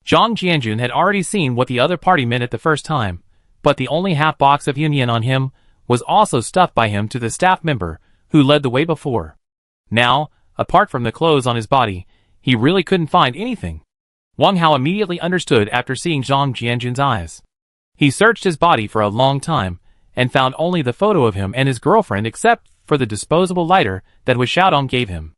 Zhang Jianjun had already seen what the other party meant at the first time, but the only half box of yin on him was also stuffed by him to the staff member who led the way before. Now, apart from the clothes on his body, he really couldn't find anything. Wang Hao immediately understood after seeing Zhang Jianjun's eyes. He searched his body for a long time, and found only the photo of him and his girlfriend except for the disposable lighter that Wu Xiaodong gave him.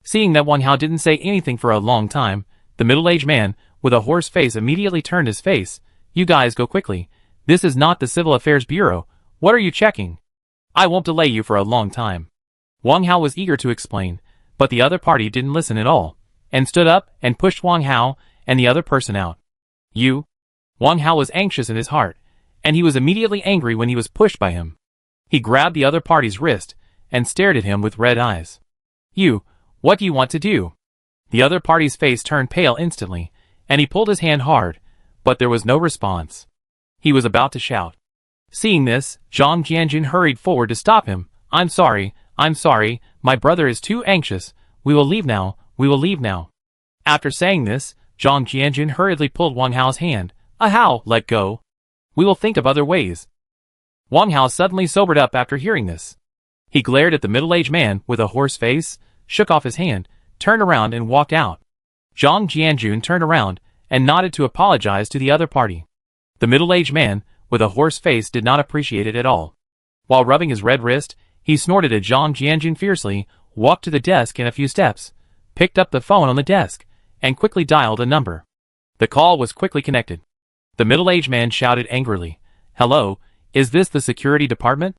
Seeing that Wang Hao didn't say anything for a long time, the middle-aged man with a horse face immediately turned his face. "You guys go quickly. This is not the Civil Affairs Bureau. What are you checking? I won't delay you for a long time." Wang Hao was eager to explain, but the other party didn't listen at all, and stood up and pushed Wang Hao and the other person out. "You?" Wang Hao was anxious in his heart, and he was immediately angry when he was pushed by him. He grabbed the other party's wrist and stared at him with red eyes. "You, what do you want to do?" The other party's face turned pale instantly, and he pulled his hand hard, but there was no response. He was about to shout. Seeing this, Zhang Jianjun hurried forward to stop him. I'm sorry, my brother is too anxious. We will leave now. After saying this, Zhang Jianjun hurriedly pulled Wang Hao's hand. Hao, let go. We will think of other ways." Wang Hao suddenly sobered up after hearing this. He glared at the middle-aged man with a horse face, shook off his hand, turned around and walked out. Zhang Jianjun turned around and nodded to apologize to the other party. The middle-aged man with a horse face did not appreciate it at all. While rubbing his red wrist, he snorted at Zhang Jianjun fiercely, walked to the desk in a few steps, picked up the phone on the desk, and quickly dialed a number. The call was quickly connected. The middle-aged man shouted angrily, "Hello, is this the security department?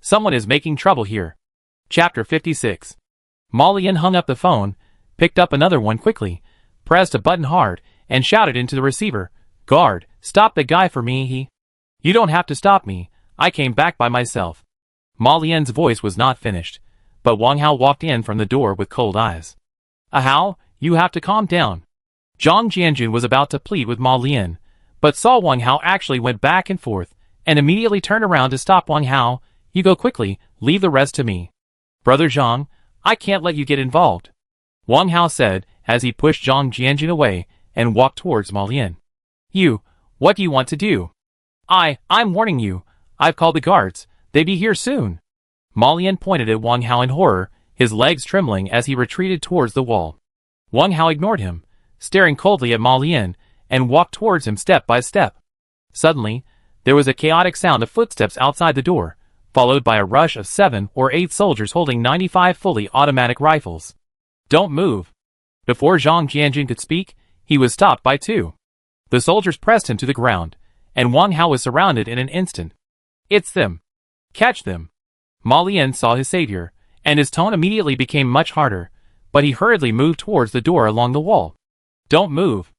Someone is making trouble here." Chapter 56. Ma Lian hung up the phone, picked up another one quickly, pressed a button hard, and shouted into the receiver, "Guard, stop the guy for me, You don't have to stop me, I came back by myself." Ma Lian's voice was not finished, but Wang Hao walked in from the door with cold eyes. Hao, you have to calm down." Zhang Jianjun was about to plead with Ma Lian, but saw Wang Hao actually went back and forth, and immediately turned around to stop Wang Hao. "You go quickly, leave the rest to me." "Brother Zhang, I can't let you get involved," Wang Hao said as he pushed Zhang Jianjun away and walked towards Ma Lian. "You, what do you want to do?" I'm warning you. I've called the guards. They be here soon." Ma Lian pointed at Wang Hao in horror, his legs trembling as he retreated towards the wall. Wang Hao ignored him, staring coldly at Ma Lian, and walked towards him step by step. Suddenly, there was a chaotic sound of footsteps outside the door, followed by a rush of 7 or 8 soldiers holding 95 fully automatic rifles. "Don't move." Before Zhang Jianjun could speak, he was stopped by 2. The soldiers pressed him to the ground, and Wang Hao was surrounded in an instant. "It's them. Catch them." Ma Lian saw his savior, and his tone immediately became much harder, but he hurriedly moved towards the door along the wall. "Don't move."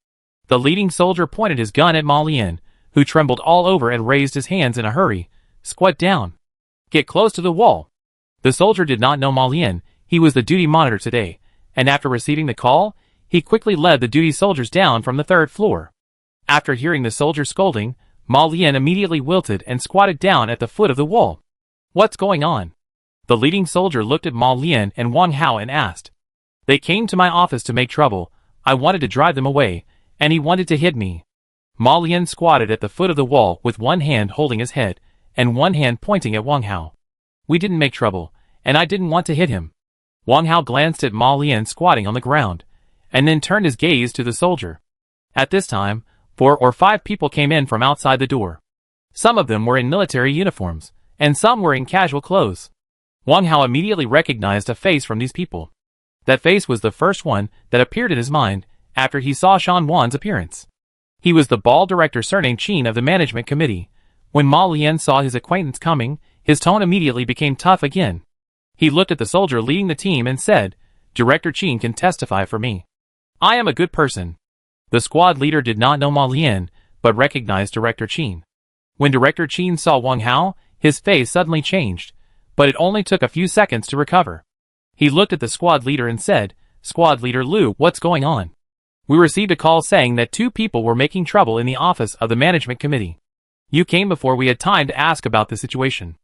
The leading soldier pointed his gun at Ma Lian, who trembled all over and raised his hands in a hurry. "Squat down. Get close to the wall." The soldier did not know Ma Lian. He was the duty monitor today, and after receiving the call, He quickly led the duty soldiers down from the 3rd floor. After hearing the soldier scolding, Ma Lian immediately wilted and squatted down at the foot of the wall. What's going on? The leading soldier looked at Ma Lian and Wang Hao and asked. They came to my office to make trouble. I wanted to drive them away, and he wanted to hit me. Ma Lian squatted at the foot of the wall with one hand holding his head, and one hand pointing at Wang Hao. We didn't make trouble, and I didn't want to hit him. Wang Hao glanced at Ma Lian squatting on the ground, and then turned his gaze to the soldier. At this time, 4 or 5 people came in from outside the door. Some of them were in military uniforms, and some were in casual clothes. Wang Hao immediately recognized a face from these people. That face was the first one that appeared in his mind after he saw Shan Wan's appearance. He was the bald director surnamed Qin of the management committee. When Ma Lian saw his acquaintance coming, his tone immediately became tough again. He looked at the soldier leading the team and said, Director Qin can testify for me. I am a good person. The squad leader did not know Ma Lian, but recognized Director Qin. When Director Qin saw Wang Hao, his face suddenly changed, but it only took a few seconds to recover. He looked at the squad leader and said, Squad Leader Lu, what's going on? We received a call saying that 2 people were making trouble in the office of the management committee. You came before we had time to ask about the situation.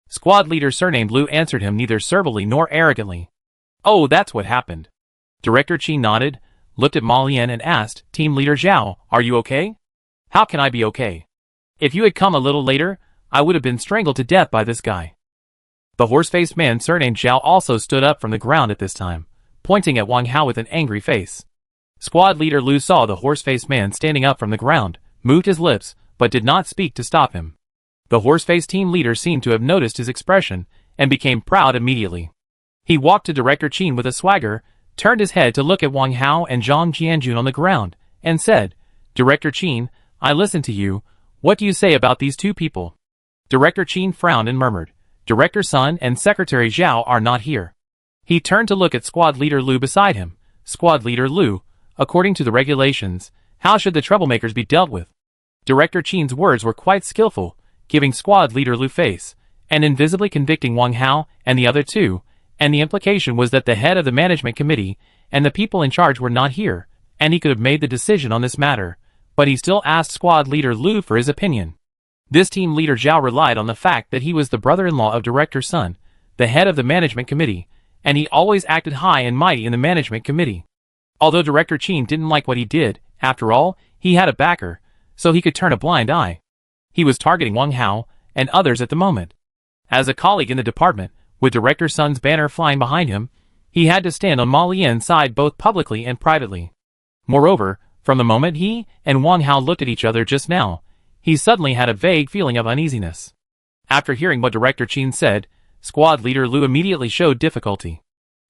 Squad leader surnamed Lu answered him neither servilely nor arrogantly. Oh, that's what happened. Director Qin nodded, looked at Ma Lian and asked, Team Leader Zhao, are you okay? How can I be okay? If you had come a little later, I would have been strangled to death by this guy. The horse-faced man surnamed Zhao also stood up from the ground at this time, pointing at Wang Hao with an angry face. Squad leader Lu saw the horse-faced man standing up from the ground, moved his lips, but did not speak to stop him. The horse-faced team leader seemed to have noticed his expression, and became proud immediately. He walked to Director Qin with a swagger, turned his head to look at Wang Hao and Zhang Jianjun on the ground, and said, Director Qin, I listened to you. What do you say about these 2 people? Director Qin frowned and murmured, Director Sun and Secretary Zhao are not here. He turned to look at Squad Leader Lu beside him. Squad Leader Lu, according to the regulations, how should the troublemakers be dealt with? Director Qin's words were quite skillful, giving Squad Leader Lu face, and invisibly convicting Wang Hao and the other 2, and the implication was that the head of the management committee and the people in charge were not here, and he could have made the decision on this matter, but he still asked Squad Leader Lu for his opinion. This team leader Zhao relied on the fact that he was the brother-in-law of Director Sun, the head of the management committee, and he always acted high and mighty in the management committee. Although Director Qin didn't like what he did, after all, he had a backer, so he could turn a blind eye. He was targeting Wang Hao and others at the moment. As a colleague in the department, with Director Sun's banner flying behind him, he had to stand on Ma Lian's side both publicly and privately. Moreover, from the moment he and Wang Hao looked at each other just now, he suddenly had a vague feeling of uneasiness. After hearing what Director Qin said, Squad Leader Lu immediately showed difficulty.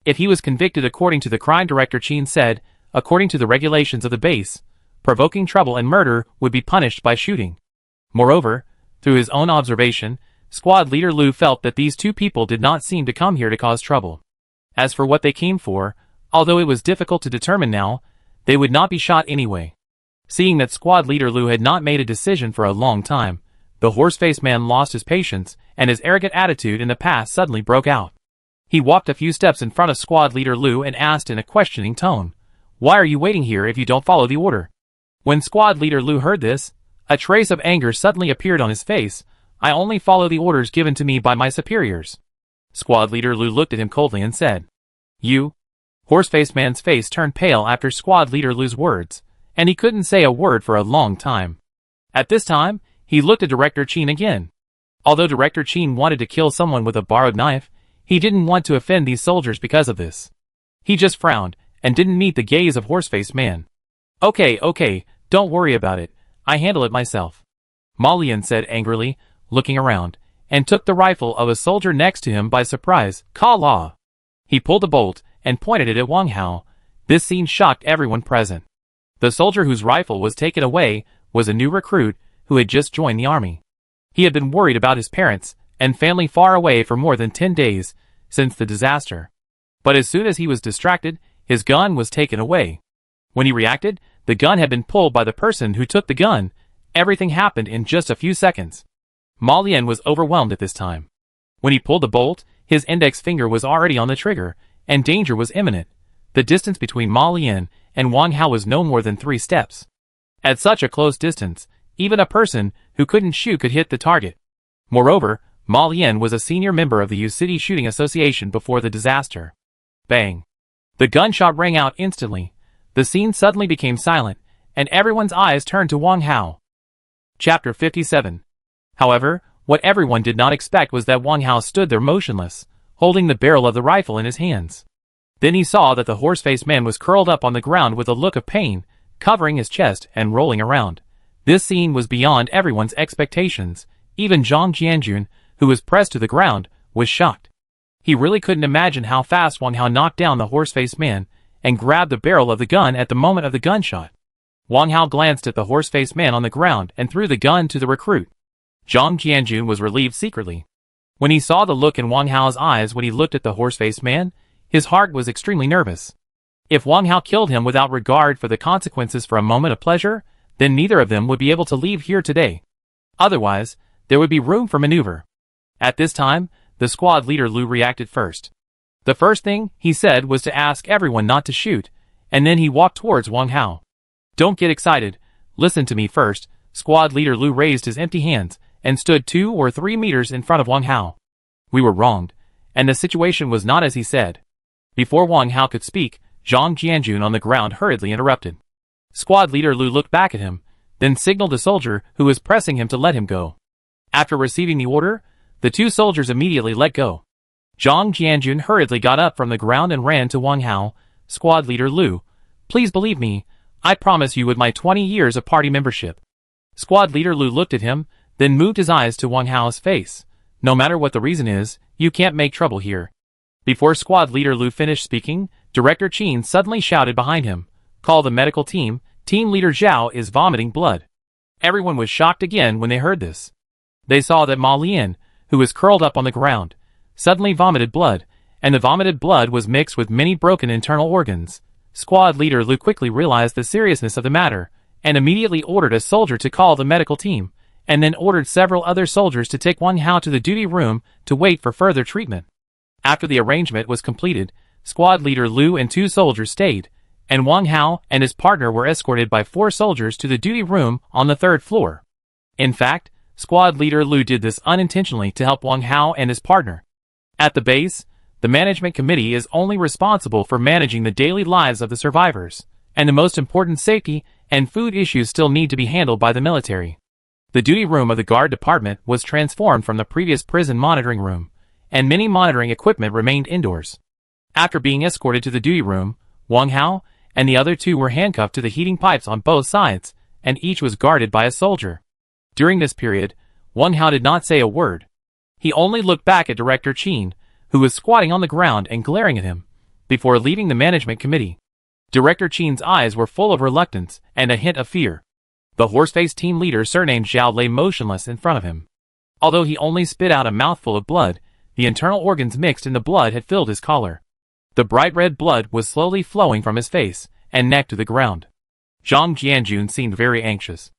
If he was convicted according to the crime Director Qin said, according to the regulations of the base, provoking trouble and murder would be punished by shooting. Moreover, through his own observation, Squad Leader Lu felt that these 2 people did not seem to come here to cause trouble. As for what they came for, although it was difficult to determine now, they would not be shot anyway. Seeing that Squad Leader Lu had not made a decision for a long time, the horse-faced man lost his patience, and his arrogant attitude in the past suddenly broke out. He walked a few steps in front of Squad Leader Lu and asked in a questioning tone, Why are you waiting here if you don't follow the order? When Squad Leader Lu heard this, a trace of anger suddenly appeared on his face. I only follow the orders given to me by my superiors. Squad Leader Lu looked at him coldly and said, You? Horse-faced man's face turned pale after Squad Leader Lu's words, and he couldn't say a word for a long time. At this time, he looked at Director Qin again. Although Director Qin wanted to kill someone with a borrowed knife, he didn't want to offend these soldiers because of this. He just frowned, and didn't meet the gaze of horse-faced man. Okay, don't worry about it. I handle it myself. Ma Lian said angrily, looking around, and took the rifle of a soldier next to him by surprise. Ka La! He pulled a bolt, and pointed it at Wang Hao. This scene shocked everyone present. The soldier whose rifle was taken away was a new recruit who had just joined the army. He had been worried about his parents and family far away for more than 10 days since the disaster. But as soon as he was distracted, his gun was taken away. When he reacted, the gun had been pulled by the person who took the gun. Everything happened in just a few seconds. Ma Lian was overwhelmed at this time. When he pulled the bolt, his index finger was already on the trigger, and danger was imminent. The distance between Ma Lian and Wang Hao was no more than 3 steps. At such a close distance, even a person who couldn't shoot could hit the target. Moreover, Ma Lian was a senior member of the U City Shooting Association before the disaster. Bang! The gunshot rang out instantly. The scene suddenly became silent, and everyone's eyes turned to Wang Hao. Chapter 57. However, what everyone did not expect was that Wang Hao stood there motionless, holding the barrel of the rifle in his hands. Then he saw that the horse-faced man was curled up on the ground with a look of pain, covering his chest and rolling around. This scene was beyond everyone's expectations. Even Zhang Jianjun, who was pressed to the ground, was shocked. He really couldn't imagine how fast Wang Hao knocked down the horse-faced man and grabbed the barrel of the gun at the moment of the gunshot. Wang Hao glanced at the horse-faced man on the ground and threw the gun to the recruit. Zhang Jianjun was relieved secretly. When he saw the look in Wang Hao's eyes when he looked at the horse-faced man, his heart was extremely nervous. If Wang Hao killed him without regard for the consequences for a moment of pleasure, then neither of them would be able to leave here today. Otherwise, there would be room for maneuver. At this time, the squad leader Lu reacted first. The first thing he said was to ask everyone not to shoot, and then he walked towards Wang Hao. Don't get excited, listen to me first. Squad leader Lu raised his empty hands and stood 2 or 3 meters in front of Wang Hao. We were wronged, and the situation was not as he said. Before Wang Hao could speak, Zhang Jianjun on the ground hurriedly interrupted. Squad leader Lu looked back at him, then signaled a soldier who was pressing him to let him go. After receiving the order, the 2 soldiers immediately let go. Zhang Jianjun hurriedly got up from the ground and ran to Wang Hao. Squad leader Lu, please believe me, I promise you with my 20 years of party membership. Squad leader Lu looked at him, then moved his eyes to Wang Hao's face. No matter what the reason is, you can't make trouble here. Before squad leader Lu finished speaking, Director Qin suddenly shouted behind him, call the medical team, team leader Zhao is vomiting blood. Everyone was shocked again when they heard this. They saw that Ma Lian, who was curled up on the ground, suddenly vomited blood, and the vomited blood was mixed with many broken internal organs. Squad leader Lu quickly realized the seriousness of the matter, and immediately ordered a soldier to call the medical team, and then ordered several other soldiers to take Wang Hao to the duty room to wait for further treatment. After the arrangement was completed, squad leader Lu and 2 soldiers stayed, and Wang Hao and his partner were escorted by 4 soldiers to the duty room on the 3rd floor. In fact, squad leader Lu did this unintentionally to help Wang Hao and his partner. At the base, the management committee is only responsible for managing the daily lives of the survivors, and the most important safety and food issues still need to be handled by the military. The duty room of the guard department was transformed from the previous prison monitoring room, and many monitoring equipment remained indoors. After being escorted to the duty room, Wang Hao and the other 2 were handcuffed to the heating pipes on both sides, and each was guarded by a soldier. During this period, Wang Hao did not say a word. He only looked back at Director Qin, who was squatting on the ground and glaring at him, before leaving the management committee. Director Qin's eyes were full of reluctance and a hint of fear. The horse-faced team leader surnamed Zhao lay motionless in front of him. Although he only spit out a mouthful of blood, the internal organs mixed in the blood had filled his collar. The bright red blood was slowly flowing from his face and neck to the ground. Zhang Jianjun seemed very anxious.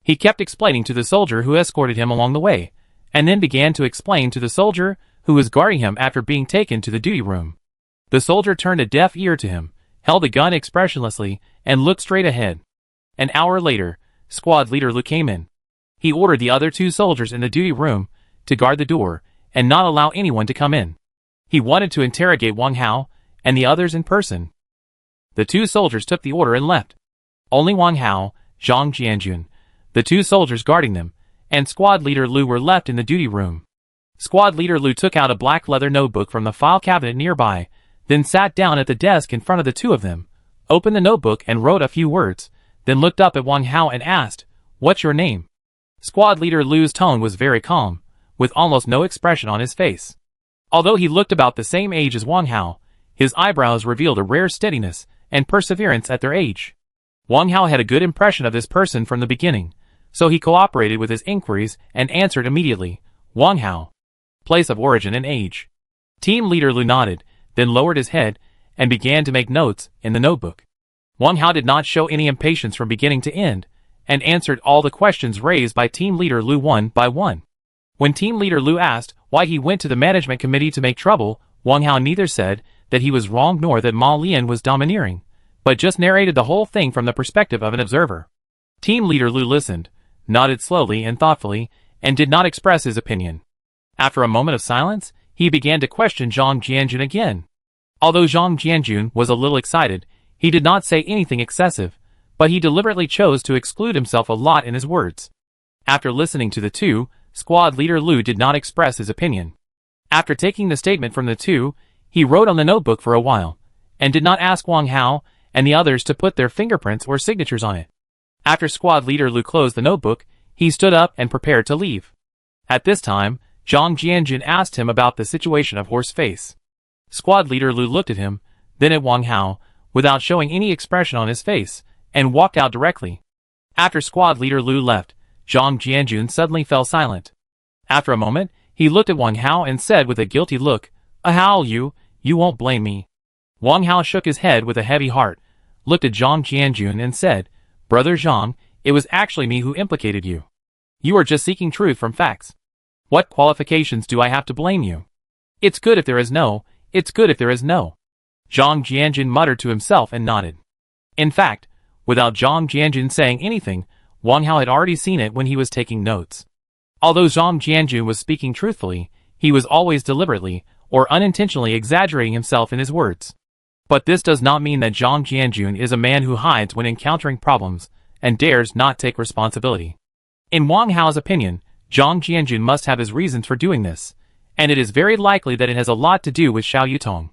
He kept explaining to the soldier who escorted him along the way, and then began to explain to the soldier who was guarding him after being taken to the duty room. The soldier turned a deaf ear to him, held the gun expressionlessly, and looked straight ahead. An hour later, squad leader Lu came in. He ordered the other 2 soldiers in the duty room to guard the door and not allow anyone to come in. He wanted to interrogate Wang Hao and the others in person. The 2 soldiers took the order and left. Only Wang Hao, Zhang Jianjun, the 2 soldiers guarding them, and squad leader Lu were left in the duty room. Squad leader Lu took out a black leather notebook from the file cabinet nearby, then sat down at the desk in front of the 2 of them, opened the notebook and wrote a few words, then looked up at Wang Hao and asked, "What's your name?" Squad leader Lu's tone was very calm, with almost no expression on his face. Although he looked about the same age as Wang Hao, his eyebrows revealed a rare steadiness and perseverance at their age. Wang Hao had a good impression of this person from the beginning, so he cooperated with his inquiries and answered immediately, "Wang Hao." Place of origin and age. Team leader Lu nodded, then lowered his head and began to make notes in the notebook. Wang Hao did not show any impatience from beginning to end, and answered all the questions raised by team leader Lu one by one. When team leader Lu asked why he went to the management committee to make trouble, Wang Hao neither said that he was wrong nor that Ma Lian was domineering, but just narrated the whole thing from the perspective of an observer. Team leader Lu listened, nodded slowly and thoughtfully, and did not express his opinion. After a moment of silence, he began to question Zhang Jianjun again. Although Zhang Jianjun was a little excited, he did not say anything excessive, but he deliberately chose to exclude himself a lot in his words. After listening to the two, squad leader Lu did not express his opinion. After taking the statement from the two, he wrote on the notebook for a while, and did not ask Wang Hao and the others to put their fingerprints or signatures on it. After squad leader Lu closed the notebook, he stood up and prepared to leave. At this time, Zhang Jianjun asked him about the situation of Horse Face. Squad leader Lu looked at him, then at Wang Hao, without showing any expression on his face, and walked out directly. After squad leader Lu left, Zhang Jianjun suddenly fell silent. After a moment, he looked at Wang Hao and said with a guilty look, "How you won't blame me." Wang Hao shook his head with a heavy heart, looked at Zhang Jianjun and said, "Brother Zhang, it was actually me who implicated you. You are just seeking truth from facts. What qualifications do I have to blame you? It's good if there is no, it's good if there is no." Zhang Jianjun muttered to himself and nodded. In fact, without Zhang Jianjun saying anything, Wang Hao had already seen it when he was taking notes. Although Zhang Jianjun was speaking truthfully, he was always deliberately or unintentionally exaggerating himself in his words. But this does not mean that Zhang Jianjun is a man who hides when encountering problems and dares not take responsibility. In Wang Hao's opinion, Zhang Jianjun must have his reasons for doing this, and it is very likely that it has a lot to do with Xiao Yutong.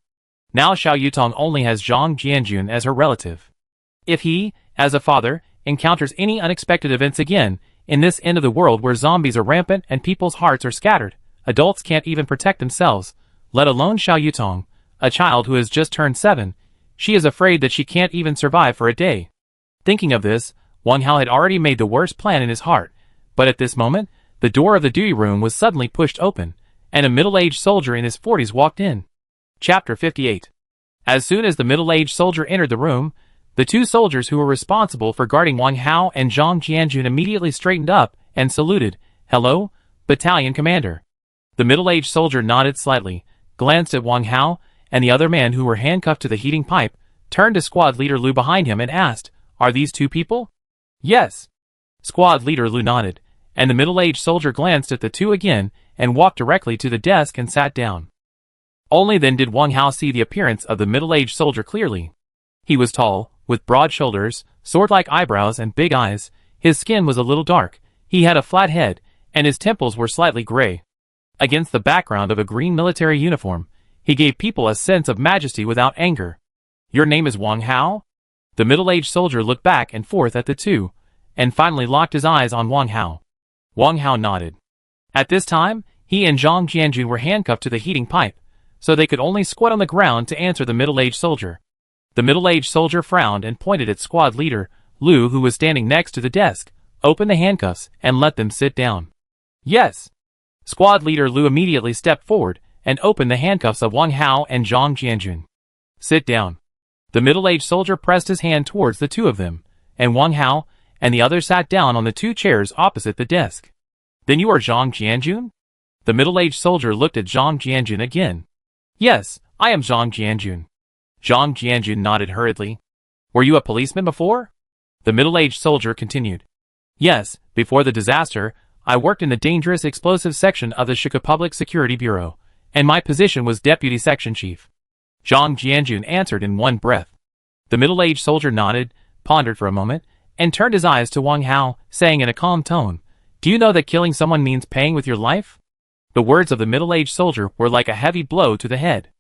Now Xiao Yutong only has Zhang Jianjun as her relative. If he, as a father, encounters any unexpected events again, in this end of the world where zombies are rampant and people's hearts are scattered, adults can't even protect themselves, let alone Xiao Yutong, a child who has just turned 7, she is afraid that she can't even survive for a day. Thinking of this, Wang Hao had already made the worst plan in his heart, but at this moment, the door of the duty room was suddenly pushed open, and a middle-aged soldier in his 40s walked in. Chapter 58. As soon as the middle-aged soldier entered the room, the two soldiers who were responsible for guarding Wang Hao and Zhang Jianjun immediately straightened up and saluted, "Hello, battalion commander." The middle-aged soldier nodded slightly, glanced at Wang Hao and the other man who were handcuffed to the heating pipe, turned to squad leader Lu behind him and asked, "Are these two people?" "Yes." Squad leader Lu nodded, and the middle-aged soldier glanced at the two again and walked directly to the desk and sat down. Only then did Wang Hao see the appearance of the middle-aged soldier clearly. He was tall, with broad shoulders, sword-like eyebrows and big eyes. His skin was a little dark, he had a flat head, and his temples were slightly gray. Against the background of a green military uniform, he gave people a sense of majesty without anger. "Your name is Wang Hao?" The middle-aged soldier looked back and forth at the two, and finally locked his eyes on Wang Hao. Wang Hao nodded. At this time, he and Zhang Jianjun were handcuffed to the heating pipe, so they could only squat on the ground to answer the middle-aged soldier. The middle-aged soldier frowned and pointed at squad leader Lu, who was standing next to the desk, opened the handcuffs, and let them sit down. "Yes." Squad leader Lu immediately stepped forward and opened the handcuffs of Wang Hao and Zhang Jianjun. "Sit down." The middle-aged soldier pressed his hand towards the two of them, and Wang Hao and the other sat down on the two chairs opposite the desk. "Then you are Zhang Jianjun?" The middle-aged soldier looked at Zhang Jianjun again. "Yes, I am Zhang Jianjun." Zhang Jianjun nodded hurriedly. "Were you a policeman before?" The middle-aged soldier continued. "Yes, before the disaster, I worked in the dangerous explosives section of the Shika Public Security Bureau, and my position was deputy section chief." Zhang Jianjun answered in one breath. The middle-aged soldier nodded, pondered for a moment, and turned his eyes to Wang Hao, saying in a calm tone, "Do you know that killing someone means paying with your life?" The words of the middle-aged soldier were like a heavy blow to the head.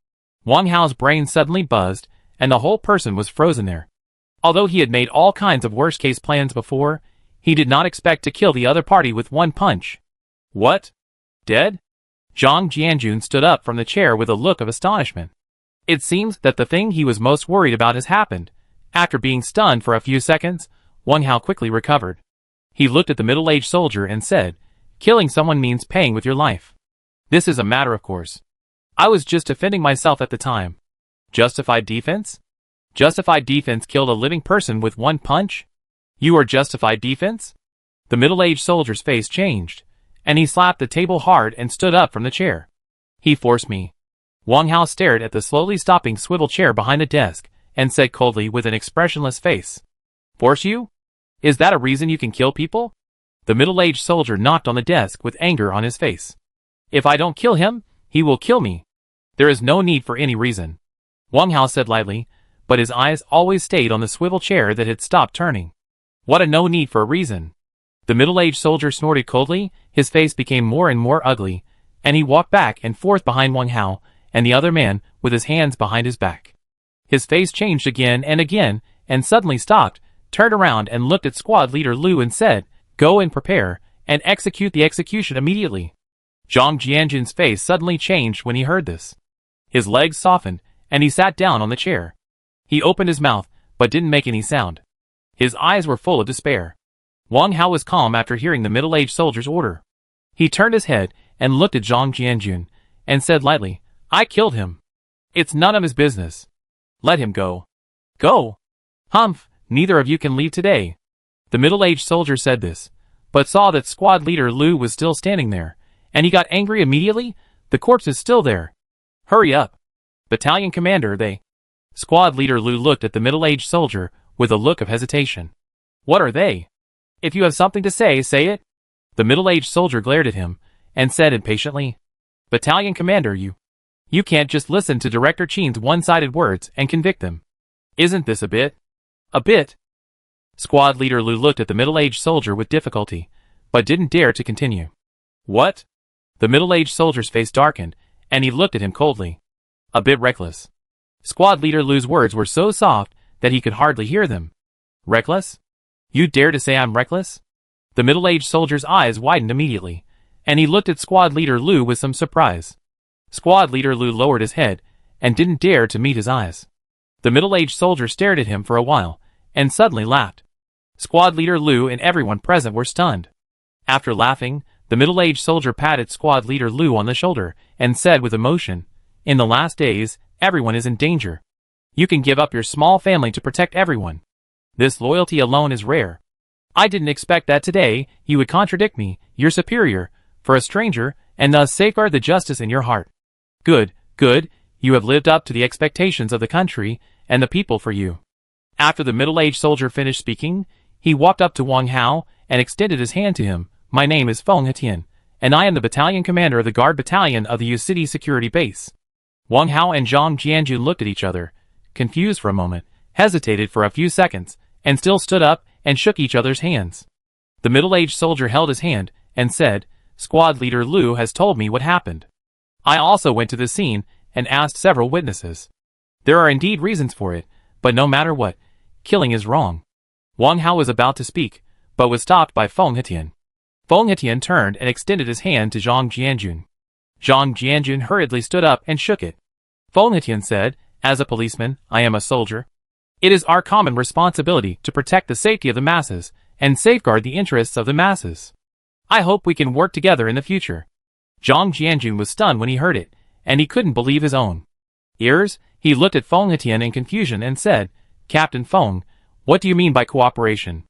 Wang Hao's brain suddenly buzzed, and the whole person was frozen there. Although he had made all kinds of worst-case plans before, he did not expect to kill the other party with one punch. "What? Dead?" Zhang Jianjun stood up from the chair with a look of astonishment. It seems that the thing he was most worried about has happened. After being stunned for a few seconds, Wang Hao quickly recovered. He looked at the middle-aged soldier and said, "Killing someone means paying with your life. This is a matter of course. I was just defending myself at the time." "Justified defense?" "Justified defense killed a living person with one punch?" "You are justified defense?" The middle-aged soldier's face changed, and he slapped the table hard and stood up from the chair. "He forced me." Wang Hao stared at the slowly stopping swivel chair behind the desk, and said coldly with an expressionless face. Force you? Is that a reason you can kill people? The middle-aged soldier knocked on the desk with anger on his face. If I don't kill him, he will kill me. There is no need for any reason. Wang Hao said lightly, but his eyes always stayed on the swivel chair that had stopped turning. What a no need for a reason. The middle-aged soldier snorted coldly, his face became more and more ugly, and he walked back and forth behind Wang Hao and the other man with his hands behind his back. His face changed again, and suddenly stopped, turned around and looked at squad leader Lu and said, Go and prepare, and execute the execution immediately. Zhang Jianjun's face suddenly changed when he heard this. His legs softened, and he sat down on the chair. He opened his mouth, but didn't make any sound. His eyes were full of despair. Wang Hao was calm after hearing the middle-aged soldier's order. He turned his head and looked at Zhang Jianjun, and said lightly, I killed him. It's none of his business. Let him go. Go. Humph, neither of you can leave today. The middle-aged soldier said this, but saw that squad leader Lu was still standing there, and he got angry immediately. The corpse is still there. Hurry up. Battalion commander, they. Squad leader Lu looked at the middle-aged soldier with a look of hesitation. What are they? If you have something to say, say it. The middle-aged soldier glared at him, and said impatiently, Battalion commander, you can't just listen to Director Qin's one-sided words and convict them. Isn't this a bit? A bit? Squad leader Lu looked at the middle-aged soldier with difficulty, but didn't dare to continue. What? The middle-aged soldier's face darkened, and he looked at him coldly. A bit reckless. Squad leader Lu's words were so soft that he could hardly hear them. Reckless? You dare to say I'm reckless? The middle-aged soldier's eyes widened immediately, and he looked at squad leader Lu with some surprise. Squad leader Lu lowered his head, and didn't dare to meet his eyes. The middle-aged soldier stared at him for a while, and suddenly laughed. Squad leader Lu and everyone present were stunned. After laughing, the middle-aged soldier patted squad leader Lu on the shoulder, and said with emotion, In the last days, everyone is in danger. You can give up your small family to protect everyone. This loyalty alone is rare. I didn't expect that today you would contradict me, your superior, for a stranger, and thus safeguard the justice in your heart. Good, good, you have lived up to the expectations of the country and the people for you. After the middle-aged soldier finished speaking, he walked up to Wang Hao and extended his hand to him. My name is Feng Hetian, and I am the battalion commander of the guard battalion of the U City security base. Wang Hao and Zhang Jianjun looked at each other, confused for a moment, hesitated for a few seconds, and still stood up and shook each other's hands. The middle-aged soldier held his hand and said, Squad leader Lu has told me what happened. I also went to the scene and asked several witnesses. There are indeed reasons for it, but no matter what, killing is wrong. Wang Hao was about to speak, but was stopped by Feng Hetian. Feng Hetian turned and extended his hand to Zhang Jianjun. Zhang Jianjun hurriedly stood up and shook it. Feng Hetian said, As a policeman, I am a soldier. It is our common responsibility to protect the safety of the masses and safeguard the interests of the masses. I hope we can work together in the future. Zhang Jianjun was stunned when he heard it, and he couldn't believe his own ears. He looked at Feng Hetian in confusion and said, Captain Feng, what do you mean by cooperation?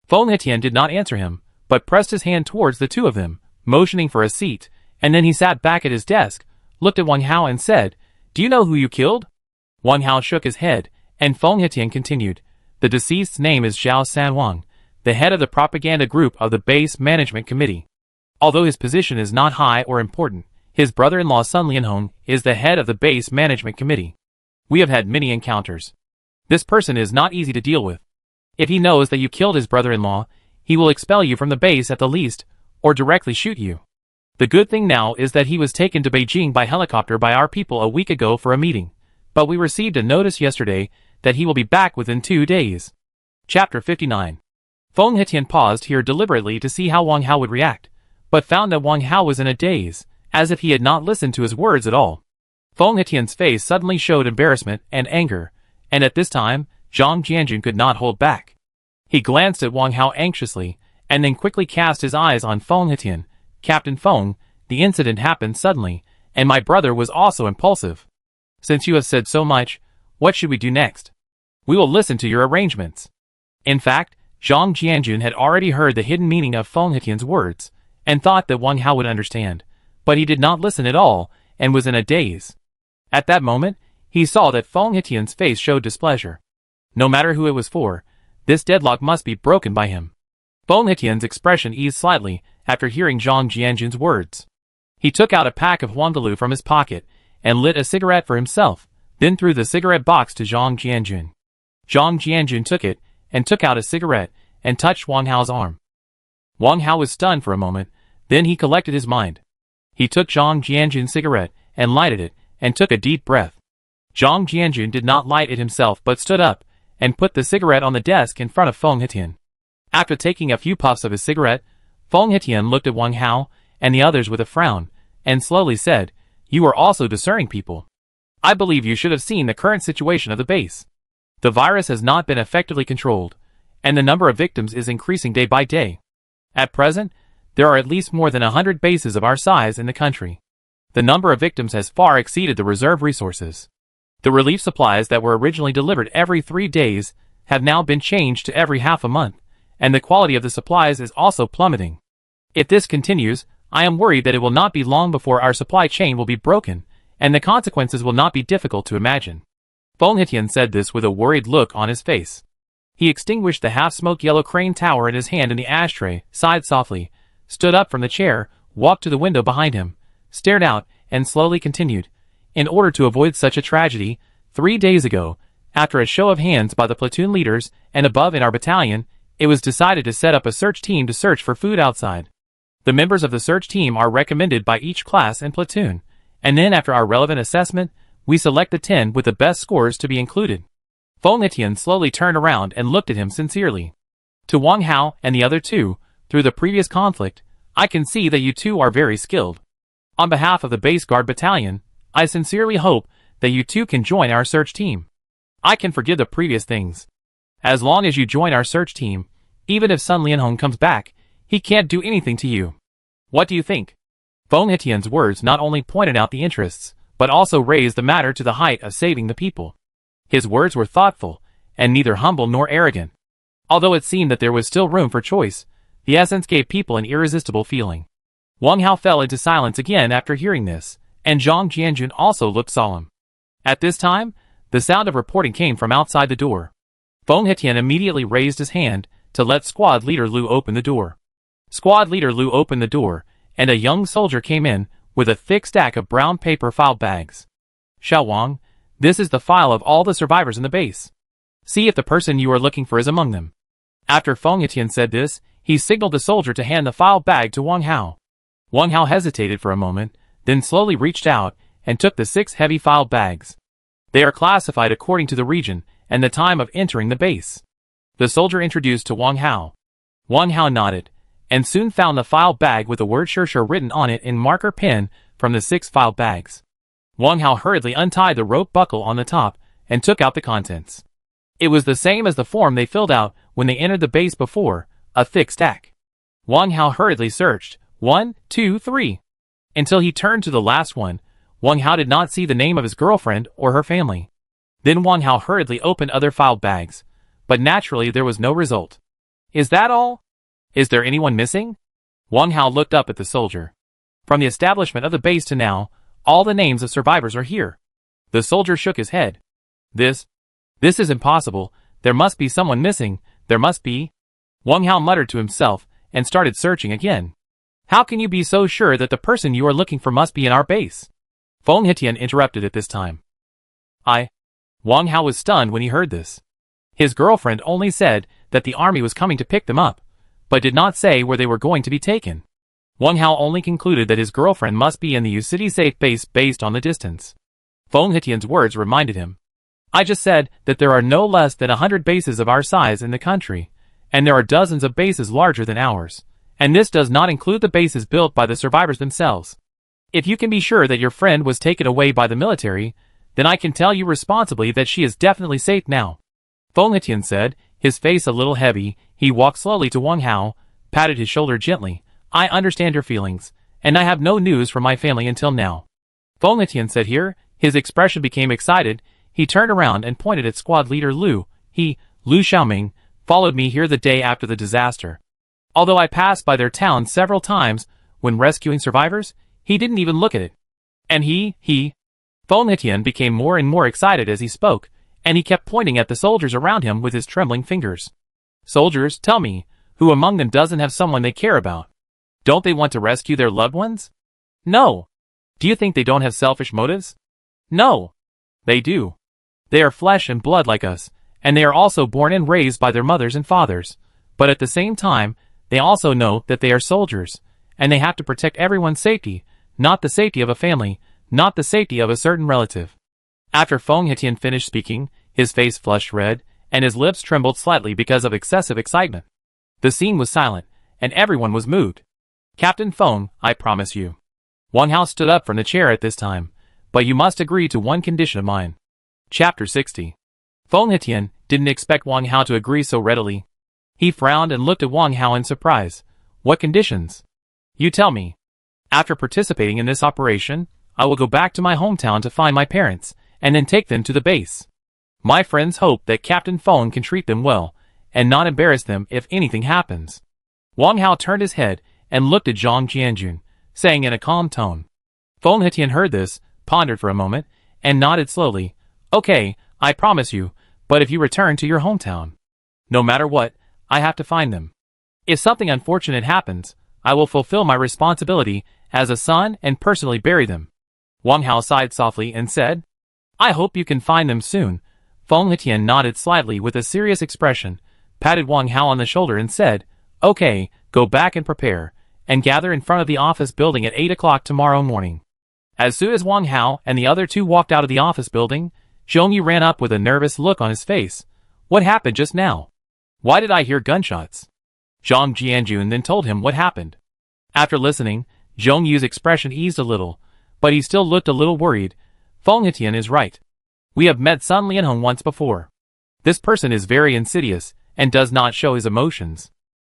Feng Hetian did not answer him, but pressed his hand towards the two of them, motioning for a seat, and then he sat back at his desk, looked at Wang Hao and said, Do you know who you killed? Wang Hao shook his head, and Feng Hetian continued, The deceased's name is Zhao Sanwang, the head of the propaganda group of the base management committee. Although his position is not high or important, his brother-in-law Sun Lianhong is the head of the base management committee. We have had many encounters. This person is not easy to deal with. If he knows that you killed his brother-in-law, he will expel you from the base at the least, or directly shoot you. The good thing now is that he was taken to Beijing by helicopter by our people a week ago for a meeting, but we received a notice yesterday that he will be back within 2 days. Chapter 59. Feng Hetian paused here deliberately to see how Wang Hao would react, but found that Wang Hao was in a daze, as if he had not listened to his words at all. Feng Hetian's face suddenly showed embarrassment and anger, and at this time, Zhang Jianjun could not hold back. He glanced at Wang Hao anxiously, and then quickly cast his eyes on Feng Hetian. Captain Feng, the incident happened suddenly, and my brother was also impulsive. Since you have said so much, what should we do next? We will listen to your arrangements. In fact, Zhang Jianjun had already heard the hidden meaning of Feng Hetian's words, and thought that Wang Hao would understand, but he did not listen at all, and was in a daze. At that moment, he saw that Feng Hitian's face showed displeasure. No matter who it was for, this deadlock must be broken by him. Feng Hitian's expression eased slightly after hearing Zhang Jianjun's words. He took out a pack of Huangalu from his pocket and lit a cigarette for himself, then threw the cigarette box to Zhang Jianjun. Zhang Jianjun took it and took out a cigarette and touched Wang Hao's arm. Wang Hao was stunned for a moment, then he collected his mind. He took Zhang Jianjun's cigarette and lighted it and took a deep breath. Zhang Jianjun did not light it himself but stood up and put the cigarette on the desk in front of Feng Hitian. After taking a few puffs of his cigarette, Feng Hitian looked at Wang Hao and the others with a frown, and slowly said, "You are also discerning people. I believe you should have seen the current situation of the base. The virus has not been effectively controlled, and the number of victims is increasing day by day. At present, there are at least more than 100 bases of our size in the country. The number of victims has far exceeded the reserve resources. The relief supplies that were originally delivered every 3 days have now been changed to every half a month, and the quality of the supplies is also plummeting. If this continues, I am worried that it will not be long before our supply chain will be broken, and the consequences will not be difficult to imagine." Feng Hitian said this with a worried look on his face. He extinguished the half-smoked yellow crane tower in his hand in the ashtray, sighed softly, stood up from the chair, walked to the window behind him, stared out, and slowly continued. In order to avoid such a tragedy, 3 days ago, after a show of hands by the platoon leaders and above in our battalion, it was decided to set up a search team to search for food outside. The members of the search team are recommended by each class and platoon, and then after our relevant assessment, we select the 10 with the best scores to be included. Feng Hitian slowly turned around and looked at him sincerely. To Wang Hao and the other two, through the previous conflict, I can see that you two are very skilled. On behalf of the base guard battalion, I sincerely hope that you two can join our search team. I can forgive the previous things. As long as you join our search team, even if Sun Lianhong comes back, he can't do anything to you. What do you think?" Feng Hitian's words not only pointed out the interests, but also raised the matter to the height of saving the people. His words were thoughtful, and neither humble nor arrogant. Although it seemed that there was still room for choice, the essence gave people an irresistible feeling. Wang Hao fell into silence again after hearing this, and Zhang Jianjun also looked solemn. At this time, the sound of reporting came from outside the door. Feng Hitian immediately raised his hand to let Squad Leader Lu open the door. Squad Leader Lu opened the door, and a young soldier came in with a thick stack of brown paper file bags. "Xiao Wang, this is the file of all the survivors in the base. See if the person you are looking for is among them." After Feng Hitian said this, he signaled the soldier to hand the file bag to Wang Hao. Wang Hao hesitated for a moment, then slowly reached out and took the 6 heavy file bags. They are classified according to the region and the time of entering the base. The soldier introduced to Wang Hao. Wang Hao nodded, and soon found the file bag with the word Shisha written on it in marker pen from the 6 file bags. Wang Hao hurriedly untied the rope buckle on the top and took out the contents. It was the same as the form they filled out when they entered the base before, a thick stack. Wang Hao hurriedly searched, 1, 2, 3, until he turned to the last one. Wang Hao did not see the name of his girlfriend or her family. Then Wang Hao hurriedly opened other file bags, but naturally there was no result. "Is that all? Is there anyone missing?" Wang Hao looked up at the soldier. "From the establishment of the base to now, all the names of survivors are here." The soldier shook his head. This is impossible. There must be someone missing. There must be." Wang Hao muttered to himself and started searching again. "How can you be so sure that the person you are looking for must be in our base?" Feng Hitian interrupted at this time. Wang Hao was stunned when he heard this. His girlfriend only said that the army was coming to pick them up, but did not say where they were going to be taken. Wang Hao only concluded that his girlfriend must be in the U-City safe base based on the distance. Feng Hitian's words reminded him. "I just said that there are no less than 100 bases of our size in the country, and there are dozens of bases larger than ours, and this does not include the bases built by the survivors themselves. If you can be sure that your friend was taken away by the military, then I can tell you responsibly that she is definitely safe now." Feng Hitian said, his face a little heavy. He walked slowly to Wang Hao, patted his shoulder gently. "I understand your feelings, and I have no news from my family until now." Feng Hitian said here, his expression became excited. He turned around and pointed at Squad Leader Lu. Lu Xiaoming, followed me here the day after the disaster. Although I passed by their town several times when rescuing survivors, he didn't even look at it. And he Feng Hetian became more and more excited as he spoke, and he kept pointing at the soldiers around him with his trembling fingers. Soldiers, tell me, who among them doesn't have someone they care about? Don't they want to rescue their loved ones? No. Do you think they don't have selfish motives? No. They do. They are flesh and blood like us, and they are also born and raised by their mothers and fathers, but at the same time, they also know that they are soldiers, and they have to protect everyone's safety, not the safety of a family, not the safety of a certain relative. After Feng Hetian finished speaking, his face flushed red, and his lips trembled slightly because of excessive excitement. The scene was silent, and everyone was moved. Captain Feng, I promise you. Wang Hao stood up from the chair at this time, but you must agree to one condition of mine. Chapter 60. Feng Hetian didn't expect Wang Hao to agree so readily. He frowned and looked at Wang Hao in surprise. What conditions? You tell me. After participating in this operation, I will go back to my hometown to find my parents, and then take them to the base. My friends hope that Captain Feng can treat them well, and not embarrass them if anything happens. Wang Hao turned his head and looked at Zhang Jianjun, saying in a calm tone. Feng Hetian heard this, pondered for a moment, and nodded slowly. Okay, I promise you, but if you return to your hometown, no matter what, I have to find them. If something unfortunate happens, I will fulfill my responsibility as a son and personally bury them. Wang Hao sighed softly and said, I hope you can find them soon. Feng Hetian nodded slightly with a serious expression, patted Wang Hao on the shoulder and said, Okay, go back and prepare, and gather in front of the office building at 8 o'clock tomorrow morning. As soon as Wang Hao and the other two walked out of the office building, Zhongyu ran up with a nervous look on his face. What happened just now? Why did I hear gunshots? Zhang Jianjun then told him what happened. After listening, Zhongyu's expression eased a little, but he still looked a little worried. Feng Hetian is right. We have met Sun Lianhong once before. This person is very insidious, and does not show his emotions.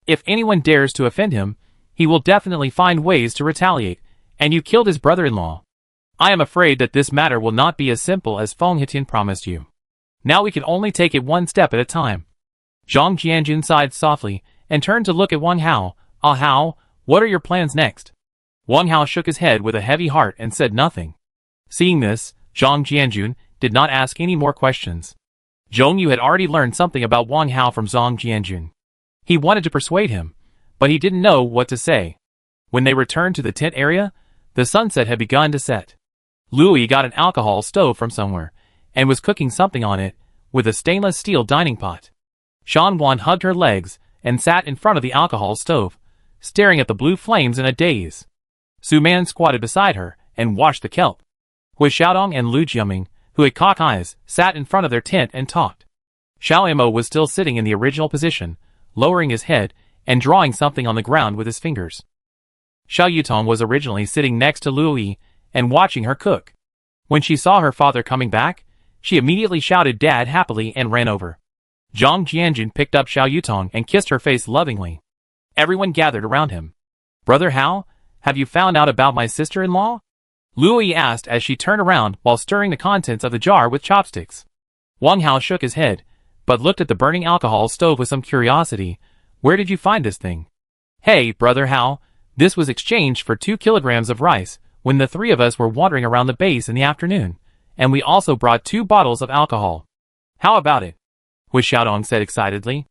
If anyone dares to offend him, he will definitely find ways to retaliate, and you killed his brother-in-law. I am afraid that this matter will not be as simple as Feng Hetian promised you. Now we can only take it one step at a time. Zhang Jianjun sighed softly, and turned to look at Wang Hao. Ah Hao, what are your plans next? Wang Hao shook his head with a heavy heart and said nothing. Seeing this, Zhang Jianjun did not ask any more questions. Zhongyu had already learned something about Wang Hao from Zhang Jianjun. He wanted to persuade him, but he didn't know what to say. When they returned to the tent area, the sunset had begun to set. Louis got an alcohol stove from somewhere, and was cooking something on it, with a stainless steel dining pot. Shan Wan hugged her legs, and sat in front of the alcohol stove, staring at the blue flames in a daze. Su Man squatted beside her, and washed the kelp. Hui Xiaodong and Lu Jiaming, who had cocked eyes, sat in front of their tent and talked. Xiao Imo was still sitting in the original position, lowering his head, and drawing something on the ground with his fingers. Xiao Yutong was originally sitting next to Lu Yi, and watching her cook. When she saw her father coming back, she immediately shouted Dad happily and ran over. Zhang Jianjun picked up Xiao Yutong and kissed her face lovingly. Everyone gathered around him. Brother Hao, have you found out about my sister-in-law? Lu Yi asked as she turned around while stirring the contents of the jar with chopsticks. Wang Hao shook his head, but looked at the burning alcohol stove with some curiosity. Where did you find this thing? Hey, Brother Hao, this was exchanged for 2 kilograms of rice when the 3 of us were wandering around the base in the afternoon, and we also brought 2 bottles of alcohol. How about it? Hui Xiaodong said excitedly.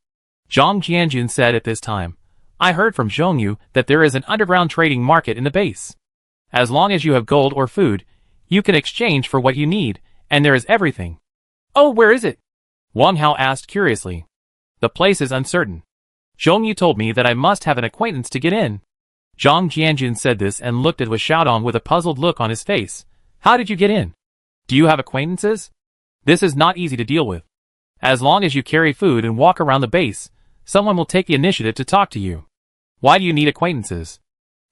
Zhang Jianjun said at this time, I heard from Zhongyu that there is an underground trading market in the base. As long as you have gold or food, you can exchange for what you need, and there is everything. Oh, where is it? Wang Hao asked curiously. The place is uncertain. Zhongyu told me that I must have an acquaintance to get in. Zhang Jianjun said this and looked at Hui Xiaodong with a puzzled look on his face. How did you get in? Do you have acquaintances? This is not easy to deal with. As long as you carry food and walk around the base, someone will take the initiative to talk to you. Why do you need acquaintances?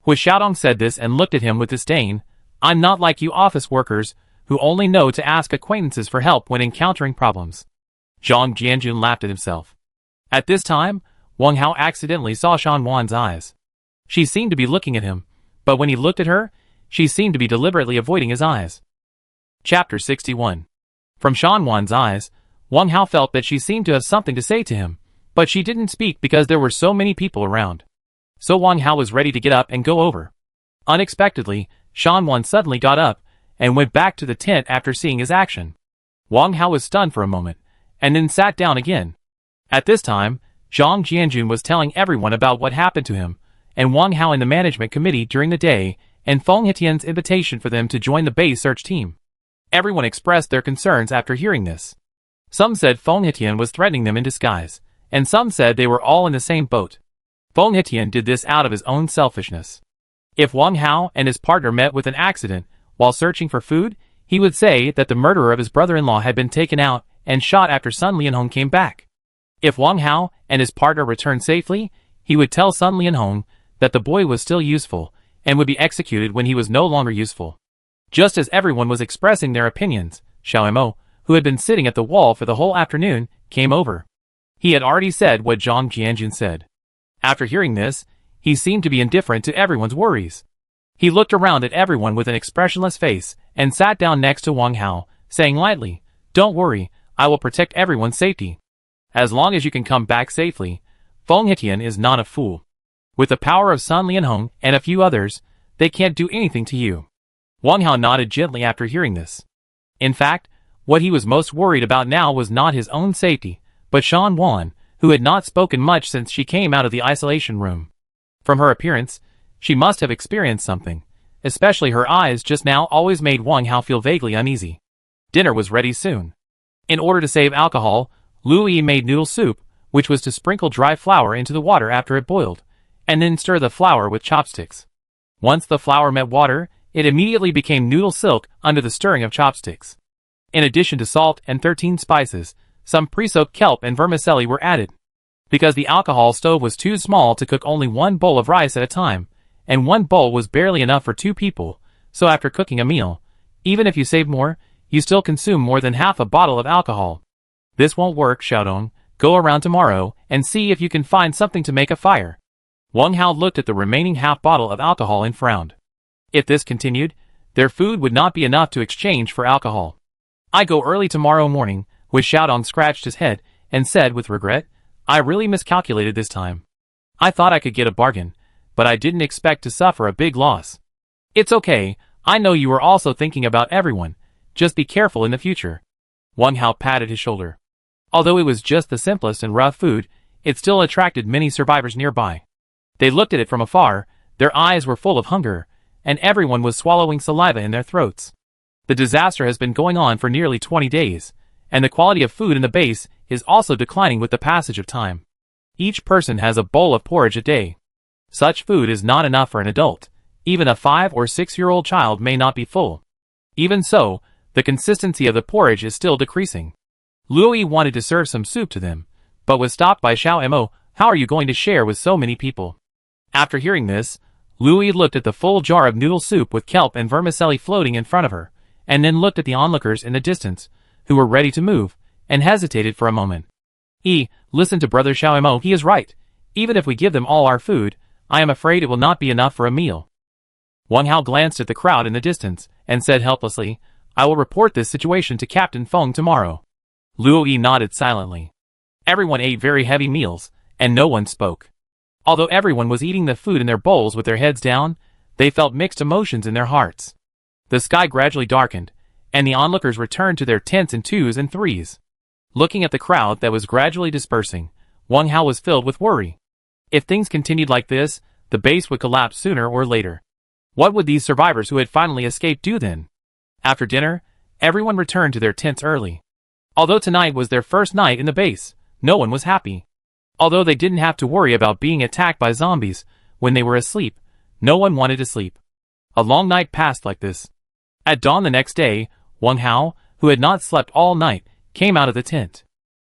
Hui Xiaodong said this and looked at him with disdain. I'm not like you office workers, who only know to ask acquaintances for help when encountering problems. Zhang Jianjun laughed at himself. At this time, Wang Hao accidentally saw Shan Wan's eyes. She seemed to be looking at him, but when he looked at her, she seemed to be deliberately avoiding his eyes. Chapter 61. From Shan Wan's eyes, Wang Hao felt that she seemed to have something to say to him, but she didn't speak because there were so many people around. So Wang Hao was ready to get up and go over. Unexpectedly, Shan Wan suddenly got up, and went back to the tent after seeing his action. Wang Hao was stunned for a moment, and then sat down again. At this time, Zhang Jianjun was telling everyone about what happened to him, and Wang Hao and the management committee during the day, and Feng Hetian's invitation for them to join the base search team. Everyone expressed their concerns after hearing this. Some said Feng Hetian was threatening them in disguise, and some said they were all in the same boat. Feng Hetian did this out of his own selfishness. If Wang Hao and his partner met with an accident while searching for food, he would say that the murderer of his brother-in-law had been taken out and shot after Sun Lianhong came back. If Wang Hao and his partner returned safely, he would tell Sun Lianhong that the boy was still useful and would be executed when he was no longer useful. Just as everyone was expressing their opinions, Xiao Mo, who had been sitting at the wall for the whole afternoon, came over. He had already said what Zhang Jianjun said. After hearing this, he seemed to be indifferent to everyone's worries. He looked around at everyone with an expressionless face and sat down next to Wang Hao, saying lightly, "Don't worry, I will protect everyone's safety. As long as you can come back safely, Feng Hetian is not a fool. With the power of Sun Lianhong and a few others, they can't do anything to you." Wang Hao nodded gently after hearing this. In fact, what he was most worried about now was not his own safety, but Shan Wan, who had not spoken much since she came out of the isolation room. From her appearance, she must have experienced something, especially her eyes just now always made Wang Hao feel vaguely uneasy. Dinner was ready soon. In order to save alcohol, Lu Yi made noodle soup, which was to sprinkle dry flour into the water after it boiled, and then stir the flour with chopsticks. Once the flour met water, it immediately became noodle silk under the stirring of chopsticks. In addition to salt and 13 spices, some pre-soaked kelp and vermicelli were added. Because the alcohol stove was too small to cook only one bowl of rice at a time, and one bowl was barely enough for 2 people, so after cooking a meal, even if you save more, you still consume more than half a bottle of alcohol. This won't work, Xiaodong. Go around tomorrow and see if you can find something to make a fire. Wang Hao looked at the remaining half bottle of alcohol and frowned. If this continued, their food would not be enough to exchange for alcohol. I go early tomorrow morning, which Xiaodong scratched his head and said with regret, I really miscalculated this time. I thought I could get a bargain, but I didn't expect to suffer a big loss. It's okay, I know you were also thinking about everyone, just be careful in the future. Wang Hao patted his shoulder. Although it was just the simplest and rough food, it still attracted many survivors nearby. They looked at it from afar, their eyes were full of hunger, and everyone was swallowing saliva in their throats. The disaster has been going on for nearly 20 days, and the quality of food in the base is also declining with the passage of time. Each person has a bowl of porridge a day. Such food is not enough for an adult. Even a 5 or 6-year-old child may not be full. Even so, the consistency of the porridge is still decreasing. Lu Yi wanted to serve some soup to them, but was stopped by Xiao Mo. How are you going to share with so many people? After hearing this, Lu Yi looked at the full jar of noodle soup with kelp and vermicelli floating in front of her, and then looked at the onlookers in the distance, who were ready to move, and hesitated for a moment. Listen to Brother Xiao Mo, he is right. Even if we give them all our food, I am afraid it will not be enough for a meal. Wang Hao glanced at the crowd in the distance, and said helplessly, I will report this situation to Captain Feng tomorrow. Lu Yi nodded silently. Everyone ate very heavy meals, and no one spoke. Although everyone was eating the food in their bowls with their heads down, they felt mixed emotions in their hearts. The sky gradually darkened, and the onlookers returned to their tents in 2s and 3s. Looking at the crowd that was gradually dispersing, Wang Hao was filled with worry. If things continued like this, the base would collapse sooner or later. What would these survivors who had finally escaped do then? After dinner, everyone returned to their tents early. Although tonight was their first night in the base, no one was happy. Although they didn't have to worry about being attacked by zombies when they were asleep, no one wanted to sleep. A long night passed like this. At dawn the next day, Wang Hao, who had not slept all night, came out of the tent.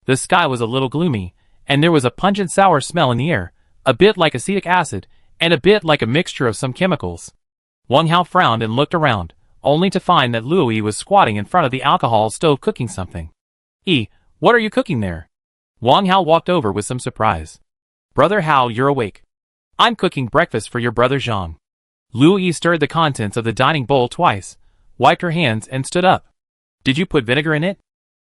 The sky was a little gloomy, and there was a pungent sour smell in the air, a bit like acetic acid, and a bit like a mixture of some chemicals. Wang Hao frowned and looked around, only to find that Lu Yi was squatting in front of the alcohol stove cooking something. What are you cooking there? Wang Hao walked over with some surprise. Brother Hao, you're awake. I'm cooking breakfast for your brother Zhang. Lu Yi stirred the contents of the dining bowl twice, wiped her hands and stood up. Did you put vinegar in it?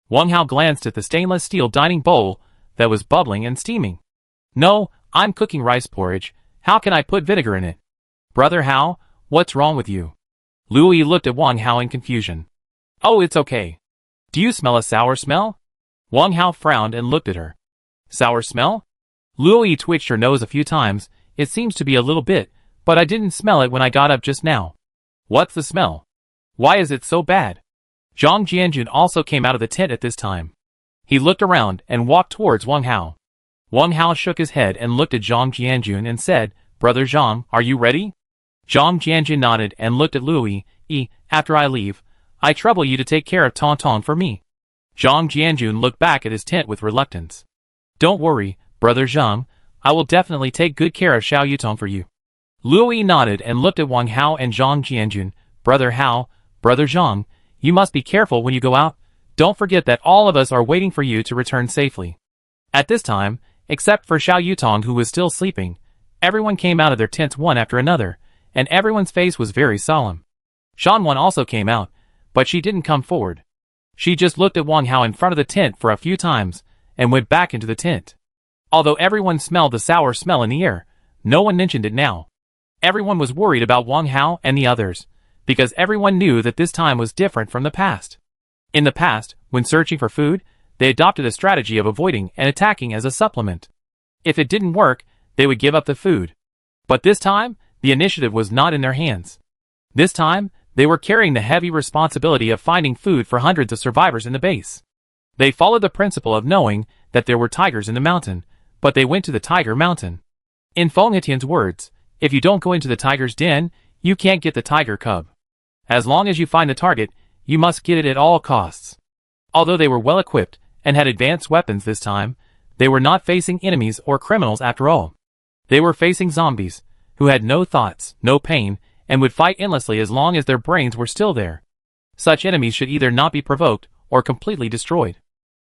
Wang Hao glanced at the stainless steel dining bowl that was bubbling and steaming. No, I'm cooking rice porridge. How can I put vinegar in it? Brother Hao, what's wrong with you? Luo Yi looked at Wang Hao in confusion. Oh, it's okay. Do you smell a sour smell? Wang Hao frowned and looked at her. Sour smell? Luo Yi twitched her nose a few times. It seems to be a little bit, but I didn't smell it when I got up just now. What's the smell? Why is it so bad? Zhang Jianjun also came out of the tent at this time. He looked around and walked towards Wang Hao. Wang Hao shook his head and looked at Zhang Jianjun and said, Brother Zhang, are you ready? Zhang Jianjun nodded and looked at Luo Yi. After I leave, I trouble you to take care of Tong Tong for me. Zhang Jianjun looked back at his tent with reluctance. Don't worry, Brother Zhang, I will definitely take good care of Xiao Yutong for you. Luo Yi nodded and looked at Wang Hao and Zhang Jianjun. Brother Hao, Brother Zhang, you must be careful when you go out. Don't forget that all of us are waiting for you to return safely. At this time, except for Xiao Yutong who was still sleeping, everyone came out of their tents one after another, and everyone's face was very solemn. Shan Wan also came out, but she didn't come forward. She just looked at Wang Hao in front of the tent for a few times, and went back into the tent. Although everyone smelled the sour smell in the air, no one mentioned it now. Everyone was worried about Wang Hao and the others, because everyone knew that this time was different from the past. In the past, when searching for food, they adopted a strategy of avoiding and attacking as a supplement. If it didn't work, they would give up the food. But this time, the initiative was not in their hands. This time, they were carrying the heavy responsibility of finding food for hundreds of survivors in the base. They followed the principle of knowing that there were tigers in the mountain, but they went to the tiger mountain. In Feng Hetian's words, if you don't go into the tiger's den, you can't get the tiger cub. As long as you find the target, you must get it at all costs. Although they were well equipped and had advanced weapons this time, they were not facing enemies or criminals after all. They were facing zombies, who had no thoughts, no pain, and would fight endlessly as long as their brains were still there. Such enemies should either not be provoked or completely destroyed.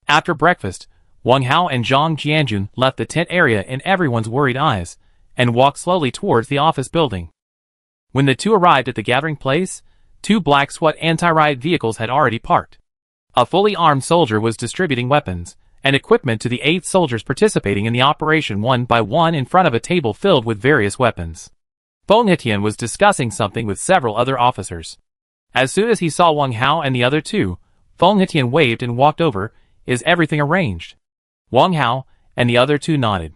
After breakfast, Wang Hao and Zhang Jianjun left the tent area in everyone's worried eyes, and walked slowly towards the office building. When the two arrived at the gathering place, two black SWAT anti-riot vehicles had already parked. A fully armed soldier was distributing weapons and equipment to the 8 soldiers participating in the operation one by one in front of a table filled with various weapons. Feng Hetian was discussing something with several other officers. As soon as he saw Wang Hao and the other two, Feng Hetian waved and walked over. Is everything arranged? Wang Hao and the other two nodded.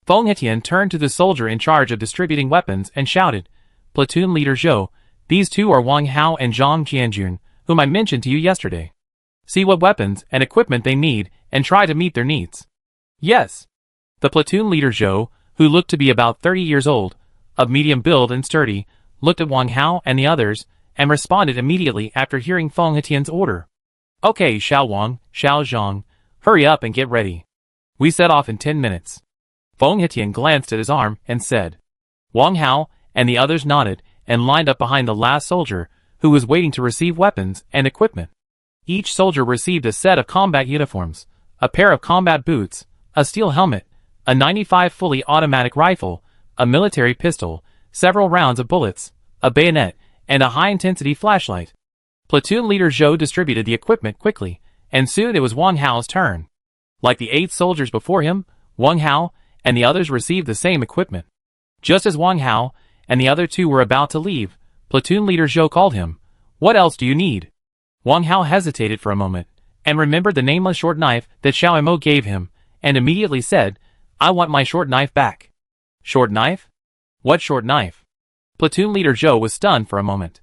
Feng Hetian turned to the soldier in charge of distributing weapons and shouted, Platoon Leader Zhou, these two are Wang Hao and Zhang Jianjun, whom I mentioned to you yesterday. See what weapons and equipment they need and try to meet their needs. Yes. The platoon leader Zhou, who looked to be about 30 years old, of medium build and sturdy, looked at Wang Hao and the others, and responded immediately after hearing Feng Hetian's order. Okay, Xiao Wang, Xiao Zhang, hurry up and get ready. We set off in 10 minutes. Feng Hetian glanced at his arm and said. Wang Hao and the others nodded and lined up behind the last soldier, who was waiting to receive weapons and equipment. Each soldier received a set of combat uniforms, a pair of combat boots, a steel helmet, a 95 fully automatic rifle, a military pistol, several rounds of bullets, a bayonet, and a high-intensity flashlight. Platoon leader Zhou distributed the equipment quickly, and soon it was Wang Hao's turn. Like the 8 soldiers before him, Wang Hao and the others received the same equipment. Just as Wang Hao and the other two were about to leave, platoon leader Zhou called him. What else do you need? Wang Hao hesitated for a moment, and remembered the nameless short knife that Xiao Mo gave him, and immediately said, I want my short knife back. Short knife? What short knife? Platoon leader Zhou was stunned for a moment.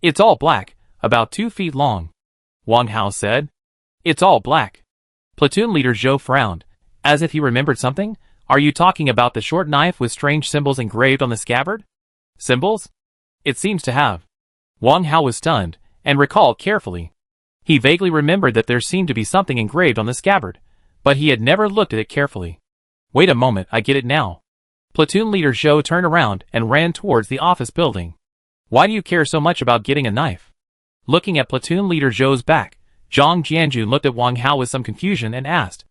It's all black, about 2 feet long. Wang Hao said. It's all black. Platoon leader Zhou frowned, as if he remembered something. Are you talking about the short knife with strange symbols engraved on the scabbard? Symbols? It seems to have. Wang Hao was stunned, and recalled carefully. He vaguely remembered that there seemed to be something engraved on the scabbard, but he had never looked at it carefully. Wait a moment, I get it now. Platoon leader Zhou turned around and ran towards the office building. Why do you care so much about getting a knife? Looking at platoon leader Zhou's back, Zhang Jianjun looked at Wang Hao with some confusion and asked.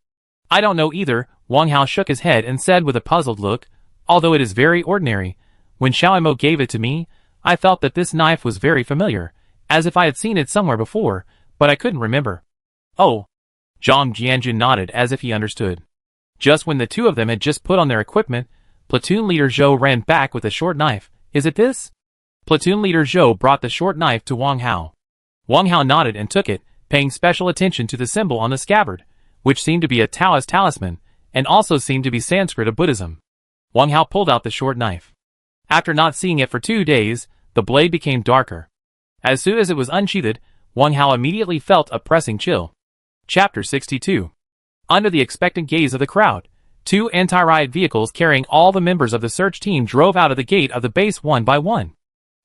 I don't know either. Wang Hao shook his head and said with a puzzled look, although it is very ordinary, when Xiao Mo gave it to me, I felt that this knife was very familiar, as if I had seen it somewhere before, but I couldn't remember. Oh. Zhang Jianjun nodded as if he understood. Just when the two of them had just put on their equipment, platoon leader Zhou ran back with a short knife. Is it this? Platoon leader Zhou brought the short knife to Wang Hao. Wang Hao nodded and took it, paying special attention to the symbol on the scabbard, which seemed to be a Taoist talisman, and also seemed to be Sanskrit of Buddhism. Wang Hao pulled out the short knife. After not seeing it for 2 days, the blade became darker. As soon as it was unsheathed, Wang Hao immediately felt a pressing chill. Chapter 62. Under the expectant gaze of the crowd, 2 anti-riot vehicles carrying all the members of the search team drove out of the gate of the base one by one.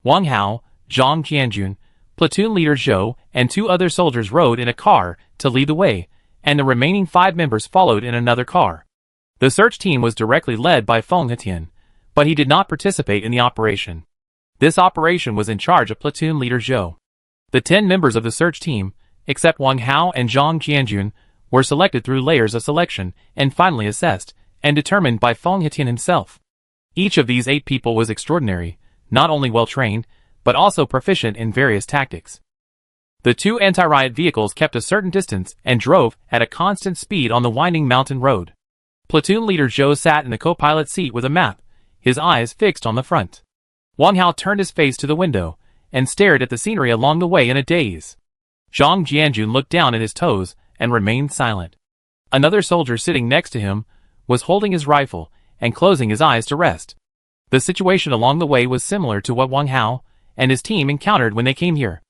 Wang Hao, Zhang Jianjun, platoon leader Zhou, and 2 other soldiers rode in a car to lead the way, and the remaining 5 members followed in another car. The search team was directly led by Feng Hetian, but he did not participate in the operation. This operation was in charge of platoon leader Zhou. The 10 members of the search team, except Wang Hao and Zhang Jianjun, were selected through layers of selection and finally assessed and determined by Feng Hetian himself. Each of these 8 people was extraordinary, not only well-trained, but also proficient in various tactics. The 2 anti-riot vehicles kept a certain distance and drove at a constant speed on the winding mountain road. Platoon leader Zhou sat in the co-pilot seat with a map, his eyes fixed on the front. Wang Hao turned his face to the window and stared at the scenery along the way in a daze. Zhang Jianjun looked down at his toes and remained silent. Another soldier sitting next to him was holding his rifle and closing his eyes to rest. The situation along the way was similar to what Wang Hao and his team encountered when they came here.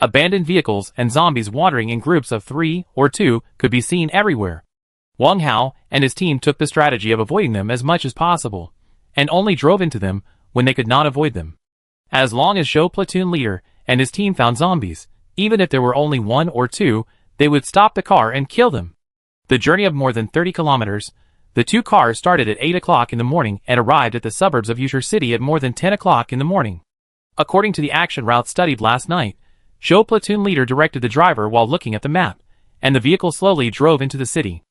Abandoned vehicles and zombies wandering in groups of 3 or 2 could be seen everywhere. Wang Hao and his team took the strategy of avoiding them as much as possible, and only drove into them when they could not avoid them. As long as Zhou platoon leader and his team found zombies, even if there were only 1 or 2, they would stop the car and kill them. The journey of more than 30 kilometers, the 2 cars started at 8 o'clock in the morning and arrived at the suburbs of Yuzhou City at more than 10 o'clock in the morning. According to the action route studied last night, Zhou platoon leader directed the driver while looking at the map, and the vehicle slowly drove into the city.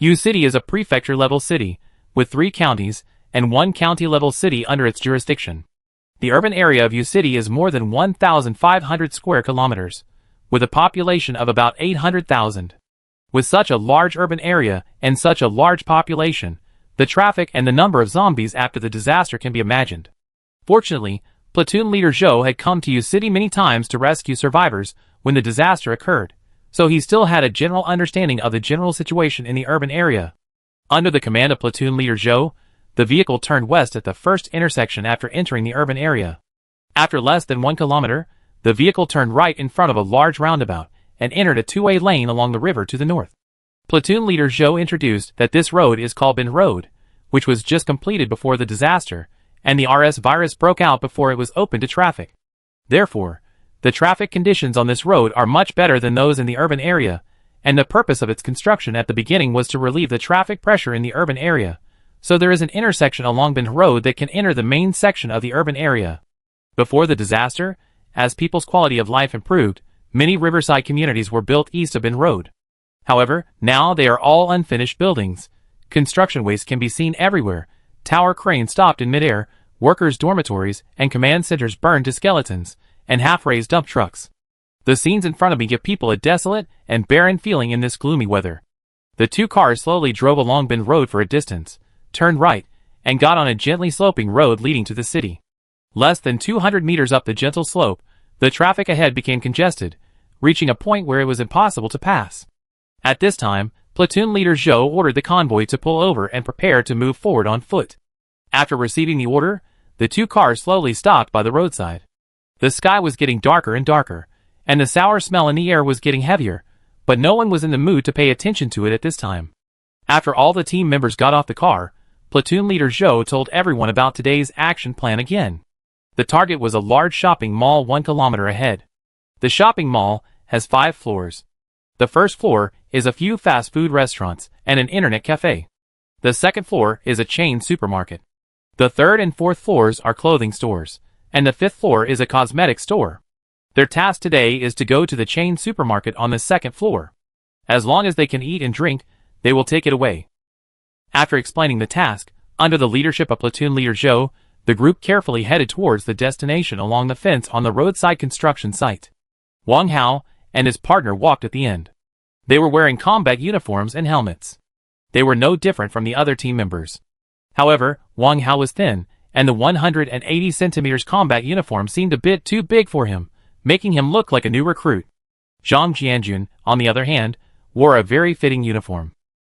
Yuzhou City is a prefecture-level city, with 3 counties, and 1 county-level city under its jurisdiction. The urban area of Yuzhou City is more than 1,500 square kilometers, with a population of about 800,000. With such a large urban area and such a large population, the traffic and the number of zombies after the disaster can be imagined. Fortunately, platoon leader Zhou had come to Yuzhou City many times to rescue survivors when the disaster occurred, so he still had a general understanding of the general situation in the urban area. Under the command of platoon leader Zhou, the vehicle turned west at the first intersection after entering the urban area. After less than 1 kilometer, the vehicle turned right in front of a large roundabout and entered a 2-way lane along the river to the north. Platoon leader Zhou introduced that this road is called Bin Road, which was just completed before the disaster, and the RS virus broke out before it was open to traffic. Therefore, the traffic conditions on this road are much better than those in the urban area, and the purpose of its construction at the beginning was to relieve the traffic pressure in the urban area, so there is an intersection along Bin Road that can enter the main section of the urban area. Before the disaster, as people's quality of life improved, many riverside communities were built east of Bin Road. However, now they are all unfinished buildings. Construction waste can be seen everywhere. Tower cranes stopped in midair, workers' dormitories and command centers burned to skeletons, and half-raised dump trucks. The scenes in front of me give people a desolate and barren feeling in this gloomy weather. The 2 cars slowly drove along Bin Road for a distance, turned right, and got on a gently sloping road leading to the city. Less than 200 meters up the gentle slope, the traffic ahead became congested, reaching a point where it was impossible to pass. At this time, platoon leader Zhou ordered the convoy to pull over and prepare to move forward on foot. After receiving the order, the 2 cars slowly stopped by the roadside. The sky was getting darker and darker, and the sour smell in the air was getting heavier, but no one was in the mood to pay attention to it at this time. After all the team members got off the car, platoon leader Zhou told everyone about today's action plan again. The target was a large shopping mall 1 kilometer ahead. The shopping mall has 5 floors. The first floor is a few fast food restaurants and an internet cafe. The second floor is a chain supermarket. The third and fourth floors are clothing stores, and the fifth floor is a cosmetic store. Their task today is to go to the chain supermarket on the second floor. As long as they can eat and drink, they will take it away. After explaining the task, under the leadership of platoon leader Zhou, the group carefully headed towards the destination along the fence on the roadside construction site. Wang Hao and his partner walked at the end. They were wearing combat uniforms and helmets. They were no different from the other team members. However, Wang Hao was thin, and the 180 centimeters combat uniform seemed a bit too big for him, making him look like a new recruit. Zhang Jianjun, on the other hand, wore a very fitting uniform.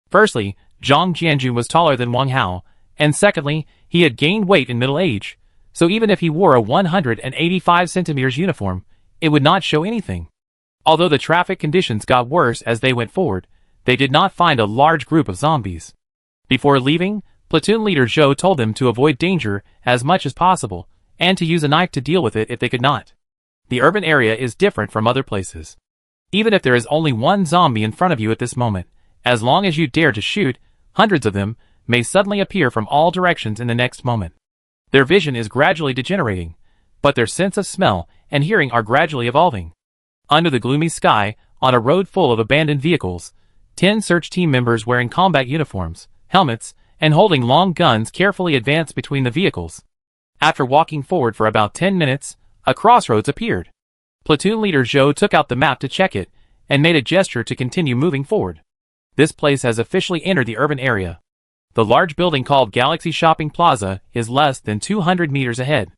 Firstly, Zhang Jianjun was taller than Wang Hao, and secondly, he had gained weight in middle age, so even if he wore a 185 centimeters uniform, it would not show anything. Although the traffic conditions got worse as they went forward, they did not find a large group of zombies. Before leaving, platoon leader Zhou told them to avoid danger as much as possible, and to use a knife to deal with it if they could not. The urban area is different from other places. Even if there is only one zombie in front of you at this moment, as long as you dare to shoot, hundreds of them may suddenly appear from all directions in the next moment. Their vision is gradually degenerating, but their sense of smell and hearing are gradually evolving. Under the gloomy sky, on a road full of abandoned vehicles, 10 search team members wearing combat uniforms, helmets, and holding long guns carefully advance between the vehicles. After walking forward for about 10 minutes, a crossroads appeared. Platoon leader Zhou took out the map to check it, and made a gesture to continue moving forward. This place has officially entered the urban area. The large building called Galaxy Shopping Plaza is less than 200 meters ahead.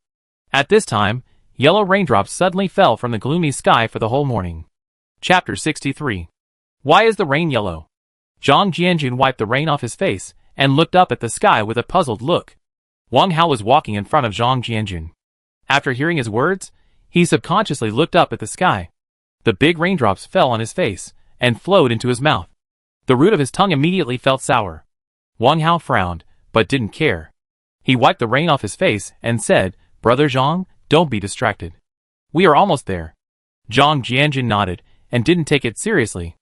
At this time, yellow raindrops suddenly fell from the gloomy sky for the whole morning. Chapter 63. Why is the rain yellow? Zhang Jianjun wiped the rain off his face, and looked up at the sky with a puzzled look. Wang Hao was walking in front of Zhang Jianjun. After hearing his words, he subconsciously looked up at the sky. The big raindrops fell on his face, and flowed into his mouth. The root of his tongue immediately felt sour. Wang Hao frowned, but didn't care. He wiped the rain off his face, and said, "Brother Zhang, don't be distracted. We are almost there." Zhang Jianjun nodded, and didn't take it seriously.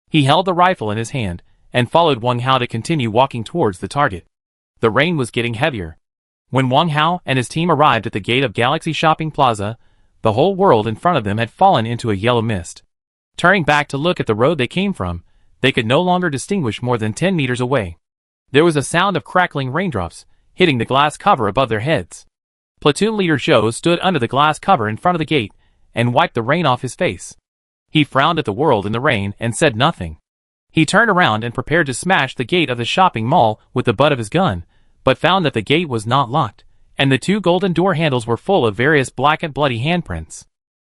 He held the rifle in his hand, and followed Wang Hao to continue walking towards the target. The rain was getting heavier. When Wang Hao and his team arrived at the gate of Galaxy Shopping Plaza, the whole world in front of them had fallen into a yellow mist. Turning back to look at the road they came from, they could no longer distinguish more than 10 meters away. There was a sound of crackling raindrops, hitting the glass cover above their heads. Platoon leader Zhou stood under the glass cover in front of the gate, and wiped the rain off his face. He frowned at the world in the rain and said nothing. He turned around and prepared to smash the gate of the shopping mall with the butt of his gun, but found that the gate was not locked, and the 2 golden door handles were full of various black and bloody handprints.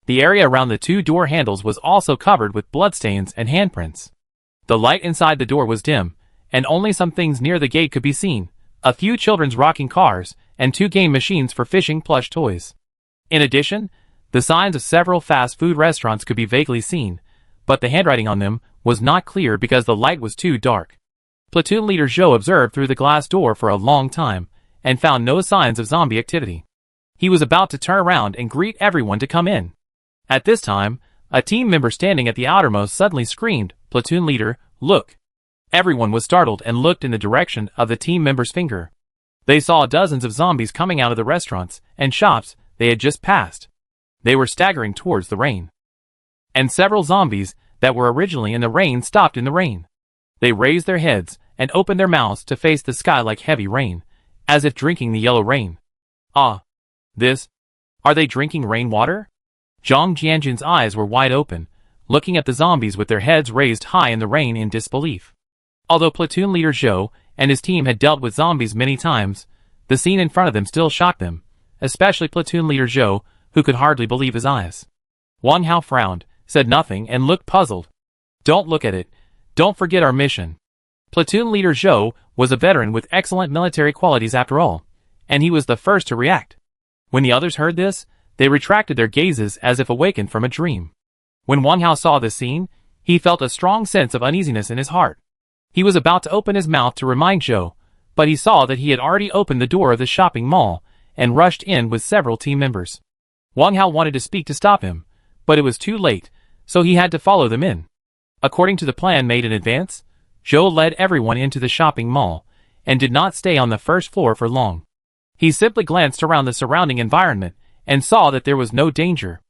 The area around the 2 door handles was also covered with bloodstains and handprints. The light inside the door was dim, and only some things near the gate could be seen, a few children's rocking cars, and 2 game machines for fishing plush toys. In addition, the signs of several fast food restaurants could be vaguely seen, but the handwriting on them was not clear because the light was too dark. Platoon leader Zhou observed through the glass door for a long time, and found no signs of zombie activity. He was about to turn around and greet everyone to come in. At this time, a team member standing at the outermost suddenly screamed, "Platoon leader, look!" Everyone was startled and looked in the direction of the team member's finger. They saw dozens of zombies coming out of the restaurants and shops they had just passed. They were staggering towards the rain. And several zombies that were originally in the rain stopped in the rain. They raised their heads and opened their mouths to face the sky like heavy rain, as if drinking the yellow rain. Ah! This? Are they drinking rainwater? Zhang Jianjun's eyes were wide open, looking at the zombies with their heads raised high in the rain in disbelief. Although platoon leader Zhou and his team had dealt with zombies many times, the scene in front of them still shocked them, especially platoon leader Zhou, who could hardly believe his eyes. Wang Hao frowned, said nothing, and looked puzzled. "Don't look at it. Don't forget our mission." Platoon leader Zhou was a veteran with excellent military qualities after all, and he was the first to react. When the others heard this, they retracted their gazes as if awakened from a dream. When Wang Hao saw this scene, he felt a strong sense of uneasiness in his heart. He was about to open his mouth to remind Zhou, but he saw that he had already opened the door of the shopping mall, and rushed in with several team members. Wang Hao wanted to speak to stop him, but it was too late, so he had to follow them in. According to the plan made in advance, Zhou led everyone into the shopping mall, and did not stay on the first floor for long. He simply glanced around the surrounding environment, and saw that there was no danger.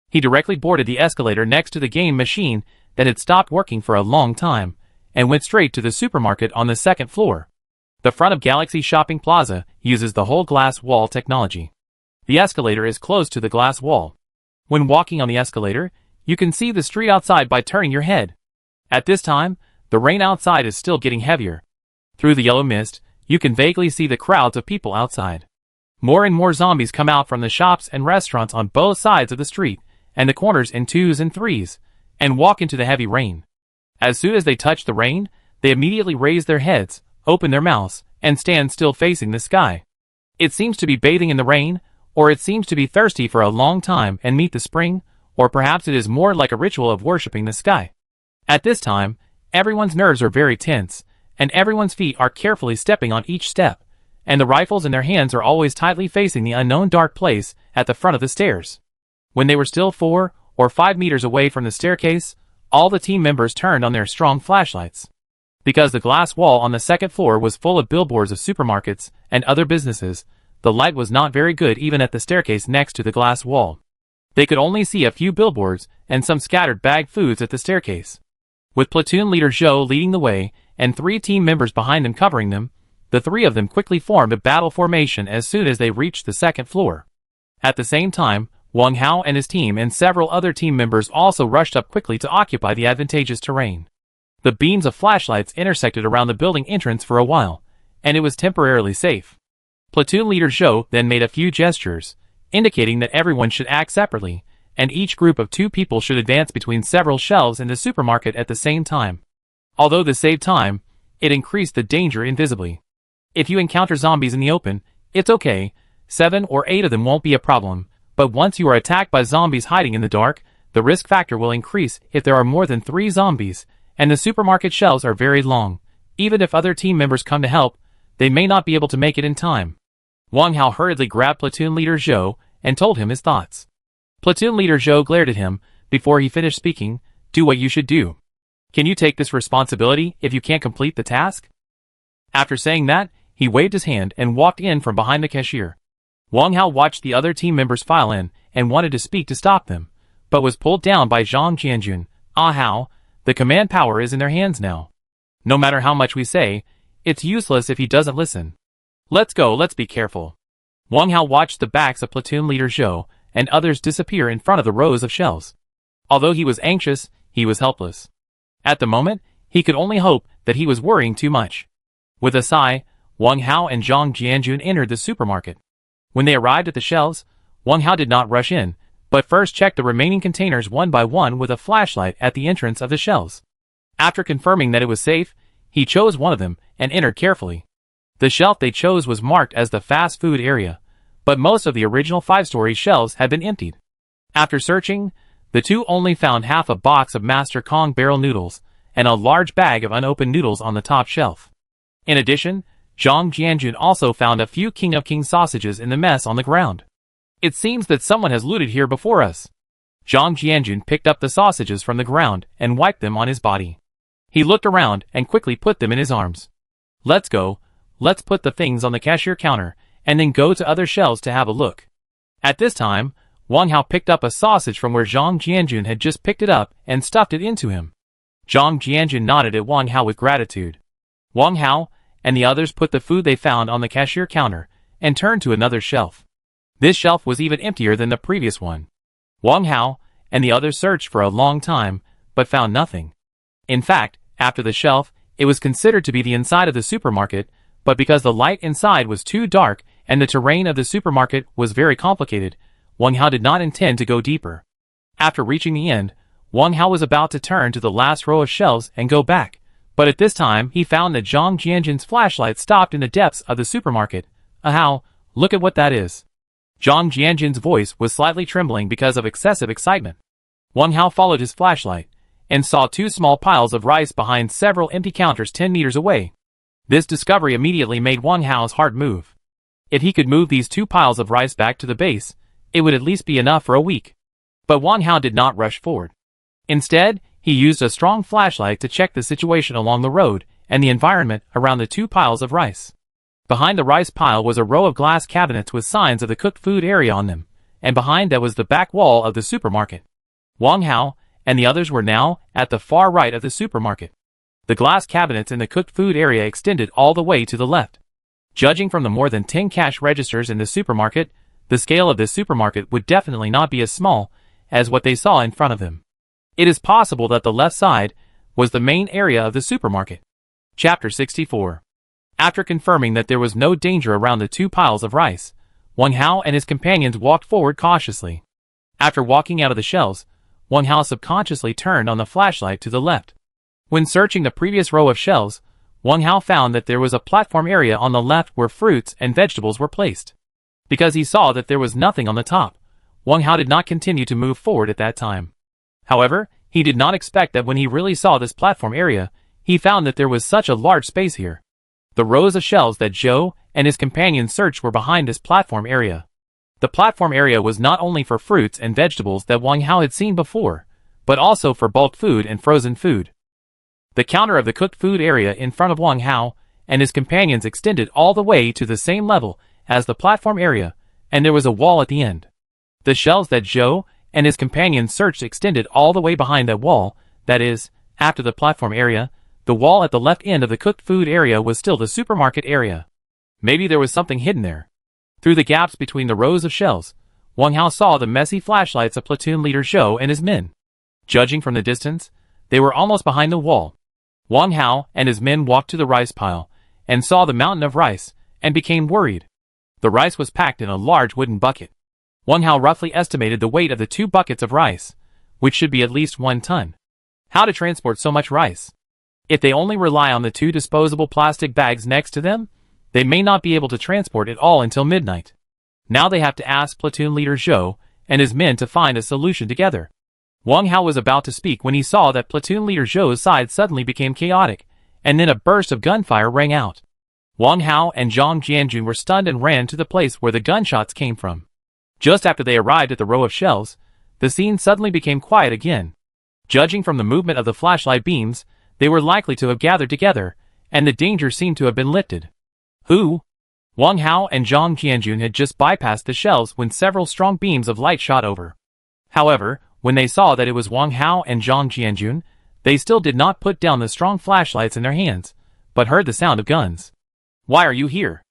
He directly boarded the escalator next to the game machine that had stopped working for a long time, and went straight to the supermarket on the second floor. The front of Galaxy Shopping Plaza uses the whole glass wall technology. The escalator is close to the glass wall. When walking on the escalator, you can see the street outside by turning your head. At this time, the rain outside is still getting heavier. Through the yellow mist, you can vaguely see the crowds of people outside. More and more zombies come out from the shops and restaurants on both sides of the street, and the corners in 2s and 3s, and walk into the heavy rain. As soon as they touch the rain, they immediately raise their heads, open their mouths, and stand still facing the sky. It seems to be bathing in the rain, or it seems to be thirsty for a long time and meet the spring, or perhaps it is more like a ritual of worshipping the sky. At this time, everyone's nerves are very tense, and everyone's feet are carefully stepping on each step, and the rifles in their hands are always tightly facing the unknown dark place at the front of the stairs. When they were still 4 or 5 meters away from the staircase, all the team members turned on their strong flashlights. Because the glass wall on the second floor was full of billboards of supermarkets and other businesses, the light was not very good even at the staircase next to the glass wall. They could only see a few billboards and some scattered bagged foods at the staircase. With platoon leader Joe leading the way and 3 team members behind them covering them, the 3 of them quickly formed a battle formation as soon as they reached the second floor. At the same time, Wang Hao and his team and several other team members also rushed up quickly to occupy the advantageous terrain. The beams of flashlights intersected around the building entrance for a while, and it was temporarily safe. Platoon leader Zhou then made a few gestures, indicating that everyone should act separately, and each group of 2 people should advance between several shelves in the supermarket at the same time. Although this saved time, it increased the danger invisibly. If you encounter zombies in the open, it's okay, 7 or 8 of them won't be a problem, but once you are attacked by zombies hiding in the dark, the risk factor will increase if there are more than 3 zombies, and the supermarket shelves are very long. Even if other team members come to help, they may not be able to make it in time. Wang Hao hurriedly grabbed platoon leader Zhou and told him his thoughts. Platoon leader Zhou glared at him before he finished speaking. Do what you should do. Can you take this responsibility if you can't complete the task? After saying that, he waved his hand and walked in from behind the cashier. Wang Hao watched the other team members file in and wanted to speak to stop them, but was pulled down by Zhang Jianjun. Hao, the command power is in their hands now. No matter how much we say, it's useless if he doesn't listen. Let's go, let's be careful. Wang Hao watched the backs of platoon leader Zhou and others disappear in front of the rows of shelves. Although he was anxious, he was helpless. At the moment, he could only hope that he was worrying too much. With a sigh, Wang Hao and Zhang Jianjun entered the supermarket. When they arrived at the shelves, Wang Hao did not rush in, but first checked the remaining containers one by one with a flashlight at the entrance of the shelves. After confirming that it was safe, he chose one of them and entered carefully. The shelf they chose was marked as the fast food area, but most of the original 5-story shelves had been emptied. After searching, the 2 only found half a box of Master Kong barrel noodles and a large bag of unopened noodles on the top shelf. In addition, Zhang Jianjun also found a few King of King sausages in the mess on the ground. It seems that someone has looted here before us. Zhang Jianjun picked up the sausages from the ground and wiped them on his body. He looked around and quickly put them in his arms. Let's go, let's put the things on the cashier counter and then go to other shelves to have a look. At this time, Wang Hao picked up a sausage from where Zhang Jianjun had just picked it up and stuffed it into him. Zhang Jianjun nodded at Wang Hao with gratitude. Wang Hao and the others put the food they found on the cashier counter and turned to another shelf. This shelf was even emptier than the previous one. Wang Hao and the others searched for a long time, but found nothing. In fact, after the shelf, it was considered to be the inside of the supermarket, but because the light inside was too dark and the terrain of the supermarket was very complicated, Wang Hao did not intend to go deeper. After reaching the end, Wang Hao was about to turn to the last row of shelves and go back, but at this time he found that Zhang Jianjun's flashlight stopped in the depths of the supermarket. Hao, look at what that is. Zhang Jianjun's voice was slightly trembling because of excessive excitement. Wang Hao followed his flashlight and saw 2 small piles of rice behind several empty counters 10 meters away. This discovery immediately made Wang Hao's heart move. If he could move these 2 piles of rice back to the base, it would at least be enough for a week. But Wang Hao did not rush forward. Instead, he used a strong flashlight to check the situation along the road and the environment around the 2 piles of rice. Behind the rice pile was a row of glass cabinets with signs of the cooked food area on them, and behind that was the back wall of the supermarket. Wang Hao and the others were now at the far right of the supermarket. The glass cabinets in the cooked food area extended all the way to the left. Judging from the more than 10 cash registers in the supermarket, the scale of this supermarket would definitely not be as small as what they saw in front of them. It is possible that the left side was the main area of the supermarket. Chapter 64. After confirming that there was no danger around the 2 piles of rice, Wang Hao and his companions walked forward cautiously. After walking out of the shelves, Wang Hao subconsciously turned on the flashlight to the left. When searching the previous row of shelves, Wang Hao found that there was a platform area on the left where fruits and vegetables were placed. Because he saw that there was nothing on the top, Wang Hao did not continue to move forward at that time. However, he did not expect that when he really saw this platform area, he found that there was such a large space here. The rows of shelves that Zhou and his companions searched were behind this platform area. The platform area was not only for fruits and vegetables that Wang Hao had seen before, but also for bulk food and frozen food. The counter of the cooked food area in front of Wang Hao and his companions extended all the way to the same level as the platform area, and there was a wall at the end. The shelves that Zhou and his companions searched extended all the way behind that wall, that is, after the platform area, the wall at the left end of the cooked food area was still the supermarket area. Maybe there was something hidden there. Through the gaps between the rows of shelves, Wang Hao saw the messy flashlights of platoon leader Zhou and his men. Judging from the distance, they were almost behind the wall. Wang Hao and his men walked to the rice pile and saw the mountain of rice and became worried. The rice was packed in a large wooden bucket. Wang Hao roughly estimated the weight of the 2 buckets of rice, which should be at least 1 ton. How to transport so much rice? If they only rely on the 2 disposable plastic bags next to them, they may not be able to transport it all until midnight. Now they have to ask platoon leader Zhou and his men to find a solution together. Wang Hao was about to speak when he saw that platoon leader Zhou's side suddenly became chaotic, and then a burst of gunfire rang out. Wang Hao and Zhang Jianjun were stunned and ran to the place where the gunshots came from. Just after they arrived at the row of shelves, the scene suddenly became quiet again. Judging from the movement of the flashlight beams, they were likely to have gathered together, and the danger seemed to have been lifted. Who? Wang Hao and Zhang Jianjun had just bypassed the shelves when several strong beams of light shot over. However, when they saw that it was Wang Hao and Zhang Jianjun, they still did not put down the strong flashlights in their hands, but heard the sound of guns. Why are you here?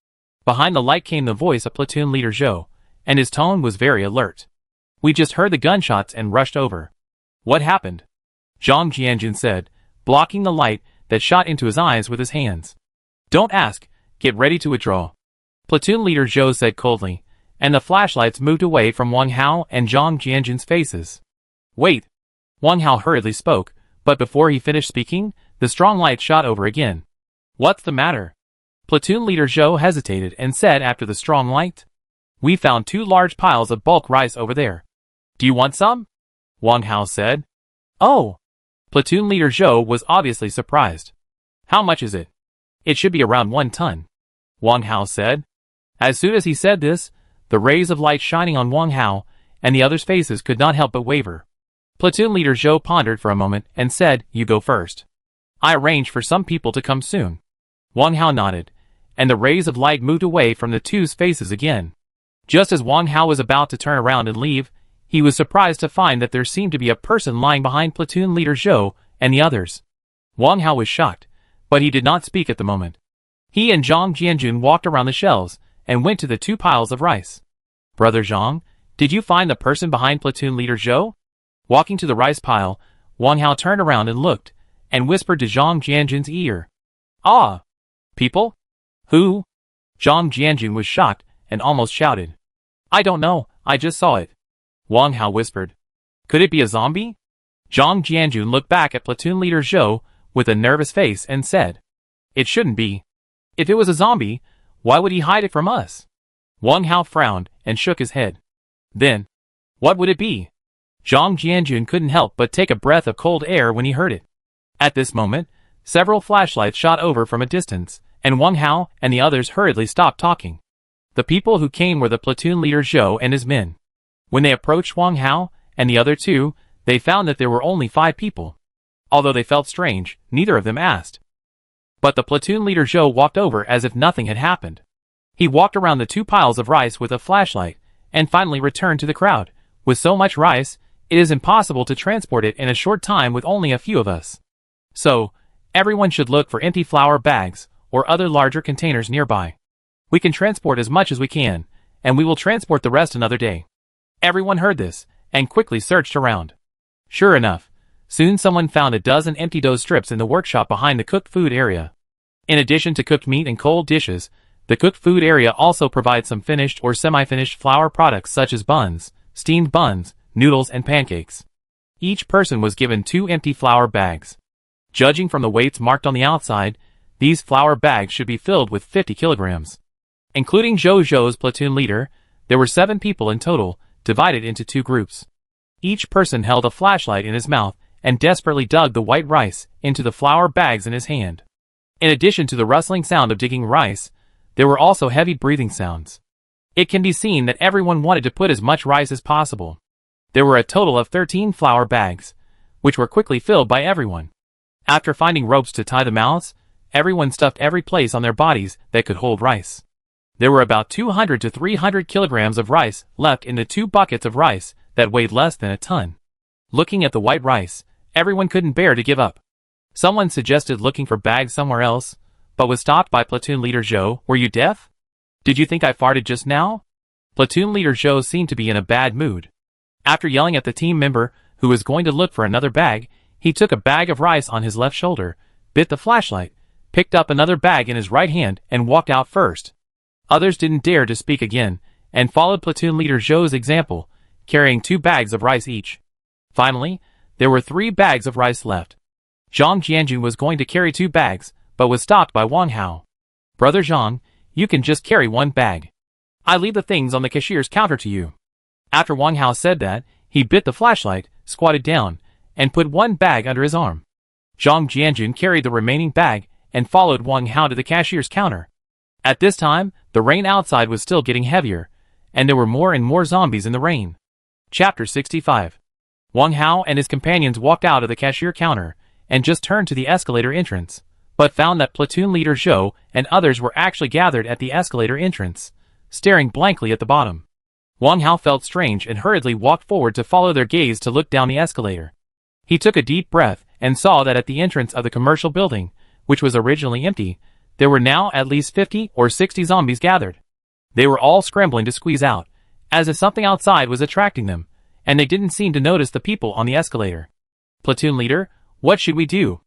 Behind the light came the voice of platoon leader Zhou, and his tone was very alert. We just heard the gunshots and rushed over. What happened? Zhang Jianjun said, blocking the light that shot into his eyes with his hands. Don't ask, get ready to withdraw. Platoon leader Zhou said coldly, and the flashlights moved away from Wang Hao and Zhang Jianjun's faces. Wait! Wang Hao hurriedly spoke, but before he finished speaking, the strong light shot over again. What's the matter? Platoon leader Zhou hesitated and said after the strong light. We found 2 large piles of bulk rice over there. Do you want some? Wang Hao said. Oh! Platoon leader Zhou was obviously surprised. How much is it? It should be around 1 ton. Wang Hao said. As soon as he said this, the rays of light shining on Wang Hao and the others' faces could not help but waver. Platoon leader Zhou pondered for a moment and said, You go first. I arranged for some people to come soon. Wang Hao nodded, and the rays of light moved away from the 2's faces again. Just as Wang Hao was about to turn around and leave, he was surprised to find that there seemed to be a person lying behind platoon leader Zhou and the others. Wang Hao was shocked, but he did not speak at the moment. He and Zhang Jianjun walked around the shelves and went to the 2 piles of rice. Brother Zhang, did you find the person behind platoon leader Zhou? Walking to the rice pile, Wang Hao turned around and looked, and whispered to Zhang Jianjun's ear. Ah! People? Who? Zhang Jianjun was shocked and almost shouted. I don't know, I just saw it. Wang Hao whispered. Could it be a zombie? Zhang Jianjun looked back at platoon leader Zhou with a nervous face and said. It shouldn't be. If it was a zombie, why would he hide it from us? Wang Hao frowned and shook his head. Then, what would it be? Zhang Jianjun couldn't help but take a breath of cold air when he heard it. At this moment, several flashlights shot over from a distance, and Wang Hao and the others hurriedly stopped talking. The people who came were the platoon leader Zhou and his men. When they approached Wang Hao and the other 2, they found that there were only 5 people. Although they felt strange, neither of them asked. But the platoon leader Zhou walked over as if nothing had happened. He walked around the 2 piles of rice with a flashlight, and finally returned to the crowd. With so much rice, it is impossible to transport it in a short time with only a few of us. So, everyone should look for empty flour bags or other larger containers nearby. We can transport as much as we can, and we will transport the rest another day. Everyone heard this, and quickly searched around. Sure enough, soon someone found a dozen empty dough strips in the workshop behind the cooked food area. In addition to cooked meat and cold dishes, The cooked food area also provides some finished or semi-finished flour products such as buns, steamed buns, noodles, and pancakes. Each person was given 2 empty flour bags. Judging from the weights marked on the outside, these flour bags should be filled with 50 kilograms. Including Zhou's platoon leader, there were 7 people in total, divided into 2 groups. Each person held a flashlight in his mouth and desperately dug the white rice into the flour bags in his hand. In addition to the rustling sound of digging rice, there were also heavy breathing sounds. It can be seen that everyone wanted to put as much rice as possible. There were a total of 13 flour bags, which were quickly filled by everyone. After finding ropes to tie the mouths, everyone stuffed every place on their bodies that could hold rice. There were about 200 to 300 kilograms of rice left in the 2 buckets of rice that weighed less than a ton. Looking at the white rice, everyone couldn't bear to give up. Someone suggested looking for bags somewhere else, but was stopped by platoon leader Zhou. "Were you deaf? Did you think I farted just now?" Platoon leader Zhou seemed to be in a bad mood. After yelling at the team member who was going to look for another bag, he took a bag of rice on his left shoulder, bit the flashlight, picked up another bag in his right hand, and walked out first. Others didn't dare to speak again, and followed platoon leader Zhou's example, carrying 2 bags of rice each. Finally, there were 3 bags of rice left. Zhang Jianjun was going to carry 2 bags, but was stopped by Wang Hao. "Brother Zhang, you can just carry 1 bag. I leave the things on the cashier's counter to you." After Wang Hao said that, he bit the flashlight, squatted down, and put 1 bag under his arm. Zhang Jianjun carried the remaining bag and followed Wang Hao to the cashier's counter. At this time, the rain outside was still getting heavier, and there were more and more zombies in the rain. Chapter 65. Wang Hao and his companions walked out of the cashier counter and just turned to the escalator entrance, but found that platoon leader Zhou and others were actually gathered at the escalator entrance, staring blankly at the bottom. Wang Hao felt strange and hurriedly walked forward to follow their gaze to look down the escalator. He took a deep breath and saw that at the entrance of the commercial building, which was originally empty, there were now at least 50 or 60 zombies gathered. They were all scrambling to squeeze out, as if something outside was attracting them, and they didn't seem to notice the people on the escalator. "Platoon leader, what should we do?"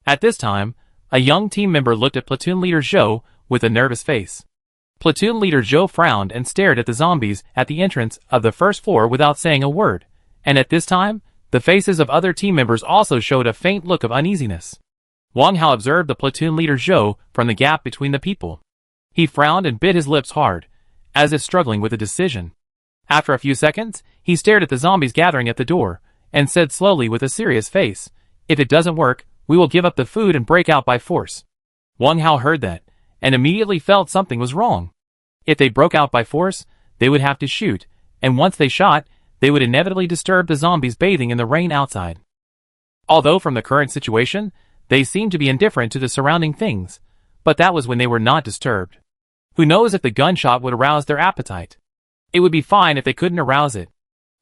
At this time, a young team member looked at platoon leader Zhou with a nervous face. Platoon leader Zhou frowned and stared at the zombies at the entrance of the first floor without saying a word, and at this time, the faces of other team members also showed a faint look of uneasiness. Wang Hao observed the platoon leader Zhou from the gap between the people. He frowned and bit his lips hard, as if struggling with a decision. After a few seconds, he stared at the zombies gathering at the door, and said slowly with a serious face, "If it doesn't work, we will give up the food and break out by force." Wang Hao heard that, and immediately felt something was wrong. If they broke out by force, they would have to shoot, and once they shot, they would inevitably disturb the zombies bathing in the rain outside. Although from the current situation, they seemed to be indifferent to the surrounding things, but that was when they were not disturbed. Who knows if the gunshot would arouse their appetite? It would be fine if they couldn't arouse it.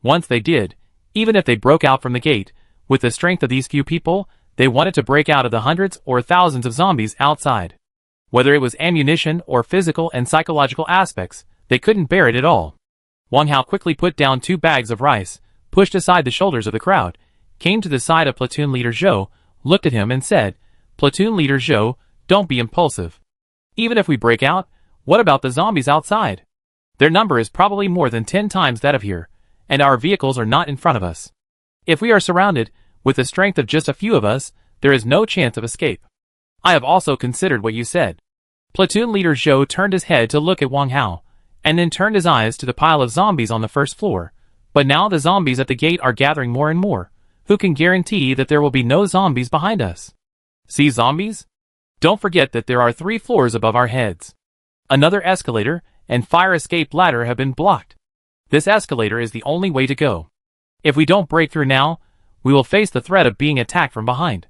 Once they did, even if they broke out from the gate, with the strength of these few people, they wanted to break out of the hundreds or thousands of zombies outside. Whether it was ammunition or physical and psychological aspects, they couldn't bear it at all. Wang Hao quickly put down 2 bags of rice, pushed aside the shoulders of the crowd, came to the side of platoon leader Zhou, looked at him and said, "Platoon leader Zhou, don't be impulsive. Even if we break out, what about the zombies outside? Their number is probably more than 10 times that of here, and our vehicles are not in front of us. If we are surrounded, with the strength of just a few of us, there is no chance of escape. I have also considered what you said." Platoon leader Zhou turned his head to look at Wang Hao, and then turned his eyes to the pile of zombies on the first floor. But now the zombies at the gate are gathering more and more. Who can guarantee that there will be no zombies behind us? See zombies? Don't forget that there are 3 floors above our heads. Another escalator and fire escape ladder have been blocked. This escalator is the only way to go. If we don't break through now, we will face the threat of being attacked from behind.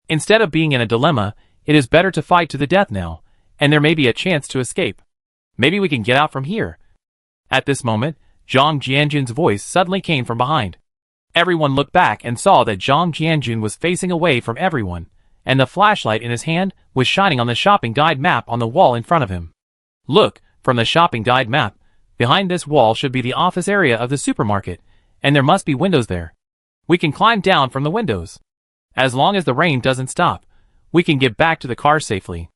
Instead of being in a dilemma, it is better to fight to the death now, and there may be a chance to escape. Maybe we can get out from here. At this moment, Zhang Jianjun's voice suddenly came from behind. Everyone looked back and saw that Zhang Jianjun was facing away from everyone, and the flashlight in his hand was shining on the shopping guide map on the wall in front of him. Look, from the shopping guide map, behind this wall should be the office area of the supermarket, and there must be windows there. We can climb down from the windows. As long as the rain doesn't stop, we can get back to the car safely.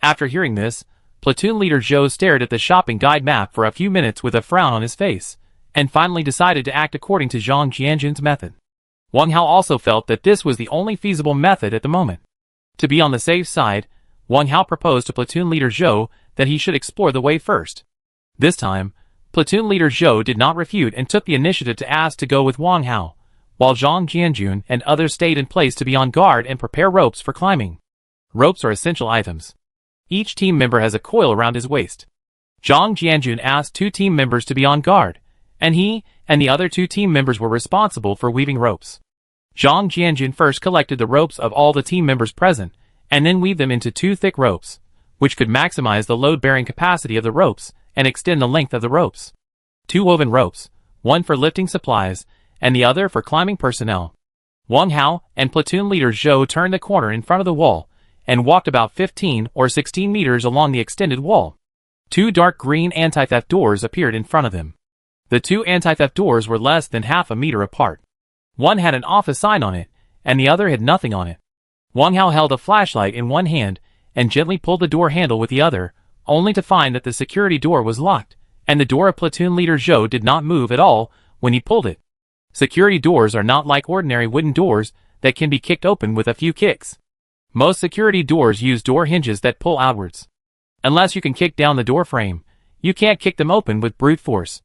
After hearing this, Platoon Leader Zhou stared at the shopping guide map for a few minutes with a frown on his face, and finally decided to act according to Zhang Jianjun's method. Wang Hao also felt that this was the only feasible method at the moment. To be on the safe side, Wang Hao proposed to Platoon Leader Zhou that he should explore the way first. This time, Platoon Leader Zhou did not refute and took the initiative to ask to go with Wang Hao, while Zhang Jianjun and others stayed in place to be on guard and prepare ropes for climbing. Ropes are essential items. Each team member has a coil around his waist. Zhang Jianjun asked 2 team members to be on guard, and he and the other 2 team members were responsible for weaving ropes. Zhang Jianjun first collected the ropes of all the team members present, and then weaved them into 2 thick ropes, which could maximize the load-bearing capacity of the ropes and extend the length of the ropes. 2 woven ropes, one for lifting supplies, and the other for climbing personnel. Wang Hao and Platoon Leader Zhou turned the corner in front of the wall, and walked about 15 or 16 meters along the extended wall. 2 dark green anti-theft doors appeared in front of them. The 2 anti-theft doors were less than half a meter apart. One had an office sign on it, and the other had nothing on it. Wang Hao held a flashlight in one hand, and gently pulled the door handle with the other, only to find that the security door was locked, and the door of Platoon Leader Zhou did not move at all when he pulled it. Security doors are not like ordinary wooden doors that can be kicked open with a few kicks. Most security doors use door hinges that pull outwards. Unless you can kick down the door frame, you can't kick them open with brute force.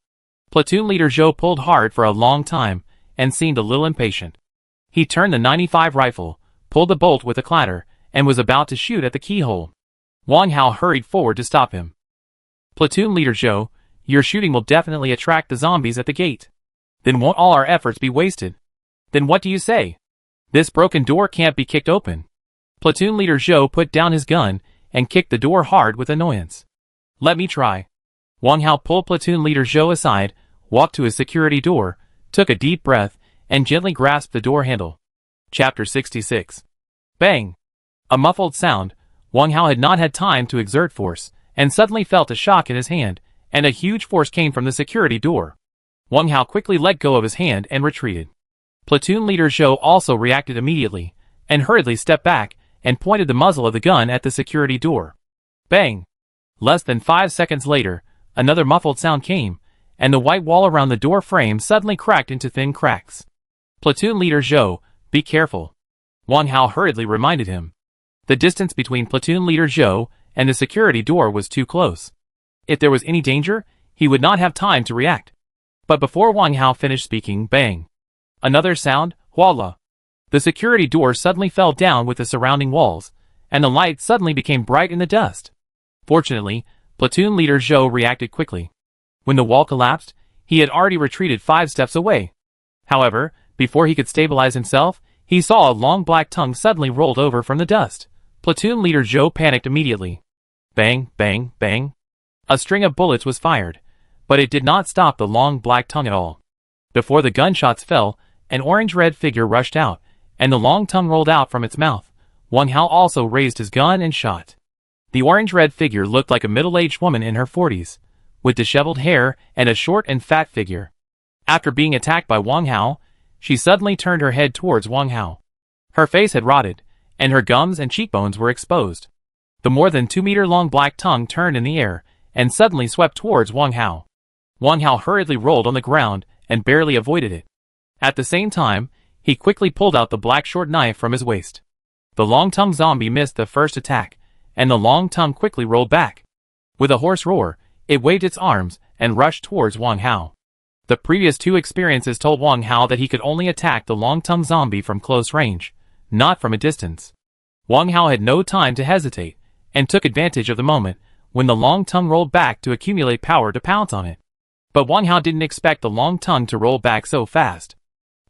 Platoon Leader Zhou pulled hard for a long time, and seemed a little impatient. He turned the 95 rifle, pulled the bolt with a clatter, and was about to shoot at the keyhole. Wang Hao hurried forward to stop him. Platoon Leader Zhou, your shooting will definitely attract the zombies at the gate. Then won't all our efforts be wasted? Then what do you say? This broken door can't be kicked open. Platoon Leader Zhou put down his gun and kicked the door hard with annoyance. Let me try. Wang Hao pulled Platoon Leader Zhou aside, walked to his security door, took a deep breath, and gently grasped the door handle. Chapter 66. Bang! A muffled sound. Wang Hao had not had time to exert force, and suddenly felt a shock in his hand, and a huge force came from the security door. Wang Hao quickly let go of his hand and retreated. Platoon Leader Zhou also reacted immediately, and hurriedly stepped back, and pointed the muzzle of the gun at the security door. Bang! Less than 5 seconds later, another muffled sound came, and the white wall around the door frame suddenly cracked into thin cracks. Platoon Leader Zhou, be careful. Wang Hao hurriedly reminded him. The distance between Platoon Leader Zhou and the security door was too close. If there was any danger, he would not have time to react. But before Wang Hao finished speaking, bang! Another sound, voila! The security door suddenly fell down with the surrounding walls, and the light suddenly became bright in the dust. Fortunately, Platoon Leader Zhou reacted quickly. When the wall collapsed, he had already retreated 5 steps away. However, before he could stabilize himself, he saw a long black tongue suddenly rolled over from the dust. Platoon Leader Zhou panicked immediately. Bang, bang, bang. A string of bullets was fired, but it did not stop the long black tongue at all. Before the gunshots fell, an orange-red figure rushed out, and the long tongue rolled out from its mouth. Wang Hao also raised his gun and shot. The orange-red figure looked like a middle-aged woman in her 40s, with disheveled hair and a short and fat figure. After being attacked by Wang Hao, she suddenly turned her head towards Wang Hao. Her face had rotted, and her gums and cheekbones were exposed. The more than 2-meter-long black tongue turned in the air, and suddenly swept towards Wang Hao. Wang Hao hurriedly rolled on the ground, and barely avoided it. At the same time, he quickly pulled out the black short knife from his waist. The long-tongued zombie missed the first attack, and the long tongue quickly rolled back. With a hoarse roar, it waved its arms, and rushed towards Wang Hao. The previous 2 experiences told Wang Hao that he could only attack the long-tongued zombie from close range, not from a distance. Wang Hao had no time to hesitate, and took advantage of the moment when the long tongue rolled back to accumulate power to pounce on it. But Wang Hao didn't expect the long tongue to roll back so fast.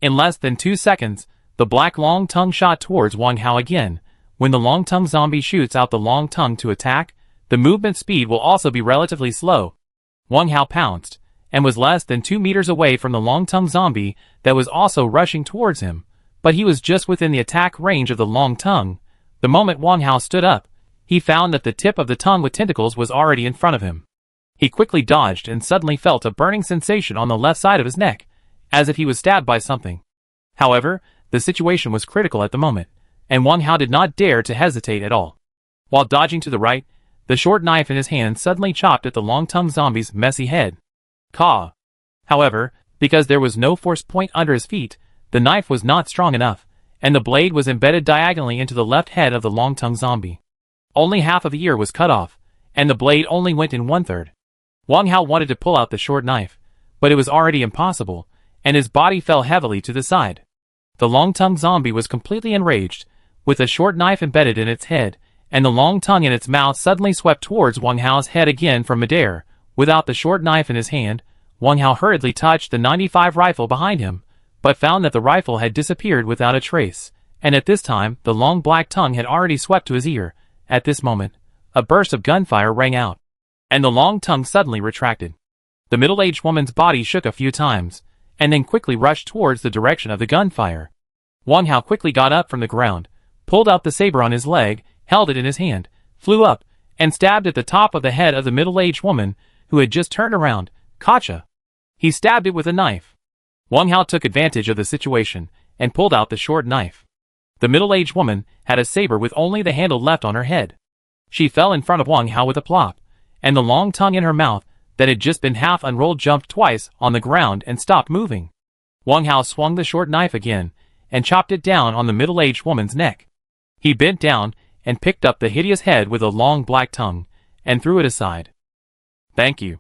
In less than 2 seconds, the black long tongue shot towards Wang Hao again. When the long tongue zombie shoots out the long tongue to attack, the movement speed will also be relatively slow. Wang Hao pounced, and was less than 2 meters away from the long tongue zombie that was also rushing towards him, but he was just within the attack range of the long tongue. The moment Wang Hao stood up, he found that the tip of the tongue with tentacles was already in front of him. He quickly dodged and suddenly felt a burning sensation on the left side of his neck, as if he was stabbed by something. However, the situation was critical at the moment, and Wang Hao did not dare to hesitate at all. While dodging to the right, the short knife in his hand suddenly chopped at the long-tongued zombie's messy head. Caw. However, because there was no force point under his feet, the knife was not strong enough, and the blade was embedded diagonally into the left head of the long-tongued zombie. Only half of the ear was cut off, and the blade only went in 1/3. Wang Hao wanted to pull out the short knife, but it was already impossible, and his body fell heavily to the side. The long-tongued zombie was completely enraged, with the short knife embedded in its head, and the long tongue in its mouth suddenly swept towards Wang Hao's head again from midair. Without the short knife in his hand, Wang Hao hurriedly touched the 95 rifle behind him, but found that the rifle had disappeared without a trace, and at this time the long black tongue had already swept to his ear. At this moment, a burst of gunfire rang out, and the long tongue suddenly retracted. The middle-aged woman's body shook a few times, and then quickly rushed towards the direction of the gunfire. Wang Hao quickly got up from the ground, pulled out the saber on his leg, held it in his hand, flew up, and stabbed at the top of the head of the middle-aged woman, who had just turned around. Gotcha! He stabbed it with a knife. Wang Hao took advantage of the situation, and pulled out the short knife. The middle-aged woman had a saber with only the handle left on her head. She fell in front of Wang Hao with a plop, and the long tongue in her mouth, that had just been half unrolled, jumped twice on the ground and stopped moving. Wang Hao swung the short knife again, and chopped it down on the middle-aged woman's neck. He bent down, and picked up the hideous head with a long black tongue, and threw it aside. Thank you.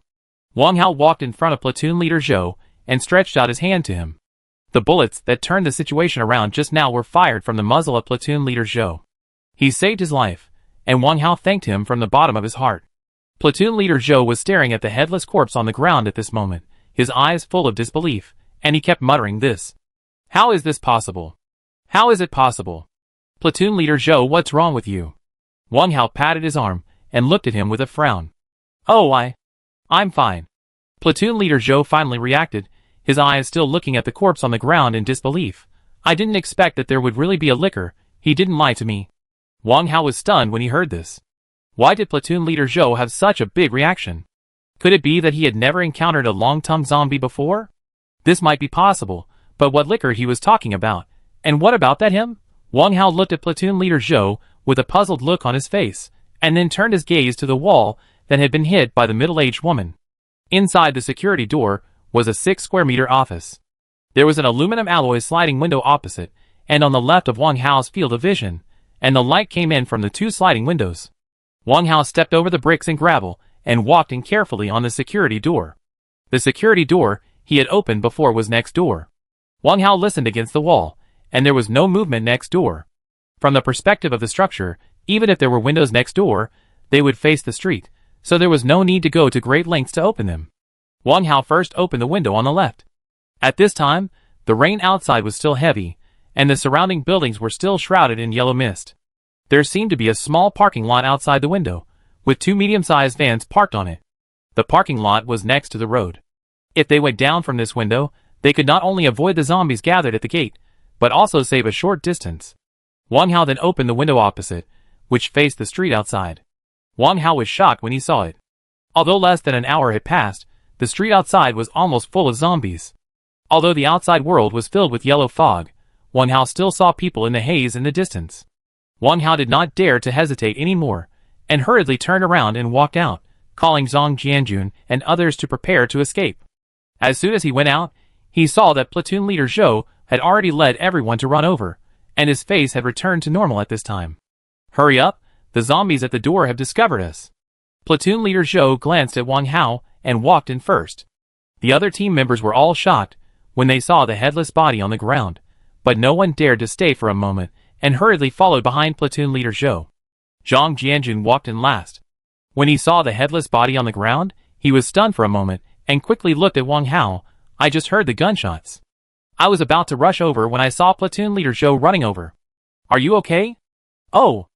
Wang Hao walked in front of platoon leader Zhou, and stretched out his hand to him. The bullets that turned the situation around just now were fired from the muzzle of platoon leader Zhou. He saved his life, and Wang Hao thanked him from the bottom of his heart. Platoon leader Zhou was staring at the headless corpse on the ground at this moment, his eyes full of disbelief, and he kept muttering this. How is this possible? How is it possible? Platoon leader Zhou, what's wrong with you? Wang Hao patted his arm, and looked at him with a frown. Oh, I'm fine. Platoon leader Zhou finally reacted, his eyes still looking at the corpse on the ground in disbelief. I didn't expect that there would really be a liquor, he didn't lie to me. Wang Hao was stunned when he heard this. Why did platoon leader Zhou have such a big reaction? Could it be that he had never encountered a long-tongued zombie before? This might be possible, but what liquor he was talking about? And what about that him? Wang Hao looked at platoon leader Zhou with a puzzled look on his face, and then turned his gaze to the wall that had been hit by the middle-aged woman. Inside the security door was a 6-square-meter office. There was an aluminum alloy sliding window opposite, and on the left of Wang Hao's field of vision, and the light came in from the 2 sliding windows. Wang Hao stepped over the bricks and gravel, and walked in carefully on the security door. The security door he had opened before was next door. Wang Hao listened against the wall, and there was no movement next door. From the perspective of the structure, even if there were windows next door, they would face the street, so there was no need to go to great lengths to open them. Wang Hao first opened the window on the left. At this time, the rain outside was still heavy, and the surrounding buildings were still shrouded in yellow mist. There seemed to be a small parking lot outside the window, with 2 medium-sized vans parked on it. The parking lot was next to the road. If they went down from this window, they could not only avoid the zombies gathered at the gate, but also save a short distance. Wang Hao then opened the window opposite, which faced the street outside. Wang Hao was shocked when he saw it. Although less than an hour had passed, the street outside was almost full of zombies. Although the outside world was filled with yellow fog, Wang Hao still saw people in the haze in the distance. Wang Hao did not dare to hesitate any more, and hurriedly turned around and walked out, calling Zhang Jianjun and others to prepare to escape. As soon as he went out, he saw that platoon leader Zhou had already led everyone to run over, and his face had returned to normal at this time. Hurry up, the zombies at the door have discovered us. Platoon leader Zhou glanced at Wang Hao and walked in first. The other team members were all shocked when they saw the headless body on the ground, but no one dared to stay for a moment, and hurriedly followed behind platoon leader Zhou. Zhang Jianjun walked in last. When he saw the headless body on the ground, he was stunned for a moment, and quickly looked at Wang Hao. I just heard the gunshots. I was about to rush over when I saw platoon leader Zhou running over. Are you okay? Oh!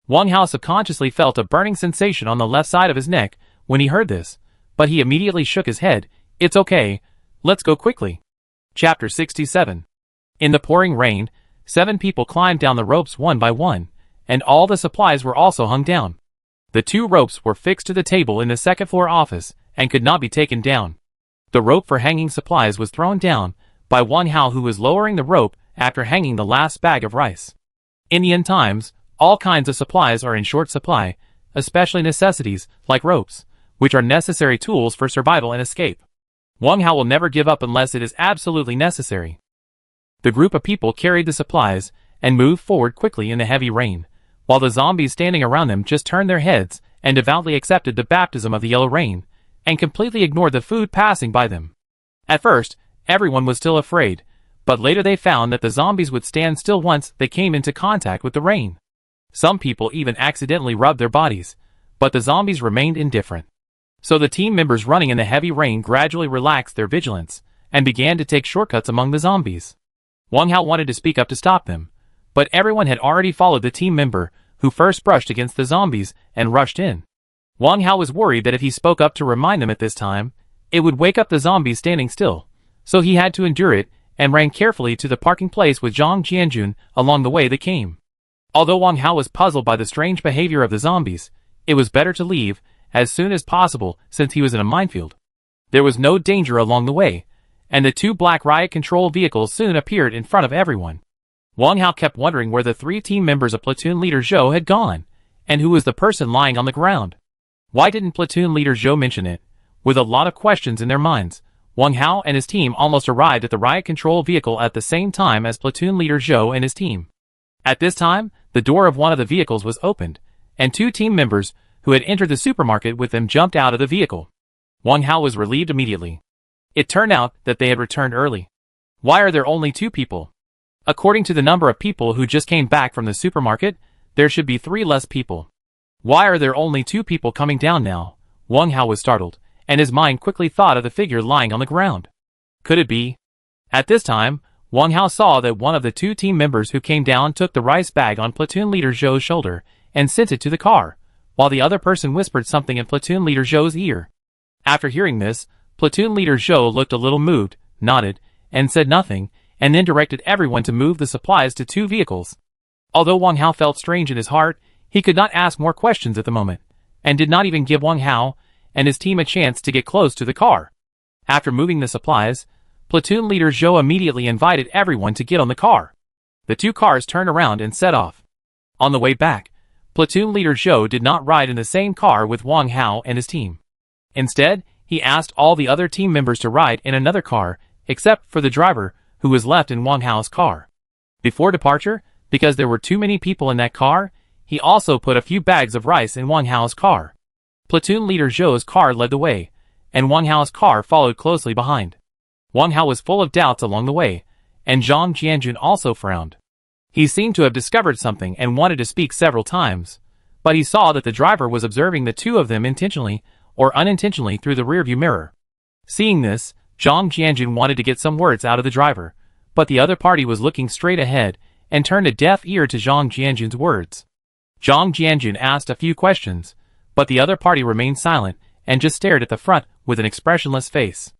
Wang Hao subconsciously felt a burning sensation on the left side of his neck when he heard this, but he immediately shook his head. It's okay. Let's go quickly. Chapter 67. In the pouring rain, 7 people climbed down the ropes one by one, and all the supplies were also hung down. The 2 ropes were fixed to the table in the second-floor office and could not be taken down. The rope for hanging supplies was thrown down by Wang Hao, who was lowering the rope after hanging the last bag of rice. In the end times, all kinds of supplies are in short supply, especially necessities, like ropes, which are necessary tools for survival and escape. Wang Hao will never give up unless it is absolutely necessary. The group of people carried the supplies and moved forward quickly in the heavy rain, while the zombies standing around them just turned their heads and devoutly accepted the baptism of the yellow rain, and completely ignored the food passing by them. At first, everyone was still afraid, but later they found that the zombies would stand still once they came into contact with the rain. Some people even accidentally rubbed their bodies, but the zombies remained indifferent. So the team members running in the heavy rain gradually relaxed their vigilance, and began to take shortcuts among the zombies. Wang Hao wanted to speak up to stop them, but everyone had already followed the team member, who first brushed against the zombies and rushed in. Wang Hao was worried that if he spoke up to remind them at this time, it would wake up the zombies standing still, so he had to endure it and ran carefully to the parking place with Zhang Jianjun along the way they came. Although Wang Hao was puzzled by the strange behavior of the zombies, it was better to leave as soon as possible since he was in a minefield. There was no danger along the way, and the two black riot control vehicles soon appeared in front of everyone. Wang Hao kept wondering where the three team members of Platoon Leader Zhou had gone, and who was the person lying on the ground. Why didn't Platoon Leader Zhou mention it? With a lot of questions in their minds, Wang Hao and his team almost arrived at the riot control vehicle at the same time as Platoon Leader Zhou and his team. At this time, the door of one of the vehicles was opened, and two team members who had entered the supermarket with them jumped out of the vehicle. Wang Hao was relieved immediately. It turned out that they had returned early. Why are there only two people? According to the number of people who just came back from the supermarket, there should be 3 less people. Why are there only 2 people coming down now? Wang Hao was startled, and his mind quickly thought of the figure lying on the ground. Could it be? At this time, Wang Hao saw that one of the 2 team members who came down took the rice bag on Platoon Leader Zhou's shoulder and sent it to the car, while the other person whispered something in Platoon Leader Zhou's ear. After hearing this, Platoon Leader Zhou looked a little moved, nodded, and said nothing, and then directed everyone to move the supplies to 2 vehicles. Although Wang Hao felt strange in his heart, he could not ask more questions at the moment, and did not even give Wang Hao and his team a chance to get close to the car. After moving the supplies, Platoon Leader Zhou immediately invited everyone to get on the car. The 2 cars turned around and set off. On the way back, Platoon Leader Zhou did not ride in the same car with Wang Hao and his team. Instead, he asked all the other team members to ride in another car, except for the driver, who was left in Wang Hao's car. Before departure, because there were too many people in that car, he also put a few bags of rice in Wang Hao's car. Platoon Leader Zhou's car led the way, and Wang Hao's car followed closely behind. Wang Hao was full of doubts along the way, and Zhang Jianjun also frowned. He seemed to have discovered something and wanted to speak several times, but he saw that the driver was observing the 2 of them intentionally or unintentionally through the rearview mirror. Seeing this, Zhang Jianjun wanted to get some words out of the driver, but the other party was looking straight ahead and turned a deaf ear to Zhang Jianjun's words. Zhang Jianjun asked a few questions, but the other party remained silent and just stared at the front with an expressionless face.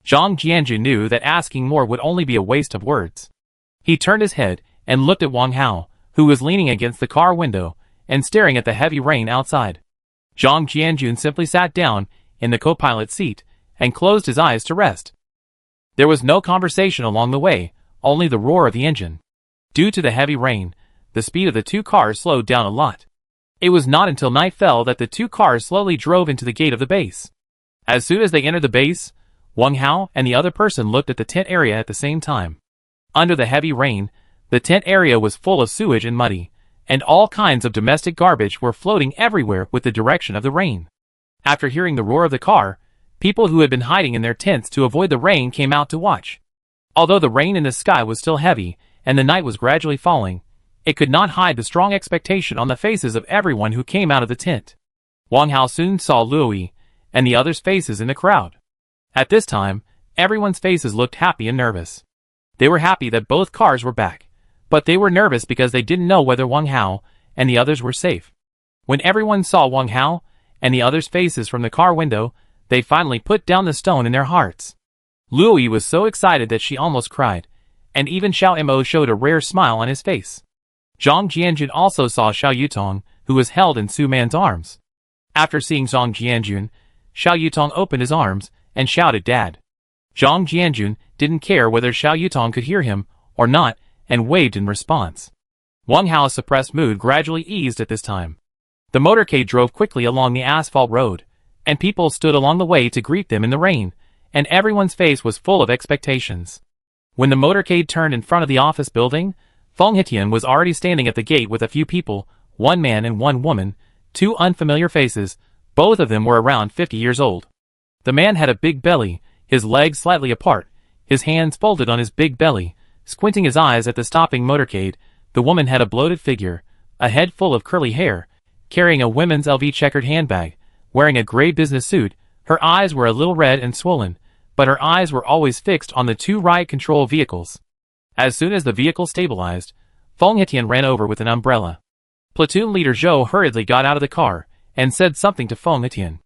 Zhang Jianjun knew that asking more would only be a waste of words. He turned his head and looked at Wang Hao, who was leaning against the car window and staring at the heavy rain outside. Zhang Jianjun simply sat down in the co-pilot seat and closed his eyes to rest. There was no conversation along the way, only the roar of the engine. Due to the heavy rain, the speed of the 2 cars slowed down a lot. It was not until night fell that the 2 cars slowly drove into the gate of the base. As soon as they entered the base, Wang Hao and the other person looked at the tent area at the same time. Under the heavy rain, the tent area was full of sewage and muddy, and all kinds of domestic garbage were floating everywhere with the direction of the rain. After hearing the roar of the car, people who had been hiding in their tents to avoid the rain came out to watch. Although the rain in the sky was still heavy, and the night was gradually falling, it could not hide the strong expectation on the faces of everyone who came out of the tent. Wang Hao soon saw Luoyi and the others' faces in the crowd. At this time, everyone's faces looked happy and nervous. They were happy that both cars were back, but they were nervous because they didn't know whether Wang Hao and the others were safe. When everyone saw Wang Hao and the others' faces from the car window, they finally put down the stone in their hearts. Luoyi was so excited that she almost cried, and even Xiao Mo showed a rare smile on his face. Zhang Jianjun also saw Xiao Yutong, who was held in Su Man's arms. After seeing Zhang Jianjun, Xiao Yutong opened his arms and shouted "Dad." Zhang Jianjun didn't care whether Xiao Yutong could hear him or not and waved in response. Wang Hao's suppressed mood gradually eased at this time. The motorcade drove quickly along the asphalt road, and people stood along the way to greet them in the rain, and everyone's face was full of expectations. When the motorcade turned in front of the office building, Fong Hitian was already standing at the gate with a few people, one man and one woman, two unfamiliar faces. Both of them were around 50 years old. The man had a big belly, his legs slightly apart, his hands folded on his big belly, squinting his eyes at the stopping motorcade. The woman had a bloated figure, a head full of curly hair, carrying a women's LV checkered handbag, wearing a gray business suit. Her eyes were a little red and swollen, but her eyes were always fixed on the two riot control vehicles. As soon as the vehicle stabilized, Fong Hitian ran over with an umbrella. Platoon leader Zhou hurriedly got out of the car and said something to Fong Hitian.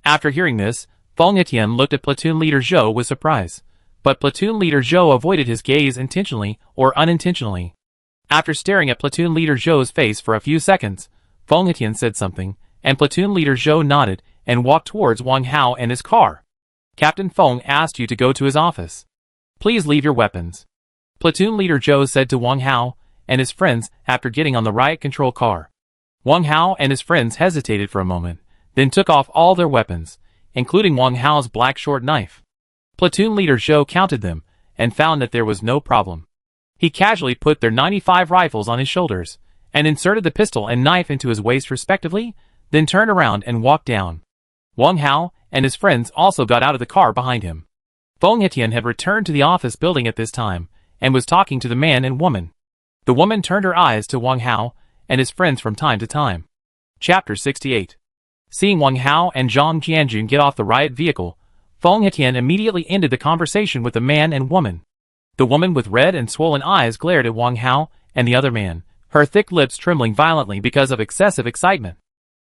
After hearing this, Fong Hitian looked at platoon leader Zhou with surprise, but platoon leader Zhou avoided his gaze intentionally or unintentionally. After staring at platoon leader Zhou's face for a few seconds, Fong Hitian said something, and platoon leader Zhou nodded and walked towards Wang Hao and his car. Captain Fong asked you to go to his office. Please leave your weapons. Platoon leader Zhou said to Wang Hao and his friends after getting on the riot control car. Wang Hao and his friends hesitated for a moment, then took off all their weapons, including Wang Hao's black short knife. Platoon leader Zhou counted them and found that there was no problem. He casually put their 95 rifles on his shoulders and inserted the pistol and knife into his waist respectively, then turned around and walked down. Wang Hao and his friends also got out of the car behind him. Fong Hitian had returned to the office building at this time and was talking to the man and woman. The woman turned her eyes to Wang Hao and his friends from time to time. Chapter 68. Seeing Wang Hao and Zhang Jianjun get off the riot vehicle, Fong Hitian immediately ended the conversation with the man and woman. The woman with red and swollen eyes glared at Wang Hao and the other man, her thick lips trembling violently because of excessive excitement.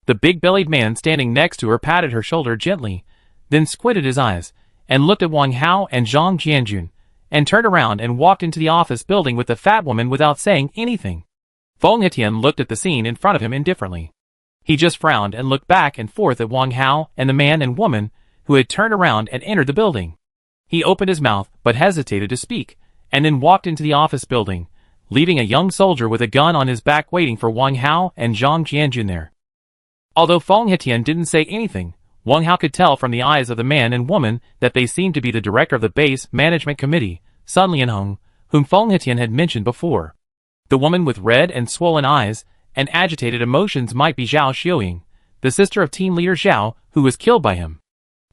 The big-bellied man standing next to her patted her shoulder gently, then squinted his eyes, and looked at Wang Hao and Zhang Jianjun, and turned around and walked into the office building with the fat woman without saying anything. Fong Hitian looked at the scene in front of him indifferently. He just frowned and looked back and forth at Wang Hao and the man and woman who had turned around and entered the building. He opened his mouth but hesitated to speak, and then walked into the office building, leaving a young soldier with a gun on his back waiting for Wang Hao and Zhang Jianjun there. Although Fong Hitian didn't say anything, Wang Hao could tell from the eyes of the man and woman that they seemed to be the director of the base management committee, Sun Lianhong, whom Fong Hitian had mentioned before. The woman with red and swollen eyes and agitated emotions might be Zhao Xiuying, the sister of team leader Zhao, who was killed by him.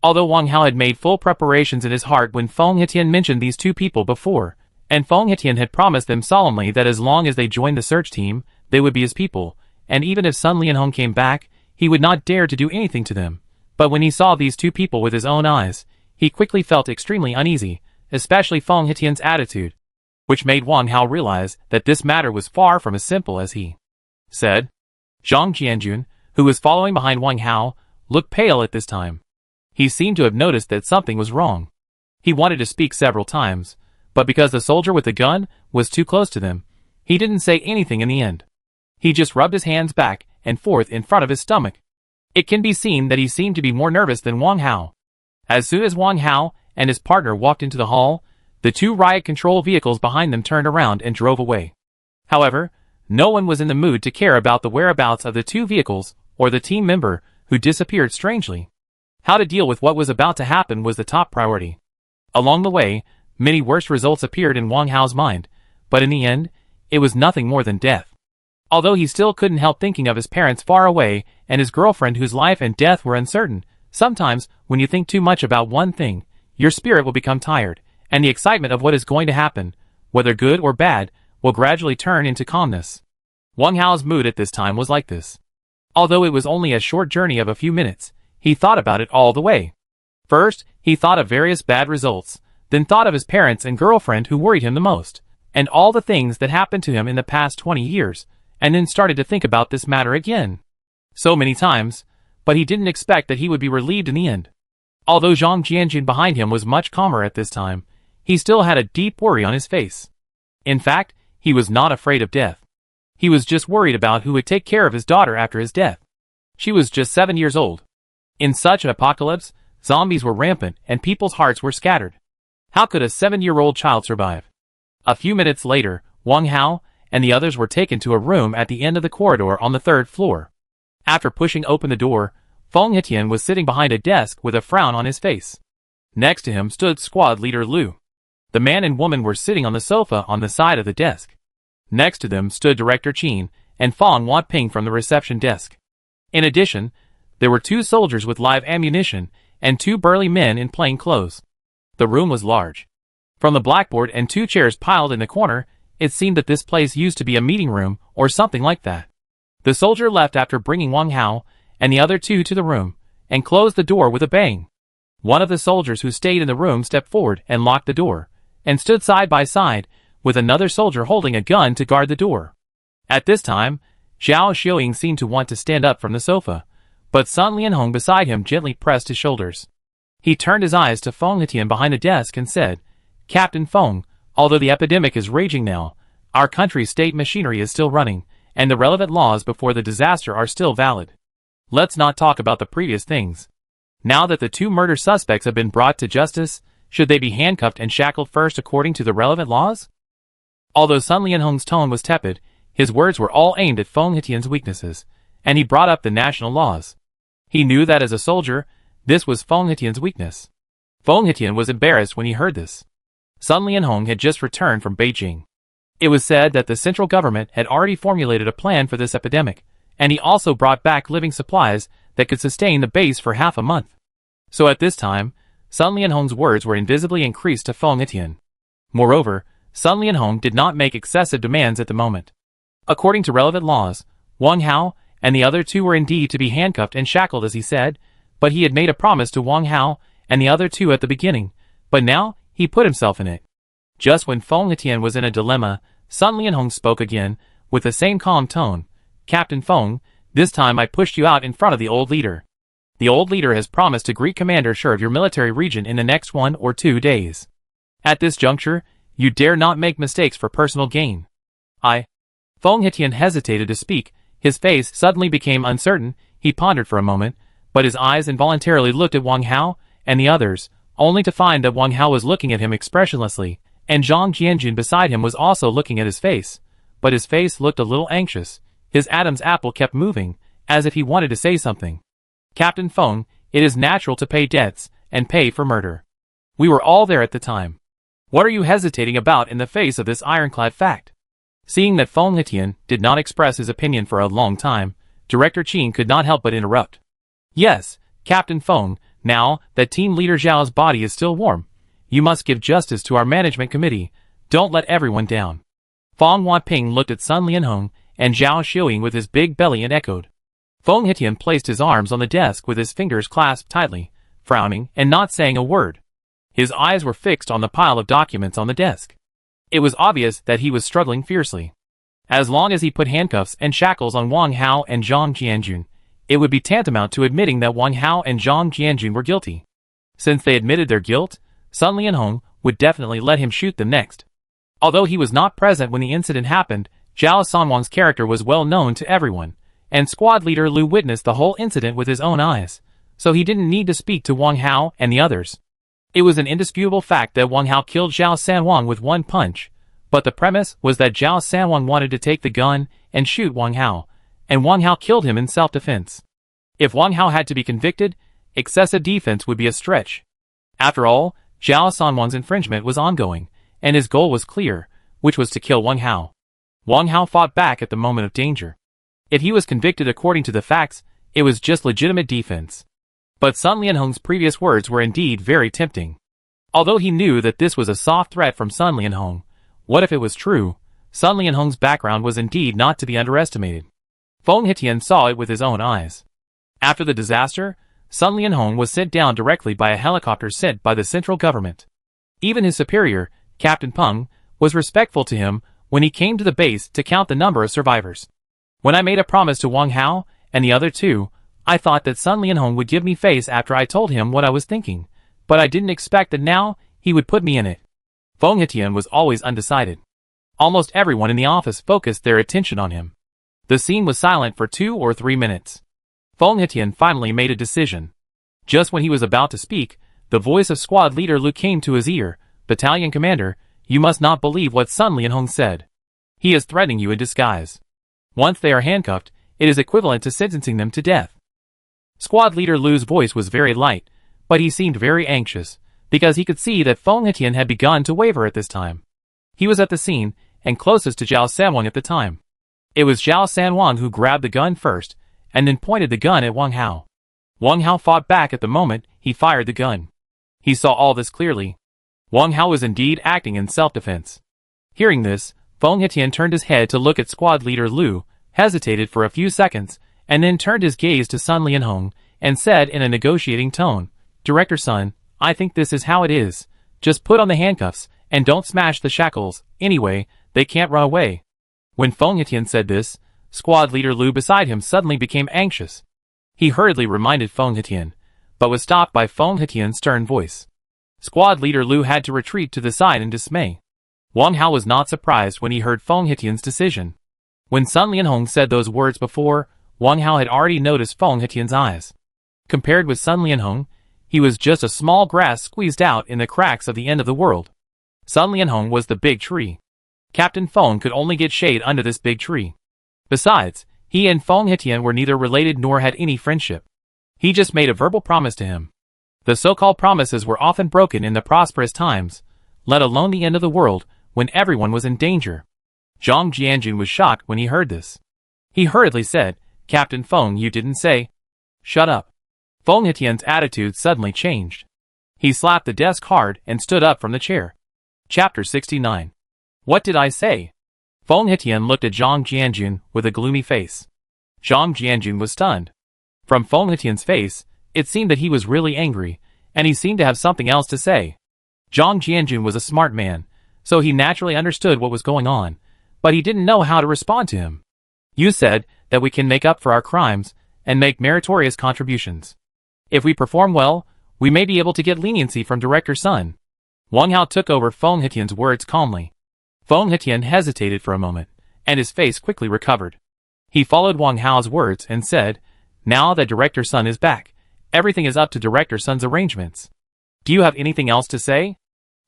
Although Wang Hao had made full preparations in his heart when Fong Hitian mentioned these two people before, and Fong Hitian had promised them solemnly that as long as they joined the search team, they would be his people, and even if Sun Lianhong came back, he would not dare to do anything to them. But when he saw these two people with his own eyes, he quickly felt extremely uneasy, especially Fong Hitian's attitude, which made Wang Hao realize that this matter was far from as simple as he said. Zhang Jianjun, who was following behind Wang Hao, looked pale at this time. He seemed to have noticed that something was wrong. He wanted to speak several times, but because the soldier with the gun was too close to them, he didn't say anything in the end. He just rubbed his hands back and forth in front of his stomach. It can be seen that he seemed to be more nervous than Wang Hao. As soon as Wang Hao and his partner walked into the hall, the two riot control vehicles behind them turned around and drove away. However, no one was in the mood to care about the whereabouts of the two vehicles or the team member who disappeared strangely. How to deal with what was about to happen was the top priority. Along the way, many worse results appeared in Wang Hao's mind, but in the end, it was nothing more than death. Although he still couldn't help thinking of his parents far away and his girlfriend whose life and death were uncertain, sometimes, when you think too much about one thing, your spirit will become tired, and the excitement of what is going to happen, whether good or bad, will gradually turn into calmness. Wang Hao's mood at this time was like this. Although it was only a short journey of a few minutes, he thought about it all the way. First, he thought of various bad results, then thought of his parents and girlfriend who worried him the most, and all the things that happened to him in the past 20 years, and then started to think about this matter again. So many times, but he didn't expect that he would be relieved in the end. Although Zhang Jianjun behind him was much calmer at this time, he still had a deep worry on his face. In fact, he was not afraid of death. He was just worried about who would take care of his daughter after his death. She was just 7 years old. In such an apocalypse, zombies were rampant and people's hearts were scattered. How could a 7-year-old child survive? A few minutes later, Wang Hao and the others were taken to a room at the end of the corridor on the 3rd floor. After pushing open the door, Feng Hetian was sitting behind a desk with a frown on his face. Next to him stood squad leader Lu. The man and woman were sitting on the sofa on the side of the desk. Next to them stood Director Qin and Fang Wanping from the reception desk. In addition, there were 2 soldiers with live ammunition and 2 burly men in plain clothes. The room was large. From the blackboard and 2 chairs piled in the corner, it seemed that this place used to be a meeting room or something like that. The soldier left after bringing Wang Hao and the other 2 to the room, and closed the door with a bang. One of the soldiers who stayed in the room stepped forward and locked the door, and stood side by side, with another soldier holding a gun to guard the door. At this time, Zhao Xiuying seemed to want to stand up from the sofa, but Sun Lianhong beside him gently pressed his shoulders. He turned his eyes to Feng Hetian behind the desk and said, "Captain Feng, although the epidemic is raging now, our country's state machinery is still running, and the relevant laws before the disaster are still valid. Let's not talk about the previous things. Now that the 2 murder suspects have been brought to justice, should they be handcuffed and shackled first according to the relevant laws?" Although Sun Lianhong's tone was tepid, his words were all aimed at Feng Hetian's weaknesses, and he brought up the national laws. He knew that as a soldier, this was Feng Hetian's weakness. Feng Hetian was embarrassed when he heard this. Sun Lianhong had just returned from Beijing. It was said that the central government had already formulated a plan for this epidemic, and he also brought back living supplies that could sustain the base for half a month. So at this time, Sun Lianhong's words were invisibly increased to Feng Hetian. Moreover, Sun Lianhong did not make excessive demands at the moment. According to relevant laws, Wang Hao and the other 2 were indeed to be handcuffed and shackled as he said, but he had made a promise to Wang Hao and the other 2 at the beginning, but now he put himself in it. Just when Feng Hetian was in a dilemma, Sun Lianhong spoke again, with the same calm tone. "Captain Feng, this time I pushed you out in front of the old leader. The old leader has promised to greet Commander Shi of your military region in the next 1 or 2 days. At this juncture, you dare not make mistakes for personal gain." Feng Hetian hesitated to speak. His face suddenly became uncertain. He pondered for a moment, but his eyes involuntarily looked at Wang Hao and the others, only to find that Wang Hao was looking at him expressionlessly, and Zhang Jianjun beside him was also looking at his face, but his face looked a little anxious. His Adam's apple kept moving, as if he wanted to say something. "Captain Feng, it is natural to pay debts, and pay for murder. We were all there at the time. What are you hesitating about in the face of this ironclad fact?" Seeing that Feng Hetian did not express his opinion for a long time, Director Qin could not help but interrupt. "Yes, Captain Feng, now that Team Leader Zhao's body is still warm, you must give justice to our management committee. Don't let everyone down." Fang Wanping looked at Sun Lianhong and Zhao Xiuying with his big belly and echoed. Feng Hetian placed his arms on the desk with his fingers clasped tightly, frowning and not saying a word. His eyes were fixed on the pile of documents on the desk. It was obvious that he was struggling fiercely. As long as he put handcuffs and shackles on Wang Hao and Zhang Jianjun, it would be tantamount to admitting that Wang Hao and Zhang Jianjun were guilty. Since they admitted their guilt, Sun Lianhong would definitely let him shoot them next. Although he was not present when the incident happened, Zhao Sanwang's character was well known to everyone, and squad leader Lu witnessed the whole incident with his own eyes, so he didn't need to speak to Wang Hao and the others. It was an indisputable fact that Wang Hao killed Zhao Sanwang with 1 punch, but the premise was that Zhao Sanwang wanted to take the gun and shoot Wang Hao, and Wang Hao killed him in self-defense. If Wang Hao had to be convicted, excessive defense would be a stretch. After all, Zhao Sanwang's infringement was ongoing, and his goal was clear, which was to kill Wang Hao. Wang Hao fought back at the moment of danger. If he was convicted according to the facts, it was just legitimate defense. But Sun Lianhong's previous words were indeed very tempting. Although he knew that this was a soft threat from Sun Lianhong, what if it was true? Sun Lianhong's background was indeed not to be underestimated. Feng Hetian saw it with his own eyes. After the disaster, Sun Lianhong was sent down directly by a helicopter sent by the central government. Even his superior, Captain Peng, was respectful to him when he came to the base to count the number of survivors. When I made a promise to Wang Hao and the other 2, I thought that Sun Lianhong would give me face after I told him what I was thinking, but I didn't expect that now he would put me in it. Feng Hetian was always undecided. Almost everyone in the office focused their attention on him. The scene was silent for 2 or 3 minutes. Feng Hetian finally made a decision. Just when he was about to speak, the voice of squad leader Lu came to his ear. "Battalion commander, you must not believe what Sun Lianhong said. He is threatening you in disguise. Once they are handcuffed, it is equivalent to sentencing them to death. Squad leader Lu's voice was very light, but he seemed very anxious, because he could see that Feng Hetian had begun to waver at this time. He was at the scene, and closest to Zhao Sanwang at the time. It was Zhao Sanwang who grabbed the gun first, and then pointed the gun at Wang Hao. Wang Hao fought back at the moment he fired the gun. He saw all this clearly. Wang Hao was indeed acting in self-defense. Hearing this, Feng Hetian turned his head to look at squad leader Lu, hesitated for a few seconds, and then turned his gaze to Sun Lianhong, and said in a negotiating tone, "Director Sun, I think this is how it is. Just put on the handcuffs, and don't smash the shackles. Anyway, they can't run away." When Feng Hetian said this, squad leader Lu beside him suddenly became anxious. He hurriedly reminded Feng Hetian, but was stopped by Feng Hetian's stern voice. Squad leader Lu had to retreat to the side in dismay. Wang Hao was not surprised when he heard Feng Hetian's decision. When Sun Lianhong said those words before, Wang Hao had already noticed Feng Hetian's eyes. Compared with Sun Lianhong, he was just a small grass squeezed out in the cracks of the end of the world. Sun Lianhong was the big tree. Captain Feng could only get shade under this big tree. Besides, he and Feng Hetian were neither related nor had any friendship. He just made a verbal promise to him. The so-called promises were often broken in the prosperous times, let alone the end of the world, when everyone was in danger. Zhang Jianjun was shocked when he heard this. He hurriedly said, "Captain Feng, you didn't say." "Shut up." Feng Hetian's attitude suddenly changed. He slapped the desk hard and stood up from the chair. Chapter 69. What did I say? Feng Hetian looked at Zhang Jianjun with a gloomy face. Zhang Jianjun was stunned. From Feng Hetian's face, it seemed that he was really angry, and he seemed to have something else to say. Zhang Jianjun was a smart man, so he naturally understood what was going on, but he didn't know how to respond to him. "You said that we can make up for our crimes and make meritorious contributions. If we perform well, we may be able to get leniency from Director Sun." Wang Hao took over Feng Hetian's words calmly. Feng Hetian hesitated for a moment, and his face quickly recovered. He followed Wang Hao's words and said, "Now that Director Sun is back, everything is up to Director Sun's arrangements. Do you have anything else to say?"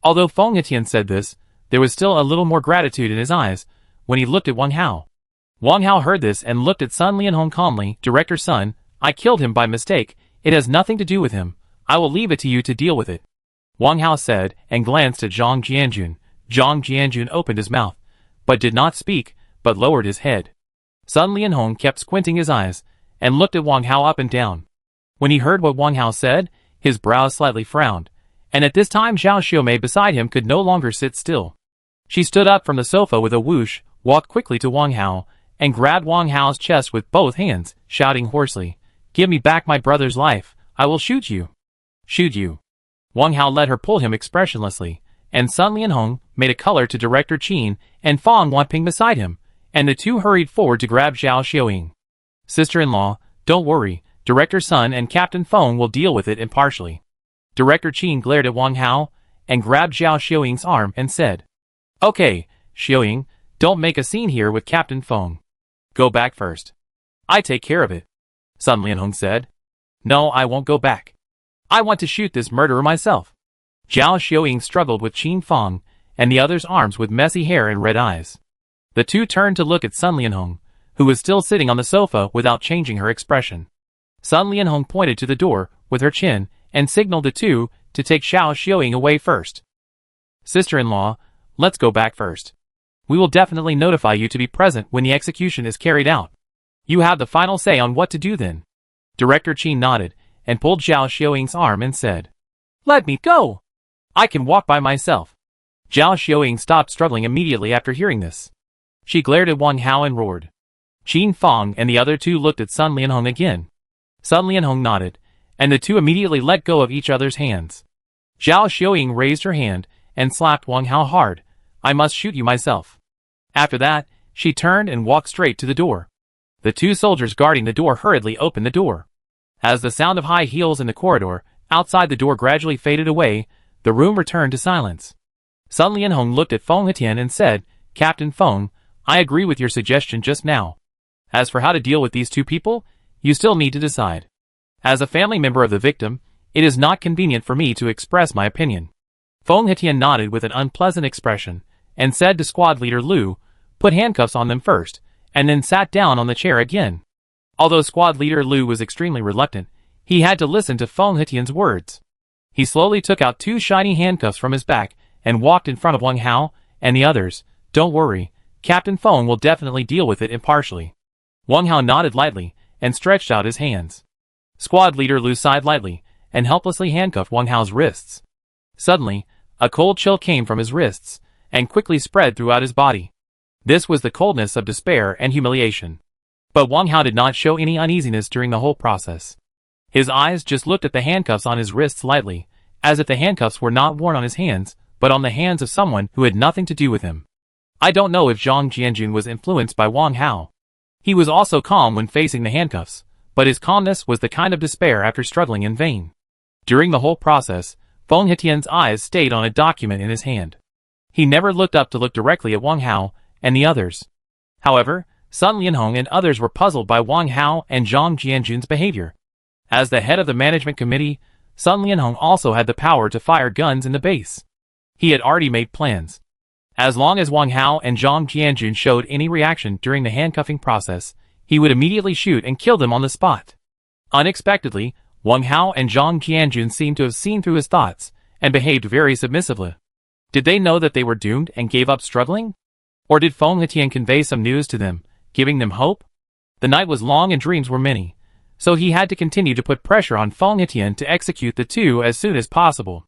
Although Feng Hetian said this, there was still a little more gratitude in his eyes when he looked at Wang Hao. Wang Hao heard this and looked at Sun Lianhong calmly. "Director Sun, I killed him by mistake. It has nothing to do with him. I will leave it to you to deal with it," Wang Hao said, and glanced at Zhang Jianjun. Zhang Jianjun opened his mouth, but did not speak, but lowered his head. Sun Lianhong kept squinting his eyes, and looked at Wang Hao up and down. When he heard what Wang Hao said, his brows slightly frowned, and at this time Zhao Xiaomei beside him could no longer sit still. She stood up from the sofa with a whoosh, walked quickly to Wang Hao, and grabbed Wang Hao's chest with both hands, shouting hoarsely, "Give me back my brother's life, I will shoot you." "Shoot you." Wang Hao let her pull him expressionlessly, and Sun Lianhong made a color to Director Qin and Fang Wanping beside him, and the two hurried forward to grab Zhao Xiaoying. "Sister-in-law, don't worry, Director Sun and Captain Feng will deal with it impartially." Director Qin glared at Wang Hao, and grabbed Zhao Xiaoying's arm and said, "Okay, Xiaoying, don't make a scene here with Captain Feng. Go back first. I take care of it," Sun Lianhong said. "No, I won't go back. I want to shoot this murderer myself." Zhao Xiaoying struggled with Qin Feng, and the other's arms with messy hair and red eyes. The two turned to look at Sun Lianhong, who was still sitting on the sofa without changing her expression. Sun Lianhong pointed to the door with her chin and signaled the two to take Zhao Xiaoying away first. "Sister-in-law, let's go back first. We will definitely notify you to be present when the execution is carried out. You have the final say on what to do then." Director Qin nodded and pulled Zhao Xiaoying's arm and said, "Let me go. I can walk by myself." Zhao Xiaoying stopped struggling immediately after hearing this. She glared at Wang Hao and roared. Qin Feng and the other two looked at Sun Lianhong again. Sun Lianhong nodded, and the two immediately let go of each other's hands. Zhao Xiaoying raised her hand and slapped Wang Hao hard. "I must shoot you myself." After that, she turned and walked straight to the door. The two soldiers guarding the door hurriedly opened the door. As the sound of high heels in the corridor outside the door gradually faded away, the room returned to silence. Sun Lianhong looked at Feng Hetian and said, "Captain Feng, I agree with your suggestion just now. As for how to deal with these two people, you still need to decide. As a family member of the victim, it is not convenient for me to express my opinion." Feng Hetian nodded with an unpleasant expression, and said to squad leader Lu, "Put handcuffs on them first," and then sat down on the chair again. Although squad leader Lu was extremely reluctant, he had to listen to Feng Hetian's words. He slowly took out 2 shiny handcuffs from his back and walked in front of Wang Hao and the others. "Don't worry, Captain Feng will definitely deal with it impartially." Wang Hao nodded lightly and stretched out his hands. Squad leader Lu sighed lightly and helplessly handcuffed Wang Hao's wrists. Suddenly, a cold chill came from his wrists and quickly spread throughout his body. This was the coldness of despair and humiliation. But Wang Hao did not show any uneasiness during the whole process. His eyes just looked at the handcuffs on his wrists lightly, as if the handcuffs were not worn on his hands, but on the hands of someone who had nothing to do with him. I don't know if Zhang Jianjun was influenced by Wang Hao. He was also calm when facing the handcuffs, but his calmness was the kind of despair after struggling in vain. During the whole process, Feng Hetian's eyes stayed on a document in his hand. He never looked up to look directly at Wang Hao and the others. However, Sun Lianhong and others were puzzled by Wang Hao and Zhang Jianjun's behavior. As the head of the management committee, Sun Lianhong also had the power to fire guns in the base. He had already made plans. As long as Wang Hao and Zhang Jianjun showed any reaction during the handcuffing process, he would immediately shoot and kill them on the spot. Unexpectedly, Wang Hao and Zhang Jianjun seemed to have seen through his thoughts and behaved very submissively. Did they know that they were doomed and gave up struggling? Or did Feng Hetian convey some news to them, giving them hope? The night was long and dreams were many, so he had to continue to put pressure on Feng Hetian to execute the two as soon as possible.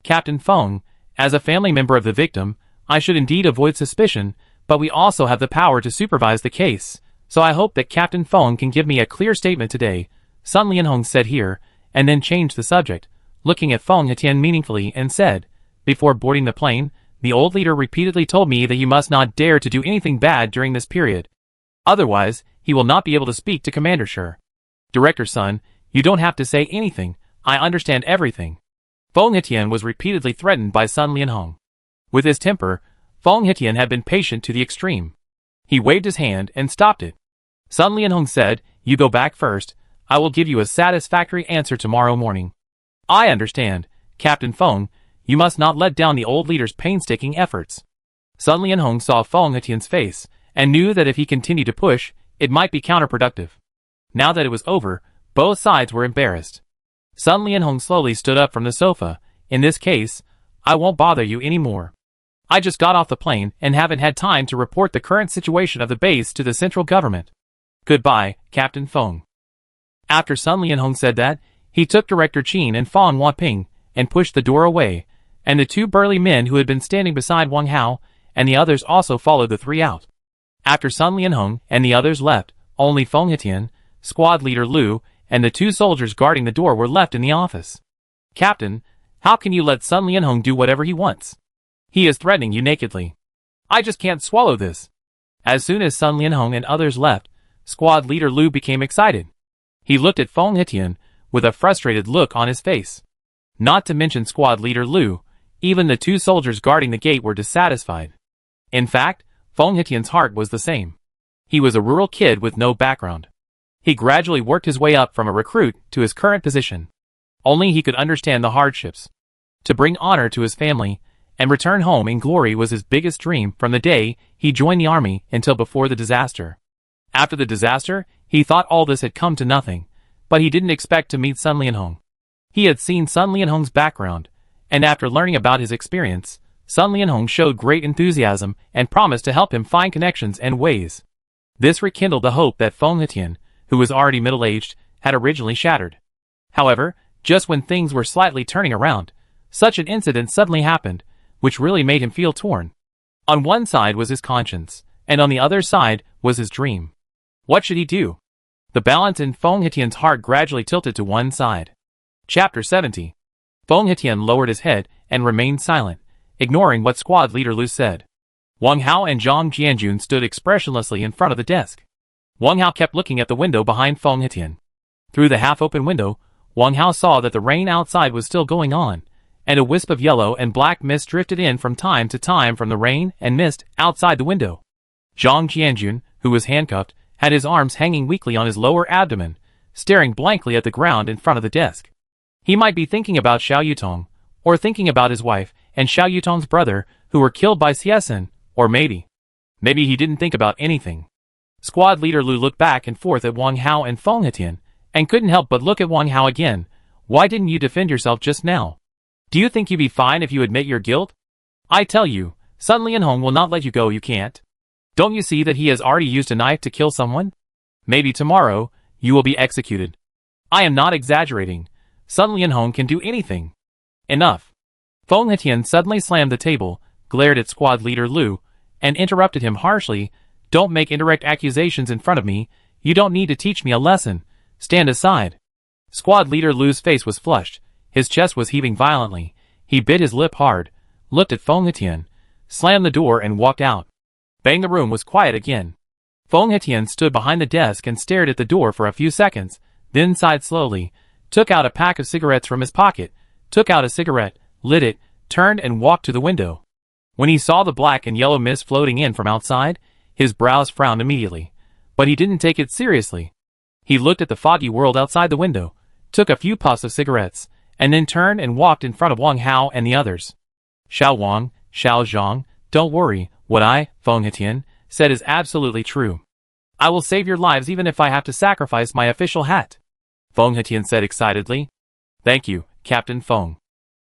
"Captain Feng, as a family member of the victim, I should indeed avoid suspicion, but we also have the power to supervise the case, so I hope that Captain Feng can give me a clear statement today," Sun Lianhong said here, and then changed the subject, looking at Feng Hetian meaningfully and said, "Before boarding the plane, the old leader repeatedly told me that you must not dare to do anything bad during this period. Otherwise, he will not be able to speak to Commander Shi. Director Sun, you don't have to say anything, I understand everything." Feng Hetian was repeatedly threatened by Sun Lianhong. With his temper, Feng Hetian had been patient to the extreme. He waved his hand and stopped it. Sun Lianhong said, "You go back first, I will give you a satisfactory answer tomorrow morning." "I understand, Captain Feng, you must not let down the old leader's painstaking efforts." Sun Lianhong saw Feng Hetian's face, and knew that if he continued to push, it might be counterproductive. Now that it was over, both sides were embarrassed. Sun Lianhong slowly stood up from the sofa. "In this case, I won't bother you anymore. I just got off the plane and haven't had time to report the current situation of the base to the central government. Goodbye, Captain Feng." After Sun Lianhong said that, he took Director Qin and Fan Wanping and pushed the door away, and the 2 burly men who had been standing beside Wang Hao and the others also followed the 3 out. After Sun Lianhong and the others left, only Feng Hetian, squad leader Lu, and the 2 soldiers guarding the door were left in the office. "Captain, how can you let Sun Lianhong do whatever he wants? He is threatening you nakedly. I just can't swallow this." As soon as Sun Lianhong and others left, squad leader Lu became excited. He looked at Feng Hetian with a frustrated look on his face. Not to mention squad leader Lu, even the 2 soldiers guarding the gate were dissatisfied. In fact, Feng Hetian's heart was the same. He was a rural kid with no background. He gradually worked his way up from a recruit to his current position. Only he could understand the hardships. To bring honor to his family and return home in glory was his biggest dream from the day he joined the army until before the disaster. After the disaster, he thought all this had come to nothing, but he didn't expect to meet Sun Lianhong. He had seen Sun Lianhong's background, and after learning about his experience, Sun Lianhong showed great enthusiasm and promised to help him find connections and ways. This rekindled the hope that Feng Hetian, who was already middle-aged, had originally shattered. However, just when things were slightly turning around, such an incident suddenly happened, which really made him feel torn. On one side was his conscience, and on the other side was his dream. What should he do? The balance in Feng Hetian's heart gradually tilted to one side. Chapter 70. Feng Hetian lowered his head and remained silent, ignoring what squad leader Lu said. Wang Hao and Zhang Jianjun stood expressionlessly in front of the desk. Wang Hao kept looking at the window behind Feng Hetian. Through the half-open window, Wang Hao saw that the rain outside was still going on, and a wisp of yellow and black mist drifted in from time to time from the rain and mist outside the window. Zhang Jianjun, who was handcuffed, had his arms hanging weakly on his lower abdomen, staring blankly at the ground in front of the desk. He might be thinking about Xiao Yutong, or thinking about his wife and Xiao Yutong's brother, who were killed by Xiesin, or maybe he didn't think about anything. Squad leader Lu looked back and forth at Wang Hao and Feng Hetian, and couldn't help but look at Wang Hao again. Why didn't you defend yourself just now? Do you think you'd be fine if you admit your guilt? I tell you, Sun Lianhong will not let you go. You can't. Don't you see that he has already used a knife to kill someone? Maybe tomorrow, you will be executed. I am not exaggerating. Sun Lianhong can do anything. Enough. Feng Hetian suddenly slammed the table, glared at squad leader Lu, and interrupted him harshly. Don't make indirect accusations in front of me. You don't need to teach me a lesson. Stand aside. Squad leader Lu's face was flushed. His chest was heaving violently. He bit his lip hard, looked at Feng Hetian, slammed the door and walked out. Bang! The room was quiet again. Feng Hetian stood behind the desk and stared at the door for a few seconds, then sighed slowly, took out a pack of cigarettes from his pocket, took out a cigarette, lit it, turned and walked to the window. When he saw the black and yellow mist floating in from outside, his brows frowned immediately. But he didn't take it seriously. He looked at the foggy world outside the window, took a few puffs of cigarettes, and then turned and walked in front of Wang Hao and the others. Xiao Wang, Xiao Zhang, don't worry, what I, Feng Hetian, said is absolutely true. I will save your lives even if I have to sacrifice my official hat. Feng Hetian said excitedly. Thank you, Captain Feng.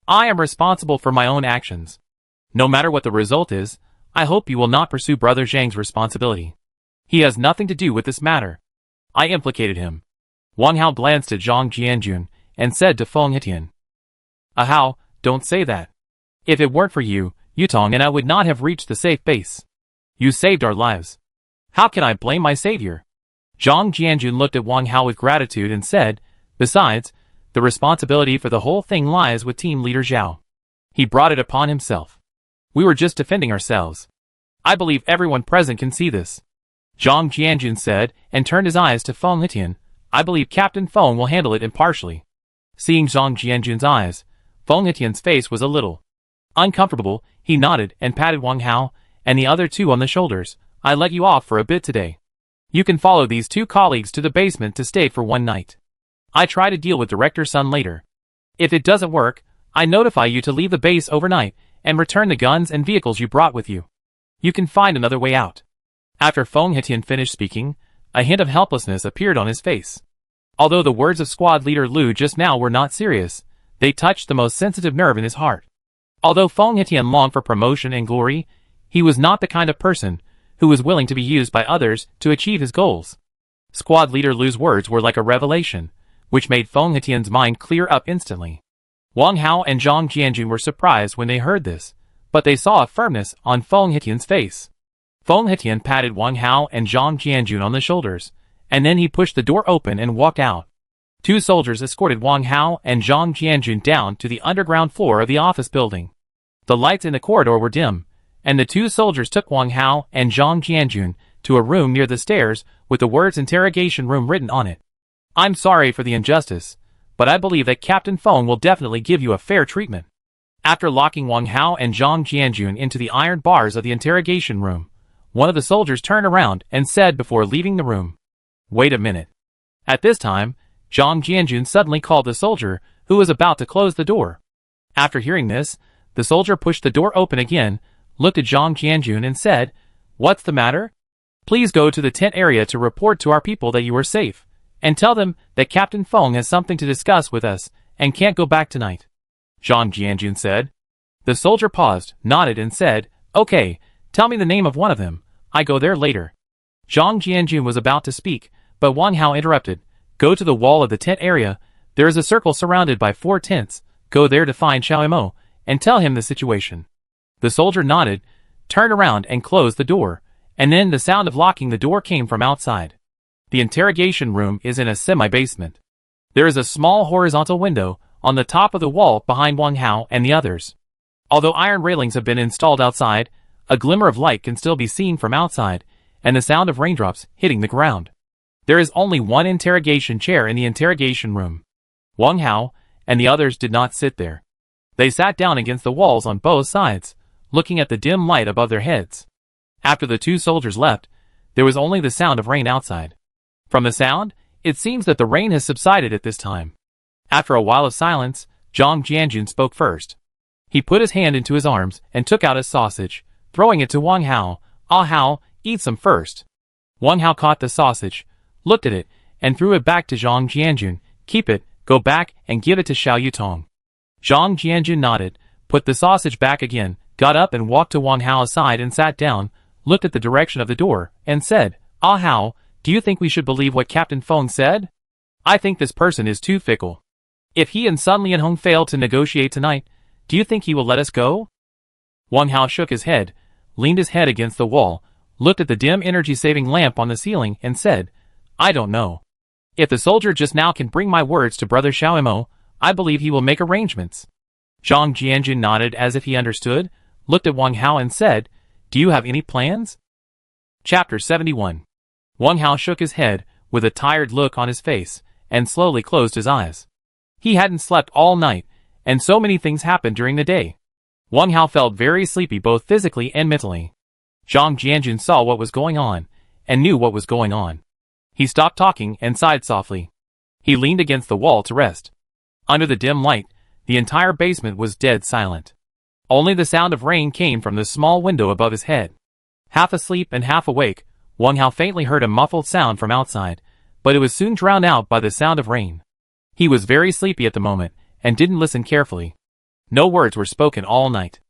I am responsible for my own actions. No matter what the result is, I hope you will not pursue Brother Zhang's responsibility. He has nothing to do with this matter. I implicated him. Wang Hao glanced at Zhang Jianjun and said to Feng Hetian. Hao, don't say that. If it weren't for you, Yutong and I would not have reached the safe base. You saved our lives. How can I blame my savior? Zhang Jianjun looked at Wang Hao with gratitude and said, besides, the responsibility for the whole thing lies with team leader Zhao. He brought it upon himself. We were just defending ourselves. I believe everyone present can see this. Zhang Jianjun said, and turned his eyes to Feng Hetian. I believe Captain Feng will handle it impartially. Seeing Zhang Jianjun's eyes, Feng Hetian's face was a little uncomfortable. He nodded and patted Wang Hao and the other two on the shoulders. I let you off for a bit today. You can follow these two colleagues to the basement to stay for one night. I try to deal with Director Sun later. If it doesn't work, I notify you to leave the base overnight and return the guns and vehicles you brought with you. You can find another way out. After Feng Hetian finished speaking, a hint of helplessness appeared on his face. Although the words of squad leader Lu just now were not serious, they touched the most sensitive nerve in his heart. Although Feng Hetian longed for promotion and glory, he was not the kind of person who was willing to be used by others to achieve his goals. Squad leader Lu's words were like a revelation, which made Feng Hetian's mind clear up instantly. Wang Hao and Zhang Jianjun were surprised when they heard this, but they saw a firmness on Feng Hetian's face. Feng Hetian patted Wang Hao and Zhang Jianjun on the shoulders, and then he pushed the door open and walked out. Two soldiers escorted Wang Hao and Zhang Jianjun down to the underground floor of the office building. The lights in the corridor were dim, and the two soldiers took Wang Hao and Zhang Jianjun to a room near the stairs with the words interrogation room written on it. I'm sorry for the injustice, but I believe that Captain Feng will definitely give you a fair treatment. After locking Wang Hao and Zhang Jianjun into the iron bars of the interrogation room, one of the soldiers turned around and said before leaving the room, Wait a minute. At this time, Zhang Jianjun suddenly called the soldier who was about to close the door. After hearing this, the soldier pushed the door open again, looked at Zhang Jianjun and said, What's the matter? Please go to the tent area to report to our people that you are safe, and tell them that Captain Feng has something to discuss with us and can't go back tonight. Zhang Jianjun said. The soldier paused, nodded and said, Okay, tell me the name of one of them. I go there later. Zhang Jianjun was about to speak, but Wang Hao interrupted. Go to the wall of the tent area. There is a circle surrounded by 4 tents. Go there to find Xiao Mo and tell him the situation. The soldier nodded, turned around and closed the door, and then the sound of locking the door came from outside. The interrogation room is in a semi-basement. There is a small horizontal window on the top of the wall behind Wang Hao and the others. Although iron railings have been installed outside, a glimmer of light can still be seen from outside, and the sound of raindrops hitting the ground. There is only one interrogation chair in the interrogation room. Wang Hao and the others did not sit there. They sat down against the walls on both sides, looking at the dim light above their heads. After the two soldiers left, there was only the sound of rain outside. From the sound, it seems that the rain has subsided at this time. After a while of silence, Zhang Jianjun spoke first. He put his hand into his arms and took out a sausage, throwing it to Wang Hao. Ah Hao, eat some first. Wang Hao caught the sausage, looked at it, and threw it back to Zhang Jianjun. Keep it, go back and give it to Xiao Yutong. Zhang Jianjun nodded, put the sausage back again, got up and walked to Wang Hao's side and sat down, looked at the direction of the door, and said, Ah Hao, do you think we should believe what Captain Feng said? I think this person is too fickle. If he and Sun Lianhong fail to negotiate tonight, do you think he will let us go? Wang Hao shook his head, leaned his head against the wall, looked at the dim energy-saving lamp on the ceiling, and said, I don't know. If the soldier just now can bring my words to Brother Xiao Imo, I believe he will make arrangements. Zhang Jianjun nodded as if he understood, looked at Wang Hao and said, Do you have any plans? Chapter 71. Wang Hao shook his head, with a tired look on his face, and slowly closed his eyes. He hadn't slept all night, and so many things happened during the day. Wang Hao felt very sleepy both physically and mentally. Zhang Jianjun saw what was going on, and knew what was going on. He stopped talking and sighed softly. He leaned against the wall to rest. Under the dim light, the entire basement was dead silent. Only the sound of rain came from the small window above his head. Half asleep and half awake, Wang Hao faintly heard a muffled sound from outside, but it was soon drowned out by the sound of rain. He was very sleepy at the moment, and didn't listen carefully. No words were spoken all night.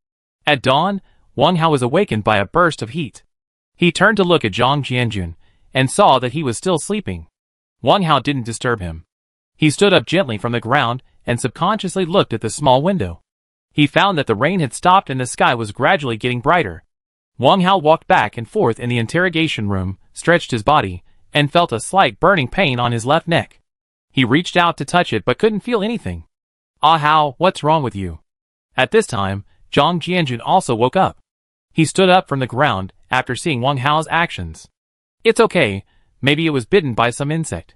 At dawn, Wang Hao was awakened by a burst of heat. He turned to look at Zhang Jianjun, and saw that he was still sleeping. Wang Hao didn't disturb him. He stood up gently from the ground, and subconsciously looked at the small window. He found that the rain had stopped and the sky was gradually getting brighter. Wang Hao walked back and forth in the interrogation room, stretched his body, and felt a slight burning pain on his left neck. He reached out to touch it but couldn't feel anything. Ah Hao, what's wrong with you? At this time, Zhang Jianjun also woke up. He stood up from the ground after seeing Wang Hao's actions. It's okay, maybe it was bitten by some insect.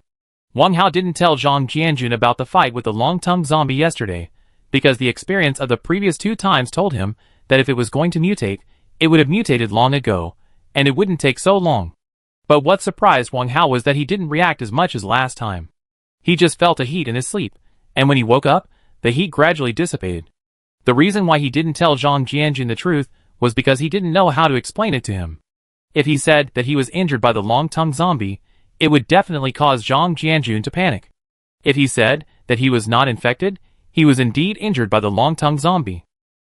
Wang Hao didn't tell Zhang Jianjun about the fight with the long-tongued zombie yesterday, because the experience of the previous 2 times told him that if it was going to mutate, it would have mutated long ago, and it wouldn't take so long. But what surprised Wang Hao was that he didn't react as much as last time. He just felt a heat in his sleep, and when he woke up, the heat gradually dissipated. The reason why he didn't tell Zhang Jianjun the truth was because he didn't know how to explain it to him. If he said that he was injured by the long-tongued zombie, it would definitely cause Zhang Jianjun to panic. If he said that he was not infected, he was indeed injured by the long-tongued zombie.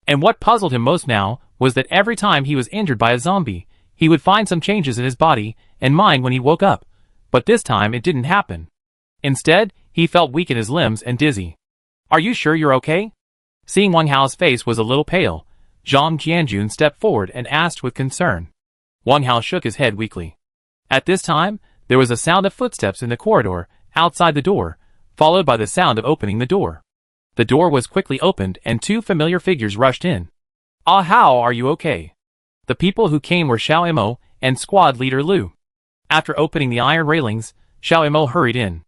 And what puzzled him most now was that every time he was injured by a zombie, he would find some changes in his body and mind when he woke up, but this time it didn't happen. Instead, he felt weak in his limbs and dizzy. Are you sure you're okay? Seeing Wang Hao's face was a little pale, Zhang Jianjun stepped forward and asked with concern. Wang Hao shook his head weakly. At this time, there was a sound of footsteps in the corridor, outside the door, followed by the sound of opening the door. The door was quickly opened and 2 familiar figures rushed in. Ah Hao, are you okay? The people who came were Xiao Imo and squad leader Lu. After opening the iron railings, Xiao Imo hurried in.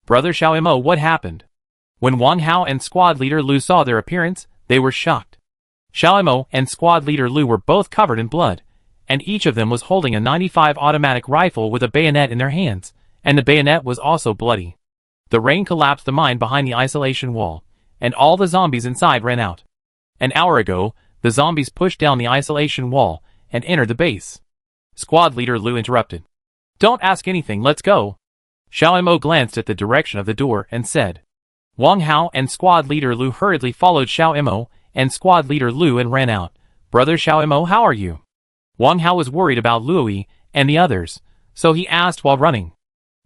Brother Xiao Imo, what happened? When Wang Hao and squad leader Lu saw their appearance, they were shocked. Xiao Imo and squad leader Lu were both covered in blood, and each of them was holding a 95 automatic rifle with a bayonet in their hands, and the bayonet was also bloody. The rain collapsed the mine behind the isolation wall, and all the zombies inside ran out. An hour ago, the zombies pushed down the isolation wall and entered the base. Squad leader Lu interrupted. Don't ask anything, let's go. Xiao Imo glanced at the direction of the door and said. Wang Hao and squad leader Lu hurriedly followed Xiao Imo and squad leader Lu and ran out. Brother Xiao Imo, how are you? Wang Hao was worried about Luoyi and the others, so he asked while running.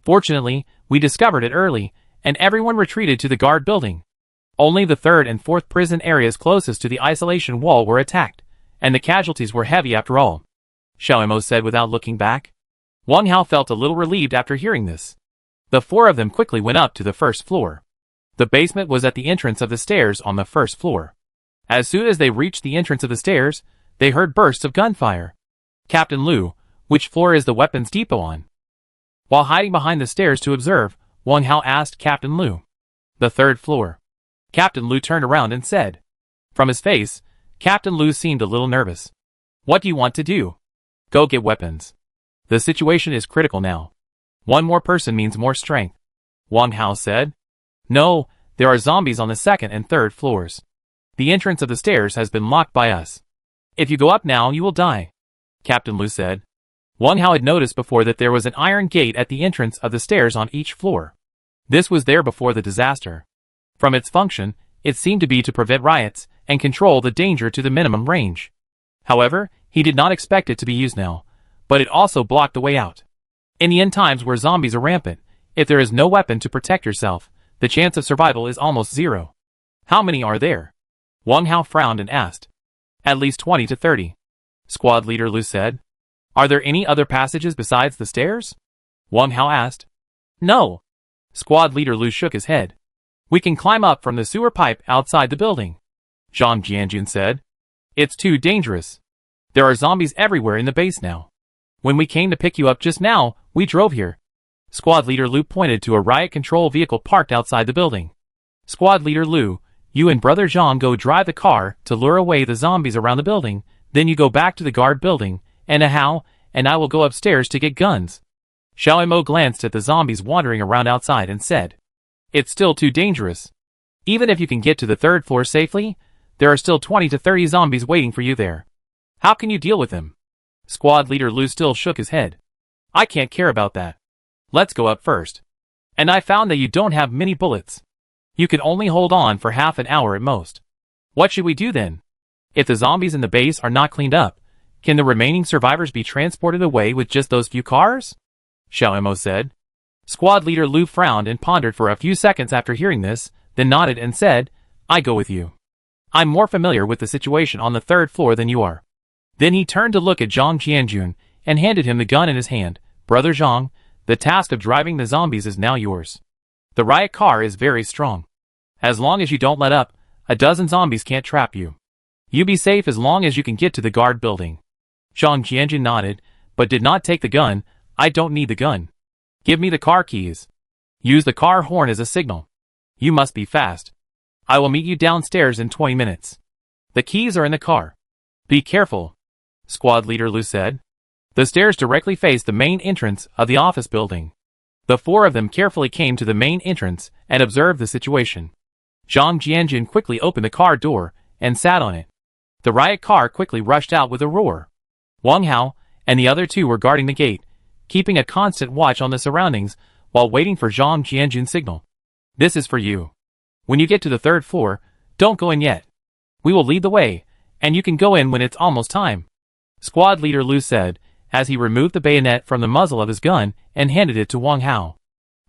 Fortunately, we discovered it early, and everyone retreated to the guard building. Only the 3rd and 4th prison areas closest to the isolation wall were attacked, and the casualties were heavy after all, Xiao Imo said without looking back. Wang Hao felt a little relieved after hearing this. The 4 of them quickly went up to the 1st floor. The basement was at the entrance of the stairs on the 1st floor. As soon as they reached the entrance of the stairs, they heard bursts of gunfire. Captain Lu, which floor is the weapons depot on? While hiding behind the stairs to observe, Wang Hao asked Captain Lu. The 3rd floor. Captain Lu turned around and said. From his face, Captain Lu seemed a little nervous. What do you want to do? Go get weapons. The situation is critical now. 1 more person means more strength, Wang Hao said. No, there are zombies on the 2nd and 3rd floors. The entrance of the stairs has been locked by us. If you go up now, you will die, Captain Lu said. Wang Hao had noticed before that there was an iron gate at the entrance of the stairs on each floor. This was there before the disaster. From its function, it seemed to be to prevent riots and control the danger to the minimum range. However, he did not expect it to be used now, but it also blocked the way out. In the end times where zombies are rampant, if there is no weapon to protect yourself, the chance of survival is almost zero. How many are there? Wang Hao frowned and asked. At least 20 to 30. Squad leader Lu said. Are there any other passages besides the stairs? Wang Hao asked. No. Squad leader Lu shook his head. We can climb up from the sewer pipe outside the building, Zhang Jianjun said. It's too dangerous. There are zombies everywhere in the base now. When we came to pick you up just now, we drove here. Squad leader Lu pointed to a riot control vehicle parked outside the building. Squad leader Lu, you and brother Zhang go drive the car to lure away the zombies around the building, then you go back to the guard building, and Hao and I will go upstairs to get guns. Xiao Mo glanced at the zombies wandering around outside and said, It's still too dangerous. Even if you can get to the third floor safely, there are still 20 to 30 zombies waiting for you there. How can you deal with them? Squad leader Lu still shook his head. I can't care about that. Let's go up first. And I found that you don't have many bullets. You can only hold on for half an hour at most. What should we do then? If the zombies in the base are not cleaned up, can the remaining survivors be transported away with just those few cars? Xiao Mo said. Squad leader Lu frowned and pondered for a few seconds after hearing this, then nodded and said, I go with you. I'm more familiar with the situation on the third floor than you are. Then he turned to look at Zhang Jianjun and handed him the gun in his hand. Brother Zhang, the task of driving the zombies is now yours. The riot car is very strong. As long as you don't let up, a dozen zombies can't trap you. You be safe as long as you can get to the guard building. Zhang Jianjun nodded, but did not take the gun. I don't need the gun. Give me the car keys. Use the car horn as a signal. You must be fast. I will meet you downstairs in 20 minutes. The keys are in the car. Be careful, Squad leader Lu said. The stairs directly faced the main entrance of the office building. The four of them carefully came to the main entrance and observed the situation. Zhang Jianjun quickly opened the car door and sat on it. The riot car quickly rushed out with a roar. Wang Hao and the other two were guarding the gate, keeping a constant watch on the surroundings while waiting for Zhang Jianjun's signal. This is for you. When you get to the third floor, don't go in yet. We will lead the way, and you can go in when it's almost time, Squad leader Lu said, as he removed the bayonet from the muzzle of his gun and handed it to Wang Hao.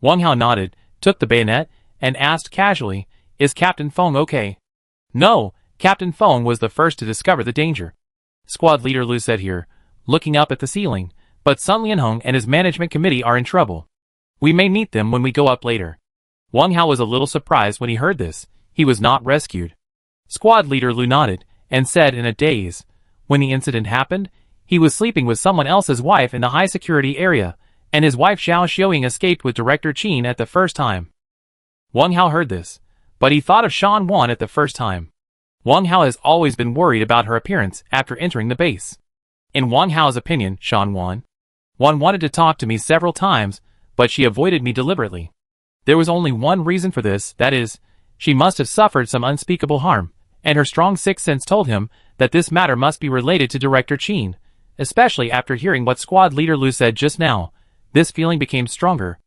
Wang Hao nodded, took the bayonet, and asked casually, Is Captain Feng okay? No, Captain Feng was the first to discover the danger, Squad leader Lu said here, looking up at the ceiling, but Sun Lianhong and his management committee are in trouble. We may meet them when we go up later. Wang Hao was a little surprised when he heard this. He was not rescued. Squad leader Lu nodded, and said in a daze, When the incident happened, he was sleeping with someone else's wife in the high-security area, and his wife Xiao Xiuying escaped with Director Qin at the first time. Wang Hao heard this, but he thought of Shan Wan at the first time. Wang Hao has always been worried about her appearance after entering the base. In Wang Hao's opinion, Shan Wan wanted to talk to me several times, but she avoided me deliberately. There was only one reason for this, that is, she must have suffered some unspeakable harm, and her strong sixth sense told him that this matter must be related to Director Qin. Especially after hearing what Squad leader Lu said just now, this feeling became stronger.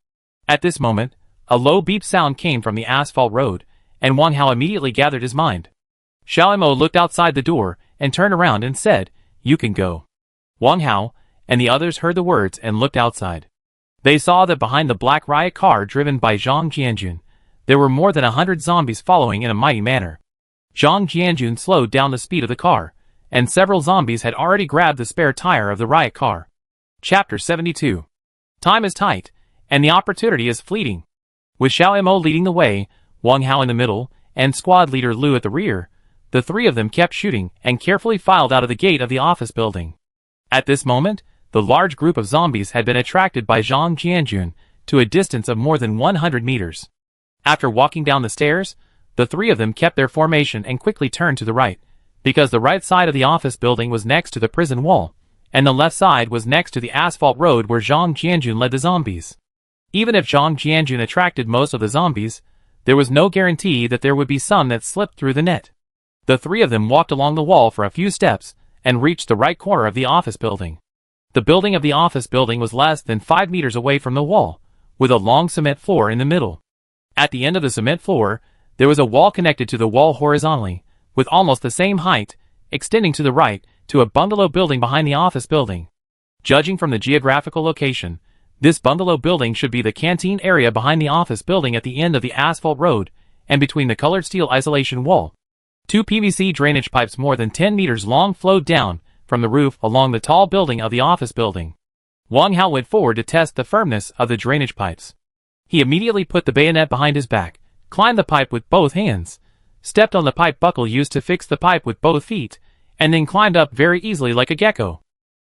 At this moment, a low beep sound came from the asphalt road, and Wang Hao immediately gathered his mind. Xiao Mo looked outside the door and turned around and said, You can go. Wang Hao and the others heard the words and looked outside. They saw that behind the black riot car driven by Zhang Jianjun, there were more than 100 zombies following in a mighty manner. Zhang Jianjun slowed down the speed of the car, and several zombies had already grabbed the spare tire of the riot car. Chapter 72. Time is tight, and the opportunity is fleeting. With Xiao Mo leading the way, Wang Hao in the middle, and Squad leader Lu at the rear, the three of them kept shooting and carefully filed out of the gate of the office building. At this moment, the large group of zombies had been attracted by Zhang Jianjun to a distance of more than 100 meters. After walking down the stairs, the three of them kept their formation and quickly turned to the right, because the right side of the office building was next to the prison wall, and the left side was next to the asphalt road where Zhang Jianjun led the zombies. Even if Zhang Jianjun attracted most of the zombies, there was no guarantee that there would be some that slipped through the net. The three of them walked along the wall for a few steps and reached the right corner of the office building. The building of the office building was less than 5 meters away from the wall, with a long cement floor in the middle. At the end of the cement floor, there was a wall connected to the wall horizontally, with almost the same height, extending to the right, to a bungalow building behind the office building. Judging from the geographical location, this bungalow building should be the canteen area behind the office building at the end of the asphalt road, and between the colored steel isolation wall. 2 PVC drainage pipes more than 10 meters long flowed down from the roof along the tall building of the office building. Wang Hao went forward to test the firmness of the drainage pipes. He immediately put the bayonet behind his back, climbed the pipe with both hands, stepped on the pipe buckle used to fix the pipe with both feet, and then climbed up very easily like a gecko.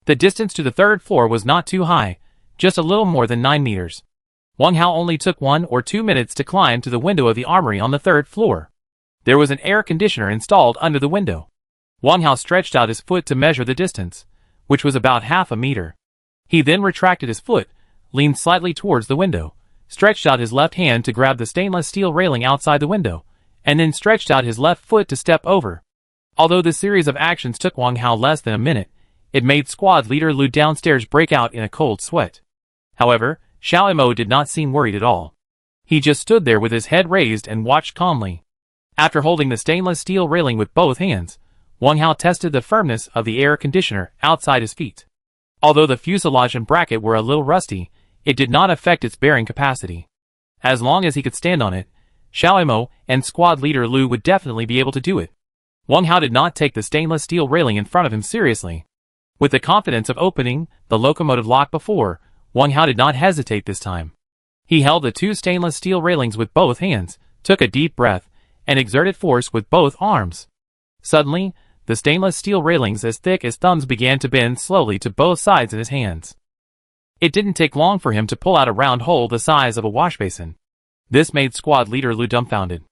The distance to the 3rd floor was not too high, just a little more than 9 meters. Wang Hao only took 1 or 2 minutes to climb to the window of the armory on the 3rd floor. There was an air conditioner installed under the window. Wang Hao stretched out his foot to measure the distance, which was about half a meter. He then retracted his foot, leaned slightly towards the window, stretched out his left hand to grab the stainless steel railing outside the window, and then stretched out his left foot to step over. Although this series of actions took Wang Hao less than a minute, it made squad leader Lu downstairs break out in a cold sweat. However, Xiao Mo did not seem worried at all. He just stood there with his head raised and watched calmly. After holding the stainless steel railing with both hands, Wang Hao tested the firmness of the air conditioner outside his feet. Although the fuselage and bracket were a little rusty, it did not affect its bearing capacity. As long as he could stand on it, Xiao Mo and squad leader Lu would definitely be able to do it. Wang Hao did not take the stainless steel railing in front of him seriously. With the confidence of opening the locomotive lock before, Wang Hao did not hesitate this time. He held the 2 stainless steel railings with both hands, took a deep breath, and exerted force with both arms. Suddenly, the stainless steel railings as thick as thumbs began to bend slowly to both sides in his hands. It didn't take long for him to pull out a round hole the size of a wash basin. This made squad leader Lu dumbfounded.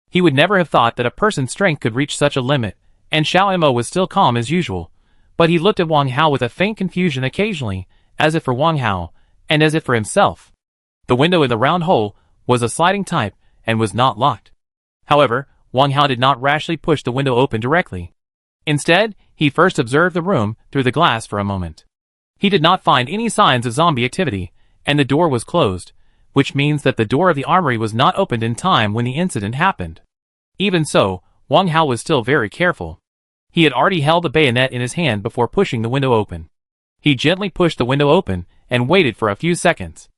He would never have thought that a person's strength could reach such a limit, and Xiao Mo was still calm as usual, but he looked at Wang Hao with a faint confusion occasionally, as if for Wang Hao, and as if for himself. The window in the round hole was a sliding type, and was not locked. However, Wang Hao did not rashly push the window open directly. Instead, he first observed the room through the glass for a moment. He did not find any signs of zombie activity, and the door was closed, which means that the door of the armory was not opened in time when the incident happened. Even so, Wang Hao was still very careful. He had already held the bayonet in his hand before pushing the window open. He gently pushed the window open, and waited for a few seconds.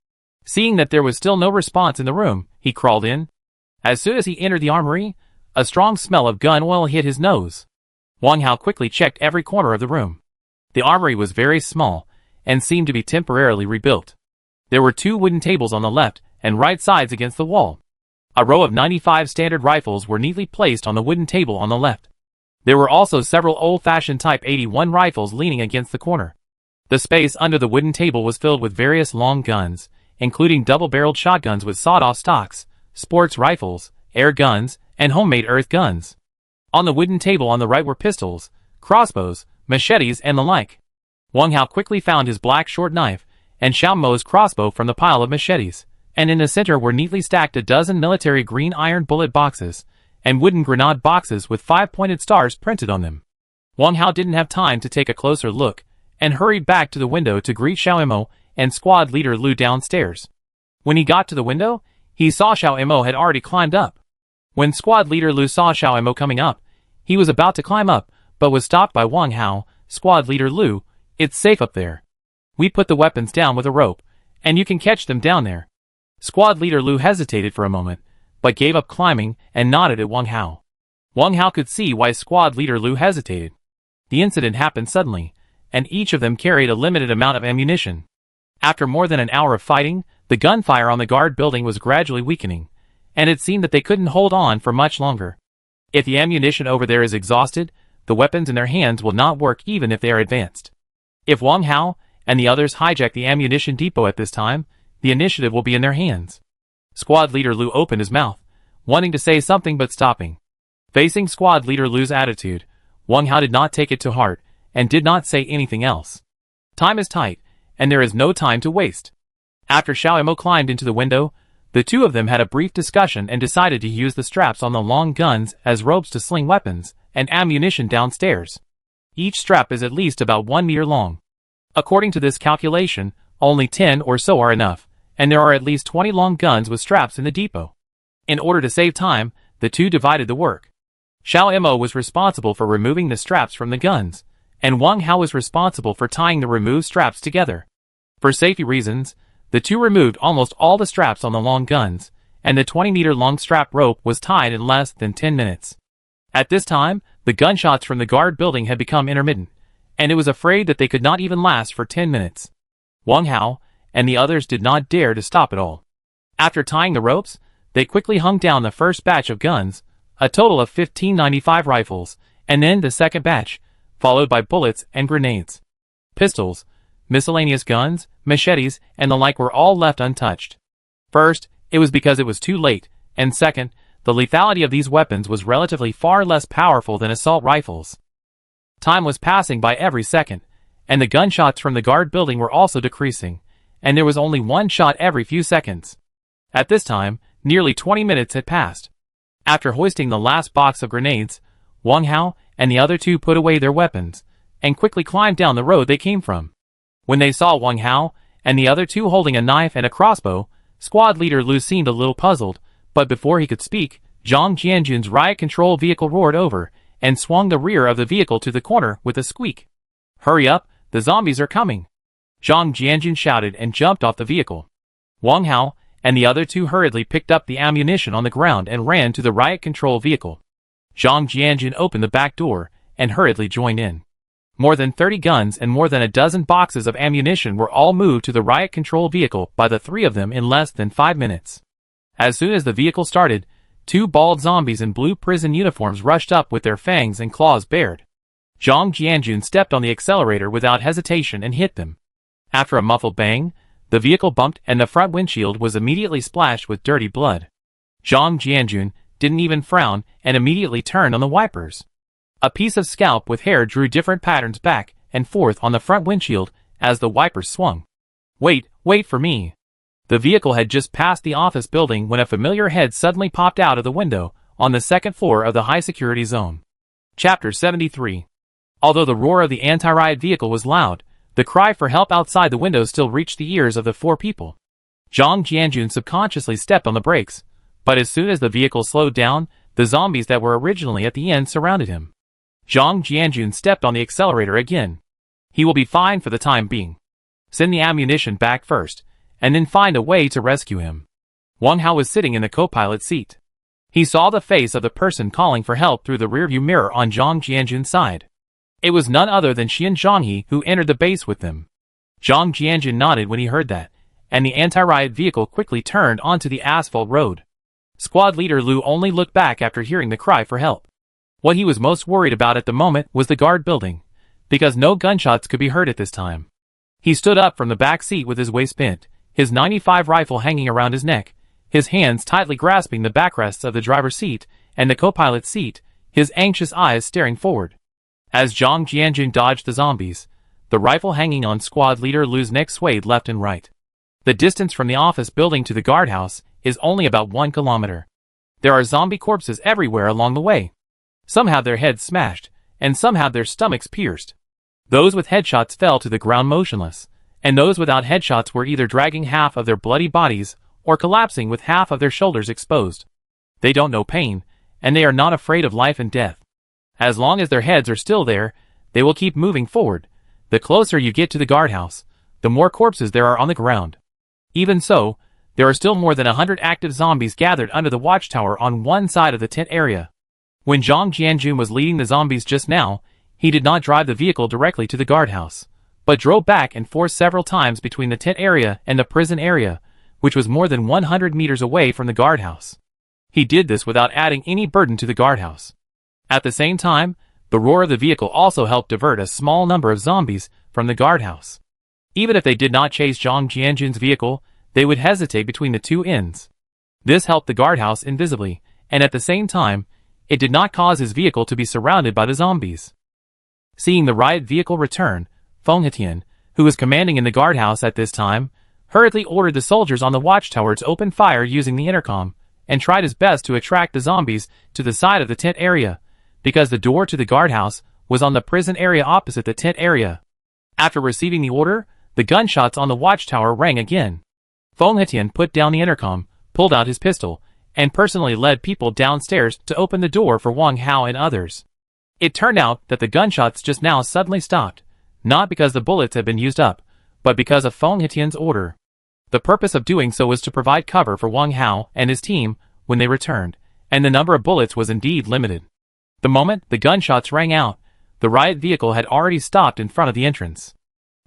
Seeing that there was still no response in the room, he crawled in. As soon as he entered the armory, a strong smell of gun oil hit his nose. Wang Hao quickly checked every corner of the room. The armory was very small, and seemed to be temporarily rebuilt. There were 2 wooden tables on the left and right sides against the wall. A row of 95 standard rifles were neatly placed on the wooden table on the left. There were also several old-fashioned Type 81 rifles leaning against the corner. The space under the wooden table was filled with various long guns, including double-barreled shotguns with sawed-off stocks, sports rifles, air guns, and homemade earth guns. On the wooden table on the right were pistols, crossbows, machetes, and the like. Wang Hao quickly found his black short knife, and Xiao Mo's crossbow from the pile of machetes, and in the center were neatly stacked a dozen military green iron bullet boxes, and wooden grenade boxes with 5-pointed stars printed on them. Wang Hao didn't have time to take a closer look, and hurried back to the window to greet Xiao Mo and squad leader Lu downstairs. When he got to the window, he saw Xiao Mo had already climbed up. When squad leader Lu saw Xiao Mo coming up, he was about to climb up, but was stopped by Wang Hao. Squad leader Lu, it's safe up there. We put the weapons down with a rope, and you can catch them down there. Squad leader Lu hesitated for a moment, but gave up climbing and nodded at Wang Hao. Wang Hao could see why squad leader Lu hesitated. The incident happened suddenly, and each of them carried a limited amount of ammunition. After more than an hour of fighting, the gunfire on the guard building was gradually weakening, and it seemed that they couldn't hold on for much longer. If the ammunition over there is exhausted, the weapons in their hands will not work even if they are advanced. If Wang Hao and the others hijack the ammunition depot at this time, the initiative will be in their hands. Squad leader Lu opened his mouth, wanting to say something but stopping. Facing squad leader Lu's attitude, Wang Hao did not take it to heart, and did not say anything else. Time is tight, and there is no time to waste. After Xiao Mo climbed into the window, the two of them had a brief discussion and decided to use the straps on the long guns as ropes to sling weapons and ammunition downstairs. Each strap is at least about 1 meter long. According to this calculation, only 10 or so are enough, and there are at least 20 long guns with straps in the depot. In order to save time, the two divided the work. Xiao Mo was responsible for removing the straps from the guns, and Wang Hao was responsible for tying the removed straps together. For safety reasons, the two removed almost all the straps on the long guns, and the 20-meter-long strap rope was tied in less than 10 minutes. At this time, the gunshots from the guard building had become intermittent, and it was afraid that they could not even last for 10 minutes. Wang Hao and the others did not dare to stop at all. After tying the ropes, they quickly hung down the first batch of guns, a total of 1595 rifles, and then the second batch, followed by bullets and grenades. Pistols, miscellaneous guns, machetes, and the like were all left untouched. First, it was because it was too late, and second, the lethality of these weapons was relatively far less powerful than assault rifles. Time was passing by every second, and the gunshots from the guard building were also decreasing, and there was only one shot every few seconds. At this time, nearly 20 minutes had passed. After hoisting the last box of grenades, Wang Hao and the other two put away their weapons, and quickly climbed down the road they came from. When they saw Wang Hao and the other two holding a knife and a crossbow, squad leader Lu seemed a little puzzled, but before he could speak, Zhang Jianjun's riot control vehicle roared over, and swung the rear of the vehicle to the corner with a squeak. "Hurry up, the zombies are coming!" Zhang Jianjun shouted and jumped off the vehicle. Wang Hao and the other two hurriedly picked up the ammunition on the ground and ran to the riot control vehicle. Zhang Jianjun opened the back door and hurriedly joined in. More than 30 guns and more than a dozen boxes of ammunition were all moved to the riot control vehicle by the three of them in less than 5 minutes. As soon as the vehicle started, two bald zombies in blue prison uniforms rushed up with their fangs and claws bared. Zhang Jianjun stepped on the accelerator without hesitation and hit them. After a muffled bang, the vehicle bumped and the front windshield was immediately splashed with dirty blood. Zhang Jianjun didn't even frown and immediately turned on the wipers. A piece of scalp with hair drew different patterns back and forth on the front windshield as the wipers swung. "Wait for me." The vehicle had just passed the office building when a familiar head suddenly popped out of the window on the second floor of the high-security zone. Chapter 73. Although the roar of the anti-riot vehicle was loud, the cry for help outside the window still reached the ears of the four people. Zhang Jianjun subconsciously stepped on the brakes, but as soon as the vehicle slowed down, the zombies that were originally at the end surrounded him. Zhang Jianjun stepped on the accelerator again. He will be fine for the time being. Send the ammunition back first, and then find a way to rescue him. Wang Hao was sitting in the co-pilot seat. He saw the face of the person calling for help through the rearview mirror on Zhang Jianjun's side. It was none other than Xian Zhanghe who entered the base with them. Zhang Jianjun nodded when he heard that, and the anti-riot vehicle quickly turned onto the asphalt road. Squad leader Lu only looked back after hearing the cry for help. What he was most worried about at the moment was the guard building, because no gunshots could be heard at this time. He stood up from the back seat with his waist bent, his .95 rifle hanging around his neck, his hands tightly grasping the backrests of the driver's seat and the co-pilot's seat, his anxious eyes staring forward. As Zhang Jianjun dodged the zombies, the rifle hanging on squad leader Lu's neck swayed left and right. The distance from the office building to the guardhouse is only about 1 kilometer. There are zombie corpses everywhere along the way. Some have their heads smashed, and some have their stomachs pierced. Those with headshots fell to the ground motionless, and those without headshots were either dragging half of their bloody bodies or collapsing with half of their shoulders exposed. They don't know pain, and they are not afraid of life and death. As long as their heads are still there, they will keep moving forward. The closer you get to the guardhouse, the more corpses there are on the ground. Even so, there are still more than 100 active zombies gathered under the watchtower on one side of the tent area. When Zhang Jianjun was leading the zombies just now, he did not drive the vehicle directly to the guardhouse, but drove back and forth several times between the tent area and the prison area, which was more than 100 meters away from the guardhouse. He did this without adding any burden to the guardhouse. At the same time, the roar of the vehicle also helped divert a small number of zombies from the guardhouse. Even if they did not chase Zhang Jianjun's vehicle, they would hesitate between the two ends. This helped the guardhouse invisibly, and at the same time, it did not cause his vehicle to be surrounded by the zombies. Seeing the riot vehicle return, Feng Hetian, who was commanding in the guardhouse at this time, hurriedly ordered the soldiers on the watchtower to open fire using the intercom, and tried his best to attract the zombies to the side of the tent area, because the door to the guardhouse was on the prison area opposite the tent area. After receiving the order, the gunshots on the watchtower rang again. Feng Hetian put down the intercom, pulled out his pistol, and personally led people downstairs to open the door for Wang Hao and others. It turned out that the gunshots just now suddenly stopped, not because the bullets had been used up, but because of Feng Hetian's order. The purpose of doing so was to provide cover for Wang Hao and his team when they returned, and the number of bullets was indeed limited. The moment the gunshots rang out, the riot vehicle had already stopped in front of the entrance.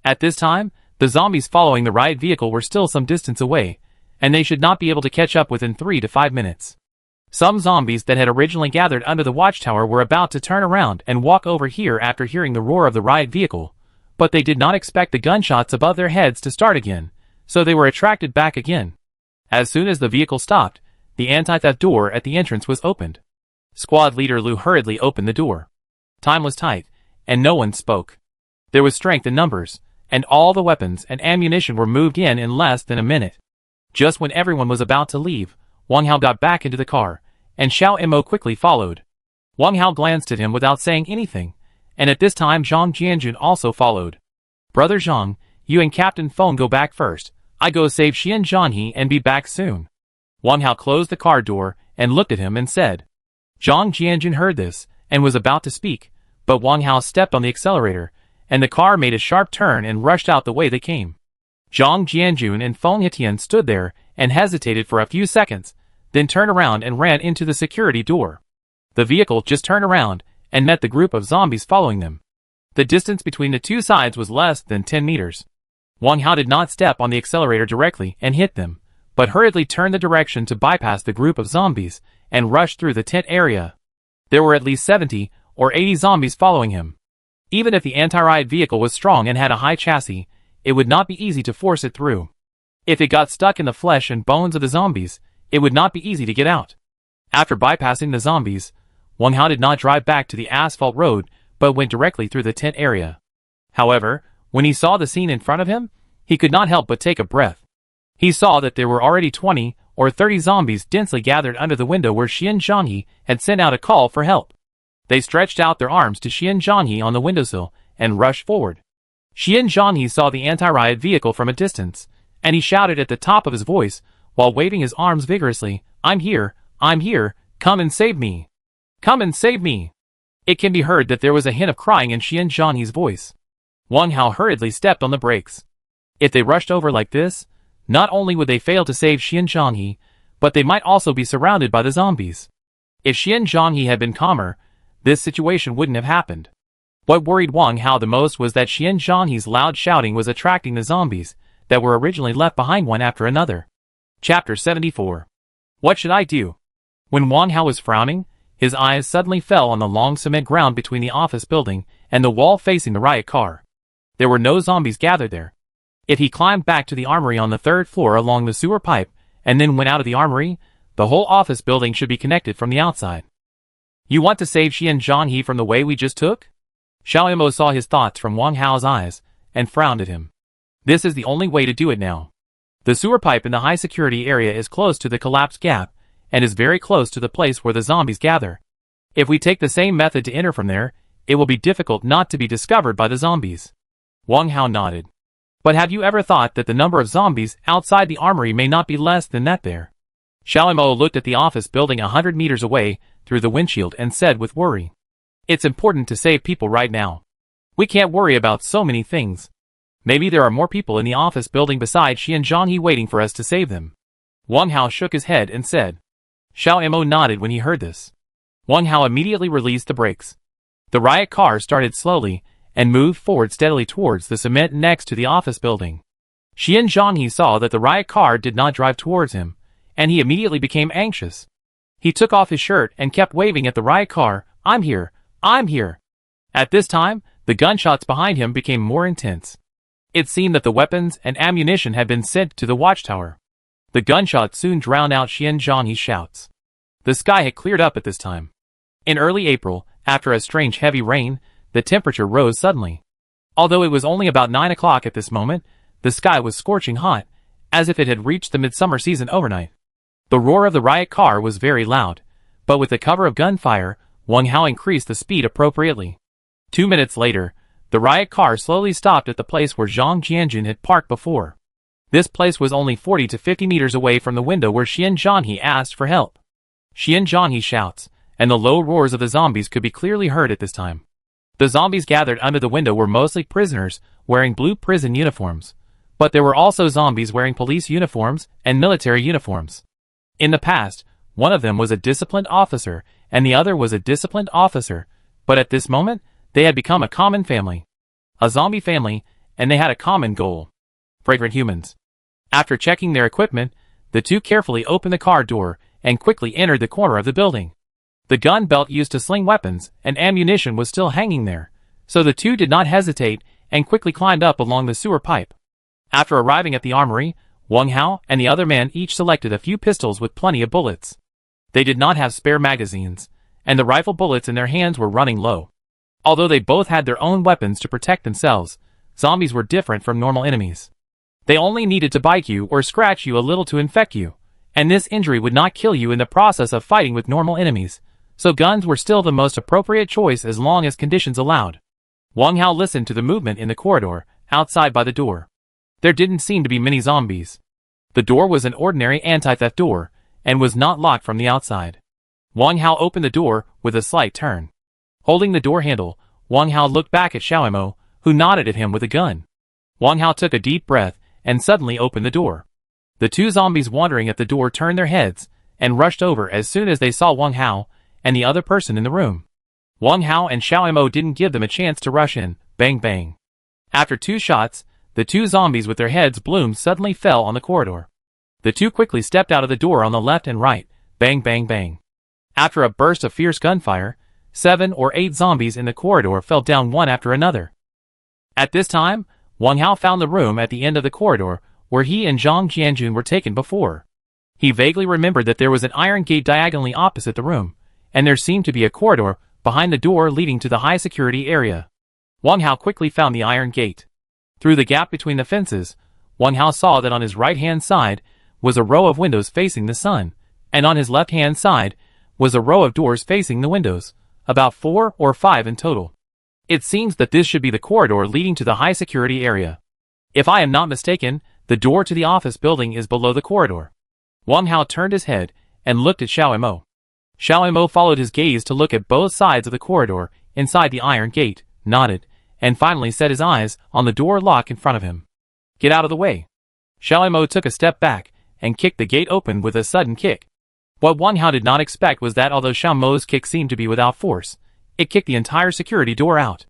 At this time, the zombies following the riot vehicle were still some distance away, and they should not be able to catch up within 3 to 5 minutes. Some zombies that had originally gathered under the watchtower were about to turn around and walk over here after hearing the roar of the riot vehicle, but they did not expect the gunshots above their heads to start again, so they were attracted back again. As soon as the vehicle stopped, the anti-theft door at the entrance was opened. Squad leader Liu hurriedly opened the door. Time was tight, and no one spoke. There was strength in numbers, and all the weapons and ammunition were moved in less than a minute. Just when everyone was about to leave, Wang Hao got back into the car, and Xiao Imo quickly followed. Wang Hao glanced at him without saying anything, and at this time Zhang Jianjun also followed. Brother Zhang, you and Captain Feng go back first. I go save Xian Zhanhe and be back soon. Wang Hao closed the car door and looked at him and said. Zhang Jianjun heard this and was about to speak, but Wang Hao stepped on the accelerator, and the car made a sharp turn and rushed out the way they came. Zhang Jianjun and Feng Hetian stood there and hesitated for a few seconds, then turned around and ran into the security door. The vehicle just turned around and met the group of zombies following them. The distance between the two sides was less than 10 meters. Wang Hao did not step on the accelerator directly and hit them, but hurriedly turned the direction to bypass the group of zombies and rush through the tent area. There were at least 70 or 80 zombies following him. Even if the anti-riot vehicle was strong and had a high chassis, it would not be easy to force it through. If it got stuck in the flesh and bones of the zombies, it would not be easy to get out. After bypassing the zombies, Wang Hao did not drive back to the asphalt road, but went directly through the tent area. However, when he saw the scene in front of him, he could not help but take a breath. He saw that there were already 20 or 30 zombies densely gathered under the window where Xian Zhanhe had sent out a call for help. They stretched out their arms to Xian Zhanhe on the windowsill and rushed forward. Xian Zhanhe saw the anti-riot vehicle from a distance, and he shouted at the top of his voice while waving his arms vigorously, I'm here, come and save me. Come and save me. It can be heard that there was a hint of crying in Xian Zhanhe's voice. Wang Hao hurriedly stepped on the brakes. If they rushed over like this, not only would they fail to save Xian Zhanhe, but they might also be surrounded by the zombies. If Xian Zhanhe had been calmer, this situation wouldn't have happened. What worried Wang Hao the most was that Xian Zhanhe's loud shouting was attracting the zombies that were originally left behind one after another. Chapter 74. What should I do? When Wang Hao was frowning, his eyes suddenly fell on the long cement ground between the office building and the wall facing the riot car. There were no zombies gathered there. If he climbed back to the armory on the 3rd floor along the sewer pipe and then went out of the armory, the whole office building should be connected from the outside. You want to save Xian Zhanhe from the way we just took? Xiao Imo saw his thoughts from Wang Hao's eyes and frowned at him. This is the only way to do it now. The sewer pipe in the high security area is close to the collapsed gap and is very close to the place where the zombies gather. If we take the same method to enter from there, it will be difficult not to be discovered by the zombies. Wang Hao nodded. But have you ever thought that the number of zombies outside the armory may not be less than that there? Xiao Imo looked at the office building 100 meters away through the windshield and said with worry. It's important to save people right now. We can't worry about so many things. Maybe there are more people in the office building besides Xian Zhanhe waiting for us to save them. Wang Hao shook his head and said. Xiao Imo nodded when he heard this. Wang Hao immediately released the brakes. The riot car started slowly and moved forward steadily towards the cement next to the office building. Xian Zhanhe saw that the riot car did not drive towards him, and he immediately became anxious. He took off his shirt and kept waving at the riot car, I'm here, I'm here. At this time, the gunshots behind him became more intense. It seemed that the weapons and ammunition had been sent to the watchtower. The gunshots soon drowned out Xian Zhanhe's shouts. The sky had cleared up at this time. In early April, after a strange heavy rain, the temperature rose suddenly. Although it was only about 9 o'clock at this moment, the sky was scorching hot, as if it had reached the midsummer season overnight. The roar of the riot car was very loud, but with the cover of gunfire, Wang Hao increased the speed appropriately. 2 minutes later, The riot car slowly stopped at the place where Zhang Jianjun had parked before. This place was only 40 to 50 meters away from the window where Xian Zhanhe asked for help. Xian Zhanhe shouts, and the low roars of the zombies could be clearly heard at this time. The zombies gathered under the window were mostly prisoners, wearing blue prison uniforms. But there were also zombies wearing police uniforms and military uniforms. In the past, one of them was a disciplined officer, and the other was a disciplined officer, but at this moment, they had become a common family. A zombie family, and they had a common goal. Fragrant humans. After checking their equipment, the two carefully opened the car door and quickly entered the corner of the building. The gun belt used to sling weapons and ammunition was still hanging there, so the two did not hesitate and quickly climbed up along the sewer pipe. After arriving at the armory, Wang Hao and the other man each selected a few pistols with plenty of bullets. They did not have spare magazines, and the rifle bullets in their hands were running low. Although they both had their own weapons to protect themselves, zombies were different from normal enemies. They only needed to bite you or scratch you a little to infect you, and this injury would not kill you in the process of fighting with normal enemies, so guns were still the most appropriate choice as long as conditions allowed. Wang Hao listened to the movement in the corridor, outside by the door. There didn't seem to be many zombies. The door was an ordinary anti-theft door, and was not locked from the outside. Wang Hao opened the door with a slight turn. Holding the door handle, Wang Hao looked back at Xiaomo, who nodded at him with a gun. Wang Hao took a deep breath, and suddenly opened the door. The two zombies wandering at the door turned their heads, and rushed over as soon as they saw Wang Hao, and the other person in the room. Wang Hao and Xiaomo didn't give them a chance to rush in, bang bang. After 2 shots, the two zombies with their heads bloomed suddenly fell on the corridor. The two quickly stepped out of the door on the left and right, bang bang bang. After a burst of fierce gunfire, 7 or 8 zombies in the corridor fell down one after another. At this time, Wang Hao found the room at the end of the corridor where he and Zhang Jianjun were taken before. He vaguely remembered that there was an iron gate diagonally opposite the room, and there seemed to be a corridor behind the door leading to the high security area. Wang Hao quickly found the iron gate. Through the gap between the fences, Wang Hao saw that on his right-hand side was a row of windows facing the sun, and on his left-hand side was a row of doors facing the windows, about 4 or 5 in total. It seems that this should be the corridor leading to the high security area. If I am not mistaken, the door to the office building is below the corridor. Wang Hao turned his head and looked at Xiaomo. Xiaomo followed his gaze to look at both sides of the corridor inside the iron gate, nodded, and finally set his eyes on the door lock in front of him. Get out of the way. Xiaomo took a step back and kicked the gate open with a sudden kick. What Wang Hao did not expect was that although Xiaomo's kick seemed to be without force, it kicked the entire security door out.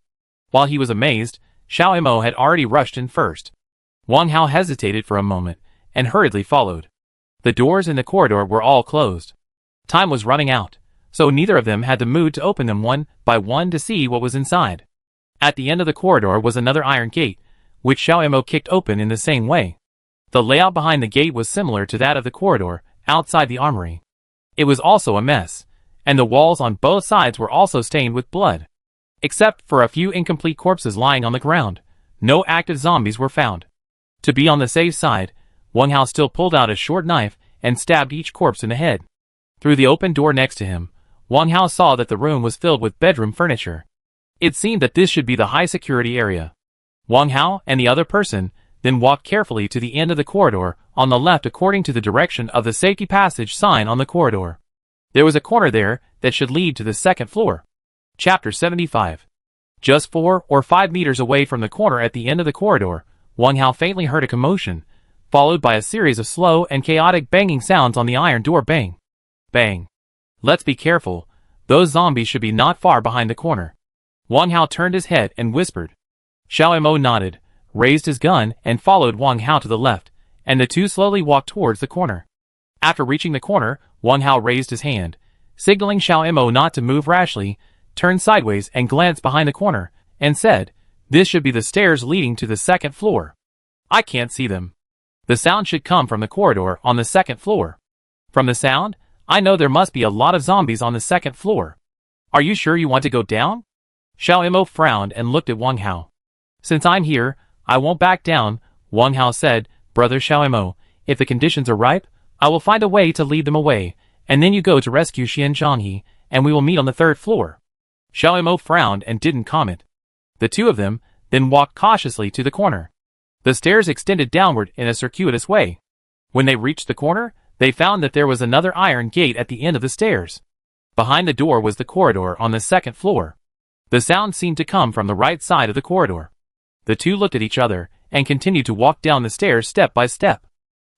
While he was amazed, Xiaomo had already rushed in first. Wang Hao hesitated for a moment and hurriedly followed. The doors in the corridor were all closed. Time was running out, so neither of them had the mood to open them one by one to see what was inside. At the end of the corridor was another iron gate, which Xiaomo kicked open in the same way. The layout behind the gate was similar to that of the corridor outside the armory. It was also a mess, and the walls on both sides were also stained with blood. Except for a few incomplete corpses lying on the ground, no active zombies were found. To be on the safe side, Wang Hao still pulled out a short knife and stabbed each corpse in the head. Through the open door next to him, Wang Hao saw that the room was filled with bedroom furniture. It seemed that this should be the high security area. Wang Hao and the other person then walked carefully to the end of the corridor on the left according to the direction of the safety passage sign on the corridor. There was a corner there that should lead to the second floor. Chapter 75. Just 4 or 5 meters away from the corner at the end of the corridor, Wang Hao faintly heard a commotion, followed by a series of slow and chaotic banging sounds on the iron door. Bang! Bang! Let's be careful, those zombies should be not far behind the corner. Wang Hao turned his head and whispered. Xiaomo nodded, raised his gun and followed Wang Hao to the left, and the two slowly walked towards the corner. After reaching the corner, Wang Hao raised his hand, signaling Xiaomo not to move rashly, turned sideways and glanced behind the corner, and said, "This should be the stairs leading to the second floor. I can't see them. The sound should come from the corridor on the second floor. From the sound, I know there must be a lot of zombies on the second floor. Are you sure you want to go down?" Xiaomo frowned and looked at Wang Hao. "Since I'm here, I won't back down," Wang Hao said. "Brother Xiaomo, if the conditions are ripe, I will find a way to lead them away, and then you go to rescue Xian Zhanhe, and we will meet on the third floor." Xiaomo frowned and didn't comment. The two of them then walked cautiously to the corner. The stairs extended downward in a circuitous way. When they reached the corner, they found that there was another iron gate at the end of the stairs. Behind the door was the corridor on the second floor. The sound seemed to come from the right side of the corridor. The two looked at each other and continued to walk down the stairs step by step.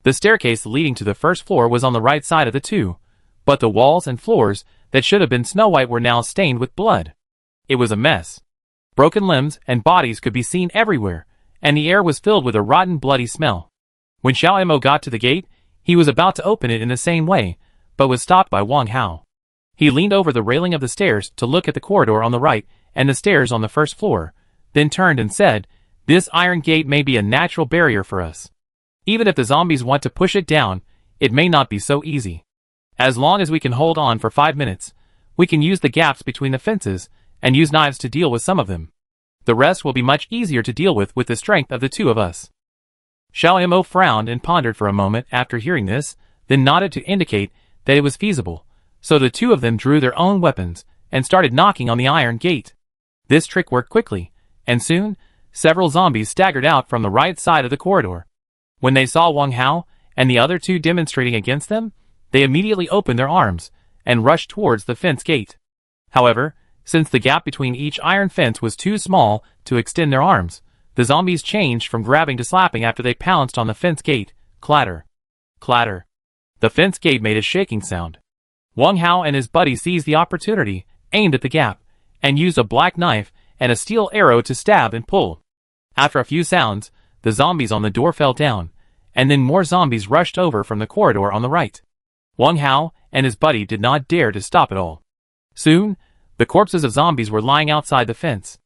The staircase leading to the first floor was on the right side of the two, but the walls and floors that should have been snow white were now stained with blood. It was a mess. Broken limbs and bodies could be seen everywhere, and the air was filled with a rotten, bloody smell. When Xiao Mo got to the gate, he was about to open it in the same way, but was stopped by Wang Hao. He leaned over the railing of the stairs to look at the corridor on the right and the stairs on the first floor, then turned and said, "This iron gate may be a natural barrier for us. Even if the zombies want to push it down, it may not be so easy. As long as we can hold on for 5 minutes, we can use the gaps between the fences and use knives to deal with some of them. The rest will be much easier to deal with the strength of the two of us." Xiao Mo frowned and pondered for a moment after hearing this, then nodded to indicate that it was feasible, so the two of them drew their own weapons and started knocking on the iron gate. This trick worked quickly, and soon, several zombies staggered out from the right side of the corridor. When they saw Wang Hao and the other two demonstrating against them, they immediately opened their arms and rushed towards the fence gate. However, since the gap between each iron fence was too small to extend their arms, the zombies changed from grabbing to slapping after they pounced on the fence gate. Clatter. Clatter. The fence gate made a shaking sound. Wang Hao and his buddy seized the opportunity, aimed at the gap, and used a black knife and a steel arrow to stab and pull. After a few sounds, the zombies on the door fell down, and then more zombies rushed over from the corridor on the right. Wang Hao and his buddy did not dare to stop at all. Soon, the corpses of zombies were lying outside the fence.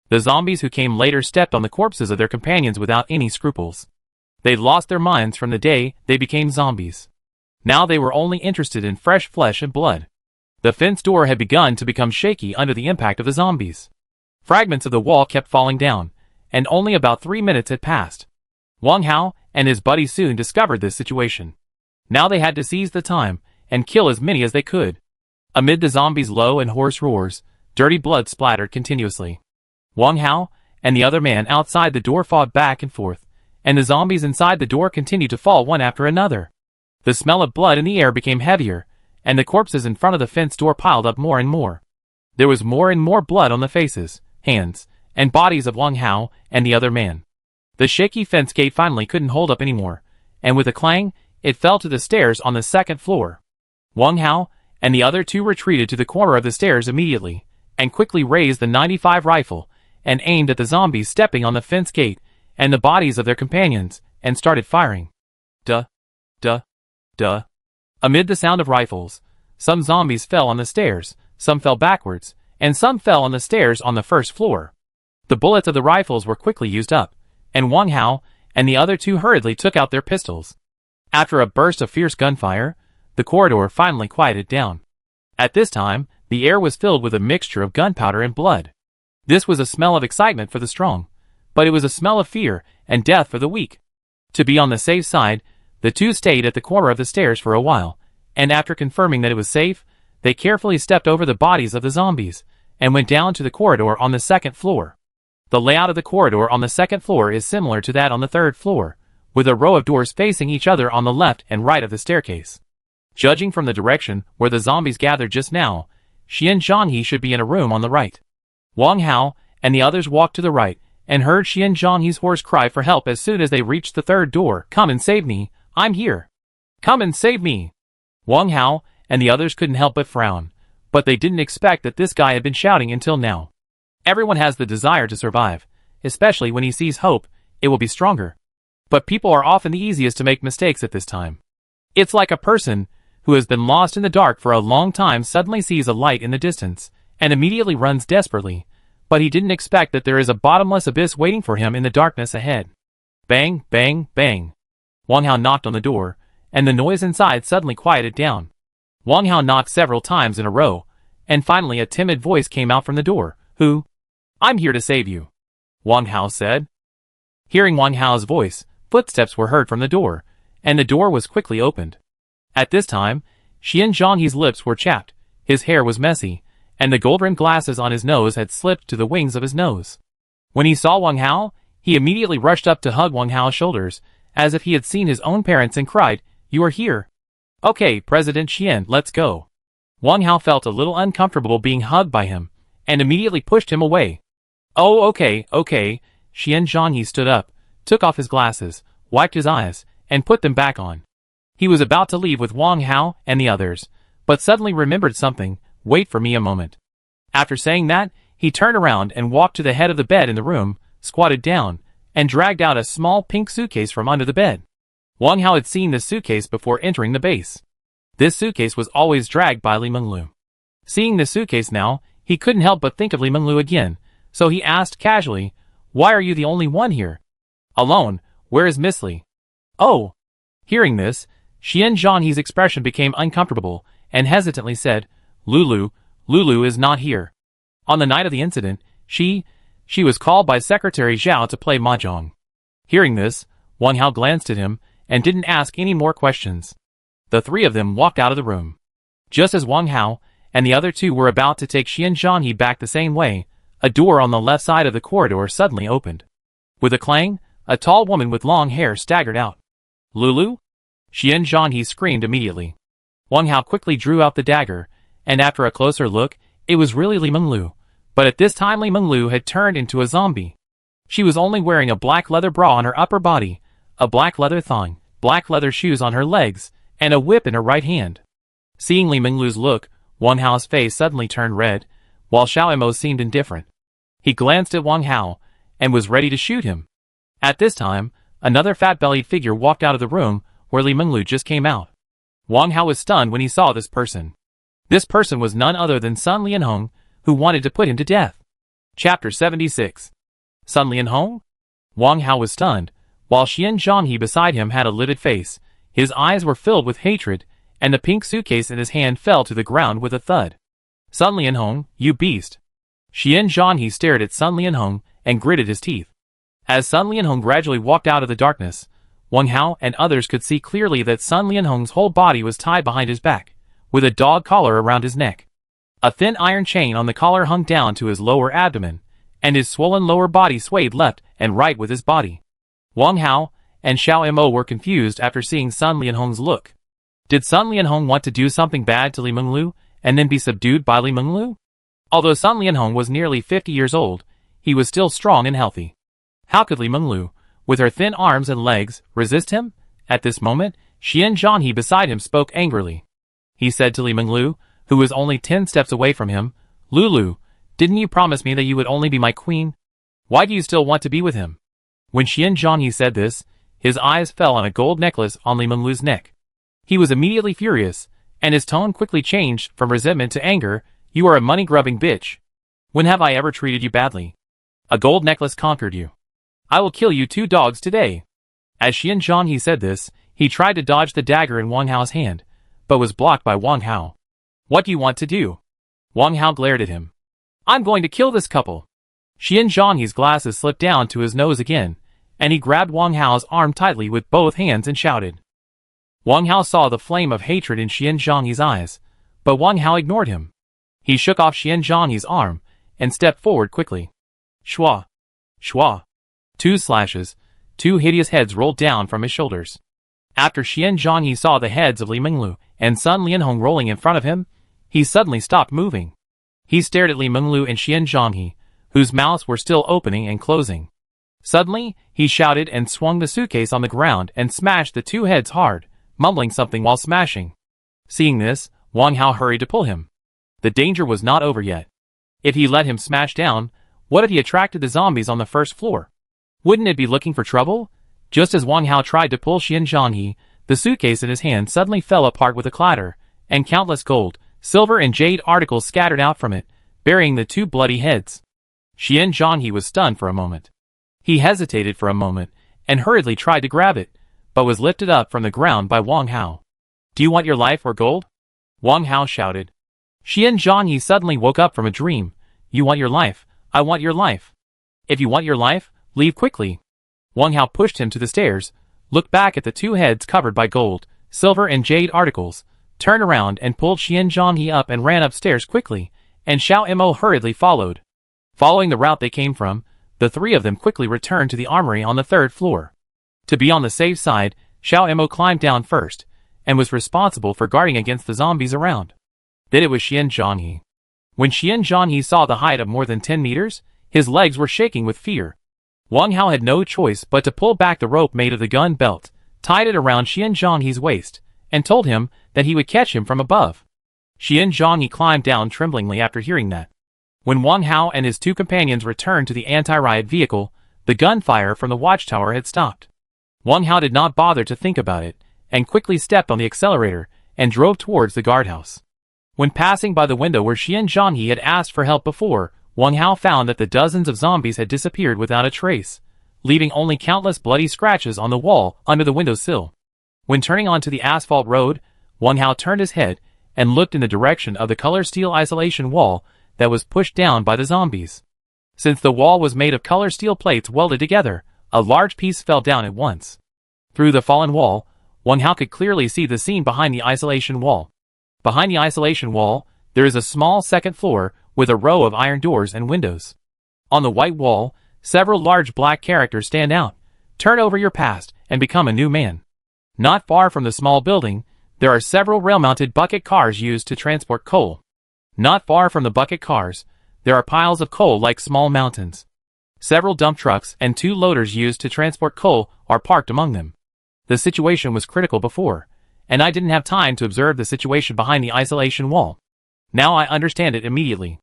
The zombies who came later stepped on the corpses of their companions without any scruples. They'd lost their minds from the day they became zombies. Now they were only interested in fresh flesh and blood. The fence door had begun to become shaky under the impact of the zombies. Fragments of the wall kept falling down, and only about 3 minutes had passed. Wang Hao and his buddy soon discovered this situation. Now they had to seize the time and kill as many as they could. Amid the zombies' low and hoarse roars, dirty blood splattered continuously. Wang Hao and the other man outside the door fought back and forth, and the zombies inside the door continued to fall one after another. The smell of blood in the air became heavier, and the corpses in front of the fence door piled up more and more. There was more and more blood on the faces, hands, and bodies of Wang Hao and the other man. The shaky fence gate finally couldn't hold up anymore, and with a clang, it fell to the stairs on the second floor. Wang Hao and the other two retreated to the corner of the stairs immediately, and quickly raised the 95 rifle, and aimed at the zombies stepping on the fence gate, and the bodies of their companions, and started firing. Duh. Duh. Duh. Amid the sound of rifles, some zombies fell on the stairs, some fell backwards, and some fell on the stairs on the first floor. The bullets of the rifles were quickly used up, and Wang Hao and the other two hurriedly took out their pistols. After a burst of fierce gunfire, the corridor finally quieted down. At this time, the air was filled with a mixture of gunpowder and blood. This was a smell of excitement for the strong, but it was a smell of fear and death for the weak. To be on the safe side, the two stayed at the corner of the stairs for a while, and after confirming that it was safe, they carefully stepped over the bodies of the zombies, and went down to the corridor on the second floor. The layout of the corridor on the second floor is similar to that on the third floor, with a row of doors facing each other on the left and right of the staircase. Judging from the direction where the zombies gathered just now, Xian Zhanghe should be in a room on the right. Wang Hao and the others walked to the right, and heard Xian Zhanghe's hoarse cry for help as soon as they reached the third door. "Come and save me, I'm here. Come and save me." Wang Hao and the others couldn't help but frown, but they didn't expect that this guy had been shouting until now. Everyone has the desire to survive, especially when he sees hope, it will be stronger. But people are often the easiest to make mistakes at this time. It's like a person who has been lost in the dark for a long time suddenly sees a light in the distance, and immediately runs desperately, but he didn't expect that there is a bottomless abyss waiting for him in the darkness ahead. Bang, bang, bang. Wang Hao knocked on the door, and the noise inside suddenly quieted down. Wang Hao knocked several times in a row, and finally a timid voice came out from the door. "Who?" "I'm here to save you," Wang Hao said. Hearing Wang Hao's voice, footsteps were heard from the door, and the door was quickly opened. At this time, Xian Zhanghe's lips were chapped, his hair was messy, and the gold-rimmed glasses on his nose had slipped to the wings of his nose. When he saw Wang Hao, he immediately rushed up to hug Wang Hao's shoulders, as if he had seen his own parents, and cried, "You are here. Okay, President Xian, let's go." Wang Hao felt a little uncomfortable being hugged by him, and immediately pushed him away. "Oh, okay. Xian Zhanghe stood up, took off his glasses, wiped his eyes, and put them back on. He was about to leave with Wang Hao and the others, but suddenly remembered something. "Wait for me a moment." After saying that, he turned around and walked to the head of the bed in the room, squatted down, and dragged out a small pink suitcase from under the bed. Wang Hao had seen this suitcase before entering the base. This suitcase was always dragged by Li Menglu. Seeing the suitcase now, he couldn't help but think of Li Menglu again, so he asked casually, "Why are you the only one here? Alone, where is Miss Li?" "Oh." Hearing this, Xian Zhanghe's expression became uncomfortable, and hesitantly said, Lulu is not here. On the night of the incident, she was called by Secretary Zhao to play mahjong." Hearing this, Wang Hao glanced at him, and didn't ask any more questions. The three of them walked out of the room. Just as Wang Hao and the other two were about to take Xian Zhanghe back the same way, a door on the left side of the corridor suddenly opened. With a clang, a tall woman with long hair staggered out. "Lulu?" Xian Zhanghe screamed immediately. Wang Hao quickly drew out the dagger, and after a closer look, it was really Li Menglu. But at this time Li Menglu had turned into a zombie. She was only wearing a black leather bra on her upper body, a black leather thong, black leather shoes on her legs, and a whip in her right hand. Seeing Li Menglu's look, Wang Hao's face suddenly turned red, while Xiao Mo seemed indifferent. He glanced at Wang Hao, and was ready to shoot him. At this time, another fat-bellied figure walked out of the room where Li Menglu just came out. Wang Hao was stunned when he saw this person. This person was none other than Sun Lianhong, who wanted to put him to death. Chapter 76. Sun Lianhong? Wang Hao was stunned, while Xian Zhanghe beside him had a livid face. His eyes were filled with hatred, and the pink suitcase in his hand fell to the ground with a thud. "Sun Lianhong, you beast!" Xian Zhanghe stared at Sun Lianhong and gritted his teeth. As Sun Lianhong gradually walked out of the darkness, Wang Hao and others could see clearly that Sun Lianhong's whole body was tied behind his back, with a dog collar around his neck. A thin iron chain on the collar hung down to his lower abdomen, and his swollen lower body swayed left and right with his body. Wang Hao and Xiao Mo were confused after seeing Sun Lianhong's look. Did Sun Lianhong want to do something bad to Li Menglu, and then be subdued by Li Menglu? Although Sun Lianhong was nearly 50 years old, he was still strong and healthy. How could Li Menglu, with her thin arms and legs, resist him? At this moment, Xian Zhanghe beside him spoke angrily. He said to Li Menglu, who was only 10 steps away from him, "Lulu, didn't you promise me that you would only be my queen? Why do you still want to be with him?" When Xian Zhanghe said this, his eyes fell on a gold necklace on Li Menglu's neck. He was immediately furious, and his tone quickly changed from resentment to anger. "You are a money-grubbing bitch. When have I ever treated you badly? A gold necklace conquered you. I will kill you 2 dogs today." As Xian Zhanghe said this, he tried to dodge the dagger in Wang Hao's hand, but was blocked by Wang Hao. "What do you want to do?" Wang Hao glared at him. "I'm going to kill this couple." Xian Zhanghe's glasses slipped down to his nose again, and he grabbed Wang Hao's arm tightly with both hands and shouted. Wang Hao saw the flame of hatred in Xian Zhanghe's eyes, but Wang Hao ignored him. He shook off Xian Zhanghe's arm, and stepped forward quickly. Shwa! Shwa! 2 slashes, 2 hideous heads rolled down from his shoulders. After Xian Zhanghe saw the heads of Li Menglu and Sun Lianhong rolling in front of him, he suddenly stopped moving. He stared at Li Menglu and Xian Zhanghe, whose mouths were still opening and closing. Suddenly, he shouted and swung the suitcase on the ground and smashed the 2 heads hard, mumbling something while smashing. Seeing this, Wang Hao hurried to pull him. The danger was not over yet. If he let him smash down, what if he attracted the zombies on the first floor? Wouldn't it be looking for trouble? Just as Wang Hao tried to pull Xian Zhanghe, the suitcase in his hand suddenly fell apart with a clatter, and countless gold, silver and jade articles scattered out from it, burying the 2 bloody heads. Xian Zhanghe was stunned for a moment. He hesitated for a moment, and hurriedly tried to grab it, but was lifted up from the ground by Wang Hao. "Do you want your life or gold?" Wang Hao shouted. Xian Zhanghe suddenly woke up from a dream. "You want your life? I want your life. If you want your life, leave quickly." Wang Hao pushed him to the stairs, looked back at the 2 heads covered by gold, silver and jade articles, turned around and pulled Xian Zhanghe up and ran upstairs quickly, and Xiao Mo hurriedly followed. Following the route they came from, The three of them quickly returned to the armory on the third floor. To be on the safe side, Xiao Imo climbed down first, and was responsible for guarding against the zombies around. Then it was Xian Zhanghe. When Xian Zhanghe saw the height of more than 10 meters, his legs were shaking with fear. Wang Hao had no choice but to pull back the rope made of the gun belt, tied it around Xian Zhanghe's waist, and told him that he would catch him from above. Xian Zhanghe climbed down tremblingly after hearing that. When Wang Hao and his two companions returned to the anti-riot vehicle, the gunfire from the watchtower had stopped. Wang Hao did not bother to think about it, and quickly stepped on the accelerator and drove towards the guardhouse. When passing by the window where Xian Zhanghe had asked for help before, Wang Hao found that the dozens of zombies had disappeared without a trace, leaving only countless bloody scratches on the wall under the windowsill. When turning onto the asphalt road, Wang Hao turned his head and looked in the direction of the color steel isolation wall that was pushed down by the zombies. Since the wall was made of color steel plates welded together, a large piece fell down at once. Through the fallen wall, Wang Hao could clearly see the scene behind the isolation wall. Behind the isolation wall, there is a small second floor with a row of iron doors and windows. On the white wall, several large black characters stand out. Turn over your past and become a new man. Not far from the small building, there are several rail-mounted bucket cars used to transport coal. Not far from the bucket cars, there are piles of coal like small mountains. Several dump trucks and 2 loaders used to transport coal are parked among them. The situation was critical before, and I didn't have time to observe the situation behind the isolation wall. Now I understand it immediately.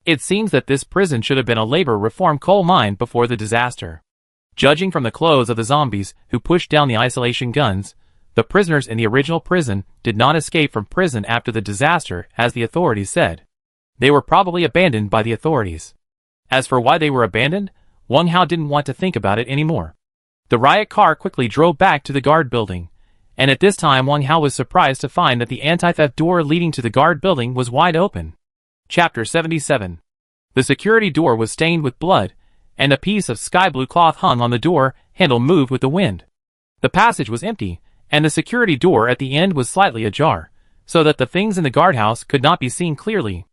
It seems that this prison should have been a labor reform coal mine before the disaster. Judging from the clothes of the zombies who pushed down the isolation guns, the prisoners in the original prison did not escape from prison after the disaster, as the authorities said. They were probably abandoned by the authorities. As for why they were abandoned, Wang Hao didn't want to think about it anymore. The riot car quickly drove back to the guard building, and at this time Wang Hao was surprised to find that the anti-theft door leading to the guard building was wide open. Chapter 77. The security door was stained with blood, and a piece of sky blue cloth hung on the door handle moved with the wind. The passage was empty, and the security door at the end was slightly ajar, so that the things in the guardhouse could not be seen clearly.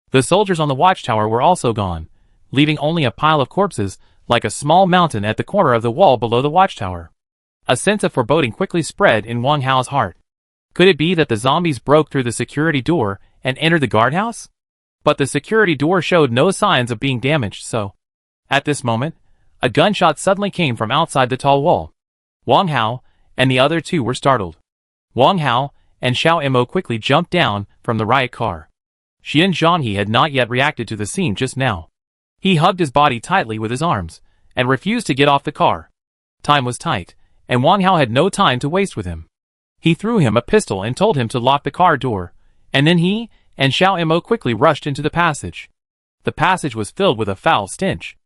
The soldiers on the watchtower were also gone, leaving only a pile of corpses like a small mountain at the corner of the wall below the watchtower. A sense of foreboding quickly spread in Wang Hao's heart. Could it be that the zombies broke through the security door and entered the guardhouse? But the security door showed no signs of being damaged, so... At this moment, a gunshot suddenly came from outside the tall wall. Wang Hao and the other two were startled. Wang Hao and Xiao Imo quickly jumped down from the riot car. Xian Zhanghe had not yet reacted to the scene just now. He hugged his body tightly with his arms, and refused to get off the car. Time was tight, and Wang Hao had no time to waste with him. He threw him a pistol and told him to lock the car door, and then he and Xiao Imo quickly rushed into the passage. The passage was filled with a foul stench.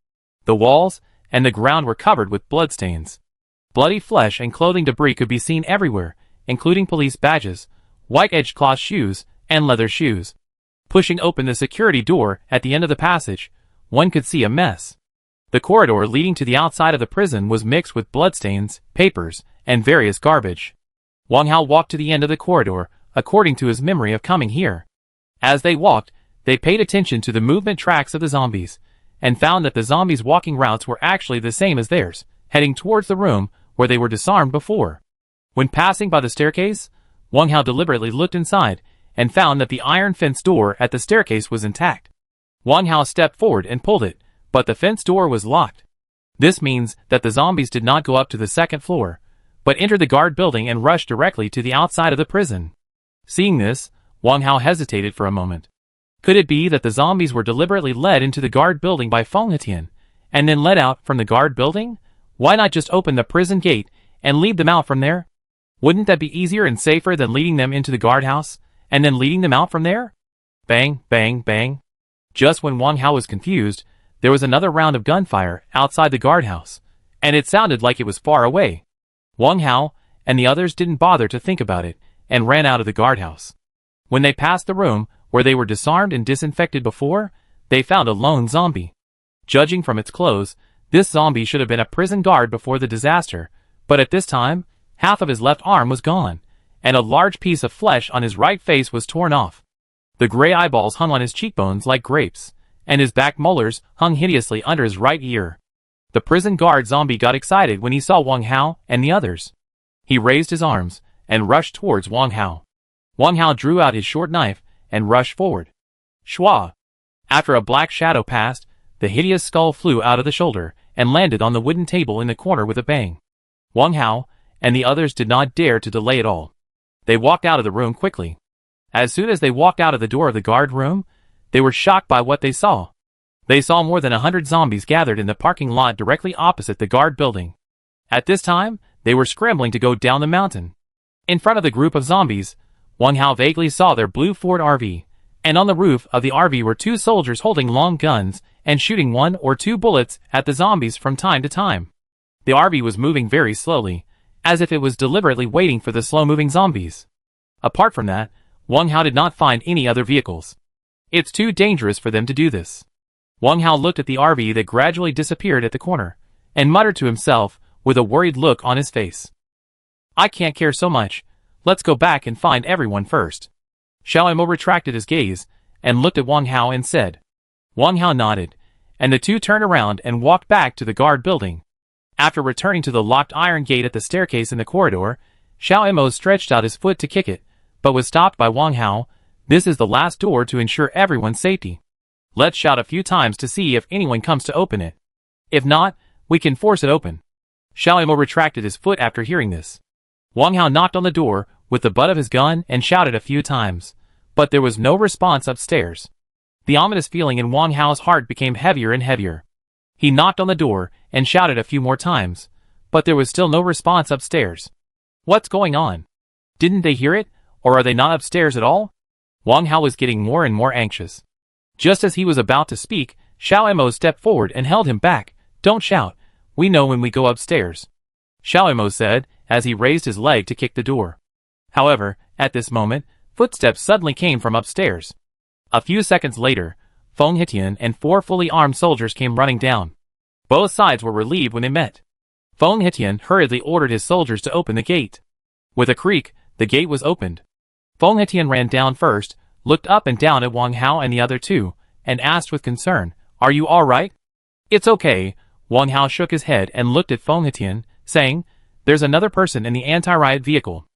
The walls and the ground were covered with bloodstains. Bloody flesh and clothing debris could be seen everywhere, including police badges, white-edged cloth shoes, and leather shoes. Pushing open the security door at the end of the passage, one could see a mess. The corridor leading to the outside of the prison was mixed with bloodstains, papers, and various garbage. Wang Hao walked to the end of the corridor, according to his memory of coming here. As they walked, they paid attention to the movement tracks of the zombies, and found that the zombies' walking routes were actually the same as theirs, heading towards the room where they were disarmed before. When passing by the staircase, Wang Hao deliberately looked inside, and found that the iron fence door at the staircase was intact. Wang Hao stepped forward and pulled it, but the fence door was locked. This means that the zombies did not go up to the second floor, but entered the guard building and rushed directly to the outside of the prison. Seeing this, Wang Hao hesitated for a moment. Could it be that the zombies were deliberately led into the guard building by Feng Hetian, and then led out from the guard building? Why not just open the prison gate and lead them out from there? Wouldn't that be easier and safer than leading them into the guardhouse, and then leading them out from there? Bang, bang, bang. Just when Wang Hao was confused, there was another round of gunfire outside the guardhouse, and it sounded like it was far away. Wang Hao and the others didn't bother to think about it, and ran out of the guardhouse. When they passed the room where they were disarmed and disinfected before, they found a lone zombie. Judging from its clothes, this zombie should have been a prison guard before the disaster, but at this time, half of his left arm was gone, and a large piece of flesh on his right face was torn off. The gray eyeballs hung on his cheekbones like grapes, and his back molars hung hideously under his right ear. The prison guard zombie got excited when he saw Wang Hao and the others. He raised his arms and rushed towards Wang Hao. Wang Hao drew out his short knife and rushed forward. Shwa! After a black shadow passed, the hideous skull flew out of the shoulder and landed on the wooden table in the corner with a bang. Wang Hao and the others did not dare to delay at all. They walked out of the room quickly. As soon as they walked out of the door of the guard room, they were shocked by what they saw. They saw more than 100 zombies gathered in the parking lot directly opposite the guard building. At this time, they were scrambling to go down the mountain. In front of the group of zombies, Wang Hao vaguely saw their blue Ford RV, and on the roof of the RV were 2 soldiers holding long guns and shooting 1 or 2 bullets at the zombies from time to time. The RV was moving very slowly, as if it was deliberately waiting for the slow-moving zombies. Apart from that, Wang Hao did not find any other vehicles. It's too dangerous for them to do this. Wang Hao looked at the RV that gradually disappeared at the corner, and muttered to himself with a worried look on his face. I can't care so much, let's go back and find everyone first. Xiao Mo retracted his gaze, and looked at Wang Hao and said. Wang Hao nodded, and the two turned around and walked back to the guard building. After returning to the locked iron gate at the staircase in the corridor, Xiao Mo stretched out his foot to kick it, but was stopped by Wang Hao. This is the last door to ensure everyone's safety. Let's shout a few times to see if anyone comes to open it. If not, we can force it open. Xiao Mo retracted his foot after hearing this. Wang Hao knocked on the door with the butt of his gun and shouted a few times, but there was no response upstairs. The ominous feeling in Wang Hao's heart became heavier and heavier. He knocked on the door and shouted a few more times, but there was still no response upstairs. What's going on? Didn't they hear it, or are they not upstairs at all? Wang Hao was getting more and more anxious. Just as he was about to speak, Xiao Mo stepped forward and held him back. Don't shout, we know when we go upstairs. Xiao Mo said, as he raised his leg to kick the door. However, at this moment, footsteps suddenly came from upstairs. A few seconds later, Feng Hitian and 4 fully armed soldiers came running down. Both sides were relieved when they met. Feng Hitian hurriedly ordered his soldiers to open the gate. With a creak, the gate was opened. Feng Hitian ran down first, looked up and down at Wang Hao and the other two, and asked with concern, Are you all right? It's okay. Wang Hao shook his head and looked at Feng Hitian, saying, There's another person in the anti-riot vehicle.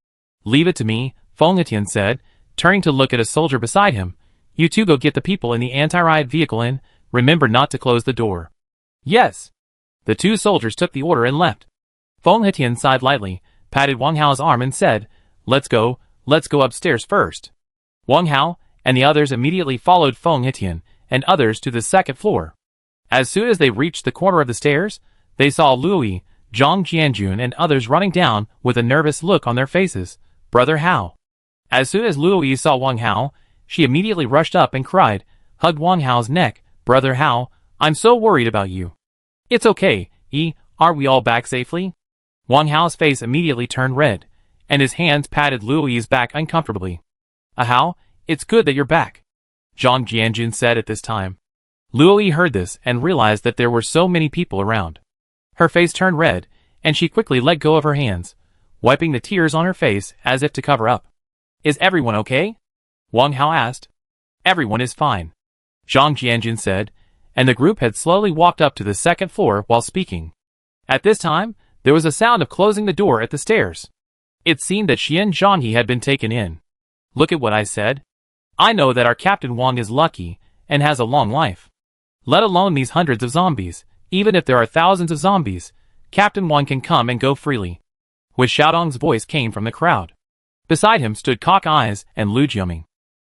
Leave it to me, Feng Hitian said, turning to look at a soldier beside him. You two go get the people in the anti-riot vehicle in, remember not to close the door. Yes. The 2 soldiers took the order and left. Feng Hitian sighed lightly, patted Wang Hao's arm and said, Let's go upstairs first. Wang Hao and the others immediately followed Feng Hitian and others to the 2nd floor. As soon as they reached the corner of the stairs, they saw Luoyi, Zhang Jianjun and others running down with a nervous look on their faces. Brother Hao. As soon as Luoyi saw Wang Hao, she immediately rushed up and cried, hugged Wang Hao's neck, Brother Hao, I'm so worried about you. It's okay, are we all back safely? Wang Hao's face immediately turned red, and his hands patted Luoyi's back uncomfortably. Hao, it's good that you're back, Zhang Jianjun said at this time. Luoyi heard this and realized that there were so many people around. Her face turned red, and she quickly let go of her hands, wiping the tears on her face as if to cover up. Is everyone okay? Wang Hao asked. Everyone is fine, Zhang Jianjun said, and the group had slowly walked up to the 2nd floor while speaking. At this time, there was a sound of closing the door at the stairs. It seemed that Xian Zhanghe had been taken in. Look at what I said. I know that our Captain Wang is lucky and has a long life. Let alone these hundreds of zombies. Even if there are thousands of zombies, Captain Wang can come and go freely. With Xiaodong's voice came from the crowd. Beside him stood Cock Eyes and Lu Jiaming.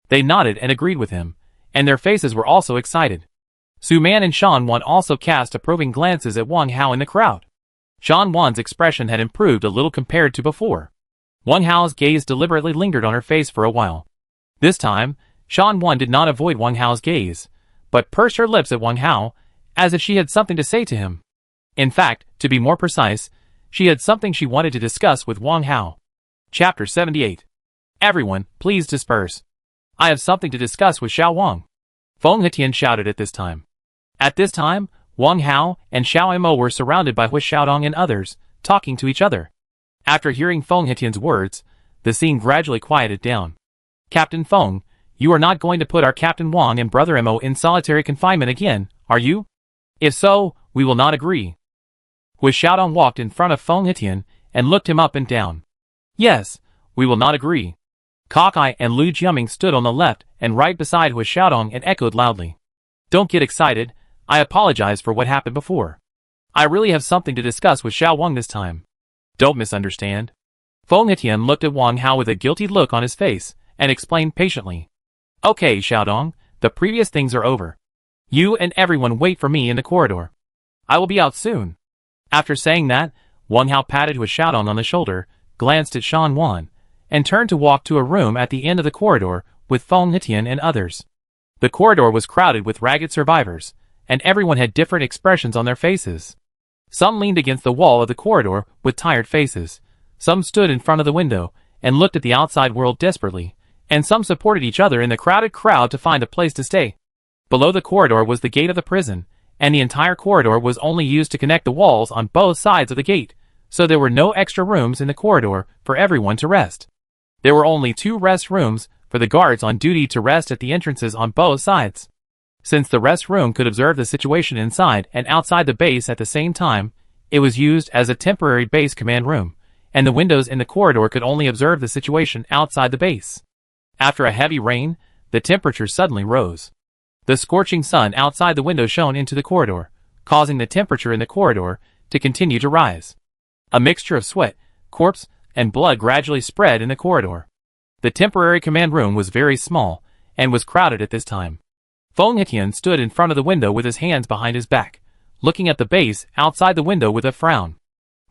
They nodded and agreed with him, and their faces were also excited. Su Man and Shan Wan also cast approving glances at Wang Hao in the crowd. Shan Wan's expression had improved a little compared to before. Wang Hao's gaze deliberately lingered on her face for a while. This time, Shan Wan did not avoid Wang Hao's gaze, but pursed her lips at Wang Hao, as if she had something to say to him. In fact, to be more precise, she had something she wanted to discuss with Wang Hao. Chapter 78. Everyone, please disperse. I have something to discuss with Xiao Wang. Feng Hitian shouted at this time. At this time, Wang Hao and Xiao Mo were surrounded by Hui Xiaodong and others, talking to each other. After hearing Feng Hitian's words, the scene gradually quieted down. Captain Feng, You are not going to put our Captain Wang and Brother Mo in solitary confinement again, are you? If so, we will not agree. Hui Xiaodong walked in front of Feng Hetian and looked him up and down. Yes, we will not agree. Cockeye and Lu Jiaming stood on the left and right beside Hui Xiaodong and echoed loudly. Don't get excited, I apologize for what happened before. I really have something to discuss with Xiao Wang this time. Don't misunderstand. Feng Hetian looked at Wang Hao with a guilty look on his face and explained patiently. Okay, Xiaodong, the previous things are over. You and everyone wait for me in the corridor. I will be out soon. After saying that, Wang Hao patted Hui Xiaodong on the shoulder, glanced at Shan Wan, and turned to walk to a room at the end of the corridor with Feng Hetian and others. The corridor was crowded with ragged survivors, and everyone had different expressions on their faces. Some leaned against the wall of the corridor with tired faces, some stood in front of the window and looked at the outside world desperately, and some supported each other in the crowded crowd to find a place to stay. Below the corridor was the gate of the prison, and the entire corridor was only used to connect the walls on both sides of the gate, so there were no extra rooms in the corridor for everyone to rest. There were only 2 rest rooms for the guards on duty to rest at the entrances on both sides. Since the rest room could observe the situation inside and outside the base at the same time, it was used as a temporary base command room, and the windows in the corridor could only observe the situation outside the base. After a heavy rain, the temperature suddenly rose. The scorching sun outside the window shone into the corridor, causing the temperature in the corridor to continue to rise. A mixture of sweat, corpse, and blood gradually spread in the corridor. The temporary command room was very small, and was crowded at this time. Feng Hetian stood in front of the window with his hands behind his back, looking at the base outside the window with a frown.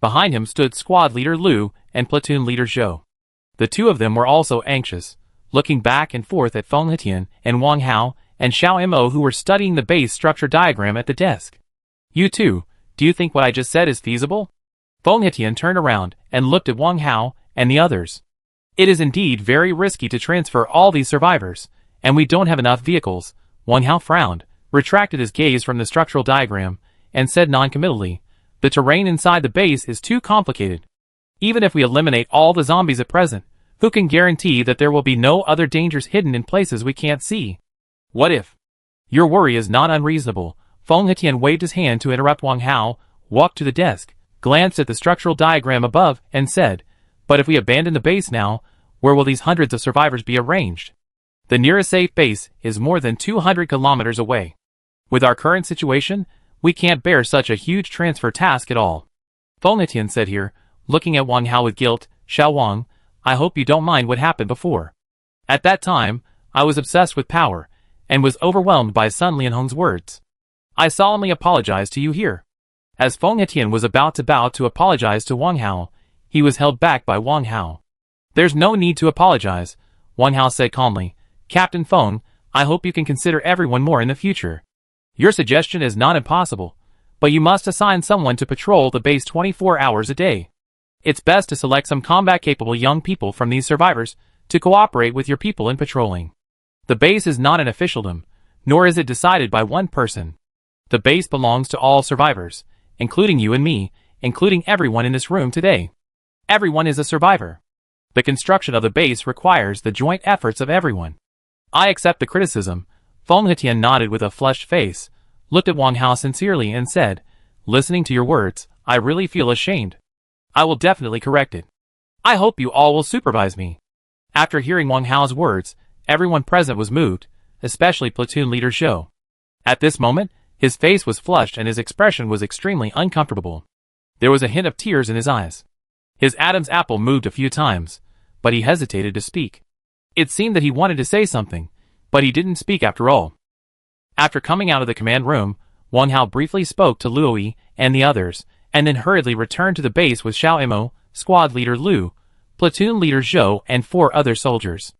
Behind him stood squad leader Lu and platoon leader Zhou. The two of them were also anxious, looking back and forth at Feng Hetian and Wang Hao and Xiao Mo, who were studying the base structure diagram at the desk. You two, do you think what I just said is feasible? Feng Hetian turned around and looked at Wang Hao and the others. It is indeed very risky to transfer all these survivors, and we don't have enough vehicles. Wang Hao frowned, retracted his gaze from the structural diagram, and said non-committally, the terrain inside the base is too complicated. Even if we eliminate all the zombies at present, who can guarantee that there will be no other dangers hidden in places we can't see? What if? Your worry is not unreasonable. Feng Hetian waved his hand to interrupt Wang Hao, walked to the desk, glanced at the structural diagram above, and said, but if we abandon the base now, where will these hundreds of survivors be arranged? The nearest safe base is more than 200 kilometers away. With our current situation, we can't bear such a huge transfer task at all. Feng Hetian said here, looking at Wang Hao with guilt. Xiao Wang, I hope you don't mind what happened before. At that time, I was obsessed with power, and was overwhelmed by Sun Lianhong's words. I solemnly apologize to you here. As Feng Hetian was about to bow to apologize to Wang Hao, he was held back by Wang Hao. There's no need to apologize, Wang Hao said calmly. Captain Feng, I hope you can consider everyone more in the future. Your suggestion is not impossible, but you must assign someone to patrol the base 24 hours a day. It's best to select some combat-capable young people from these survivors to cooperate with your people in patrolling. The base is not an officialdom, nor is it decided by one person. The base belongs to all survivors, including you and me, including everyone in this room today. Everyone is a survivor. The construction of the base requires the joint efforts of everyone. I accept the criticism. Feng Hetian nodded with a flushed face, looked at Wang Hao sincerely and said, listening to your words, I really feel ashamed. I will definitely correct it. I hope you all will supervise me. After hearing Wang Hao's words, everyone present was moved, especially platoon leader Zhou. At this moment, his face was flushed and his expression was extremely uncomfortable. There was a hint of tears in his eyes. His Adam's apple moved a few times, but he hesitated to speak. It seemed that he wanted to say something, but he didn't speak after all. After coming out of the command room, Wang Hao briefly spoke to Luoyi and the others, and then hurriedly returned to the base with Xiao Mo, squad leader Lu, platoon leader Zhou, and 4 other soldiers.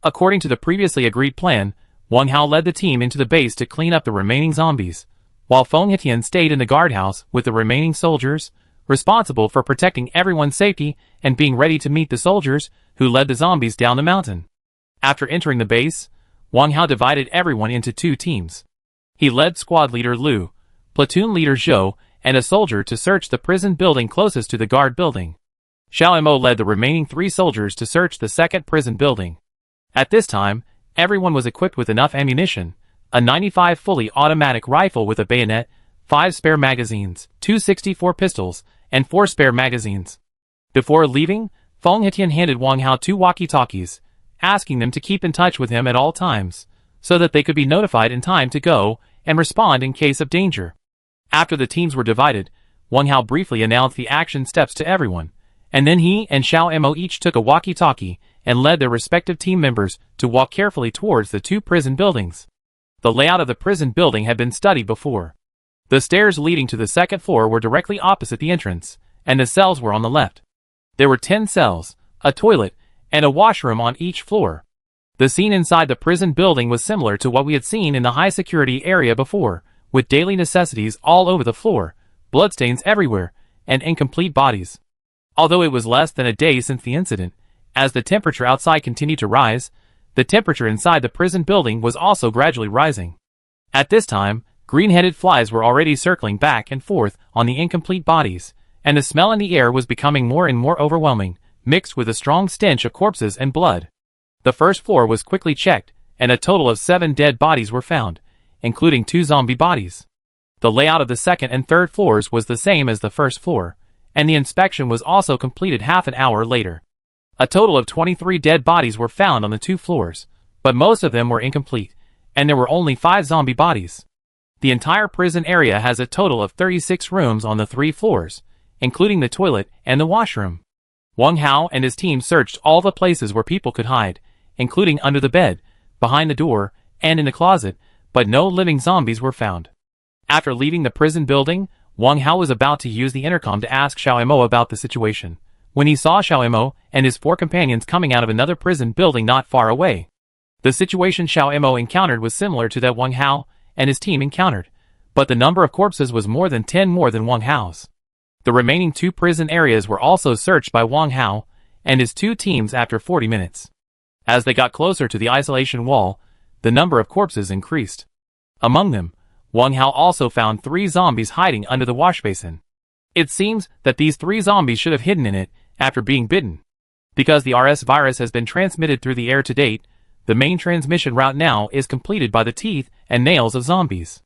According to the previously agreed plan, Wang Hao led the team into the base to clean up the remaining zombies, while Feng Hetian stayed in the guardhouse with the remaining soldiers, responsible for protecting everyone's safety and being ready to meet the soldiers who led the zombies down the mountain. After entering the base, Wang Hao divided everyone into 2 teams. He led squad leader Lu, platoon leader Zhou, and a soldier to search the prison building closest to the guard building. Xiao Mo led the remaining 3 soldiers to search the second prison building. At this time, Everyone was equipped with enough ammunition, a 95 fully automatic rifle with a bayonet, 5 spare magazines, 2 .64 pistols, and 4 spare magazines. Before leaving, Feng Hetian handed Wang Hao 2 walkie-talkies, asking them to keep in touch with him at all times, so that they could be notified in time to go and respond in case of danger. After the teams were divided, Wang Hao briefly announced the action steps to everyone, and then he and Xiao Mo each took a walkie-talkie and led their respective team members to walk carefully towards the 2 prison buildings. The layout of the prison building had been studied before. The stairs leading to the second floor were directly opposite the entrance, and the cells were on the left. There were 10 cells, a toilet, and a washroom on each floor. The scene inside the prison building was similar to what we had seen in the high-security area before, with daily necessities all over the floor, bloodstains everywhere, and incomplete bodies. Although it was less than a day since the incident, as the temperature outside continued to rise, the temperature inside the prison building was also gradually rising. At this time, green-headed flies were already circling back and forth on the incomplete bodies, and the smell in the air was becoming more and more overwhelming, mixed with a strong stench of corpses and blood. The first floor was quickly checked, and a total of 7 dead bodies were found, including 2 zombie bodies. The layout of the second and third floors was the same as the first floor, and the inspection was also completed half an hour later. A total of 23 dead bodies were found on the 2 floors, but most of them were incomplete, and there were only 5 zombie bodies. The entire prison area has a total of 36 rooms on the 3 floors, including the toilet and the washroom. Wang Hao and his team searched all the places where people could hide, including under the bed, behind the door, and in the closet, but no living zombies were found. After leaving the prison building, Wang Hao was about to use the intercom to ask Xiao Mo about the situation, when he saw Xiao Mo and his 4 companions coming out of another prison building not far away. The situation Xiao Mo encountered was similar to that Wang Hao and his team encountered, but the number of corpses was more than 10 more than Wang Hao's. The remaining 2 prison areas were also searched by Wang Hao and his 2 teams after 40 minutes. As they got closer to the isolation wall, the number of corpses increased. Among them, Wang Hao also found 3 zombies hiding under the wash basin. It seems that these 3 zombies should have hidden in it after being bitten. Because the RS virus has been transmitted through the air to date, the main transmission route now is completed by the teeth and nails of zombies.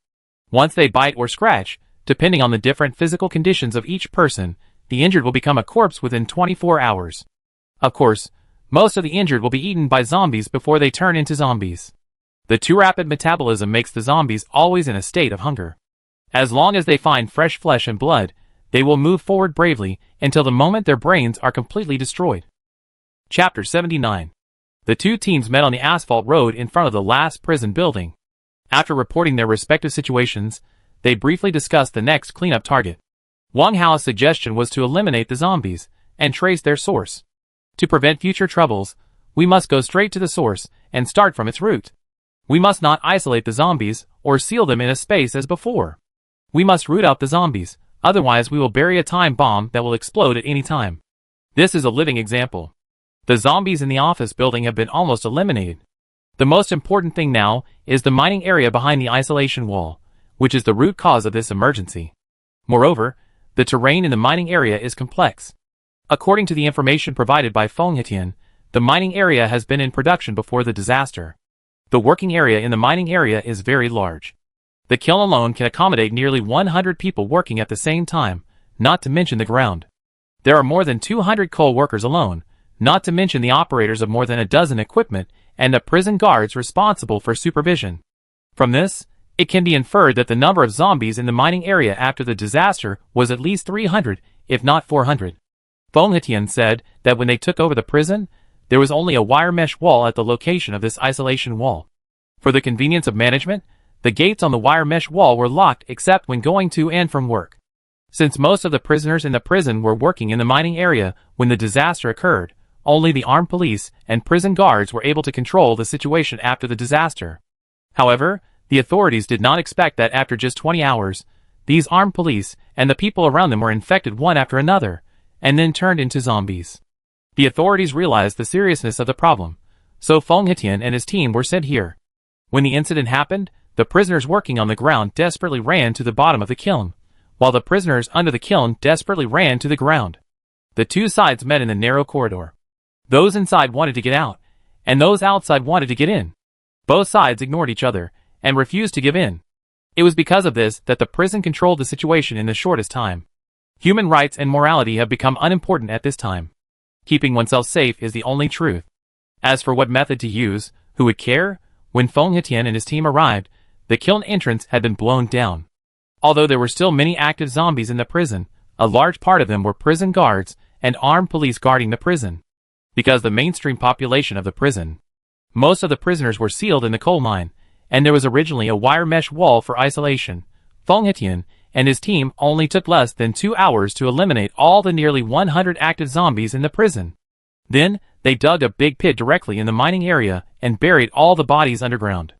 Once they bite or scratch, depending on the different physical conditions of each person, the injured will become a corpse within 24 hours. Of course, most of the injured will be eaten by zombies before they turn into zombies. The too rapid metabolism makes the zombies always in a state of hunger. As long as they find fresh flesh and blood, they will move forward bravely until the moment their brains are completely destroyed. Chapter 79. The 2 teams met on the asphalt road in front of the last prison building. After reporting their respective situations, they briefly discussed the next cleanup target. Wang Hao's suggestion was to eliminate the zombies and trace their source. To prevent future troubles, we must go straight to the source and start from its root. We must not isolate the zombies or seal them in a space as before. We must root out the zombies, otherwise we will bury a time bomb that will explode at any time. This is a living example. The zombies in the office building have been almost eliminated. The most important thing now is the mining area behind the isolation wall, which is the root cause of this emergency. Moreover, the terrain in the mining area is complex. According to the information provided by Feng Hetian, the mining area has been in production before the disaster. The working area in the mining area is very large. The kiln alone can accommodate nearly 100 people working at the same time, not to mention the ground. There are more than 200 coal workers alone, not to mention the operators of more than a dozen equipment and the prison guards responsible for supervision. From this, it can be inferred that the number of zombies in the mining area after the disaster was at least 300, if not 400. Feng Hetian said that when they took over the prison, there was only a wire mesh wall at the location of this isolation wall. For the convenience of management, the gates on the wire mesh wall were locked except when going to and from work. Since most of the prisoners in the prison were working in the mining area when the disaster occurred, only the armed police and prison guards were able to control the situation after the disaster. However, the authorities did not expect that after just 20 hours, these armed police and the people around them were infected one after another, and then turned into zombies. The authorities realized the seriousness of the problem, so Feng Hetian and his team were sent here. When the incident happened, the prisoners working on the ground desperately ran to the bottom of the kiln, while the prisoners under the kiln desperately ran to the ground. The 2 sides met in a narrow corridor. Those inside wanted to get out, and those outside wanted to get in. Both sides ignored each other and refused to give in. It was because of this that the prison controlled the situation in the shortest time. Human rights and morality have become unimportant at this time. Keeping oneself safe is the only truth. As for what method to use, who would care? When Feng Hetian and his team arrived, the kiln entrance had been blown down. Although there were still many active zombies in the prison, a large part of them were prison guards and armed police guarding the prison. Because the mainstream population of the prison, most of the prisoners were sealed in the coal mine, and there was originally a wire mesh wall for isolation. Feng Hetian and his team only took less than 2 hours to eliminate all the nearly 100 active zombies in the prison. Then, they dug a big pit directly in the mining area and buried all the bodies underground.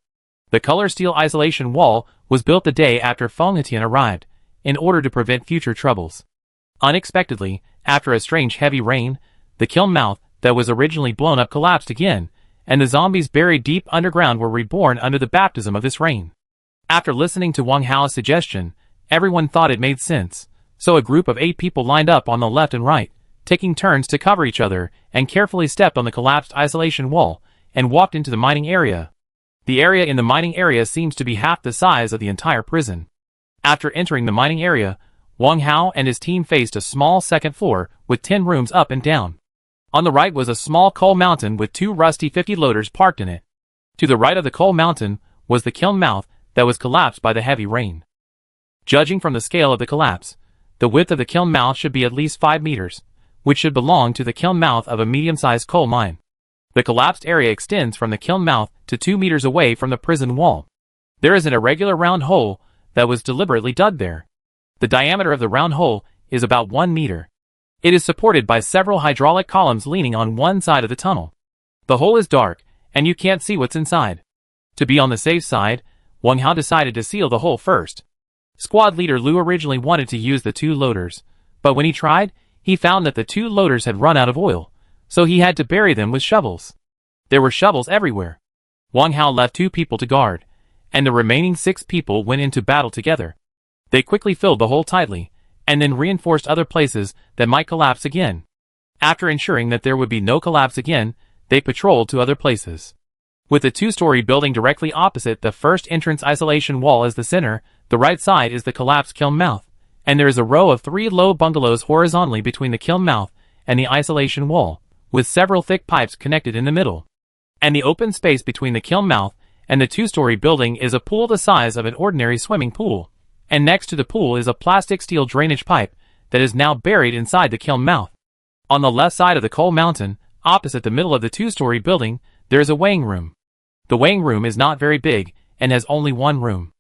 The color steel isolation wall was built the day after Feng Hetian arrived, in order to prevent future troubles. Unexpectedly, after a strange heavy rain, the kiln mouth that was originally blown up collapsed again, and the zombies buried deep underground were reborn under the baptism of this rain. After listening to Wang Hao's suggestion, everyone thought it made sense, so a group of 8 people lined up on the left and right, taking turns to cover each other, and carefully stepped on the collapsed isolation wall, and walked into the mining area. The area in the mining area seems to be half the size of the entire prison. After entering the mining area, Wang Hao and his team faced a small second floor with 10 rooms up and down. On the right was a small coal mountain with 2 rusty 50 loaders parked in it. To the right of the coal mountain was the kiln mouth that was collapsed by the heavy rain. Judging from the scale of the collapse, the width of the kiln mouth should be at least 5 meters, which should belong to the kiln mouth of a medium-sized coal mine. The collapsed area extends from the kiln mouth to 2 meters away from the prison wall. There is an irregular round hole that was deliberately dug there. The diameter of the round hole is about 1 meter. It is supported by several hydraulic columns leaning on one side of the tunnel. The hole is dark, and you can't see what's inside. To be on the safe side, Wang Hao decided to seal the hole first. Squad leader Lu originally wanted to use the 2 loaders, but when he tried, he found that the 2 loaders had run out of oil, so he had to bury them with shovels. There were shovels everywhere. Wang Hao left 2 people to guard, and the remaining 6 people went into battle together. They quickly filled the hole tightly, and then reinforced other places that might collapse again. After ensuring that there would be no collapse again, they patrolled to other places. With the 2-story building directly opposite the first entrance isolation wall as the center, the right side is the collapsed kiln mouth, and there is a row of 3 low bungalows horizontally between the kiln mouth and the isolation wall, with several thick pipes connected in the middle. And the open space between the kiln mouth and the 2-story building is a pool the size of an ordinary swimming pool, and next to the pool is a plastic steel drainage pipe that is now buried inside the kiln mouth. On the left side of the coal mountain, opposite the middle of the 2-story building, there is a weighing room. The weighing room is not very big and has only 1 room.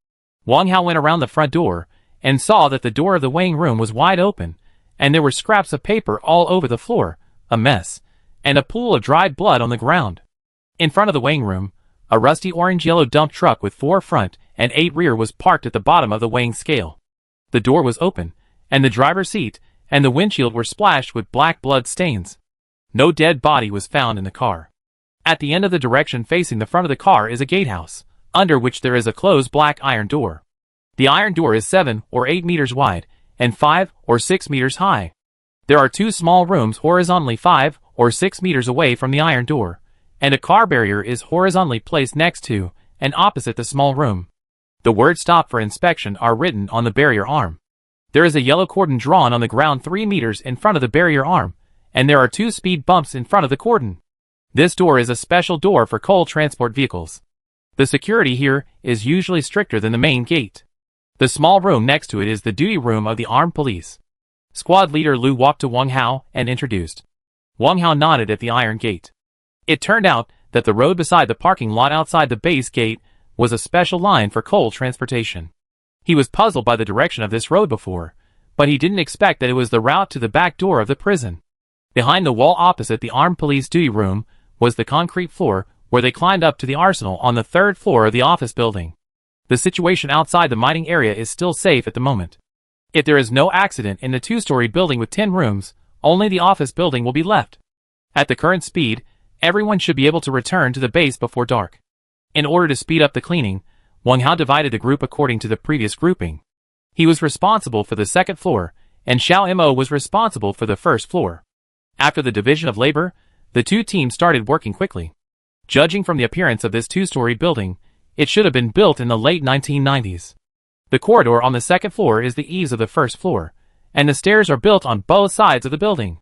Wang Hao went around the front door and saw that the door of the weighing room was wide open, and there were scraps of paper all over the floor, a mess, and a pool of dried blood on the ground. In front of the weighing room, a rusty orange-yellow dump truck with 4 front and 8 rear was parked at the bottom of the weighing scale. The door was open, and the driver's seat and the windshield were splashed with black blood stains. No dead body was found in the car. At the end of the direction facing the front of the car is a gatehouse, under which there is a closed black iron door. The iron door is 7 or 8 meters wide and 5 or 6 meters high. There are 2 small rooms horizontally 5 or 6 meters away from the iron door, and a car barrier is horizontally placed next to and opposite the small room. The words "Stop for inspection" are written on the barrier arm. There is a yellow cordon drawn on the ground 3 meters in front of the barrier arm, and there are 2 speed bumps in front of the cordon. This door is a special door for coal transport vehicles. The security here is usually stricter than the main gate. The small room next to it is the duty room of the armed police. Squad leader Lu walked to Wang Hao and introduced. Wang Hao nodded at the iron gate. It turned out that the road beside the parking lot outside the base gate was a special line for coal transportation. He was puzzled by the direction of this road before, but he didn't expect that it was the route to the back door of the prison. Behind the wall opposite the armed police duty room was the concrete floor where they climbed up to the arsenal on the 3rd floor of the office building. The situation outside the mining area is still safe at the moment. If there is no accident in the 2-story building with 10 rooms, only the office building will be left. At the current speed, everyone should be able to return to the base before dark. In order to speed up the cleaning, Wang Hao divided the group according to the previous grouping. He was responsible for the 2nd floor, and Xiao Mo was responsible for the 1st floor. After the division of labor, the 2 teams started working quickly. Judging from the appearance of this two-story building, it should have been built in the late 1990s. The corridor on the second floor is the eaves of the first floor, and the stairs are built on both sides of the building.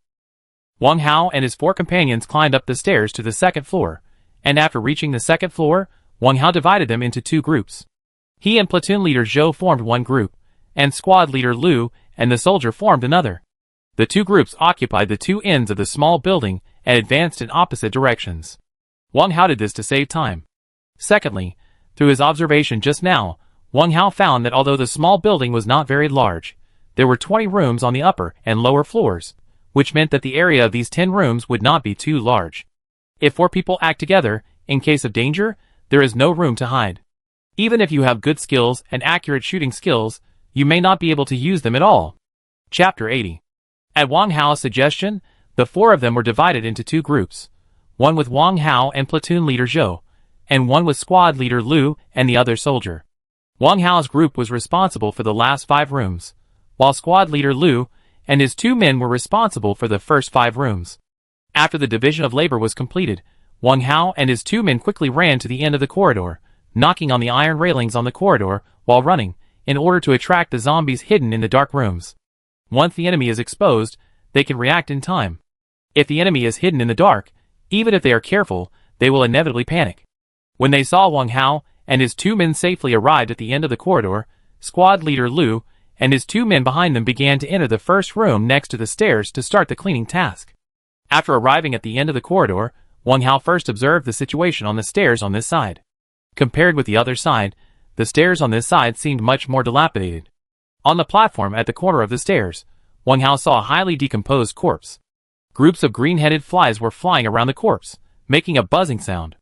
Wang Hao and his 4 companions climbed up the stairs to the second floor, and after reaching the second floor, Wang Hao divided them into 2 groups. He and platoon leader Zhou formed one group, and squad leader Liu and the soldier formed another. The 2 groups occupied the 2 ends of the small building and advanced in opposite directions. Wang Hao did this to save time. Secondly, through his observation just now, Wang Hao found that although the small building was not very large, there were 20 rooms on the upper and lower floors, which meant that the area of these 10 rooms would not be too large. If 4 people act together, in case of danger, there is no room to hide. Even if you have good skills and accurate shooting skills, you may not be able to use them at all. Chapter 80. At Wang Hao's suggestion, the 4 of them were divided into 2 groups, one with Wang Hao and platoon leader Zhou, and one with squad leader Liu and the other soldier. Wang Hao's group was responsible for the last 5 rooms, while squad leader Liu and his 2 men were responsible for the first 5 rooms. After the division of labor was completed, Wang Hao and his 2 men quickly ran to the end of the corridor, knocking on the iron railings on the corridor while running, in order to attract the zombies hidden in the dark rooms. Once the enemy is exposed, they can react in time. If the enemy is hidden in the dark, even if they are careful, they will inevitably panic. When they saw Wang Hao and his 2 men safely arrived at the end of the corridor, squad leader Liu and his 2 men behind them began to enter the first room next to the stairs to start the cleaning task. After arriving at the end of the corridor, Wang Hao first observed the situation on the stairs on this side. Compared with the other side, the stairs on this side seemed much more dilapidated. On the platform at the corner of the stairs, Wang Hao saw a highly decomposed corpse. Groups of green-headed flies were flying around the corpse, making a buzzing sound.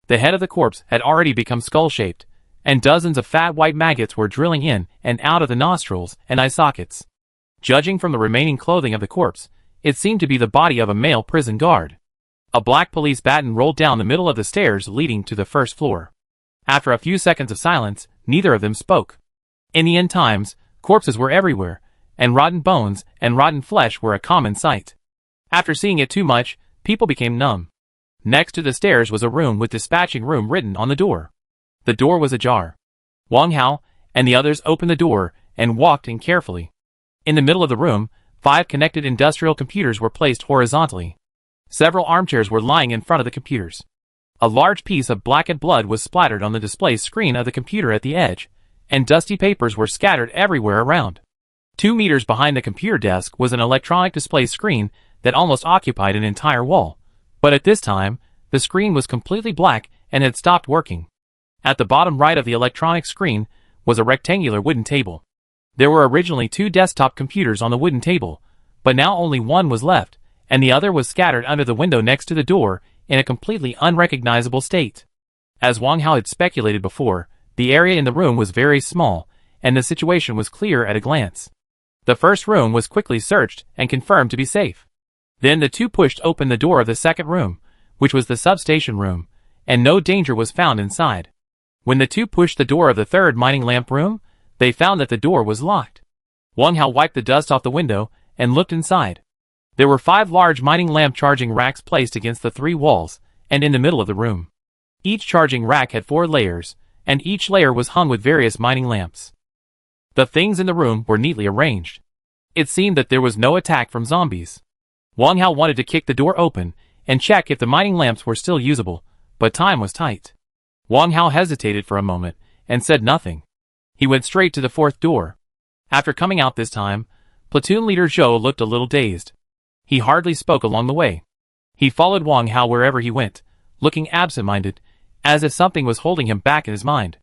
The head of the corpse had already become skull-shaped, and dozens of fat white maggots were drilling in and out of the nostrils and eye sockets. Judging from the remaining clothing of the corpse, it seemed to be the body of a male prison guard. A black police baton rolled down the middle of the stairs leading to the first floor. After a few seconds of silence, neither of them spoke. In the end times, corpses were everywhere, and rotten bones and rotten flesh were a common sight. After seeing it too much, people became numb. Next to the stairs was a room with dispatching room written on the door. The door was ajar. Wang Hao and the others opened the door and walked in carefully. In the middle of the room, 5 connected industrial computers were placed horizontally. Several armchairs were lying in front of the computers. A large piece of blackened blood was splattered on the display screen of the computer at the edge, and dusty papers were scattered everywhere around. 2 meters behind the computer desk was an electronic display screen that almost occupied an entire wall, but at this time, the screen was completely black and had stopped working. At the bottom right of the electronic screen was a rectangular wooden table. There were originally 2 desktop computers on the wooden table, but now only one was left, and the other was scattered under the window next to the door in a completely unrecognizable state. As Wang Hao had speculated before, the area in the room was very small, and the situation was clear at a glance. The first room was quickly searched and confirmed to be safe. Then the 2 pushed open the door of the second room, which was the substation room, and no danger was found inside. When the 2 pushed the door of the third mining lamp room, they found that the door was locked. Wang Hao wiped the dust off the window and looked inside. There were 5 large mining lamp charging racks placed against the 3 walls and in the middle of the room. Each charging rack had 4 layers, and each layer was hung with various mining lamps. The things in the room were neatly arranged. It seemed that there was no attack from zombies. Wang Hao wanted to kick the door open and check if the mining lamps were still usable, but time was tight. Wang Hao hesitated for a moment and said nothing. He went straight to the 4th door. After coming out this time, platoon leader Zhou looked a little dazed. He hardly spoke along the way. He followed Wang Hao wherever he went, looking absent-minded, as if something was holding him back in his mind.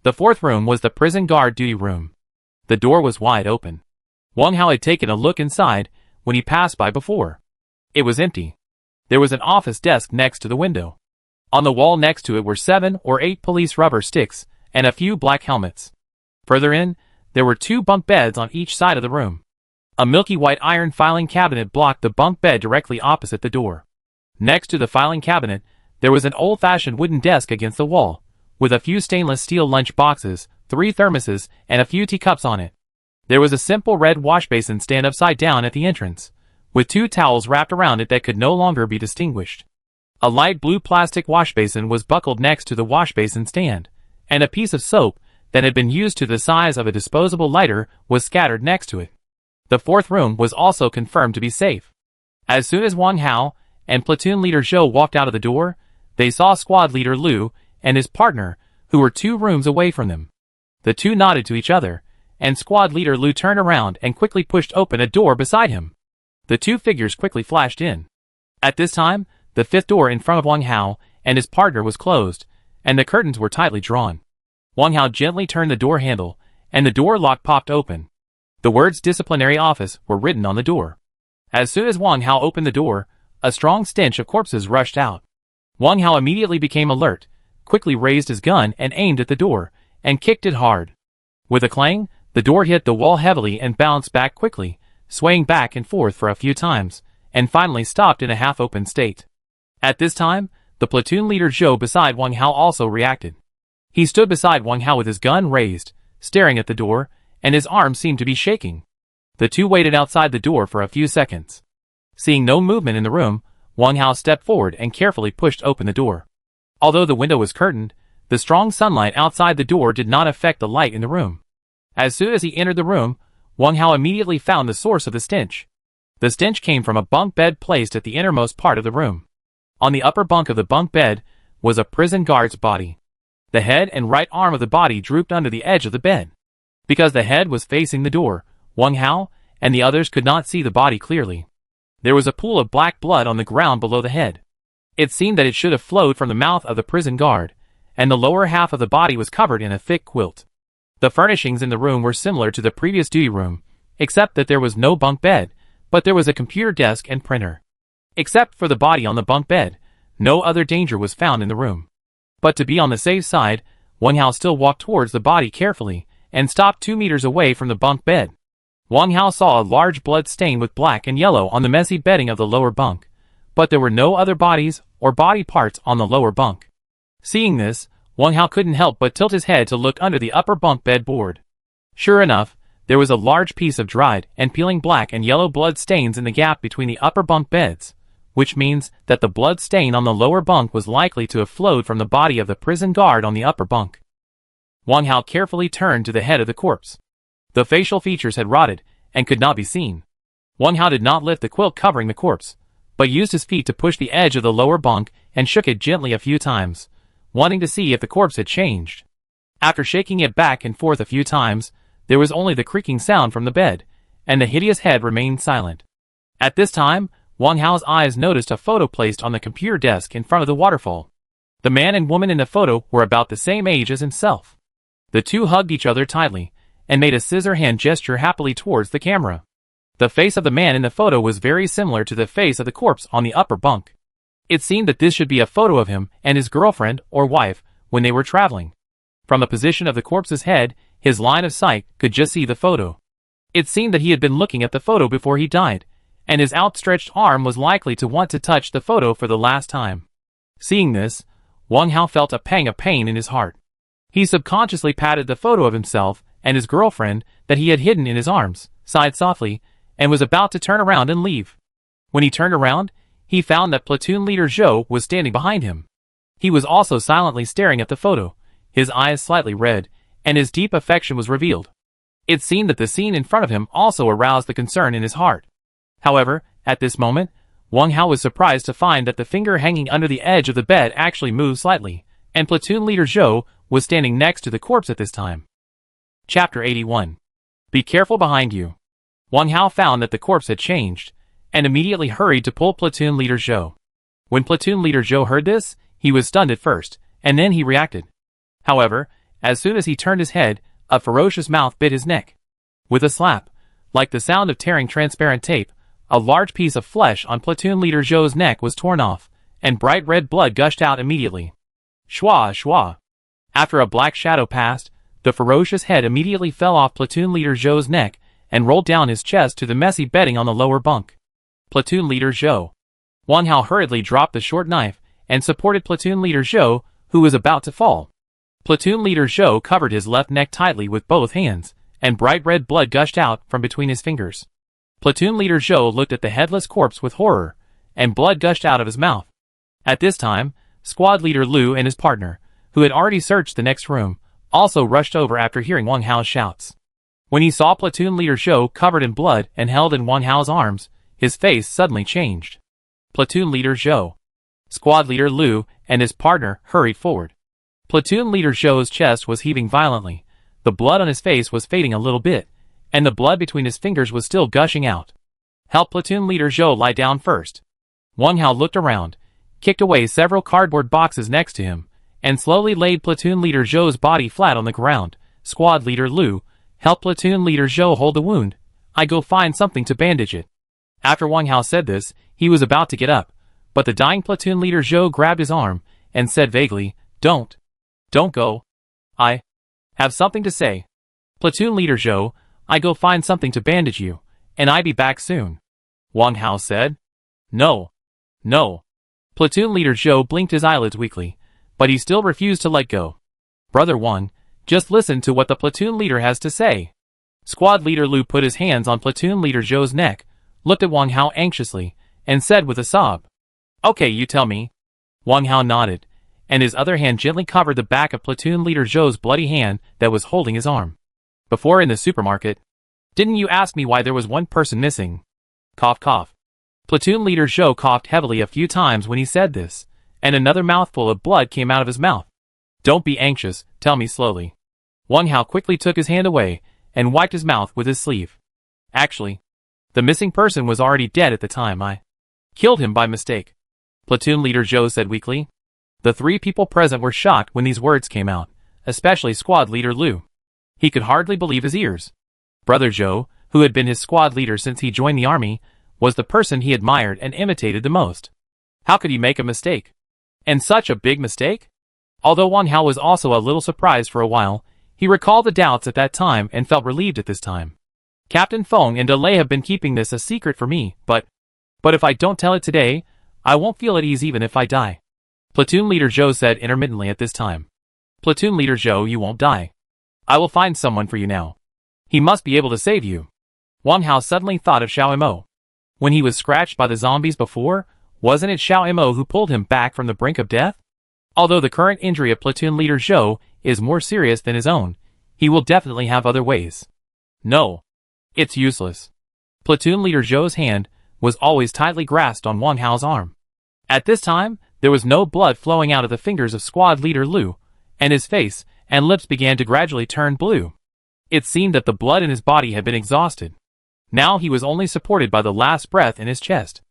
The 4th room was the prison guard duty room. The door was wide open. Wang Hao had taken a look inside when he passed by before. It was empty. There was an office desk next to the window. On the wall next to it were 7 or 8 police rubber sticks and a few black helmets. Further in, there were 2 bunk beds on each side of the room. A milky white iron filing cabinet blocked the bunk bed directly opposite the door. Next to the filing cabinet, there was an old-fashioned wooden desk against the wall, with a few stainless steel lunch boxes, 3 thermoses, and a few teacups on it. There was a simple red wash basin stand upside down at the entrance, with 2 towels wrapped around it that could no longer be distinguished. A light blue plastic washbasin was buckled next to the washbasin stand, and a piece of soap that had been used to the size of a disposable lighter was scattered next to it. The fourth room was also confirmed to be safe. As soon as Wang Hao and platoon leader Zhou walked out of the door, they saw squad leader Liu and his partner, who were 2 rooms away from them. The two nodded to each other, and squad leader Liu turned around and quickly pushed open a door beside him. The 2 figures quickly flashed in. At this time, the 5th door in front of Wang Hao and his partner was closed, and the curtains were tightly drawn. Wang Hao gently turned the door handle, and the door lock popped open. The words disciplinary office were written on the door. As soon as Wang Hao opened the door, a strong stench of corpses rushed out. Wang Hao immediately became alert, quickly raised his gun and aimed at the door, and kicked it hard. With a clang, the door hit the wall heavily and bounced back quickly, swaying back and forth for a few times, and finally stopped in a half-open state. At this time, the platoon leader Zhou beside Wang Hao also reacted. He stood beside Wang Hao with his gun raised, staring at the door, and his arms seemed to be shaking. The two waited outside the door for a few seconds. Seeing no movement in the room, Wang Hao stepped forward and carefully pushed open the door. Although the window was curtained, the strong sunlight outside the door did not affect the light in the room. As soon as he entered the room, Wang Hao immediately found the source of the stench. The stench came from a bunk bed placed at the innermost part of the room. On the upper bunk of the bunk bed was a prison guard's body. The head and right arm of the body drooped under the edge of the bed. Because the head was facing the door, Wang Hao and the others could not see the body clearly. There was a pool of black blood on the ground below the head. It seemed that it should have flowed from the mouth of the prison guard, and the lower half of the body was covered in a thick quilt. The furnishings in the room were similar to the previous duty room, except that there was no bunk bed, but there was a computer desk and printer. Except for the body on the bunk bed, no other danger was found in the room. But to be on the safe side, Wang Hao still walked towards the body carefully, and stopped 2 meters away from the bunk bed. Wang Hao saw a large blood stain with black and yellow on the messy bedding of the lower bunk, but there were no other bodies or body parts on the lower bunk. Seeing this, Wang Hao couldn't help but tilt his head to look under the upper bunk bed board. Sure enough, there was a large piece of dried and peeling black and yellow blood stains in the gap between the upper bunk beds, which means that the blood stain on the lower bunk was likely to have flowed from the body of the prison guard on the upper bunk. Wang Hao carefully turned to the head of the corpse. The facial features had rotted and could not be seen. Wang Hao did not lift the quilt covering the corpse, but used his feet to push the edge of the lower bunk and shook it gently a few times, wanting to see if the corpse had changed. After shaking it back and forth a few times, there was only the creaking sound from the bed, and the hideous head remained silent. At this time, Wang Hao's eyes noticed a photo placed on the computer desk in front of the waterfall. The man and woman in the photo were about the same age as himself. The two hugged each other tightly, and made a scissor hand gesture happily towards the camera. The face of the man in the photo was very similar to the face of the corpse on the upper bunk. It seemed that this should be a photo of him and his girlfriend or wife when they were traveling. From the position of the corpse's head, his line of sight could just see the photo. It seemed that he had been looking at the photo before he died, and his outstretched arm was likely to want to touch the photo for the last time. Seeing this, Wang Hao felt a pang of pain in his heart. He subconsciously patted the photo of himself and his girlfriend that he had hidden in his arms, sighed softly, and was about to turn around and leave. When he turned around, he found that platoon leader Zhou was standing behind him. He was also silently staring at the photo, his eyes slightly red, and his deep affection was revealed. It seemed that the scene in front of him also aroused the concern in his heart. However, at this moment, Wang Hao was surprised to find that the finger hanging under the edge of the bed actually moved slightly, and platoon leader Zhou was standing next to the corpse at this time. Chapter 81. Be careful behind you. Wang Hao found that the corpse had changed, and immediately hurried to pull platoon leader Zhou. When platoon leader Zhou heard this, he was stunned at first, and then he reacted. However, as soon as he turned his head, a ferocious mouth bit his neck. With a slap, like the sound of tearing transparent tape, a large piece of flesh on platoon leader Zhou's neck was torn off, and bright red blood gushed out immediately. Shwa, shwa. After a black shadow passed, the ferocious head immediately fell off platoon leader Zhou's neck and rolled down his chest to the messy bedding on the lower bunk. Platoon leader Zhou. Wang Hao hurriedly dropped the short knife and supported platoon leader Zhou, who was about to fall. Platoon leader Zhou covered his left neck tightly with both hands, and bright red blood gushed out from between his fingers. Platoon leader Zhou looked at the headless corpse with horror, and blood gushed out of his mouth. At this time, squad leader Lu and his partner, who had already searched the next room, also rushed over after hearing Wang Hao's shouts. When he saw platoon leader Zhou covered in blood and held in Wang Hao's arms, his face suddenly changed. Platoon leader Zhou, squad leader Lu, and his partner hurried forward. Platoon leader Zhou's chest was heaving violently, the blood on his face was fading a little bit, and the blood between his fingers was still gushing out. Help platoon leader Zhou lie down first. Wang Hao looked around, kicked away several cardboard boxes next to him, and slowly laid platoon leader Zhou's body flat on the ground. Squad leader Lu, help platoon leader Zhou hold the wound. I go find something to bandage it. After Wang Hao said this, he was about to get up, but the dying platoon leader Zhou grabbed his arm and said vaguely, Don't go. I have something to say. Platoon leader Zhou, I go find something to bandage you, and I be back soon. Wang Hao said. No. Platoon leader Zhou blinked his eyelids weakly, but he still refused to let go. Brother Wang, just listen to what the platoon leader has to say. Squad leader Lu put his hands on platoon leader Zhou's neck, looked at Wang Hao anxiously, and said with a sob, Okay, you tell me. Wang Hao nodded, and his other hand gently covered the back of platoon leader Zhou's bloody hand that was holding his arm. Before in the supermarket, didn't you ask me why there was one person missing? Cough cough. Platoon leader Zhou coughed heavily a few times when he said this, and another mouthful of blood came out of his mouth. Don't be anxious, tell me slowly. Wang Hao quickly took his hand away and wiped his mouth with his sleeve. Actually, the missing person was already dead at the time. I killed him by mistake. Platoon leader Zhou said weakly. The three people present were shocked when these words came out, especially squad leader Lu. He could hardly believe his ears. Brother Zhou, who had been his squad leader since he joined the army, was the person he admired and imitated the most. How could he make a mistake? And such a big mistake? Although Wang Hao was also a little surprised for a while, he recalled the doubts at that time and felt relieved at this time. Captain Feng and Delay have been keeping this a secret for me, but if I don't tell it today, I won't feel at ease even if I die. Platoon leader Zhou said intermittently at this time. Platoon leader Zhou, you won't die. I will find someone for you now. He must be able to save you. Wang Hao suddenly thought of Xiao Mo. When he was scratched by the zombies before, wasn't it Xiao Mo who pulled him back from the brink of death? Although the current injury of platoon leader Zhou is more serious than his own, he will definitely have other ways. No. It's useless. Platoon leader Zhou's hand was always tightly grasped on Wang Hao's arm. At this time, there was no blood flowing out of the fingers of squad leader Lu, and his face and lips began to gradually turn blue. It seemed that the blood in his body had been exhausted. Now he was only supported by the last breath in his chest.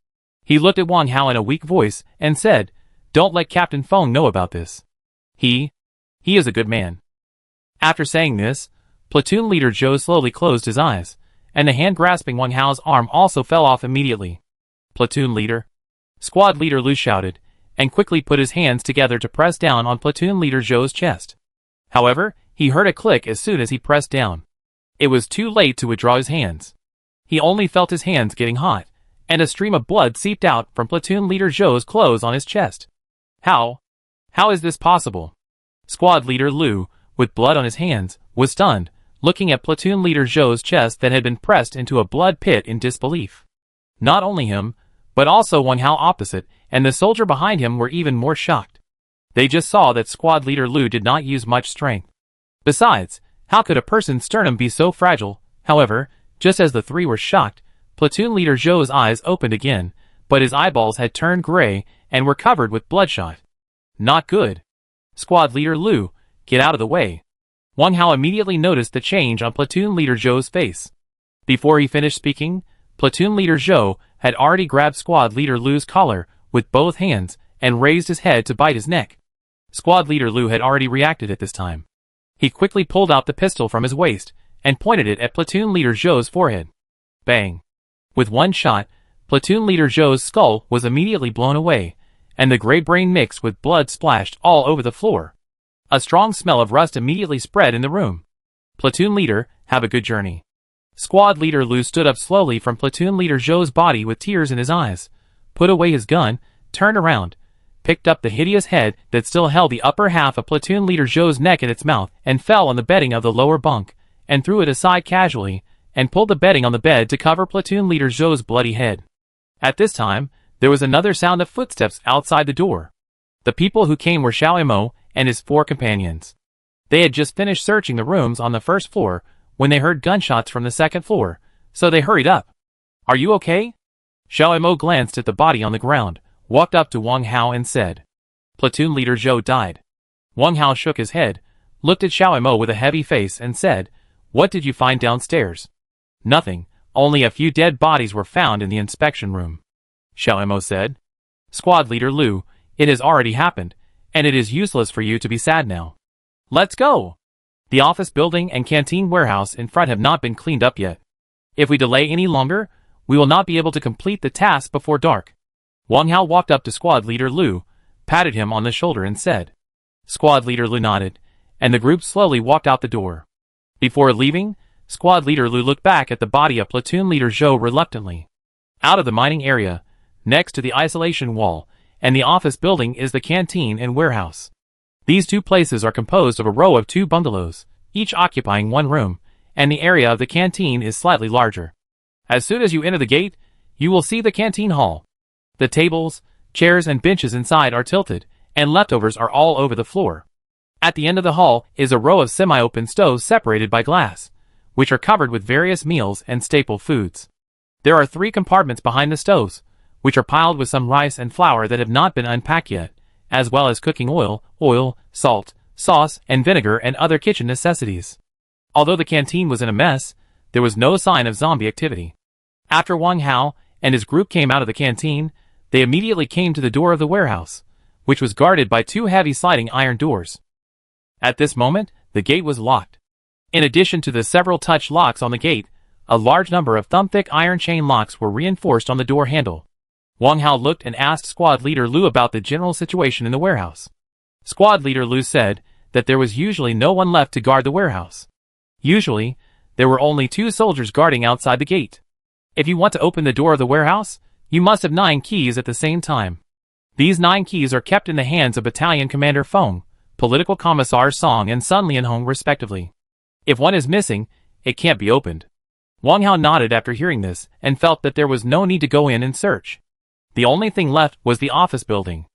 He looked at Wang Hao in a weak voice and said, Don't let Captain Feng know about this. He is a good man. After saying this, platoon leader Zhou slowly closed his eyes, and the hand grasping Wang Hao's arm also fell off immediately. Platoon leader. Squad leader Lu shouted, and quickly put his hands together to press down on platoon leader Zhou's chest. However, he heard a click as soon as he pressed down. It was too late to withdraw his hands. He only felt his hands getting hot, and a stream of blood seeped out from platoon leader Zhou's clothes on his chest. How is this possible? Squad leader Lu, with blood on his hands, was stunned, looking at platoon leader Zhou's chest that had been pressed into a blood pit in disbelief. Not only him, but also Wang Hao opposite, and the soldier behind him were even more shocked. They just saw that squad leader Lu did not use much strength. Besides, how could a person's sternum be so fragile? However, just as the three were shocked, platoon leader Zhou's eyes opened again, but his eyeballs had turned gray and were covered with bloodshot. Not good. Squad leader Lu, get out of the way. Wang Hao immediately noticed the change on platoon leader Zhou's face. Before he finished speaking, platoon leader Zhou had already grabbed squad leader Lu's collar with both hands and raised his head to bite his neck. Squad leader Lu had already reacted at this time. He quickly pulled out the pistol from his waist and pointed it at platoon leader Zhou's forehead. Bang! With one shot, platoon leader Zhou's skull was immediately blown away, and the gray brain mixed with blood splashed all over the floor. A strong smell of rust immediately spread in the room. Platoon leader, have a good journey. Squad leader Lu stood up slowly from platoon leader Zhou's body with tears in his eyes, put away his gun, turned around, picked up the hideous head that still held the upper half of platoon leader Zhou's neck in its mouth and fell on the bedding of the lower bunk, and threw it aside casually, and pulled the bedding on the bed to cover platoon leader Zhou's bloody head. At this time, There was another sound of footsteps outside the door. The people who came were Xiao Mo and his 4 companions. They had just finished searching the rooms on the first floor when they heard gunshots from the second floor, so they hurried up. "Are you okay?" Xiao Mo glanced at the body on the ground, walked up to Wang Hao and said, "Platoon leader Zhou died." Wang Hao shook his head, looked at Xiao Mo with a heavy face and said, "What did you find downstairs?" "Nothing, only a few dead bodies were found in the inspection room," Xiao Mo said. "Squad leader Lu, it has already happened, and it is useless for you to be sad now. Let's go! The office building and canteen warehouse in front have not been cleaned up yet. If we delay any longer, we will not be able to complete the task before dark." Wang Hao walked up to squad leader Lu, patted him on the shoulder and said. Squad leader Lu nodded, and the group slowly walked out the door. Before leaving, squad leader Lu looked back at the body of platoon leader Zhou reluctantly. Out of the mining area, next to the isolation wall, and the office building is the canteen and warehouse. These 2 places are composed of a row of 2 bungalows, each occupying 1 room, and the area of the canteen is slightly larger. As soon as you enter the gate, you will see the canteen hall. The tables, chairs and benches inside are tilted, and leftovers are all over the floor. At the end of the hall is a row of semi-open stoves separated by glass, which are covered with various meals and staple foods. There are 3 compartments behind the stoves, which are piled with some rice and flour that have not been unpacked yet, as well as cooking oil, salt, sauce, and vinegar and other kitchen necessities. Although the canteen was in a mess, there was no sign of zombie activity. After Wang Hao and his group came out of the canteen, they immediately came to the door of the warehouse, which was guarded by 2 heavy sliding iron doors. At this moment, the gate was locked. In addition to the several touch locks on the gate, a large number of thumb-thick iron chain locks were reinforced on the door handle. Wang Hao looked and asked squad leader Lu about the general situation in the warehouse. Squad leader Lu said that there was usually no one left to guard the warehouse. Usually, there were only 2 soldiers guarding outside the gate. If you want to open the door of the warehouse, you must have 9 keys at the same time. These 9 keys are kept in the hands of Battalion Commander Feng, Political Commissar Song and Sun Lianhong respectively. If one is missing, it can't be opened. Wang Hao nodded after hearing this and felt that there was no need to go in and search. The only thing left was the office building.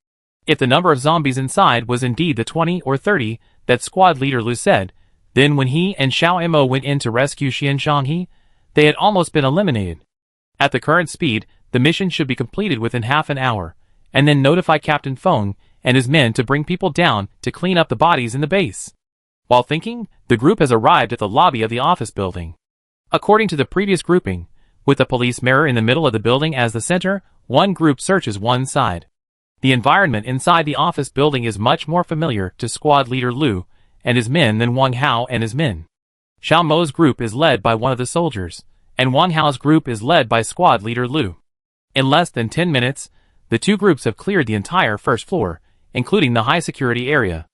If the number of zombies inside was indeed the 20 or 30 that squad leader Lu said, then when he and Xiao Mo went in to rescue Xian Zhanghe, they had almost been eliminated. At the current speed, the mission should be completed within half an hour, and then notify Captain Feng and his men to bring people down to clean up the bodies in the base. While thinking, the group has arrived at the lobby of the office building. According to the previous grouping, with the police mirror in the middle of the building as the center, one group searches one side. The environment inside the office building is much more familiar to squad leader Lu and his men than Wang Hao and his men. Xiao Mo's group is led by one of the soldiers, and Wang Hao's group is led by squad leader Lu. In less than 10 minutes, the 2 groups have cleared the entire first floor, including the high-security area.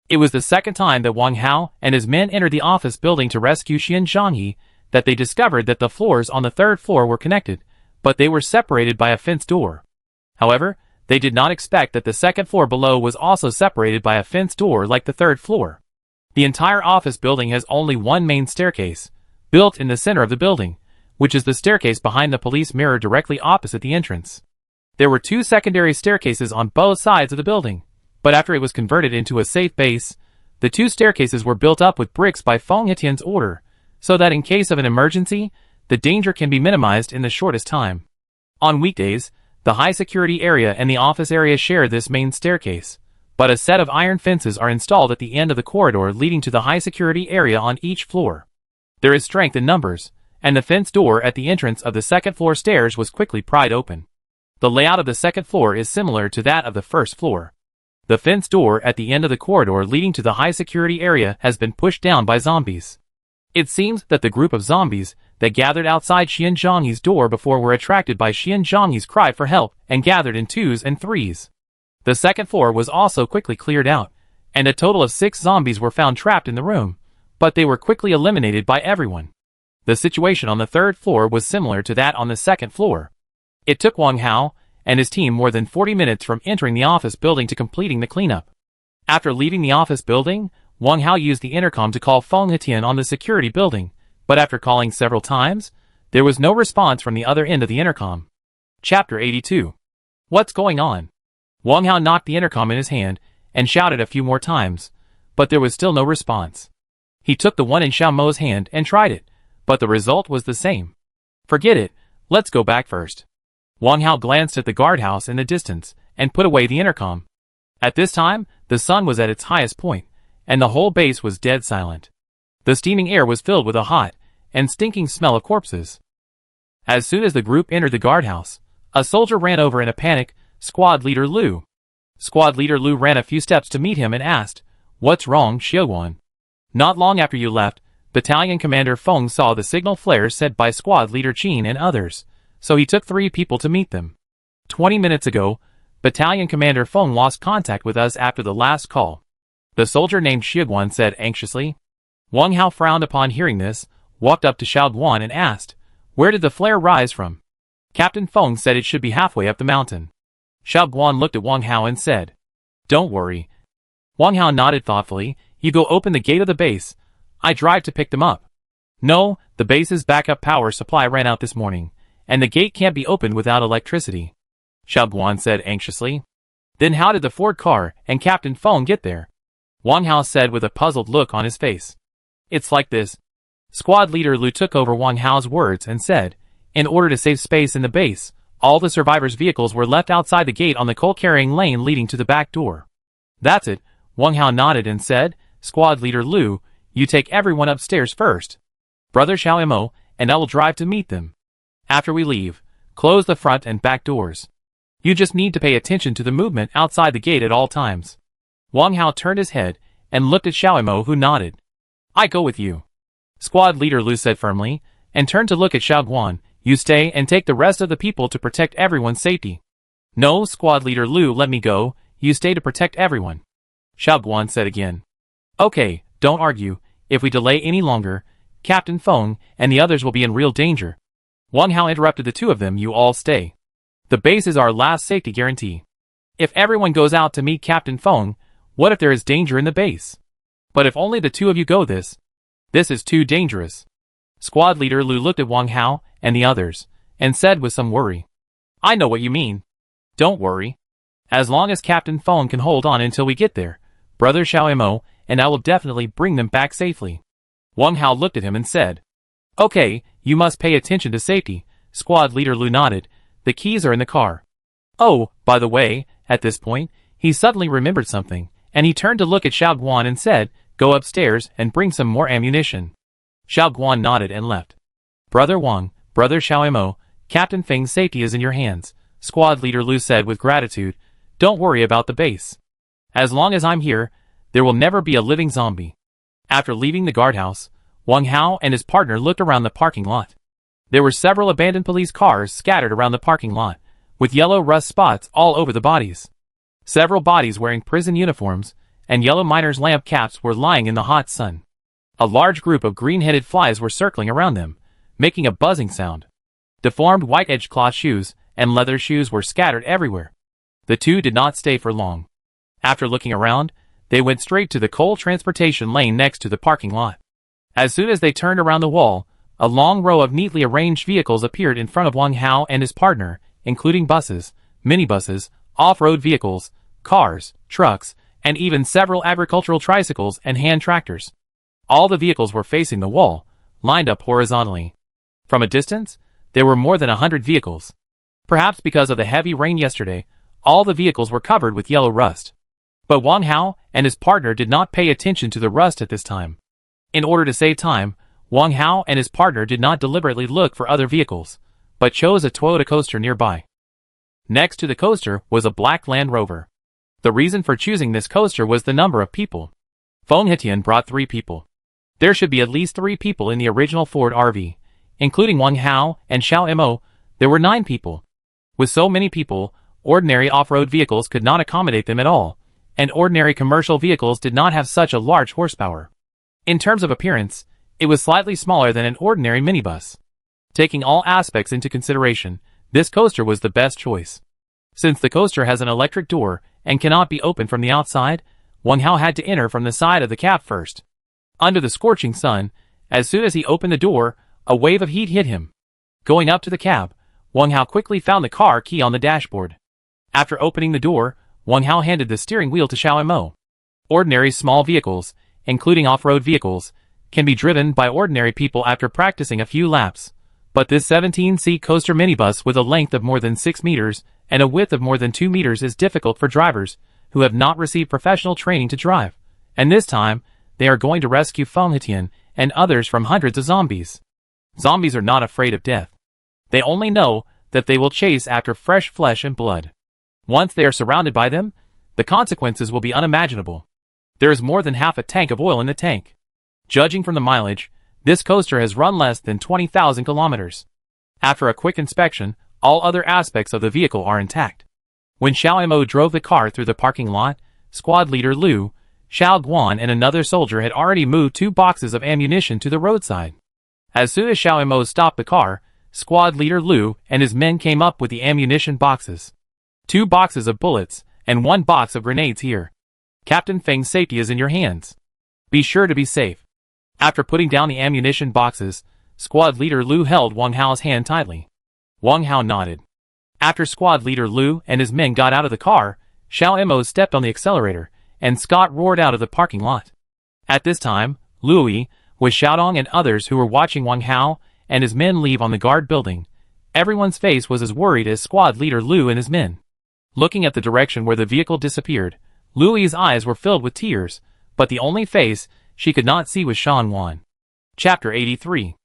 It was the second time that Wang Hao and his men entered the office building to rescue Xian Zhanghe that they discovered that the floors on the 3rd floor were connected, but they were separated by a fence door. However, they did not expect that the 2nd floor below was also separated by a fence door like the 3rd floor. The entire office building has only one main staircase, built in the center of the building, which is the staircase behind the police mirror directly opposite the entrance. There were 2 secondary staircases on both sides of the building, but after it was converted into a safe base, the 2 staircases were built up with bricks by Feng Hetian's order, so that in case of an emergency, the danger can be minimized in the shortest time. On weekdays, the high-security area and the office area share this main staircase, but a set of iron fences are installed at the end of the corridor leading to the high-security area on each floor. There is strength in numbers, and the fence door at the entrance of the 2nd floor stairs was quickly pried open. The layout of the 2nd floor is similar to that of the 1st floor. The fence door at the end of the corridor leading to the high-security area has been pushed down by zombies. It seems that the group of zombies that gathered outside Xian Zhanghe's door before were attracted by Xian Zhanghe's cry for help and gathered in 2s and 3s. The 2nd floor was also quickly cleared out, and a total of 6 zombies were found trapped in the room, but they were quickly eliminated by everyone. The situation on the 3rd floor was similar to that on the 2nd floor. It took Wang Hao and his team more than 40 minutes from entering the office building to completing the cleanup. After leaving the office building, Wang Hao used the intercom to call Feng Hetian on the security building, but after calling several times, there was no response from the other end of the intercom. Chapter 82. What's going on? Wang Hao knocked the intercom in his hand and shouted a few more times, but there was still no response. He took the one in Xiao Mo's hand and tried it, but the result was the same. Forget it, let's go back first. Wang Hao glanced at the guardhouse in the distance and put away the intercom. At this time, the sun was at its highest point, and the whole base was dead silent. The steaming air was filled with a hot and stinking smell of corpses. As soon as the group entered the guardhouse, a soldier ran over in a panic. Squad Leader Liu. Squad Leader Liu ran a few steps to meet him and asked, "What's wrong, Xiaoguan?" Not long after you left, Battalion Commander Feng saw the signal flares sent by Squad Leader Qin and others, so he took 3 people to meet them. 20 minutes ago, Battalion Commander Feng lost contact with us after the last call. The soldier named Xiaoguan said anxiously. Wang Hao frowned upon hearing this, walked up to Xiaoguan and asked, "Where did the flare rise from?" Captain Feng said it should be halfway up the mountain. Xiaoguan looked at Wang Hao and said, "Don't worry." Wang Hao nodded thoughtfully. "You go open the gate of the base. I drive to pick them up." "No, the base's backup power supply ran out this morning, and the gate can't be opened without electricity," Xiaoguan said anxiously. "Then how did the Ford car and Captain Feng get there?" Wang Hao said with a puzzled look on his face. "It's like this." Squad Leader Liu took over Wang Hao's words and said, "In order to save space in the base, all the survivors' vehicles were left outside the gate on the coal-carrying lane leading to the back door." "That's it," Wang Hao nodded and said, "Squad Leader Liu, you take everyone upstairs first. Brother Xiaomo and I will drive to meet them. After we leave, close the front and back doors. You just need to pay attention to the movement outside the gate at all times." Wang Hao turned his head and looked at Xiaomo, who nodded. "I go with you," Squad Leader Liu said firmly, and turned to look at Xiaoguan. "You stay and take the rest of the people to protect everyone's safety." "No, Squad Leader Liu, let me go. You stay to protect everyone," Xiaoguan said again. "Okay, don't argue. If we delay any longer, Captain Feng and the others will be in real danger." Wang Hao interrupted the two of them. "You all stay. The base is our last safety guarantee. If everyone goes out to meet Captain Feng, what if there is danger in the base? But if only the two of you go, this is too dangerous." Squad Leader Liu looked at Wang Hao and the others, and said with some worry, "I know what you mean. Don't worry. As long as Captain Feng can hold on until we get there, Brother Xiaomo and I will definitely bring them back safely." Wang Hao looked at him and said, "Okay, you must pay attention to safety." Squad Leader Liu nodded. "The keys are in the car. Oh, by the way," at this point, he suddenly remembered something, and he turned to look at Xiaoguan and said, "Go upstairs and bring some more ammunition." Xiaoguan nodded and left. "Brother Wang, Brother Xiaomo, Captain Feng's safety is in your hands," Squad Leader Liu said with gratitude. "Don't worry about the base. As long as I'm here, there will never be a living zombie." After leaving the guardhouse, Wang Hao and his partner looked around the parking lot. There were several abandoned police cars scattered around the parking lot, with yellow rust spots all over the bodies. Several bodies wearing prison uniforms and yellow miners' lamp caps were lying in the hot sun. A large group of green-headed flies were circling around them, making a buzzing sound. Deformed white-edged cloth shoes and leather shoes were scattered everywhere. The two did not stay for long. After looking around, they went straight to the coal transportation lane next to the parking lot. As soon as they turned around the wall, a long row of neatly arranged vehicles appeared in front of Wang Hao and his partner, including buses, minibuses, off-road vehicles, cars, trucks, and even several agricultural tricycles and hand tractors. All the vehicles were facing the wall, lined up horizontally. From a distance, there were more than 100 vehicles. Perhaps because of the heavy rain yesterday, all the vehicles were covered with yellow rust. But Wang Hao and his partner did not pay attention to the rust at this time. In order to save time, Wang Hao and his partner did not deliberately look for other vehicles, but chose a Toyota coaster nearby. Next to the coaster was a black Land Rover. The reason for choosing this coaster was the number of people. Feng Hetian brought 3 people. There should be at least 3 people in the original Ford RV. Including Wang Hao and Xiaomo, there were 9 people. With so many people, ordinary off-road vehicles could not accommodate them at all, and ordinary commercial vehicles did not have such a large horsepower. In terms of appearance, it was slightly smaller than an ordinary minibus. Taking all aspects into consideration, this coaster was the best choice. Since the coaster has an electric door and cannot be opened from the outside, Wang Hao had to enter from the side of the cab first. Under the scorching sun, as soon as he opened the door, a wave of heat hit him. Going up to the cab, Wang Hao quickly found the car key on the dashboard. After opening the door, Wang Hao handed the steering wheel to Xiao Mo. Ordinary small vehicles, including off-road vehicles, can be driven by ordinary people after practicing a few laps. But this 17-seat coaster minibus with a length of more than 6 meters and a width of more than 2 meters is difficult for drivers who have not received professional training to drive. And this time, they are going to rescue Feng Hetian and others from hundreds of zombies. Zombies are not afraid of death. They only know that they will chase after fresh flesh and blood. Once they are surrounded by them, the consequences will be unimaginable. There is more than half a tank of oil in the tank. Judging from the mileage, this coaster has run less than 20,000 kilometers. After a quick inspection, all other aspects of the vehicle are intact. When Xiao Mo drove the car through the parking lot, squad leader Liu, Xiao Guan and another soldier had already moved 2 boxes of ammunition to the roadside. As soon as Xiao Mo stopped the car, squad leader Liu and his men came up with the ammunition boxes. 2 boxes of bullets and 1 box of grenades here. Captain Feng's safety is in your hands. Be sure to be safe. After putting down the ammunition boxes, squad leader Liu held Wang Hao's hand tightly. Wang Hao nodded. After squad leader Liu and his men got out of the car, Xiao Mo stepped on the accelerator, and Scott roared out of the parking lot. At this time, Louis, with Xiaodong and others who were watching Wang Hao and his men leave on the guard building, everyone's face was as worried as squad leader Liu and his men. Looking at the direction where the vehicle disappeared, Louis's eyes were filled with tears, but the only face she could not see was Shan Wan. Chapter 83.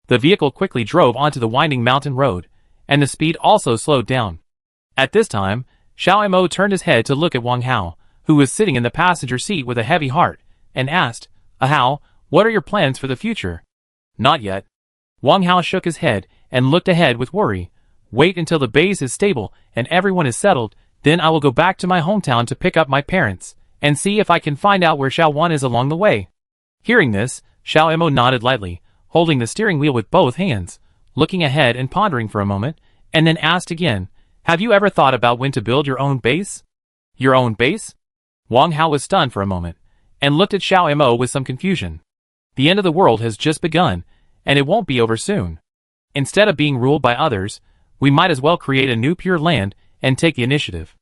The vehicle quickly drove onto the winding mountain road, and the speed also slowed down. At this time, Xiao Mo turned his head to look at Wang Hao, who was sitting in the passenger seat with a heavy heart, and asked, Hao, what are your plans for the future? Not yet. Wang Hao shook his head and looked ahead with worry. Wait until the base is stable and everyone is settled, then I will go back to my hometown to pick up my parents, and see if I can find out where Xiao Wan is along the way. Hearing this, Xiao Mo nodded lightly, holding the steering wheel with both hands, looking ahead and pondering for a moment, and then asked again, have you ever thought about when to build your own base? Your own base? Wang Hao was stunned for a moment, and looked at Xiao Mo with some confusion. The end of the world has just begun, and it won't be over soon. Instead of being ruled by others, we might as well create a new pure land and take the initiative.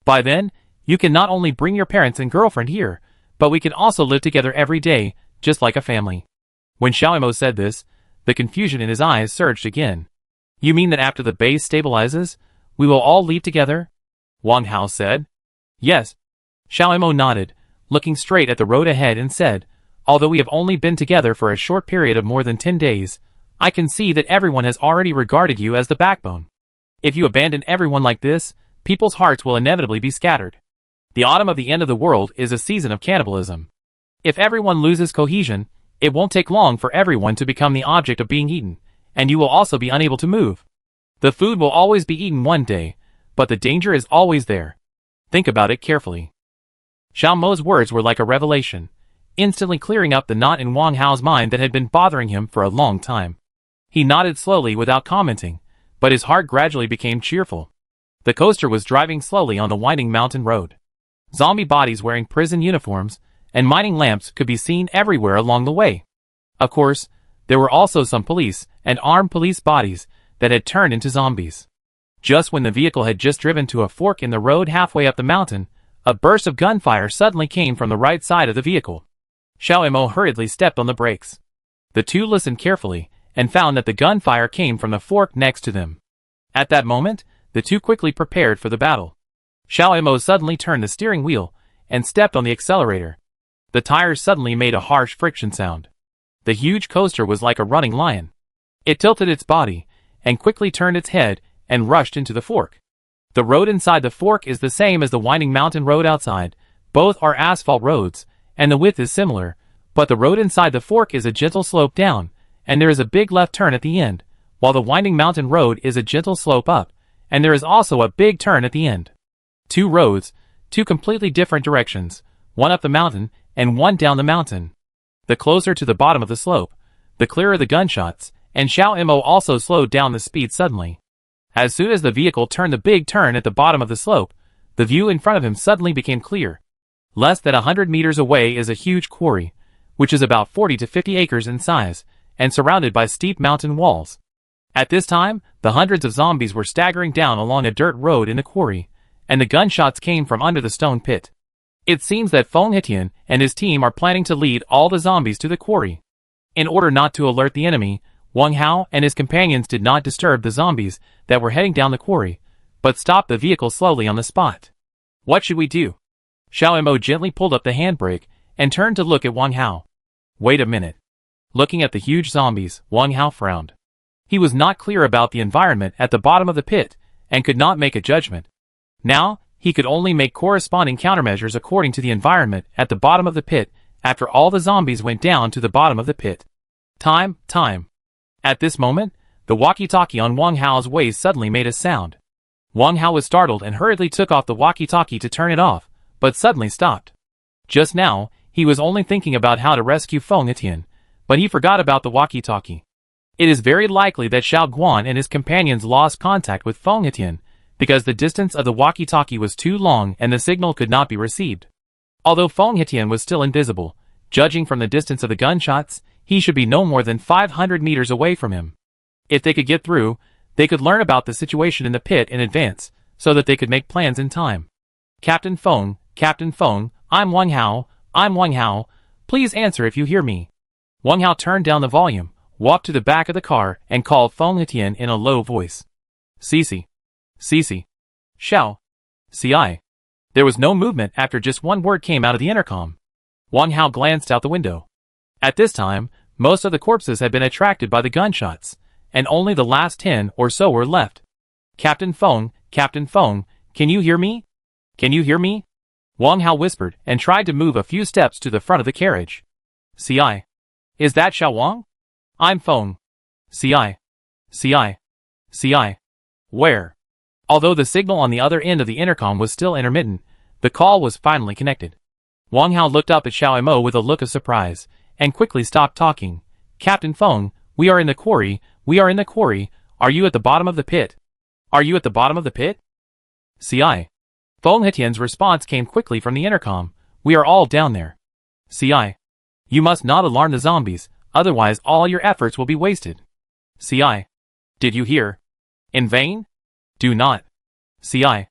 By then, you can not only bring your parents and girlfriend here, but we can also live together every day, just like a family. When Xiao Mo said this, the confusion in his eyes surged again. You mean that after the base stabilizes, we will all leave together? Wang Hao said. Yes. Xiao Mo nodded, looking straight at the road ahead and said, although we have only been together for a short period of more than 10 days, I can see that everyone has already regarded you as the backbone. If you abandon everyone like this, people's hearts will inevitably be scattered. The autumn of the end of the world is a season of cannibalism. If everyone loses cohesion, it won't take long for everyone to become the object of being eaten, and you will also be unable to move. The food will always be eaten one day, but the danger is always there. Think about it carefully. Xiao Mo's words were like a revelation, instantly clearing up the knot in Wang Hao's mind that had been bothering him for a long time. He nodded slowly without commenting, but his heart gradually became cheerful. The coaster was driving slowly on the winding mountain road. Zombie bodies wearing prison uniforms and mining lamps could be seen everywhere along the way. Of course, there were also some police and armed police bodies that had turned into zombies. Just when the vehicle had just driven to a fork in the road halfway up the mountain, a burst of gunfire suddenly came from the right side of the vehicle. Xiao Mo hurriedly stepped on the brakes. The two listened carefully and found that the gunfire came from the fork next to them. At that moment, the two quickly prepared for the battle. Xiao Mo suddenly turned the steering wheel and stepped on the accelerator. The tires suddenly made a harsh friction sound. The huge coaster was like a running lion. It tilted its body and quickly turned its head and rushed into the fork. The road inside the fork is the same as the winding mountain road outside. Both are asphalt roads, and the width is similar, but the road inside the fork is a gentle slope down, and there is a big left turn at the end, while the winding mountain road is a gentle slope up, and there is also a big turn at the end. Two roads, two completely different directions, one up the mountain and one down the mountain. The closer to the bottom of the slope, the clearer the gunshots, and Xiao Mo also slowed down the speed suddenly. As soon as the vehicle turned the big turn at the bottom of the slope, the view in front of him suddenly became clear. Less than 100 meters away is a huge quarry, which is about 40 to 50 acres in size, and surrounded by steep mountain walls. At this time, the hundreds of zombies were staggering down along a dirt road in the quarry, and the gunshots came from under the stone pit. It seems that Feng Hitian and his team are planning to lead all the zombies to the quarry. In order not to alert the enemy, Wang Hao and his companions did not disturb the zombies that were heading down the quarry, but stopped the vehicle slowly on the spot. What should we do? Xiao Mo gently pulled up the handbrake and turned to look at Wang Hao. Wait a minute. Looking at the huge zombies, Wang Hao frowned. He was not clear about the environment at the bottom of the pit and could not make a judgment. Now, he could only make corresponding countermeasures according to the environment at the bottom of the pit after all the zombies went down to the bottom of the pit. Time. At this moment, the walkie-talkie on Wang Hao's waist suddenly made a sound. Wang Hao was startled and hurriedly took off the walkie-talkie to turn it off, but suddenly stopped. Just now, he was only thinking about how to rescue Feng Hitian, but he forgot about the walkie-talkie. It is very likely that Xiao Guan and his companions lost contact with Feng Hitian, because the distance of the walkie-talkie was too long and the signal could not be received. Although Feng Hitian was still invisible, judging from the distance of the gunshots, he should be no more than 500 meters away from him. If they could get through, they could learn about the situation in the pit in advance, so that they could make plans in time. Captain Feng, I'm Wang Hao, please answer if you hear me. Wang Hao turned down the volume, walked to the back of the car, and called Feng Hitian in a low voice. Cici. Xiao. Ci. There was no movement after just one word came out of the intercom. Wang Hao glanced out the window. At this time, most of the corpses had been attracted by the gunshots, and only the last 10 or so were left. Captain Feng, can you hear me? Wang Hao whispered and tried to move a few steps to the front of the carriage. Ci. Is that Xiao Wang? I'm Feng. Ci. Where? Although the signal on the other end of the intercom was still intermittent, the call was finally connected. Wang Hao looked up at Xiao Mo with a look of surprise, and quickly stopped talking. Captain Feng, we are in the quarry. Are you at the bottom of the pit? Ci. Feng Hitian's response came quickly from the intercom. We are all down there. Ci. You must not alarm the zombies, otherwise all your efforts will be wasted. Ci. Did you hear? In vain? Do not. Ci.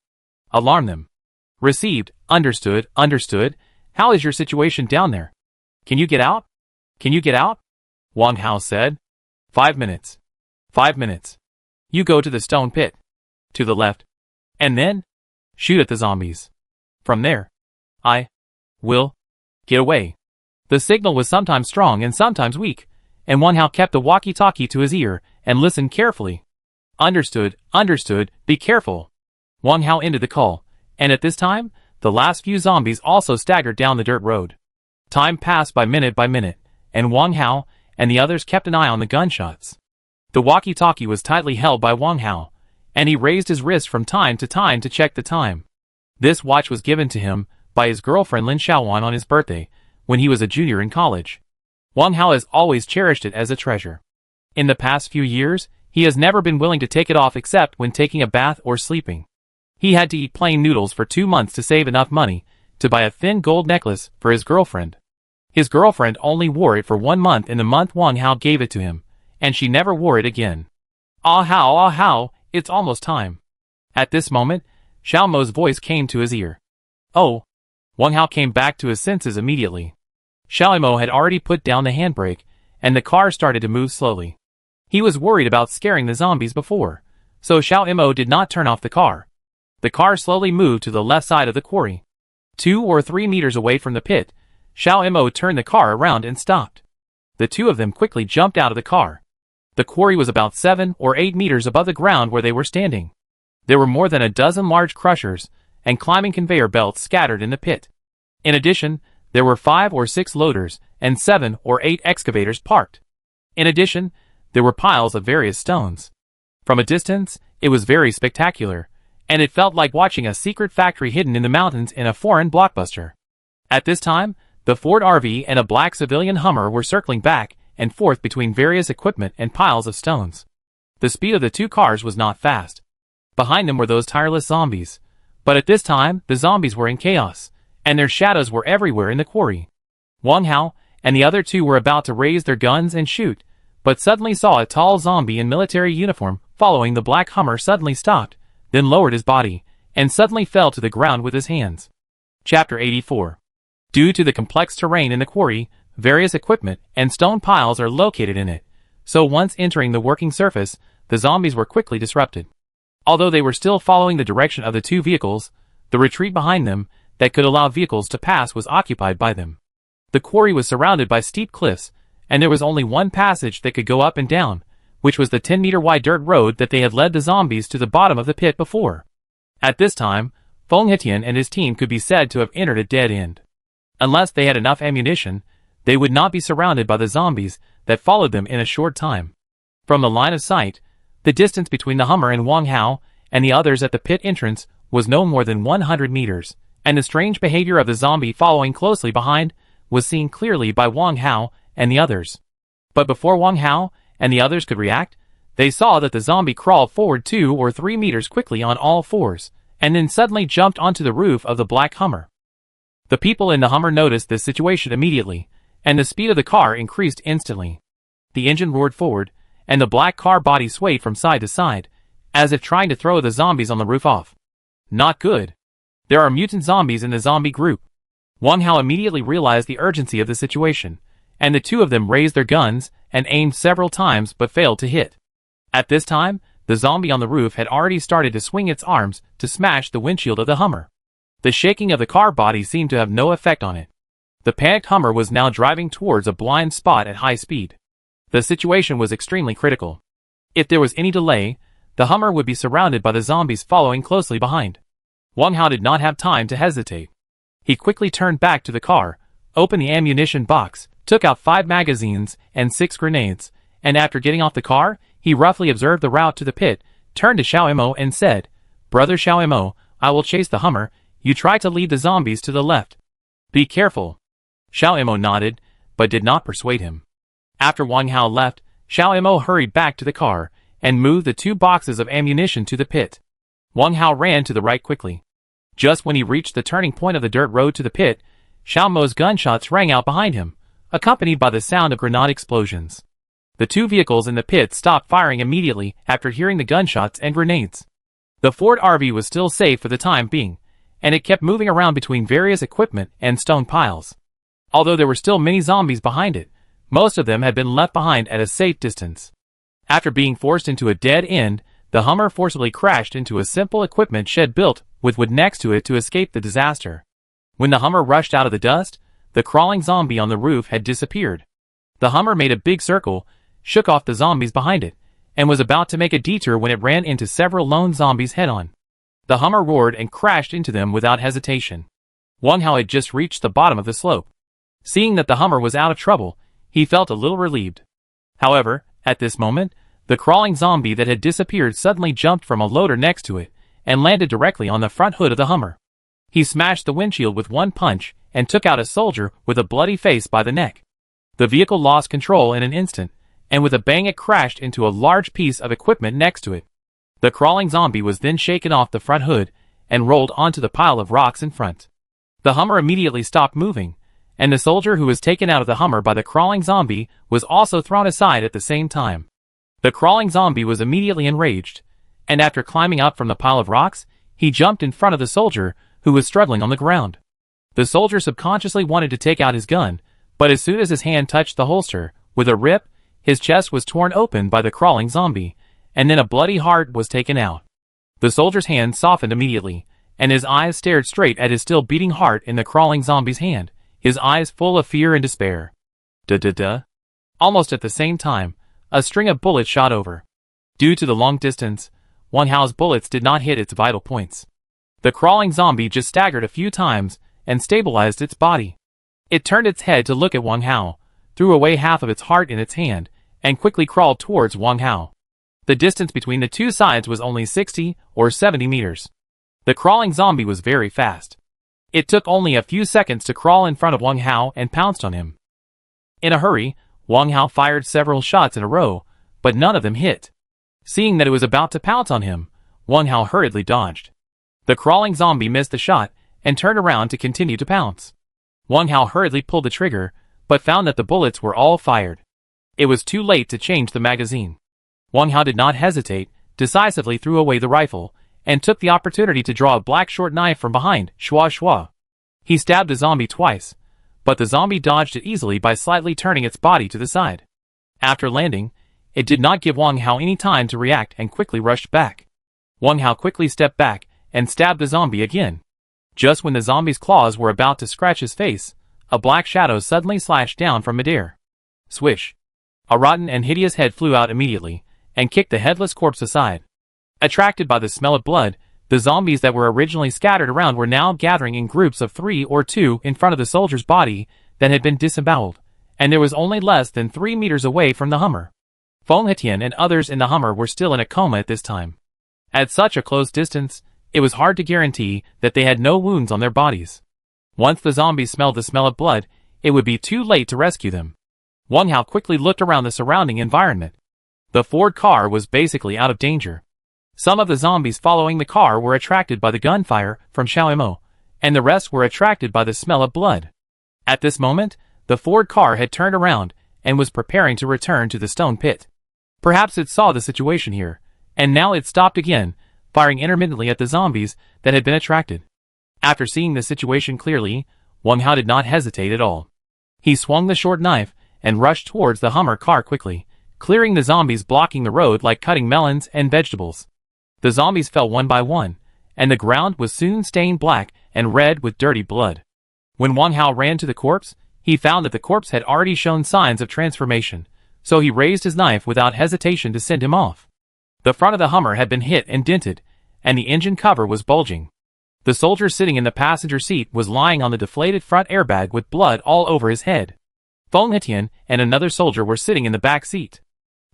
Alarm them. Received. Understood. How is your situation down there? Can you get out? Wang Hao said. 5 minutes. You go to the stone pit. To the left. And then? Shoot at the zombies. From there. I will get away. The signal was sometimes strong and sometimes weak, and Wang Hao kept the walkie-talkie to his ear and listened carefully. Understood. Be careful. Wang Hao ended the call, and at this time, the last few zombies also staggered down the dirt road. Time passed by minute, and Wang Hao and the others kept an eye on the gunshots. The walkie-talkie was tightly held by Wang Hao, and he raised his wrist from time to time to check the time. This watch was given to him by his girlfriend Lin Xiaowan on his birthday, when he was a junior in college. Wang Hao has always cherished it as a treasure. In the past few years, he has never been willing to take it off except when taking a bath or sleeping. He had to eat plain noodles for 2 months to save enough money to buy a thin gold necklace for his girlfriend. His girlfriend only wore it for 1 month in the month Wang Hao gave it to him, and she never wore it again. Ah Hao, it's almost time. At this moment, Xiao Mo's voice came to his ear. Oh! Wang Hao came back to his senses immediately. Xiao Mo had already put down the handbrake, and the car started to move slowly. He was worried about scaring the zombies before, so Xiao Mo did not turn off the car. The car slowly moved to the left side of the quarry. 2 or 3 meters away from the pit, Xiao Mo turned the car around and stopped. The two of them quickly jumped out of the car. The quarry was about 7 or 8 meters above the ground where they were standing. There were more than a dozen large crushers and climbing conveyor belts scattered in the pit. In addition, there were 5 or 6 loaders and 7 or 8 excavators parked. In addition, there were piles of various stones. From a distance, it was very spectacular, and it felt like watching a secret factory hidden in the mountains in a foreign blockbuster. At this time, the Ford RV and a black civilian Hummer were circling back and forth between various equipment and piles of stones. The speed of the 2 cars was not fast. Behind them were those tireless zombies. But at this time, the zombies were in chaos, and their shadows were everywhere in the quarry. Wang Hao and the other 2 were about to raise their guns and shoot, but suddenly saw a tall zombie in military uniform following the black Hummer suddenly stopped, then lowered his body, and suddenly fell to the ground with his hands. Chapter 84. Due to the complex terrain in the quarry, various equipment and stone piles are located in it, so once entering the working surface, the zombies were quickly disrupted. Although they were still following the direction of the two vehicles, the retreat behind them that could allow vehicles to pass was occupied by them. The quarry was surrounded by steep cliffs, and there was only one passage that could go up and down, which was the 10-meter wide dirt road that they had led the zombies to the bottom of the pit before. At this time, Feng Hetian and his team could be said to have entered a dead end. Unless they had enough ammunition, they would not be surrounded by the zombies that followed them in a short time. From the line of sight, the distance between the Hummer and Wang Hao and the others at the pit entrance was no more than 100 meters, and the strange behavior of the zombie following closely behind was seen clearly by Wang Hao and the others. But before Wang Hao and the others could react, they saw that the zombie crawled forward 2 or 3 meters quickly on all fours, and then suddenly jumped onto the roof of the black Hummer. The people in the Hummer noticed this situation immediately, and the speed of the car increased instantly. The engine roared forward, and the black car body swayed from side to side, as if trying to throw the zombies on the roof off. Not good. There are mutant zombies in the zombie group. Wang Hao immediately realized the urgency of the situation, and the two of them raised their guns and aimed several times but failed to hit. At this time, the zombie on the roof had already started to swing its arms to smash the windshield of the Hummer. The shaking of the car body seemed to have no effect on it. The panicked Hummer was now driving towards a blind spot at high speed. The situation was extremely critical. If there was any delay, the Hummer would be surrounded by the zombies following closely behind. Wang Hao did not have time to hesitate. He quickly turned back to the car, opened the ammunition box, took out 5 magazines and 6 grenades, and after getting off the car, he roughly observed the route to the pit, turned to Xiao Imo and said, "Brother Xiao Imo, I will chase the Hummer, you try to lead the zombies to the left. Be careful." Xiao Imo nodded, but did not persuade him. After Wang Hao left, Xiao Imo hurried back to the car, and moved the 2 boxes of ammunition to the pit. Wang Hao ran to the right quickly. Just when he reached the turning point of the dirt road to the pit, Xiao Mo's gunshots rang out behind him, accompanied by the sound of grenade explosions. The 2 vehicles in the pit stopped firing immediately after hearing the gunshots and grenades. The Ford RV was still safe for the time being, and it kept moving around between various equipment and stone piles. Although there were still many zombies behind it, most of them had been left behind at a safe distance. After being forced into a dead end, the Hummer forcibly crashed into a simple equipment shed built with wood next to it to escape the disaster. When the Hummer rushed out of the dust, the crawling zombie on the roof had disappeared. The Hummer made a big circle, shook off the zombies behind it, and was about to make a detour when it ran into several lone zombies head-on. The Hummer roared and crashed into them without hesitation. Wang Hao had just reached the bottom of the slope. Seeing that the Hummer was out of trouble, he felt a little relieved. However, at this moment, the crawling zombie that had disappeared suddenly jumped from a loader next to it, and landed directly on the front hood of the Hummer. He smashed the windshield with one punch, and took out a soldier with a bloody face by the neck. The vehicle lost control in an instant, and with a bang it crashed into a large piece of equipment next to it. The crawling zombie was then shaken off the front hood, and rolled onto the pile of rocks in front. The Hummer immediately stopped moving, and the soldier who was taken out of the Hummer by the crawling zombie was also thrown aside at the same time. The crawling zombie was immediately enraged, and after climbing up from the pile of rocks, he jumped in front of the soldier, who was struggling on the ground. The soldier subconsciously wanted to take out his gun, but as soon as his hand touched the holster, with a rip, his chest was torn open by the crawling zombie, and then a bloody heart was taken out. The soldier's hand softened immediately, and his eyes stared straight at his still beating heart in the crawling zombie's hand, his eyes full of fear and despair. Da-da-da. Almost at the same time, a string of bullets shot over. Due to the long distance, Wang Hao's bullets did not hit its vital points. The crawling zombie just staggered a few times and stabilized its body. It turned its head to look at Wang Hao, threw away half of its heart in its hand, and quickly crawled towards Wang Hao. The distance between the two sides was only 60 or 70 meters. The crawling zombie was very fast. It took only a few seconds to crawl in front of Wang Hao and pounced on him. In a hurry, Wang Hao fired several shots in a row, but none of them hit. Seeing that it was about to pounce on him, Wang Hao hurriedly dodged. The crawling zombie missed the shot and turned around to continue to pounce. Wang Hao hurriedly pulled the trigger, but found that the bullets were all fired. It was too late to change the magazine. Wang Hao did not hesitate, decisively threw away the rifle, and took the opportunity to draw a black short knife from behind. Shwa shwa. He stabbed the zombie twice, but the zombie dodged it easily by slightly turning its body to the side. After landing, it did not give Wang Hao any time to react and quickly rushed back. Wang Hao quickly stepped back and stabbed the zombie again. Just when the zombie's claws were about to scratch his face, a black shadow suddenly slashed down from midair. Swish. A rotten and hideous head flew out immediately, and kicked the headless corpse aside. Attracted by the smell of blood, the zombies that were originally scattered around were now gathering in groups of 3 or 2 in front of the soldier's body that had been disemboweled, and there was only less than 3 meters away from the Hummer. Feng Hetian and others in the Hummer were still in a coma at this time. At such a close distance, it was hard to guarantee that they had no wounds on their bodies. Once the zombies smelled the smell of blood, it would be too late to rescue them. Wang Hao quickly looked around the surrounding environment. The Ford car was basically out of danger. Some of the zombies following the car were attracted by the gunfire from Xiaomo, and the rest were attracted by the smell of blood. At this moment, the Ford car had turned around and was preparing to return to the stone pit. Perhaps it saw the situation here, and now it stopped again, firing intermittently at the zombies that had been attracted. After seeing the situation clearly, Wang Hao did not hesitate at all. He swung the short knife and rushed towards the Hummer car quickly, clearing the zombies blocking the road like cutting melons and vegetables. The zombies fell one by one, and the ground was soon stained black and red with dirty blood. When Wang Hao ran to the corpse, he found that the corpse had already shown signs of transformation, so he raised his knife without hesitation to send him off. The front of the Hummer had been hit and dented, and the engine cover was bulging. The soldier sitting in the passenger seat was lying on the deflated front airbag with blood all over his head. Feng Hetian and another soldier were sitting in the back seat.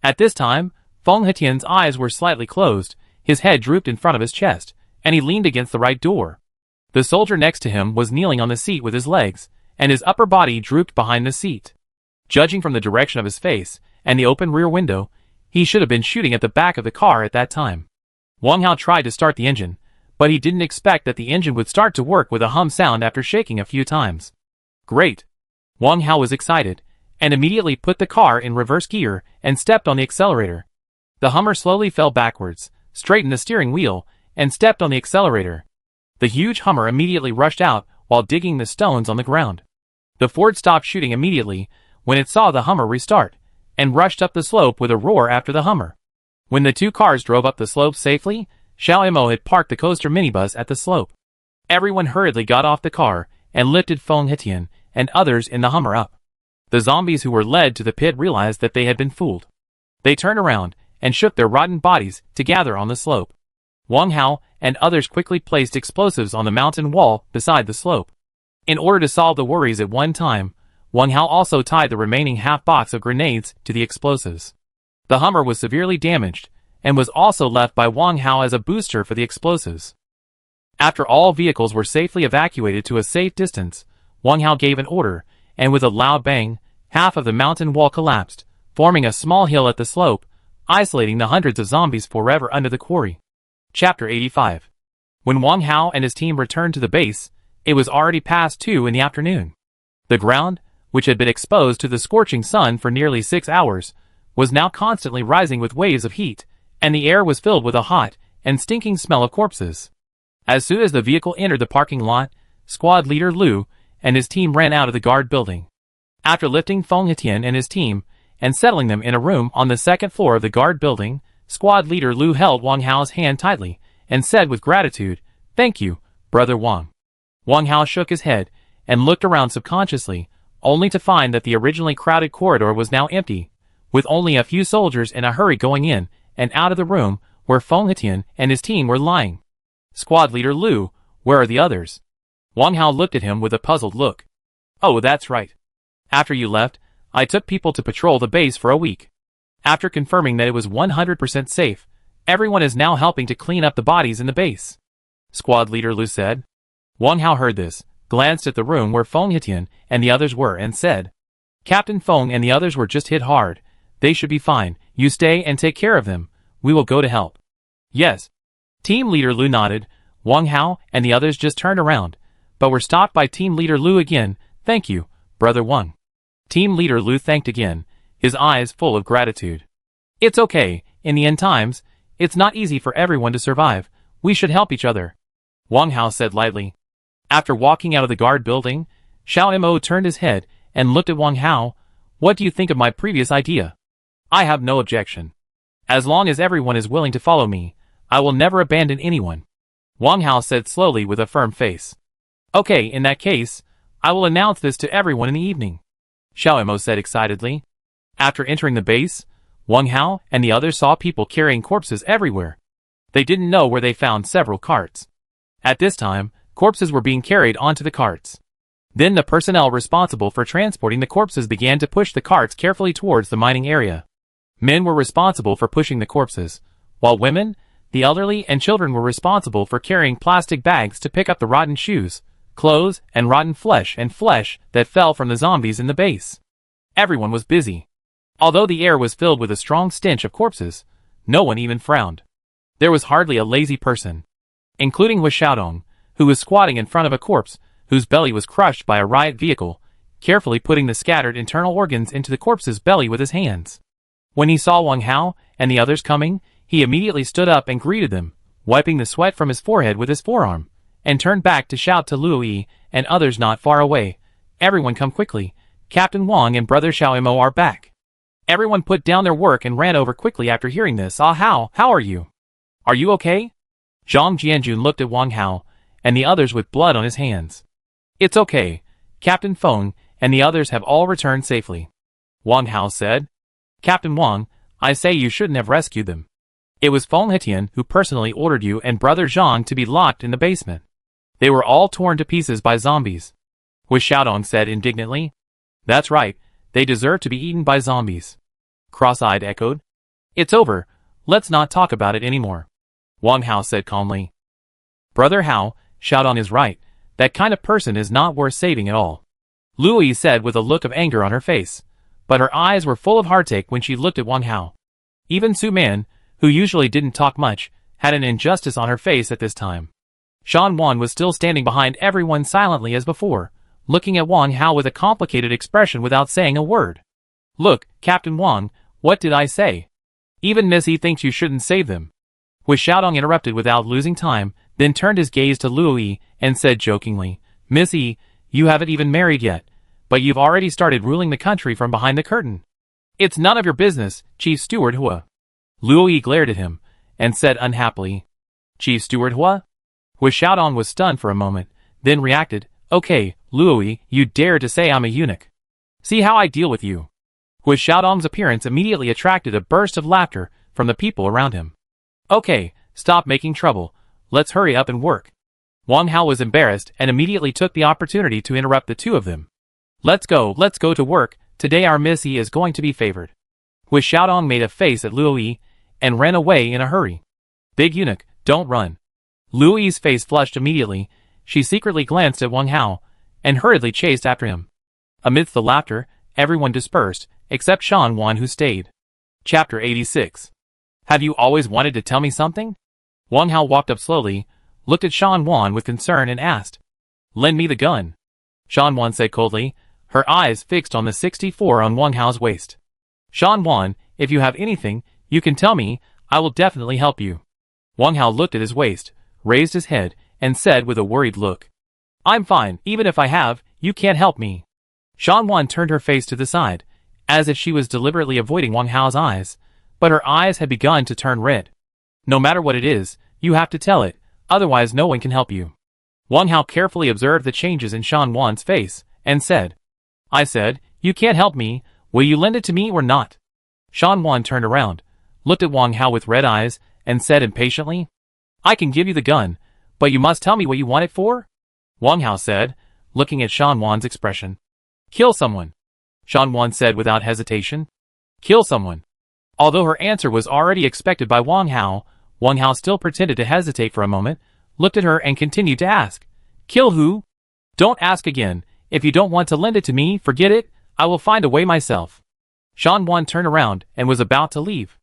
At this time, Feng Hetian's eyes were slightly closed, his head drooped in front of his chest, and he leaned against the right door. The soldier next to him was kneeling on the seat with his legs, and his upper body drooped behind the seat. Judging from the direction of his face and the open rear window, he should have been shooting at the back of the car at that time. Wang Hao tried to start the engine, but he didn't expect that the engine would start to work with a hum sound after shaking a few times. Great! Wang Hao was excited, and immediately put the car in reverse gear and stepped on the accelerator. The Hummer slowly fell backwards, straightened the steering wheel, and stepped on the accelerator. The huge Hummer immediately rushed out while digging the stones on the ground. The Ford stopped shooting immediately when it saw the Hummer restart, and rushed up the slope with a roar after the Hummer. When the two cars drove up the slope safely, Xiaomo had parked the coaster minibus at the slope. Everyone hurriedly got off the car and lifted Feng Hetian and others in the Hummer up. The zombies who were led to the pit realized that they had been fooled. They turned around and shook their rotten bodies to gather on the slope. Wang Hao and others quickly placed explosives on the mountain wall beside the slope. In order to solve the worries at one time, Wang Hao also tied the remaining half box of grenades to the explosives. The Hummer was severely damaged, and was also left by Wang Hao as a booster for the explosives. After all vehicles were safely evacuated to a safe distance, Wang Hao gave an order, and with a loud bang, half of the mountain wall collapsed, forming a small hill at the slope, isolating the hundreds of zombies forever under the quarry. Chapter 85. When Wang Hao and his team returned to the base, it was already past 2 in the afternoon. The ground, which had been exposed to the scorching sun for nearly 6 hours, was now constantly rising with waves of heat, and the air was filled with a hot and stinking smell of corpses. As soon as the vehicle entered the parking lot, squad leader Lu and his team ran out of the guard building. After lifting Feng Hetian and his team and settling them in a room on the second floor of the guard building, squad leader Lu held Wang Hao's hand tightly and said with gratitude, "Thank you, brother Wang." Wang Hao shook his head and looked around subconsciously, only to find that the originally crowded corridor was now empty, with only a few soldiers in a hurry going in and out of the room where Feng Hetian and his team were lying. "Squad leader Lu, where are the others?" Wang Hao looked at him with a puzzled look. "Oh, that's right. After you left, I took people to patrol the base for a week. After confirming that it was 100% safe, everyone is now helping to clean up the bodies in the base," squad leader Lu said. Wang Hao heard this, glanced at the room where Feng Hetian and the others were and said, "Captain Feng and the others were just hit hard. They should be fine. You stay and take care of them. We will go to help." "Yes." Team leader Lu nodded. Wang Hao and the others just turned around, but were stopped by team leader Lu again. "Thank you, brother Wang." Team leader Lu thanked again, his eyes full of gratitude. "It's okay. In the end times, it's not easy for everyone to survive. We should help each other, Wang Hao said lightly. After walking out of the guard building, Xiao Mo turned his head and looked at Wang Hao. What do you think of my previous idea? I have no objection. As long as everyone is willing to follow me, I will never abandon anyone, Wang Hao said slowly with a firm face. Okay, in that case, I will announce this to everyone in the evening, Xiao Mo said excitedly. After entering the base, Wang Hao and the others saw people carrying corpses everywhere. They didn't know where they found several carts. At this time, corpses were being carried onto the carts. Then the personnel responsible for transporting the corpses began to push the carts carefully towards the mining area. Men were responsible for pushing the corpses, while women, the elderly and children were responsible for carrying plastic bags to pick up the rotten shoes, clothes, and rotten flesh that fell from the zombies in the base. Everyone was busy. Although the air was filled with a strong stench of corpses, no one even frowned. There was hardly a lazy person, including Wu Xiaodong, who was squatting in front of a corpse whose belly was crushed by a riot vehicle, carefully putting the scattered internal organs into the corpse's belly with his hands. When he saw Wang Hao and the others coming, he immediately stood up and greeted them, wiping the sweat from his forehead with his forearm, and turned back to shout to Luo Yi and others not far away. Everyone come quickly. Captain Wang and Brother Xiao Mo are back. Everyone put down their work and ran over quickly after hearing this. Ah, how are you? Are you okay? Zhang Jianjun looked at Wang Hao and the others with blood on his hands. It's okay. Captain Feng and the others have all returned safely, Wang Hao said. Captain Wang, I say you shouldn't have rescued them. It was Feng Hetian who personally ordered you and Brother Zhang to be locked in the basement. They were all torn to pieces by zombies, Wu Xiaodong said indignantly. That's right, they deserve to be eaten by zombies, Cross-eyed echoed. It's over, let's not talk about it anymore, Wang Hao said calmly. Brother Hao, Xiaodong is right, that kind of person is not worth saving at all, Luo Yi said with a look of anger on her face, but her eyes were full of heartache when she looked at Wang Hao. Even Su Man, who usually didn't talk much, had an injustice on her face at this time. Shan Wan was still standing behind everyone silently as before, looking at Wang Hao with a complicated expression without saying a word. Look, Captain Wang, what did I say? Even Miss Yi thinks you shouldn't save them. Wu Xiaodong interrupted without losing time, then turned his gaze to Luo Yi and said jokingly, Miss Yi, you haven't even married yet, but you've already started ruling the country from behind the curtain. It's none of your business, Chief Steward Hua. Luo Yi glared at him and said unhappily, Chief Steward Hua? Wu Xiaodong was stunned for a moment, then reacted, Okay, Luo Yi, you dare to say I'm a eunuch. See how I deal with you. Wu Xiaodong's appearance immediately attracted a burst of laughter from the people around him. Okay, stop making trouble, let's hurry up and work. Wang Hao was embarrassed and immediately took the opportunity to interrupt the two of them. Let's go to work, today our Miss Yi is going to be favored. Wu Xiaodong made a face at Luo Yi and ran away in a hurry. Big eunuch, don't run. Luo Yi's face flushed immediately. She secretly glanced at Wang Hao and hurriedly chased after him. Amidst the laughter, everyone dispersed, except Shan Wan who stayed. Chapter 86. Have you always wanted to tell me something? Wang Hao walked up slowly, looked at Shan Wan with concern and asked. Lend me the gun. Shan Wan said coldly, her eyes fixed on the 64 on Wang Hao's waist. Shan Wan, if you have anything, you can tell me, I will definitely help you. Wang Hao looked at his waist, raised his head, and said with a worried look. I'm fine, even if I have, you can't help me. Shan Wan turned her face to the side, as if she was deliberately avoiding Wang Hao's eyes, but her eyes had begun to turn red. No matter what it is, you have to tell it, otherwise no one can help you. Wang Hao carefully observed the changes in Shan Wan's face, and said, I said, you can't help me, will you lend it to me or not? Shan Wan turned around, looked at Wang Hao with red eyes, and said impatiently, I can give you the gun, but you must tell me what you want it for? Wang Hao said, looking at Shan Wan's expression. Kill someone. Shan Wan said without hesitation. Kill someone. Although her answer was already expected by Wang Hao still pretended to hesitate for a moment, looked at her and continued to ask. Kill who? Don't ask again. If you don't want to lend it to me, forget it, I will find a way myself. Shan Wan turned around and was about to leave.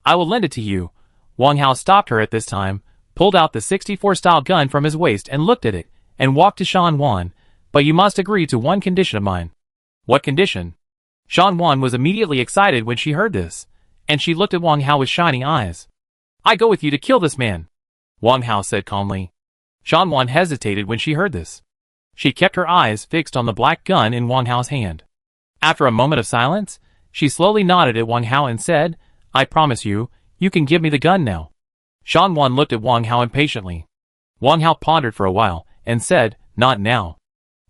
I will lend it to you. Wang Hao stopped her at this time, pulled out the 64 style gun from his waist and looked at it, and walked to Shan Wan, but you must agree to one condition of mine. What condition? Shan Wan was immediately excited when she heard this, and she looked at Wang Hao with shining eyes. I go with you to kill this man. Wang Hao said calmly. Shan Wan hesitated when she heard this. She kept her eyes fixed on the black gun in Wang Hao's hand. After a moment of silence, she slowly nodded at Wang Hao and said, I promise you, you can give me the gun now. Shan Wan looked at Wang Hao impatiently. Wang Hao pondered for a while, and said, Not now.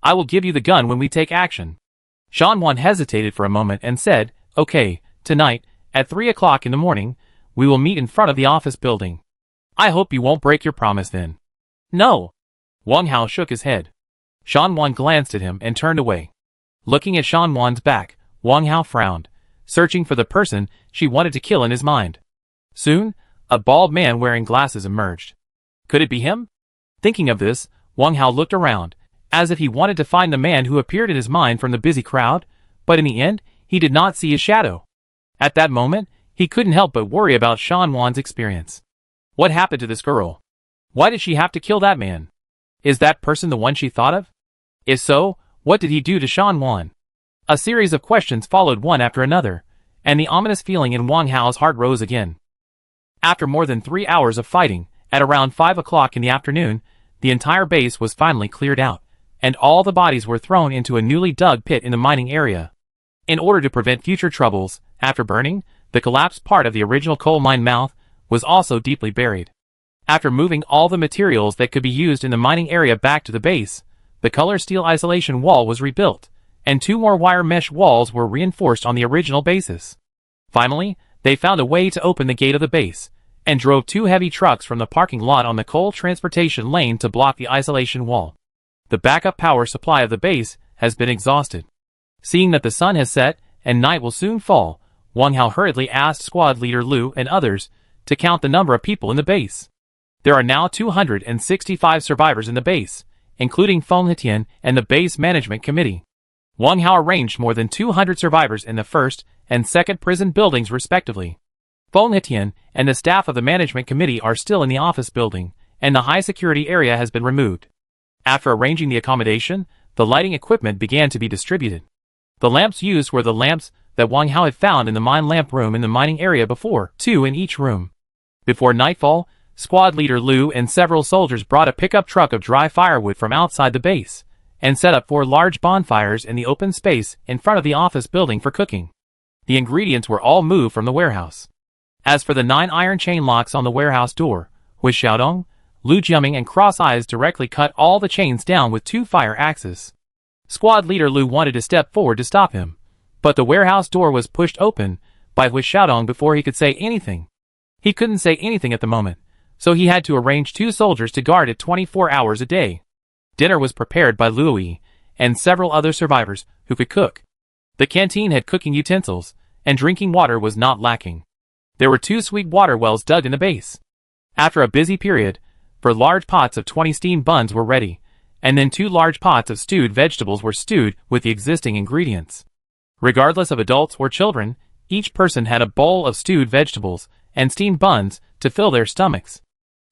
I will give you the gun when we take action. Shan Wan hesitated for a moment and said, Okay, tonight, at 3 o'clock in the morning, we will meet in front of the office building. I hope you won't break your promise then. No. Wang Hao shook his head. Shan Wan glanced at him and turned away. Looking at Shan Wan's back, Wang Hao frowned, searching for the person she wanted to kill in his mind. Soon, a bald man wearing glasses emerged. Could it be him? Thinking of this, Wang Hao looked around, as if he wanted to find the man who appeared in his mind from the busy crowd, but in the end, he did not see his shadow. At that moment, he couldn't help but worry about Shan Wan's experience. What happened to this girl? Why did she have to kill that man? Is that person the one she thought of? If so, what did he do to Shan Wan? A series of questions followed one after another, and the ominous feeling in Wang Hao's heart rose again. After more than 3 hours of fighting, at around 5 o'clock in the afternoon, the entire base was finally cleared out, and all the bodies were thrown into a newly dug pit in the mining area. In order to prevent future troubles, after burning, the collapsed part of the original coal mine mouth was also deeply buried. After moving all the materials that could be used in the mining area back to the base, the color steel isolation wall was rebuilt, and 2 more wire mesh walls were reinforced on the original basis. Finally, they found a way to open the gate of the base, and drove 2 heavy trucks from the parking lot on the coal transportation lane to block the isolation wall. The backup power supply of the base has been exhausted. Seeing that the sun has set and night will soon fall, Wang Hao hurriedly asked squad leader Lu and others to count the number of people in the base. There are now 265 survivors in the base, including Feng Hetian and the base management committee. Wang Hao arranged more than 200 survivors in the first and second prison buildings respectively. Feng Hetian and the staff of the management committee are still in the office building, and the high security area has been removed. After arranging the accommodation, the lighting equipment began to be distributed. The lamps used were the lamps that Wang Hao had found in the mine lamp room in the mining area before, 2 in each room. Before nightfall, squad leader Lu and several soldiers brought a pickup truck of dry firewood from outside the base, and set up 4 large bonfires in the open space in front of the office building for cooking. The ingredients were all moved from the warehouse. As for the 9 iron chain locks on the warehouse door, with Xiaodong, Lu Jiaming and Cross Eyes directly cut all the chains down with 2 fire axes. Squad leader Lu wanted to step forward to stop him, but the warehouse door was pushed open by Hui Xiaodong before he could say anything. He couldn't say anything at the moment, so he had to arrange 2 soldiers to guard it 24 hours a day. Dinner was prepared by Luoyi and several other survivors who could cook. The canteen had cooking utensils, and drinking water was not lacking. There were 2 sweet water wells dug in the base. After a busy period, large pots of 20 steamed buns were ready, and then 2 large pots of stewed vegetables were stewed with the existing ingredients. Regardless of adults or children, each person had a bowl of stewed vegetables and steamed buns to fill their stomachs.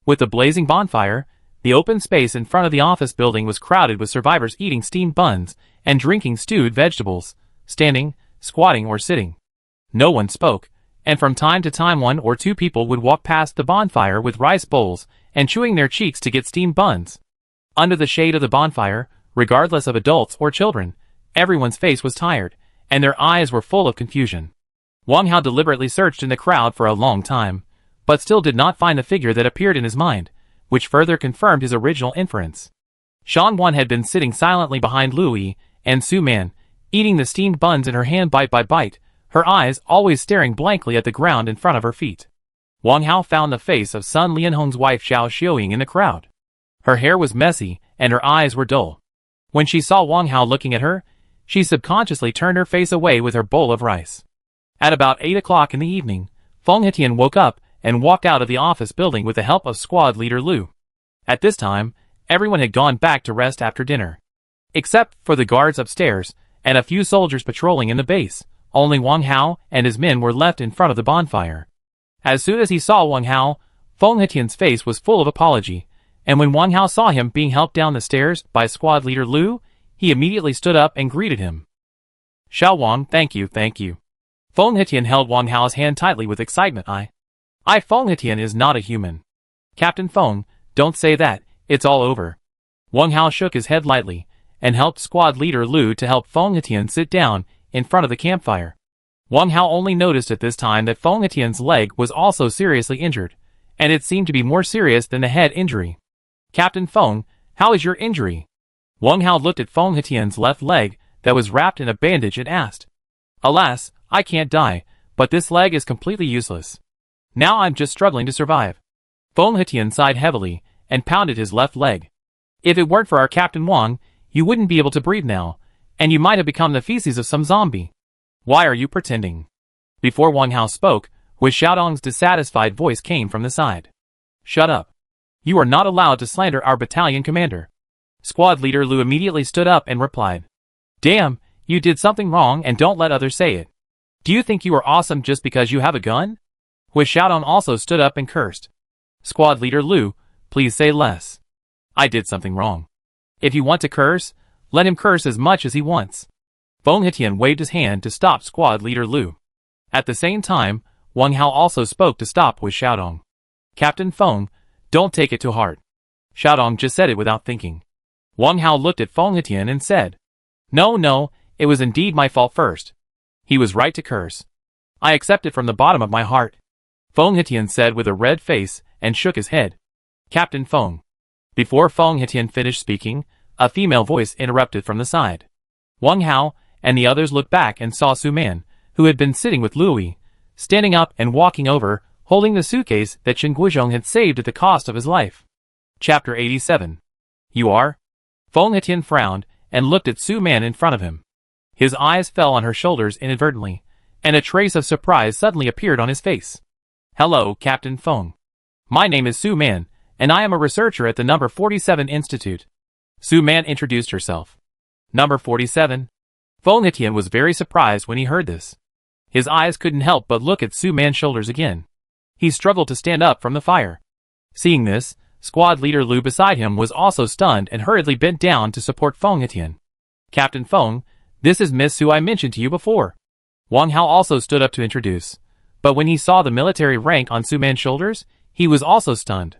With the blazing bonfire, the open space in front of the office building was crowded with survivors eating steamed buns and drinking stewed vegetables, standing, squatting or sitting. No one spoke, and from time to time 1 or 2 people would walk past the bonfire with rice bowls and chewing their cheeks to get steamed buns. Under the shade of the bonfire, regardless of adults or children, everyone's face was tired, and their eyes were full of confusion. Wang Hao deliberately searched in the crowd for a long time, but still did not find the figure that appeared in his mind, which further confirmed his original inference. Shan Wan had been sitting silently behind Luoyi and Su Man, eating the steamed buns in her hand bite by bite, her eyes always staring blankly at the ground in front of her feet. Wang Hao found the face of Sun Lianhong's wife Xiao Xiuying in the crowd. Her hair was messy, and her eyes were dull. When she saw Wang Hao looking at her, she subconsciously turned her face away with her bowl of rice. At about 8 o'clock in the evening, Feng Hetian woke up and walked out of the office building with the help of squad leader Lu. At this time, everyone had gone back to rest after dinner. Except for the guards upstairs and a few soldiers patrolling in the base, only Wang Hao and his men were left in front of the bonfire. As soon as he saw Wang Hao, Feng Hetian's face was full of apology, and when Wang Hao saw him being helped down the stairs by squad leader Lu, he immediately stood up and greeted him. "Xiao Wang, thank you, thank you." Feng Hetian held Wang Hao's hand tightly with excitement. I Feng Hetian is not a human. Captain Feng, Don't say that, it's all over. Wang Hao shook his head lightly, and helped squad leader Lu to help Feng Hetian sit down in front of the campfire. Wang Hao only noticed at this time that Feng Hetian's leg was also seriously injured, and it seemed to be more serious than the head injury. Captain Feng, how is your injury? Wang Hao looked at Feng Hetian's left leg that was wrapped in a bandage and asked. Alas, I can't die, but this leg is completely useless. Now I'm just struggling to survive. Feng Hetian sighed heavily and pounded his left leg. If it weren't for our Captain Wang, you wouldn't be able to breathe now, and you might have become the feces of some zombie. Why are you pretending? Before Wang Hao spoke, Wu Xiaodong's dissatisfied voice came from the side. Shut up. You are not allowed to slander our battalion commander. Squad leader Lu immediately stood up and replied. Damn, you did something wrong and don't let others say it. Do you think you are awesome just because you have a gun? Wu Xiaodong also stood up and cursed. Squad leader Lu, please say less. I did something wrong. If you want to curse, let him curse as much as he wants. Feng Hetian waved his hand to stop squad leader Lu. At the same time, Wang Hao also spoke to stop Wu Xiaodong. Captain Feng, don't take it to heart. Xiaodong just said it without thinking. Wang Hao looked at Feng Hetian and said, No, it was indeed my fault first. He was right to curse. I accept it from the bottom of my heart. Feng Hetian said with a red face and shook his head. Captain Feng. Before Feng Hetian finished speaking, a female voice interrupted from the side. Wang Hao and the others looked back and saw Su Man, who had been sitting with Louis, standing up and walking over, holding the suitcase that Chen Guizhong had saved at the cost of his life. Chapter 87. You are? Feng Hetian frowned and looked at Su Man in front of him. His eyes fell on her shoulders inadvertently, and a trace of surprise suddenly appeared on his face. Hello, Captain Feng. My name is Su Man, and I am a researcher at the number 47 Institute. Su Man introduced herself. Number 47? Feng Hetian was very surprised when he heard this. His eyes couldn't help but look at Su Man's shoulders again. He struggled to stand up from the fire. Seeing this, squad leader Lu beside him was also stunned and hurriedly bent down to support Feng Hetian. Captain Feng, this is Miss Su I mentioned to you before. Wang Hao also stood up to introduce, but when he saw the military rank on Su Man's shoulders, he was also stunned.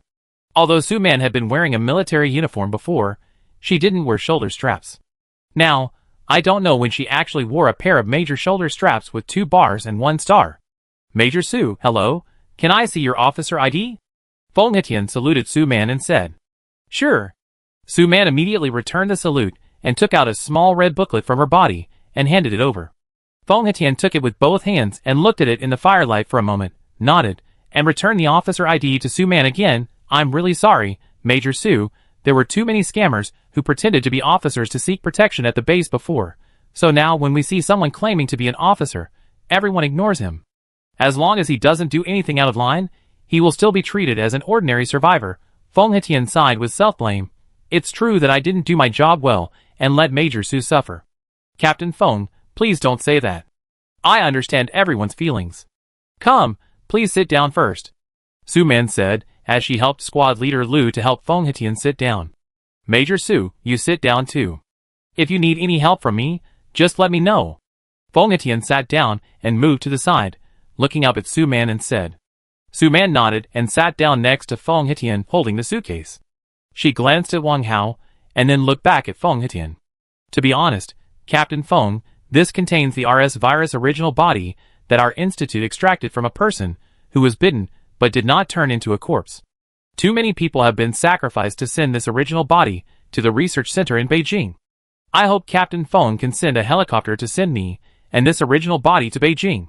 Although Su Man had been wearing a military uniform before, she didn't wear shoulder straps. Now, I don't know when she actually wore a pair of major shoulder straps with 2 bars and 1 star. Major Su, hello, can I see your officer ID? Feng Hetian saluted Su Man and said. Sure. Su Man immediately returned the salute and took out a small red booklet from her body and handed it over. Feng Hetian took it with both hands and looked at it in the firelight for a moment, nodded, and returned the officer ID to Su Man again. I'm really sorry, Major Su, there were too many scammers who pretended to be officers to seek protection at the base before, so now when we see someone claiming to be an officer, everyone ignores him. As long as he doesn't do anything out of line, he will still be treated as an ordinary survivor. Feng Hetian sighed with self-blame. It's true that I didn't do my job well and let Major Su suffer. Captain Feng, please don't say that. I understand everyone's feelings. Come, please sit down first. Su Man said, as she helped squad leader Lu to help Feng Hetian sit down. Major Su, you sit down too. If you need any help from me, just let me know. Feng Hetian sat down and moved to the side, looking up at Su Man and said. Su Man nodded and sat down next to Feng Hetian holding the suitcase. She glanced at Wang Hao, and then looked back at Feng Hetian. To be honest, Captain Feng, this contains the RS virus original body that our institute extracted from a person who was bitten but did not turn into a corpse. Too many people have been sacrificed to send this original body to the research center in Beijing. I hope Captain Feng can send a helicopter to send me and this original body to Beijing.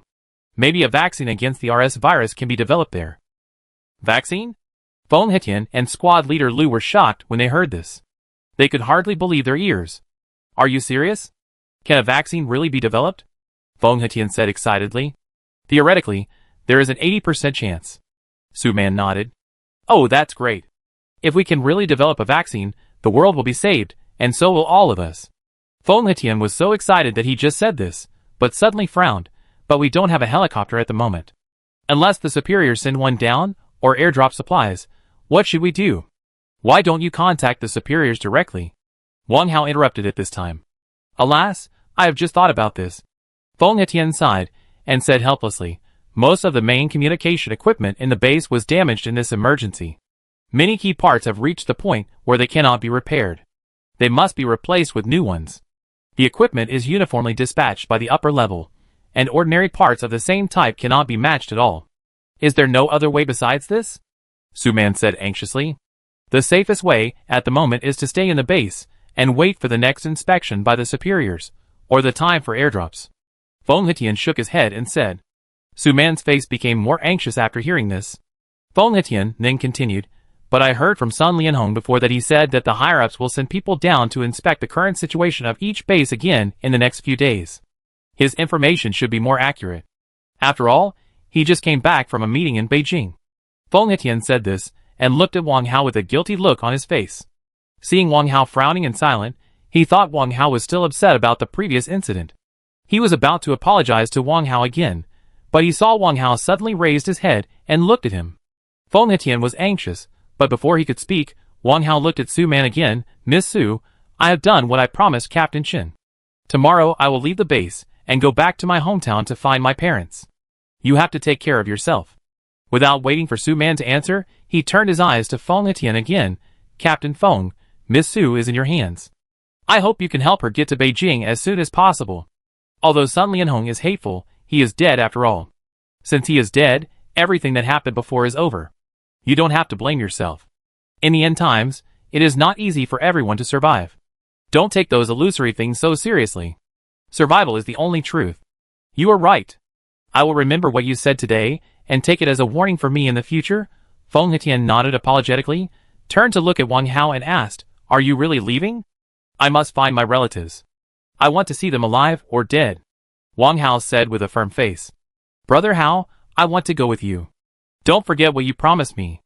Maybe a vaccine against the RS virus can be developed there. Vaccine? Feng Hetian and squad leader Lu were shocked when they heard this. They could hardly believe their ears. Are you serious? Can a vaccine really be developed? Feng Hetian said excitedly. Theoretically, there is an 80% chance. Su Man nodded. Oh, that's great. If we can really develop a vaccine, the world will be saved, and so will all of us. Feng Hetian was so excited that he just said this, but suddenly frowned. But we don't have a helicopter at the moment. Unless the superiors send one down, or airdrop supplies, what should we do? Why don't you contact the superiors directly? Wang Hao interrupted at this time. Alas, I have just thought about this. Feng Hetian sighed, and said helplessly, most of the main communication equipment in the base was damaged in this emergency. Many key parts have reached the point where they cannot be repaired. They must be replaced with new ones. The equipment is uniformly dispatched by the upper level, and ordinary parts of the same type cannot be matched at all. Is there no other way besides this? Suman said anxiously. The safest way, at the moment, is to stay in the base, and wait for the next inspection by the superiors, or the time for airdrops. Feng Hetian shook his head and said. Suman's face became more anxious after hearing this. Feng Hetian then continued, but I heard from Sun Lianhong before that he said that the higher-ups will send people down to inspect the current situation of each base again in the next few days. His information should be more accurate. After all, he just came back from a meeting in Beijing. Feng Hetian said this, and looked at Wang Hao with a guilty look on his face. Seeing Wang Hao frowning and silent, he thought Wang Hao was still upset about the previous incident. He was about to apologize to Wang Hao again, but he saw Wang Hao suddenly raised his head and looked at him. Feng Hetian was anxious, but before he could speak, Wang Hao looked at Su Man again. Miss Su, I have done what I promised Captain Qin. Tomorrow I will leave the base and go back to my hometown to find my parents. You have to take care of yourself. Without waiting for Su Man to answer, he turned his eyes to Feng Hetian again. Captain Feng, Miss Su is in your hands. I hope you can help her get to Beijing as soon as possible. Although Sun Lianhong is hateful, he is dead after all. Since he is dead, everything that happened before is over. You don't have to blame yourself. In the end times, it is not easy for everyone to survive. Don't take those illusory things so seriously. Survival is the only truth. You are right. I will remember what you said today, and take it as a warning for me in the future. Feng Hetian nodded apologetically, turned to look at Wang Hao and asked, Are you really leaving? I must find my relatives. I want to see them alive or dead. Wang Hao said with a firm face. Brother Hao, I want to go with you. Don't forget what you promised me.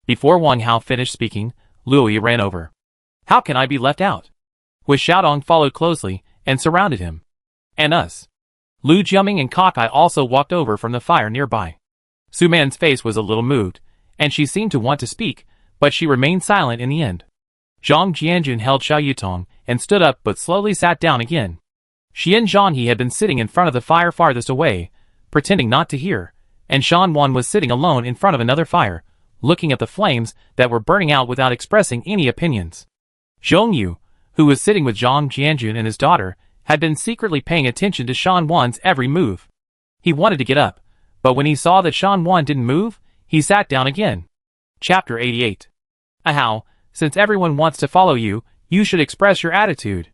Before Wang Hao finished speaking, Luo ran over. How can I be left out? Hui Xiaodong followed closely and surrounded him. And us. Lu Jiaming and Cockeye also walked over from the fire nearby. Su Man's face was a little moved, and she seemed to want to speak, but she remained silent in the end. Zhang Jianjun held Xiao Yutong and stood up but slowly sat down again. Xian Zhanhe had been sitting in front of the fire farthest away, pretending not to hear, and Shan Wan was sitting alone in front of another fire, looking at the flames that were burning out without expressing any opinions. Zhong Yu, who was sitting with Zhang Jianjun and his daughter, had been secretly paying attention to Shan Wan's every move. He wanted to get up, but when he saw that Shan Wan didn't move, he sat down again. Chapter 88. Ahau, since everyone wants to follow you, you should express your attitude.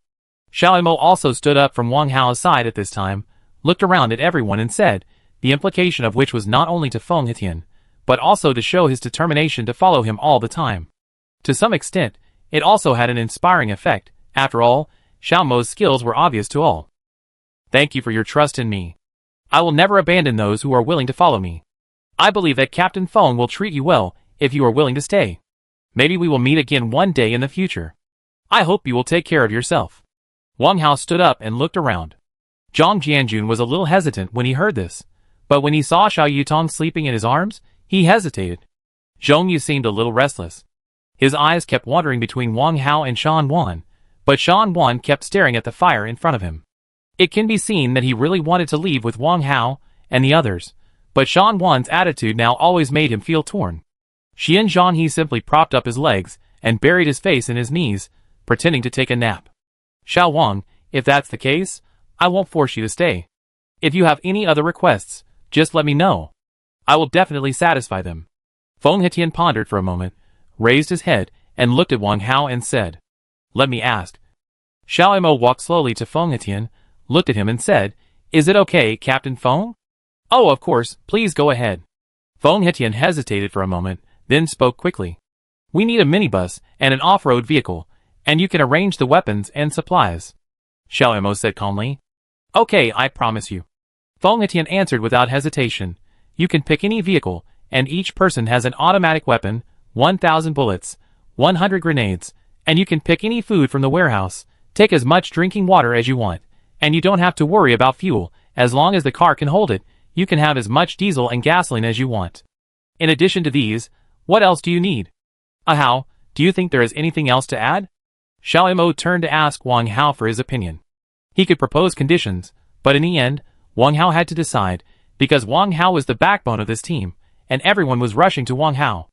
Xiao Mo also stood up from Wang Hao's side at this time, looked around at everyone and said, the implication of which was not only to Feng Hetian, but also to show his determination to follow him all the time. To some extent, it also had an inspiring effect. After all, Xiao Mo's skills were obvious to all. Thank you for your trust in me. I will never abandon those who are willing to follow me. I believe that Captain Feng will treat you well, if you are willing to stay. Maybe we will meet again one day in the future. I hope you will take care of yourself. Wang Hao stood up and looked around. Zhang Jianjun was a little hesitant when he heard this, but when he saw Xiao Yutong sleeping in his arms, he hesitated. Zhong Yu seemed a little restless. His eyes kept wandering between Wang Hao and Shan Wan, but Shan Wan kept staring at the fire in front of him. It can be seen that he really wanted to leave with Wang Hao and the others, but Shan Wan's attitude now always made him feel torn. Xian Zhanhe simply propped up his legs and buried his face in his knees, pretending to take a nap. Xiao Wang, if that's the case, I won't force you to stay. If you have any other requests, just let me know. I will definitely satisfy them. Feng Hetian pondered for a moment, raised his head, and looked at Wang Hao and said, Let me ask. Xiao Mo walked slowly to Feng Hetian, looked at him and said, Is it okay, Captain Feng? Oh, of course, please go ahead. Feng Hetian hesitated for a moment, then spoke quickly. We need a minibus and an off-road vehicle, and you can arrange the weapons and supplies. Xiao Mo said calmly. Okay, I promise you. Feng Hetian answered without hesitation. You can pick any vehicle, and each person has an automatic weapon, 1,000 bullets, 100 grenades, and you can pick any food from the warehouse. Take as much drinking water as you want, and you don't have to worry about fuel. As long as the car can hold it, you can have as much diesel and gasoline as you want. In addition to these, what else do you need? Ahau, do you think there is anything else to add? Xiao Mo turned to ask Wang Hao for his opinion. He could propose conditions, but in the end, Wang Hao had to decide, because Wang Hao was the backbone of this team, and everyone was rushing to Wang Hao.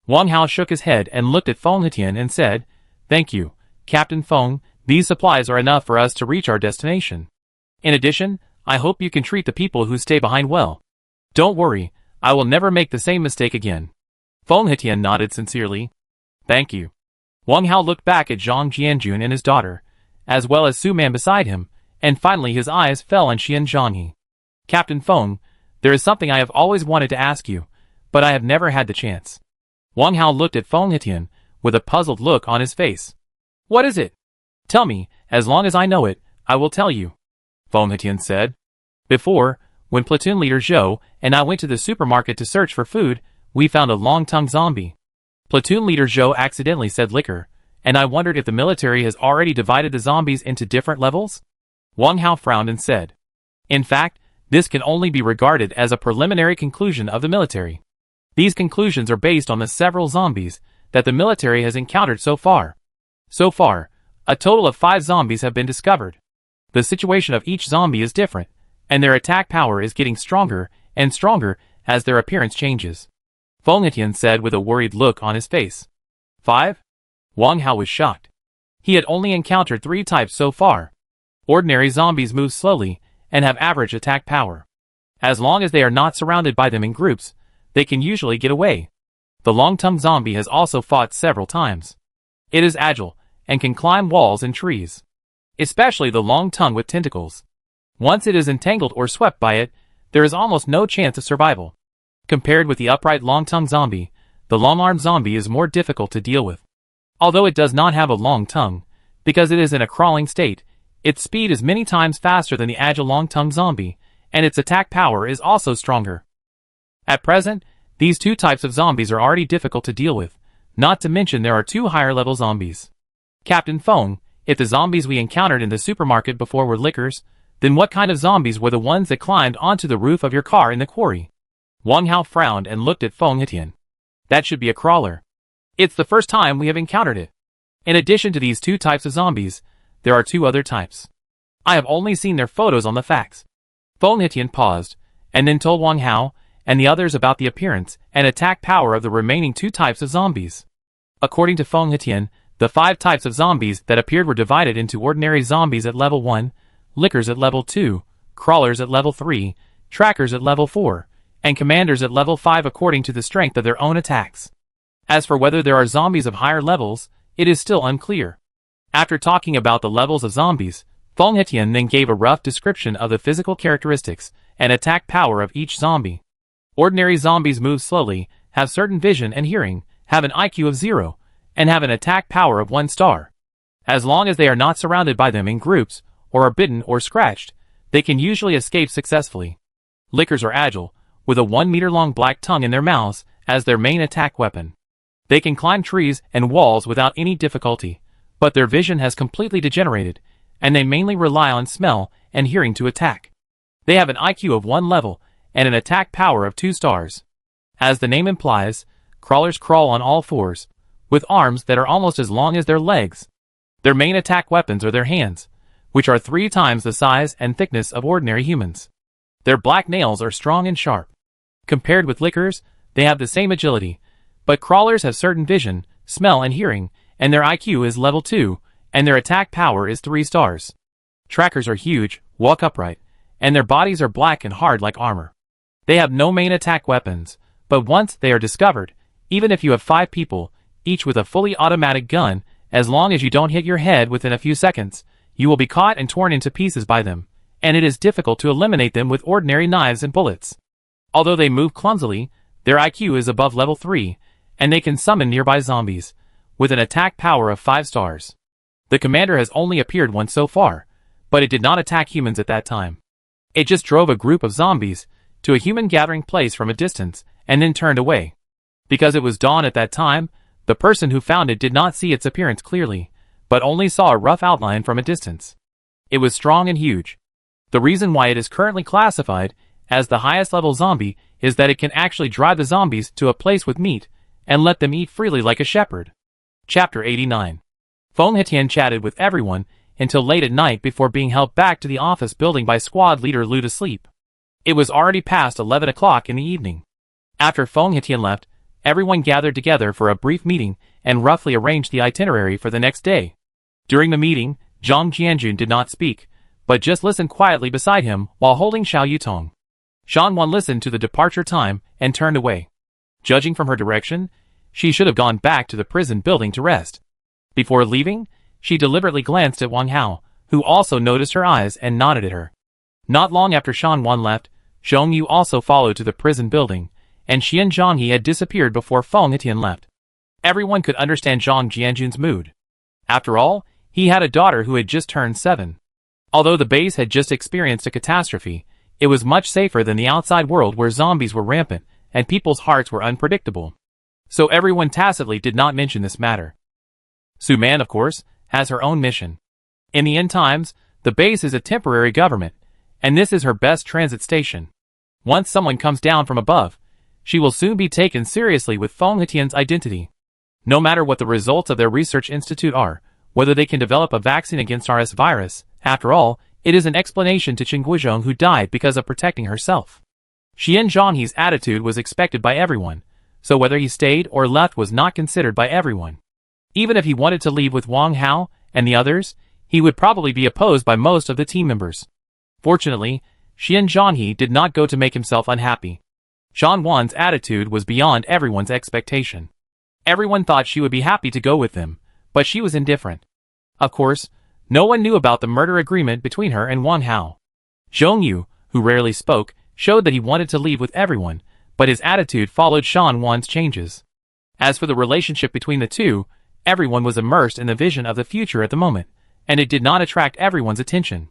Wang Hao shook his head and looked at Feng Hetian and said, "Thank you, Captain Feng, these supplies are enough for us to reach our destination. In addition, I hope you can treat the people who stay behind well. Don't worry, I will never make the same mistake again." Feng Hetian nodded sincerely. "Thank you." Wang Hao looked back at Zhang Jianjun and his daughter, as well as Su Man beside him, and finally his eyes fell on Xian Zhanghe. "Captain Feng, there is something I have always wanted to ask you, but I have never had the chance." Wang Hao looked at Feng Hetian with a puzzled look on his face. "What is it?" "Tell me, as long as I know it, I will tell you," Feng Hetian said. "Before, when platoon leader Zhou and I went to the supermarket to search for food, we found a long-tongued zombie. Platoon leader Zhou accidentally said liquor, and I wondered if the military has already divided the zombies into different levels?" Wang Hao frowned and said, "In fact, this can only be regarded as a preliminary conclusion of the military. These conclusions are based on the several zombies that the military has encountered so far. So far, a total of 5 zombies have been discovered. The situation of each zombie is different, and their attack power is getting stronger and stronger as their appearance changes," Feng Hetian said with a worried look on his face. 5? Wang Hao was shocked. He had only encountered 3 types so far. Ordinary zombies move slowly and have average attack power. As long as they are not surrounded by them in groups, they can usually get away. The long-tongued zombie has also fought several times. It is agile and can climb walls and trees. Especially the long tongue with tentacles. Once it is entangled or swept by it, there is almost no chance of survival. Compared with the upright long-tongued zombie, the long-armed zombie is more difficult to deal with. Although it does not have a long tongue, because it is in a crawling state, its speed is many times faster than the agile long-tongued zombie, and its attack power is also stronger. At present, these 2 types of zombies are already difficult to deal with, not to mention there are 2 higher-level zombies. Captain Feng, if the zombies we encountered in the supermarket before were lickers, then what kind of zombies were the ones that climbed onto the roof of your car in the quarry? Wang Hao frowned and looked at Feng Hetian. "That should be a crawler. It's the first time we have encountered it. In addition to these 2 types of zombies, there are 2 other types. I have only seen their photos on the facts." Feng Hetian paused, and then told Wang Hao and the others about the appearance and attack power of the remaining 2 types of zombies. According to Feng Hetian, the 5 types of zombies that appeared were divided into ordinary zombies at level 1, lickers at level 2, crawlers at level 3, trackers at level 4, and commanders at level 5 according to the strength of their own attacks. As for whether there are zombies of higher levels, it is still unclear. After talking about the levels of zombies, Feng Hetian then gave a rough description of the physical characteristics and attack power of each zombie. Ordinary zombies move slowly, have certain vision and hearing, have an IQ of 0, and have an attack power of 1 star. As long as they are not surrounded by them in groups, or are bitten or scratched, they can usually escape successfully. Lickers are agile, with a 1-meter-long black tongue in their mouths as their main attack weapon. They can climb trees and walls without any difficulty, but their vision has completely degenerated, and they mainly rely on smell and hearing to attack. They have an IQ of 1 level, and an attack power of 2 stars. As the name implies, crawlers crawl on all 4s, with arms that are almost as long as their legs. Their main attack weapons are their hands, which are 3 times the size and thickness of ordinary humans. Their black nails are strong and sharp. Compared with lickers, they have the same agility, but crawlers have certain vision, smell and hearing, and their IQ is level 2, and their attack power is 3 stars. Trackers are huge, walk upright, and their bodies are black and hard like armor. They have no main attack weapons, but once they are discovered, even if you have 5 people, each with a fully automatic gun, as long as you don't hit your head within a few seconds, you will be caught and torn into pieces by them, and it is difficult to eliminate them with ordinary knives and bullets. Although they move clumsily, their IQ is above level 3, and they can summon nearby zombies, with an attack power of 5 stars. The commander has only appeared once so far, but it did not attack humans at that time. It just drove a group of zombies to a human gathering place from a distance, and then turned away. Because it was dawn at that time, the person who found it did not see its appearance clearly, but only saw a rough outline from a distance. It was strong and huge. The reason why it is currently classified as the highest level zombie is that it can actually drive the zombies to a place with meat, and let them eat freely like a shepherd. Chapter 89. Feng Hetian chatted with everyone until late at night before being helped back to the office building by squad leader Lu to sleep. It was already past 11 o'clock in the evening. After Feng Hetian left, everyone gathered together for a brief meeting and roughly arranged the itinerary for the next day. During the meeting, Zhang Jianjun did not speak, but just listened quietly beside him while holding Xiao Yutong. Shan Wan listened to the departure time and turned away. Judging from her direction, she should have gone back to the prison building to rest. Before leaving, she deliberately glanced at Wang Hao, who also noticed her eyes and nodded at her. Not long after Shan Wan left, Zhong Yu also followed to the prison building, and Xian Zhanghe had disappeared before Feng Etian left. Everyone could understand Zhang Jianjun's mood. After all, he had a daughter who had just turned 7. Although the base had just experienced a catastrophe, it was much safer than the outside world where zombies were rampant and people's hearts were unpredictable. So everyone tacitly did not mention this matter. Su Man, of course, has her own mission. In the end times, the base is a temporary government, and this is her best transit station. Once someone comes down from above, she will soon be taken seriously with Feng Hetian's identity. No matter what the results of their research institute are, whether they can develop a vaccine against RS virus, after all, it is an explanation to Chen Guizhong who died because of protecting herself. Xian Zhanghe's attitude was expected by everyone, so whether he stayed or left was not considered by everyone. Even if he wanted to leave with Wang Hao and the others, he would probably be opposed by most of the team members. Fortunately, Xian Zhanghe did not go to make himself unhappy. Shan Wan's attitude was beyond everyone's expectation. Everyone thought she would be happy to go with them, but she was indifferent. Of course, no one knew about the murder agreement between her and Wang Hao. Zhong Yu, who rarely spoke, showed that he wanted to leave with everyone, but his attitude followed Shan Wan's changes. As for the relationship between the two, everyone was immersed in the vision of the future at the moment, and it did not attract everyone's attention.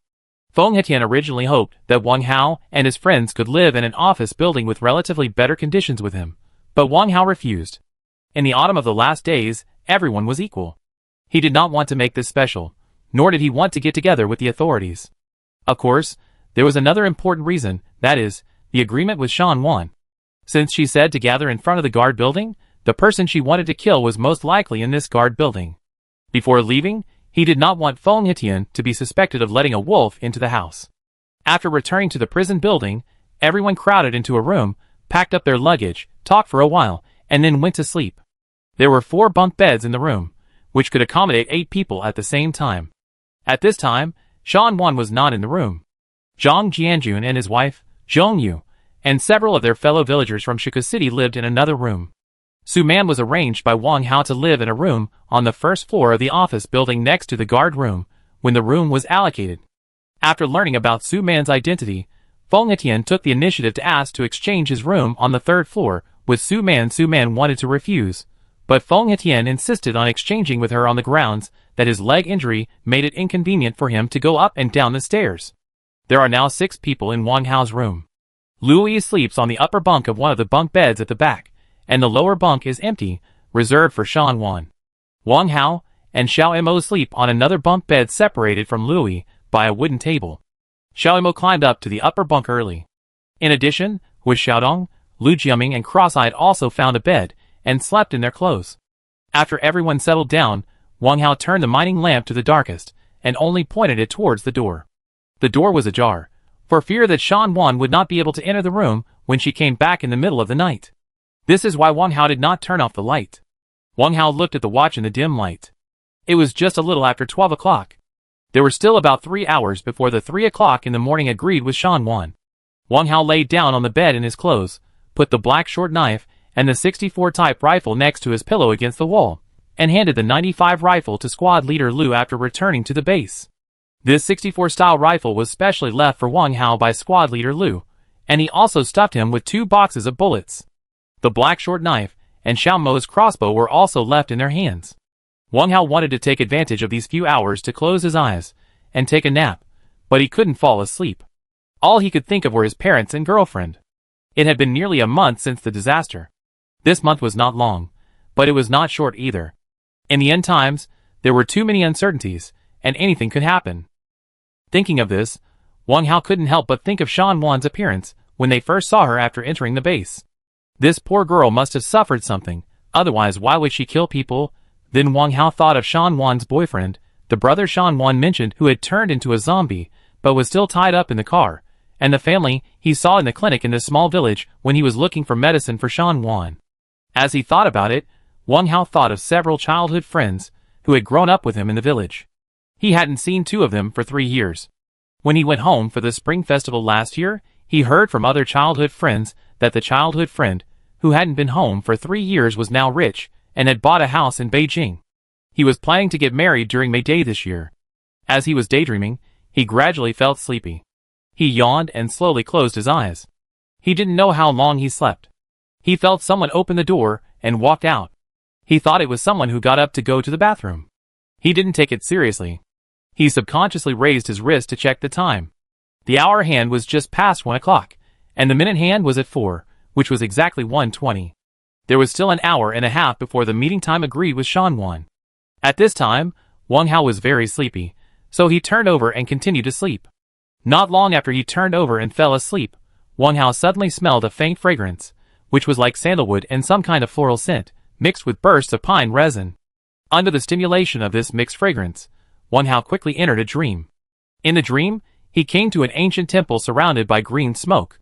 Feng Hetian originally hoped that Wang Hao and his friends could live in an office building with relatively better conditions with him, but Wang Hao refused. In the autumn of the last days, everyone was equal. He did not want to make this special, nor did he want to get together with the authorities. Of course, there was another important reason, that is, the agreement with Shan Wan. Since she said to gather in front of the guard building, the person she wanted to kill was most likely in this guard building. Before leaving, he did not want Feng Hetian to be suspected of letting a wolf into the house. After returning to the prison building, everyone crowded into a room, packed up their luggage, talked for a while, and then went to sleep. There were 4 bunk beds in the room, which could accommodate 8 people at the same time. At this time, Shan Wan was not in the room. Zhang Jianjun and his wife, Zhong Yu, and several of their fellow villagers from Shiku City lived in another room. Su Man was arranged by Wang Hao to live in a room on the first floor of the office building next to the guard room, when the room was allocated. After learning about Su Man's identity, Feng Hetian took the initiative to ask to exchange his room on the 3rd floor with Su Man. Su Man wanted to refuse, but Feng Hetian insisted on exchanging with her on the grounds that his leg injury made it inconvenient for him to go up and down the stairs. There are now 6 people in Wang Hao's room. Louis sleeps on the upper bunk of one of the bunk beds at the back, and the lower bunk is empty, reserved for Shan Wan. Wang Hao and Xiao Mo sleep on another bunk bed separated from Louis by a wooden table. Xiao Mo climbed up to the upper bunk early. In addition, with Xiaodong, Lu Jiaming and Cross-Eyed also found a bed and slept in their clothes. After everyone settled down, Wang Hao turned the mining lamp to the darkest and only pointed it towards the door. The door was ajar, for fear that Shan Wan would not be able to enter the room when she came back in the middle of the night. This is why Wang Hao did not turn off the light. Wang Hao looked at the watch in the dim light. It was just a little after 12 o'clock. There were still about 3 hours before the 3 o'clock in the morning agreed with Shan Wan. Wang Hao lay down on the bed in his clothes, put the black short knife and the 64 type rifle next to his pillow against the wall, and handed the 95 rifle to squad leader Lu after returning to the base. This 64 style rifle was specially left for Wang Hao by squad leader Lu, and he also stuffed him with 2 boxes of bullets. The black short knife and Xiao Mo's crossbow were also left in their hands. Wang Hao wanted to take advantage of these few hours to close his eyes and take a nap, but he couldn't fall asleep. All he could think of were his parents and girlfriend. It had been nearly a month since the disaster. This month was not long, but it was not short either. In the end times, there were too many uncertainties, and anything could happen. Thinking of this, Wang Hao couldn't help but think of Shan Wan's appearance when they first saw her after entering the base. This poor girl must have suffered something, otherwise why would she kill people? Then Wang Hao thought of Shan Wan's boyfriend, the brother Shan Wan mentioned who had turned into a zombie, but was still tied up in the car, and the family he saw in the clinic in this small village when he was looking for medicine for Shan Wan. As he thought about it, Wang Hao thought of several childhood friends who had grown up with him in the village. He hadn't seen two of them for 3 years. When he went home for the spring festival last year, he heard from other childhood friends that the childhood friend who hadn't been home for 3 years was now rich and had bought a house in Beijing. He was planning to get married during May Day this year. As he was daydreaming, he gradually felt sleepy. He yawned and slowly closed his eyes. He didn't know how long he slept. He felt someone open the door and walked out. He thought it was someone who got up to go to the bathroom. He didn't take it seriously. He subconsciously raised his wrist to check the time. The hour hand was just past 1 o'clock, and the minute hand was at 4, which was exactly 1:20. There was still an hour and a half before the meeting time agreed with Shanwan. At this time, Wang Hao was very sleepy, so he turned over and continued to sleep. Not long after he turned over and fell asleep, Wang Hao suddenly smelled a faint fragrance, which was like sandalwood and some kind of floral scent, mixed with bursts of pine resin. Under the stimulation of this mixed fragrance, Wang Hao quickly entered a dream. In the dream, he came to an ancient temple surrounded by green smoke.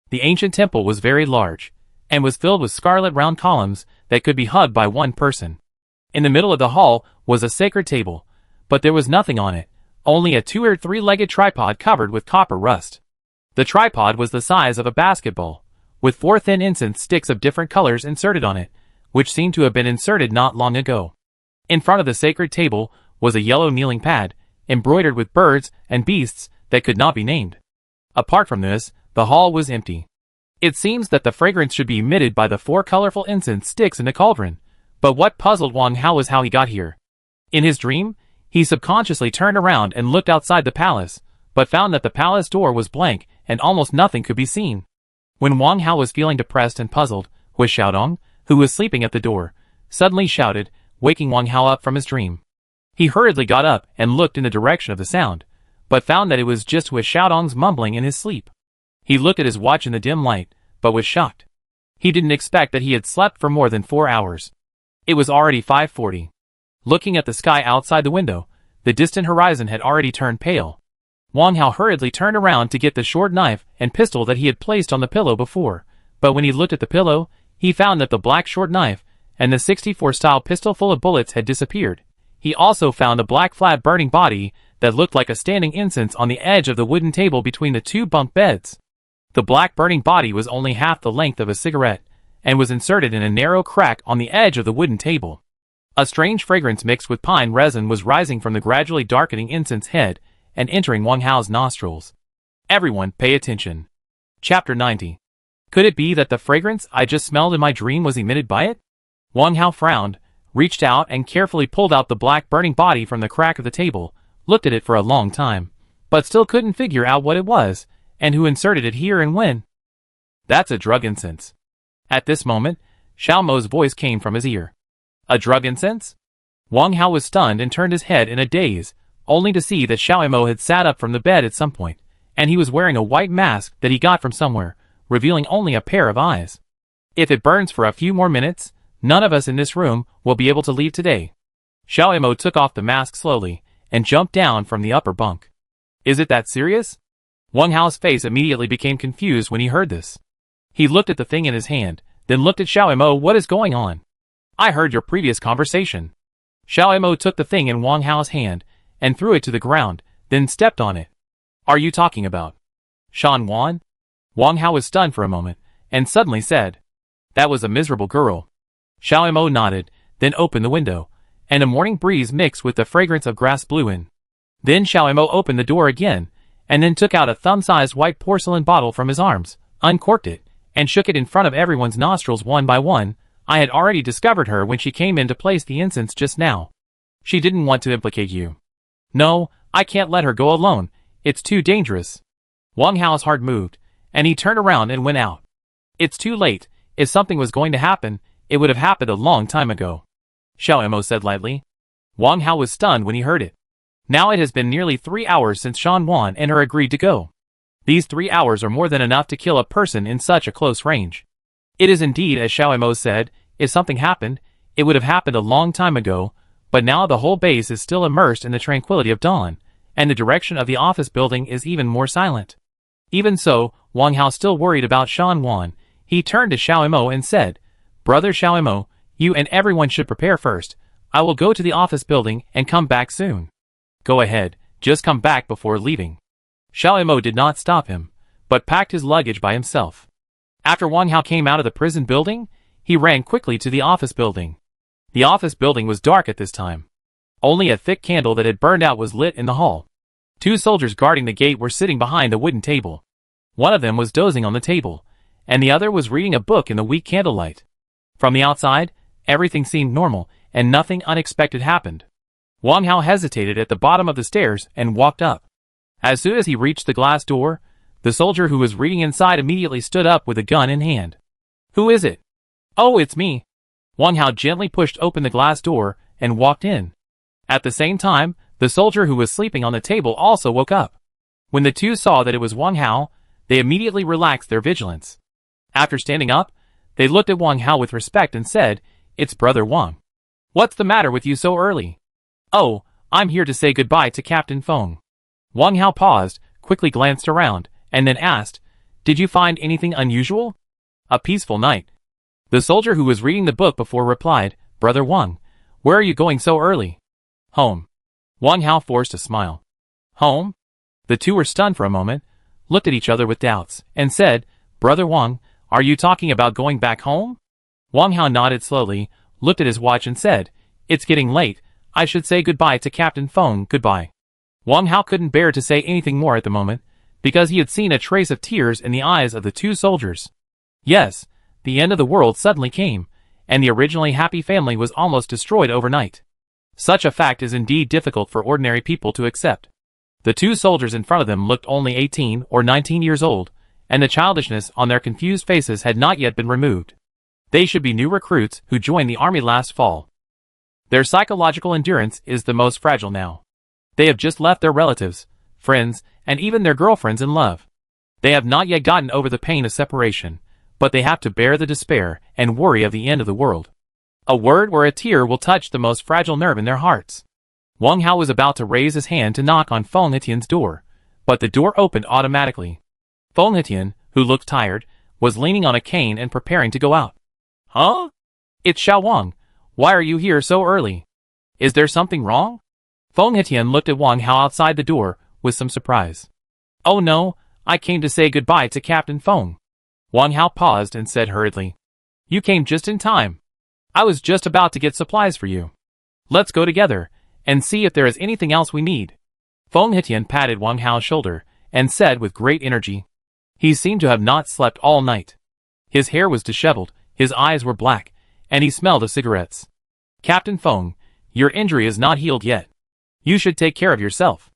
The ancient temple was very large, and was filled with scarlet round columns that could be hugged by one person. In the middle of the hall was a sacred table, but there was nothing on it, only a 2- or 3-legged tripod covered with copper rust. The tripod was the size of a basketball, with 4 thin incense sticks of different colors inserted on it, which seemed to have been inserted not long ago. In front of the sacred table was a yellow kneeling pad, embroidered with birds and beasts that could not be named. Apart from this, the hall was empty. It seems that the fragrance should be emitted by the 4 colorful incense sticks in the cauldron, but what puzzled Wang Hao was how he got here. In his dream, he subconsciously turned around and looked outside the palace, but found that the palace door was blank and almost nothing could be seen. When Wang Hao was feeling depressed and puzzled, Hui Xiaodong, who was sleeping at the door, suddenly shouted, waking Wang Hao up from his dream. He hurriedly got up and looked in the direction of the sound, but found that it was just Hui Xiaodong's mumbling in his sleep. He looked at his watch in the dim light, but was shocked. He didn't expect that he had slept for more than 4 hours. It was already 5:40. Looking at the sky outside the window, the distant horizon had already turned pale. Wang Hao hurriedly turned around to get the short knife and pistol that he had placed on the pillow before, but when he looked at the pillow, he found that the black short knife and the 64 style pistol full of bullets had disappeared. He also found a black flat burning body that looked like a standing incense on the edge of the wooden table between the 2 bunk beds. The black burning body was only half the length of a cigarette, and was inserted in a narrow crack on the edge of the wooden table. A strange fragrance mixed with pine resin was rising from the gradually darkening incense head and entering Wang Hao's nostrils. Everyone pay attention. Chapter 90. Could it be that the fragrance I just smelled in my dream was emitted by it? Wang Hao frowned, reached out and carefully pulled out the black burning body from the crack of the table, looked at it for a long time, but still couldn't figure out what it was, and who inserted it here and when. That's a drug incense. At this moment, Xiao Mo's voice came from his ear. A drug incense? Wang Hao was stunned and turned his head in a daze, only to see that Xiao Mo had sat up from the bed at some point, and he was wearing a white mask that he got from somewhere, revealing only a pair of eyes. If it burns for a few more minutes, none of us in this room will be able to leave today. Xiao Mo took off the mask slowly, and jumped down from the upper bunk. Is it that serious? Wang Hao's face immediately became confused when he heard this. He looked at the thing in his hand, then looked at Xiao Mo. What is going on? I heard your previous conversation. Xiao Mo took the thing in Wang Hao's hand, and threw it to the ground, then stepped on it. Are you talking about Shan Wan? Wang Hao was stunned for a moment, and suddenly said, that was a miserable girl. Xiao Mo nodded, then opened the window, and a morning breeze mixed with the fragrance of grass blew in. Then Xiao Mo opened the door again, and then took out a thumb-sized white porcelain bottle from his arms, uncorked it, and shook it in front of everyone's nostrils one by one. I had already discovered her when she came in to place the incense just now. She didn't want to implicate you. No, I can't let her go alone. It's too dangerous. Wang Hao's heart moved, and he turned around and went out. It's too late. If something was going to happen, it would have happened a long time ago. Xiao Mo said lightly. Wang Hao was stunned when he heard it. Now it has been nearly 3 hours since Shan Wan and her agreed to go. These 3 hours are more than enough to kill a person in such a close range. It is indeed as Xiao Mo said, if something happened, it would have happened a long time ago, but now the whole base is still immersed in the tranquility of dawn, and the direction of the office building is even more silent. Even so, Wang Hao still worried about Shan Wan. He turned to Xiao Mo and said, Brother Xiaomo, you and everyone should prepare first. I will go to the office building and come back soon. Go ahead, just come back before leaving. Xiaomo did not stop him, but packed his luggage by himself. After Wang Hao came out of the prison building, he ran quickly to the office building. The office building was dark at this time. Only a thick candle that had burned out was lit in the hall. 2 soldiers guarding the gate were sitting behind the wooden table. One of them was dozing on the table, and the other was reading a book in the weak candlelight. From the outside, everything seemed normal, and nothing unexpected happened. Wang Hao hesitated at the bottom of the stairs and walked up. As soon as he reached the glass door, the soldier who was reading inside immediately stood up with a gun in hand. Who is it? Oh, it's me. Wang Hao gently pushed open the glass door and walked in. At the same time, the soldier who was sleeping on the table also woke up. When the two saw that it was Wang Hao, they immediately relaxed their vigilance. After standing up, they looked at Wang Hao with respect and said, "It's Brother Wang. What's the matter with you so early?" "Oh, I'm here to say goodbye to Captain Feng." Wang Hao paused, quickly glanced around, and then asked, "Did you find anything unusual?" "A peaceful night." The soldier who was reading the book before replied, "Brother Wang, where are you going so early?" "Home." Wang Hao forced a smile. "Home?" The two were stunned for a moment, looked at each other with doubts, and said, "Brother Wang, are you talking about going back home?" Wang Hao nodded slowly, looked at his watch and said, "It's getting late. I should say goodbye to Captain Feng. Goodbye." Wang Hao couldn't bear to say anything more at the moment, because he had seen a trace of tears in the eyes of the two soldiers. Yes, the end of the world suddenly came, and the originally happy family was almost destroyed overnight. Such a fact is indeed difficult for ordinary people to accept. The two soldiers in front of them looked only 18 or 19 years old, and the childishness on their confused faces had not yet been removed. They should be new recruits who joined the army last fall. Their psychological endurance is the most fragile now. They have just left their relatives, friends, and even their girlfriends in love. They have not yet gotten over the pain of separation, but they have to bear the despair and worry of the end of the world. A word or a tear will touch the most fragile nerve in their hearts. Wang Hao was about to raise his hand to knock on Feng Hetian's door, but the door opened automatically. Feng Hetian, who looked tired, was leaning on a cane and preparing to go out. "Huh? It's Xiao Wang. Why are you here so early? Is there something wrong?" Feng Hetian looked at Wang Hao outside the door with some surprise. "Oh no, I came to say goodbye to Captain Feng." Wang Hao paused and said hurriedly, "You came just in time. I was just about to get supplies for you. Let's go together and see if there is anything else we need." Feng Hetian patted Wang Hao's shoulder and said with great energy. He seemed to have not slept all night. His hair was disheveled, his eyes were black, and he smelled of cigarettes. "Captain Feng, your injury is not healed yet. You should take care of yourself."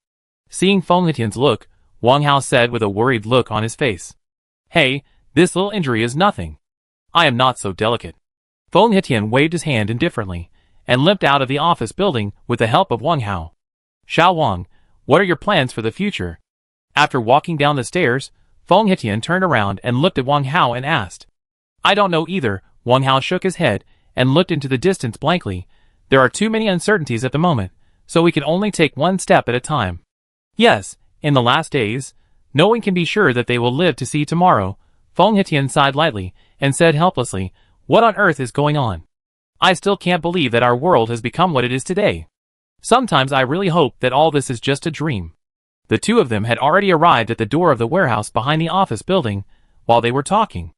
Seeing Feng Hetian's look, Wang Hao said with a worried look on his face, "Hey, this little injury is nothing. I am not so delicate." Feng Hetian waved his hand indifferently, and limped out of the office building with the help of Wang Hao. "Xiao Wang, what are your plans for the future?" After walking down the stairs, Feng Hetian turned around and looked at Wang Hao and asked. "I don't know either." Wang Hao shook his head and looked into the distance blankly. "There are too many uncertainties at the moment, so we can only take one step at a time." "Yes, in the last days, no one can be sure that they will live to see tomorrow." Feng Hetian sighed lightly and said helplessly, "What on earth is going on? I still can't believe that our world has become what it is today. Sometimes I really hope that all this is just a dream." The two of them had already arrived at the door of the warehouse behind the office building while they were talking.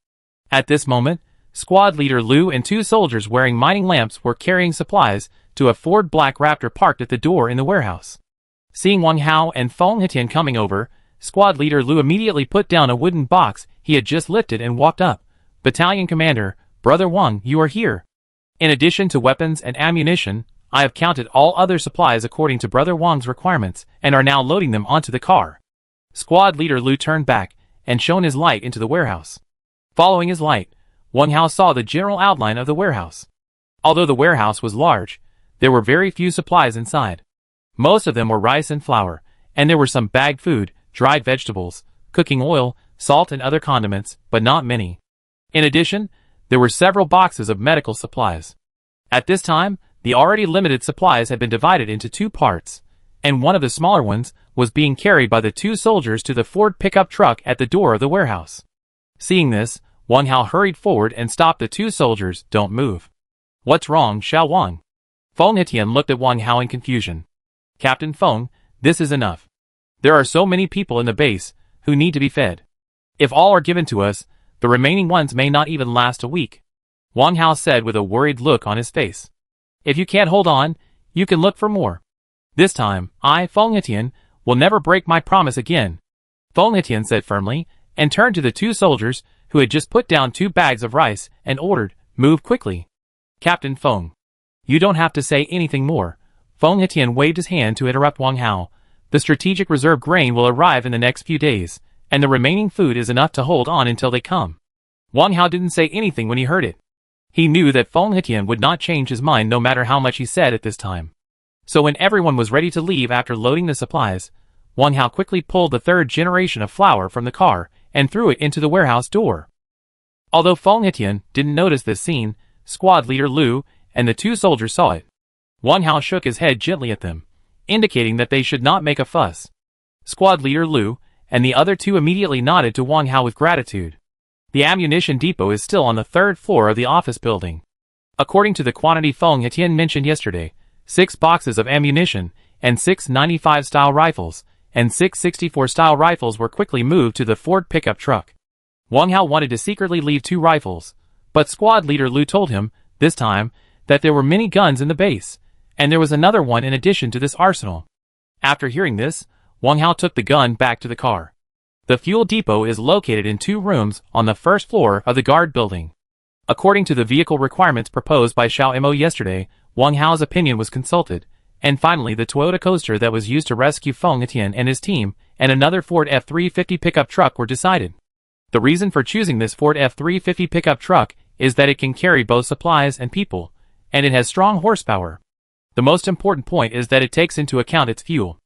At this moment, squad leader Lu and two soldiers wearing mining lamps were carrying supplies to a Ford Black Raptor parked at the door in the warehouse. Seeing Wang Hao and Feng Hetian coming over, squad leader Lu immediately put down a wooden box he had just lifted and walked up. "Battalion commander, Brother Wang, you are here. In addition to weapons and ammunition, I have counted all other supplies according to Brother Wang's requirements and are now loading them onto the car." Squad leader Lu turned back and shone his light into the warehouse. Following his light, Wang Hao saw the general outline of the warehouse. Although the warehouse was large, there were very few supplies inside. Most of them were rice and flour, and there were some bagged food, dried vegetables, cooking oil, salt and other condiments, but not many. In addition, there were several boxes of medical supplies. At this time, the already limited supplies had been divided into two parts, and one of the smaller ones was being carried by the two soldiers to the Ford pickup truck at the door of the warehouse. Seeing this, Wang Hao hurried forward and stopped the two soldiers. Don't move. What's wrong, Xiao Wang? Feng Hetian looked at Wang Hao in confusion. Captain Feng, this is enough. There are so many people in the base who need to be fed. If all are given to us, the remaining ones may not even last a week. Wang Hao said with a worried look on his face. If you can't hold on, you can look for more. This time, I, Feng Hetian, will never break my promise again. Feng Hetian said firmly, and turned to the two soldiers who had just put down 2 bags of rice and ordered, move quickly. Captain Feng. You don't have to say anything more. Feng Hetian waved his hand to interrupt Wang Hao. The strategic reserve grain will arrive in the next few days, and the remaining food is enough to hold on until they come. Wang Hao didn't say anything when he heard it. He knew that Feng Hetian would not change his mind no matter how much he said at this time. So when everyone was ready to leave after loading the supplies, Wang Hao quickly pulled the 3rd generation of flour from the car and threw it into the warehouse door. Although Feng Hetian didn't notice this scene, squad leader Lu and the 2 soldiers saw it. Wang Hao shook his head gently at them, indicating that they should not make a fuss. Squad leader Lu and the other 2 immediately nodded to Wang Hao with gratitude. The ammunition depot is still on the 3rd floor of the office building. According to the quantity Feng Hetian mentioned yesterday, 6 boxes of ammunition and 6 95-style rifles and 6 64-style rifles were quickly moved to the Ford pickup truck. Wang Hao wanted to secretly leave 2 rifles, but squad leader Lu told him, this time, that there were many guns in the base, and there was another one in addition to this arsenal. After hearing this, Wang Hao took the gun back to the car. The fuel depot is located in 2 rooms on the 1st floor of the guard building. According to the vehicle requirements proposed by Xiao Mo yesterday, Wang Hao's opinion was consulted, and finally the Toyota coaster that was used to rescue Feng Hetian and his team, and another Ford F-350 pickup truck were decided. The reason for choosing this Ford F-350 pickup truck is that it can carry both supplies and people, and it has strong horsepower. The most important point is that it takes into account its fuel.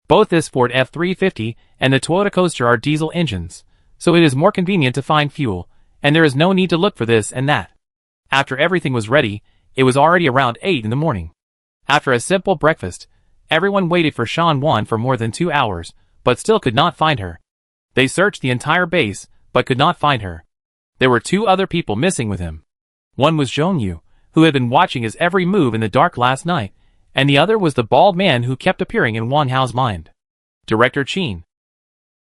Both this Ford F-350 and the Toyota coaster are diesel engines, so it is more convenient to find fuel, and there is no need to look for this and that. After everything was ready, it was already around 8 in the morning. After a simple breakfast, everyone waited for Shan Wan for more than 2 hours, but still could not find her. They searched the entire base, but could not find her. There were 2 other people missing with him. One was Zhong Yu, who had been watching his every move in the dark last night, and the other was the bald man who kept appearing in Wang Hao's mind. Director Qin.